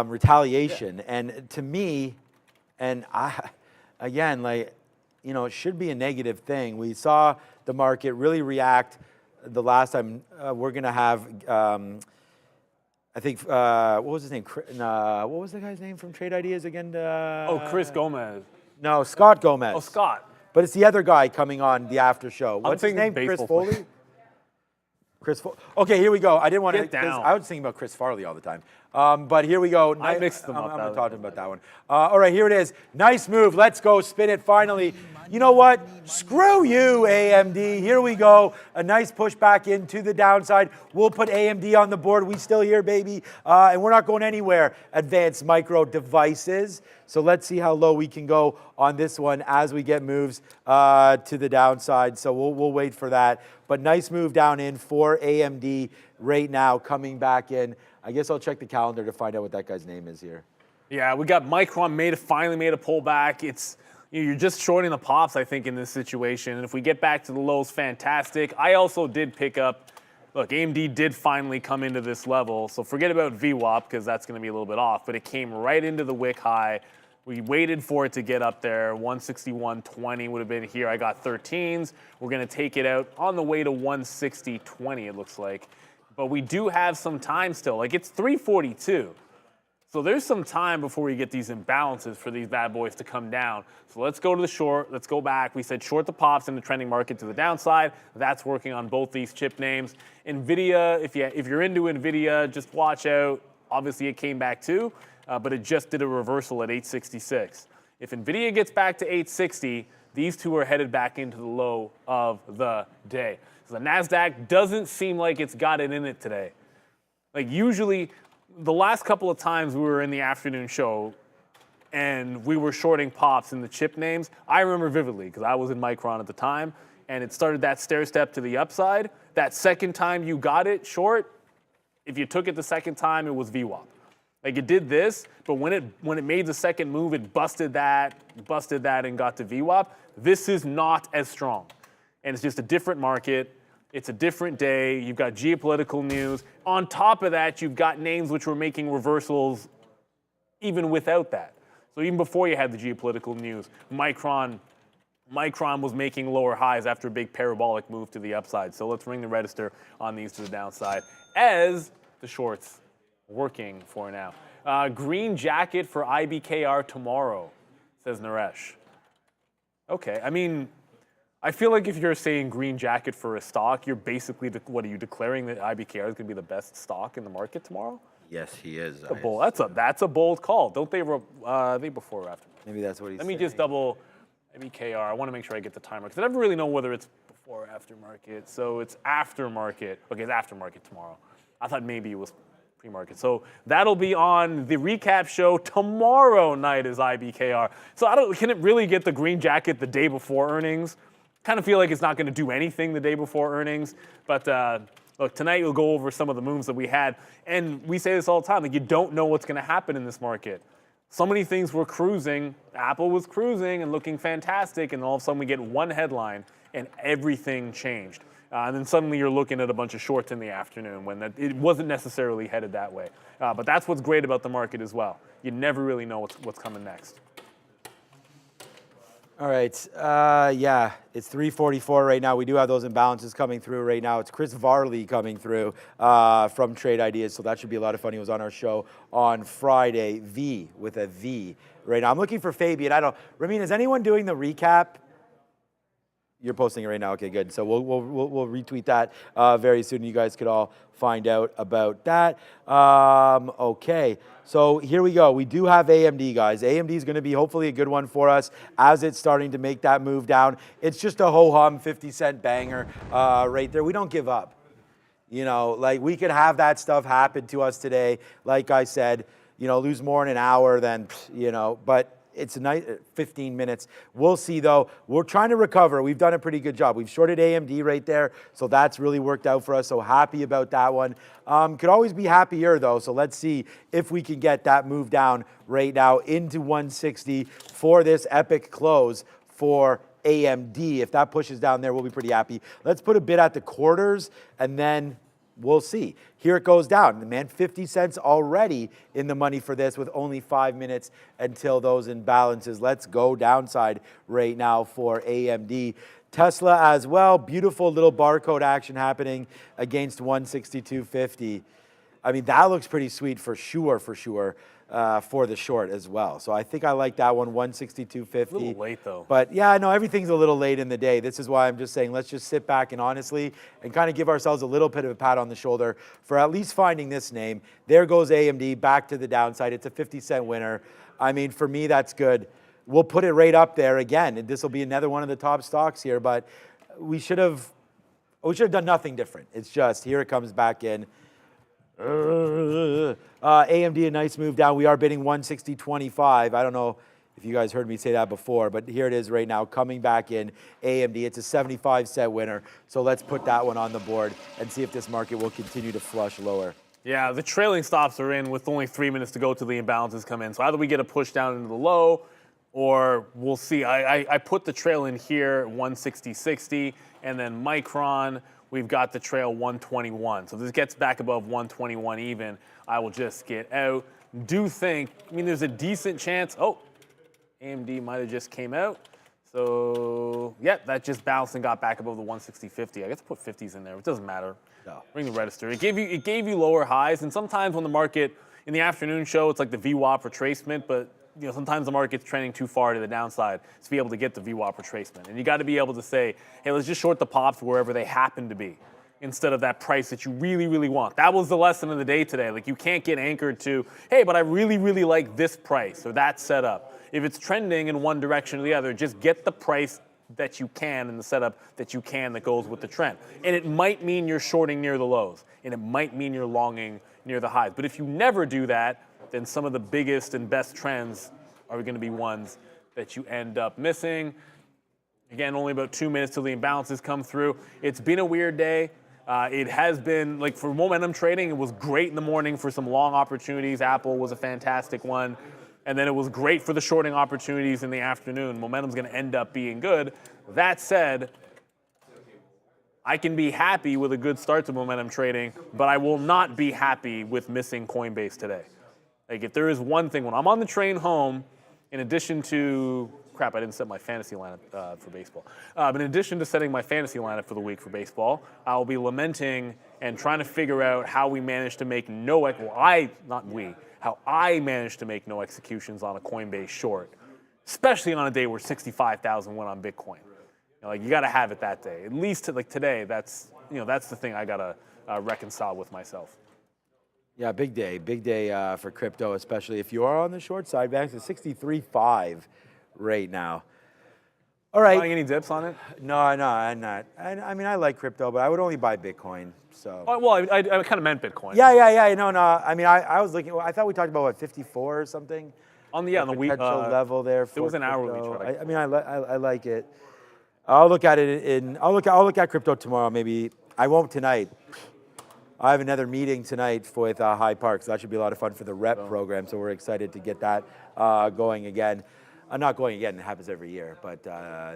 retaliation. And to me, and I, again, like, you know, it should be a negative thing. We saw the market really react the last time. We're going to have, I think, what was his name? What was the guy's name from Trade Ideas again? Chris Gomez. No, Scott Gomez. Oh, Scott. But it's the other guy coming on the after show. What's his name? Chris baseball Foley? Chris Foley. Okay, here we go. I didn't want to. Get down. I was thinking about Chris Farley all the time. But here we go. I mixed them up. I'm not talking about that one. All right, here it is. Nice move. Let's go. Spin it finally. You know what? Screw you, AMD. Here we go. A nice push back into the downside. We'll put AMD on the board. We still here, baby. And we're not going anywhere. Advanced Micro Devices. So let's see how low we can go on this one as we get moves to the downside. So we'll wait for that. But nice move down in for AMD right now, coming back in. I guess I'll check the calendar to find out what that guy's name is here. Yeah, we got Micron finally made a pullback. It's, you're just shorting the pops, I think, in this situation. And if we get back to the lows, fantastic. I also did pick up, look, AMD did finally come into this level. So forget about VWAP because that's going to be a little bit off. But it came right into the wick high. We waited for it to get up there. 161.20 would have been here. I got 13s. We're going to take it out on the way to 160.20, it looks like. But we do have some time still. Like, it's 342. So there's some time before we get these imbalances for these bad boys to come down. So let's go to the short. Let's go back. We said short the pops in the trending market to the downside. That's working on both these chip names. NVIDIA, if you're into NVIDIA, just watch out. Obviously, it came back too, but it just did a reversal at 866. If NVIDIA gets back to 860, these two are headed back into the low of the day. So the NASDAQ doesn't seem like it's got it in it today. Like usually, the last couple of times we were in the afternoon show and we were shorting pops in the chip names, I remember vividly because I was in Micron at the time, and it started that stair step to the upside. That second time you got it short, if you took it the second time, it was VWAP. Like it did this, but when it made the second move, it busted that and got to VWAP. This is not as strong. And it's just a different market. It's a different day. You've got geopolitical news. On top of that, you've got names which were making reversals even without that. So even before you had the geopolitical news, Micron was making lower highs after a big parabolic move to the upside. So let's ring the register on these to the downside as the shorts working for now. Green jacket for IBKR tomorrow, says Naresh. Okay, I mean, I feel like if you're saying green jacket for a stock, you're basically, what are you declaring that IBKR is going to be the best stock in the market tomorrow? Yes, he is. That's a bold call. Don't they? They before or after? Maybe that's what he's saying. Let me just double IBKR. I want to make sure I get the timer because I never really know whether it's before or after market. So it's after market. Okay, it's after market tomorrow. I thought maybe it was pre-market. So that'll be on the recap show tomorrow night is IBKR. So can it really get the green jacket the day before earnings? Kind of feel like it's not going to do anything the day before earnings. But look, tonight we'll go over some of the moves that we had. And we say this all the time, like you don't know what's going to happen in this market. So many things were cruising. Apple was cruising and looking fantastic. And all of a sudden we get one headline and everything changed. And then suddenly you're looking at a bunch of shorts in the afternoon when it wasn't necessarily headed that way. But that's what's great about the market as well. You never really know what's coming next. All right. Yeah, it's 344 right now. We do have those imbalances coming through right now. It's Chris Varley coming through from Trade Ideas, so that should be a lot of fun. He was on our show on Friday. V with a V right now. I'm looking for Fabian. I don't. Ramin, is anyone doing the recap? You're posting it right now. Okay, good. So we'll retweet that very soon. You guys could all find out about that. Okay, so here we go. We do have AMD, guys. AMD is going to be hopefully a good one for us as it's starting to make that move down. It's just a ho-hum 50-cent banger right there. We don't give up. You know, like we could have that stuff happen to us today. Like I said, you know, lose more in an hour than, you know, but it's a nice 15 minutes. We'll see, though. We're trying to recover. We've done a pretty good job. We've shorted AMD right there, so that's really worked out for us. So happy about that one. Could always be happier, though, so let's see if we can get that move down right now into 160 for this epic close for AMD. If that pushes down there, we'll be pretty happy. Let's put a bid at the quarters, and then we'll see. Here it goes down. Man, 50 cents already in the money for this with only 5 minutes until those imbalances. Let's go downside right now for AMD. Tesla as well. Beautiful little barcode action happening against 162.50. I mean, that looks pretty sweet for sure, for the short as well. So I think I like that one, 162.50. A little late, though. But yeah, no, everything's a little late in the day. This is why I'm just saying let's just sit back and honestly and kind of give ourselves a little bit of a pat on the shoulder for at least finding this name. There goes AMD back to the downside. It's a 50-cent winner. I mean, for me, that's good. We'll put it right up there again. This will be another one of the top stocks here, but we should have done nothing different. It's just here it comes back in. AMD, a nice move down. We are bidding 160.25. I don't know if you guys heard me say that before, but here it is right now, coming back in AMD. It's a 75-cent winner. So let's put that one on the board and see if this market will continue to flush lower. Yeah, the trailing stops are in with only 3 minutes to go till the imbalances come in. So either we get a push down into the low, or we'll see. I put the trail in here, 160.60, and then Micron, we've got the trail 121. So if this gets back above 121 even, I will just get out. Do think, I mean, there's a decent chance. Oh, AMD might have just came out. So, yeah, that just bounced and got back above the 160.50. I guess put 50s in there. It doesn't matter. No. Ring the register. It gave you lower highs, and sometimes when the market, in the afternoon show, it's like the VWAP retracement, but you know, sometimes the market's trending too far to the downside to be able to get the VWAP retracement. And you got to be able to say, hey, let's just short the pops wherever they happen to be instead of that price that you really, really want. That was the lesson of the day today. Like, you can't get anchored to, hey, but I really, really like this price or that setup. If it's trending in one direction or the other, just get the price that you can and the setup that you can that goes with the trend. And it might mean you're shorting near the lows, and it might mean you're longing near the highs. But if you never do that, then some of the biggest and best trends are going to be ones that you end up missing. Again, only about 2 minutes till the imbalances come through. It's been a weird day. It has been, like, for momentum trading, it was great in the morning for some long opportunities. Apple was a fantastic one. And then it was great for the shorting opportunities in the afternoon. Momentum's going to end up being good. That said, I can be happy with a good start to momentum trading, but I will not be happy with missing Coinbase today. Like, if there is one thing, when I'm on the train home, in addition to, crap, I didn't set my fantasy lineup for baseball. But in addition to setting my fantasy lineup for the week for baseball, I'll be lamenting and trying to figure out how we managed to make how I managed to make no executions on a Coinbase short, especially on a day where 65,000 went on Bitcoin. You know, like, you got to have it that day. At least like today, that's the thing I got to reconcile with myself. Yeah, big day for crypto, especially if you are on the short side. Banks at 63.5 right now. All right. Buying any dips on it? No, I'm not. I mean, I like crypto, but I would only buy Bitcoin. So. Well, I kind of meant Bitcoin. Yeah. No. I mean, I was looking. I thought we talked about what, 54 or something. On the week level there. There was an hourly chart. I mean, I like it. I'll look at it I'll look at crypto tomorrow. Maybe I won't tonight. I have another meeting tonight with High Park, so that should be a lot of fun for the rep program. So we're excited to get that going again. Not going again, it happens every year, but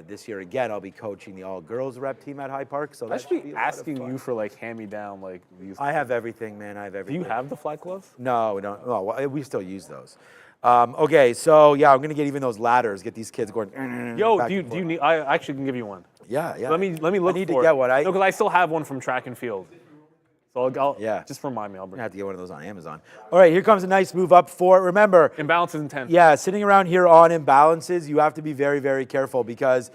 this year again, I'll be coaching the all-girls rep team at High Park. So I should be asking you for like hand-me-down like these. I have everything, man. I have everything. Do you have the flat gloves? No, we don't. Well, we still use those. Okay, so yeah, I'm going to get even those ladders, get these kids going. Yo, back do and you forth. need? I actually can give you one. Yeah, yeah. Let me look. I need for to get it. one. No, because I still have one from track and field. So I'll Yeah. just remind me. I'll I bring have to get one of those on Amazon. All right, here comes a nice move up for, remember, imbalances in 10. yeah, sitting around here on imbalances, you have to be very, very careful because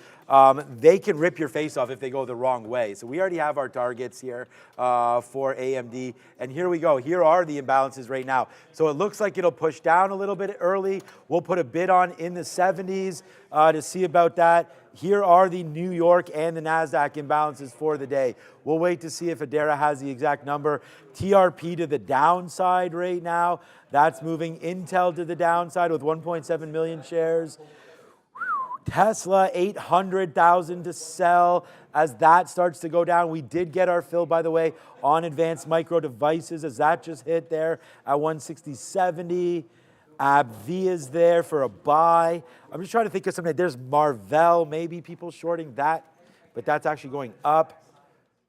they can rip your face off if they go the wrong way. So we already have our targets here for AMD. And here we go. Here are the imbalances right now. So it looks like it'll push down a little bit early. We'll put a bid on in the 70s to see about that. Here are the New York and the NASDAQ imbalances for the day. We'll wait to see if Adara has the exact number. TRP to the downside right now. That's moving. Intel to the downside with 1.7 million shares. Tesla, 800,000 to sell as that starts to go down. We did get our fill, by the way, on advanced micro devices as that just hit there at 160.70. AbbVie is there for a buy. I'm just trying to think of something. There's Marvell, maybe people shorting that, but that's actually going up.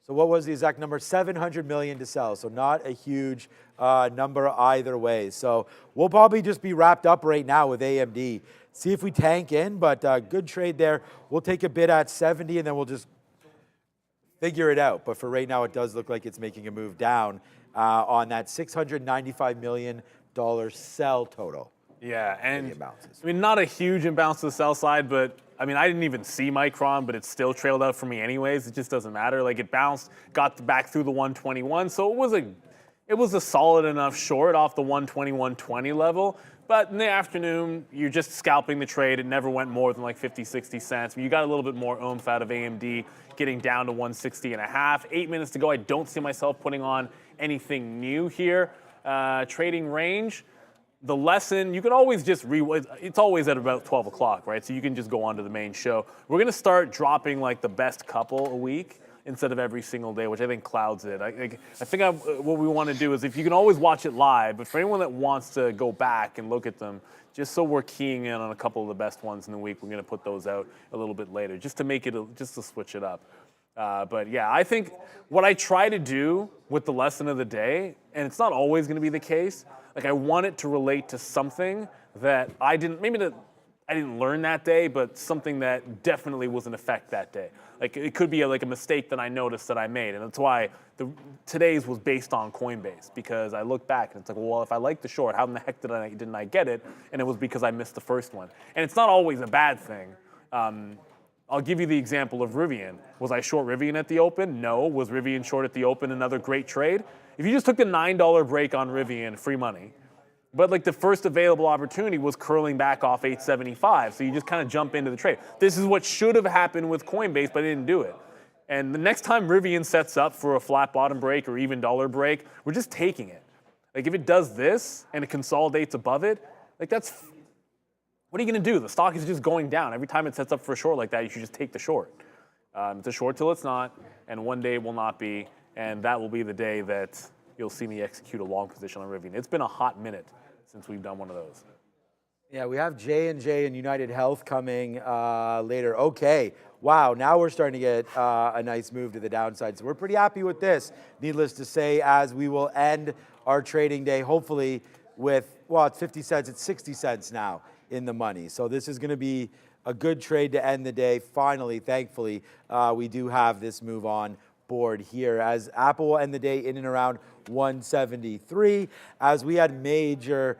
So what was the exact number? 700 million to sell. So not a huge number either way. So we'll probably just be wrapped up right now with AMD. See if we tank in, but good trade there. We'll take a bid at 70 and then we'll just figure it out. But for right now, it does look like it's making a move down on that $695 million sell total. Yeah, and imbalances. I mean, not a huge imbalance to the sell side, but I mean, I didn't even see Micron, but it still trailed out for me anyways. It just doesn't matter. Like it bounced, got back through the 121, so it was a solid enough short off the 121.20 level. But in the afternoon, you're just scalping the trade. It never went more than like 50, 60 cents. You got a little bit more oomph out of AMD getting down to 160 and a half. 8 minutes to go. I don't see myself putting on anything new here. Trading range. The lesson, you can always just it's always at about 12 o'clock, right? So you can just go on to the main show. We're going to start dropping like the best couple a week instead of every single day, which I think clouds it. I think what we want to do is if you can always watch it live, but for anyone that wants to go back and look at them, just so we're keying in on a couple of the best ones in the week, we're going to put those out a little bit later, just to make it, just to switch it up. But yeah, I think what I try to do with the lesson of the day, and it's not always going to be the case, like I want it to relate to something that I didn't learn that day, but something that definitely was in effect that day. Like it could be like a mistake that I noticed that I made, and that's why today's was based on Coinbase, because I look back and it's like, well, if I like the short, how in the heck didn't I get it? And it was because I missed the first one. And it's not always a bad thing. I'll give you the example of Rivian. Was I short Rivian at the open? No. Was Rivian short at the open another great trade? If you just took the $9 break on Rivian, free money, but like the first available opportunity was curling back off 875, so you just kind of jump into the trade. This is what should have happened with Coinbase, but I didn't do it. And the next time Rivian sets up for a flat bottom break or even dollar break, we're just taking it. Like if it does this and it consolidates above it, like that's, what are you going to do? The stock is just going down. Every time it sets up for a short like that, you should just take the short. It's a short till it's not, and one day it will not be, and that will be the day that you'll see me execute a long position on Rivian. It's been a hot minute since we've done one of those. Yeah, we have J&J and United Health coming later. Okay, wow, now we're starting to get a nice move to the downside. So we're pretty happy with this, needless to say, as we will end our trading day, hopefully with, well, it's 50 cents, it's 60 cents now in the money. So this is going to be a good trade to end the day. Finally, thankfully, we do have this move on board here as Apple will end the day in and around 173 as we had major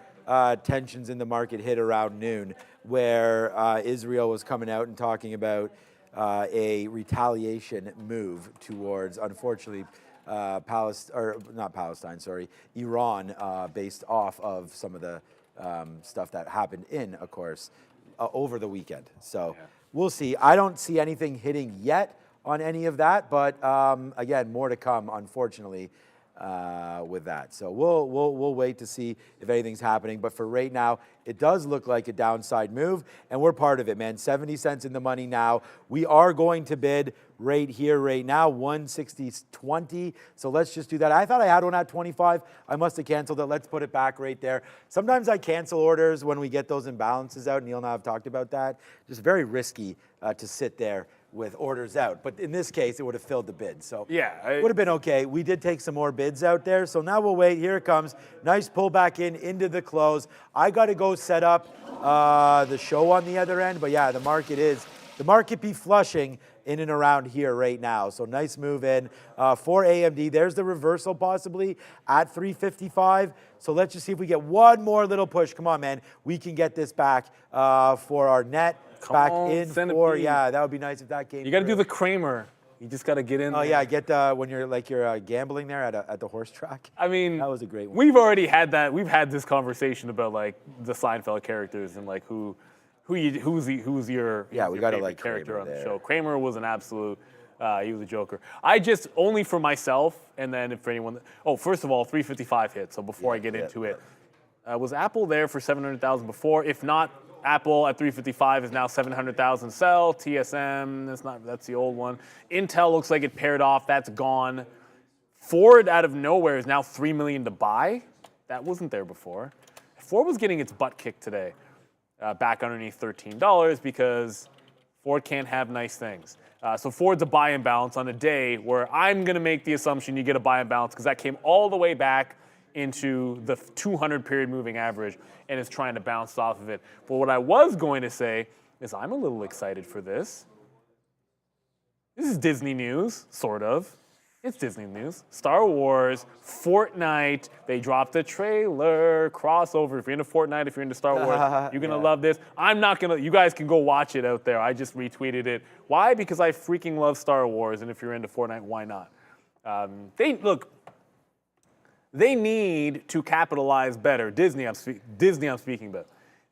tensions in the market hit around noon where Israel was coming out and talking about a retaliation move towards, unfortunately, Iran, based off of some of the stuff that happened in, of course, over the weekend. So we'll see. I don't see anything hitting yet on any of that, but again, more to come, unfortunately, with that. So we'll wait to see if anything's happening. But for right now, it does look like a downside move, and we're part of it, man. 70 cents in the money now. We are going to bid right here, right now, 160.20. So let's just do that. I thought I had one at 25. I must have canceled it. Let's put it back right there. Sometimes I cancel orders when we get those imbalances out. Neil and I have talked about that. Just very risky to sit there with orders out. But in this case, it would have filled the bid. So Yeah, it would have been okay. We did take some more bids out there. So now we'll wait. Here it comes. Nice pullback into the close. I got to go set up the show on the other end. But yeah, the market be flushing in and around here right now. So nice move in for AMD. There's the reversal possibly at 355. So let's just see if we get one more little push. Come on, man. We can get this back for our net. Back in for, yeah, that would be nice if that came. You got to do the Kramer. You just got to get in. Oh, yeah, get when you're gambling there at the horse track. I mean, that was a great one. We've already had that. We've had this conversation about like the Seinfeld characters and like who's your yeah, we got to like character Kramer on the there. show. Kramer was an absolute. He was a joker. I just only for myself, and then for anyone. First of all, 355 hit. So before I get into it, was Apple there for 700,000 before? If not, Apple at 355 is now 700,000 sell. TSM, that's the old one. Intel looks like it paired off. That's gone. Ford out of nowhere is now $3 million to buy. That wasn't there before. Ford was getting its butt kicked today, back underneath $13 because Ford can't have nice things. So Ford's a buy and bounce on a day where I'm going to make the assumption you get a buy and bounce because that came all the way back into the 200 period moving average and is trying to bounce off of it. But what I was going to say is I'm a little excited for this. This is Disney news, sort of. It's Disney news. Star Wars, Fortnite, they dropped a trailer, crossover. If you're into Fortnite, if you're into Star Wars, you're going to love this. I'm not going to, you guys can go watch it out there. I just retweeted it. Why? Because I freaking love Star Wars, and if you're into Fortnite, why not? They need to capitalize better. Disney, I'm speaking about.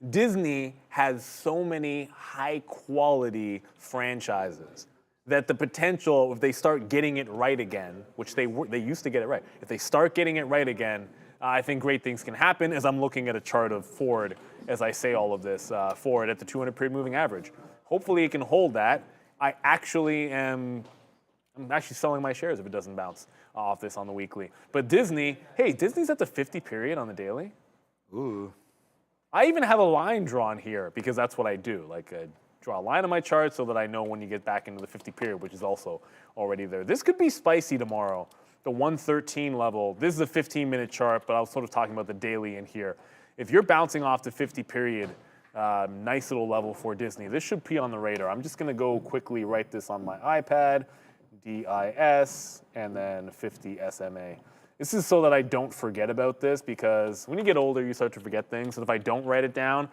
Disney has so many high-quality franchises that the potential, if they start getting it right again, which they used to get it right, if they start getting it right again, I think great things can happen. As I'm looking at a chart of Ford, as I say all of this, Ford at the 200-period moving average. Hopefully, it can hold that. I'm actually selling my shares if it doesn't bounce off this on the weekly. But Disney, Disney's at the 50 period on the daily. Ooh. I even have a line drawn here because that's what I do. Like I draw a line on my chart so that I know when you get back into the 50 period, which is also already there. This could be spicy tomorrow. The 113 level. This is a 15-minute chart, but I was sort of talking about the daily in here. If you're bouncing off the 50 period, nice little level for Disney. This should be on the radar. I'm just going to go quickly write this on my iPad. DIS, and then 50 SMA. This is so that I don't forget about this because when you get older, you start to forget things. And if I don't write it down,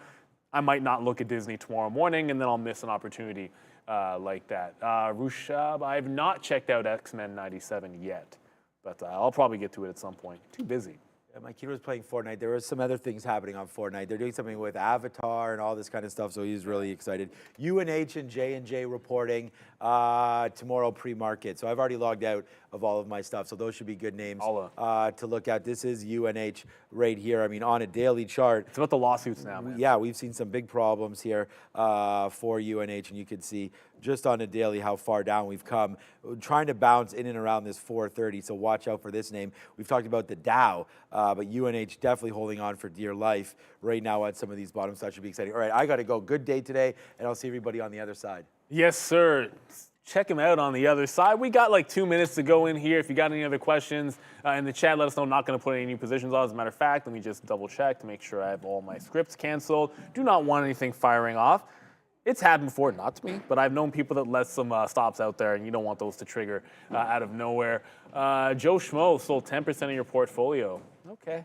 I might not look at Disney tomorrow morning, and then I'll miss an opportunity like that. Rushab, I have not checked out X-Men 97 yet, but I'll probably get to it at some point. Too busy. Yeah, my kid was playing Fortnite. There was some other things happening on Fortnite. They're doing something with Avatar and all this kind of stuff, so he's really excited. UNH and J&J reporting tomorrow pre-market. So I've already logged out of all of my stuff, so those should be good names to look at. This is UNH right here. I mean, on a daily chart. It's about the lawsuits now, man. Yeah, we've seen some big problems here for UNH, and you can see just on a daily how far down we've come. We're trying to bounce in and around this 430, so watch out for this name. We've talked about the Dow, but UNH definitely holding on for dear life right now at some of these bottoms. That should be exciting. All right, I got to go. Good day today, and I'll see everybody on the other side. Yes, sir. Check him out on the other side. We got like 2 minutes to go in here. If you got any other questions in the chat, let us know. I'm not going to put any new positions on. As a matter of fact, let me just double check to make sure I have all my scripts canceled. Do not want anything firing off. It's happened before, not to me, but I've known people that let some stops out there, and you don't want those to trigger out of nowhere. Joe Schmo sold 10% of your portfolio. Okay.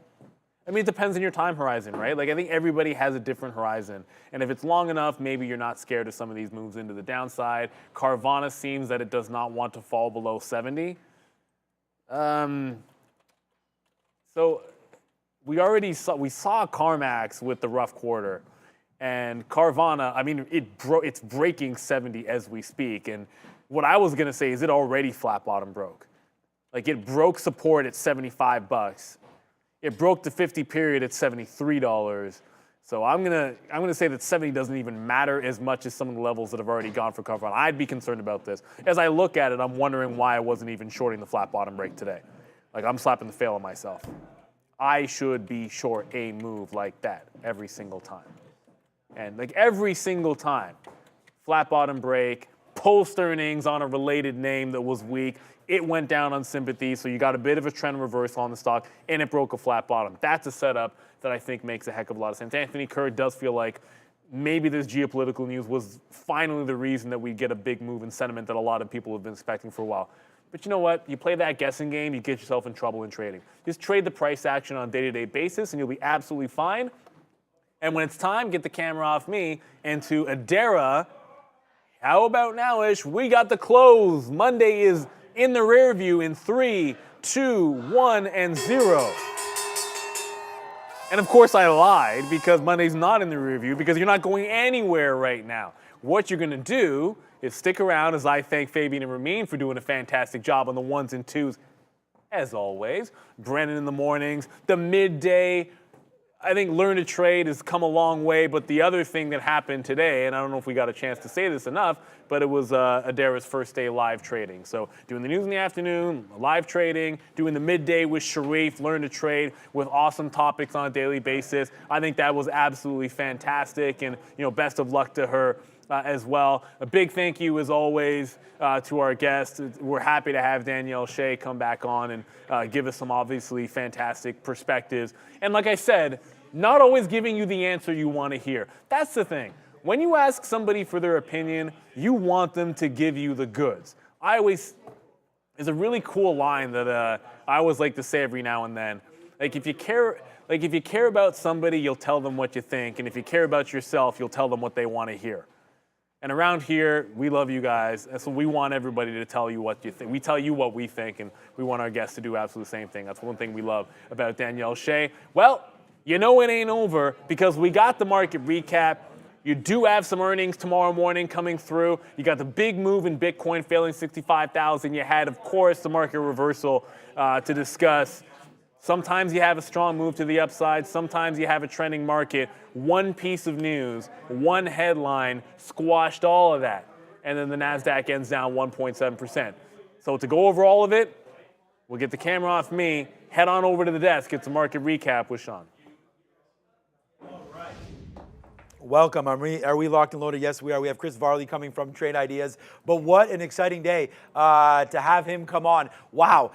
I mean, it depends on your time horizon, right? Like, I think everybody has a different horizon. And if it's long enough, maybe you're not scared of some of these moves into the downside. Carvana seems that it does not want to fall below 70. So we saw CarMax with the rough quarter. And Carvana, I mean, it's breaking 70 as we speak. And what I was going to say is it already flat bottom broke. Like, it broke support at $75. It broke the 50 period at $73. So I'm gonna say that 70 doesn't even matter as much as some of the levels that have already gone for Carvana. I'd be concerned about this. As I look at it, I'm wondering why I wasn't even shorting the flat bottom break today. Like, I'm slapping the fail on myself. I should be short a move like that every single time. And like every single time, flat bottom break, post earnings on a related name that was weak. It went down on sympathy, so you got a bit of a trend reversal on the stock, and it broke a flat bottom. That's a setup that I think makes a heck of a lot of sense. Anthony Kerr does feel like maybe this geopolitical news was finally the reason that we get a big move in sentiment that a lot of people have been expecting for a while. But you know what? You play that guessing game, you get yourself in trouble in trading. Just trade the price action on a day-to-day basis, and you'll be absolutely fine. And when it's time, get the camera off me and to Adara. How about now-ish? We got the close. Monday is in the rear view in 3, 2, 1, and 0. And of course I lied because Monday's not in the rear view because you're not going anywhere right now. What you're going to do is stick around as I thank Fabian and Ramin for doing a fantastic job on the 1s and 2s, as always. Brennan in the mornings, the midday. I think Learn to Trade has come a long way, but the other thing that happened today, and I don't know if we got a chance to say this enough, but it was Adara's first day live trading. So doing the news in the afternoon, live trading, doing the midday with Sharif, Learn to Trade with awesome topics on a daily basis. I think that was absolutely fantastic, and best of luck to her as well. A big thank you, as always, to our guests. We're happy to have Danielle Shea come back on and give us some obviously fantastic perspectives. And like I said, not always giving you the answer you want to hear. That's the thing. When you ask somebody for their opinion, you want them to give you the goods. There's a really cool line that I always like to say every now and then. If you care about somebody, you'll tell them what you think. And if you care about yourself, you'll tell them what they want to hear. And around here, we love you guys, and so we want everybody to tell you what you think. We tell you what we think, and we want our guests to do absolutely the same thing. That's one thing we love about Danielle Shea. Well, it ain't over because we got the market recap. You do have some earnings tomorrow morning coming through. You got the big move in Bitcoin failing 65,000. You had, of course, the market reversal to discuss. Sometimes you have a strong move to the upside. Sometimes you have a trending market. One piece of news, one headline squashed all of that. And then the NASDAQ ends down 1.7%. So to go over all of it, we'll get the camera off me, head on over to the desk, get the market recap with Sean. Welcome. Are we locked and loaded? Yes, we are. We have Chris Varley coming from Trade Ideas. But what an exciting day to have him come on. Wow.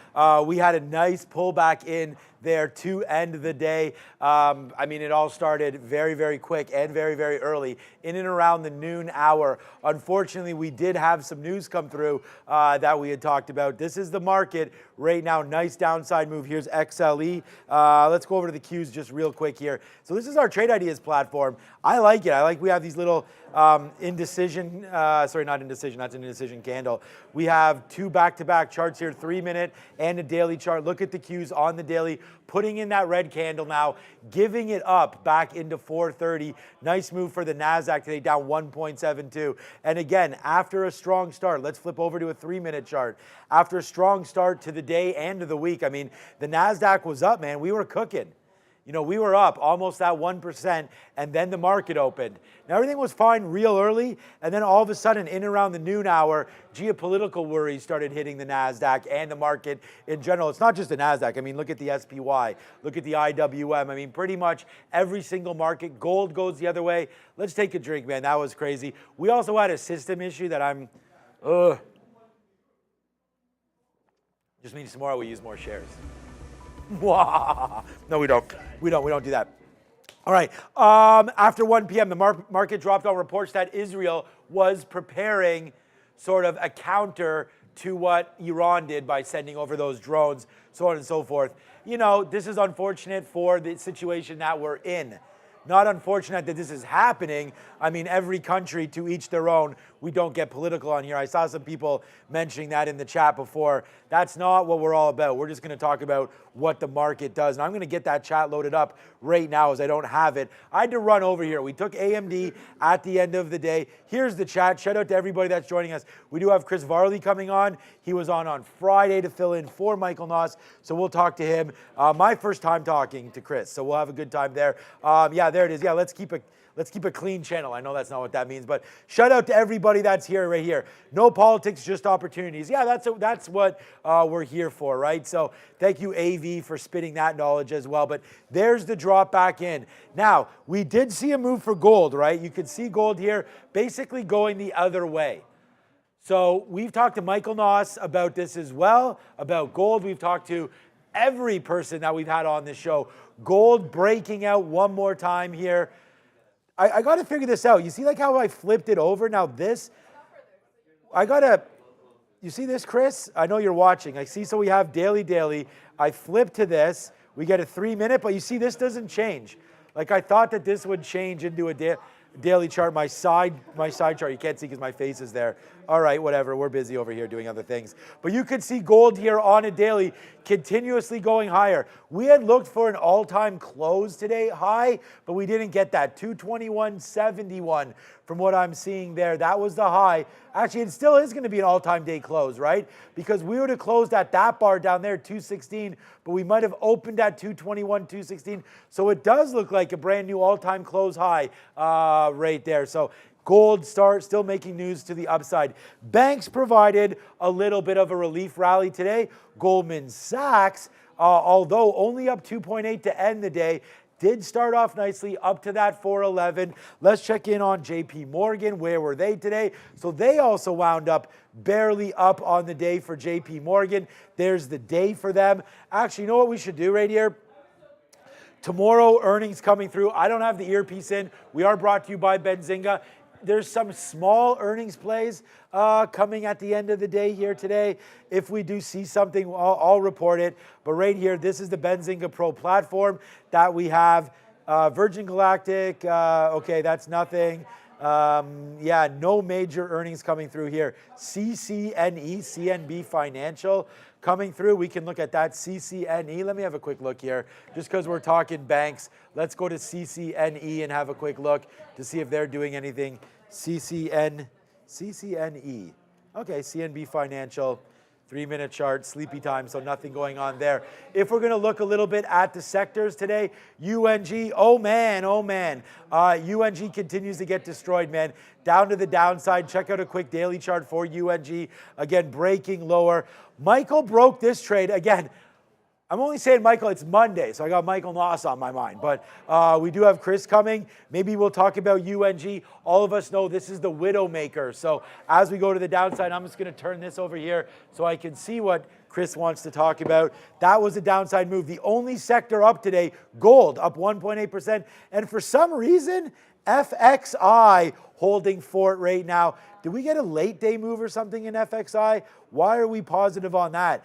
We had a nice pullback in there to end the day. It all started very, very quick and very, very early, in and around the noon hour. Unfortunately, we did have some news come through that we had talked about. This is the market right now. Nice downside move. Here's XLE. Let's go over to the Qs just real quick here. So this is our Trade Ideas platform. I like it. I like we have these little indecision, sorry, not indecision, that's an indecision candle. We have two back-to-back charts here, 3-minute and a daily chart. Look at the Qs on the daily, putting in that red candle now, giving it up back into 430. Nice move for the NASDAQ today, down 1.72. And again, after a strong start, let's flip over to a 3-minute chart. After a strong start to the day and to the week, the NASDAQ was up, man. We were cooking. We were up almost that 1%, and then the market opened. Now, everything was fine real early, and then all of a sudden, in and around the noon hour, geopolitical worries started hitting the NASDAQ and the market in general. It's not just the NASDAQ. Look at the SPY. Look at the IWM. Pretty much every single market. Gold goes the other way. Let's take a drink, man. That was crazy. We also had a system issue that just means tomorrow we use more shares. No, we don't. We don't do that. All right. After 1 p.m., the market dropped on reports that Israel was preparing sort of a counter to what Iran did by sending over those drones, so on and so forth. This is unfortunate for the situation that we're in. Not unfortunate that this is happening. Every country to each their own. We don't get political on here. I saw some people mentioning that in the chat before. That's not what we're all about. We're just going to talk about what the market does. And I'm going to get that chat loaded up right now as I don't have it. I had to run over here. We took AMD at the end of the day. Here's the chat. Shout out to everybody that's joining us. We do have Chris Varley coming on. He was on Friday to fill in for Michael Noss. So we'll talk to him. My first time talking to Chris. So we'll have a good time there. There it is. Yeah, let's keep a clean channel. I know that's not what that means, but shout out to everybody that's here right here. No politics, just opportunities. Yeah, that's what we're here for, right? So thank you, AV, for spitting that knowledge as well. But there's the drop back in. Now, we did see a move for gold, right? You could see gold here basically going the other way. So we've talked to Michael Noss about this as well, about gold. We've talked to every person that we've had on this show. Gold breaking out one more time here. I got to figure this out. You see like how I flipped it over? Now this, you see this, Chris? I know you're watching. I see, so we have daily. I flip to this. We get a 3-minute, but you see this doesn't change. Like I thought that this would change into a daily chart, my side chart. You can't see because my face is there. All right, whatever. We're busy over here doing other things. But you could see gold here on a daily continuously going higher. We had looked for an all-time close today high, but we didn't get that. 221.71 from what I'm seeing there. That was the high. Actually, it still is going to be an all-time day close, right? Because we would have closed at that bar down there, 216, but we might have opened at 221, 216. So it does look like a brand new all-time close high right there. So gold still making news to the upside. Banks provided a little bit of a relief rally today. Goldman Sachs, although only up 2.8 to end the day, did start off nicely up to that 411. Let's check in on JP Morgan. Where were they today? So they also wound up barely up on the day for JP Morgan. There's the day for them. Actually, you know what we should do right here? Tomorrow, earnings coming through. I don't have the earpiece in. We are brought to you by Benzinga. There's some small earnings plays coming at the end of the day here today. If we do see something, I'll report it. But right here, this is the Benzinga Pro platform that we have. Virgin Galactic, okay, that's nothing. Yeah, no major earnings coming through here. CCNE, CNB Financial coming through. We can look at that CCNE. Let me have a quick look here. Just because we're talking banks, let's go to CCNE and have a quick look to see if they're doing anything. CCNE. Okay, CNB Financial. 3-minute chart, sleepy time, so nothing going on there. If we're going to look a little bit at the sectors today, UNG, oh man. UNG continues to get destroyed, man. Down to the downside. Check out a quick daily chart for UNG. Again, breaking lower. Michael broke this trade. Again, I'm only saying Michael, it's Monday, so I got Michael Noss on my mind. But we do have Chris coming. Maybe we'll talk about UNG. All of us know this is the Widowmaker. So as we go to the downside, I'm just going to turn this over here so I can see what Chris wants to talk about. That was a downside move. The only sector up today, gold, up 1.8%. And for some reason, FXI holding fort right now. Did we get a late day move or something in FXI? Why are we positive on that?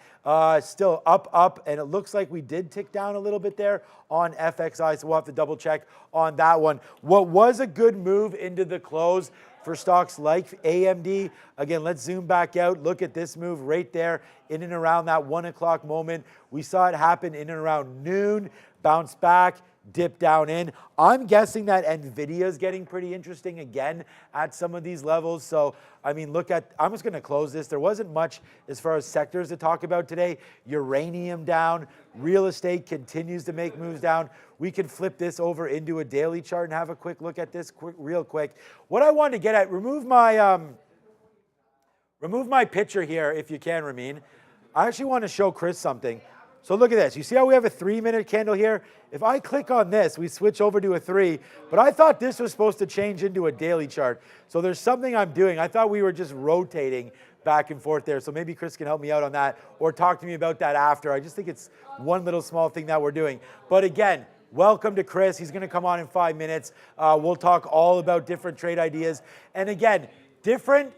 Still up, and it looks like we did tick down a little bit there on FXI, so we'll have to double check on that one. What was a good move into the close for stocks like AMD? Again, let's zoom back out. Look at this move right there in and around that 1 o'clock moment. We saw it happen in and around noon, bounce back, dip down in. I'm guessing that NVIDIA is getting pretty interesting again at some of these levels. So, I mean, I'm just going to close this. There wasn't much as far as sectors to talk about today. Uranium down. Real estate continues to make moves down. We can flip this over into a daily chart and have a quick look at this real quick. What I wanted to get at, remove my picture here if you can, Ramin. I actually want to show Chris something. So look at this. You see how we have a 3-minute candle here? If I click on this, we switch over to a 3. But I thought this was supposed to change into a daily chart. So there's something I'm doing. I thought we were just rotating back and forth there. So maybe Chris can help me out on that or talk to me about that after. I just think it's one little small thing that we're doing. But again, welcome to Chris. He's going to come on in 5 minutes. We'll talk all about different trade ideas. And again, different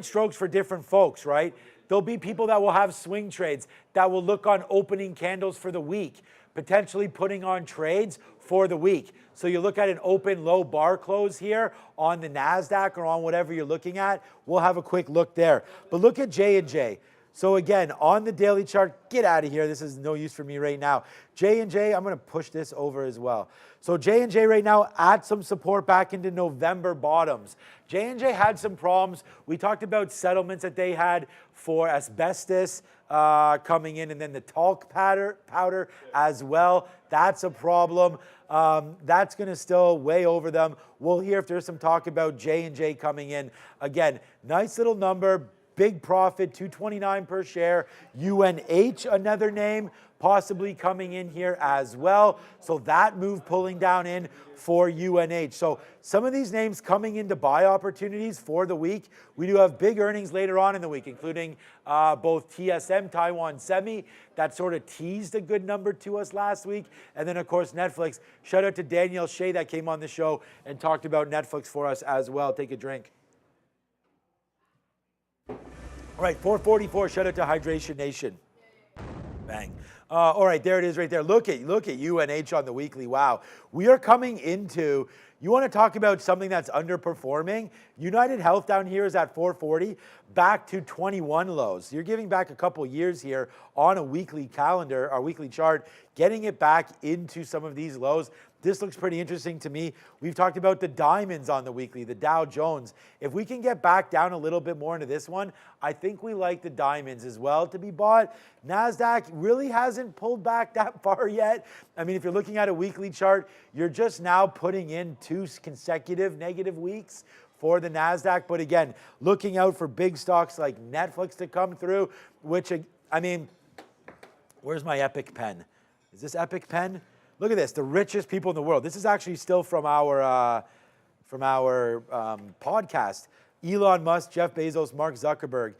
strokes for different folks, right? There'll be people that will have swing trades that will look on opening candles for the week, potentially putting on trades for the week. So you look at an open low bar close here on the NASDAQ or on whatever you're looking at. We'll have a quick look there. But look at J&J. So again, on the daily chart, get out of here. This is no use for me right now. J&J, I'm going to push this over as well. So J&J right now at some support back into November bottoms. J&J had some problems. We talked about settlements that they had for asbestos coming in, and then the talc powder as well. That's a problem. That's going to still weigh over them. We'll hear if there's some talk about J&J coming in. Again, nice little number. big profit, 229 per share. UNH, another name, possibly coming in here as well. So that move pulling down in for UNH. So some of these names coming into buy opportunities for the week. We do have big earnings later on in the week, including both TSM, Taiwan Semi, that sort of teased a good number to us last week. And then, of course, Netflix. Shout out to Danielle Shea that came on the show and talked about Netflix for us as well. Take a drink. All right, 444, shout out to Hydration Nation. Bang. All right, there it is right there. Look at UNH on the weekly. Wow. We are coming into, you want to talk about something that's underperforming? United Health down here is at 440, back to 21 lows. You're giving back a couple years here on a weekly calendar, our weekly chart, getting it back into some of these lows. This looks pretty interesting to me. We've talked about the diamonds on the weekly, the Dow Jones. If we can get back down a little bit more into this one, I think we like the diamonds as well to be bought. NASDAQ really hasn't pulled back that far yet. I mean, if you're looking at a weekly chart, you're just now putting in 2 consecutive negative weeks for the NASDAQ. But again, looking out for big stocks like Netflix to come through, which, I mean, where's my Epic pen? Is this Epic pen? Look at this, the richest people in the world. This is actually still from our podcast. Elon Musk, Jeff Bezos, Mark Zuckerberg,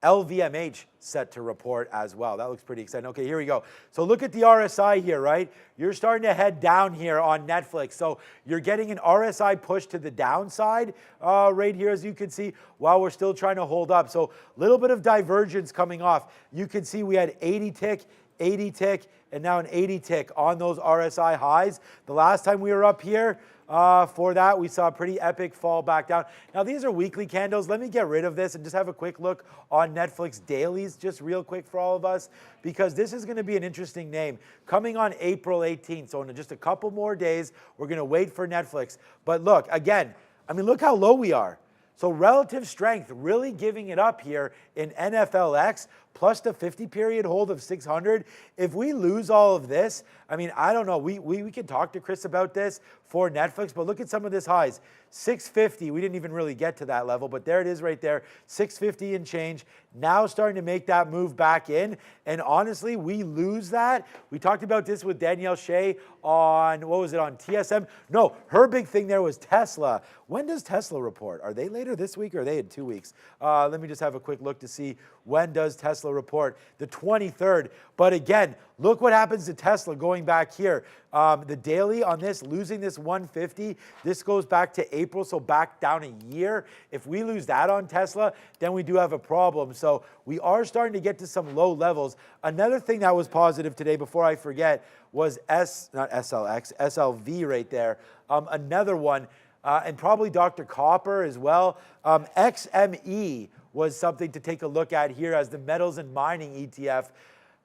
LVMH set to report as well. That looks pretty exciting. Okay, here we go. So look at the RSI here, right? You're starting to head down here on Netflix. So you're getting an RSI push to the downside right here, as you can see, while we're still trying to hold up. So a little bit of divergence coming off. You can see we had 80 tick, 80 tick, and now an 80 tick on those RSI highs. The last time we were up here for that, we saw a pretty epic fall back down. Now, these are weekly candles. Let me get rid of this and just have a quick look on Netflix dailies, just real quick for all of us, because this is going to be an interesting name. Coming on April 18th, so in just a couple more days, we're going to wait for Netflix. But look, again, I mean, look how low we are. So relative strength, really giving it up here in NFLX, plus the 50-period hold of 600. If we lose all of this, I mean, I don't know. We can talk to Chris about this for Netflix, but look at some of this highs. 650, we didn't even really get to that level, but there it is right there, 650 and change. Now starting to make that move back in, and honestly, we lose that. We talked about this with Danielle Shea on, what was it, on TSM? No, her big thing there was Tesla. When does Tesla report? Are they later this week or are they in 2 weeks? Let me just have a quick look to see when does Tesla report. The 23rd. But again, look what happens to Tesla going back here. The daily on this, losing this 150, this goes back to April, so back down a year. If we lose that on Tesla, then we do have a problem. So we are starting to get to some low levels. Another thing that was positive today, before I forget, was SLV right there. Another one, and probably Dr. Copper as well. XME was something to take a look at here as the metals and mining ETF.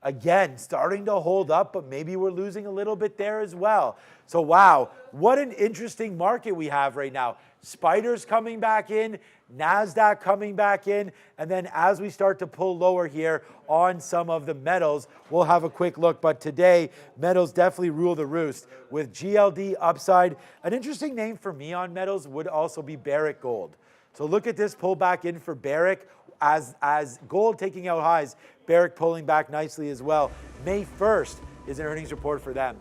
Again, starting to hold up, but maybe we're losing a little bit there as well. So wow, what an interesting market we have right now. Spiders coming back in, NASDAQ coming back in, and then as we start to pull lower here on some of the metals, we'll have a quick look. But today, metals definitely rule the roost with GLD upside. An interesting name for me on metals would also be Barrick Gold. So look at this pull back in for Barrick as gold taking out highs, Barrick pulling back nicely as well. May 1st is an earnings report for them.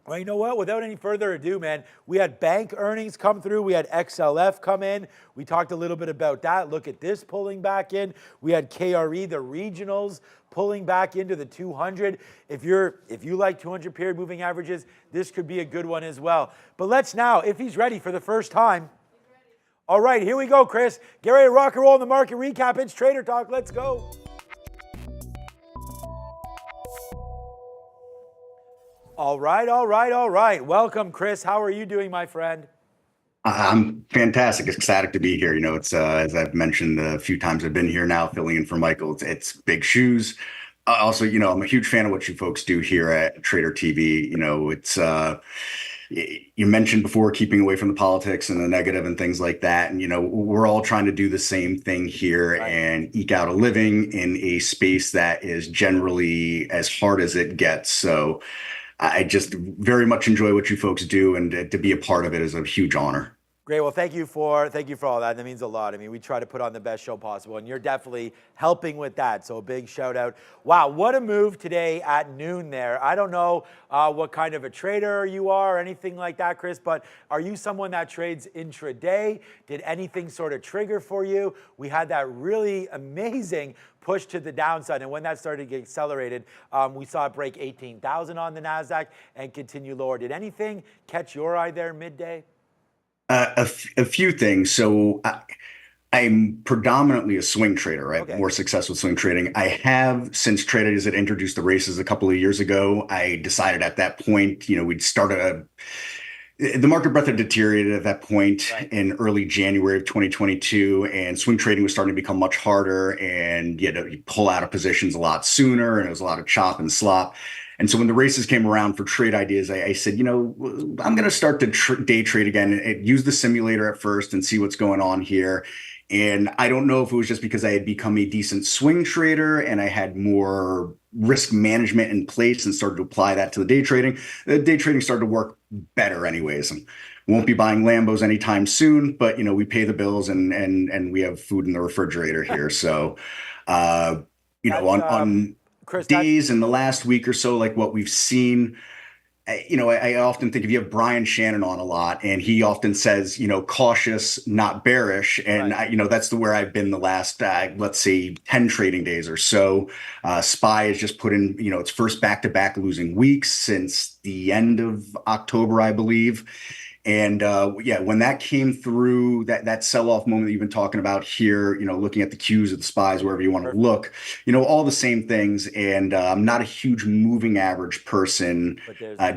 Well, you know what? Without any further ado, man, we had bank earnings come through. We had XLF come in. We talked a little bit about that. Look at this pulling back in. We had KRE, the regionals, pulling back into the 200. If you like 200 period moving averages, this could be a good one as well. But let's now, if he's ready for the first time. All right, here we go, Chris. Get ready to rock and roll in the market recap. It's Trader Talk. Let's go. All right. Welcome, Chris. How are you doing, my friend? I'm fantastic. Ecstatic to be here. You know, it's as I've mentioned a few times, I've been here now filling in for Michael. It's big shoes. Also, you know, I'm a huge fan of what you folks do here at Trader TV. You know, it's you mentioned before keeping away from the politics and the negative and things like that. And, you know, we're all trying to do the same thing here and eke out a living in a space that is generally as hard as it gets. So I just very much enjoy what you folks do, and to be a part of it is a huge honor. Great. Well, thank you for all that. That means a lot. I mean, we try to put on the best show possible, and you're definitely helping with that. So a big shout out. Wow, what a move today at noon there. I don't know what kind of a trader you are or anything like that, Chris, but are you someone that trades intraday? Did anything sort of trigger for you? We had that really amazing push to the downside, and when that started to get accelerated, we saw it break 18,000 on the NASDAQ and continue lower. Did anything catch your eye there midday? A few things. So I'm predominantly a swing trader, right? Okay. More successful swing trading. I have, since TradeIdeas had introduced the races a couple of years ago, I decided at that point, we'd start the market breadth had deteriorated at that point in early January of 2022, and swing trading was starting to become much harder, and you had to pull out of positions a lot sooner, and it was a lot of chop and slop. And so when the races came around for TradeIdeas, I said, I'm going to start to day trade again and use the simulator at first and see what's going on here. And I don't know if it was just because I had become a decent swing trader and I had more risk management in place and started to apply that to the day trading. The day trading started to work better anyways. And won't be buying Lambos anytime soon, but we pay the bills and we have food in the refrigerator here. So, on Chris, days in the last week or so, like what we've seen, I often think if you have Brian Shannon on a lot, and he often says, cautious, not bearish. And, that's where I've been the last, let's say, 10 trading days or so. SPY has just put in, its first back-to-back losing weeks since the end of October, I believe. And when that came through, that sell-off moment that you've been talking about here, looking at the Qs, at the SPYs, wherever you want to look, all the same things. And I'm not a huge moving average person,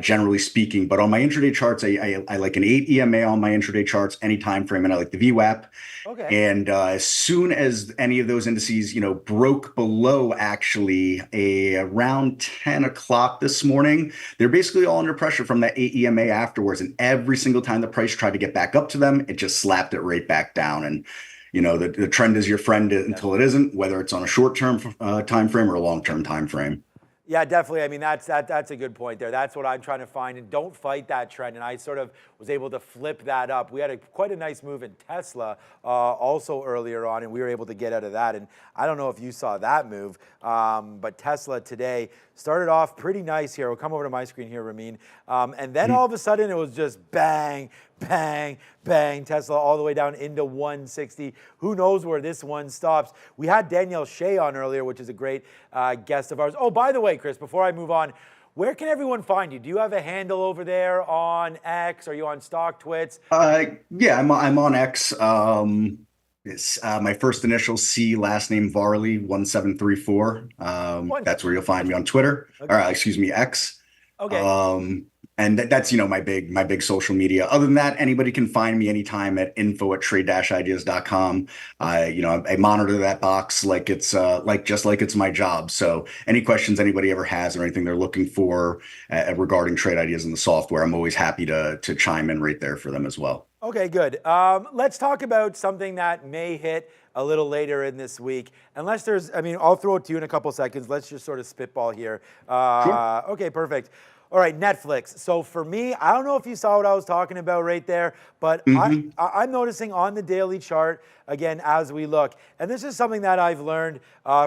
generally speaking. But on my intraday charts, I like an 8 EMA on my intraday charts, any time frame, and I like the VWAP. Okay. And as soon as any of those indices, broke below actually around 10 o'clock this morning, they're basically all under pressure from that 8 EMA afterwards. And every single time the price tried to get back up to them, it just slapped it right back down. And the trend is your friend until it isn't, whether it's on a short-term time frame or a long-term time frame. Yeah, definitely. I mean, that's a good point there. That's what I'm trying to find, and don't fight that trend. And I sort of was able to flip that up. We had quite a nice move in Tesla also earlier on, and we were able to get out of that. And I don't know if you saw that move, but Tesla today started off pretty nice here. We'll come over to my screen here, Ramin. And then all of a sudden it was just bang, bang, bang, Tesla all the way down into 160. Who knows where this one stops? We had Danielle Shea on earlier, which is a great guest of ours. Oh, by the way, Chris, before I move on, where can everyone find you? Do you have a handle over there on X? Are you on StockTwits? Yeah, I'm on X. It's my first initial C, last name Varley 1734. That's where you'll find me on Twitter. Okay. Or excuse me, X. Okay. And that's my big social media. Other than that, anybody can find me anytime at info@trade-ideas.com. I monitor that box like it's it's my job. So any questions anybody ever has or anything they're looking for regarding trade ideas in the software, I'm always happy to chime in right there for them as well. Okay, good. Let's talk about something that may hit a little later in this week. Unless I'll throw it to you in a couple seconds. Let's just sort of spitball here. Sure. Okay, perfect. All right, Netflix. So for me, I don't know if you saw what I was talking about right there, but I'm noticing on the daily chart, again, as we look, and this is something that I've learned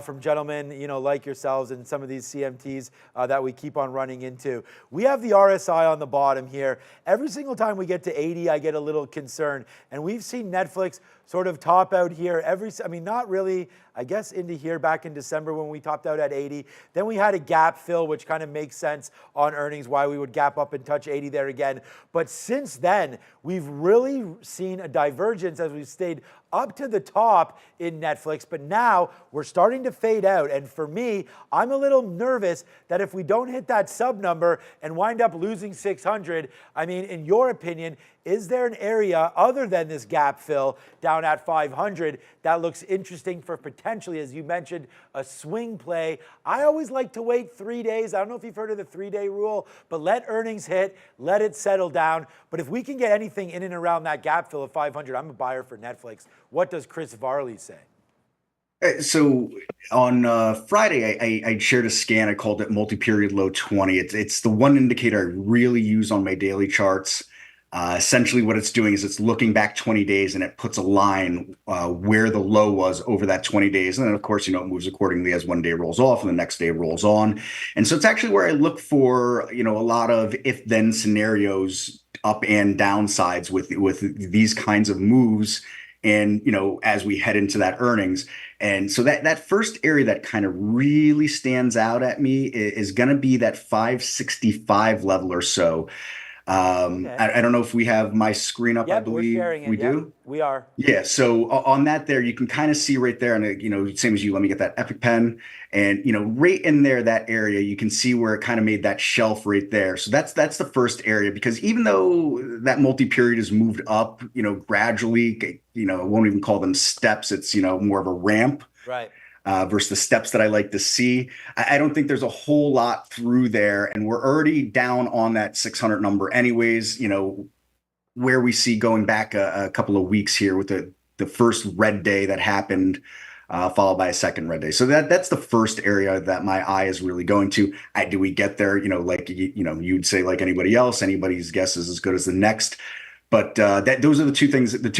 from gentlemen, like yourselves and some of these CMTs that we keep on running into. We have the RSI on the bottom here. Every single time we get to 80, I get a little concerned. And we've seen Netflix sort of top out here not really, I guess into here back in December when we topped out at 80. Then we had a gap fill, which kind of makes sense on earnings, why we would gap up and touch 80 there again. But since then, we've really seen a divergence as we've stayed up to the top in Netflix, but now we're starting to fade out. And for me, I'm a little nervous that if we don't hit that sub number and wind up losing 600, in your opinion, is there an area other than this gap fill down at 500 that looks interesting for potentially, as you mentioned, a swing play? I always like to wait 3 days. I don't know if you've heard of the 3-day rule, but let earnings hit, let it settle down. But if we can get anything in and around that gap fill of 500, I'm a buyer for Netflix. What does Chris Varley say? So on Friday, I shared a scan. I called it multi-period low 20. It's the one indicator I really use on my daily charts. Essentially, what it's doing is it's looking back 20 days and it puts a line where the low was over that 20 days. And then, of course, it moves accordingly as one day rolls off and the next day rolls on. And so it's actually where I look for, a lot of if-then scenarios, up and downsides with these kinds of moves. And, as we head into that earnings. And so that first area that kind of really stands out at me is going to be that 565 level or so. Okay. I don't know if we have my screen up. Yep, I believe we're sharing it. we Yep, do. we are. Yeah. So on that there, you can kind of see right there, and same as you. Let me get that Epic pen, and right in there, that area, you can see where it kind of made that shelf right there. So that's the first area, because even though that multi-period has moved up, gradually, I won't even call them steps. It's more of a ramp. Right. Versus the steps that I like to see. I don't think there's a whole lot through there, and we're already down on that 600 number anyways, where we see going back a couple of weeks here with the first red day that happened, followed by a second red day. So that's the first area that my eye is really going to. Do we get there? Like, you'd say, like anybody else, anybody's guess is as good as the next. But those are the two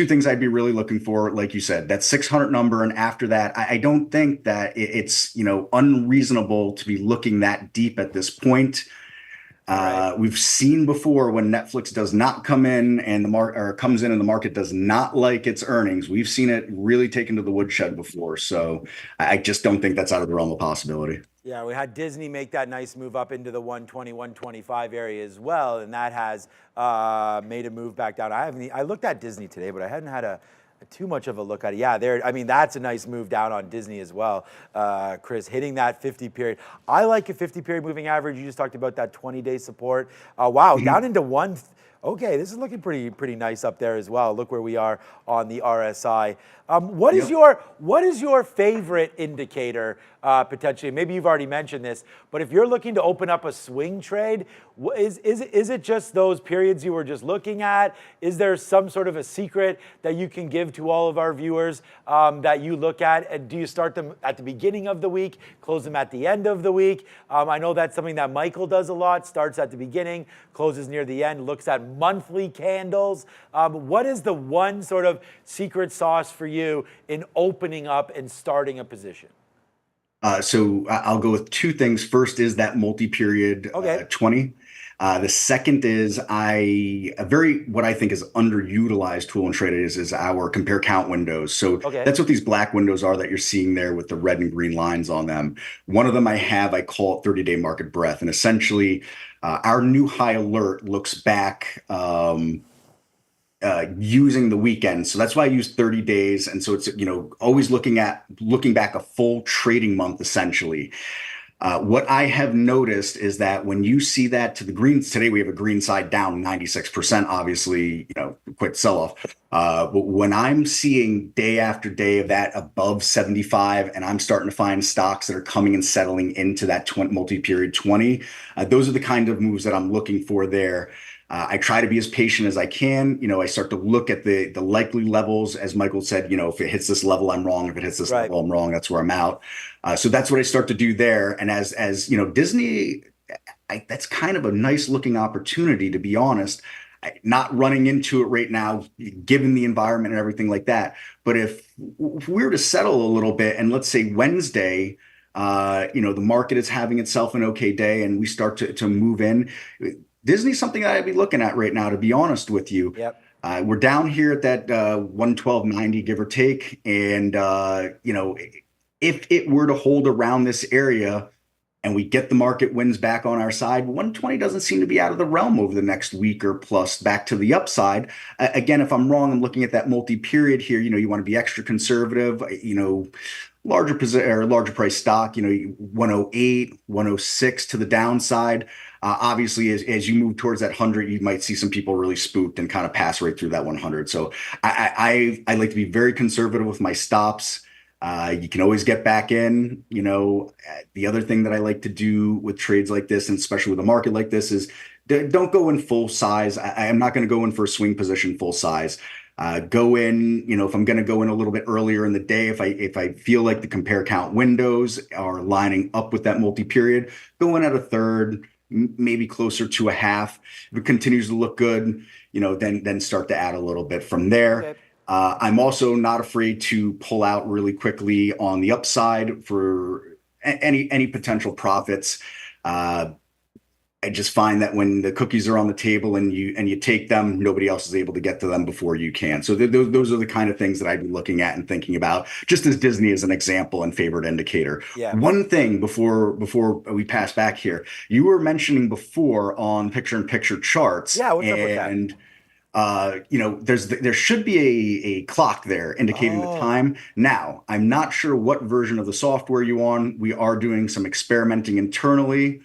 things I'd be really looking for. Like you said, that 600 number. And after that, I don't think that it's, unreasonable to be looking that deep at this point. Right. We've seen before when Netflix does not come in and comes in and the market does not like its earnings. We've seen it really taken to the woodshed before. So I just don't think that's out of the realm of possibility. Yeah, we had Disney make that nice move up into the 120, 125 area as well, and that has made a move back down. I looked at Disney today, but I hadn't had too much of a look at it. Yeah, that's a nice move down on Disney as well. Chris, hitting that 50 period. I like a 50 period moving average. You just talked about that 20-day support. Wow, down into one. Okay, this is looking pretty nice up there as well. Look where we are on the RSI. What is your favorite indicator potentially? Maybe you've already mentioned this, but if you're looking to open up a swing trade, is it just those periods you were just looking at? Is there some sort of a secret that you can give to all of our viewers that you look at? And do you start them at the beginning of the week, close them at the end of the week? I know that's something that Michael does a lot. Starts at the beginning, closes near the end, looks at monthly candles. What is the one sort of secret sauce for you in opening up and starting a position? So I'll go with two things. First is that multi-period 20. The second is what I think is underutilized tool in trading is our compare count windows. So that's what these black windows are that you're seeing there with the red and green lines on them. One of them I call it 30-day market breadth. And essentially our new high alert looks back using the weekend. So that's why I use 30 days. And so it's, always looking back a full trading month, essentially. What I have noticed is that when you see that to the greens, today we have a green side down 96%, obviously, quick sell-off. But when I'm seeing day after day of that above 75, and I'm starting to find stocks that are coming and settling into that multi-period 20, those are the kind of moves that I'm looking for there. I try to be as patient as I can. I start to look at the likely levels, as Michael said, if it hits this level, I'm wrong. If it hits this level, I'm wrong. That's where I'm out. So that's what I start to do there. And as Disney, that's kind of a nice looking opportunity, to be honest. Not running into it right now, given the environment and everything like that. But if we were to settle a little bit, and let's say Wednesday, the market is having itself an okay day, and we start to move in. Disney's something that I'd be looking at right now, to be honest with you. Yep. We're down here at that 112.90, give or take. And, if it were to hold around this area and we get the market wins back on our side, 120 doesn't seem to be out of the realm over the next week or plus back to the upside. Again, if I'm wrong, I'm looking at that multi-period here. You want to be extra conservative, larger price stock, 108, 106 to the downside. Obviously, as you move towards that 100, you might see some people really spooked and kind of pass right through that 100. So I like to be very conservative with my stops. You can always get back in. The other thing that I like to do with trades like this, and especially with a market like this, is don't go in full size. I am not going to go in for a swing position full size. Go in, if I'm going to go in a little bit earlier in the day, if I feel like the compare count windows are lining up with that multi-period, go in at a third, maybe closer to a half. If it continues to look good, then start to add a little bit from there. Okay. I'm also not afraid to pull out really quickly on the upside for any potential profits. I just find that when the cookies are on the table and you take them, nobody else is able to get to them before you can. So those are the kind of things that I'd be looking at and thinking about, just as Disney as an example and favorite indicator. Yeah. One thing before we pass back here, you were mentioning before on picture-in-picture charts. Yeah, what's up with that? And there should be a clock there indicating the time. Now, I'm not sure what version of the software you're on. We are doing some experimenting internally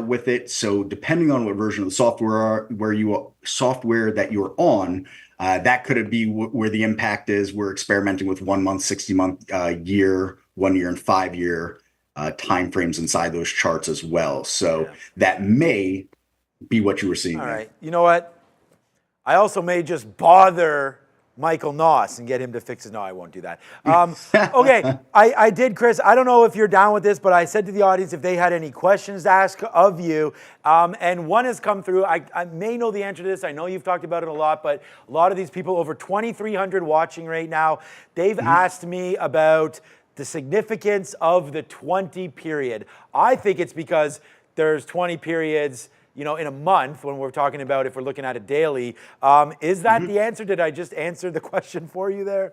with it. So depending on what version of the software that you're on, that could be where the impact is. We're experimenting with 1 month, 60 month, year, 1 year, and 5 year timeframes inside those charts as well. So that may be what you were seeing. All right. You know what? I also may just bother Michael Noss and get him to fix it. No, I won't do that. Okay, I did, Chris. I don't know if you're down with this, but I said to the audience if they had any questions to ask of you, and one has come through. I may know the answer to this. I know you've talked about it a lot, but a lot of these people, over 2,300 watching right now, they've asked me about the significance of the 20 period. I think it's because there's 20 periods in a month when we're talking about if we're looking at it daily. Is that the answer? Did I just answer the question for you there?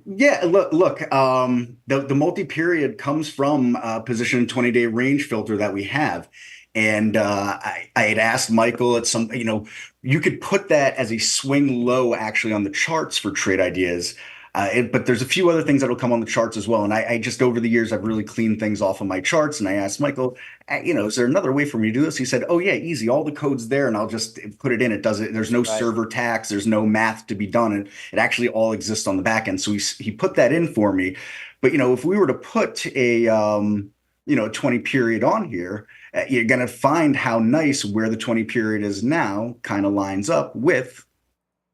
Look, the multi-period comes from a position 20-day range filter that we have. And I had asked Michael at some, you could put that as a swing low actually on the charts for trade ideas. But there's a few other things that will come on the charts as well. And I just, over the years, I've really cleaned things off of my charts. And I asked Michael, is there another way for me to do this? He said, oh yeah, easy. All the code's there and I'll just put it in. It does it. There's no server tax. There's no math to be done. And it actually all exists on the back end. So he put that in for me. But, if we were to put a 20 period on here, you're going to find how nice where the 20 period is now kind of lines up with,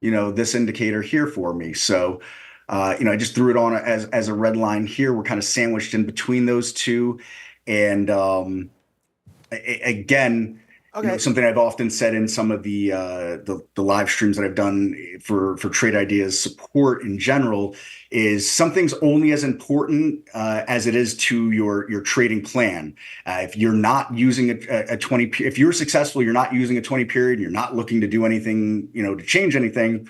this indicator here for me. So, I just threw it on as a red line here. We're kind of sandwiched in between those two. And again, something I've often said in some of the live streams that I've done for Trade Ideas support in general is something's only as important as it is to your trading plan. If you're not using a 20, if you're successful, you're not using a 20 period, you're not looking to do anything, to change anything.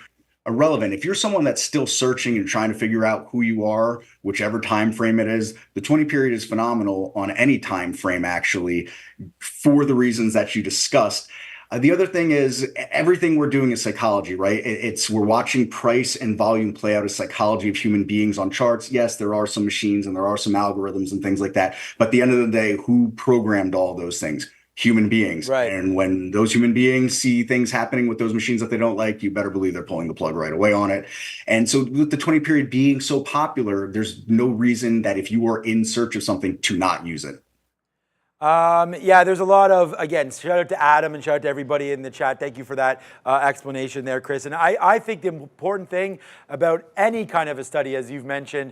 Irrelevant. If you're someone that's still searching and trying to figure out who you are, whichever time frame it is, the 20 period is phenomenal on any time frame actually, for the reasons that you discussed. The other thing is everything we're doing is psychology, right? We're watching price and volume play out as psychology of human beings on charts. Yes, there are some machines and there are some algorithms and things like that. But at the end of the day, who programmed all those things? Human beings. Right. And when those human beings see things happening with those machines that they don't like, you better believe they're pulling the plug right away on it. And so with the 20 period being so popular, there's no reason that if you are in search of something to not use it. There's a lot of, again, shout out to Adam and shout out to everybody in the chat. Thank you for that explanation there, Chris. And I think the important thing about any kind of a study, as you've mentioned,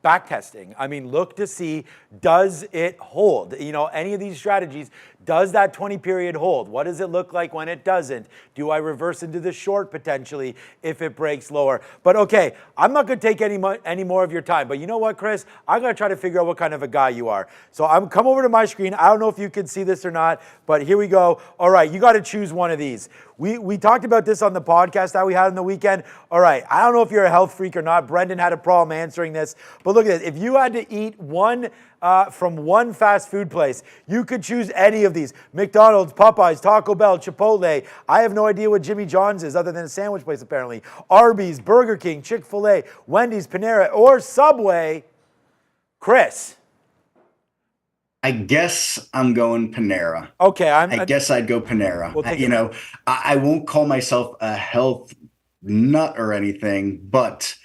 back testing. I mean, look to see, does it hold? Any of these strategies, does that 20 period hold? What does it look like when it doesn't? Do I reverse into the short potentially if it breaks lower? But okay, I'm not going to take any more of your time. But you know what, Chris? I'm going to try to figure out what kind of a guy you are. So come over to my screen. I don't know if you can see this or not, but here we go. All right, you got to choose one of these. We talked about this on the podcast that we had on the weekend. All right, I don't know if you're a health freak or not. Brendan had a problem answering this. But look at this. If you had to eat from one fast food place, you could choose any of these. McDonald's, Popeyes, Taco Bell, Chipotle. I have no idea what Jimmy John's is other than a sandwich place apparently. Arby's, Burger King, Chick-fil-A, Wendy's, Panera, or Subway. Chris. I guess I'm going Panera. Okay. I guess I'd go Panera. I won't call myself a health nut or anything, but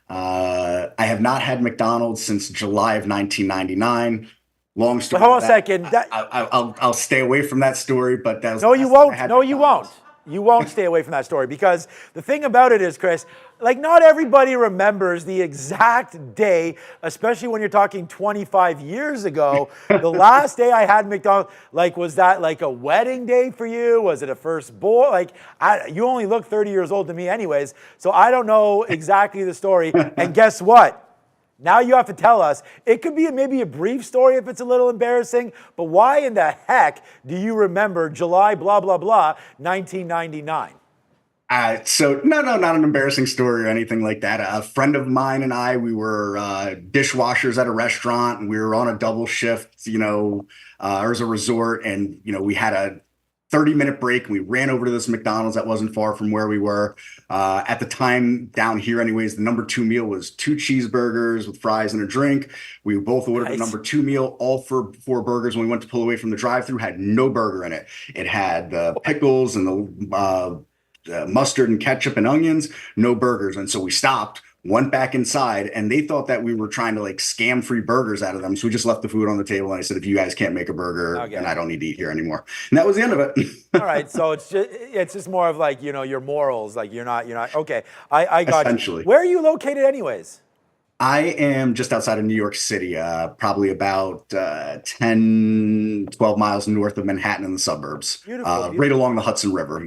I have not had McDonald's since July of 1999. Long story. Hold on a second. I'll stay away from that story, but that was No, you won't. No, you won't. You won't stay away from that story because the thing about it is, Chris, like not everybody remembers the exact day, especially when you're talking 25 years ago. The last day I had McDonald's, like, was that like a wedding day for you? Was it a first boy? Like, you only look 30 years old to me anyways, so I don't know exactly the story. And guess what? Now you have to tell us. It could be maybe a brief story if it's a little embarrassing, but why in the heck do you remember July blah, blah, blah, 1999? So not an embarrassing story or anything like that. A friend of mine and I, we were dishwashers at a restaurant, and we were on a double shift, as a resort, and we had a 30-minute break, and we ran over to this McDonald's that wasn't far from where we were. At the time, down here anyways, the number 2 meal was 2 cheeseburgers with fries and a drink. We both ordered the number 2 meal, all for 4 burgers. When we went to pull away from the drive-thru, had no burger in it. It had the pickles and the mustard and ketchup and onions, no burgers. And so we stopped, went back inside, and they thought that we were trying to like scam free burgers out of them. So we just left the food on the table, and I said, if you guys can't make a burger, then I don't need to eat here anymore. And that was the end of it. All right, so it's just more of like, your morals, like you're not okay. I got Essentially. You. Where are you located anyways? I am just outside of New York City, probably about 10, 12 miles north of Manhattan in the suburbs. Beautiful. Right along the Hudson River.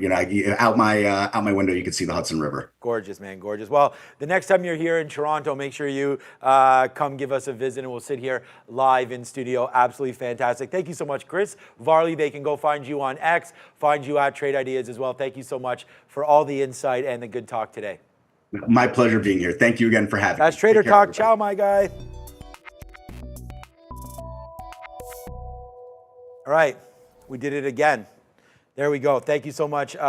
Out my window, you can see the Hudson River. Gorgeous, man, gorgeous. Well, the next time you're here in Toronto, make sure you come give us a visit, and we'll sit here live in studio. Absolutely fantastic. Thank you so much, Chris Varley. They can go find you on X, find you at Trade Ideas as well. Thank you so much for all the insight and the good talk today. My pleasure being here. Thank you again for having me. That's Trader Talk. Ciao, my guy. All right, we did it again. There we go. Thank you so much for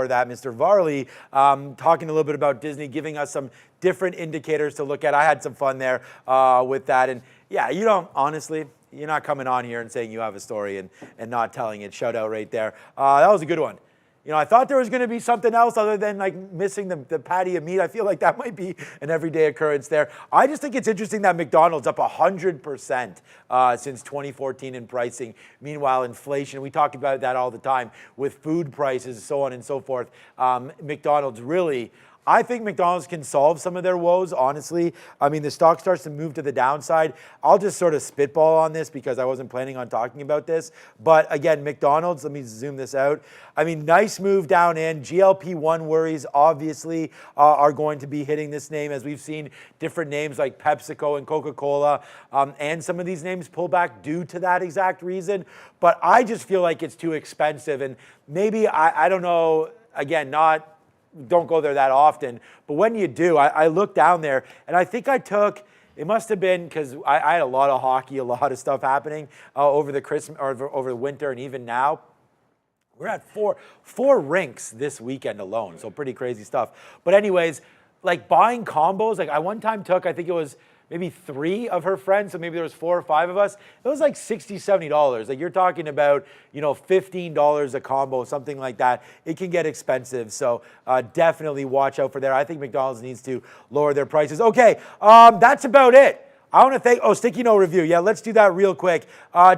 that, Mr. Varley. Talking a little bit about Disney, giving us some different indicators to look at. I had some fun there with that. And yeah, honestly, you're not coming on here and saying you have a story and not telling it. Shout out right there. That was a good one. I thought there was going to be something else other than like missing the patty of meat. I feel like that might be an everyday occurrence there. I just think it's interesting that McDonald's up 100% since 2014 in pricing. Meanwhile, inflation, we talk about that all the time with food prices, so on and so forth. McDonald's really... I think McDonald's can solve some of their woes, honestly. I mean, the stock starts to move to the downside. I'll just sort of spitball on this because I wasn't planning on talking about this. But again, McDonald's, let me zoom this out. I mean, nice move down in. GLP-1 worries obviously are going to be hitting this name, as we've seen different names like PepsiCo and Coca-Cola and some of these names pull back due to that exact reason. But I just feel like it's too expensive. And maybe, I don't know, again, don't go there that often. But when you do, I look down there, and I think I took, it must have been because I had a lot of hockey, a lot of stuff happening over the Christmas or over the winter, and even now. We're at four rinks this weekend alone, so pretty crazy stuff. But anyways, like buying combos, like I one time took, I think it was maybe 3 of her friends, so maybe there was 4 or 5 of us. It was like $60, $70. Like you're talking about, $15 a combo, something like that. It can get expensive, so definitely watch out for there. I think McDonald's needs to lower their prices. Okay, that's about it. I want to thank, Sticky Note review. Yeah, let's do that real quick.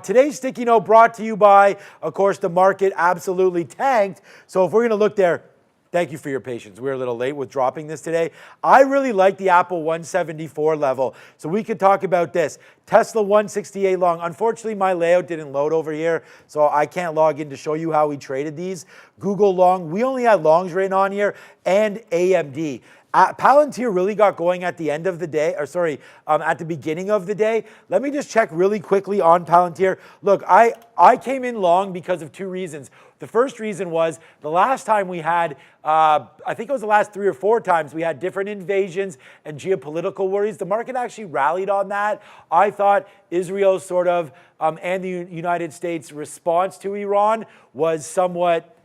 Today's Sticky Note brought to you by, of course, the market absolutely tanked. So if we're going to look there, thank you for your patience. We're a little late with dropping this today. I really like the Apple 174 level. So we could talk about this. Tesla 168 long. Unfortunately, my layout didn't load over here, so I can't log in to show you how we traded these. Google long. We only had longs written on here, and AMD. Palantir really got going at the end of the day, at the beginning of the day. Let me just check really quickly on Palantir. Look, I came in long because of 2 reasons. The first reason was the last time we had, I think it was the last 3 or 4 times we had different invasions and geopolitical worries. The market actually rallied on that. I thought Israel's sort of, and the United States' response to Iran was somewhat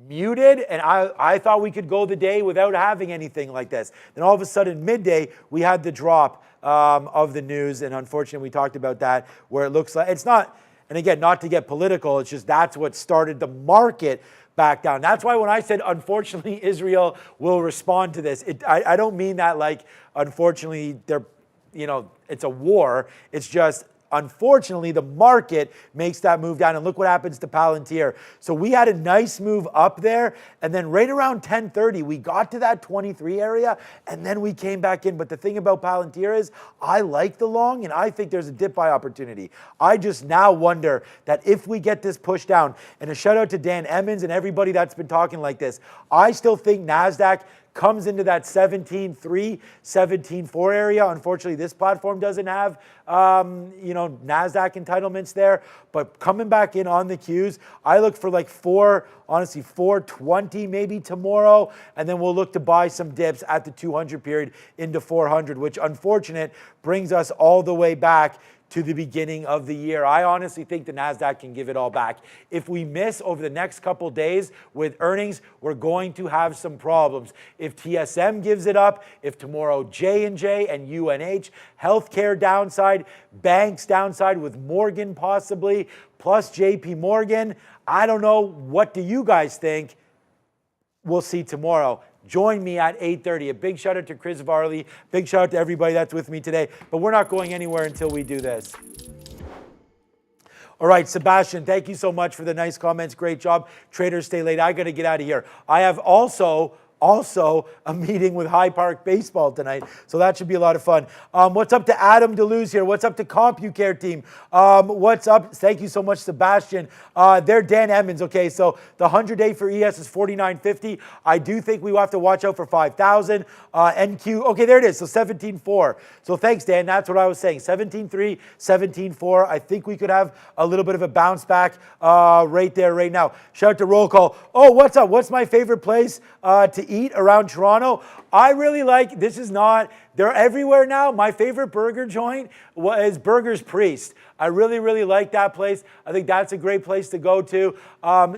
muted, and I thought we could go the day without having anything like this. Then all of a sudden, midday, we had the drop of the news, and unfortunately, we talked about that, where it looks like, it's not, and again, not to get political, it's just that's what started the market back down. That's why when I said, unfortunately, Israel will respond to this, I don't mean that like, unfortunately, it's a war. It's just, Unfortunately, the market makes that move down, and look what happens to Palantir. So we had a nice move up there, and then right around 10:30, we got to that 23 area, and then we came back in. But the thing about Palantir is I like the long, and I think there's a dip buy opportunity. I just now wonder that if we get this push down, and a shout out to Dan Emmons and everybody that's been talking like this, I still think NASDAQ comes into that 17.3, 17.4 area. Unfortunately, this platform doesn't have, NASDAQ entitlements there. But coming back in on the Qs, I look for like 420 maybe tomorrow. And then we'll look to buy some dips at the 200 period into 400, which unfortunate brings us all the way back to the beginning of the year. I honestly think the NASDAQ can give it all back. If we miss over the next couple days with earnings, we're going to have some problems. If TSM gives it up, if tomorrow J&J and UNH, healthcare downside, banks downside with Morgan possibly, plus JP Morgan, I don't know. What do you guys think? We'll see tomorrow. Join me at 8:30. A big shout out to Chris Varley. Big shout out to everybody that's with me today. But we're not going anywhere until we do this. All right, Sebastian, thank you so much for the nice comments. Great job. Traders, stay late. I got to get out of here. I have also a meeting with High Park Baseball tonight, so that should be a lot of fun. What's up to Adam DeLuz here? What's up to CompuCare team? What's up? Thank you so much, Sebastian. They're Dan Emmons. Okay, so the 100-day for ES is 49.50. I do think we will have to watch out for 5,000. NQ, okay, there it is, so 17.4. So thanks, Dan. That's what I was saying. 17.3, 17.4. I think we could have a little bit of a bounce back right there, right now. Shout out to Roll Call. Oh, what's up? What's my favorite place to eat around Toronto? I really like, this is not, they're everywhere now. My favorite burger joint is Burgers Priest. I really, really like that place. I think that's a great place to go to.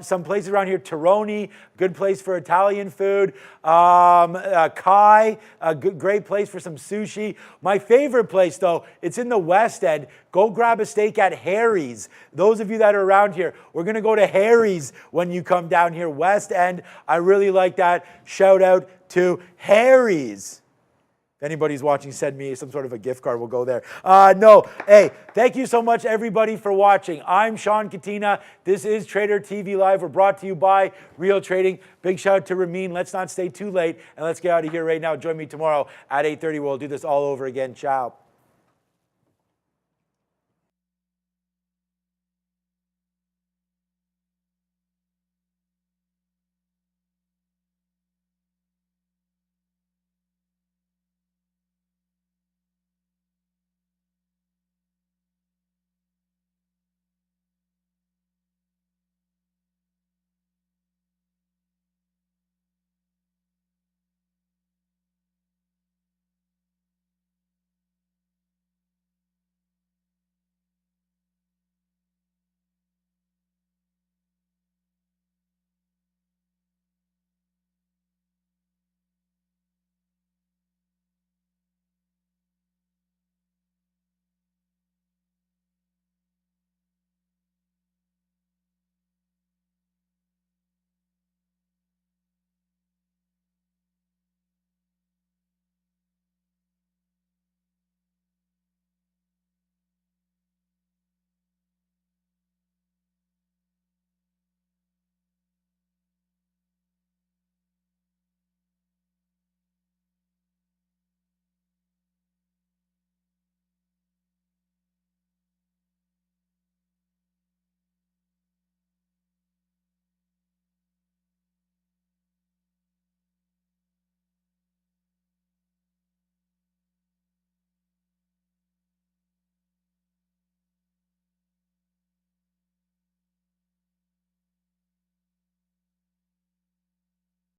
Some places around here, Tironi, good place for Italian food. Kai, a great place for some sushi. My favorite place, though, it's in the West End. Go grab a steak at Harry's. Those of you that are around here, we're going to go to Harry's when you come down here. West End, I really like that. Shout out to Harry's. If anybody's watching, send me some sort of a gift card. We'll go there. No. Hey, thank you so much, everybody, for watching. I'm Sean Katina. This is Trader TV Live. We're brought to you by Real Trading. Big shout out to Ramin. Let's not stay too late, and let's get out of here right now. Join me tomorrow at 8:30. We'll do this all over again. Ciao.